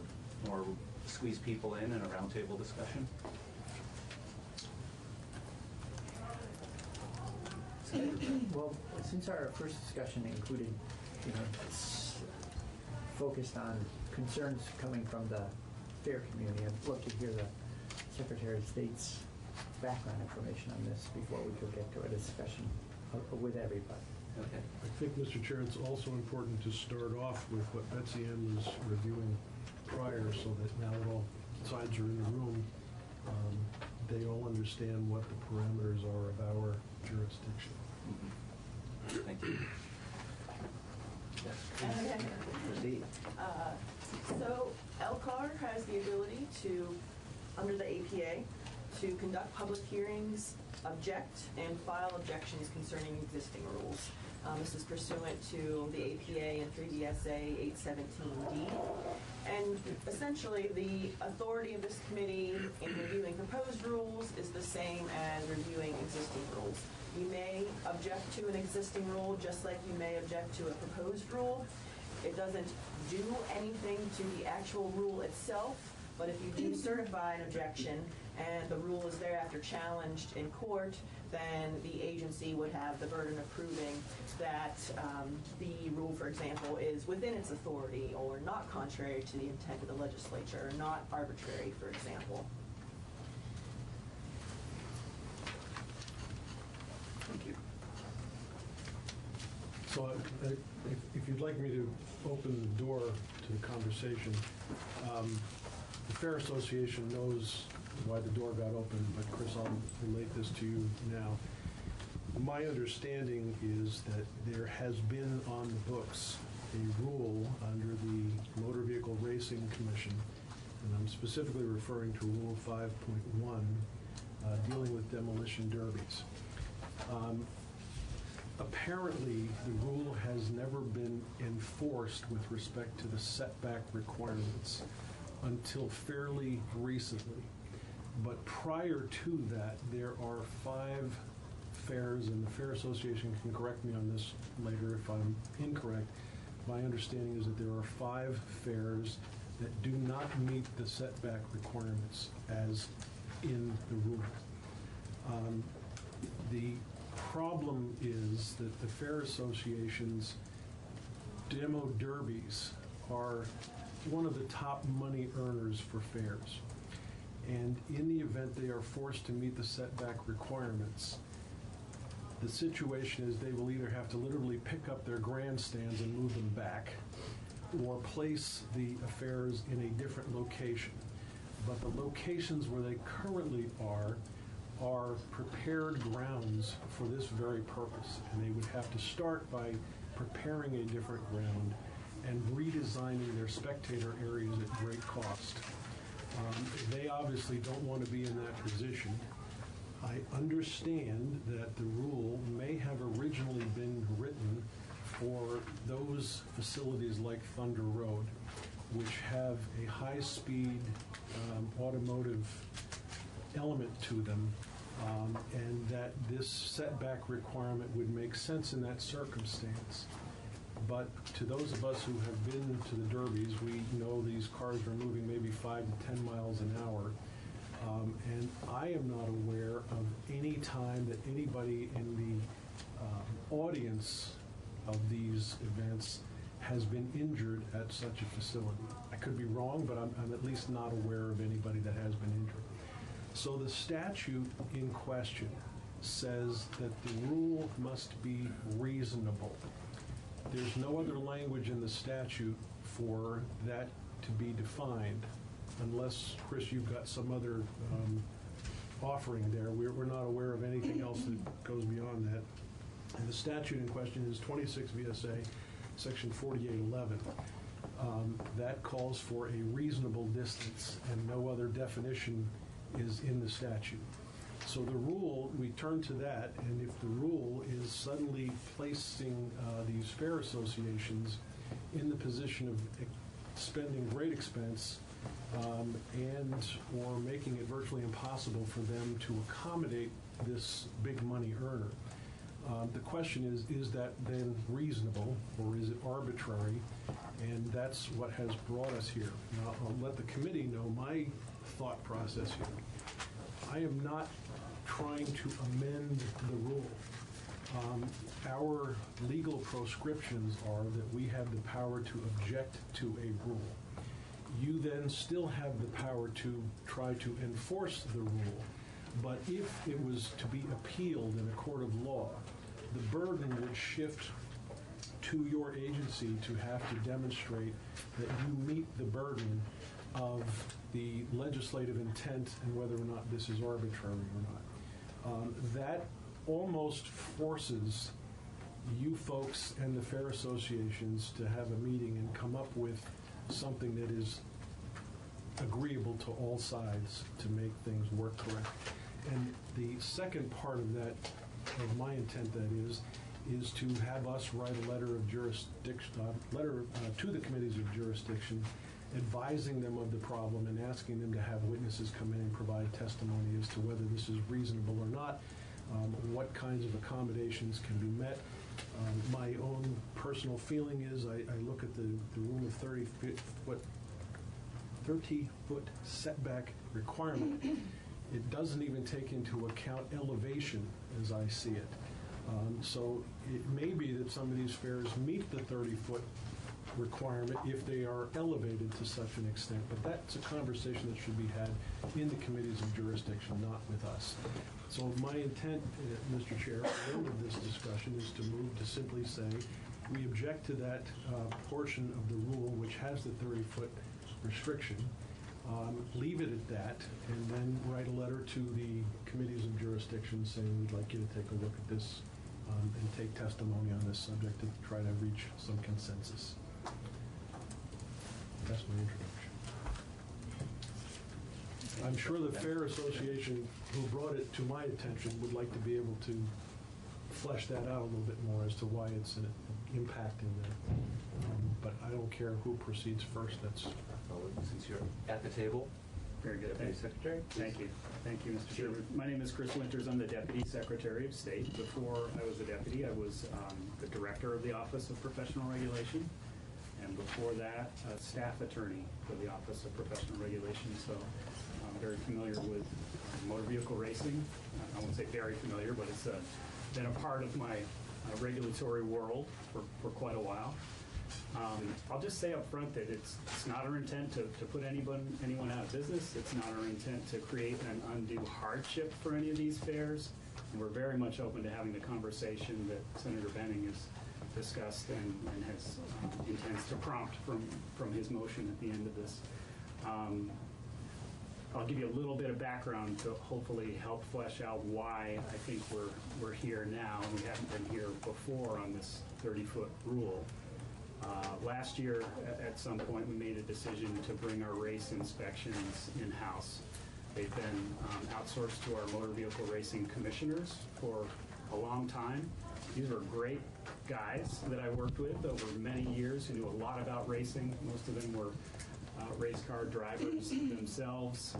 more squeeze people in a roundtable discussion? Well, since our first discussion included, focused on concerns coming from the fair community, I'd love to hear the Secretary of State's background information on this before we could get to a discussion with everybody. Okay. I think, Mr. Chair, it's also important to start off with what Betsy Ann was reviewing prior, so that now that all sides are in the room, they all understand what the parameters are of our jurisdiction. Mm-hmm. Thank you. Okay. So LCAR has the ability to, under the APA, to conduct public hearings, object, and file objections concerning existing rules. This is pursuant to the APA and 3DSA 817D. And essentially, the authority of this committee in reviewing proposed rules is the same as reviewing existing rules. You may object to an existing rule just like you may object to a proposed rule. It doesn't do anything to the actual rule itself, but if you do certify an objection and the rule is thereafter challenged in court, then the agency would have the burden of proving that the rule, for example, is within its authority or not contrary to the intent of the legislature, or not arbitrary, for example. Thank you. So if you'd like me to open the door to the conversation, the Fair Association knows why the door got open, but Chris, I'll relate this to you now. My understanding is that there has been on the books a rule under the Motor Vehicle Racing Commission, and I'm specifically referring to Rule 5.1, dealing with demolition derbies. Apparently, the rule has never been enforced with respect to the setback requirements until fairly recently. But prior to that, there are 5 fairs, and the Fair Association can correct me on this later if I'm incorrect. My understanding is that there are 5 fairs that do not meet the setback requirements as in the rule. The problem is that the Fair Association's demo derbies are one of the top money earners for fairs. And in the event they are forced to meet the setback requirements, the situation is they will either have to literally pick up their grandstands and move them back, or place the affairs in a different location. But the locations where they currently are prepared grounds for this very purpose, and they would have to start by preparing a different ground and redesigning their spectator areas at great cost. They obviously don't want to be in that position. I understand that the rule may have originally been written for those facilities like Thunder Road, which have a high-speed automotive element to them, and that this setback requirement would make sense in that circumstance. But to those of us who have been to the derbies, we know these cars are moving maybe 5 to 10 miles an hour. And I am not aware of any time that anybody in the audience of these events has been injured at such a facility. I could be wrong, but I'm at least not aware of anybody that has been injured. So the statute in question says that the rule must be reasonable. There's no other language in the statute for that to be defined, unless, Chris, you've got some other offering there. We're not aware of anything else that goes beyond that. And the statute in question is 26 VSA, Section 4811. That calls for a reasonable distance, and no other definition is in the statute. So the rule, we turn to that, and if the rule is suddenly placing these fair associations in the position of spending great expense and or making it virtually impossible for them to accommodate this big money earner, the question is that then reasonable, or is it arbitrary? And that's what has brought us here. Now, I'll let the committee know my thought process here. I am not trying to amend the rule. Our legal proscriptions are that we have the power to object to a rule. You then still have the power to try to enforce the rule, but if it was to be appealed in a court of law, the burden would shift to your agency to have to demonstrate that you meet the burden of the legislative intent and whether or not this is arbitrary or not. That almost forces you folks and the fair associations to have a meeting and come up with something that is agreeable to all sides to make things work correct. And the second part of that, of my intent that is is to have us write a letter of jurisdiction, to the committees of jurisdiction, advising them of the problem and asking them to have witnesses come in and provide testimony as to whether this is reasonable or not, what kinds of accommodations can be met. My own personal feeling is I look at the rule of 30-foot setback requirement. It doesn't even take into account elevation as I see it. So it may be that some of these fairs meet the 30-foot requirement if they are elevated to such an extent, but that's a conversation that should be had in the committees of jurisdiction, not with us. So my intent, Mr. Chair, at the end of this discussion is to move to simply say we object to that portion of the rule which has the 30-foot restriction, leave it at that, and then write a letter to the committees of jurisdiction saying we'd like you to take a look at this and take testimony on this subject to try to reach some consensus. That's my introduction. I'm sure the Fair Association, who brought it to my attention, would like to be able to flesh that out a little bit more as to why it's impacting them. But I don't care who proceeds first. That's since you're at the table. Very good. Deputy Secretary. Thank you. Thank you, Mr. Chairman. My name is Chris Winters. I'm the Deputy Secretary of State. Before I was a deputy, I was the Director of the Office of Professional Regulation. And before that, a staff attorney for the Office of Professional Regulation. So I'm very familiar with motor vehicle racing. I won't say very familiar, but it's been a part of my regulatory world for quite a while. I'll just say up front that it's not our intent to put anyone out of business. It's not our intent to create an undue hardship for any of these fairs. And we're very much open to having the conversation that Senator Benning has discussed and has intends to prompt from his motion at the end of this. I'll give you a little bit of background to hopefully help flesh out why I think we're here now and we haven't been here before on this 30-foot rule. Last year, at some point, we made a decision to bring our race inspections in-house. They've been outsourced to our motor vehicle racing commissioners for a long time. These were great guys that I worked with over many years who knew a lot about racing. Most of them were race car drivers themselves.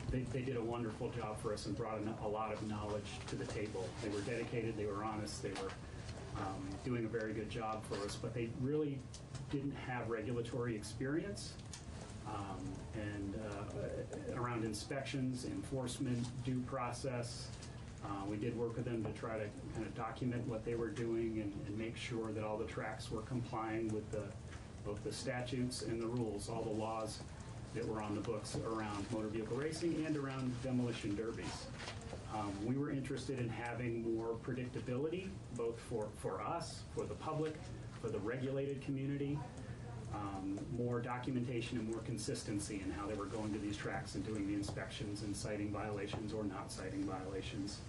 They did a wonderful job for us and brought a lot of knowledge to the table. They were dedicated, they were honest, they were doing a very good job for us, but they really didn't have regulatory experience around inspections, enforcement, due process. We did work with them to try to kind of document what they were doing and make sure that all the tracks were complying with both the statutes and the rules, all the laws that were on the books around motor vehicle racing and around demolition derbies. We were interested in having more predictability, both for us, for the public, for the regulated community, more documentation and more consistency in how they were going to these tracks and doing the inspections and citing violations or not citing violations.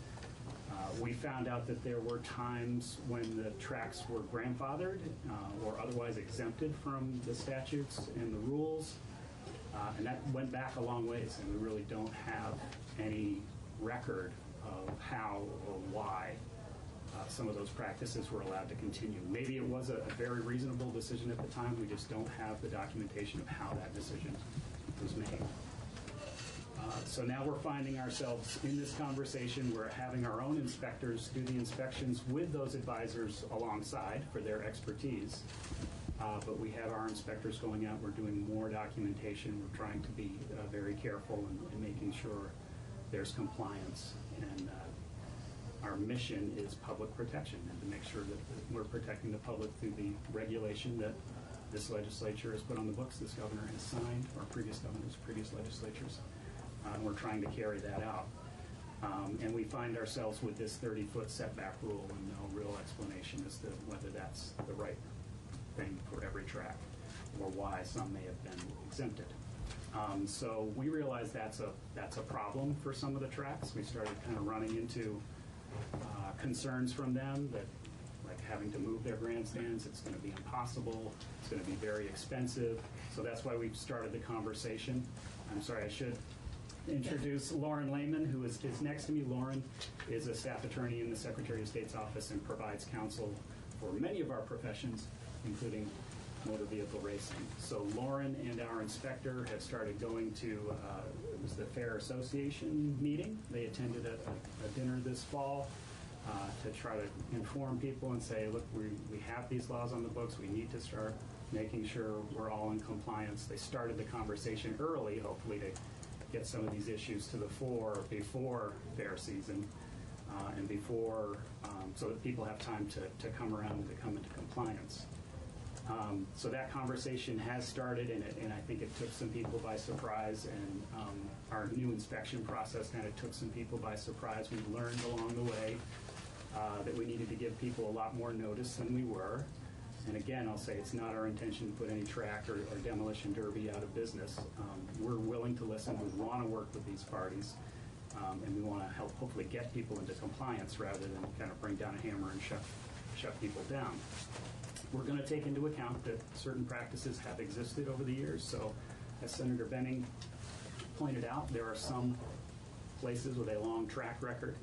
We found out that there were times when the tracks were grandfathered or otherwise exempted from the statutes and the rules, and that went back a long ways, and we really don't have any record of how or why some of those practices were allowed to continue. Maybe it was a very reasonable decision at the time. We just don't have the documentation of how that decision was made. So now we're finding ourselves in this conversation. We're having our own inspectors do the inspections with those advisors alongside for their expertise. But we have our inspectors going out. We're doing more documentation. We're trying to be very careful in making sure there's compliance. And our mission is public protection and to make sure that we're protecting the public through the regulation that this legislature has put on the books, this governor has signed, or previous governors, previous legislatures. We're trying to carry that out. And we find ourselves with this 30-foot setback rule and no real explanation as to whether that's the right thing for every track or why some may have been exempted. So we realized that's a problem for some of the tracks. We started kind of running into concerns from them that, like having to move their grandstands, it's going to be impossible, it's going to be very expensive. So that's why we've started the conversation. I'm sorry, I should introduce Lauren Lehman, who is next to me. Lauren is a staff attorney in the Secretary of State's office and provides counsel for many of our professions, including motor vehicle racing. So Lauren and our inspector have started going to, it was the Fair Association meeting. They attended a dinner this fall to try to inform people and say, look, we have these laws on the books. We need to start making sure we're all in compliance. They started the conversation early, hopefully to get some of these issues to the fore before fair season and before, so that people have time to come around and to come into compliance. So that conversation has started, and I think it took some people by surprise, and our new inspection process kind of took some people by surprise. We learned along the way that we needed to give people a lot more notice than we were. And again, I'll say it's not our intention to put any track or demolition derby out of business. We're willing to listen. We want to work with these parties, and we want to help hopefully get people into compliance rather than kind of bring down a hammer and shut people down. We're going to take into account that certain practices have existed over the years. So as Senator Benning pointed out, there are some places with a long track record,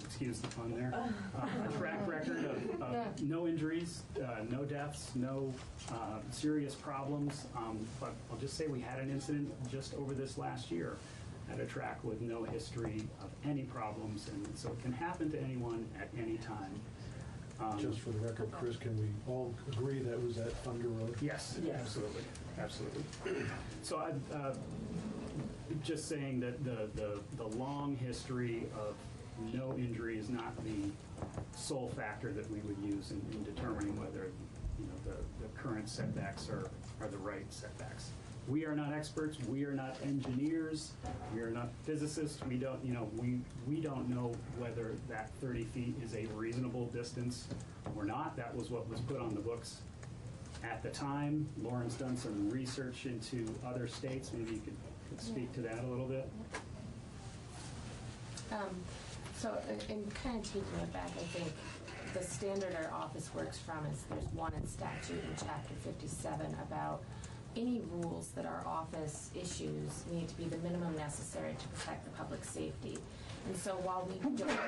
excuse the pun there, a track record of no injuries, no deaths, no serious problems. But I'll just say we had an incident just over this last year at a track with no history of any problems. And so it can happen to anyone at any time. Just for the record, Chris, can we all agree that was at Thunder Road? Yes, absolutely, absolutely. So I'm just saying that the long history of no injury is not the sole factor that we would use in determining whether the current setbacks are the right setbacks. We are not experts. We are not engineers. We are not physicists. We don't, we don't know whether that 30 feet is a reasonable distance or not. That was what was put on the books at the time. Lauren's done some research into other states. Maybe you could speak to that a little bit. So in kind of taking it back, I think the standard our office works from is there's one in statute in Chapter 57 about any rules that our office issues need to be the minimum necessary to protect the public safety. And so while we don't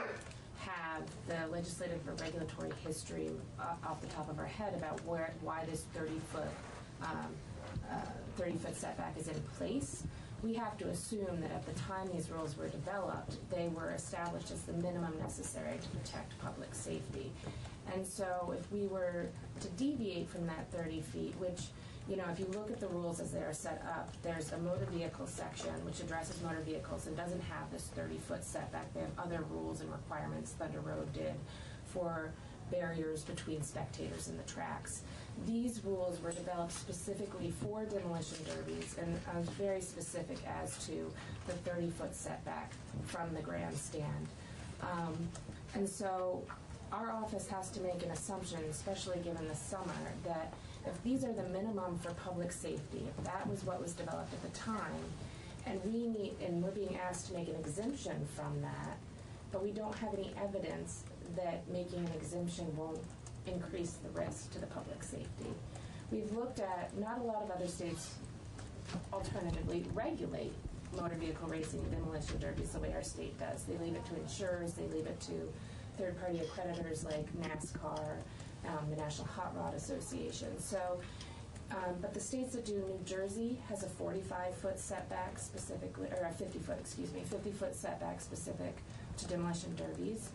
have the legislative or regulatory history off the top of our head about why this 30-foot setback is in place, we have to assume that at the time these rules were developed, they were established as the minimum necessary to protect public safety. And so if we were to deviate from that 30 feet, which, if you look at the rules as they are set up, there's a motor vehicle section which addresses motor vehicles and doesn't have this 30-foot setback. They have other rules and requirements Thunder Road did for barriers between spectators and the tracks. These rules were developed specifically for demolition derbies and very specific as to the 30-foot setback from the grandstand. And so our office has to make an assumption, especially given the summer, that if these are the minimum for public safety, if that was what was developed at the time, and we're being asked to make an exemption from that, but we don't have any evidence that making an exemption won't increase the risk to the public safety. We've looked at, not a lot of other states alternatively regulate motor vehicle racing and demolition derbies the way our state does. They leave it to insurers, they leave it to third-party accreditors like NASCAR, the National Hot Rod Association. So, but the states that do, New Jersey has a 45-foot setback specifically, or a 50-foot setback specific to demolition derbies.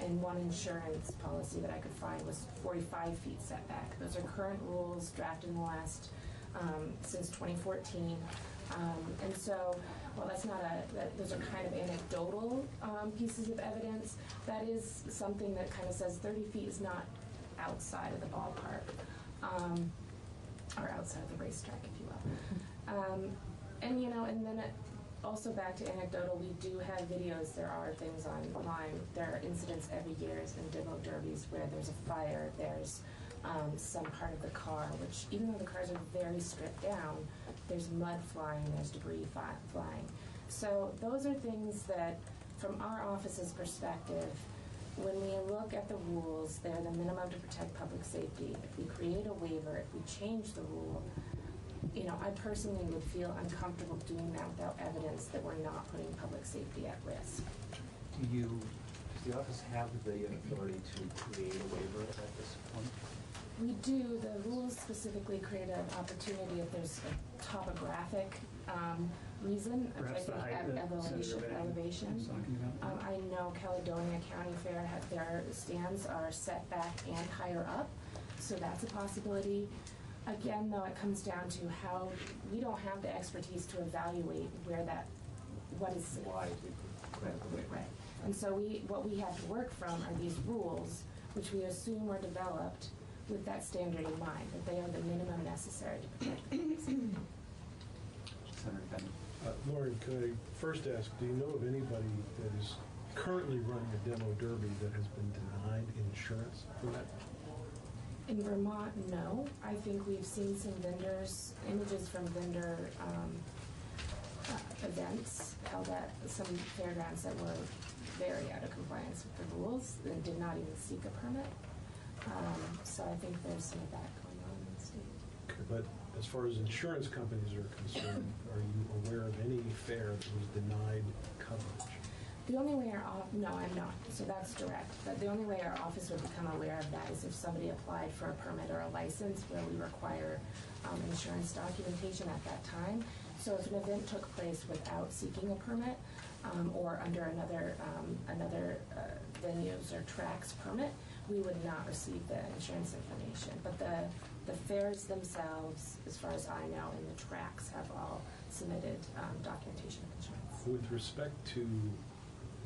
And one insurance policy that I could find was 45 feet setback. Those are current rules drafted in the last, since 2014. And so, well, that's not those are kind of anecdotal pieces of evidence. That is something that kind of says 30 feet is not outside of the ballpark, or outside of the racetrack, if you will. And then also back to anecdotal, we do have videos. There are things online. There are incidents every year in demo derbies where there's a fire, there's some part of the car, which even though the cars are very stripped down, there's mud flying, there's debris flying. So those are things that, from our office's perspective, when we look at the rules, they're the minimum to protect public safety. If we create a waiver, if we change the rule, I personally would feel uncomfortable doing that without evidence that we're not putting public safety at risk. Does the office have the authority to create a waiver at this point? We do. The rules specifically create an opportunity if there's a topographic reason, Perhaps the height that Senator elevation. was talking about. I know Caledonia County Fair, their stands are set back and higher up, so that's a possibility. Again, though, it comes down to how we don't have the expertise to evaluate what is why we grant the waiver. Right. And so what we have to work from are these rules, which we assume were developed with that standard in mind, that they are the minimum necessary to protect the public safety. Senator Bennett. Lauren, could I first ask, do you know of anybody that is currently running a demo derby that has been denied insurance for that? In Vermont, no. I think we've seen some images from vendor events held at some fairgrounds that were very out of compliance with the rules and did not even seek a permit. So I think there's some of that going on in the state. Okay, but as far as insurance companies are concerned, are you aware of any fair that was denied coverage? The only way no, I'm not, so that's direct. But the only way our office would become aware of that is if somebody applied for a permit or a license where we require insurance documentation at that time. So if an event took place without seeking a permit or under another venues or tracks permit, we would not receive the insurance information. But the fairs themselves, as far as I know, and the tracks have all submitted documentation of insurance. With respect to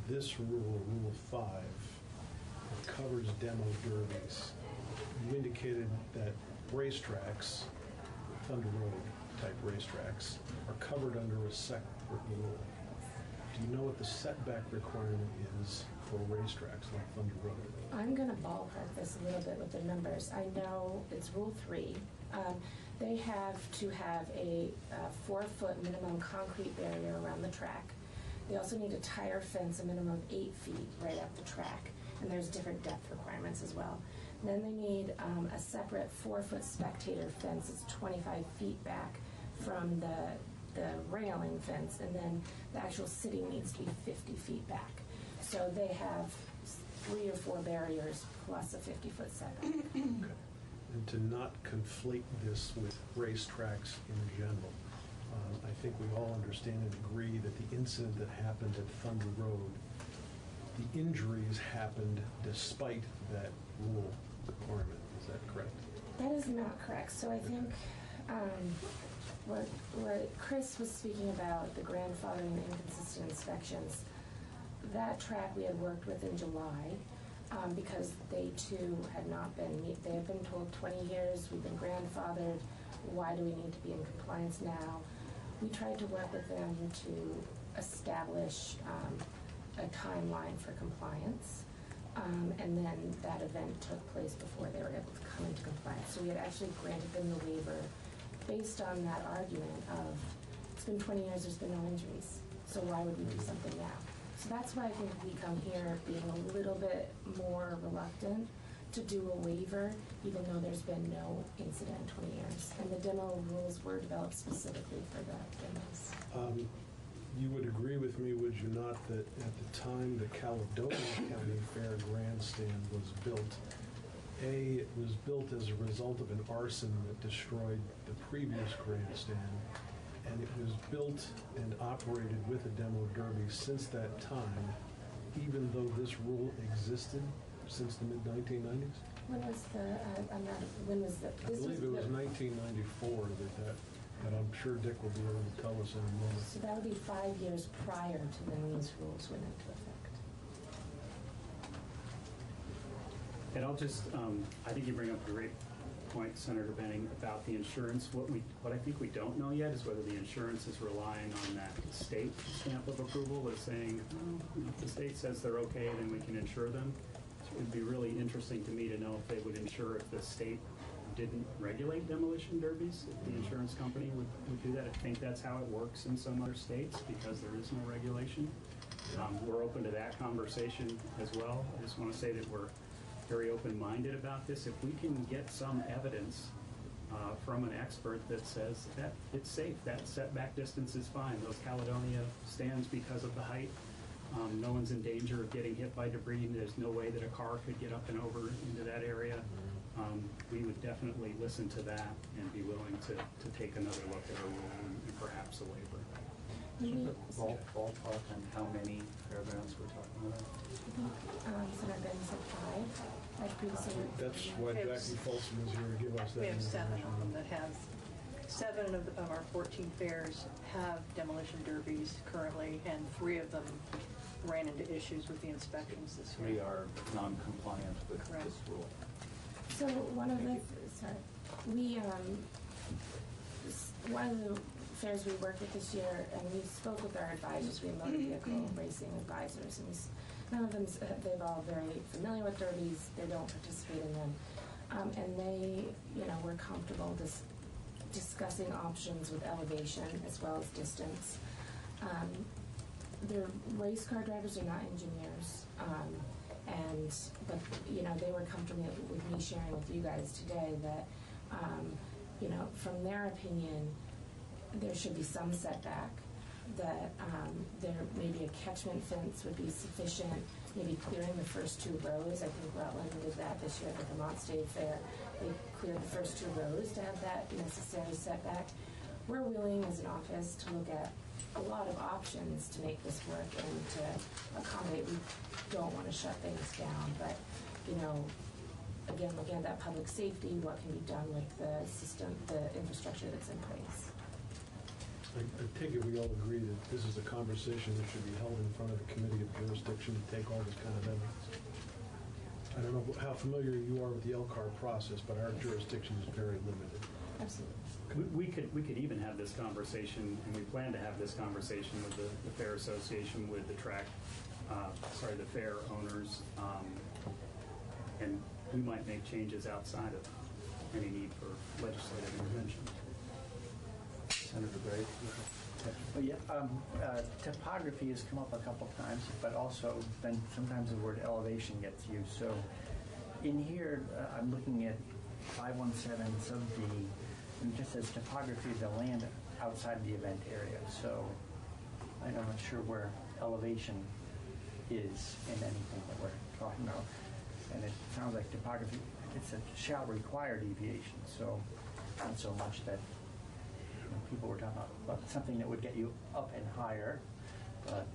this rule, Rule 5, that covers demo derbies, you indicated that racetracks, Thunder Road type racetracks, are covered under a separate rule. Do you know what the setback requirement is for racetracks like Thunder Road? I'm going to ballpark this a little bit with the numbers. I know it's Rule 3. They have to have a 4-foot minimum concrete barrier around the track. They also need a tire fence, a minimum of 8 feet right up the track, and there's different depth requirements as well. And then they need a separate 4-foot spectator fence. It's 25 feet back from the railing fence, and then the actual sitting needs to be 50 feet back. So they have 3 or 4 barriers plus a 50-foot setback. Okay. And to not conflate this with racetracks in general, I think we all understand and agree that the incident that happened at Thunder Road, the injuries happened despite that rule requirement. Is that correct? That is not correct. So I think what Chris was speaking about, the grandfathering and inconsistent inspections, that track we had worked with in July because they too had not been, they had been told 20 years, we've been grandfathered, why do we need to be in compliance now? We tried to work with them to establish a timeline for compliance, and then that event took place before they were able to come into compliance. So we had actually granted them the waiver based on that argument of, it's been 20 years, there's been no injuries, so why would we do something now? So that's why I think we come here being a little bit more reluctant to do a waiver, even though there's been no incident in 20 years. And the demo rules were developed specifically for the demos. You would agree with me, would you not, that at the time the Caledonia County Fair grandstand was built, it was built as a result of an arson that destroyed the previous grandstand, and it was built and operated with a demo derby since that time, even though this rule existed since the mid-1990s? When was the, I believe it was 1994 that I'm sure Dick will be able to tell us in a moment. So that would be 5 years prior to when these rules went into effect. And I'll just, I think you bring up a great point, Senator Benning, about the insurance. What I think we don't know yet is whether the insurance is relying on that state stamp of approval that's saying, oh, if the state says they're okay, then we can insure them. So it would be really interesting to me to know if they would insure if the state didn't regulate demolition derbies, if the insurance company would do that. I think that's how it works in some other states because there is no regulation. We're open to that conversation as well. I just want to say that we're very open-minded about this. If we can get some evidence from an expert that says that it's safe, that setback distance is fine. Those Caledonia stands because of the height. No one's in danger of getting hit by debris. There's no way that a car could get up and over into that area. We would definitely listen to that and be willing to take another look at a rule and perhaps a waiver. Ballpark on how many fairgrounds we're talking about? Senator Benton said 5. I previously. That's why Jackie Folsom is here to give us that. We have 7 information. of them that have, 7 of our 14 fairs have demolition derbies currently, and 3 of them ran into issues with the inspections this year. 3 are non-compliant with this rule. So one of the, one of the fairs we worked with this year, and we spoke with our advisors, we have motor vehicle racing advisors, and none of them, they're all very familiar with derbies, they don't participate in them, and they, were comfortable discussing options with elevation as well as distance. The race car drivers are not engineers, but they were comfortable with me sharing with you guys today that, from their opinion, there should be some setback, that there maybe a catchment fence would be sufficient, maybe clearing the first 2 rows. I think Rutland did that this year at the Vermont State Fair. They cleared the first 2 rows to have that necessary setback. We're willing as an office to look at a lot of options to make this work and to accommodate. We don't want to shut things down, but again, looking at that public safety, what can be done with the system, the infrastructure that's in place. I take it we all agree that this is a conversation that should be held in front of the committee of jurisdiction to take all this kind of evidence. I don't know how familiar you are with the LCAR process, but our jurisdiction is very limited. Absolutely. We could even have this conversation, and we plan to have this conversation with the Fair Association, with the the fair owners, and we might make changes outside of any need for legislative intervention. Senator Bratt? Well, yeah, topography has come up a couple times, but also then sometimes the word elevation gets used. So in here, I'm looking at 517 sub D, and it just says topography of the land outside the event area. So I'm not sure where elevation is in anything that we're talking about. And it sounds like topography, it's a shall require deviation. So not so much that people were talking about something that would get you up and higher, but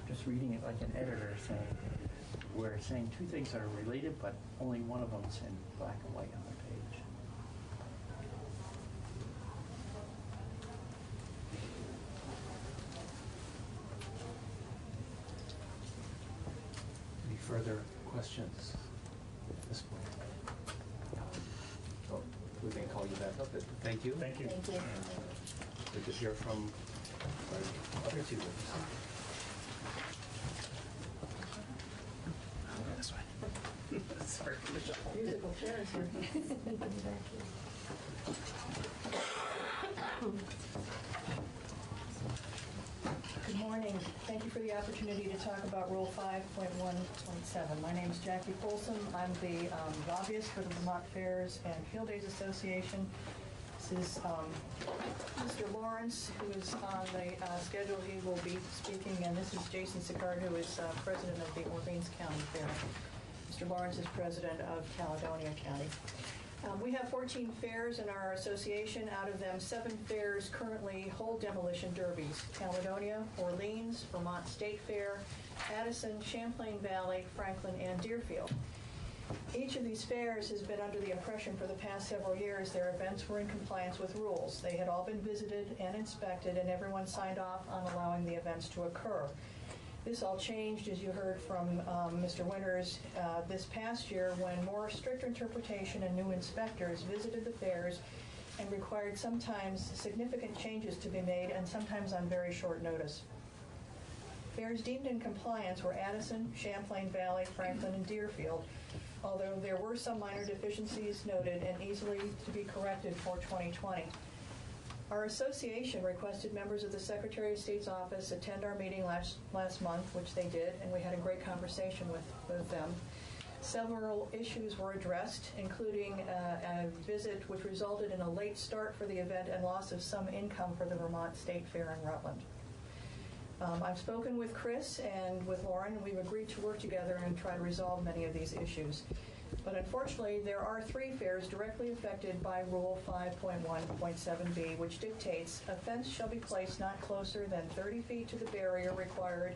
just reading it like an editor saying, we're saying 2 things that are related, but only one of them's in black and white on the page. Any further questions at this point? We may call you back up, but thank you. Thank you. Thank you. We could hear from our other 2 witnesses. This way. Sorry for the shuffle. Musical chairs here. Good morning. Thank you for the opportunity to talk about Rule 5.1.7. My name is Jackie Folsom. I'm the lobbyist for the Vermont Fairs and Field Days Association. This is Mr. Lawrence, who is on the schedule. He will be speaking, and this is Jason Sicard, who is president of the Orleans County Fair. Mr. Lawrence is president of Caledonia County. We have 14 fairs in our association. Out of them, 7 fairs currently hold demolition derbies: Caledonia, Orleans, Vermont State Fair, Addison, Champlain Valley, Franklin, and Deerfield. Each of these fairs has been under the impression for the past several years their events were in compliance with rules. They had all been visited and inspected, and everyone signed off on allowing the events to occur. This all changed, as you heard from Mr. Winters, this past year when more strict interpretation and new inspectors visited the fairs and required sometimes significant changes to be made, and sometimes on very short notice. Fairs deemed in compliance were Addison, Champlain Valley, Franklin, and Deerfield, although there were some minor deficiencies noted and easily to be corrected for 2020. Our association requested members of the Secretary of State's office attend our meeting last month, which they did, and we had a great conversation with them. Several issues were addressed, including a visit which resulted in a late start for the event and loss of some income for the Vermont State Fair in Rutland. I've spoken with Chris and with Lauren, and we've agreed to work together and try to resolve many of these issues. But unfortunately, there are 3 fairs directly affected by Rule 5.1.7b, which dictates a fence shall be placed not closer than 30 feet to the barrier required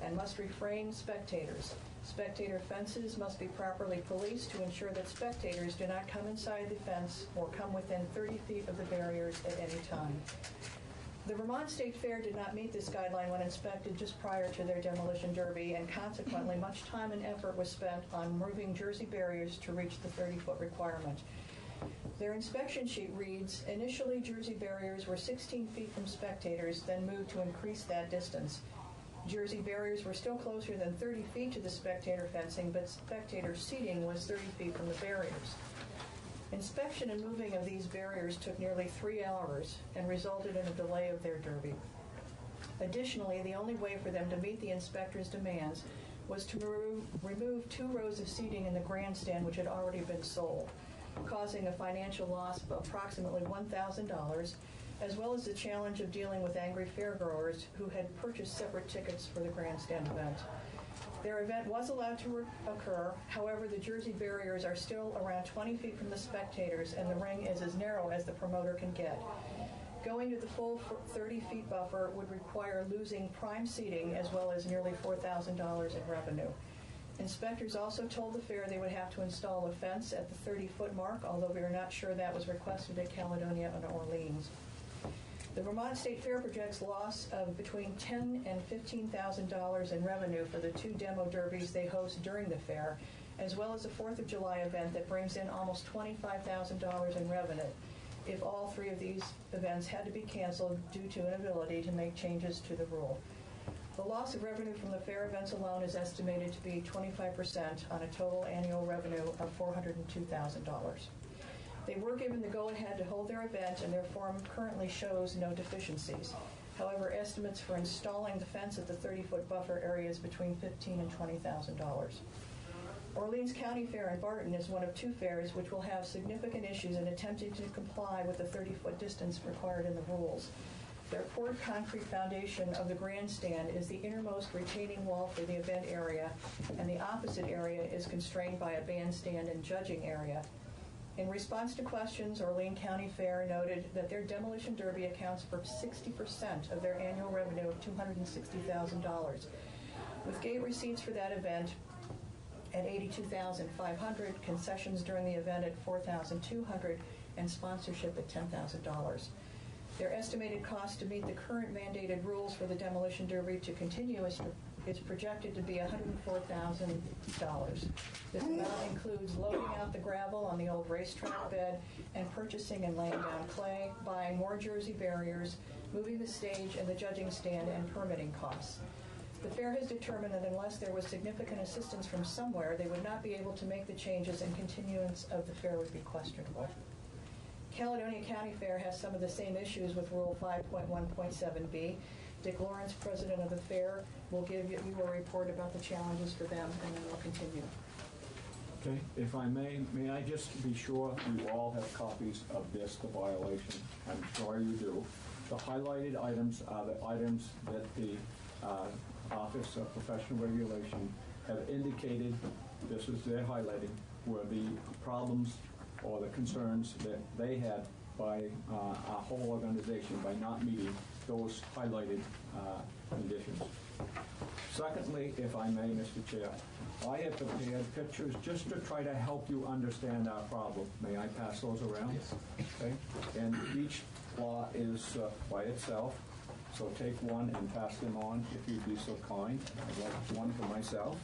and must refrain spectators. Spectator fences must be properly policed to ensure that spectators do not come inside the fence or come within 30 feet of the barriers at any time. The Vermont State Fair did not meet this guideline when inspected just prior to their demolition derby, and consequently much time and effort was spent on moving Jersey barriers to reach the 30-foot requirement. Their inspection sheet reads, initially Jersey barriers were 16 feet from spectators, then moved to increase that distance. Jersey barriers were still closer than 30 feet to the spectator fencing, but spectator seating was 30 feet from the barriers. Inspection and moving of these barriers took nearly 3 hours and resulted in a delay of their derby. Additionally, the only way for them to meet the inspector's demands was to remove 2 rows of seating in the grandstand, which had already been sold, causing a financial loss of approximately $1,000, as well as the challenge of dealing with angry fairgoers who had purchased separate tickets for the grandstand event. Their event was allowed to occur. However, the Jersey barriers are still around 20 feet from the spectators, and the ring is as narrow as the promoter can get. Going to the full 30 feet buffer would require losing prime seating as well as nearly $4,000 in revenue. Inspectors also told the fair they would have to install a fence at the 30-foot mark, although we are not sure that was requested at Caledonia and Orleans. The Vermont State Fair projects loss of between $10,000 and $15,000 in revenue for the 2 demo derbies they host during the fair, as well as a 4th of July event that brings in almost $25,000 in revenue if all 3 of these events had to be canceled due to inability to make changes to the rule. The loss of revenue from the fair events alone is estimated to be 25% on a total annual revenue of $402,000. They were given the go-ahead to hold their event, and their form currently shows no deficiencies. However, estimates for installing the fence at the 30-foot buffer area is between $15,000 and $20,000. Orleans County Fair in Barton is one of 2 fairs which will have significant issues in attempting to comply with the 30-foot distance required in the rules. Their poured concrete foundation of the grandstand is the innermost retaining wall for the event area, and the opposite area is constrained by a bandstand and judging area. In response to questions, Orleans County Fair noted that their demolition derby accounts for 60% of their annual revenue of $260,000. With gate receipts for that event at $82,500, concessions during the event at $4,200, and sponsorship at $10,000. Their estimated cost to meet the current mandated rules for the demolition derby to continue is projected to be $104,000. This amount includes loading out the gravel on the old racetrack bed and purchasing and laying down clay, buying more Jersey barriers, moving the stage and the judging stand, and permitting costs. The fair has determined that unless there was significant assistance from somewhere, they would not be able to make the changes, and continuance of the fair would be questionable. Caledonia County Fair has some of the same issues with Rule 5.1.7b. Dick Lawrence, president of the fair, will give you a report about the challenges for them, and then we'll continue. Okay, if I may I just be sure you all have copies of this, the violation? I'm sure you do. The highlighted items are the items that the Office of Professional Regulation have indicated, this is their highlighting, were the problems or the concerns that they had by our whole organization by not meeting those highlighted conditions. Secondly, if I may, Mr. Chair, I have prepared pictures just to try to help you understand our problem. May I pass those around? Yes. Okay. And each law is by itself, so take one and pass them on if you'd be so kind. I'd like one for myself.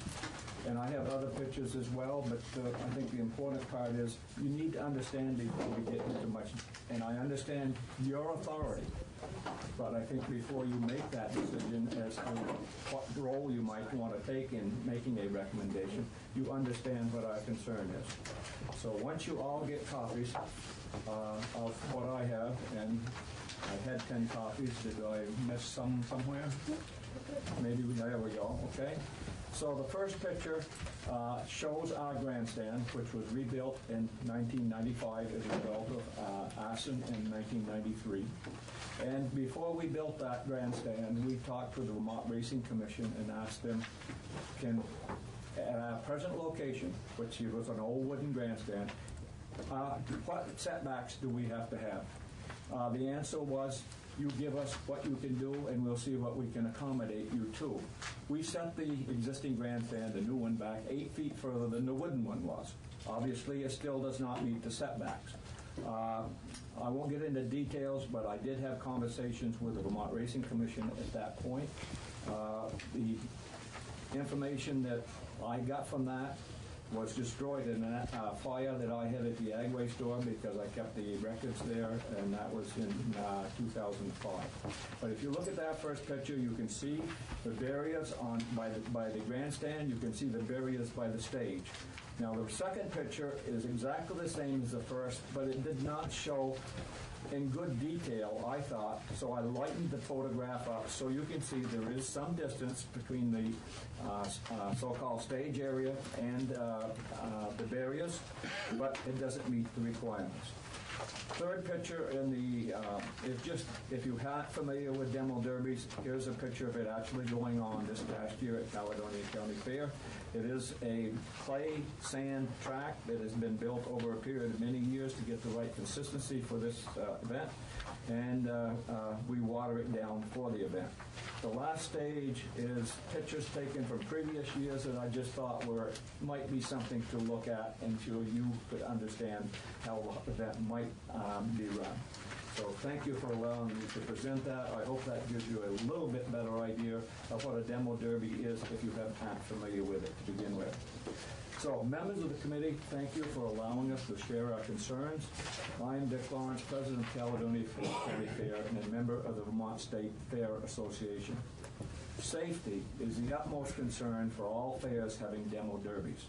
And I have other pictures as well, but I think the important part is you need to understand before we get into much. And I understand your authority, but I think before you make that decision as to what role you might want to take in making a recommendation, you understand what our concern is. So once you all get copies of what I have, and I had 10 copies. Did I miss some somewhere? Maybe there we go. Okay. So the first picture shows our grandstand, which was rebuilt in 1995 as a result of arson in 1993. And before we built that grandstand, we talked with the Vermont Racing Commission and asked them, at our present location, which was an old wooden grandstand, what setbacks do we have to have? The answer was, you give us what you can do and we'll see what we can accommodate you to. We set the existing grandstand, the new one, back 8 feet further than the wooden one was. Obviously, it still does not meet the setbacks. I won't get into details, but I did have conversations with the Vermont Racing Commission at that point. The information that I got from that was destroyed in a fire that I had at the Agway store because I kept the records there, and that was in 2005. But if you look at that first picture, you can see the barriers by the grandstand. You can see the barriers by the stage. Now, the second picture is exactly the same as the first, but it did not show in good detail, I thought, so I lightened the photograph up so you can see there is some distance between the so-called stage area and the barriers, but it doesn't meet the requirements. Third picture in the, if you're not familiar with demo derbies, here's a picture of it actually going on this past year at Caledonia County Fair. It is a clay sand track that has been built over a period of many years to get the right consistency for this event, and we water it down for the event. The last stage is pictures taken from previous years that I just thought might be something to look at until you could understand how the event might be run. So thank you for allowing me to present that. I hope that gives you a little bit better idea of what a demo derby is if you aren't familiar with it to begin with. So, members of the committee, thank you for allowing us to share our concerns. I'm Dick Lawrence, President of Caledonia County Fair and a member of the Vermont State Fair Association. Safety is the utmost concern for all fairs having demo derbies.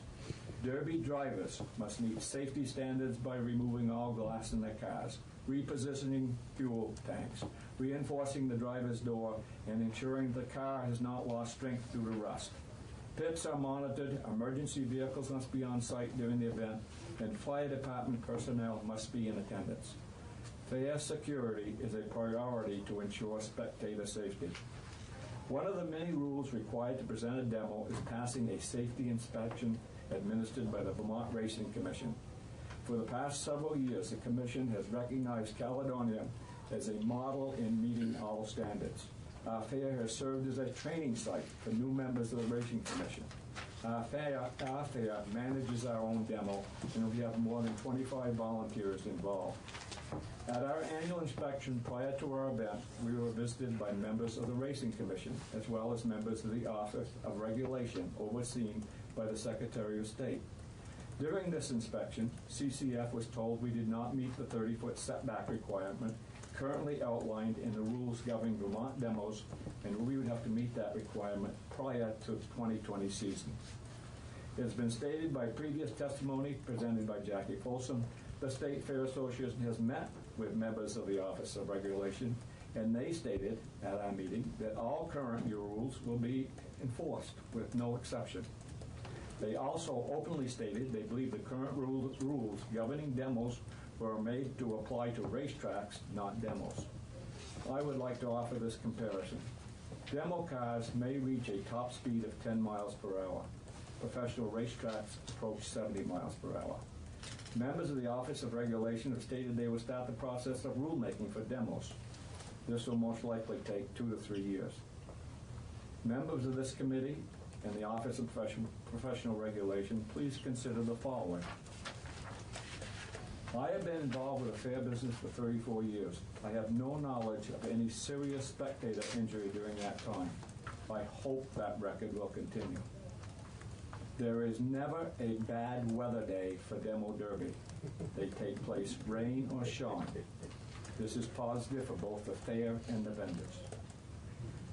Derby drivers must meet safety standards by removing all glass in their cars, repositioning fuel tanks, reinforcing the driver's door, and ensuring the car has not lost strength due to rust. Pits are monitored, emergency vehicles must be on site during the event, and fire department personnel must be in attendance. Fair security is a priority to ensure spectator safety. One of the many rules required to present a demo is passing a safety inspection administered by the Vermont Racing Commission. For the past several years, the Commission has recognized Caledonia as a model in meeting all standards. Our fair has served as a training site for new members of the Racing Commission. Our fair manages our own demo, and we have more than 25 volunteers involved. At our annual inspection prior to our event, we were visited by members of the Racing Commission, as well as members of the Office of Regulation, overseen by the Secretary of State. During this inspection, CCF was told we did not meet the 30-foot setback requirement currently outlined in the rules governing Vermont demos, and we would have to meet that requirement prior to the 2020 season. It has been stated by previous testimony presented by Jackie Folsom, the State Fair Association has met with members of the Office of Regulation, and they stated at our meeting that all current rules will be enforced with no exception. They also openly stated they believe the current rules governing demos were made to apply to racetracks, not demos. I would like to offer this comparison. Demo cars may reach a top speed of 10 miles per hour. Professional racetracks approach 70 miles per hour. Members of the Office of Regulation have stated they will start the process of rulemaking for demos. This will most likely take 2 to 3 years. Members of this committee and the Office of Professional Regulation, please consider the following. I have been involved with the fair business for 34 years. I have no knowledge of any serious spectator injury during that time. I hope that record will continue. There is never a bad weather day for demo derby. They take place rain or shine. This is positive for both the fair and the vendors.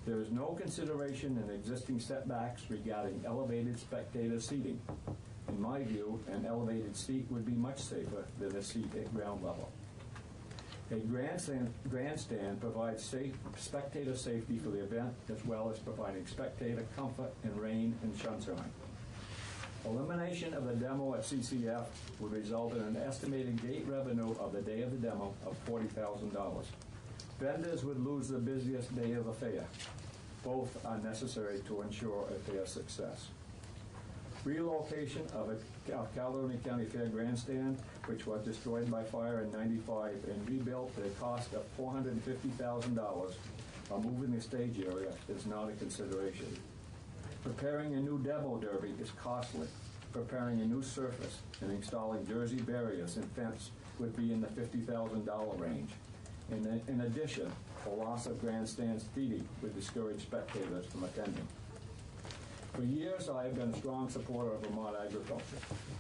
There is no consideration in existing setbacks regarding elevated spectator seating. In my view, an elevated seat would be much safer than a seat at ground level. A grandstand provides spectator safety for the event, as well as providing spectator comfort in rain and sunshine. Elimination of the demo at CCF would result in an estimated gate revenue of the day of the demo of $40,000. Vendors would lose the busiest day of the fair. Both are necessary to ensure a fair success. Relocation of a Caledonia County Fair grandstand, which was destroyed by fire in '95 and rebuilt at a cost of $450,000, while moving the stage area is not a consideration. Preparing a new demo derby is costly. Preparing a new surface and installing jersey barriers and fence would be in the $50,000 range. In addition, the loss of grandstand seating would discourage spectators from attending. For years, I have been a strong supporter of Vermont agriculture.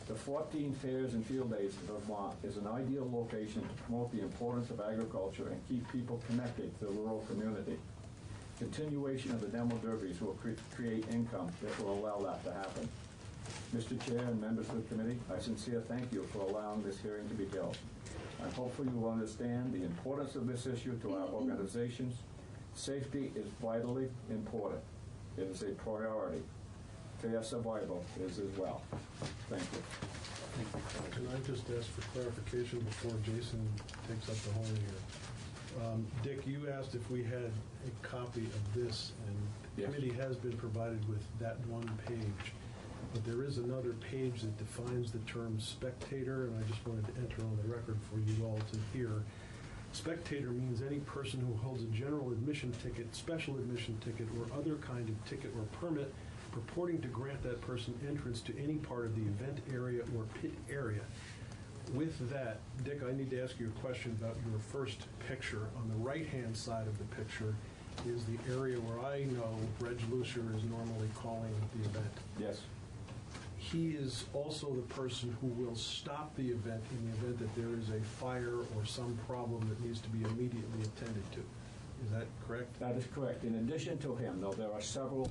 The 14 fairs and field days in Vermont is an ideal location to promote the importance of agriculture and keep people connected to the rural community. Continuation of the demo derbies will create income that will allow that to happen. Mr. Chair and members of the committee, I sincerely thank you for allowing this hearing to be held. And hopefully you will understand the importance of this issue to our organizations. Safety is vitally important. It is a priority. Fair survival is as well. Thank you. Can I just ask for clarification before Jason takes up the horn here? Dick, you asked if we had a copy of this, and the committee has been provided with that one page. But there is another page that defines the term spectator, and I just wanted to enter on the record for you all to hear. Spectator means any person who holds a general admission ticket, special admission ticket, or other kind of ticket or permit purporting to grant that person entrance to any part of the event area or pit area. With that, Dick, I need to ask you a question about your first picture. On the right-hand side of the picture is the area where I know Reg Lucier is normally calling the event. Yes. He is also the person who will stop the event in the event that there is a fire or some problem that needs to be immediately attended to. Is that correct? That is correct. In addition to him, though, there are several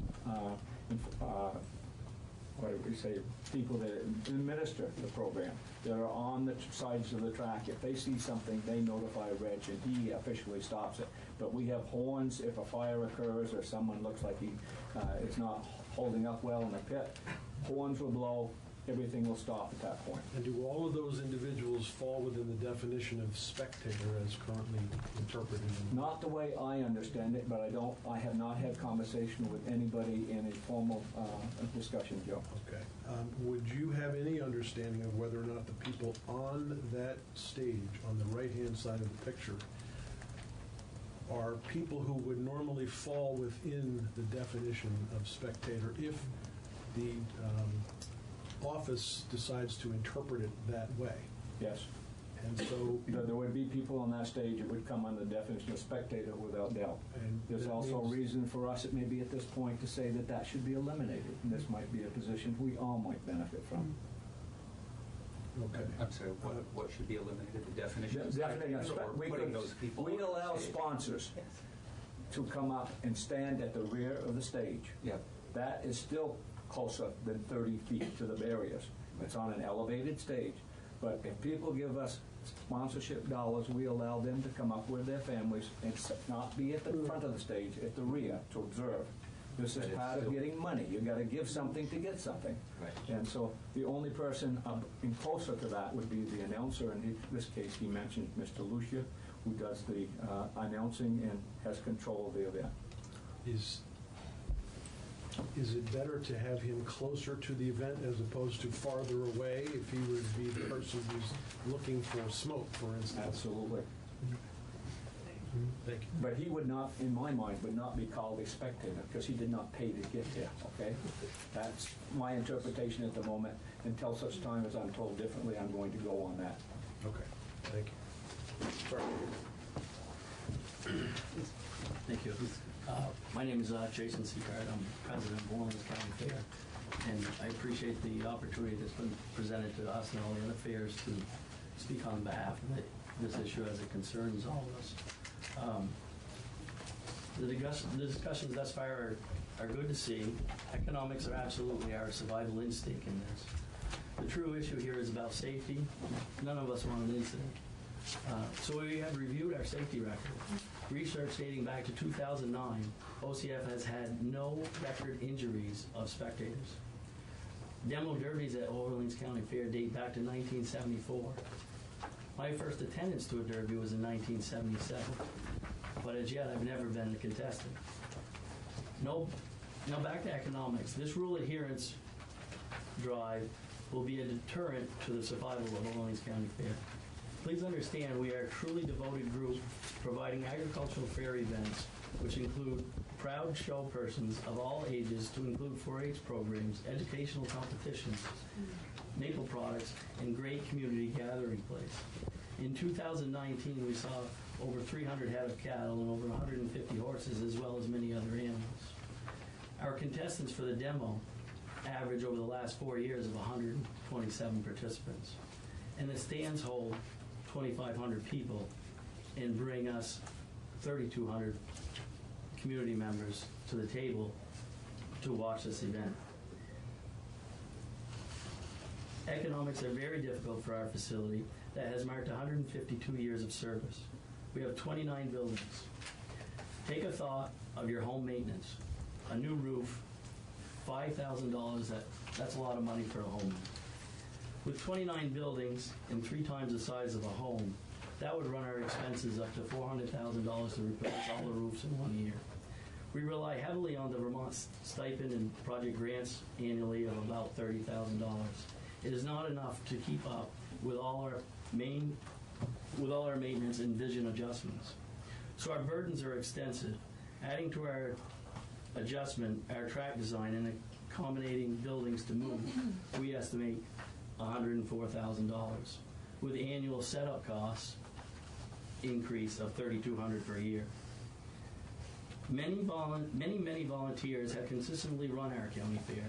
what do we say, people that administer the program that are on the sides of the track. If they see something, they notify Reg, and he officially stops it. But we have horns if a fire occurs or someone looks like he is not holding up well in the pit. Horns will blow. Everything will stop at that point. And do all of those individuals fall within the definition of spectator as currently interpreted? Not the way I understand it, but I have not had conversation with anybody in a formal discussion, Joe. Okay. Would you have any understanding of whether or not the people on that stage, on the right-hand side of the picture, are people who would normally fall within the definition of spectator if the office decides to interpret it that way? Yes. And so there would be people on that stage that would come under the definition of spectator without doubt. And there's also a reason for us, it may be at this point, to say that that should be eliminated. And this might be a position we all might benefit from. Okay. I'm sorry, what should be eliminated? The definition of Definition spectator, or putting those people we on the allow stage? sponsors to come up and stand at the rear of the stage. Yep. That is still closer than 30 feet to the barriers. It's on an elevated stage. But if people give us sponsorship dollars, we allow them to come up with their families and not be at the front of the stage, at the rear, to observe. This is part of getting money. You've got to give something to get something. Right. And so the only person in closer to that would be the announcer. In this case, he mentioned Mr. Lucia, who does the announcing and has control of the event. Is it better to have him closer to the event as opposed to farther away if he would be the person who's looking for smoke, for instance? Absolutely. Thank you. But he would not, in my mind, would not be called a spectator because he did not pay to get there, okay? That's my interpretation at the moment. Until such time as I'm told differently, I'm going to go on that. Okay. Thank you. Thank you. My name is Jason Seacard. I'm president of Orleans County Fair, and I appreciate the opportunity that's been presented to us and all the other fairs to speak on behalf of this issue as it concerns all of us. The discussions thus far are good to see. Economics are absolutely our survival instinct in this. The true issue here is about safety. None of us want an incident. So we have reviewed our safety record. Research dating back to 2009, OCF has had no record injuries of spectators. Demo derbies at Orleans County Fair date back to 1974. My first attendance to a derby was in 1977, but as yet I've never been a contestant. Now back to economics. This rule adherence drive will be a deterrent to the survival of Orleans County Fair. Please understand we are a truly devoted group providing agricultural fair events, which include proud show persons of all ages to include 4-H programs, educational competitions, maple products, and great community gathering place. In 2019, we saw over 300 head of cattle and over 150 horses, as well as many other animals. Our contestants for the demo average over the last 4 years of 127 participants. And the stands hold 2,500 people and bring us 3,200 community members to the table to watch this event. Economics are very difficult for our facility that has marked 152 years of service. We have 29 buildings. Take a thought of your home maintenance. A new roof, $5,000, that's a lot of money for a home. With 29 buildings and 3 times the size of a home, that would run our expenses up to $400,000 to replace all the roofs in 1 year. We rely heavily on the Vermont stipend and project grants annually of about $30,000. It is not enough to keep up with all our maintenance and vision adjustments. So our burdens are extensive. Adding to our adjustment, our track design and accommodating buildings to move, we estimate $104,000, with annual setup costs increase of $3,200 per year. Many volunteers have consistently run our county fair.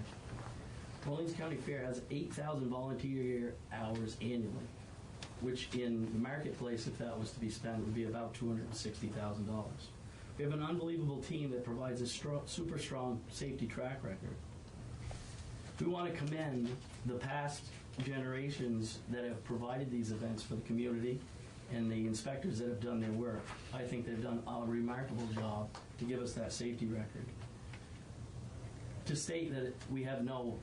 Orleans County Fair has 8,000 volunteer hours annually, which in the marketplace, if that was to be spent, would be about $260,000. We have an unbelievable team that provides a super strong safety track record. We want to commend the past generations that have provided these events for the community and the inspectors that have done their work. I think they've done a remarkable job to give us that safety record. To state that we have no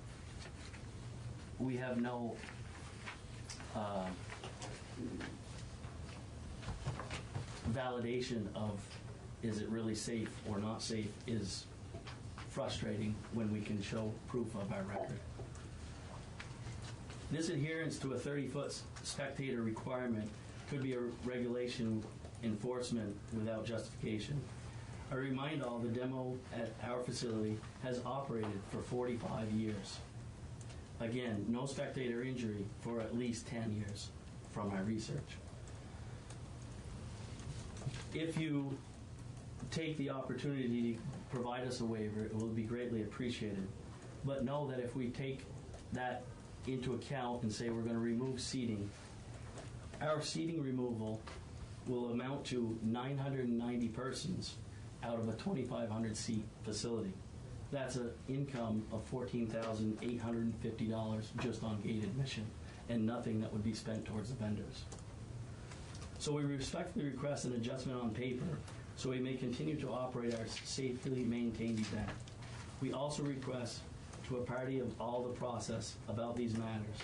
validation of is it really safe or not safe is frustrating when we can show proof of our record. This adherence to a 30-foot spectator requirement could be a regulation enforcement without justification. I remind all the demo at our facility has operated for 45 years. Again, no spectator injury for at least 10 years from our research. If you take the opportunity to provide us a waiver, it will be greatly appreciated. But know that if we take that into account and say we're going to remove seating, our seating removal will amount to 990 persons out of a 2,500 seat facility. That's an income of $14,850 just on gate admission, and nothing that would be spent towards the vendors. So we respectfully request an adjustment on paper so we may continue to operate our safely maintained event. We also request to a party of all the process about these matters.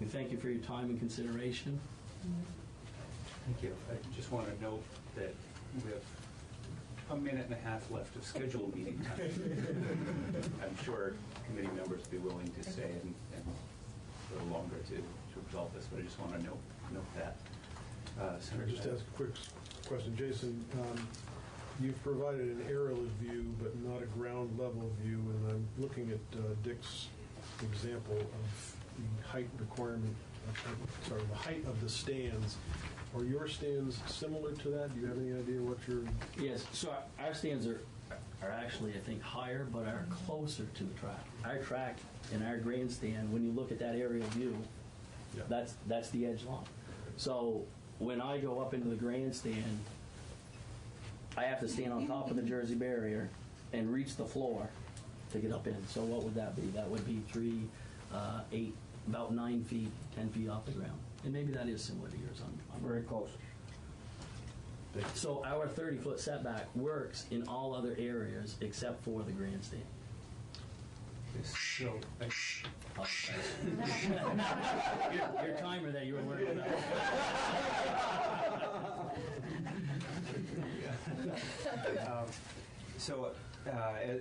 We thank you for your time and consideration. Thank you. I just want to note that we have a minute and a half left of scheduled meeting time. I'm sure committee members will be willing to stay and a little longer to resolve this, but I just want to note that. Can I just ask a quick question? Jason, you've provided an aerial view, but not a ground level view, and I'm looking at Dick's example of the height requirement, the height of the stands. Are your stands similar to that? Do you have any idea what your... Yes, so our stands are actually, I think, higher, but are closer to the track. Our track and our grandstand, when you look at that aerial view, that's the edge line. So when I go up into the grandstand, I have to stand on top of the Jersey barrier and reach the floor to get up in. So what would that be? That would be 3, 8, about 9 feet, 10 feet off the ground. And maybe that is similar to yours. Very close. So our 30-foot setback works in all other areas except for the grandstand. So, your timer that you were worried about.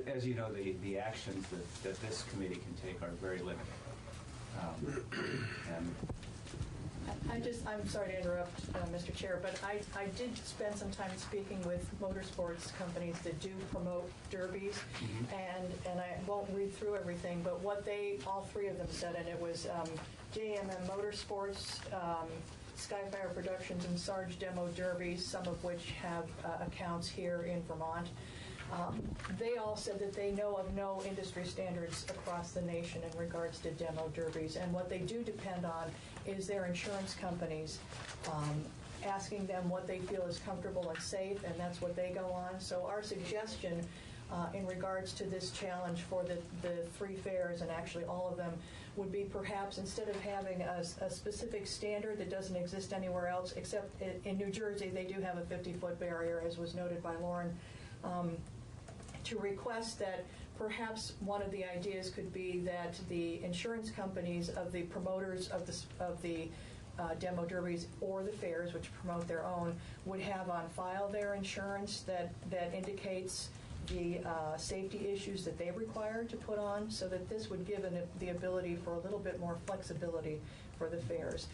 As you know, the actions that this committee can take are very limited. And I'm sorry to interrupt, Mr. Chair, but I did spend some time speaking with motorsports companies that do promote derbies, and I won't read through everything, but what all three of them said, and it was JMM Motorsports, Skyfire Productions, and Sarge Demo Derbies, some of which have accounts here in Vermont. They all said that they know of no industry standards across the nation in regards to demo derbies, and what they do depend on is their insurance companies asking them what they feel is comfortable and safe, and that's what they go on. So our suggestion in regards to this challenge for the three fairs, and actually all of them, would be perhaps instead of having a specific standard that doesn't exist anywhere else, except in New Jersey they do have a 50-foot barrier, as was noted by Lauren, to request that perhaps one of the ideas could be that the insurance companies of the promoters of the demo derbies or the fairs, which promote their own, would have on file their insurance that indicates the safety issues that they require to put on, so that this would give the ability for a little bit more flexibility for the fairs.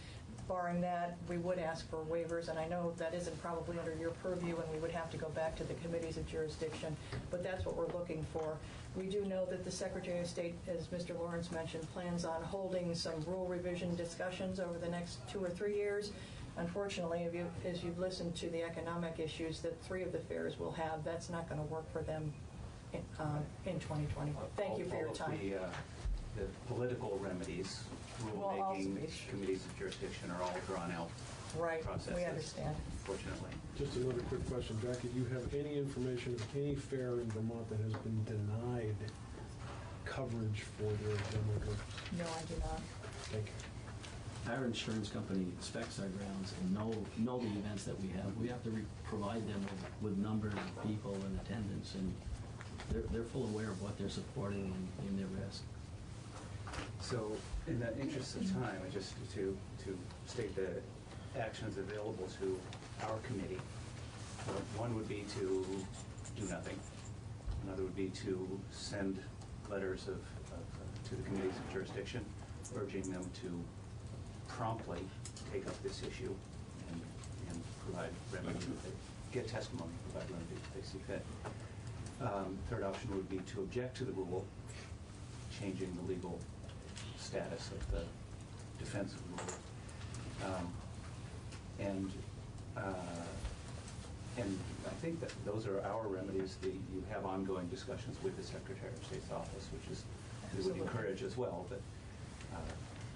Barring that, we would ask for waivers, and I know that isn't probably under your purview, and we would have to go back to the committees of jurisdiction, but that's what we're looking for. We do know that the Secretary of State, as Mr. Lawrence mentioned, plans on holding some rule revision discussions over the next 2 or 3 years. Unfortunately, as you've listened to the economic issues that 3 of the fairs will have, that's not going to work for them in 2020. Thank you for your time. The political remedies, rulemaking, committees of jurisdiction are all drawn out processes. We understand. Unfortunately. Just another quick question, Jackie. Do you have any information of any fair in Vermont that has been denied coverage for their demo derbies? No, I do not. Thank you. Our insurance company inspects our grounds and know the events that we have. We have to provide them with numbers of people and attendance, and they're full aware of what they're supporting and their risk. So, in the interest of time, just to state the actions available to our committee, one would be to do nothing. Another would be to send letters to the committees of jurisdiction, urging them to promptly take up this issue and provide remedy, get testimony, provide remedy if they see fit. Third option would be to object to the rule, changing the legal status of the defense of the rule. And I think that those are our remedies. You have ongoing discussions with the Secretary of State's office, which is we would encourage as well, but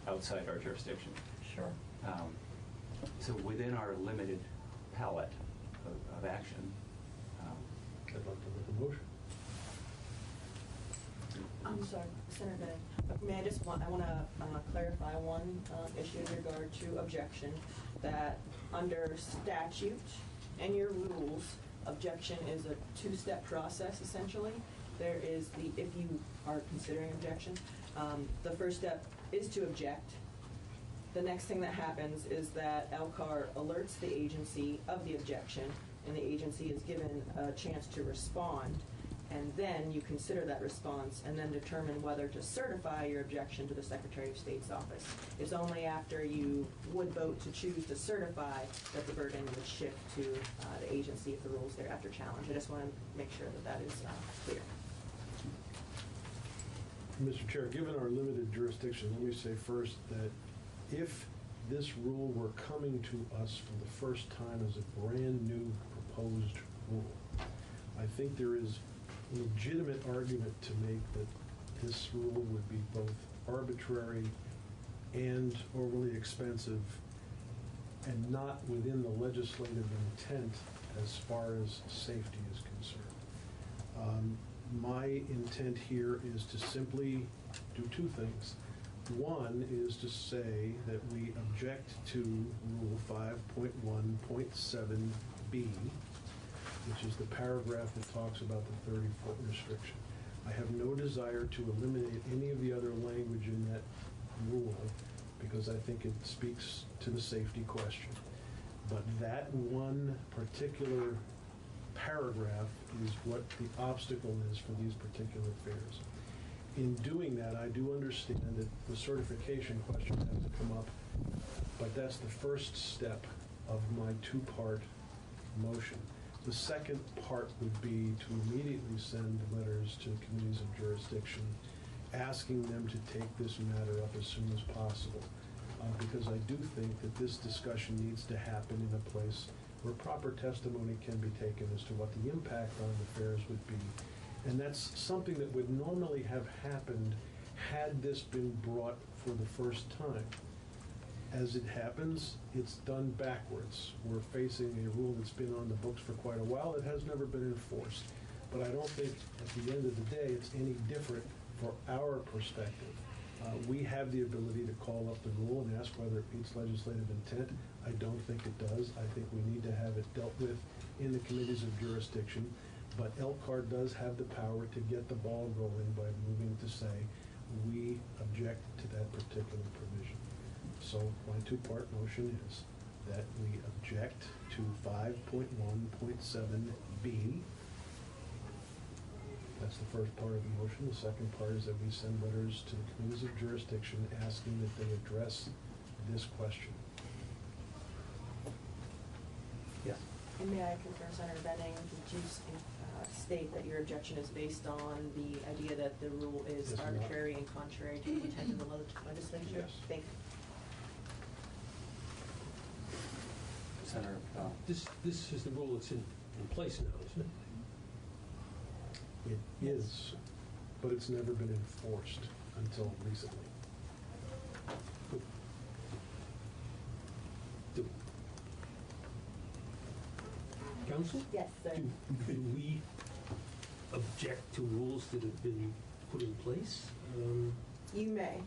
outside our jurisdiction. Sure. So within our limited palette of action, I'd like to make a motion. I'm sorry, Senator Bennett. I want to clarify one issue in regard to objection, that under statute and your rules, objection is a two-step process, essentially. There is if you are considering objection, the first step is to object. The next thing that happens is that LCAR alerts the agency of the objection, and the agency is given a chance to respond. And then you consider that response and then determine whether to certify your objection to the Secretary of State's office. It's only after you would vote to choose to certify that the burden would shift to the agency if the rules thereafter challenge. I just want to make sure that is clear. Mr. Chair, given our limited jurisdiction, let me say first that if this rule were coming to us for the first time as a brand new proposed rule, I think there is a legitimate argument to make that this rule would be both arbitrary and overly expensive and not within the legislative intent as far as safety is concerned. My intent here is to simply do two things. One is to say that we object to Rule 5.1.7B, which is the paragraph that talks about the 30-foot restriction. I have no desire to eliminate any of the other language in that rule because I think it speaks to the safety question. But that one particular paragraph is what the obstacle is for these particular fairs. In doing that, I do understand that the certification question has to come up, but that's the first step of my two-part motion. The second part would be to immediately send letters to committees of jurisdiction asking them to take this matter up as soon as possible, because I do think that this discussion needs to happen in a place where proper testimony can be taken as to what the impact on the fairs would be. And that's something that would normally have happened had this been brought for the first time. As it happens, it's done backwards. We're facing a rule that's been on the books for quite a while. It has never been enforced. But I don't think at the end of the day it's any different for our perspective. We have the ability to call up the rule and ask whether it meets legislative intent. I don't think it does. I think we need to have it dealt with in the committees of jurisdiction. But Elkhart does have the power to get the ball rolling by moving to say, we object to that particular provision. So my two-part motion is that we object to 5.1.7B. That's the first part of the motion. The second part is that we send letters to the committees of jurisdiction asking that they address this question. Yes. And may I confirm, Senator Benning, did you state that your objection is based on the idea that the rule is Yes, arbitrary and contrary to the intent of the legislature? Yes. Thank you. Senator, This is the rule that's in place now, isn't it? It is, but it's never been enforced until recently. Council? Yes, sir. Do we object to rules that have been put in place? You may.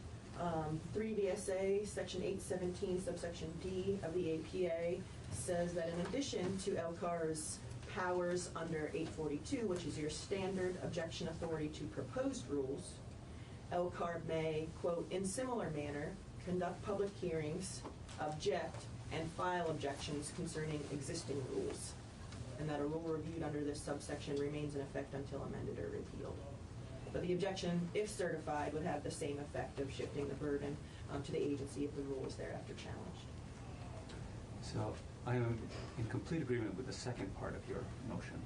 3 VSA, Section 817, subsection D of the APA says that in addition to LCAR's powers under 842, which is your standard objection authority to proposed rules, LCAR may, quote, in similar manner, conduct public hearings, object, and file objections concerning existing rules, and that a rule reviewed under this subsection remains in effect until amended or repealed. But the objection, if certified, would have the same effect of shifting the burden to the agency if the rule is thereafter challenged. So I am in complete agreement with the second part of your motion.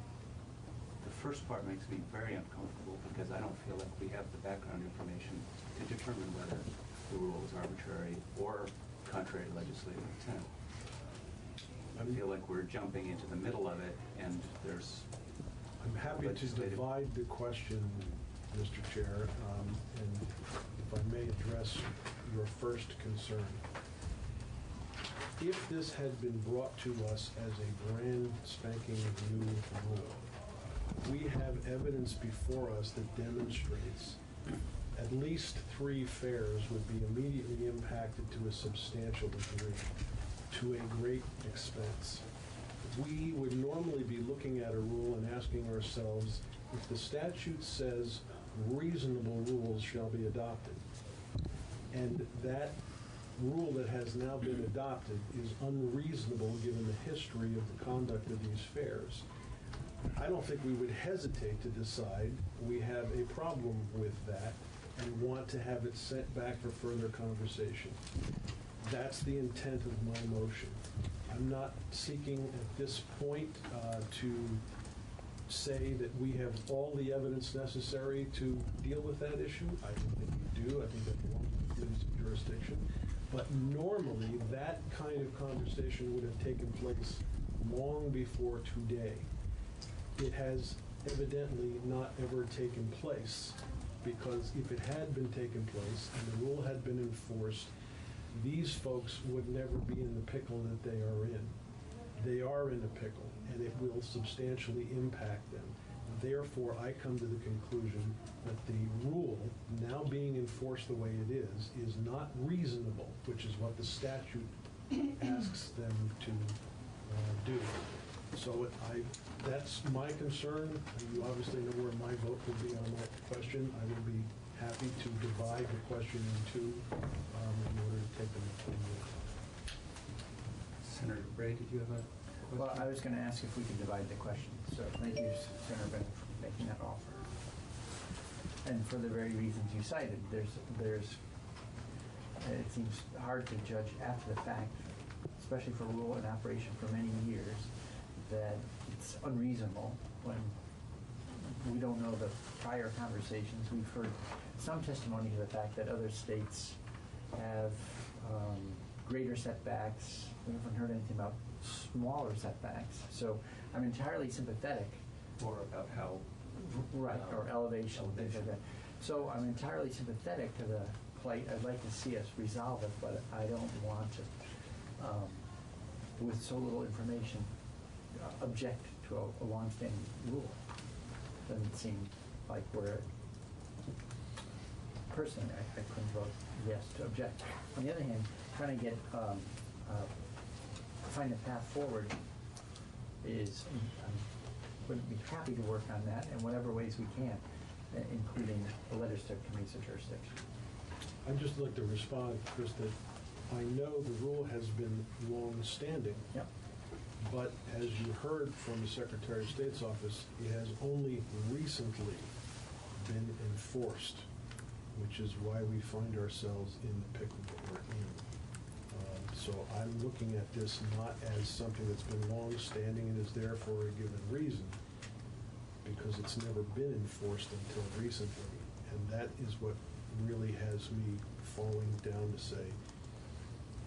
The first part makes me very uncomfortable because I don't feel like we have the background information to determine whether the rule is arbitrary or contrary to legislative intent. I feel like we're jumping into the middle of it and there's I'm happy to divide the question, Mr. Chair, and if I may address your first concern. If this had been brought to us as a brand spanking new rule, we have evidence before us that demonstrates at least 3 fairs would be immediately impacted to a substantial degree, to a great expense. We would normally be looking at a rule and asking ourselves, if the statute says reasonable rules shall be adopted, and that rule that has now been adopted is unreasonable given the history of the conduct of these fairs, I don't think we would hesitate to decide we have a problem with that and want to have it sent back for further conversation. That's the intent of my motion. I'm not seeking at this point to say that we have all the evidence necessary to deal with that issue. I don't think we do. I think that belongs to the committees of jurisdiction. But normally, that kind of conversation would have taken place long before today. It has evidently not ever taken place, because if it had been taken place and the rule had been enforced, these folks would never be in the pickle that they are in. They are in a pickle, and it will substantially impact them. therefore, I come to the conclusion that the rule, now being enforced the way it is not reasonable, which is what the statute asks them to do. So that's my concern. You obviously know where my vote will be on that question. I will be happy to divide the question in two in order to take them forward. Senator Bratt, did you have a question? Well, I was going to ask if we could divide the question. So thank you, Senator Bennett, for making that offer. And for the very reasons you cited, it seems hard to judge after the fact, especially for a rule in operation for many years, that it's unreasonable when we don't know the prior conversations. We've heard some testimony to the fact that other states have greater setbacks. We haven't heard anything about smaller setbacks. So I'm entirely sympathetic. Or about how... Right, or elevation, things like that. So I'm entirely sympathetic to the plight. I'd like to see us resolve it, but I don't want to, with so little information, object to a longstanding rule. Doesn't seem like we're... Personally, I couldn't vote yes to object. On the other hand, trying to get find a path forward is, would be happy to work on that in whatever ways we can, including the letters to committees of jurisdiction. I'd just like to respond, Chris, that I know the rule has been long-standing, yep. But as you heard from the Secretary of State's office, it has only recently been enforced, which is why we find ourselves in the pickle that we're in. So I'm looking at this not as something that's been long-standing and is there for a given reason, because it's never been enforced until recently. And that is what really has me falling down to say,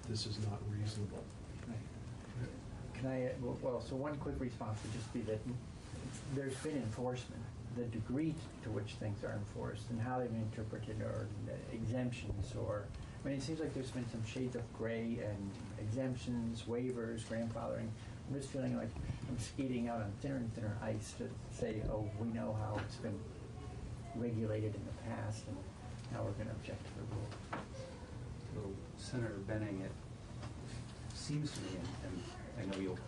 this is not reasonable. Can I, well, so one quick response would just be that there's been enforcement. The degree to which things are enforced and how they've been interpreted, or exemptions, or, I mean, it seems like there's been some shades of gray and exemptions, waivers, grandfathering. I'm just feeling like I'm skating out on thinner and thinner ice to say, oh, we know how it's been regulated in the past, and now we're going to object to the rule. So, Senator Benning, it seems to me, and I know you'll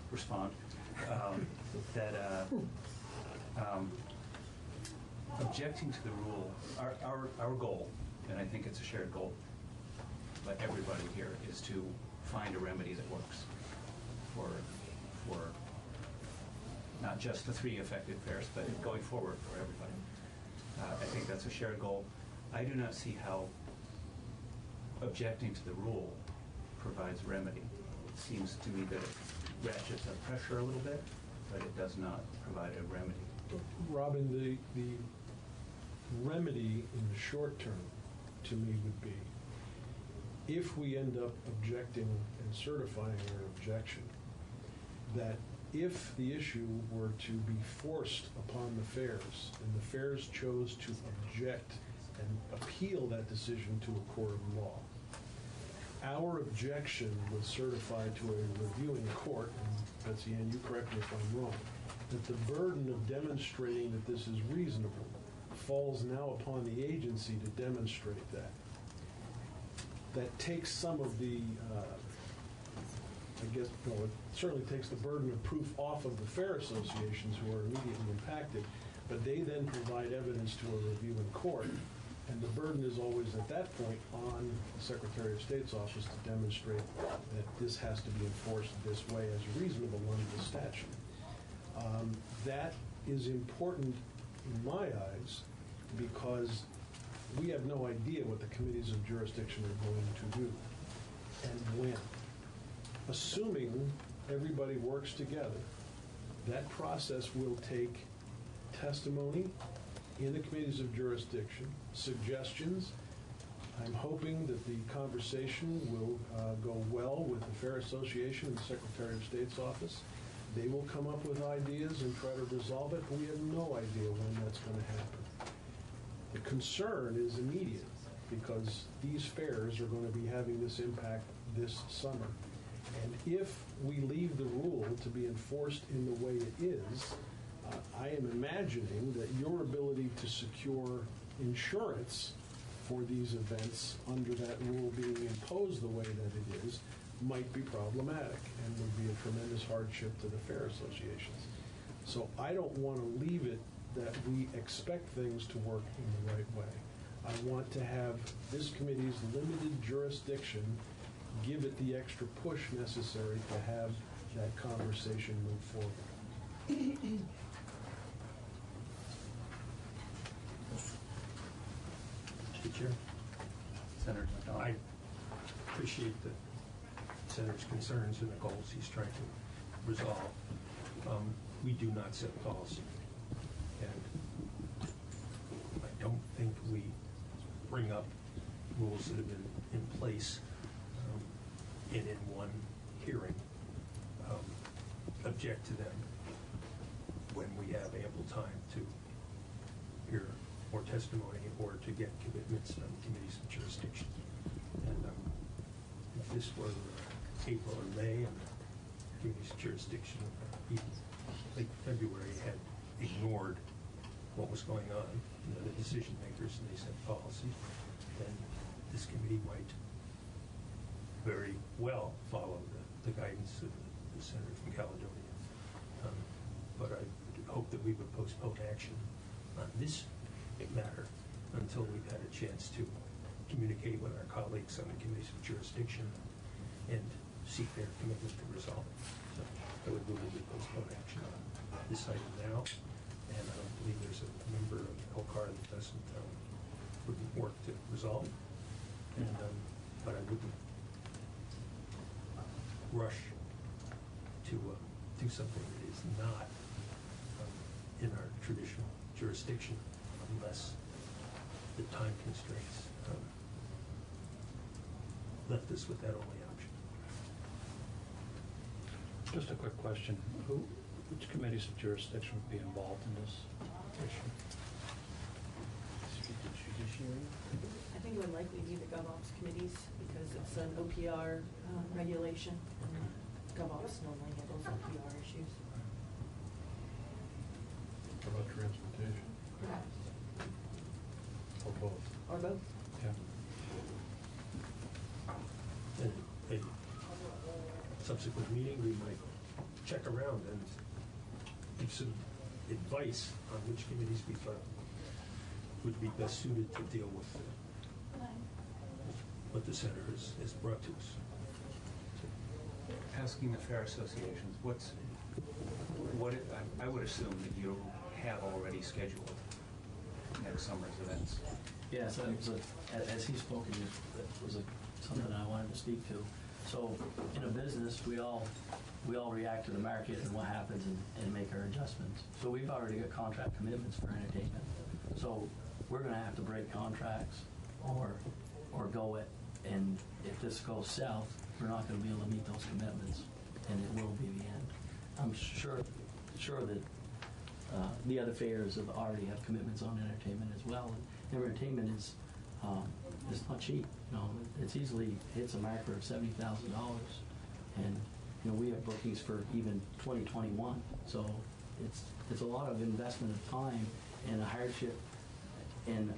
respond, that objecting to the rule, our goal, and I think it's a shared goal by everybody here, is to find a remedy that works for not just the 3 affected fairs, but going forward for everybody. I think that's a shared goal. I do not see how objecting to the rule provides remedy. It seems to me that it ratchets up pressure a little bit, but it does not provide a remedy. Robin, the remedy in the short term to me would be, if we end up objecting and certifying our objection, that if the issue were to be forced upon the fairs and the fairs chose to object and appeal that decision to a court of law, our objection was certified to a reviewing court, and Betsy Ann, you correct me if I'm wrong, that the burden of demonstrating that this is reasonable falls now upon the agency to demonstrate that. That takes some of the, it certainly takes the burden of proof off of the fair associations who are immediately impacted, but they then provide evidence to a reviewing court, and the burden is always at that point on the Secretary of State's office to demonstrate that this has to be enforced this way as reasonable under the statute. That is important in my eyes because we have no idea what the committees of jurisdiction are going to do and when. Assuming everybody works together, that process will take testimony in the committees of jurisdiction, suggestions. I'm hoping that the conversation will go well with the Fair Association and the Secretary of State's office. They will come up with ideas and try to resolve it, but we have no idea when that's going to happen. The concern is immediate because these fairs are going to be having this impact this summer. And if we leave the rule to be enforced in the way it is, I am imagining that your ability to secure insurance for these events under that rule being imposed the way that it is might be problematic and would be a tremendous hardship to the fair associations. So I don't want to leave it that we expect things to work in the right way. I want to have this committee's limited jurisdiction give it the extra push necessary to have that conversation move forward. Mr. Chair. Senator McDonald. I appreciate the Senator's concerns and the goals he's trying to resolve. We do not set policy, and I don't think we bring up rules that have been in place and in one hearing object to them when we have ample time to hear more testimony or to get commitments from committees of jurisdiction. And if this were April or May and committees of jurisdiction, late February, had ignored what was going on, the decision makers, and they set policy, then this committee might very well follow the guidance of the Senator from Caledonia. But I hope that we would postpone action on this matter until we've had a chance to communicate with our colleagues on the committees of jurisdiction and seek their commitment to resolve it. So I would move that we postpone action on this item now, and I don't believe there's a member of LCAR that wouldn't work to resolve it. And but I wouldn't rush to do something that is not in our traditional jurisdiction unless the time constraints left us with that only option. Just a quick question. Which committees of jurisdiction would be involved in this issue? I think it would likely be the GovOps committees because it's an OPR regulation. GovOps normally handles OPR issues. How about transportation? Perhaps. Or both? Or both. Yeah. And a subsequent meeting, we might check around and give some advice on which committees we thought would be best suited to deal with what the Senator has brought to us. Asking the fair associations, I would assume that you have already scheduled next summer's events. Yeah, so it was as he spoke, it was something I wanted to speak to. So in a business, we all react to the market and what happens and make our adjustments. So we've already got contract commitments for entertainment. So we're going to have to break contracts or go it. And if this goes south, we're not going to be able to meet those commitments, and it will be the end. I'm sure that the other fairs already have commitments on entertainment as well. And entertainment is not cheap. It's easily hits a marker of $70,000, and we have bookings for even 2021. So it's a lot of investment of time and a hardship and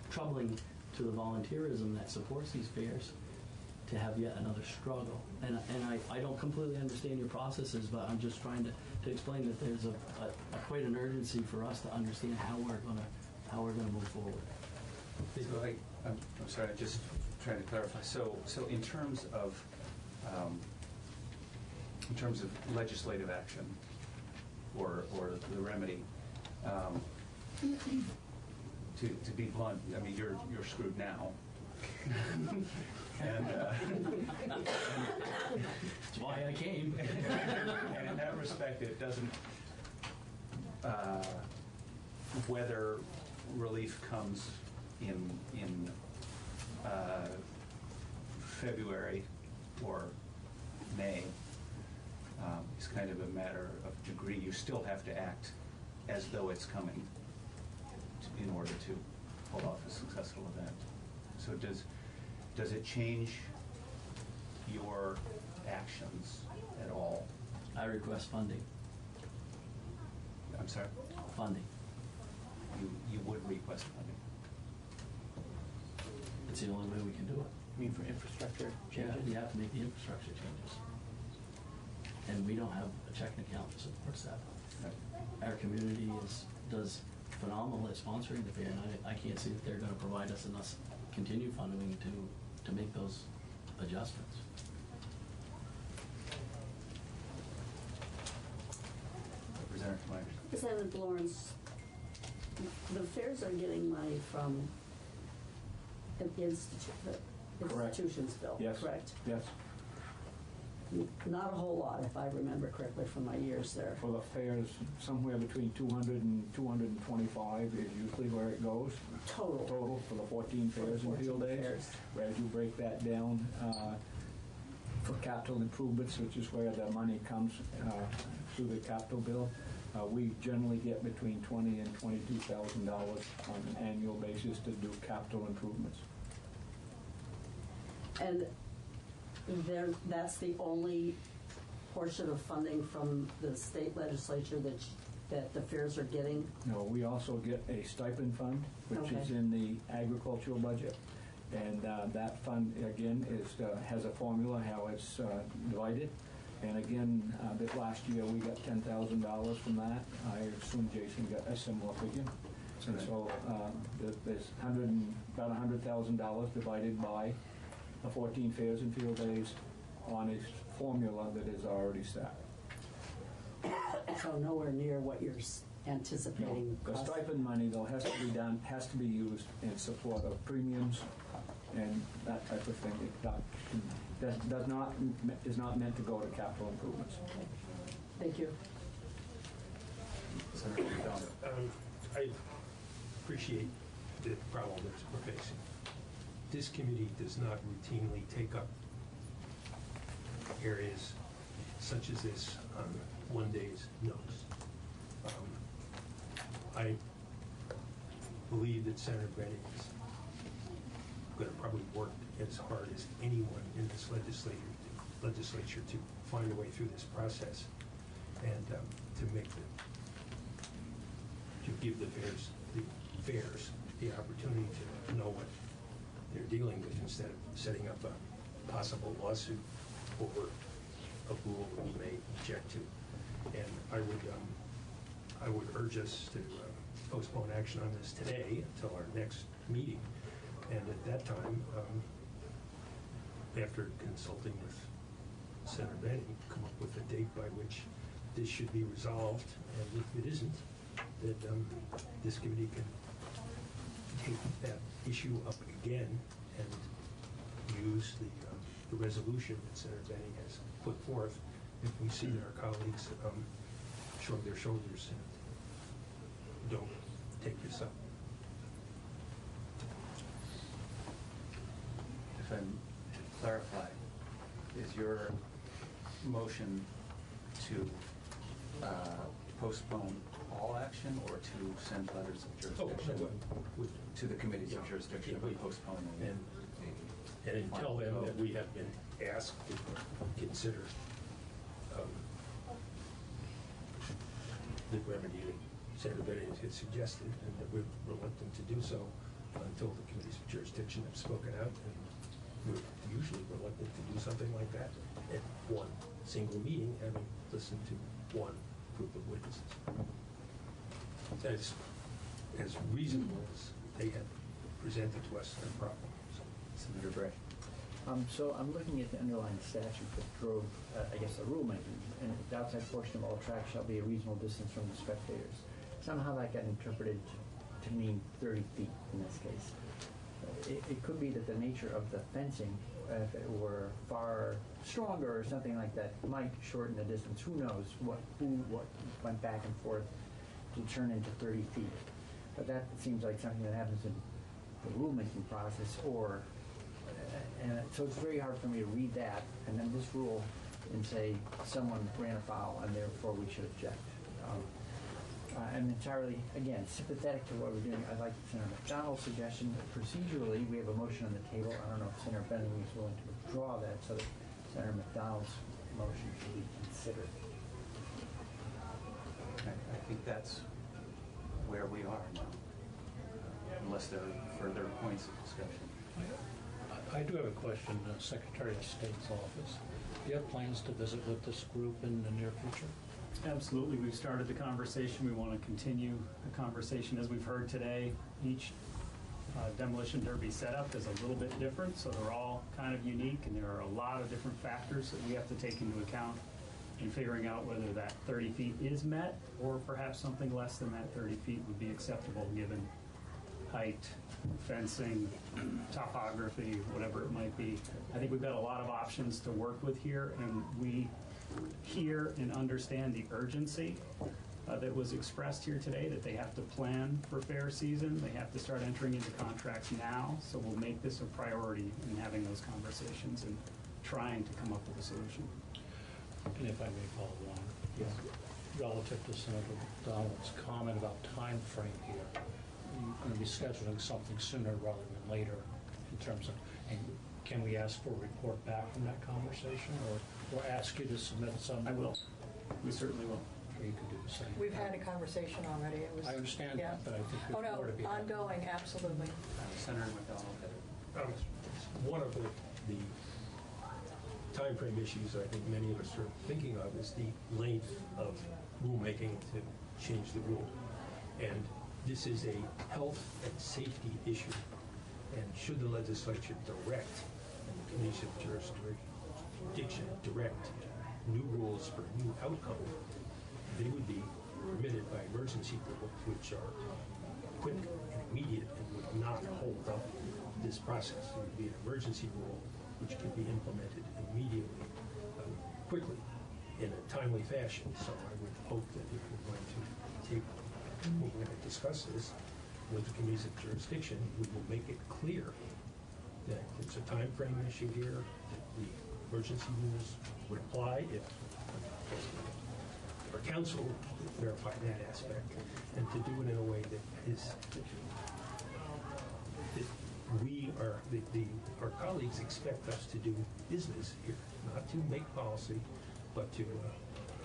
troubling to the volunteerism that supports these fairs to have yet another struggle. And I don't completely understand your processes, but I'm just trying to explain that there's a quite an urgency for us to understand how we're gonna move forward. So I'm sorry, I'm just trying to clarify. So in terms of legislative action or the remedy, to be blunt, I mean you're screwed now. And that's why I came. And in that respect, it doesn't whether relief comes in February or May is kind of a matter of degree. You still have to act as though it's coming in order to pull off a successful event. So does it change your actions at all? I request funding. I'm sorry? Funding. You would request funding. It's the only way we can do it. You mean for infrastructure changes? Yeah, we have to make the infrastructure changes. And we don't have a checking account that supports that. Our community does phenomenal at sponsoring the fair, and I can't see that they're going to provide us enough continued funding to make those adjustments. Representative Myers. Representative Lawrence, the fairs are getting money from the institutions bill, Yes. correct? Yes. Not a whole lot, if I remember correctly from my years there. For the fairs, somewhere between 200 and 225 is usually where it goes. Total. Total for the 14 fairs and field days. Fairs. Whereas you break that down for capital improvements, which is where the money comes through the capital bill, we generally get between $20,000 and $22,000 on an annual basis to do capital improvements. And that's the only portion of funding from the state legislature that the fairs are getting? No, we also get a stipend fund, which is Okay. in the agricultural budget. And that fund, again, has a formula how it's divided. And again, this last year, we got $10,000 from that. I assume Jason got a similar figure. And so there's about $100,000 divided by the 14 fairs and field days on a formula that is already set. So nowhere near what you're anticipating. The stipend money, though, has to be used in support of premiums and that type of thing. It is not meant to go to capital improvements. Thank you. Senator McDonald. I appreciate the problem that we're facing. This committee does not routinely take up areas such as this on one day's notice. I believe that Senator Benning is going to probably work as hard as anyone in this legislature to find a way through this process and to give the fairs the opportunity to know what they're dealing with instead of setting up a possible lawsuit over a rule that we may object to. And I would urge us to postpone action on this today until our next meeting. And at that time, after consulting with Senator Benning, come up with a date by which this should be resolved. And if it isn't, that this committee can take that issue up again and use the resolution that Senator Benning has put forth if we see that our colleagues shrug their shoulders and don't take this up. If I clarify, is your motion to postpone all action or to send letters of jurisdiction to the committees of jurisdiction of postponing? And tell them that we have been asked to consider the remedy that Senator Benning has suggested, and that we're reluctant to do so until the committees of jurisdiction have spoken out. And we're usually reluctant to do something like that at one single meeting, having listened to one group of witnesses. That's as reasonable as they have presented to us their problem. Senator Bratt. So I'm looking at the underlying statute that drove, I guess, the rulemaking, and the outside portion of all tracks shall be a reasonable distance from the spectators. Somehow that got interpreted to mean 30 feet in this case. It could be that the nature of the fencing, if it were far stronger or something like that, might shorten the distance. Who knows what went back and forth to turn into 30 feet. But that seems like something that happens in the rulemaking process, and so it's very hard for me to read that and then this rule and say someone ran afoul and therefore we should object. I'm entirely, again, sympathetic to what we're doing. I like Senator McDonald's suggestion. Procedurally, we have a motion on the table. I don't know if Senator Benning is willing to withdraw that so that Senator McDonald's motion should be considered. I think that's where we are now, unless there are further points of discussion. I do have a question, Secretary of State's office. Do you have plans to visit with this group in the near future? Absolutely. We've started the conversation. We want to continue the conversation. As we've heard today, each demolition derby setup is a little bit different, so they're all kind of unique, and there are a lot of different factors that we have to take into account in figuring out whether that 30 feet is met, or perhaps something less than that 30 feet would be acceptable given height, fencing, topography, whatever it might be. I think we've got a lot of options to work with here, and we hear and understand the urgency that was expressed here today, that they have to plan for fair season. They have to start entering into contracts now, so we'll make this a priority in having those conversations and trying to come up with a solution. And if I may follow along, relative to Senator Donald's comment about time frame here, you're going to be scheduling something sooner rather than later in terms of, and can we ask for a report back from that conversation, or ask you to submit some? I will. We certainly will. Or you could do the same. We've had a conversation already. It was, I understand yeah. that, but I think Oh, there's no, more to be had. ongoing, absolutely. Senator McDonald. One of the timeframe issues I think many of us are thinking of is the length of rulemaking to change the rule. And this is a health and safety issue. And should the legislature direct, and the committees of jurisdiction direct new rules for new outcome, they would be permitted by emergency rule, which are quick and immediate and would not hold up this process. It would be an emergency rule which can be implemented immediately, quickly, in a timely fashion. So I would hope that if we're going to we're going to discuss this with the committees of jurisdiction, we will make it clear that it's a time frame issue here, that the emergency rules would apply if our council would verify that aspect, and to do it in a way that is that we are our colleagues expect us to do business here, not to make policy, but to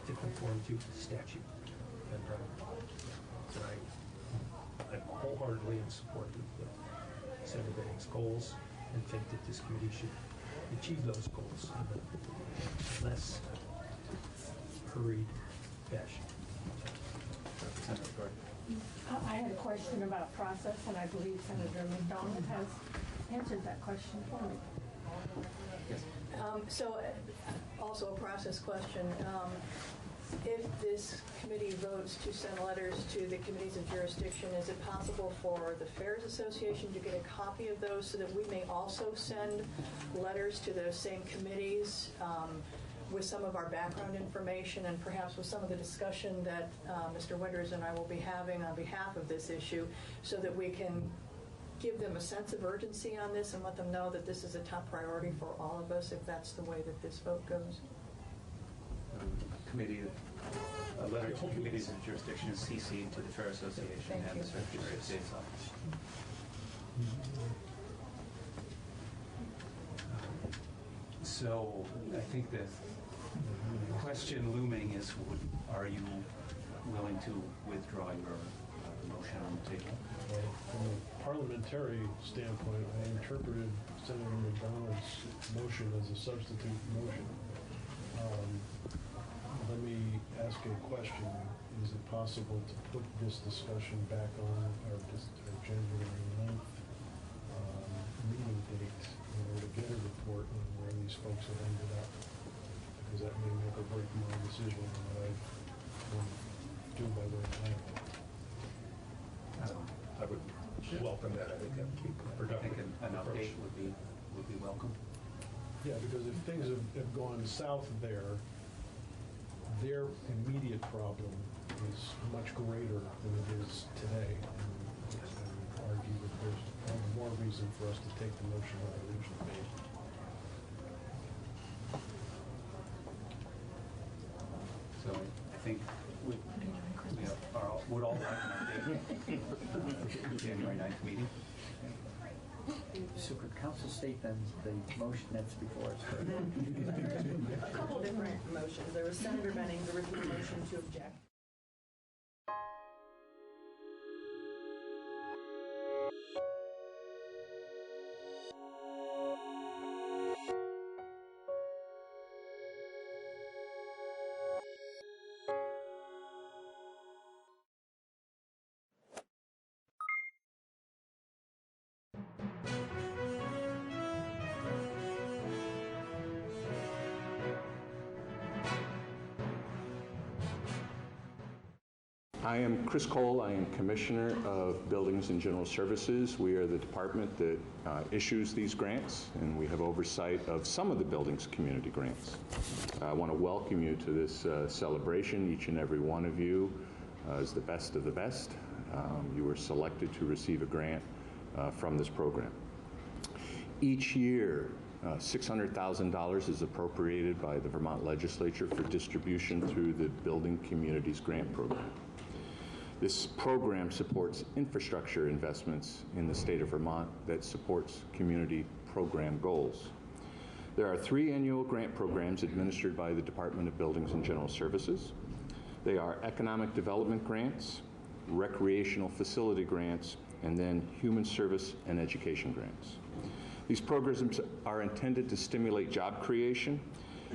conform to statute. And I'm wholeheartedly in support of Senator Benning's goals, and think that this committee should achieve those goals in a less hurried fashion. Representative Gordon. I had a question about process, and I believe Senator McDonald has answered that question for me. Yes. Also a process question. If this committee votes to send letters to the committees of jurisdiction, is it possible for the Fairs Association to get a copy of those so that we may also send letters to those same committees with some of our background information and perhaps with some of the discussion that Mr. Winters and I will be having on behalf of this issue, so that we can give them a sense of urgency on this and let them know that this is a top priority for all of us if that's the way that this vote goes? A letter to committees of jurisdiction is CC'd to the Fair Association and the Secretary of State's office. So I think the question looming is, are you willing to withdraw your motion on the table? From a parliamentary standpoint, I interpreted Senator McDonald's motion as a substitute motion. Let me ask a question. Is it possible to put this discussion back on our January 9th meeting date in order to get a report on where these folks have ended up? Because that may make or break my decision on what I want to do by way of planning. I would welcome that. I think that would be productive. I think an update would be welcome. Yeah, because if things have gone south there, their immediate problem is much greater than it is today. And I would argue that there's more reason for us to take the motion that I originally made. So I think would all like an update January 9th meeting? So could council state then the motion that's before us? A couple different motions. There was Senator Benning's original motion to object. I am Chris Cole. I am Commissioner of Buildings and General Services. We are the department that issues these grants, and we have oversight of some of the buildings community grants. I want to welcome you to this celebration. Each and every one of you is the best of the best. You were selected to receive a grant from this program. Each year, $600,000 is appropriated by the Vermont legislature for distribution through the Building Communities Grant Program. This program supports infrastructure investments in the state of Vermont that supports community program goals. There are 3 annual grant programs administered by the Department of Buildings and General Services. They are economic development grants, recreational facility grants, and then human service and education grants. These programs are intended to stimulate job creation,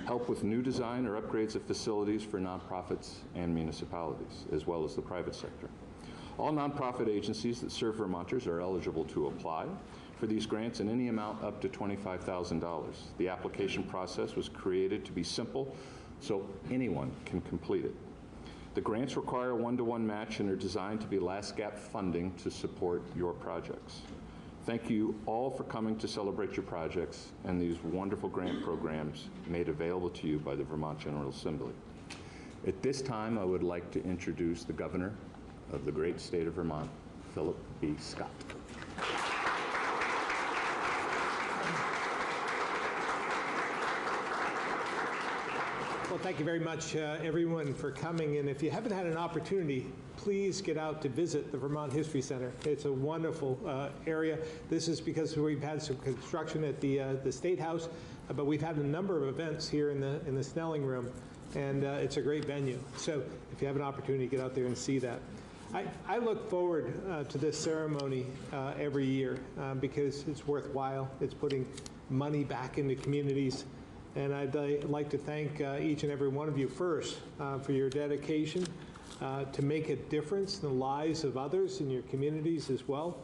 help with new design or upgrades of facilities for nonprofits and municipalities, as well as the private sector. All nonprofit agencies that serve Vermonters are eligible to apply for these grants in any amount up to $25,000. The application process was created to be simple so anyone can complete it. The grants require a 1-to-1 match and are designed to be last gap funding to support your projects. Thank you all for coming to celebrate your projects and these wonderful grant programs made available to you by the Vermont General Assembly. At this time, I would like to introduce the Governor of the great state of Vermont, Philip B. Scott. Well, thank you very much, everyone, for coming. And if you haven't had an opportunity, please get out to visit the Vermont History Center. It's a wonderful area. This is because we've had some construction at the State House, but we've had a number of events here in the Snelling Room, and it's a great venue. So if you have an opportunity, get out there and see that. I look forward to this ceremony every year because it's worthwhile. It's putting money back into communities. And I'd like to thank each and every one of you first for your dedication to make a difference in the lives of others in your communities as well.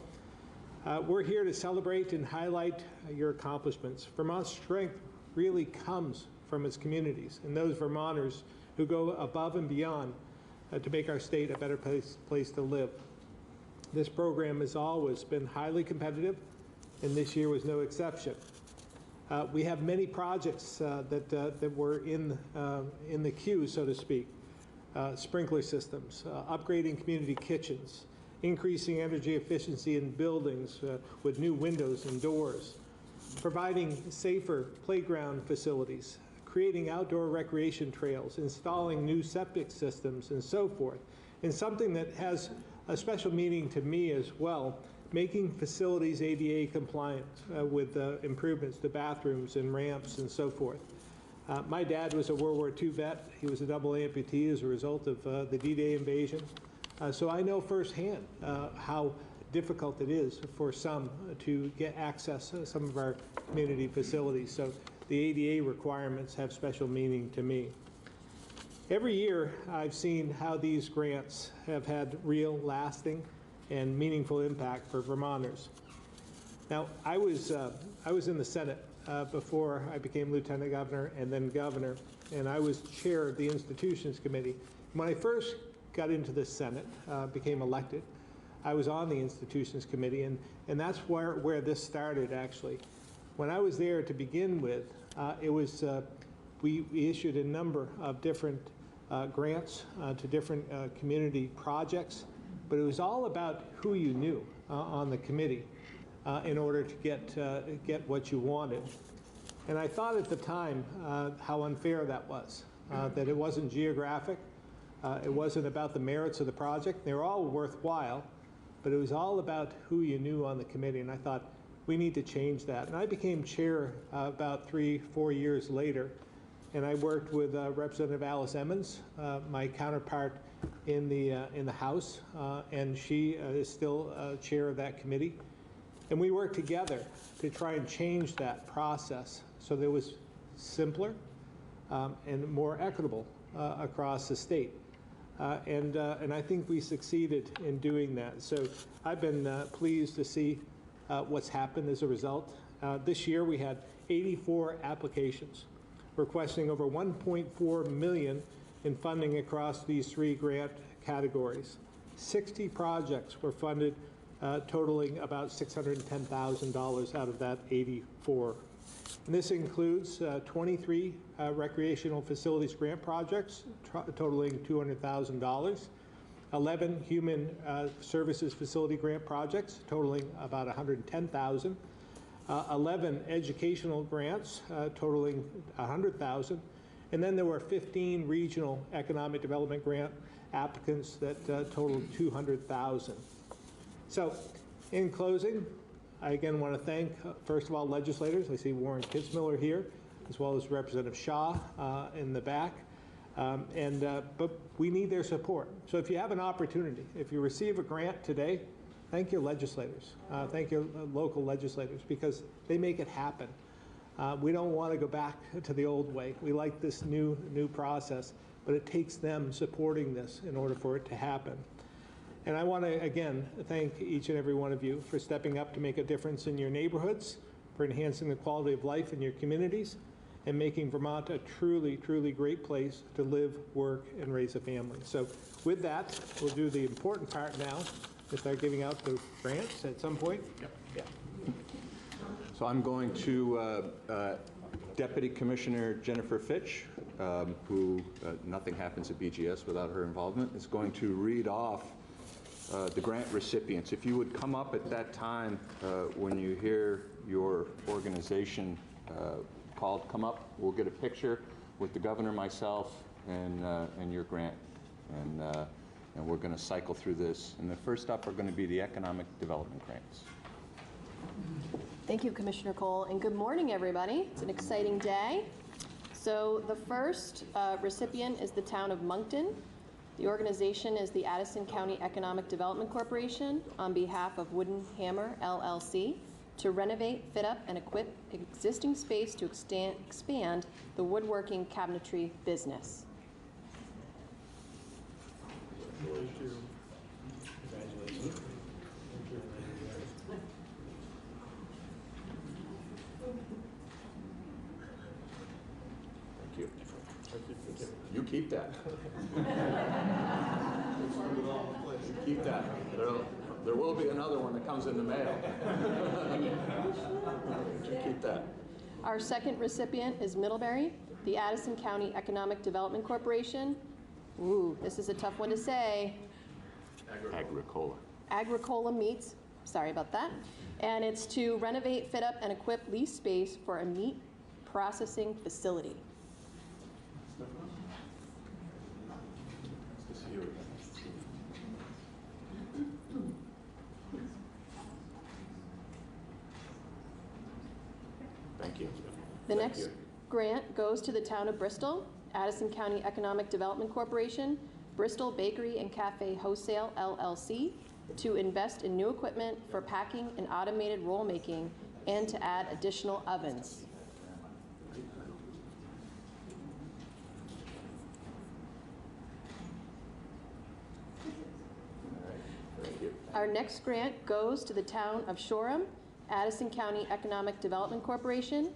We're here to celebrate and highlight your accomplishments. Vermont's strength really comes from its communities and those Vermonters who go above and beyond to make our state a better place to live. This program has always been highly competitive, and this year was no exception. We have many projects that were in the queue, so to speak. Sprinkler systems, upgrading community kitchens, increasing energy efficiency in buildings with new windows and doors, providing safer playground facilities, creating outdoor recreation trails, installing new septic systems, and so forth. And something that has a special meaning to me as well, making facilities ADA compliant with improvements to bathrooms and ramps and so forth. My dad was a World War II vet. He was a double amputee as a result of the D-Day invasion. So I know firsthand how difficult it is for some to get access to some of our community facilities. So the ADA requirements have special meaning to me. Every year I've seen how these grants have had real, lasting, and meaningful impact for Vermonters. Now, I was in the Senate before I became Lieutenant Governor and then Governor, and I was chair of the Institutions Committee. When I first got into the Senate, became elected, I was on the Institutions Committee, and that's where this started, actually. When I was there to begin with, we issued a number of different grants to different community projects, but it was all about who you knew on the committee in order to get what you wanted. And I thought at the time how unfair that was, that it wasn't geographic, it wasn't about the merits of the project. They were all worthwhile, but it was all about who you knew on the committee, and I thought, we need to change that. And I became chair about 3-4 years later, and I worked with Representative Alice Emmons, my counterpart in the House, and she is still chair of that committee. And we worked together to try and change that process so that it was simpler and more equitable across the state. And I think we succeeded in doing that. So I've been pleased to see what's happened as a result. This year we had 84 applications requesting over $1.4 million in funding across these 3 grant categories. 60 projects were funded, totaling about $610,000 out of that 84. And this includes 23 recreational facilities grant projects totaling $200,000, 11 human services facility grant projects totaling about $110,000, 11 educational grants totaling $100,000, and then there were 15 regional economic development grant applicants that totaled $200,000. So, in closing, I again want to thank, first of all, legislators. I see Warren Kitzmiller here, as well as Representative Shaw in the back. But we need their support. So if you have an opportunity, if you receive a grant today, thank your legislators. Thank your local legislators, because they make it happen. We don't want to go back to the old way. We like this new process, but it takes them supporting this in order for it to happen. And I want to, again, thank each and every one of you for stepping up to make a difference in your neighborhoods, for enhancing the quality of life in your communities, and making Vermont a truly, truly great place to live, work, and raise a family. So with that, we'll do the important part now. We'll start giving out the grants at some point. Yep. Yeah. So I'm going to Deputy Commissioner Jennifer Fitch, who nothing happens at BGS without her involvement, is going to read off the grant recipients. If you would come up at that time when you hear your organization called, come up. We'll get a picture with the governor, myself, and your grant. And we're going to cycle through this. And the first up are going to be the economic development grants. Thank you, Commissioner Cole, and good morning, everybody. It's an exciting day. So the first recipient is the town of Moncton. The organization is the Addison County Economic Development Corporation on behalf of Wooden Hammer, LLC, to renovate, fit up, and equip existing space to expand the woodworking cabinetry business. You keep that. You keep that. There will be another one that comes in the mail. You keep that. Our second recipient is Middlebury, the Addison County Economic Development Corporation. Ooh, this is a tough one to say. Agricola. Agricola Meats, sorry about that. And it's to renovate, fit up, and equip leased space for a meat processing facility. Thank you. The next grant goes to the town of Bristol, Addison County Economic Development Corporation, Bristol Bakery and Cafe Wholesale, LLC, to invest in new equipment for packing and automated roll making and to add additional ovens. Our next grant goes to the town of Shoreham, Addison County Economic Development Corporation,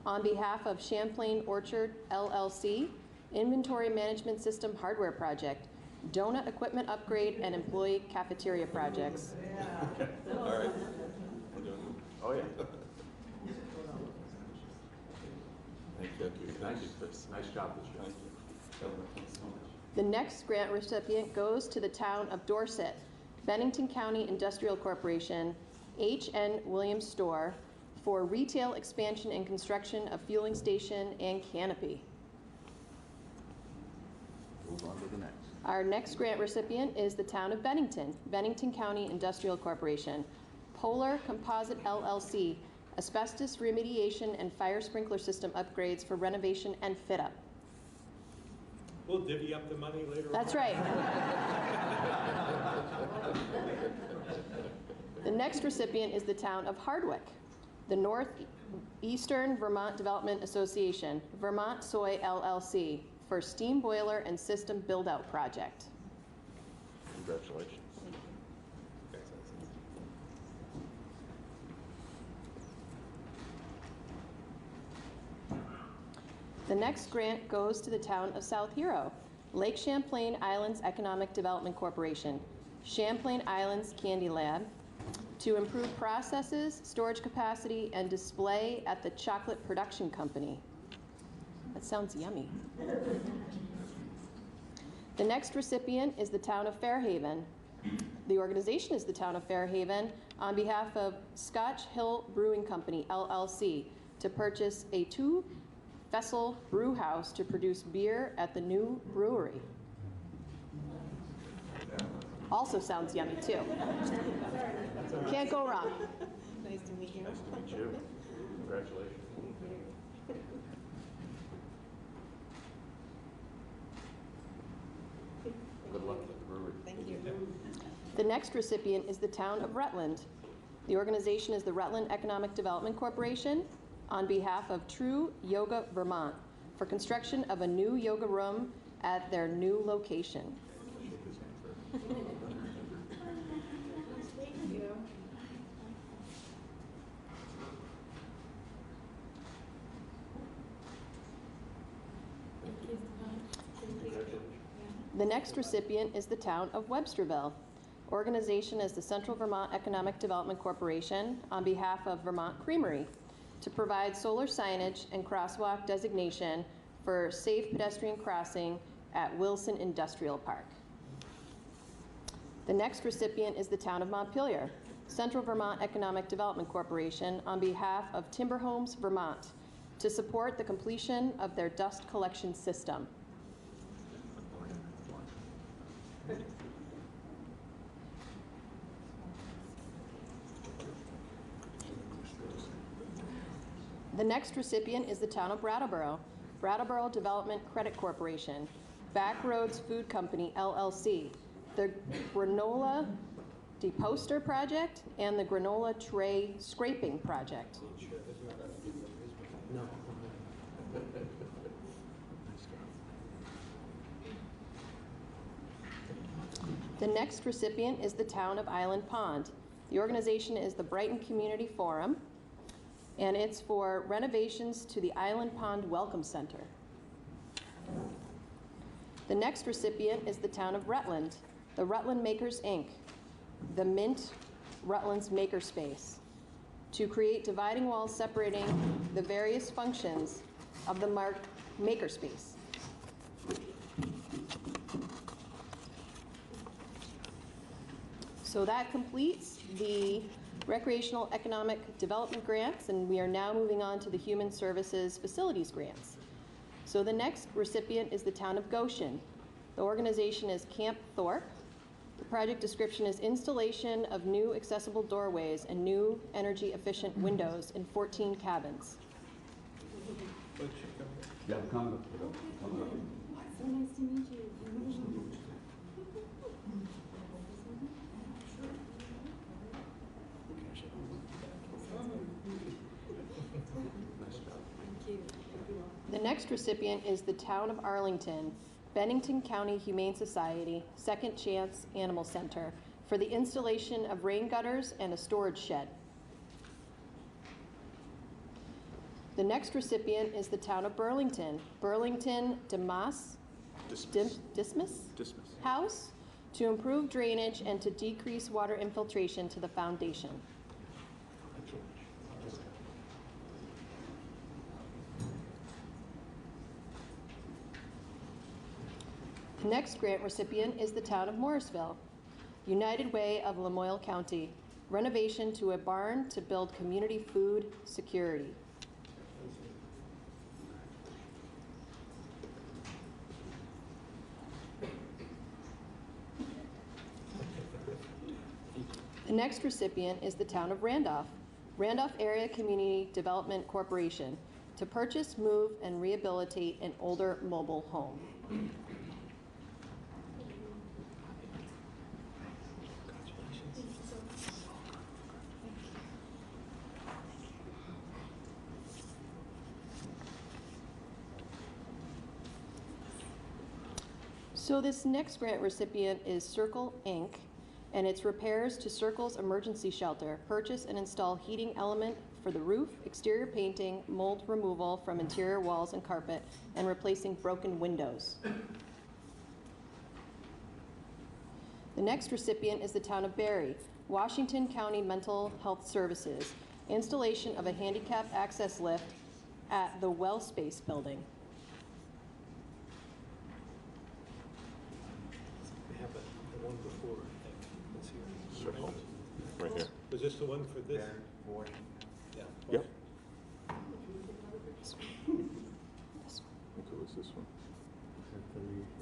on behalf of Champlain Orchard, LLC, Inventory Management System Hardware Project, Donut Equipment Upgrade, and Employee Cafeteria Projects. All right. Oh, yeah. Thank you. Nice job this year. The next grant recipient goes to the town of Dorset, Bennington County Industrial Corporation, H.N. Williams Store, for retail expansion and construction of fueling station and canopy. Move on to the next. Our next grant recipient is the town of Bennington, Bennington County Industrial Corporation, Polar Composite LLC, asbestos remediation and fire sprinkler system upgrades for renovation and fit up. We'll divvy up the money later. That's right. The next recipient is the town of Hardwick, the Northeastern Vermont Development Association, Vermont Soy LLC, for steam boiler and system build-out project. Congratulations. The next grant goes to the town of South Hero, Lake Champlain Islands Economic Development Corporation, Champlain Islands Candy Lab, to improve processes, storage capacity, and display at the Chocolate Production Company. That sounds yummy. The next recipient is the town of Fairhaven. The organization is the town of Fairhaven on behalf of Scotch Hill Brewing Company, LLC, to purchase a 2-vessel brew house to produce beer at the new brewery. Also sounds yummy, too. Can't go wrong. Nice to meet you. Nice to meet you. Congratulations. Good luck with the brewery. Thank you. The next recipient is the town of Rutland. The organization is the Rutland Economic Development Corporation on behalf of True Yoga Vermont for construction of a new yoga room at their new location. Thank you. The next recipient is the town of Websterville. Organization is the Central Vermont Economic Development Corporation on behalf of Vermont Creamery to provide solar signage and crosswalk designation for safe pedestrian crossing at Wilson Industrial Park. The next recipient is the town of Montpelier, Central Vermont Economic Development Corporation on behalf of Timber Homes Vermont to support the completion of their dust collection system. The next recipient is the town of Brattleboro, Brattleboro Development Credit Corporation, Backroads Food Company, LLC, the Granola Deposter Project, and the Granola Tray Scraping Project. No. The next recipient is the town of Island Pond. The organization is the Brighton Community Forum, and it's for renovations to the Island Pond Welcome Center. The next recipient is the town of Rutland, the Rutland Makers, Inc., the Mint Rutland's Makerspace, to create dividing walls separating the various functions of the makerspace. So that completes the recreational economic development grants, and we are now moving on to the human services facilities grants. So the next recipient is the town of Goshen. The organization is Camp Thorpe. The project description is installation of new accessible doorways and new energy efficient windows in 14 cabins. Yeah, come up. So nice to meet you. The next recipient is the town of Arlington, Bennington County Humane Society Second Chance Animal Center for the installation of rain gutters and a storage shed. The next recipient is the town of Burlington, Burlington Dismas House to improve drainage and to decrease water infiltration to the foundation. The next grant recipient is the town of Morrisville, United Way of Lamoille County, renovation to a barn to build community food security. The next recipient is the town of Randolph, Randolph Area Community Development Corporation, to purchase, move, and rehabilitate an older mobile home. So this next grant recipient is Circle Inc., and it's repairs to Circle's emergency shelter, purchase and install heating element for the roof, exterior painting, mold removal from interior walls and carpet, and replacing broken windows. The next recipient is the town of Barry, Washington County Mental Health Services, installation of a handicap access lift at the Well Space Building. We have the one before, I think, that's here. Circle. Right here. Was this the one for this? Yeah. Yep. Okay, what's this one?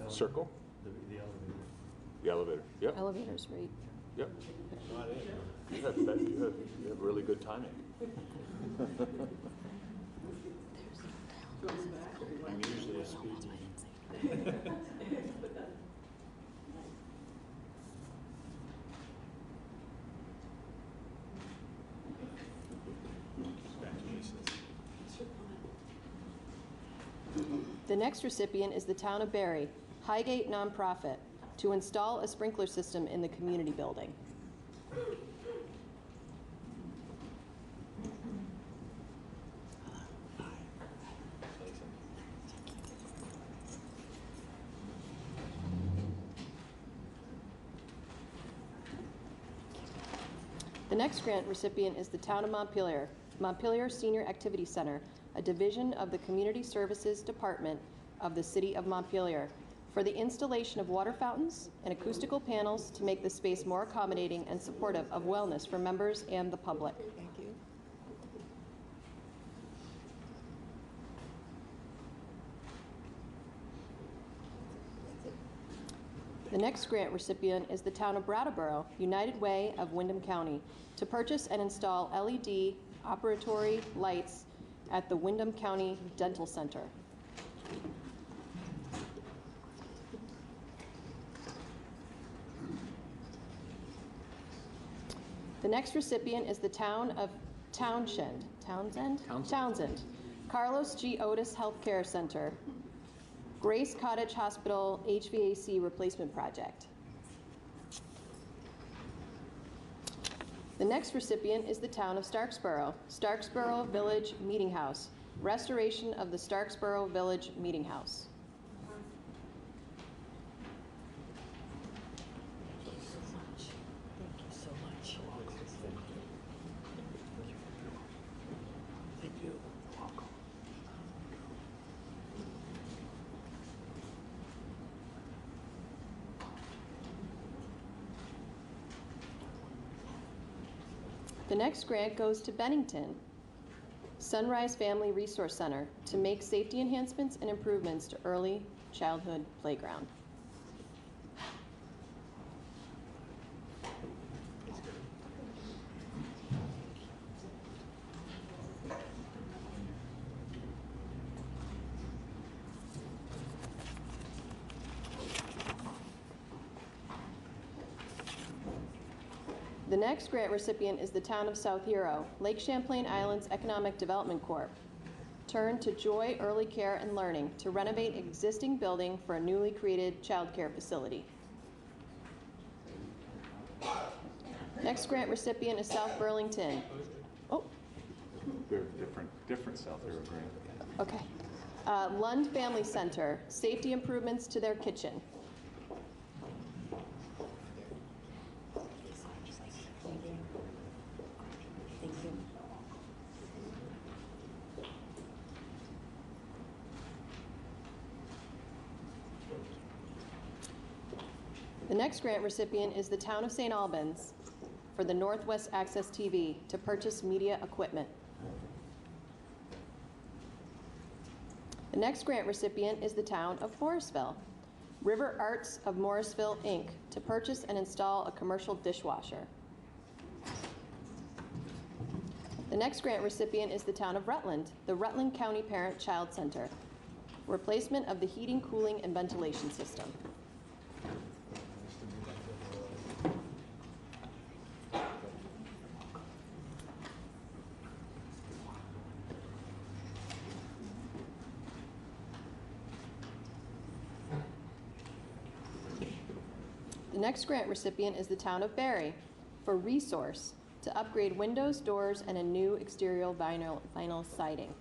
Circle? The elevator. The elevator. Yep. Elevators, right? Yep. You have really good timing. I'm usually a speed demon. The next recipient is the town of Barry, Highgate Nonprofit, to install a sprinkler system in the community building. The next grant recipient is the town of Montpelier, Montpelier Senior Activity Center, a division of the Community Services Department of the City of Montpelier, for the installation of water fountains and acoustical panels to make the space more accommodating and supportive of wellness for members and the public. Thank you. The next grant recipient is the town of Brattleboro, United Way of Windham County, to purchase and install LED operatory lights at the Windham County Dental Center. The next recipient is the town of Townsend, Carlos G. Otis Healthcare Center, Grace Cottage Hospital HVAC replacement project. The next recipient is the town of Starksboro, Starksboro Village Meeting House, restoration of the Starksboro Village Meeting House. The next grant goes to Bennington, Sunrise Family Resource Center, to make safety enhancements and improvements to early childhood playground. The next grant recipient is the town of South Hero, Lake Champlain Islands Economic Development Corp. Turn to Joy Early Care and Learning to renovate existing building for a newly created child care facility. Next grant recipient is South Burlington. Oh. They're different South Hero grant. Okay. Lund Family Center, safety improvements to their kitchen. The next grant recipient is the town of St. Albans for the Northwest Access TV to purchase media equipment. The next grant recipient is the town of Morrisville, River Arts of Morrisville, Inc., to purchase and install a commercial dishwasher. The next grant recipient is the town of Rutland, the Rutland County Parent Child Center, replacement of the heating, cooling, and ventilation system. The next grant recipient is the town of Barry for Resource to upgrade windows, doors, and a new exterior vinyl siding.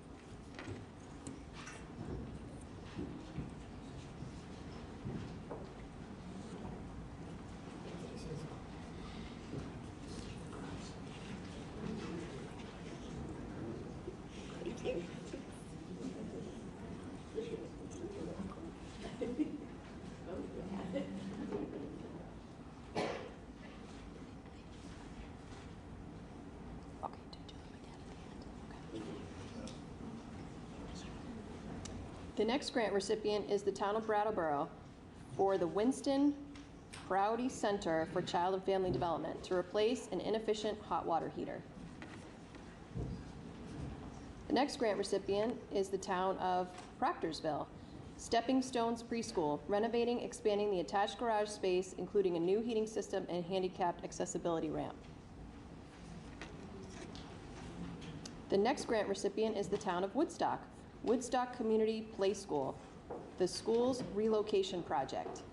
The next grant recipient is the town of Brattleboro for the Winston Prouty Center for Child and Family Development to replace an inefficient hot water heater. The next grant recipient is the town of Proctorsville. Stepping Stones Preschool, renovating, expanding the attached garage space, including a new heating system and handicapped accessibility ramp. The next grant recipient is the town of Woodstock. Woodstock Community Play School, the school's relocation project.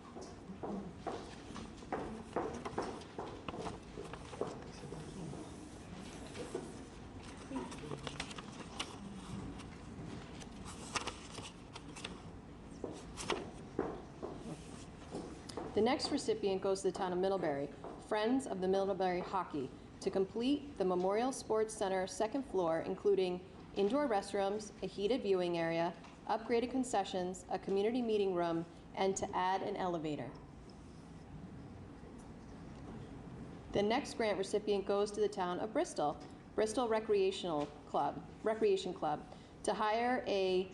The next recipient goes to the town of Middlebury, Friends of the Middlebury Hockey, to complete the Memorial Sports Center second floor, including indoor restrooms, a heated viewing area, upgraded concessions, a community meeting room, and to add an elevator. The next grant recipient goes to the town of Bristol, Bristol Recreation Club, to hire a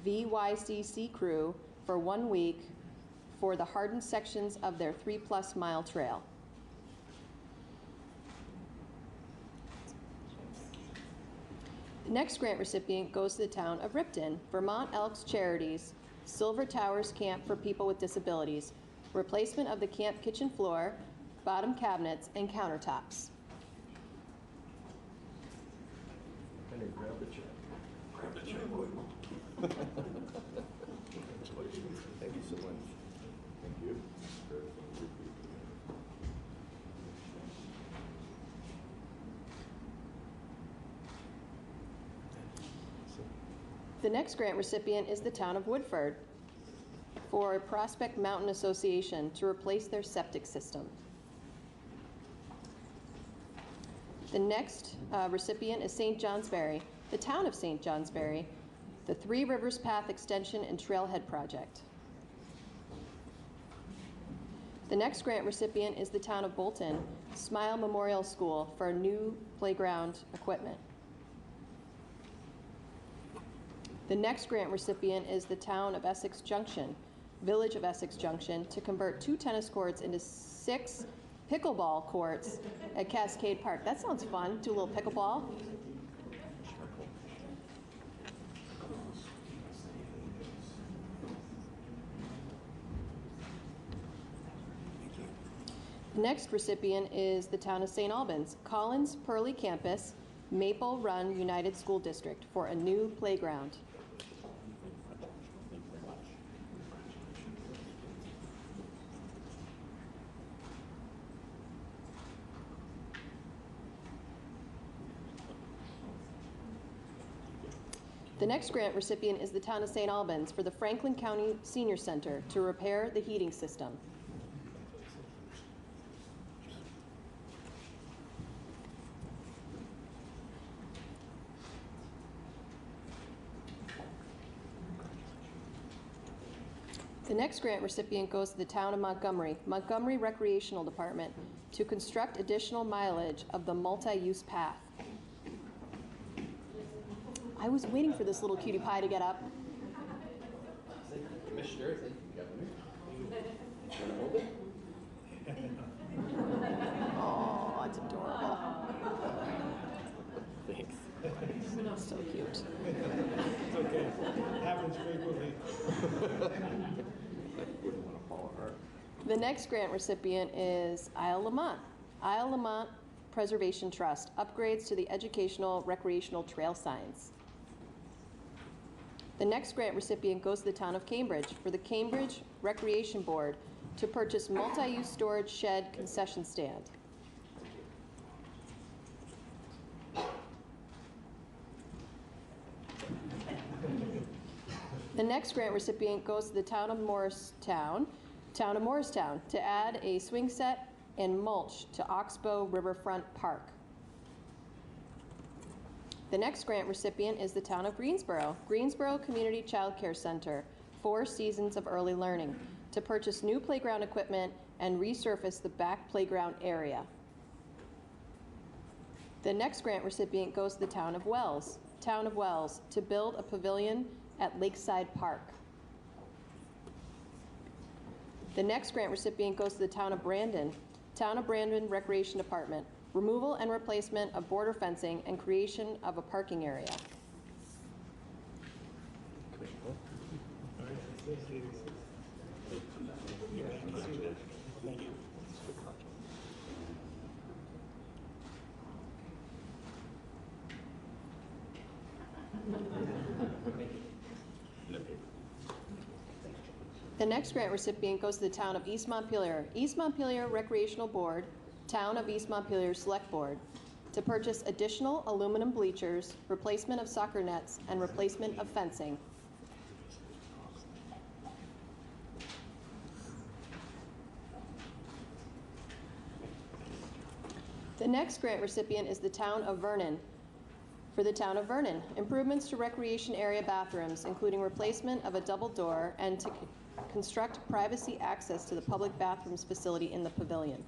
VYCC crew for 1 week for the hardened sections of their 3+ mile trail. The next grant recipient goes to the town of Ripton, Vermont Elks Charities, Silver Towers Camp for People with Disabilities, replacement of the camp kitchen floor, bottom cabinets, and countertops. Grab the check. Grab the check, boy. Thank you so much. Thank you. The next grant recipient is the town of Woodford for Prospect Mountain Association to replace their septic system. The next recipient is St. Johnsbury, the town of St. Johnsbury, the Three Rivers Path Extension and Trailhead Project. The next grant recipient is the town of Bolton, Smile Memorial School for new playground equipment. The next grant recipient is the town of Essex Junction, Village of Essex Junction, to convert 2 tennis courts into 6 pickleball courts at Cascade Park. That sounds fun, do a little pickleball. The next recipient is the town of St. Albans, Collins Purley Campus, Maple Run United School District for a new playground. The next grant recipient is the town of St. Albans for the Franklin County Senior Center to repair the heating system. The next grant recipient goes to the town of Montgomery, Montgomery Recreational Department, to construct additional mileage of the multi-use path. I was waiting for this little cutie pie to get up. Commissioner, thank you, Governor. Want to hold it? Oh, it's adorable. Thanks. So cute. It's okay. It happens frequently. Wouldn't want to fall apart. The next grant recipient is Isle Lamont. Isle Lamont Preservation Trust, upgrades to the educational recreational trail signs. The next grant recipient goes to the town of Cambridge for the Cambridge Recreation Board to purchase multi-use storage shed concession stand. The next grant recipient goes to the town of Morristown, to add a swing set and mulch to Oxbow Riverfront Park. The next grant recipient is the town of Greensboro, Greensboro Community Child Care Center, 4 Seasons of Early Learning, to purchase new playground equipment and resurface the back playground area. The next grant recipient goes to the town of Wells, to build a pavilion at Lakeside Park. The next grant recipient goes to the Town of Brandon. Town of Brandon Recreation Department, removal and replacement of border fencing and creation of a parking area. The next grant recipient goes to the Town of East Montpelier. East Montpelier Recreational Board, Town of East Montpelier Select Board, to purchase additional aluminum bleachers, replacement of soccer nets, and replacement of fencing. The next grant recipient is the Town of Vernon. For the Town of Vernon, improvements to recreation area bathrooms, including replacement of a double door and to construct privacy access to the public bathrooms facility in the pavilion.